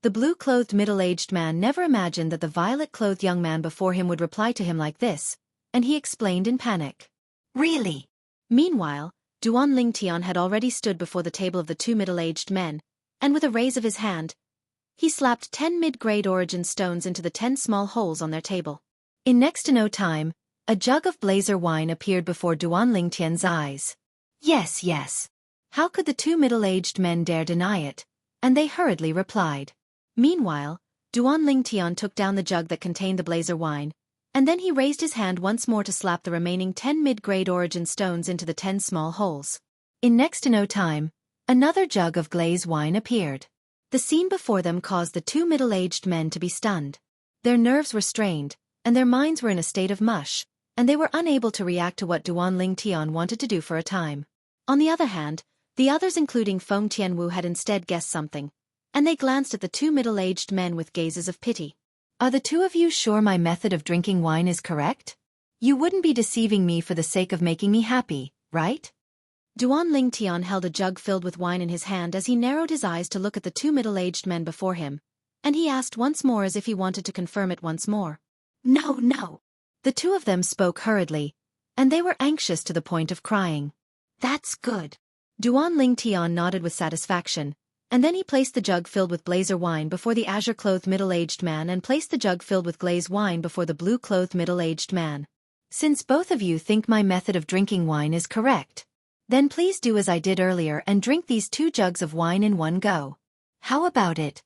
The blue-clothed middle-aged man never imagined that the violet-clothed young man before him would reply to him like this, and he explained in panic. Really? Meanwhile, Duan Lingtian had already stood before the table of the two middle-aged men, and with a raise of his hand, he slapped 10 mid-grade origin stones into the 10 small holes on their table. In next to no time, a jug of blazer wine appeared before Duan Lingtian's eyes. Yes, yes. How could the two middle-aged men dare deny it? And they hurriedly replied. Meanwhile, Duan Lingtian took down the jug that contained the blazer wine, and then he raised his hand once more to slap the remaining 10 mid-grade origin stones into the 10 small holes. In next to no time, another jug of glaze wine appeared. The scene before them caused the two middle-aged men to be stunned. Their nerves were strained, and their minds were in a state of mush, and they were unable to react to what Duan Lingtian wanted to do for a time. On the other hand, the others including Feng Tianwu had instead guessed something, and they glanced at the two middle-aged men with gazes of pity. Are the two of you sure my method of drinking wine is correct? You wouldn't be deceiving me for the sake of making me happy, right? Duan Lingtian held a jug filled with wine in his hand as he narrowed his eyes to look at the two middle-aged men before him, and he asked once more as if he wanted to confirm it once more. No, no. The two of them spoke hurriedly, and they were anxious to the point of crying. That's good. Duan Lingtian nodded with satisfaction, and then he placed the jug filled with blazer wine before the azure-clothed middle-aged man and placed the jug filled with glaze wine before the blue-clothed middle-aged man. Since both of you think my method of drinking wine is correct, then please do as I did earlier and drink these 2 jugs of wine in one go. How about it?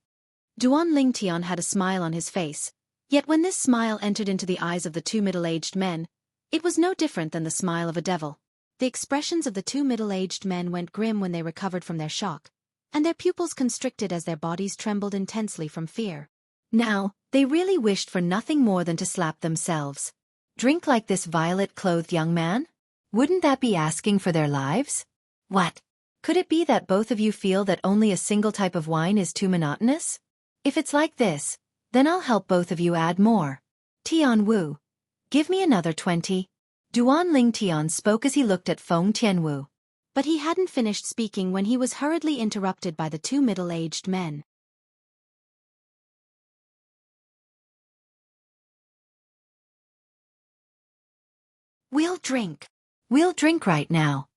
Duan Lingtian had a smile on his face, yet when this smile entered into the eyes of the two middle-aged men, it was no different than the smile of a devil. The expressions of the two middle-aged men went grim when they recovered from their shock, and their pupils constricted as their bodies trembled intensely from fear. Now, they really wished for nothing more than to slap themselves. Drink like this violet-clothed young man? Wouldn't that be asking for their lives? What? Could it be that both of you feel that only a single type of wine is too monotonous? If it's like this, then I'll help both of you add more. Tianwu, give me another 20. Duan Lingtian spoke as he looked at Feng Tianwu. But he hadn't finished speaking when he was hurriedly interrupted by the two middle-aged men. We'll drink. We'll drink right now.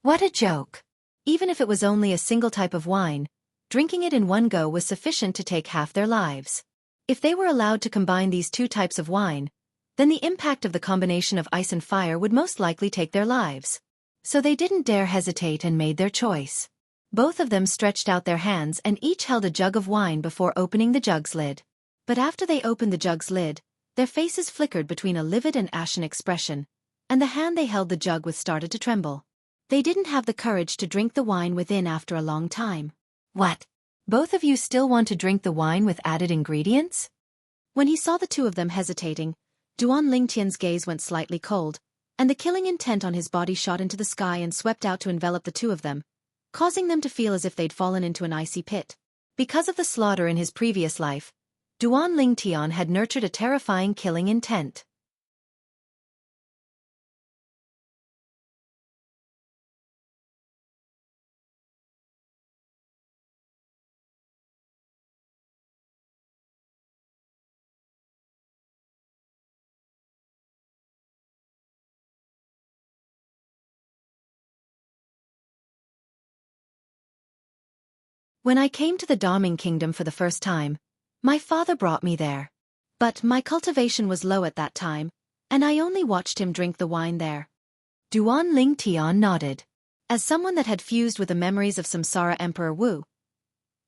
What a joke. Even if it was only a single type of wine, drinking it in one go was sufficient to take half their lives. If they were allowed to combine these 2 types of wine, then the impact of the combination of ice and fire would most likely take their lives. So they didn't dare hesitate and made their choice. Both of them stretched out their hands and each held a jug of wine before opening the jug's lid. But after they opened the jug's lid, their faces flickered between a livid and ashen expression, and the hand they held the jug with started to tremble. They didn't have the courage to drink the wine within after a long time. What? Both of you still want to drink the wine with added ingredients? When he saw the two of them hesitating, Duan Lingtian's gaze went slightly cold, and the killing intent on his body shot into the sky and swept out to envelop the two of them, causing them to feel as if they'd fallen into an icy pit. Because of the slaughter in his previous life, Duan Lingtian had nurtured a terrifying killing intent. When I came to the Daming Kingdom for the first time, my father brought me there. But my cultivation was low at that time, and I only watched him drink the wine there. Duan Lingtian nodded. As someone that had fused with the memories of Samsara Emperor Wu,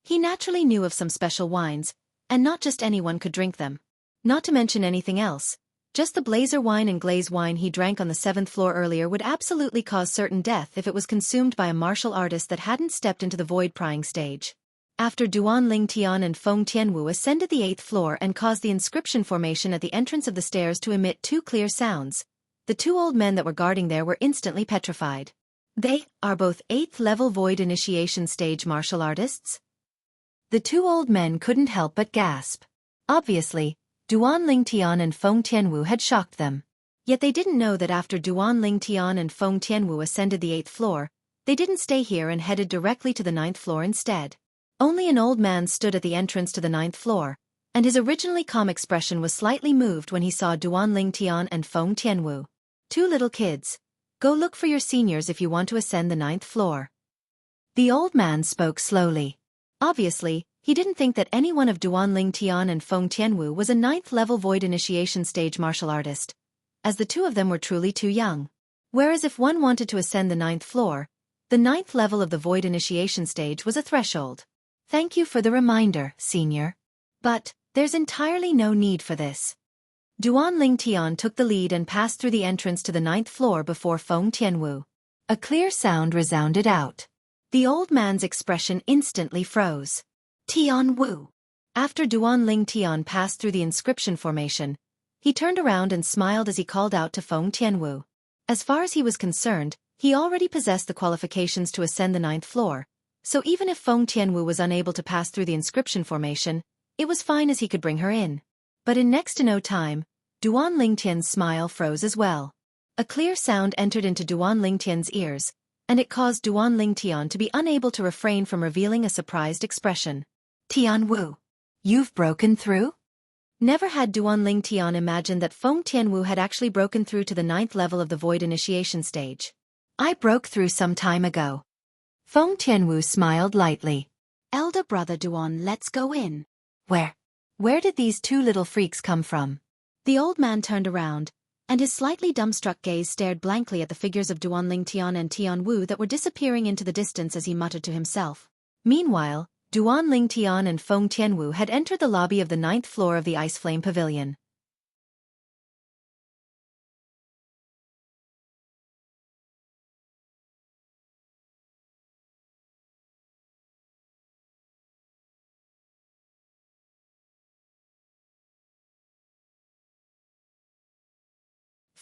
he naturally knew of some special wines, and not just anyone could drink them. Not to mention anything else, just the blazer wine and glaze wine he drank on the 7th floor earlier would absolutely cause certain death if it was consumed by a martial artist that hadn't stepped into the void-prying stage. After Duan Lingtian and Feng Tianwu ascended the 8th floor and caused the inscription formation at the entrance of the stairs to emit 2 clear sounds, the 2 old men that were guarding there were instantly petrified. They are both 8th level void initiation stage martial artists? The 2 old men couldn't help but gasp. Obviously, Duan Lingtian and Feng Tianwu had shocked them. Yet they didn't know that after Duan Lingtian and Feng Tianwu ascended the 8th floor, they didn't stay here and headed directly to the 9th floor instead. Only an old man stood at the entrance to the 9th floor, and his originally calm expression was slightly moved when he saw Duan Lingtian and Feng Tianwu. Two little kids. Go look for your seniors if you want to ascend the 9th floor. The old man spoke slowly. Obviously, he didn't think that any one of Duan Lingtian and Feng Tianwu was a 9th-level void initiation stage martial artist, as the two of them were truly too young. Whereas if one wanted to ascend the 9th floor, the 9th level of the void initiation stage was a threshold. Thank you for the reminder, senior. But there's entirely no need for this. Duan Lingtian took the lead and passed through the entrance to the 9th floor before Feng Tianwu. A clear sound resounded out. The old man's expression instantly froze. Tianwu. After Duan Lingtian passed through the inscription formation, he turned around and smiled as he called out to Feng Tianwu. As far as he was concerned, he already possessed the qualifications to ascend the 9th floor, so even if Feng Tianwu was unable to pass through the inscription formation, it was fine as he could bring her in. But in next to no time, Duan Lingtian's smile froze as well. A clear sound entered into Duan Lingtian's ears, and it caused Duan Lingtian to be unable to refrain from revealing a surprised expression. Tianwu, you've broken through? Never had Duan Lingtian imagined that Feng Tianwu had actually broken through to the 9th level of the void initiation stage. I broke through some time ago. Feng Tianwu smiled lightly. Elder brother Duan, let's go in. Where did these two little freaks come from? The old man turned around, and his slightly dumbstruck gaze stared blankly at the figures of Duan Lingtian and Tianwu that were disappearing into the distance as he muttered to himself. Meanwhile, Duan Lingtian and Feng Tianwu had entered the lobby of the 9th floor of the Ice Flame Pavilion.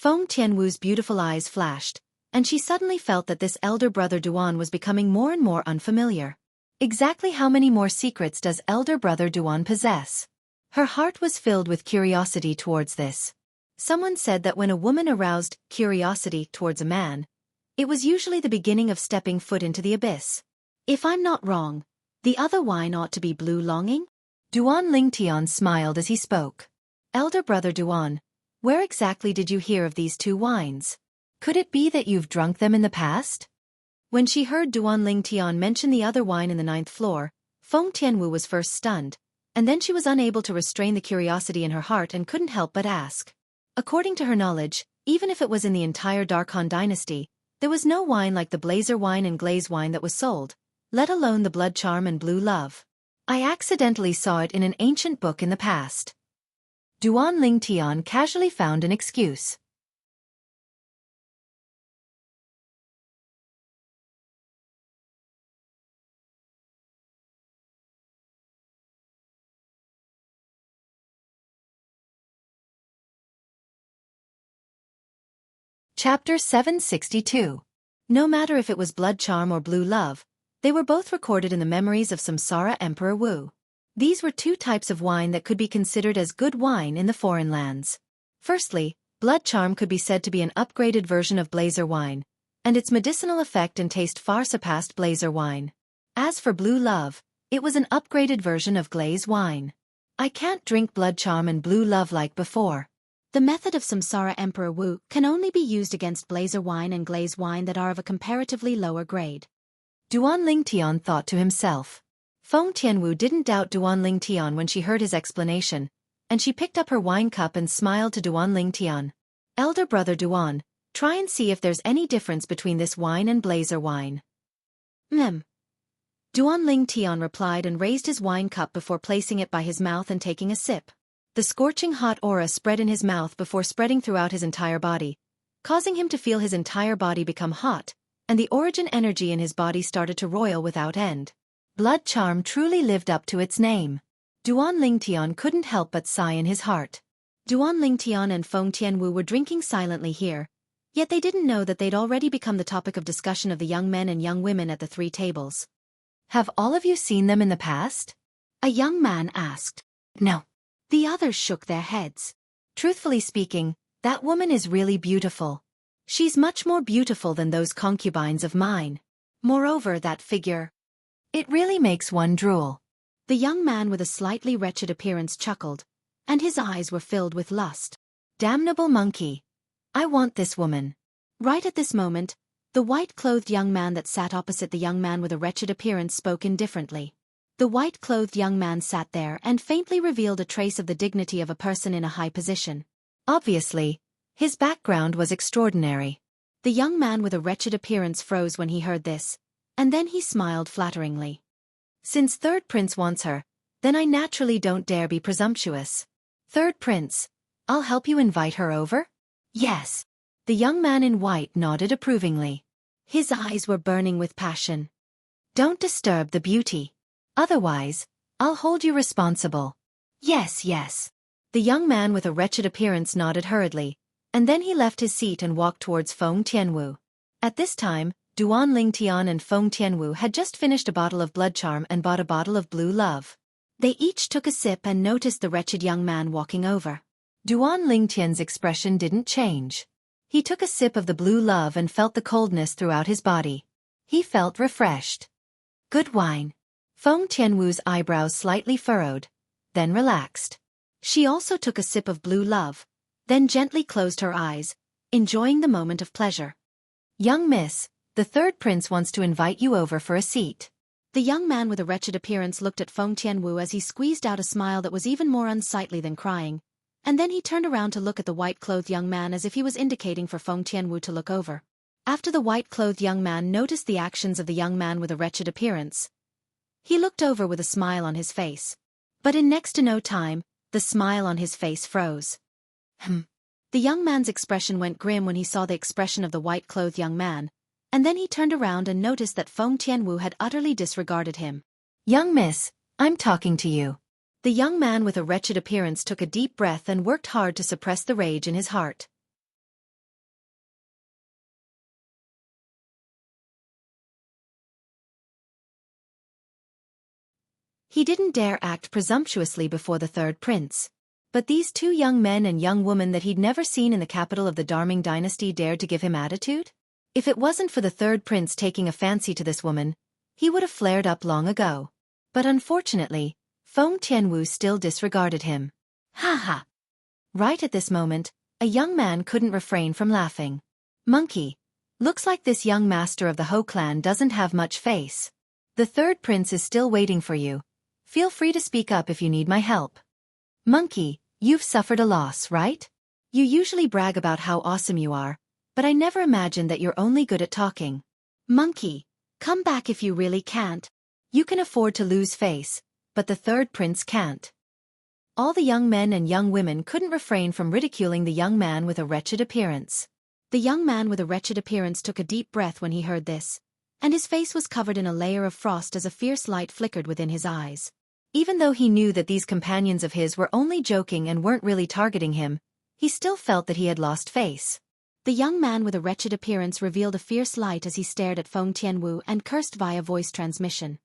Feng Tianwu's beautiful eyes flashed, and she suddenly felt that this elder brother Duan was becoming more and more unfamiliar. Exactly how many more secrets does elder brother Duan possess? Her heart was filled with curiosity towards this. Someone said that when a woman aroused curiosity towards a man, it was usually the beginning of stepping foot into the abyss. If I'm not wrong, the other wine ought to be blue longing? Duan Lingtian smiled as he spoke. Elder brother Duan, where exactly did you hear of these two wines? Could it be that you've drunk them in the past? When she heard Duan Lingtian mention the other wine in the 9th floor, Feng Tianwu was first stunned, and then she was unable to restrain the curiosity in her heart and couldn't help but ask. According to her knowledge, even if it was in the entire Darkhan dynasty, there was no wine like the Blazer wine and Glaze wine that was sold, let alone the Blood Charm and Blue Love. I accidentally saw it in an ancient book in the past. Duan Lingtian casually found an excuse. Chapter 762. No matter if it was Blood Charm or Blue Love, they were both recorded in the memories of Samsara Emperor Wu. These were two types of wine that could be considered as good wine in the foreign lands. Firstly, Blood Charm could be said to be an upgraded version of Blazer wine, and its medicinal effect and taste far surpassed Blazer wine. As for Blue Love, it was an upgraded version of Glaze wine. I can't drink Blood Charm and Blue Love like before. The method of Samsara Emperor Wu can only be used against Blazer wine and Glaze wine that are of a comparatively lower grade. Duan Lingtian thought to himself. Feng Tianwu didn't doubt Duan Lingtian when she heard his explanation, and she picked up her wine cup and smiled to Duan Lingtian. Elder brother Duan, try and see if there's any difference between this wine and Blazer wine. Duan Lingtian replied and raised his wine cup before placing it by his mouth and taking a sip. The scorching hot aura spread in his mouth before spreading throughout his entire body, causing him to feel his entire body become hot, and the origin energy in his body started to roil without end. Blood Charm truly lived up to its name. Duan Lingtian couldn't help but sigh in his heart. Duan Lingtian and Feng Tianwu were drinking silently here, yet they didn't know that they'd already become the topic of discussion of the young men and young women at the three tables. Have all of you seen them in the past? A young man asked. No. The others shook their heads. Truthfully speaking, That woman is really beautiful. She's much more beautiful than those concubines of mine. Moreover, that figure. It really makes one drool. The young man with a slightly wretched appearance chuckled, and his eyes were filled with lust. Damnable monkey. I want this woman. Right at this moment, the white-clothed young man that sat opposite the young man with a wretched appearance spoke indifferently. The white-clothed young man sat there and faintly revealed a trace of the dignity of a person in a high position. Obviously, his background was extraordinary. The young man with a wretched appearance froze when he heard this, and then he smiled flatteringly. Since Third Prince wants her, then I naturally don't dare be presumptuous. Third Prince, I'll help you invite her over? Yes. The young man in white nodded approvingly. His eyes were burning with passion. Don't disturb the beauty. Otherwise, I'll hold you responsible. Yes, yes. The young man with a wretched appearance nodded hurriedly, and then he left his seat and walked towards Feng Tianwu. At this time, Duan Lingtian and Feng Tianwu had just finished a bottle of blood charm and bought a bottle of blue love. They each took a sip and noticed the wretched young man walking over. Duan Lingtian's expression didn't change. He took a sip of the blue love and felt the coldness throughout his body. He felt refreshed. Good wine. Feng Tianwu's eyebrows slightly furrowed, then relaxed. She also took a sip of blue love, then gently closed her eyes, enjoying the moment of pleasure. Young miss, the Third Prince wants to invite you over for a seat. The young man with a wretched appearance looked at Feng Tianwu as he squeezed out a smile that was even more unsightly than crying, and then he turned around to look at the white-clothed young man as if he was indicating for Feng Tianwu to look over. After the white-clothed young man noticed the actions of the young man with a wretched appearance, he looked over with a smile on his face. But in next to no time, the smile on his face froze. The young man's expression went grim when he saw the expression of the white-clothed young man, and then he turned around and noticed that Feng Tianwu had utterly disregarded him. Young miss, I'm talking to you. The young man with a wretched appearance took a deep breath and worked hard to suppress the rage in his heart. He didn't dare act presumptuously before the Third Prince. But these two young men and young women that he'd never seen in the capital of the Darming dynasty dared to give him attitude? If it wasn't for the Third Prince taking a fancy to this woman, he would have flared up long ago. But unfortunately, Feng Tianwu still disregarded him. Ha ha! Right at this moment, a young man couldn't refrain from laughing. Monkey, looks like this young master of the Ho clan doesn't have much face. The Third Prince is still waiting for you. Feel free to speak up if you need my help. Monkey, you've suffered a loss, right? You usually brag about how awesome you are, but I never imagined that you're only good at talking. Monkey, come back if you really can't. You can afford to lose face, but the Third Prince can't. All the young men and young women couldn't refrain from ridiculing the young man with a wretched appearance. The young man with a wretched appearance took a deep breath when he heard this, and his face was covered in a layer of frost as a fierce light flickered within his eyes. Even though he knew that these companions of his were only joking and weren't really targeting him, he still felt that he had lost face. The young man with a wretched appearance revealed a fierce light as he stared at Feng Tianwu and cursed via voice transmission.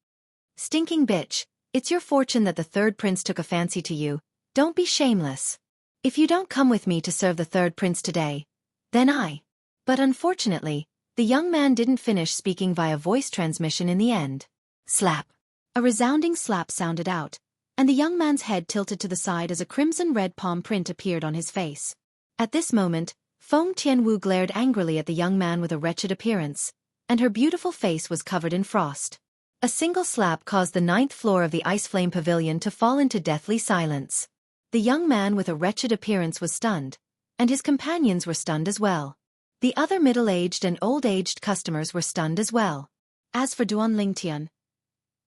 Stinking bitch, it's your fortune that the Third Prince took a fancy to you. Don't be shameless. If you don't come with me to serve the Third Prince today, then I. But unfortunately, the young man didn't finish speaking via voice transmission in the end. Slap. A resounding slap sounded out, and the young man's head tilted to the side as a crimson-red palm print appeared on his face. At this moment, Feng Tianwu glared angrily at the young man with a wretched appearance, and her beautiful face was covered in frost. A single slap caused the 9th floor of the Ice Flame Pavilion to fall into deathly silence. The young man with a wretched appearance was stunned, and his companions were stunned as well. The other middle-aged and old-aged customers were stunned as well. As for Duan Lingtian,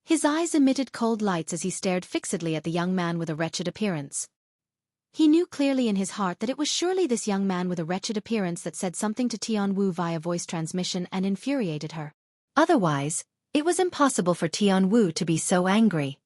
his eyes emitted cold lights as he stared fixedly at the young man with a wretched appearance. He knew clearly in his heart that it was surely this young man with a wretched appearance that said something to Tianwu via voice transmission and infuriated her. Otherwise, it was impossible for Tianwu to be so angry.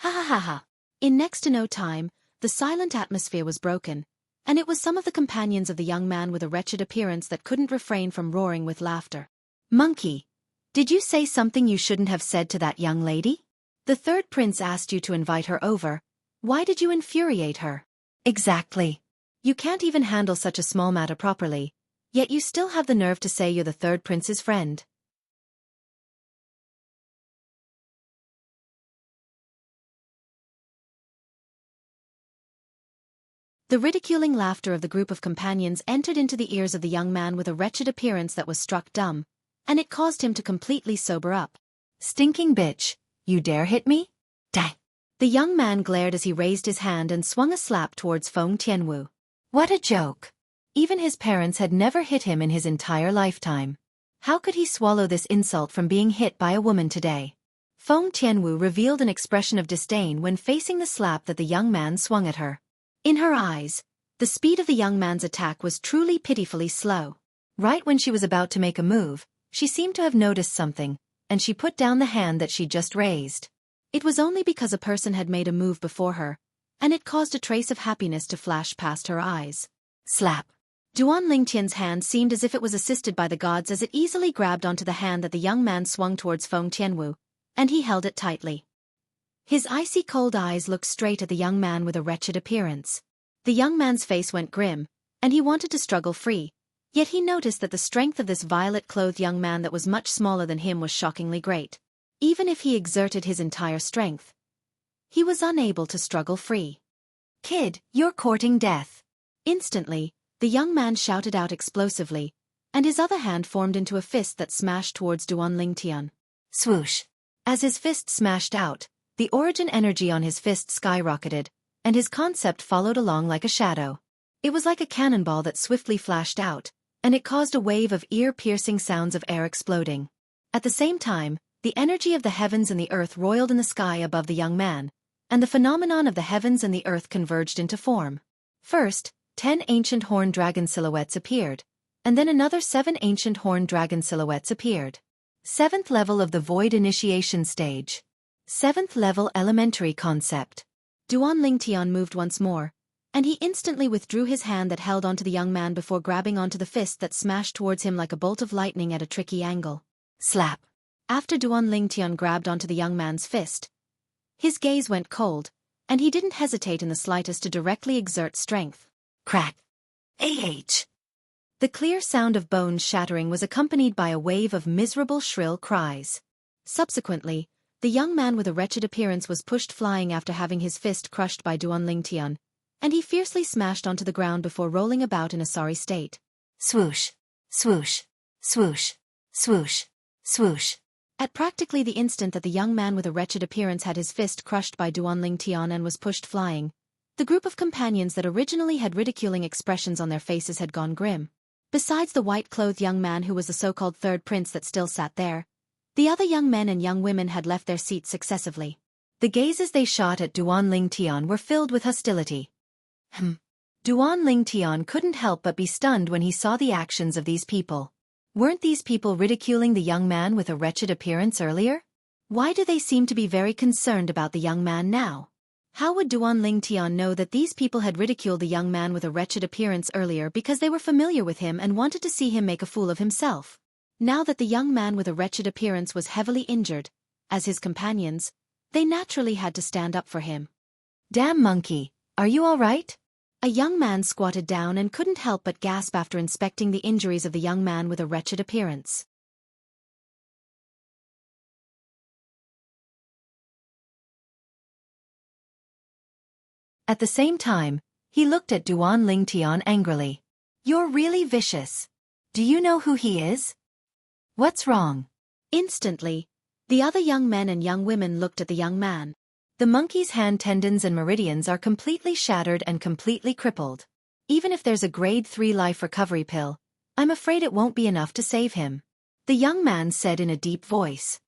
Ha ha ha ha. In next to no time, the silent atmosphere was broken, and it was some of the companions of the young man with a wretched appearance that couldn't refrain from roaring with laughter. Monkey, did you say something you shouldn't have said to that young lady? The Third Prince asked you to invite her over. Why did you infuriate her? Exactly. You can't even handle such a small matter properly, yet you still have the nerve to say you're the third prince's friend. The ridiculing laughter of the group of companions entered into the ears of the young man with a wretched appearance that was struck dumb, and it caused him to completely sober up. Stinking bitch, you dare hit me? Dang. The young man glared as he raised his hand and swung a slap towards Feng Tianwu. What a joke. Even his parents had never hit him in his entire lifetime. How could he swallow this insult from being hit by a woman today? Feng Tianwu revealed an expression of disdain when facing the slap that the young man swung at her. In her eyes, the speed of the young man's attack was truly pitifully slow. Right when she was about to make a move, she seemed to have noticed something, and she put down the hand that she just raised. It was only because a person had made a move before her, and it caused a trace of happiness to flash past her eyes. Slap. Duan Lingtian's hand seemed as if it was assisted by the gods as it easily grabbed onto the hand that the young man swung towards Feng Tianwu, and he held it tightly. His icy cold eyes looked straight at the young man with a wretched appearance. The young man's face went grim, and he wanted to struggle free, yet he noticed that the strength of this violet-clothed young man that was much smaller than him was shockingly great. Even if he exerted his entire strength, he was unable to struggle free. Kid, you're courting death. Instantly, the young man shouted out explosively, and his other hand formed into a fist that smashed towards Duan Lingtian. Swoosh. As his fist smashed out, the origin energy on his fist skyrocketed, and his concept followed along like a shadow. It was like a cannonball that swiftly flashed out, and it caused a wave of ear-piercing sounds of air exploding. At the same time, the energy of the heavens and the earth roiled in the sky above the young man, and the phenomenon of the heavens and the earth converged into form. First, 10 ancient horned dragon silhouettes appeared, and then another 7 ancient horned dragon silhouettes appeared. 7th level of the void initiation stage. 7th level elementary concept. Duan Lingtian moved once more, and he instantly withdrew his hand that held onto the young man before grabbing onto the fist that smashed towards him like a bolt of lightning at a tricky angle. Slap. After Duan Lingtian grabbed onto the young man's fist, his gaze went cold, and he didn't hesitate in the slightest to directly exert strength. Crack. Ah. The clear sound of bones shattering was accompanied by a wave of miserable shrill cries. Subsequently, the young man with a wretched appearance was pushed flying after having his fist crushed by Duan Lingtian, and he fiercely smashed onto the ground before rolling about in a sorry state. Swoosh. Swoosh. Swoosh. Swoosh. Swoosh. At practically the instant that the young man with a wretched appearance had his fist crushed by Duan Lingtian and was pushed flying, the group of companions that originally had ridiculing expressions on their faces had gone grim. Besides the white-clothed young man who was the so-called third prince that still sat there, the other young men and young women had left their seats successively. The gazes they shot at Duan Lingtian were filled with hostility. Duan Lingtian couldn't help but be stunned when he saw the actions of these people. Weren't these people ridiculing the young man with a wretched appearance earlier? Why do they seem to be very concerned about the young man now? How would Duan Lingtian know that these people had ridiculed the young man with a wretched appearance earlier because they were familiar with him and wanted to see him make a fool of himself? Now that the young man with a wretched appearance was heavily injured, as his companions, they naturally had to stand up for him. Damn monkey, are you all right? A young man squatted down and couldn't help but gasp after inspecting the injuries of the young man with a wretched appearance. At the same time, he looked at Duan Lingtian angrily. You're really vicious. Do you know who he is? What's wrong? Instantly, the other young men and young women looked at the young man. The monkey's hand tendons and meridians are completely shattered and completely crippled. Even if there's a grade 3 life recovery pill, I'm afraid it won't be enough to save him. The young man said in a deep voice.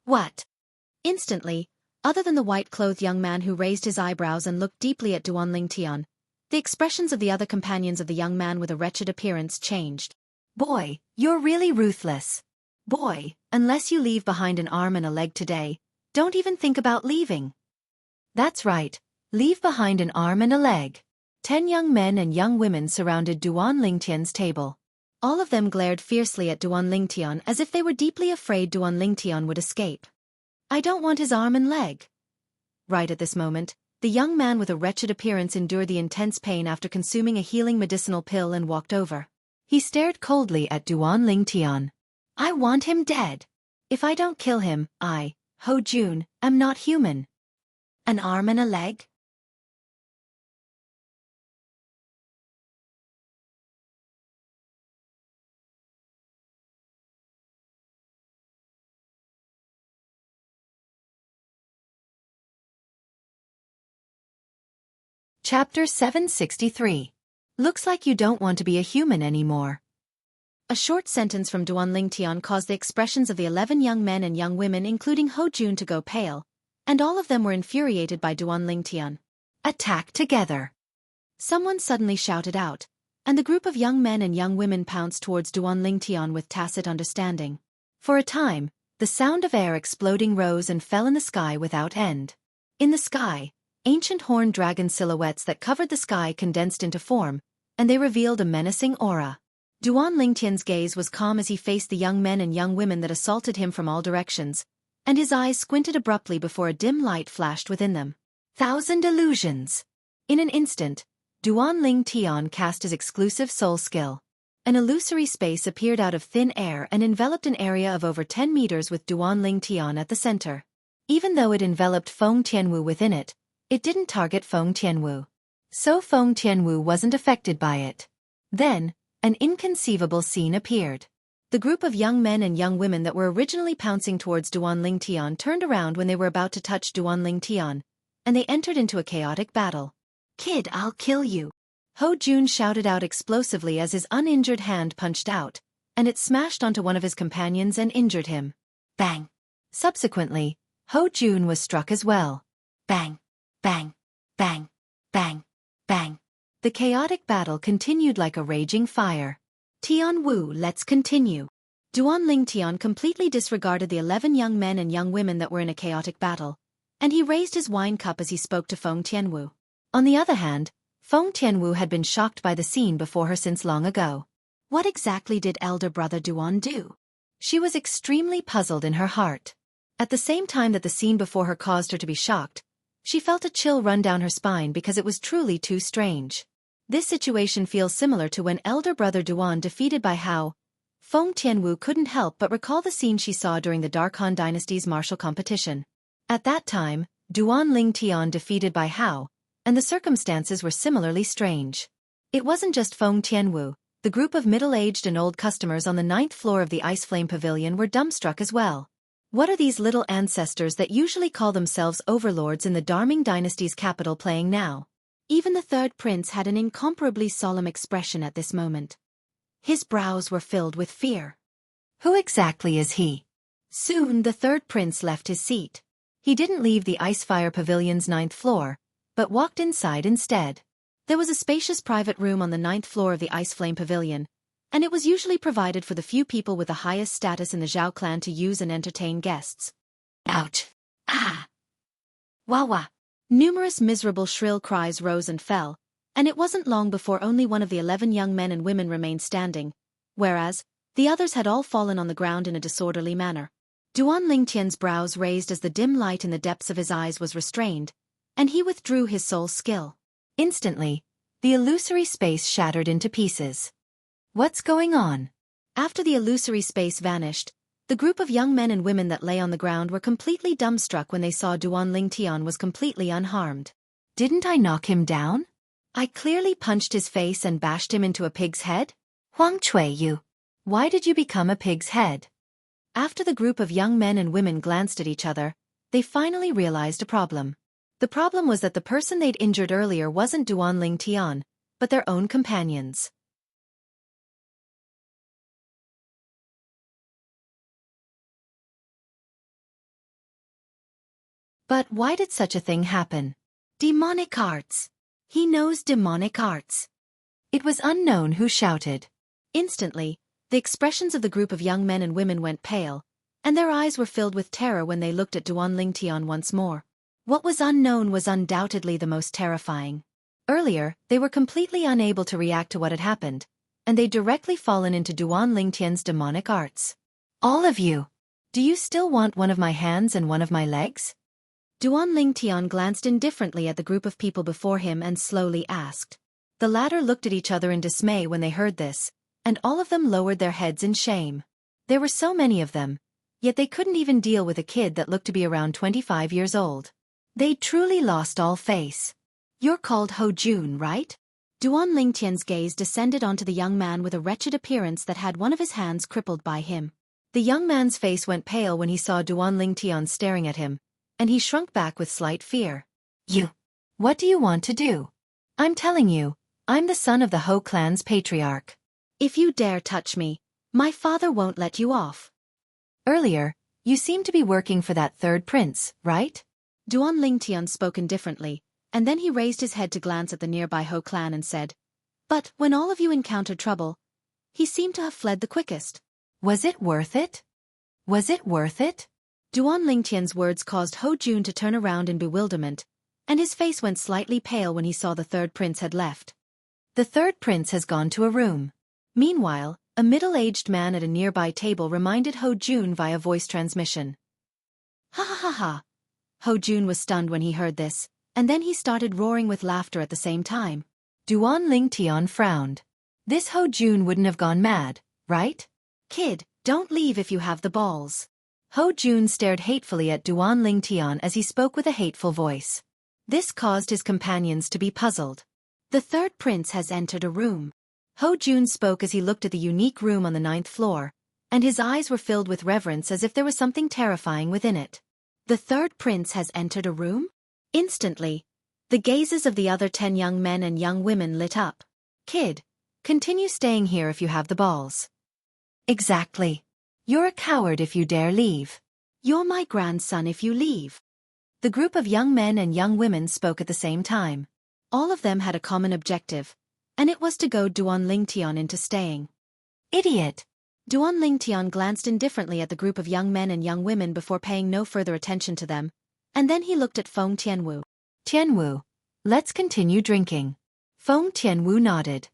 What? Instantly, other than the white-clothed young man who raised his eyebrows and looked deeply at Duan Lingtian, the expressions of the other companions of the young man with a wretched appearance changed. Boy, you're really ruthless. Boy, unless you leave behind an arm and a leg today, don't even think about leaving. That's right, leave behind an arm and a leg. 10 young men and young women surrounded Duan Lingtian's table. All of them glared fiercely at Duan Lingtian as if they were deeply afraid Duan Lingtian would escape. I don't want his arm and leg. Right at this moment, The young man with a wretched appearance endured the intense pain after consuming a healing medicinal pill and walked over. He stared coldly at Duan Lingtian. I want him dead. If I don't kill him, I, Ho Jun, am not human. An arm and a leg? Chapter 763. Looks like you don't want to be a human anymore. A short sentence from Duan Lingtian caused the expressions of the 11 young men and young women including Ho Jun to go pale, and all of them were infuriated by Duan Lingtian. Attack together. Someone suddenly shouted out, and the group of young men and young women pounced towards Duan Lingtian with tacit understanding. For a time, the sound of air exploding rose and fell in the sky without end. In the sky, ancient horned dragon silhouettes that covered the sky condensed into form, and they revealed a menacing aura. Duan Lingtian's gaze was calm as he faced the young men and young women that assaulted him from all directions, and his eyes squinted abruptly before a dim light flashed within them. 1,000 illusions. In an instant, Duan Lingtian cast his exclusive soul skill. An illusory space appeared out of thin air and enveloped an area of over 10 meters with Duan Lingtian at the center. Even though it enveloped Feng Tianwu within it, it didn't target Feng Tianwu. So Feng Tianwu wasn't affected by it. Then, an inconceivable scene appeared. The group of young men and young women that were originally pouncing towards Duan Lingtian turned around when they were about to touch Duan Lingtian, and they entered into a chaotic battle. Kid, I'll kill you. Ho Jun shouted out explosively as his uninjured hand punched out, and it smashed onto one of his companions and injured him. Bang. Subsequently, Ho Jun was struck as well. Bang, bang, bang, bang, bang. The chaotic battle continued like a raging fire. Tian Wu, let's continue. Duan Lingtian completely disregarded the 11 young men and young women that were in a chaotic battle, and he raised his wine cup as he spoke to Feng Tianwu. On the other hand, Feng Tianwu had been shocked by the scene before her since long ago. What exactly did elder brother Duan do? She was extremely puzzled in her heart. At the same time that the scene before her caused her to be shocked, she felt a chill run down her spine because it was truly too strange. This situation feels similar to when elder brother Duan defeated by Hao. Feng Tianwu couldn't help but recall the scene she saw during the Dark Han Dynasty's martial competition. At that time, Duan Lingtian defeated by Hao, and the circumstances were similarly strange. It wasn't just Feng Tianwu, the group of middle-aged and old customers on the 9th floor of the Ice Flame Pavilion were dumbstruck as well. What are these little ancestors that usually call themselves overlords in the Darming Dynasty's capital playing now? Even the third prince had an incomparably solemn expression at this moment. His brows were filled with fear. Who exactly is he? Soon the third prince left his seat. He didn't leave the Icefire Pavilion's 9th floor, but walked inside instead. There was a spacious private room on the 9th floor of the Ice Flame Pavilion, and it was usually provided for the few people with the highest status in the Zhao clan to use and entertain guests. Ouch! Ah! Wah wah! Numerous miserable shrill cries rose and fell, and it wasn't long before only one of the 11 young men and women remained standing, whereas the others had all fallen on the ground in a disorderly manner. Duan Lingtian's brows raised as the dim light in the depths of his eyes was restrained, and he withdrew his soul skill. Instantly, the illusory space shattered into pieces. What's going on? After the illusory space vanished, the group of young men and women that lay on the ground were completely dumbstruck when they saw Duan Lingtian was completely unharmed. Didn't I knock him down? I clearly punched his face and bashed him into a pig's head? Huang Cui, you. Why did you become a pig's head? After the group of young men and women glanced at each other, they finally realized a problem. The problem was that the person they'd injured earlier wasn't Duan Lingtian, but their own companions. But why did such a thing happen? Demonic arts. He knows demonic arts. It was unknown who shouted. Instantly, the expressions of the group of young men and women went pale, and their eyes were filled with terror when they looked at Duan Lingtian once more. What was unknown was undoubtedly the most terrifying. Earlier, they were completely unable to react to what had happened, and they'd directly fallen into Duan Lingtian's demonic arts. All of you. Do you still want one of my hands and one of my legs? Duan Lingtian glanced indifferently at the group of people before him and slowly asked. The latter looked at each other in dismay when they heard this, and all of them lowered their heads in shame. There were so many of them, yet they couldn't even deal with a kid that looked to be around 25 years old. They'd truly lost all face. You're called Ho Jun, right? Duan Lingtian's gaze descended onto the young man with a wretched appearance that had one of his hands crippled by him. The young man's face went pale when he saw Duan Lingtian staring at him, and he shrunk back with slight fear. You. What do you want to do? I'm telling you, I'm the son of the Ho clan's patriarch. If you dare touch me, my father won't let you off. Earlier, you seemed to be working for that third prince, right? Duan Lingtian spoke indifferently, and then he raised his head to glance at the nearby Ho clan and said, But when all of you encountered trouble, he seemed to have fled the quickest. Was it worth it? Was it worth it? Duan Lingtian's words caused Ho Jun to turn around in bewilderment, and his face went slightly pale when he saw the third prince had left. The third prince has gone to a room. Meanwhile, a middle-aged man at a nearby table reminded Ho Jun via voice transmission. Ha ha ha ha. Ho Jun was stunned when he heard this, and then he started roaring with laughter at the same time. Duan Lingtian frowned. This Ho Jun wouldn't have gone mad, right? Kid, don't leave if you have the balls. Ho Jun stared hatefully at Duan Lingtian as he spoke with a hateful voice. This caused his companions to be puzzled. The third prince has entered a room. Ho Jun spoke as he looked at the unique room on the 9th floor, and his eyes were filled with reverence as if there was something terrifying within it. The third prince has entered a room? Instantly, the gazes of the other 10 young men and young women lit up. Kid, continue staying here if you have the balls. Exactly. You're a coward if you dare leave. You're my grandson if you leave. The group of young men and young women spoke at the same time. All of them had a common objective, and it was to goad Duan Lingtian into staying. Idiot! Duan Lingtian glanced indifferently at the group of young men and young women before paying no further attention to them, and then he looked at Feng Tianwu. Tianwu, let's continue drinking. Feng Tianwu nodded.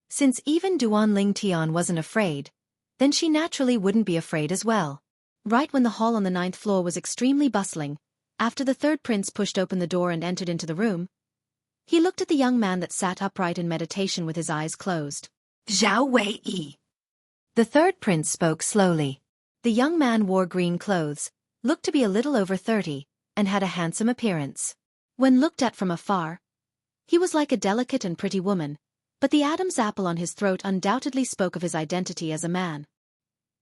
Since even Duan Lingtian wasn't afraid, then she naturally wouldn't be afraid as well. Right when the hall on the 9th floor was extremely bustling, after the third prince pushed open the door and entered into the room, he looked at the young man that sat upright in meditation with his eyes closed. Zhao Wei. The third prince spoke slowly. The young man wore green clothes, looked to be a little over 30, and had a handsome appearance. When looked at from afar, he was like a delicate and pretty woman, but the Adam's apple on his throat undoubtedly spoke of his identity as a man.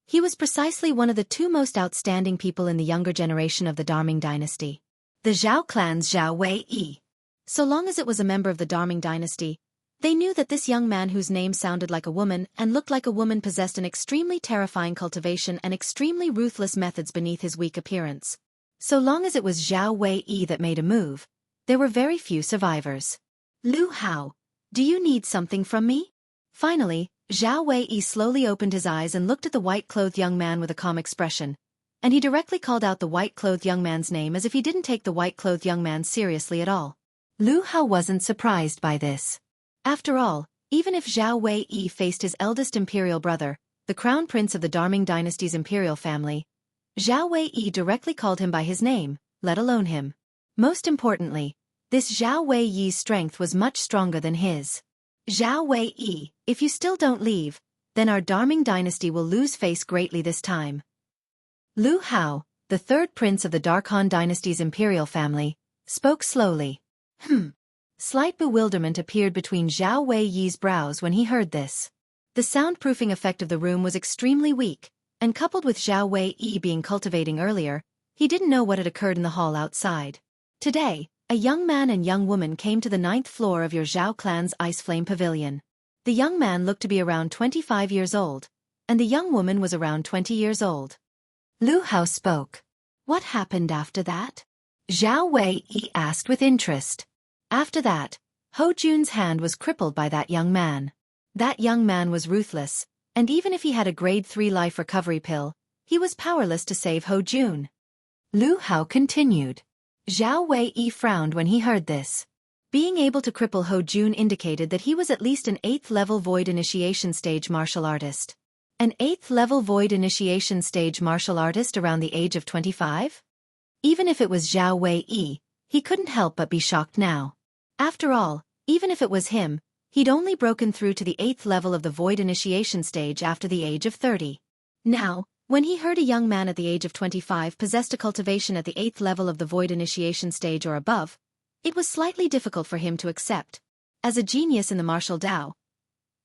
He was precisely one of the 2 most outstanding people in the younger generation of the Darming dynasty. The Zhao clan's Zhao Wei. So long as it was a member of the Darming dynasty, they knew that this young man whose name sounded like a woman and looked like a woman possessed an extremely terrifying cultivation and extremely ruthless methods beneath his weak appearance. So long as it was Zhao Wei that made a move, there were very few survivors. Lu Hao, do you need something from me? Finally, Zhao Wei slowly opened his eyes and looked at the white-clothed young man with a calm expression, and he directly called out the white-clothed young man's name as if he didn't take the white-clothed young man seriously at all. Lu Hao wasn't surprised by this. After all, even if Zhao Wei faced his eldest imperial brother, the crown prince of the Darming dynasty's imperial family, Zhao Wei directly called him by his name, let alone him. Most importantly, this Zhao Wei's strength was much stronger than his. Zhao Wei, if you still don't leave, then our Darming dynasty will lose face greatly this time. Lu Hao, the third prince of the Darkhan dynasty's imperial family, spoke slowly. Slight bewilderment appeared between Zhao Wei's brows when he heard this. The soundproofing effect of the room was extremely weak, and coupled with Zhao Wei being cultivating earlier, he didn't know what had occurred in the hall outside. Today, a young man and young woman came to the 9th floor of your Zhao clan's Ice Flame Pavilion. The young man looked to be around 25 years old, and the young woman was around 20 years old. Lu Hao spoke. What happened after that? Zhao Wei asked with interest. After that, Ho Jun's hand was crippled by that young man. That young man was ruthless, and even if he had a grade 3 life recovery pill, he was powerless to save Ho Jun. Lu Hao continued. Zhao Wei frowned when he heard this. Being able to cripple Ho Jun indicated that he was at least an 8th level void initiation stage martial artist. An 8th level void initiation stage martial artist around the age of 25? Even if it was Zhao Wei, he couldn't help but be shocked now. After all, even if it was him, he'd only broken through to the 8th level of the void initiation stage after the age of 30. Now, when he heard a young man at the age of 25 possessed a cultivation at the 8th level of the void initiation stage or above, it was slightly difficult for him to accept. As a genius in the martial Dao,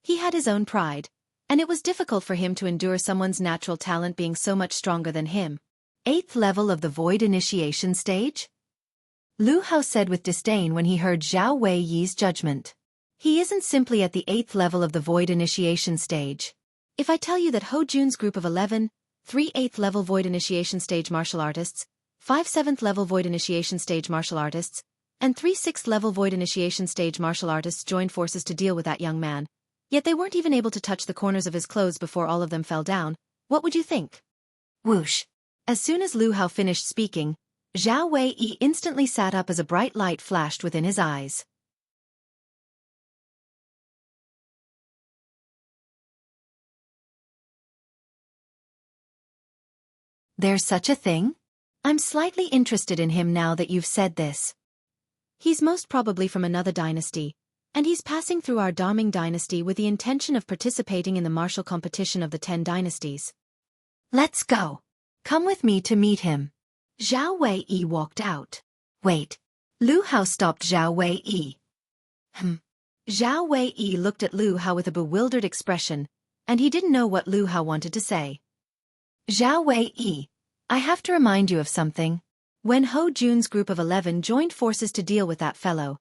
he had his own pride, and it was difficult for him to endure someone's natural talent being so much stronger than him. 8th level of the void initiation stage? Lu Hao said with disdain when he heard Zhao Wei's judgment. He isn't simply at the 8th level of the void initiation stage. If I tell you that Ho Jun's group of 11, 3 8th level void initiation stage martial artists, 5 7th level void initiation stage martial artists, and 3 6th level void initiation stage martial artists joined forces to deal with that young man, yet they weren't even able to touch the corners of his clothes before all of them fell down, what would you think? Whoosh! As soon as Lu Hao finished speaking, Zhao Wei instantly sat up as a bright light flashed within his eyes. There's such a thing? I'm slightly interested in him now that you've said this. He's most probably from another dynasty, and he's passing through our Daming dynasty with the intention of participating in the martial competition of the 10 dynasties. Let's go. Come with me to meet him. Zhao Wei walked out. Wait. Lu Hao stopped Zhao Wei. Zhao Wei looked at Lu Hao with a bewildered expression, and he didn't know what Lu Hao wanted to say. Zhao Wei, I have to remind you of something. When Ho Jun's group of 11 joined forces to deal with that fellow,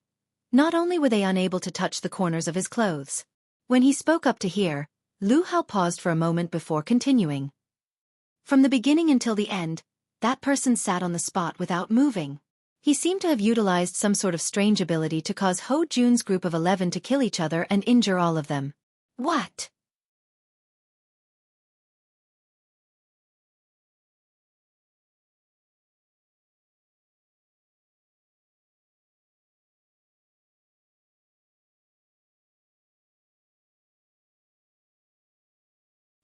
not only were they unable to touch the corners of his clothes. When he spoke up to here, Lu Hao paused for a moment before continuing. From the beginning until the end, that person sat on the spot without moving. He seemed to have utilized some sort of strange ability to cause Ho Jun's group of 11 to kill each other and injure all of them. What?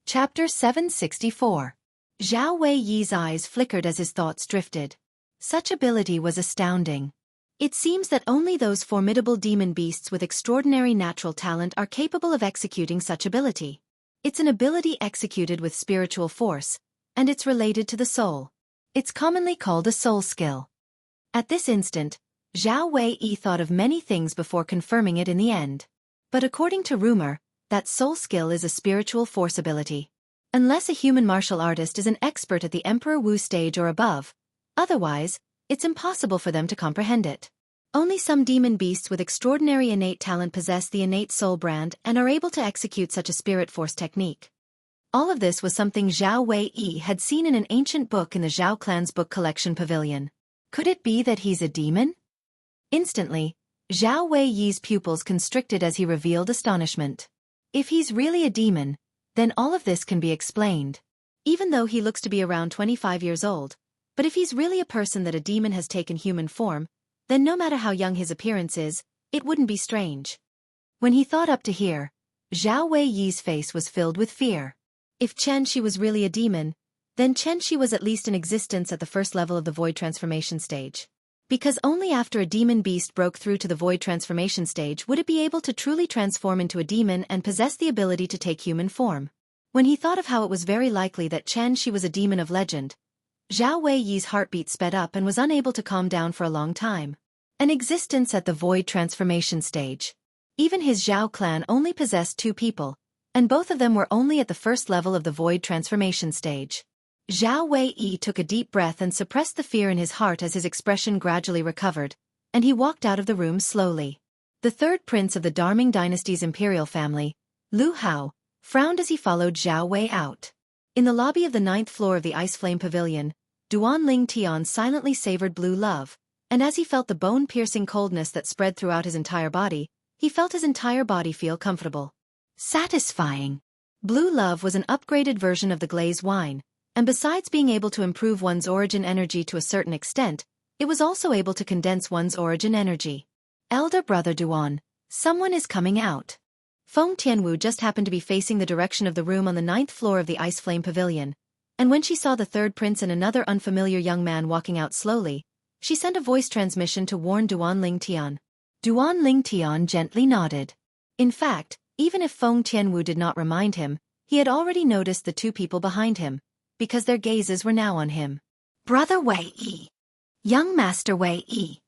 Chapter 764. Zhao Wei's eyes flickered as his thoughts drifted. Such ability was astounding. It seems that only those formidable demon beasts with extraordinary natural talent are capable of executing such ability. It's an ability executed with spiritual force, and it's related to the soul. It's commonly called a soul skill. At this instant, Zhao Wei thought of many things before confirming it in the end. But according to rumor, that soul skill is a spiritual force ability. Unless a human martial artist is an expert at the Emperor Wu stage or above, otherwise, it's impossible for them to comprehend it. Only some demon beasts with extraordinary innate talent possess the innate soul brand and are able to execute such a spirit force technique. All of this was something Zhao Wei had seen in an ancient book in the Zhao clan's book collection pavilion. Could it be that he's a demon? Instantly, Zhao Wei's pupils constricted as he revealed astonishment. If he's really a demon, then all of this can be explained. Even though he looks to be around 25 years old, but if he's really a person that a demon has taken human form, then no matter how young his appearance is, it wouldn't be strange. When he thought up to here, Zhao Wei's face was filled with fear. If Xianxia was really a demon, then Xianxia was at least in existence at the first level of the void transformation stage. Because only after a demon beast broke through to the void transformation stage would it be able to truly transform into a demon and possess the ability to take human form. When he thought of how it was very likely that Xianxia was a demon of legend, Zhao Wei's heartbeat sped up and was unable to calm down for a long time. An existence at the void transformation stage. Even his Zhao clan only possessed 2 people, and both of them were only at the first level of the void transformation stage. Zhao Wei took a deep breath and suppressed the fear in his heart as his expression gradually recovered, and he walked out of the room slowly. The third prince of the Daming dynasty's imperial family, Lu Hao, frowned as he followed Zhao Wei out. In the lobby of the 9th floor of the Ice Flame Pavilion, Duanling Tian silently savored blue love, and as he felt the bone-piercing coldness that spread throughout his entire body, he felt his entire body feel comfortable. Satisfying. Blue love was an upgraded version of the glaze wine, and besides being able to improve one's origin energy to a certain extent, it was also able to condense one's origin energy. Elder brother Duan, someone is coming out. Feng Tianwu just happened to be facing the direction of the room on the 9th floor of the Ice Flame Pavilion, and when she saw the third prince and another unfamiliar young man walking out slowly, she sent a voice transmission to warn Duan Lingtian. Duan Lingtian gently nodded. In fact, even if Feng Tianwu did not remind him, he had already noticed the two people behind him, because their gazes were now on him. Brother Wei Yi. Young Master Wei Yi.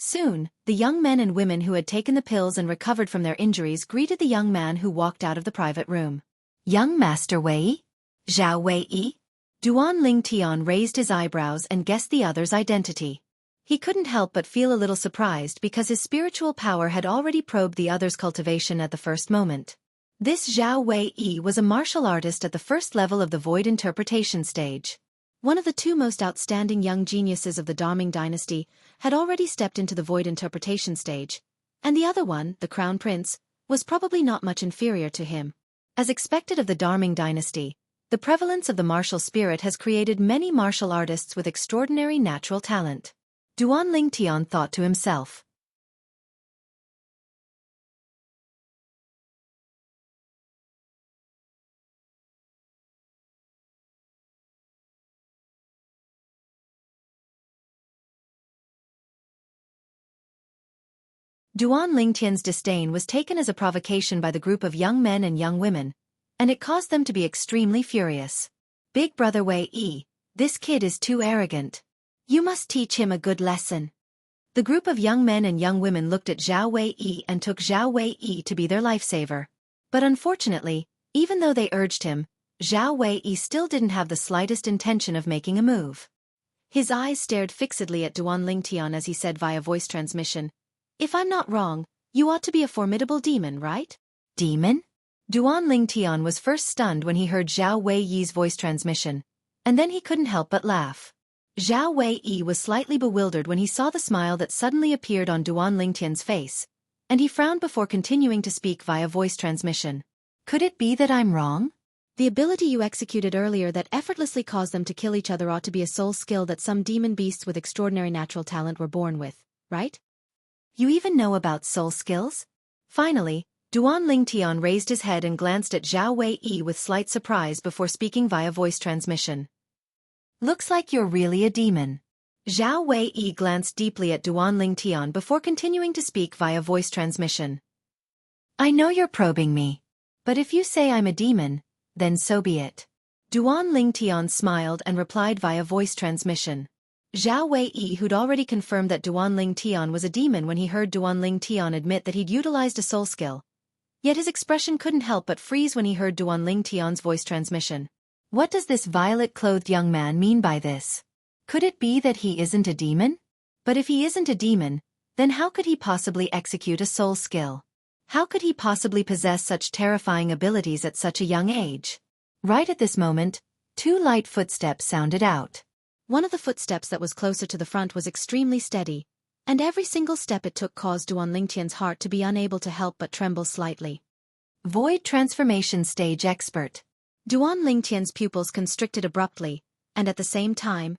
Soon, the young men and women who had taken the pills and recovered from their injuries greeted the young man who walked out of the private room. Young Master Wei Yi? Zhao Wei Yi? Duan Lingtian raised his eyebrows and guessed the other's identity. He couldn't help but feel a little surprised because his spiritual power had already probed the other's cultivation at the first moment. This Zhao Wei Yi was a martial artist at the first level of the Void Interpretation stage. One of the two most outstanding young geniuses of the Daming dynasty had already stepped into the Void Interpretation stage, and the other one, the Crown Prince, was probably not much inferior to him. As expected of the Daming dynasty, the prevalence of the martial spirit has created many martial artists with extraordinary natural talent. Duan Lingtian thought to himself. Duan Lingtian's disdain was taken as a provocation by the group of young men and young women, and it caused them to be extremely furious. Big brother Wei Yi, this kid is too arrogant. You must teach him a good lesson. The group of young men and young women looked at Zhao Wei Yi and took Zhao Wei Yi to be their lifesaver. But unfortunately, even though they urged him, Zhao Wei Yi still didn't have the slightest intention of making a move. His eyes stared fixedly at Duan Lingtian as he said via voice transmission, "If I'm not wrong, you ought to be a formidable demon, right?" Demon? Duan Lingtian was first stunned when he heard Zhao Wei Yi's voice transmission, and then he couldn't help but laugh. Zhao Wei Yi was slightly bewildered when he saw the smile that suddenly appeared on Duan Lingtian's face, and he frowned before continuing to speak via voice transmission. Could it be that I'm wrong? The ability you executed earlier that effortlessly caused them to kill each other ought to be a soul skill that some demon beasts with extraordinary natural talent were born with, right? You even know about soul skills? Finally, Duan Lingtian raised his head and glanced at Zhao Wei Yi with slight surprise before speaking via voice transmission. Looks like you're really a demon. Zhao Wei Yi glanced deeply at Duan Lingtian before continuing to speak via voice transmission. I know you're probing me. But if you say I'm a demon, then so be it. Duan Lingtian smiled and replied via voice transmission. Zhao Wei Yi, who'd already confirmed that Duan Lingtian was a demon when he heard Duan Lingtian admit that he'd utilized a soul skill. Yet his expression couldn't help but freeze when he heard Duan Lingtian's voice transmission. What does this violet-clothed young man mean by this? Could it be that he isn't a demon? But if he isn't a demon, then how could he possibly execute a soul skill? How could he possibly possess such terrifying abilities at such a young age? Right at this moment, two light footsteps sounded out. One of the footsteps that was closer to the front was extremely steady, and every single step it took caused Duan Lingtian's heart to be unable to help but tremble slightly. Void Transformation Stage Expert. Duan Lingtian's pupils constricted abruptly, and at the same time,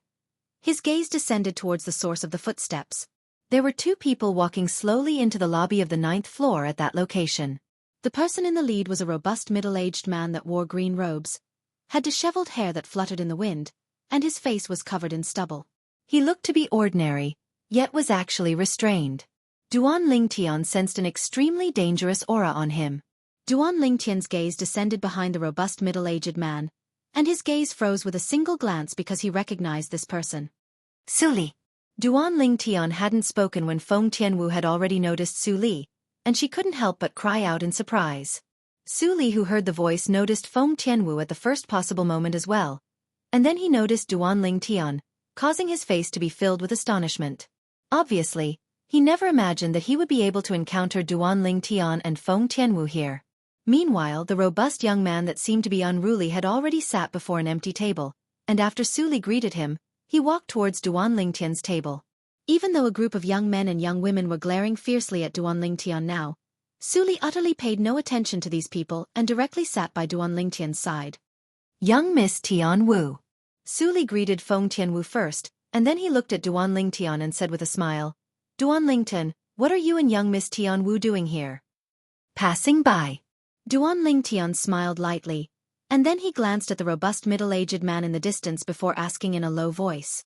his gaze descended towards the source of the footsteps. There were two people walking slowly into the lobby of the 9th floor at that location. The person in the lead was a robust middle-aged man that wore green robes, had disheveled hair that fluttered in the wind, and his face was covered in stubble. He looked to be ordinary, yet was actually restrained. Duan Lingtian sensed an extremely dangerous aura on him. Duan Lingtian's gaze descended behind the robust middle-aged man, and his gaze froze with a single glance because he recognized this person. Su Li. Duan Lingtian hadn't spoken when Feng Tianwu had already noticed Su Li, and she couldn't help but cry out in surprise. Su Li, who heard the voice, noticed Feng Tianwu at the first possible moment as well, and then he noticed Duan Lingtian, causing his face to be filled with astonishment. Obviously, he never imagined that he would be able to encounter Duan Lingtian and Feng Tianwu here. Meanwhile, the robust young man that seemed to be unruly had already sat before an empty table, and after Su Li greeted him, he walked towards Duan Lingtian's table. Even though a group of young men and young women were glaring fiercely at Duan Lingtian now, Su Li utterly paid no attention to these people and directly sat by Duan Lingtian's side. Young Miss Tianwu. Su Li greeted Feng Tianwu first, and then he looked at Duan Lingtian and said with a smile, Duan Lingtian, What are you and young Miss Tianwu doing here? Passing by. Duan Lingtian smiled lightly, and then he glanced at the robust middle-aged man in the distance before asking in a low voice.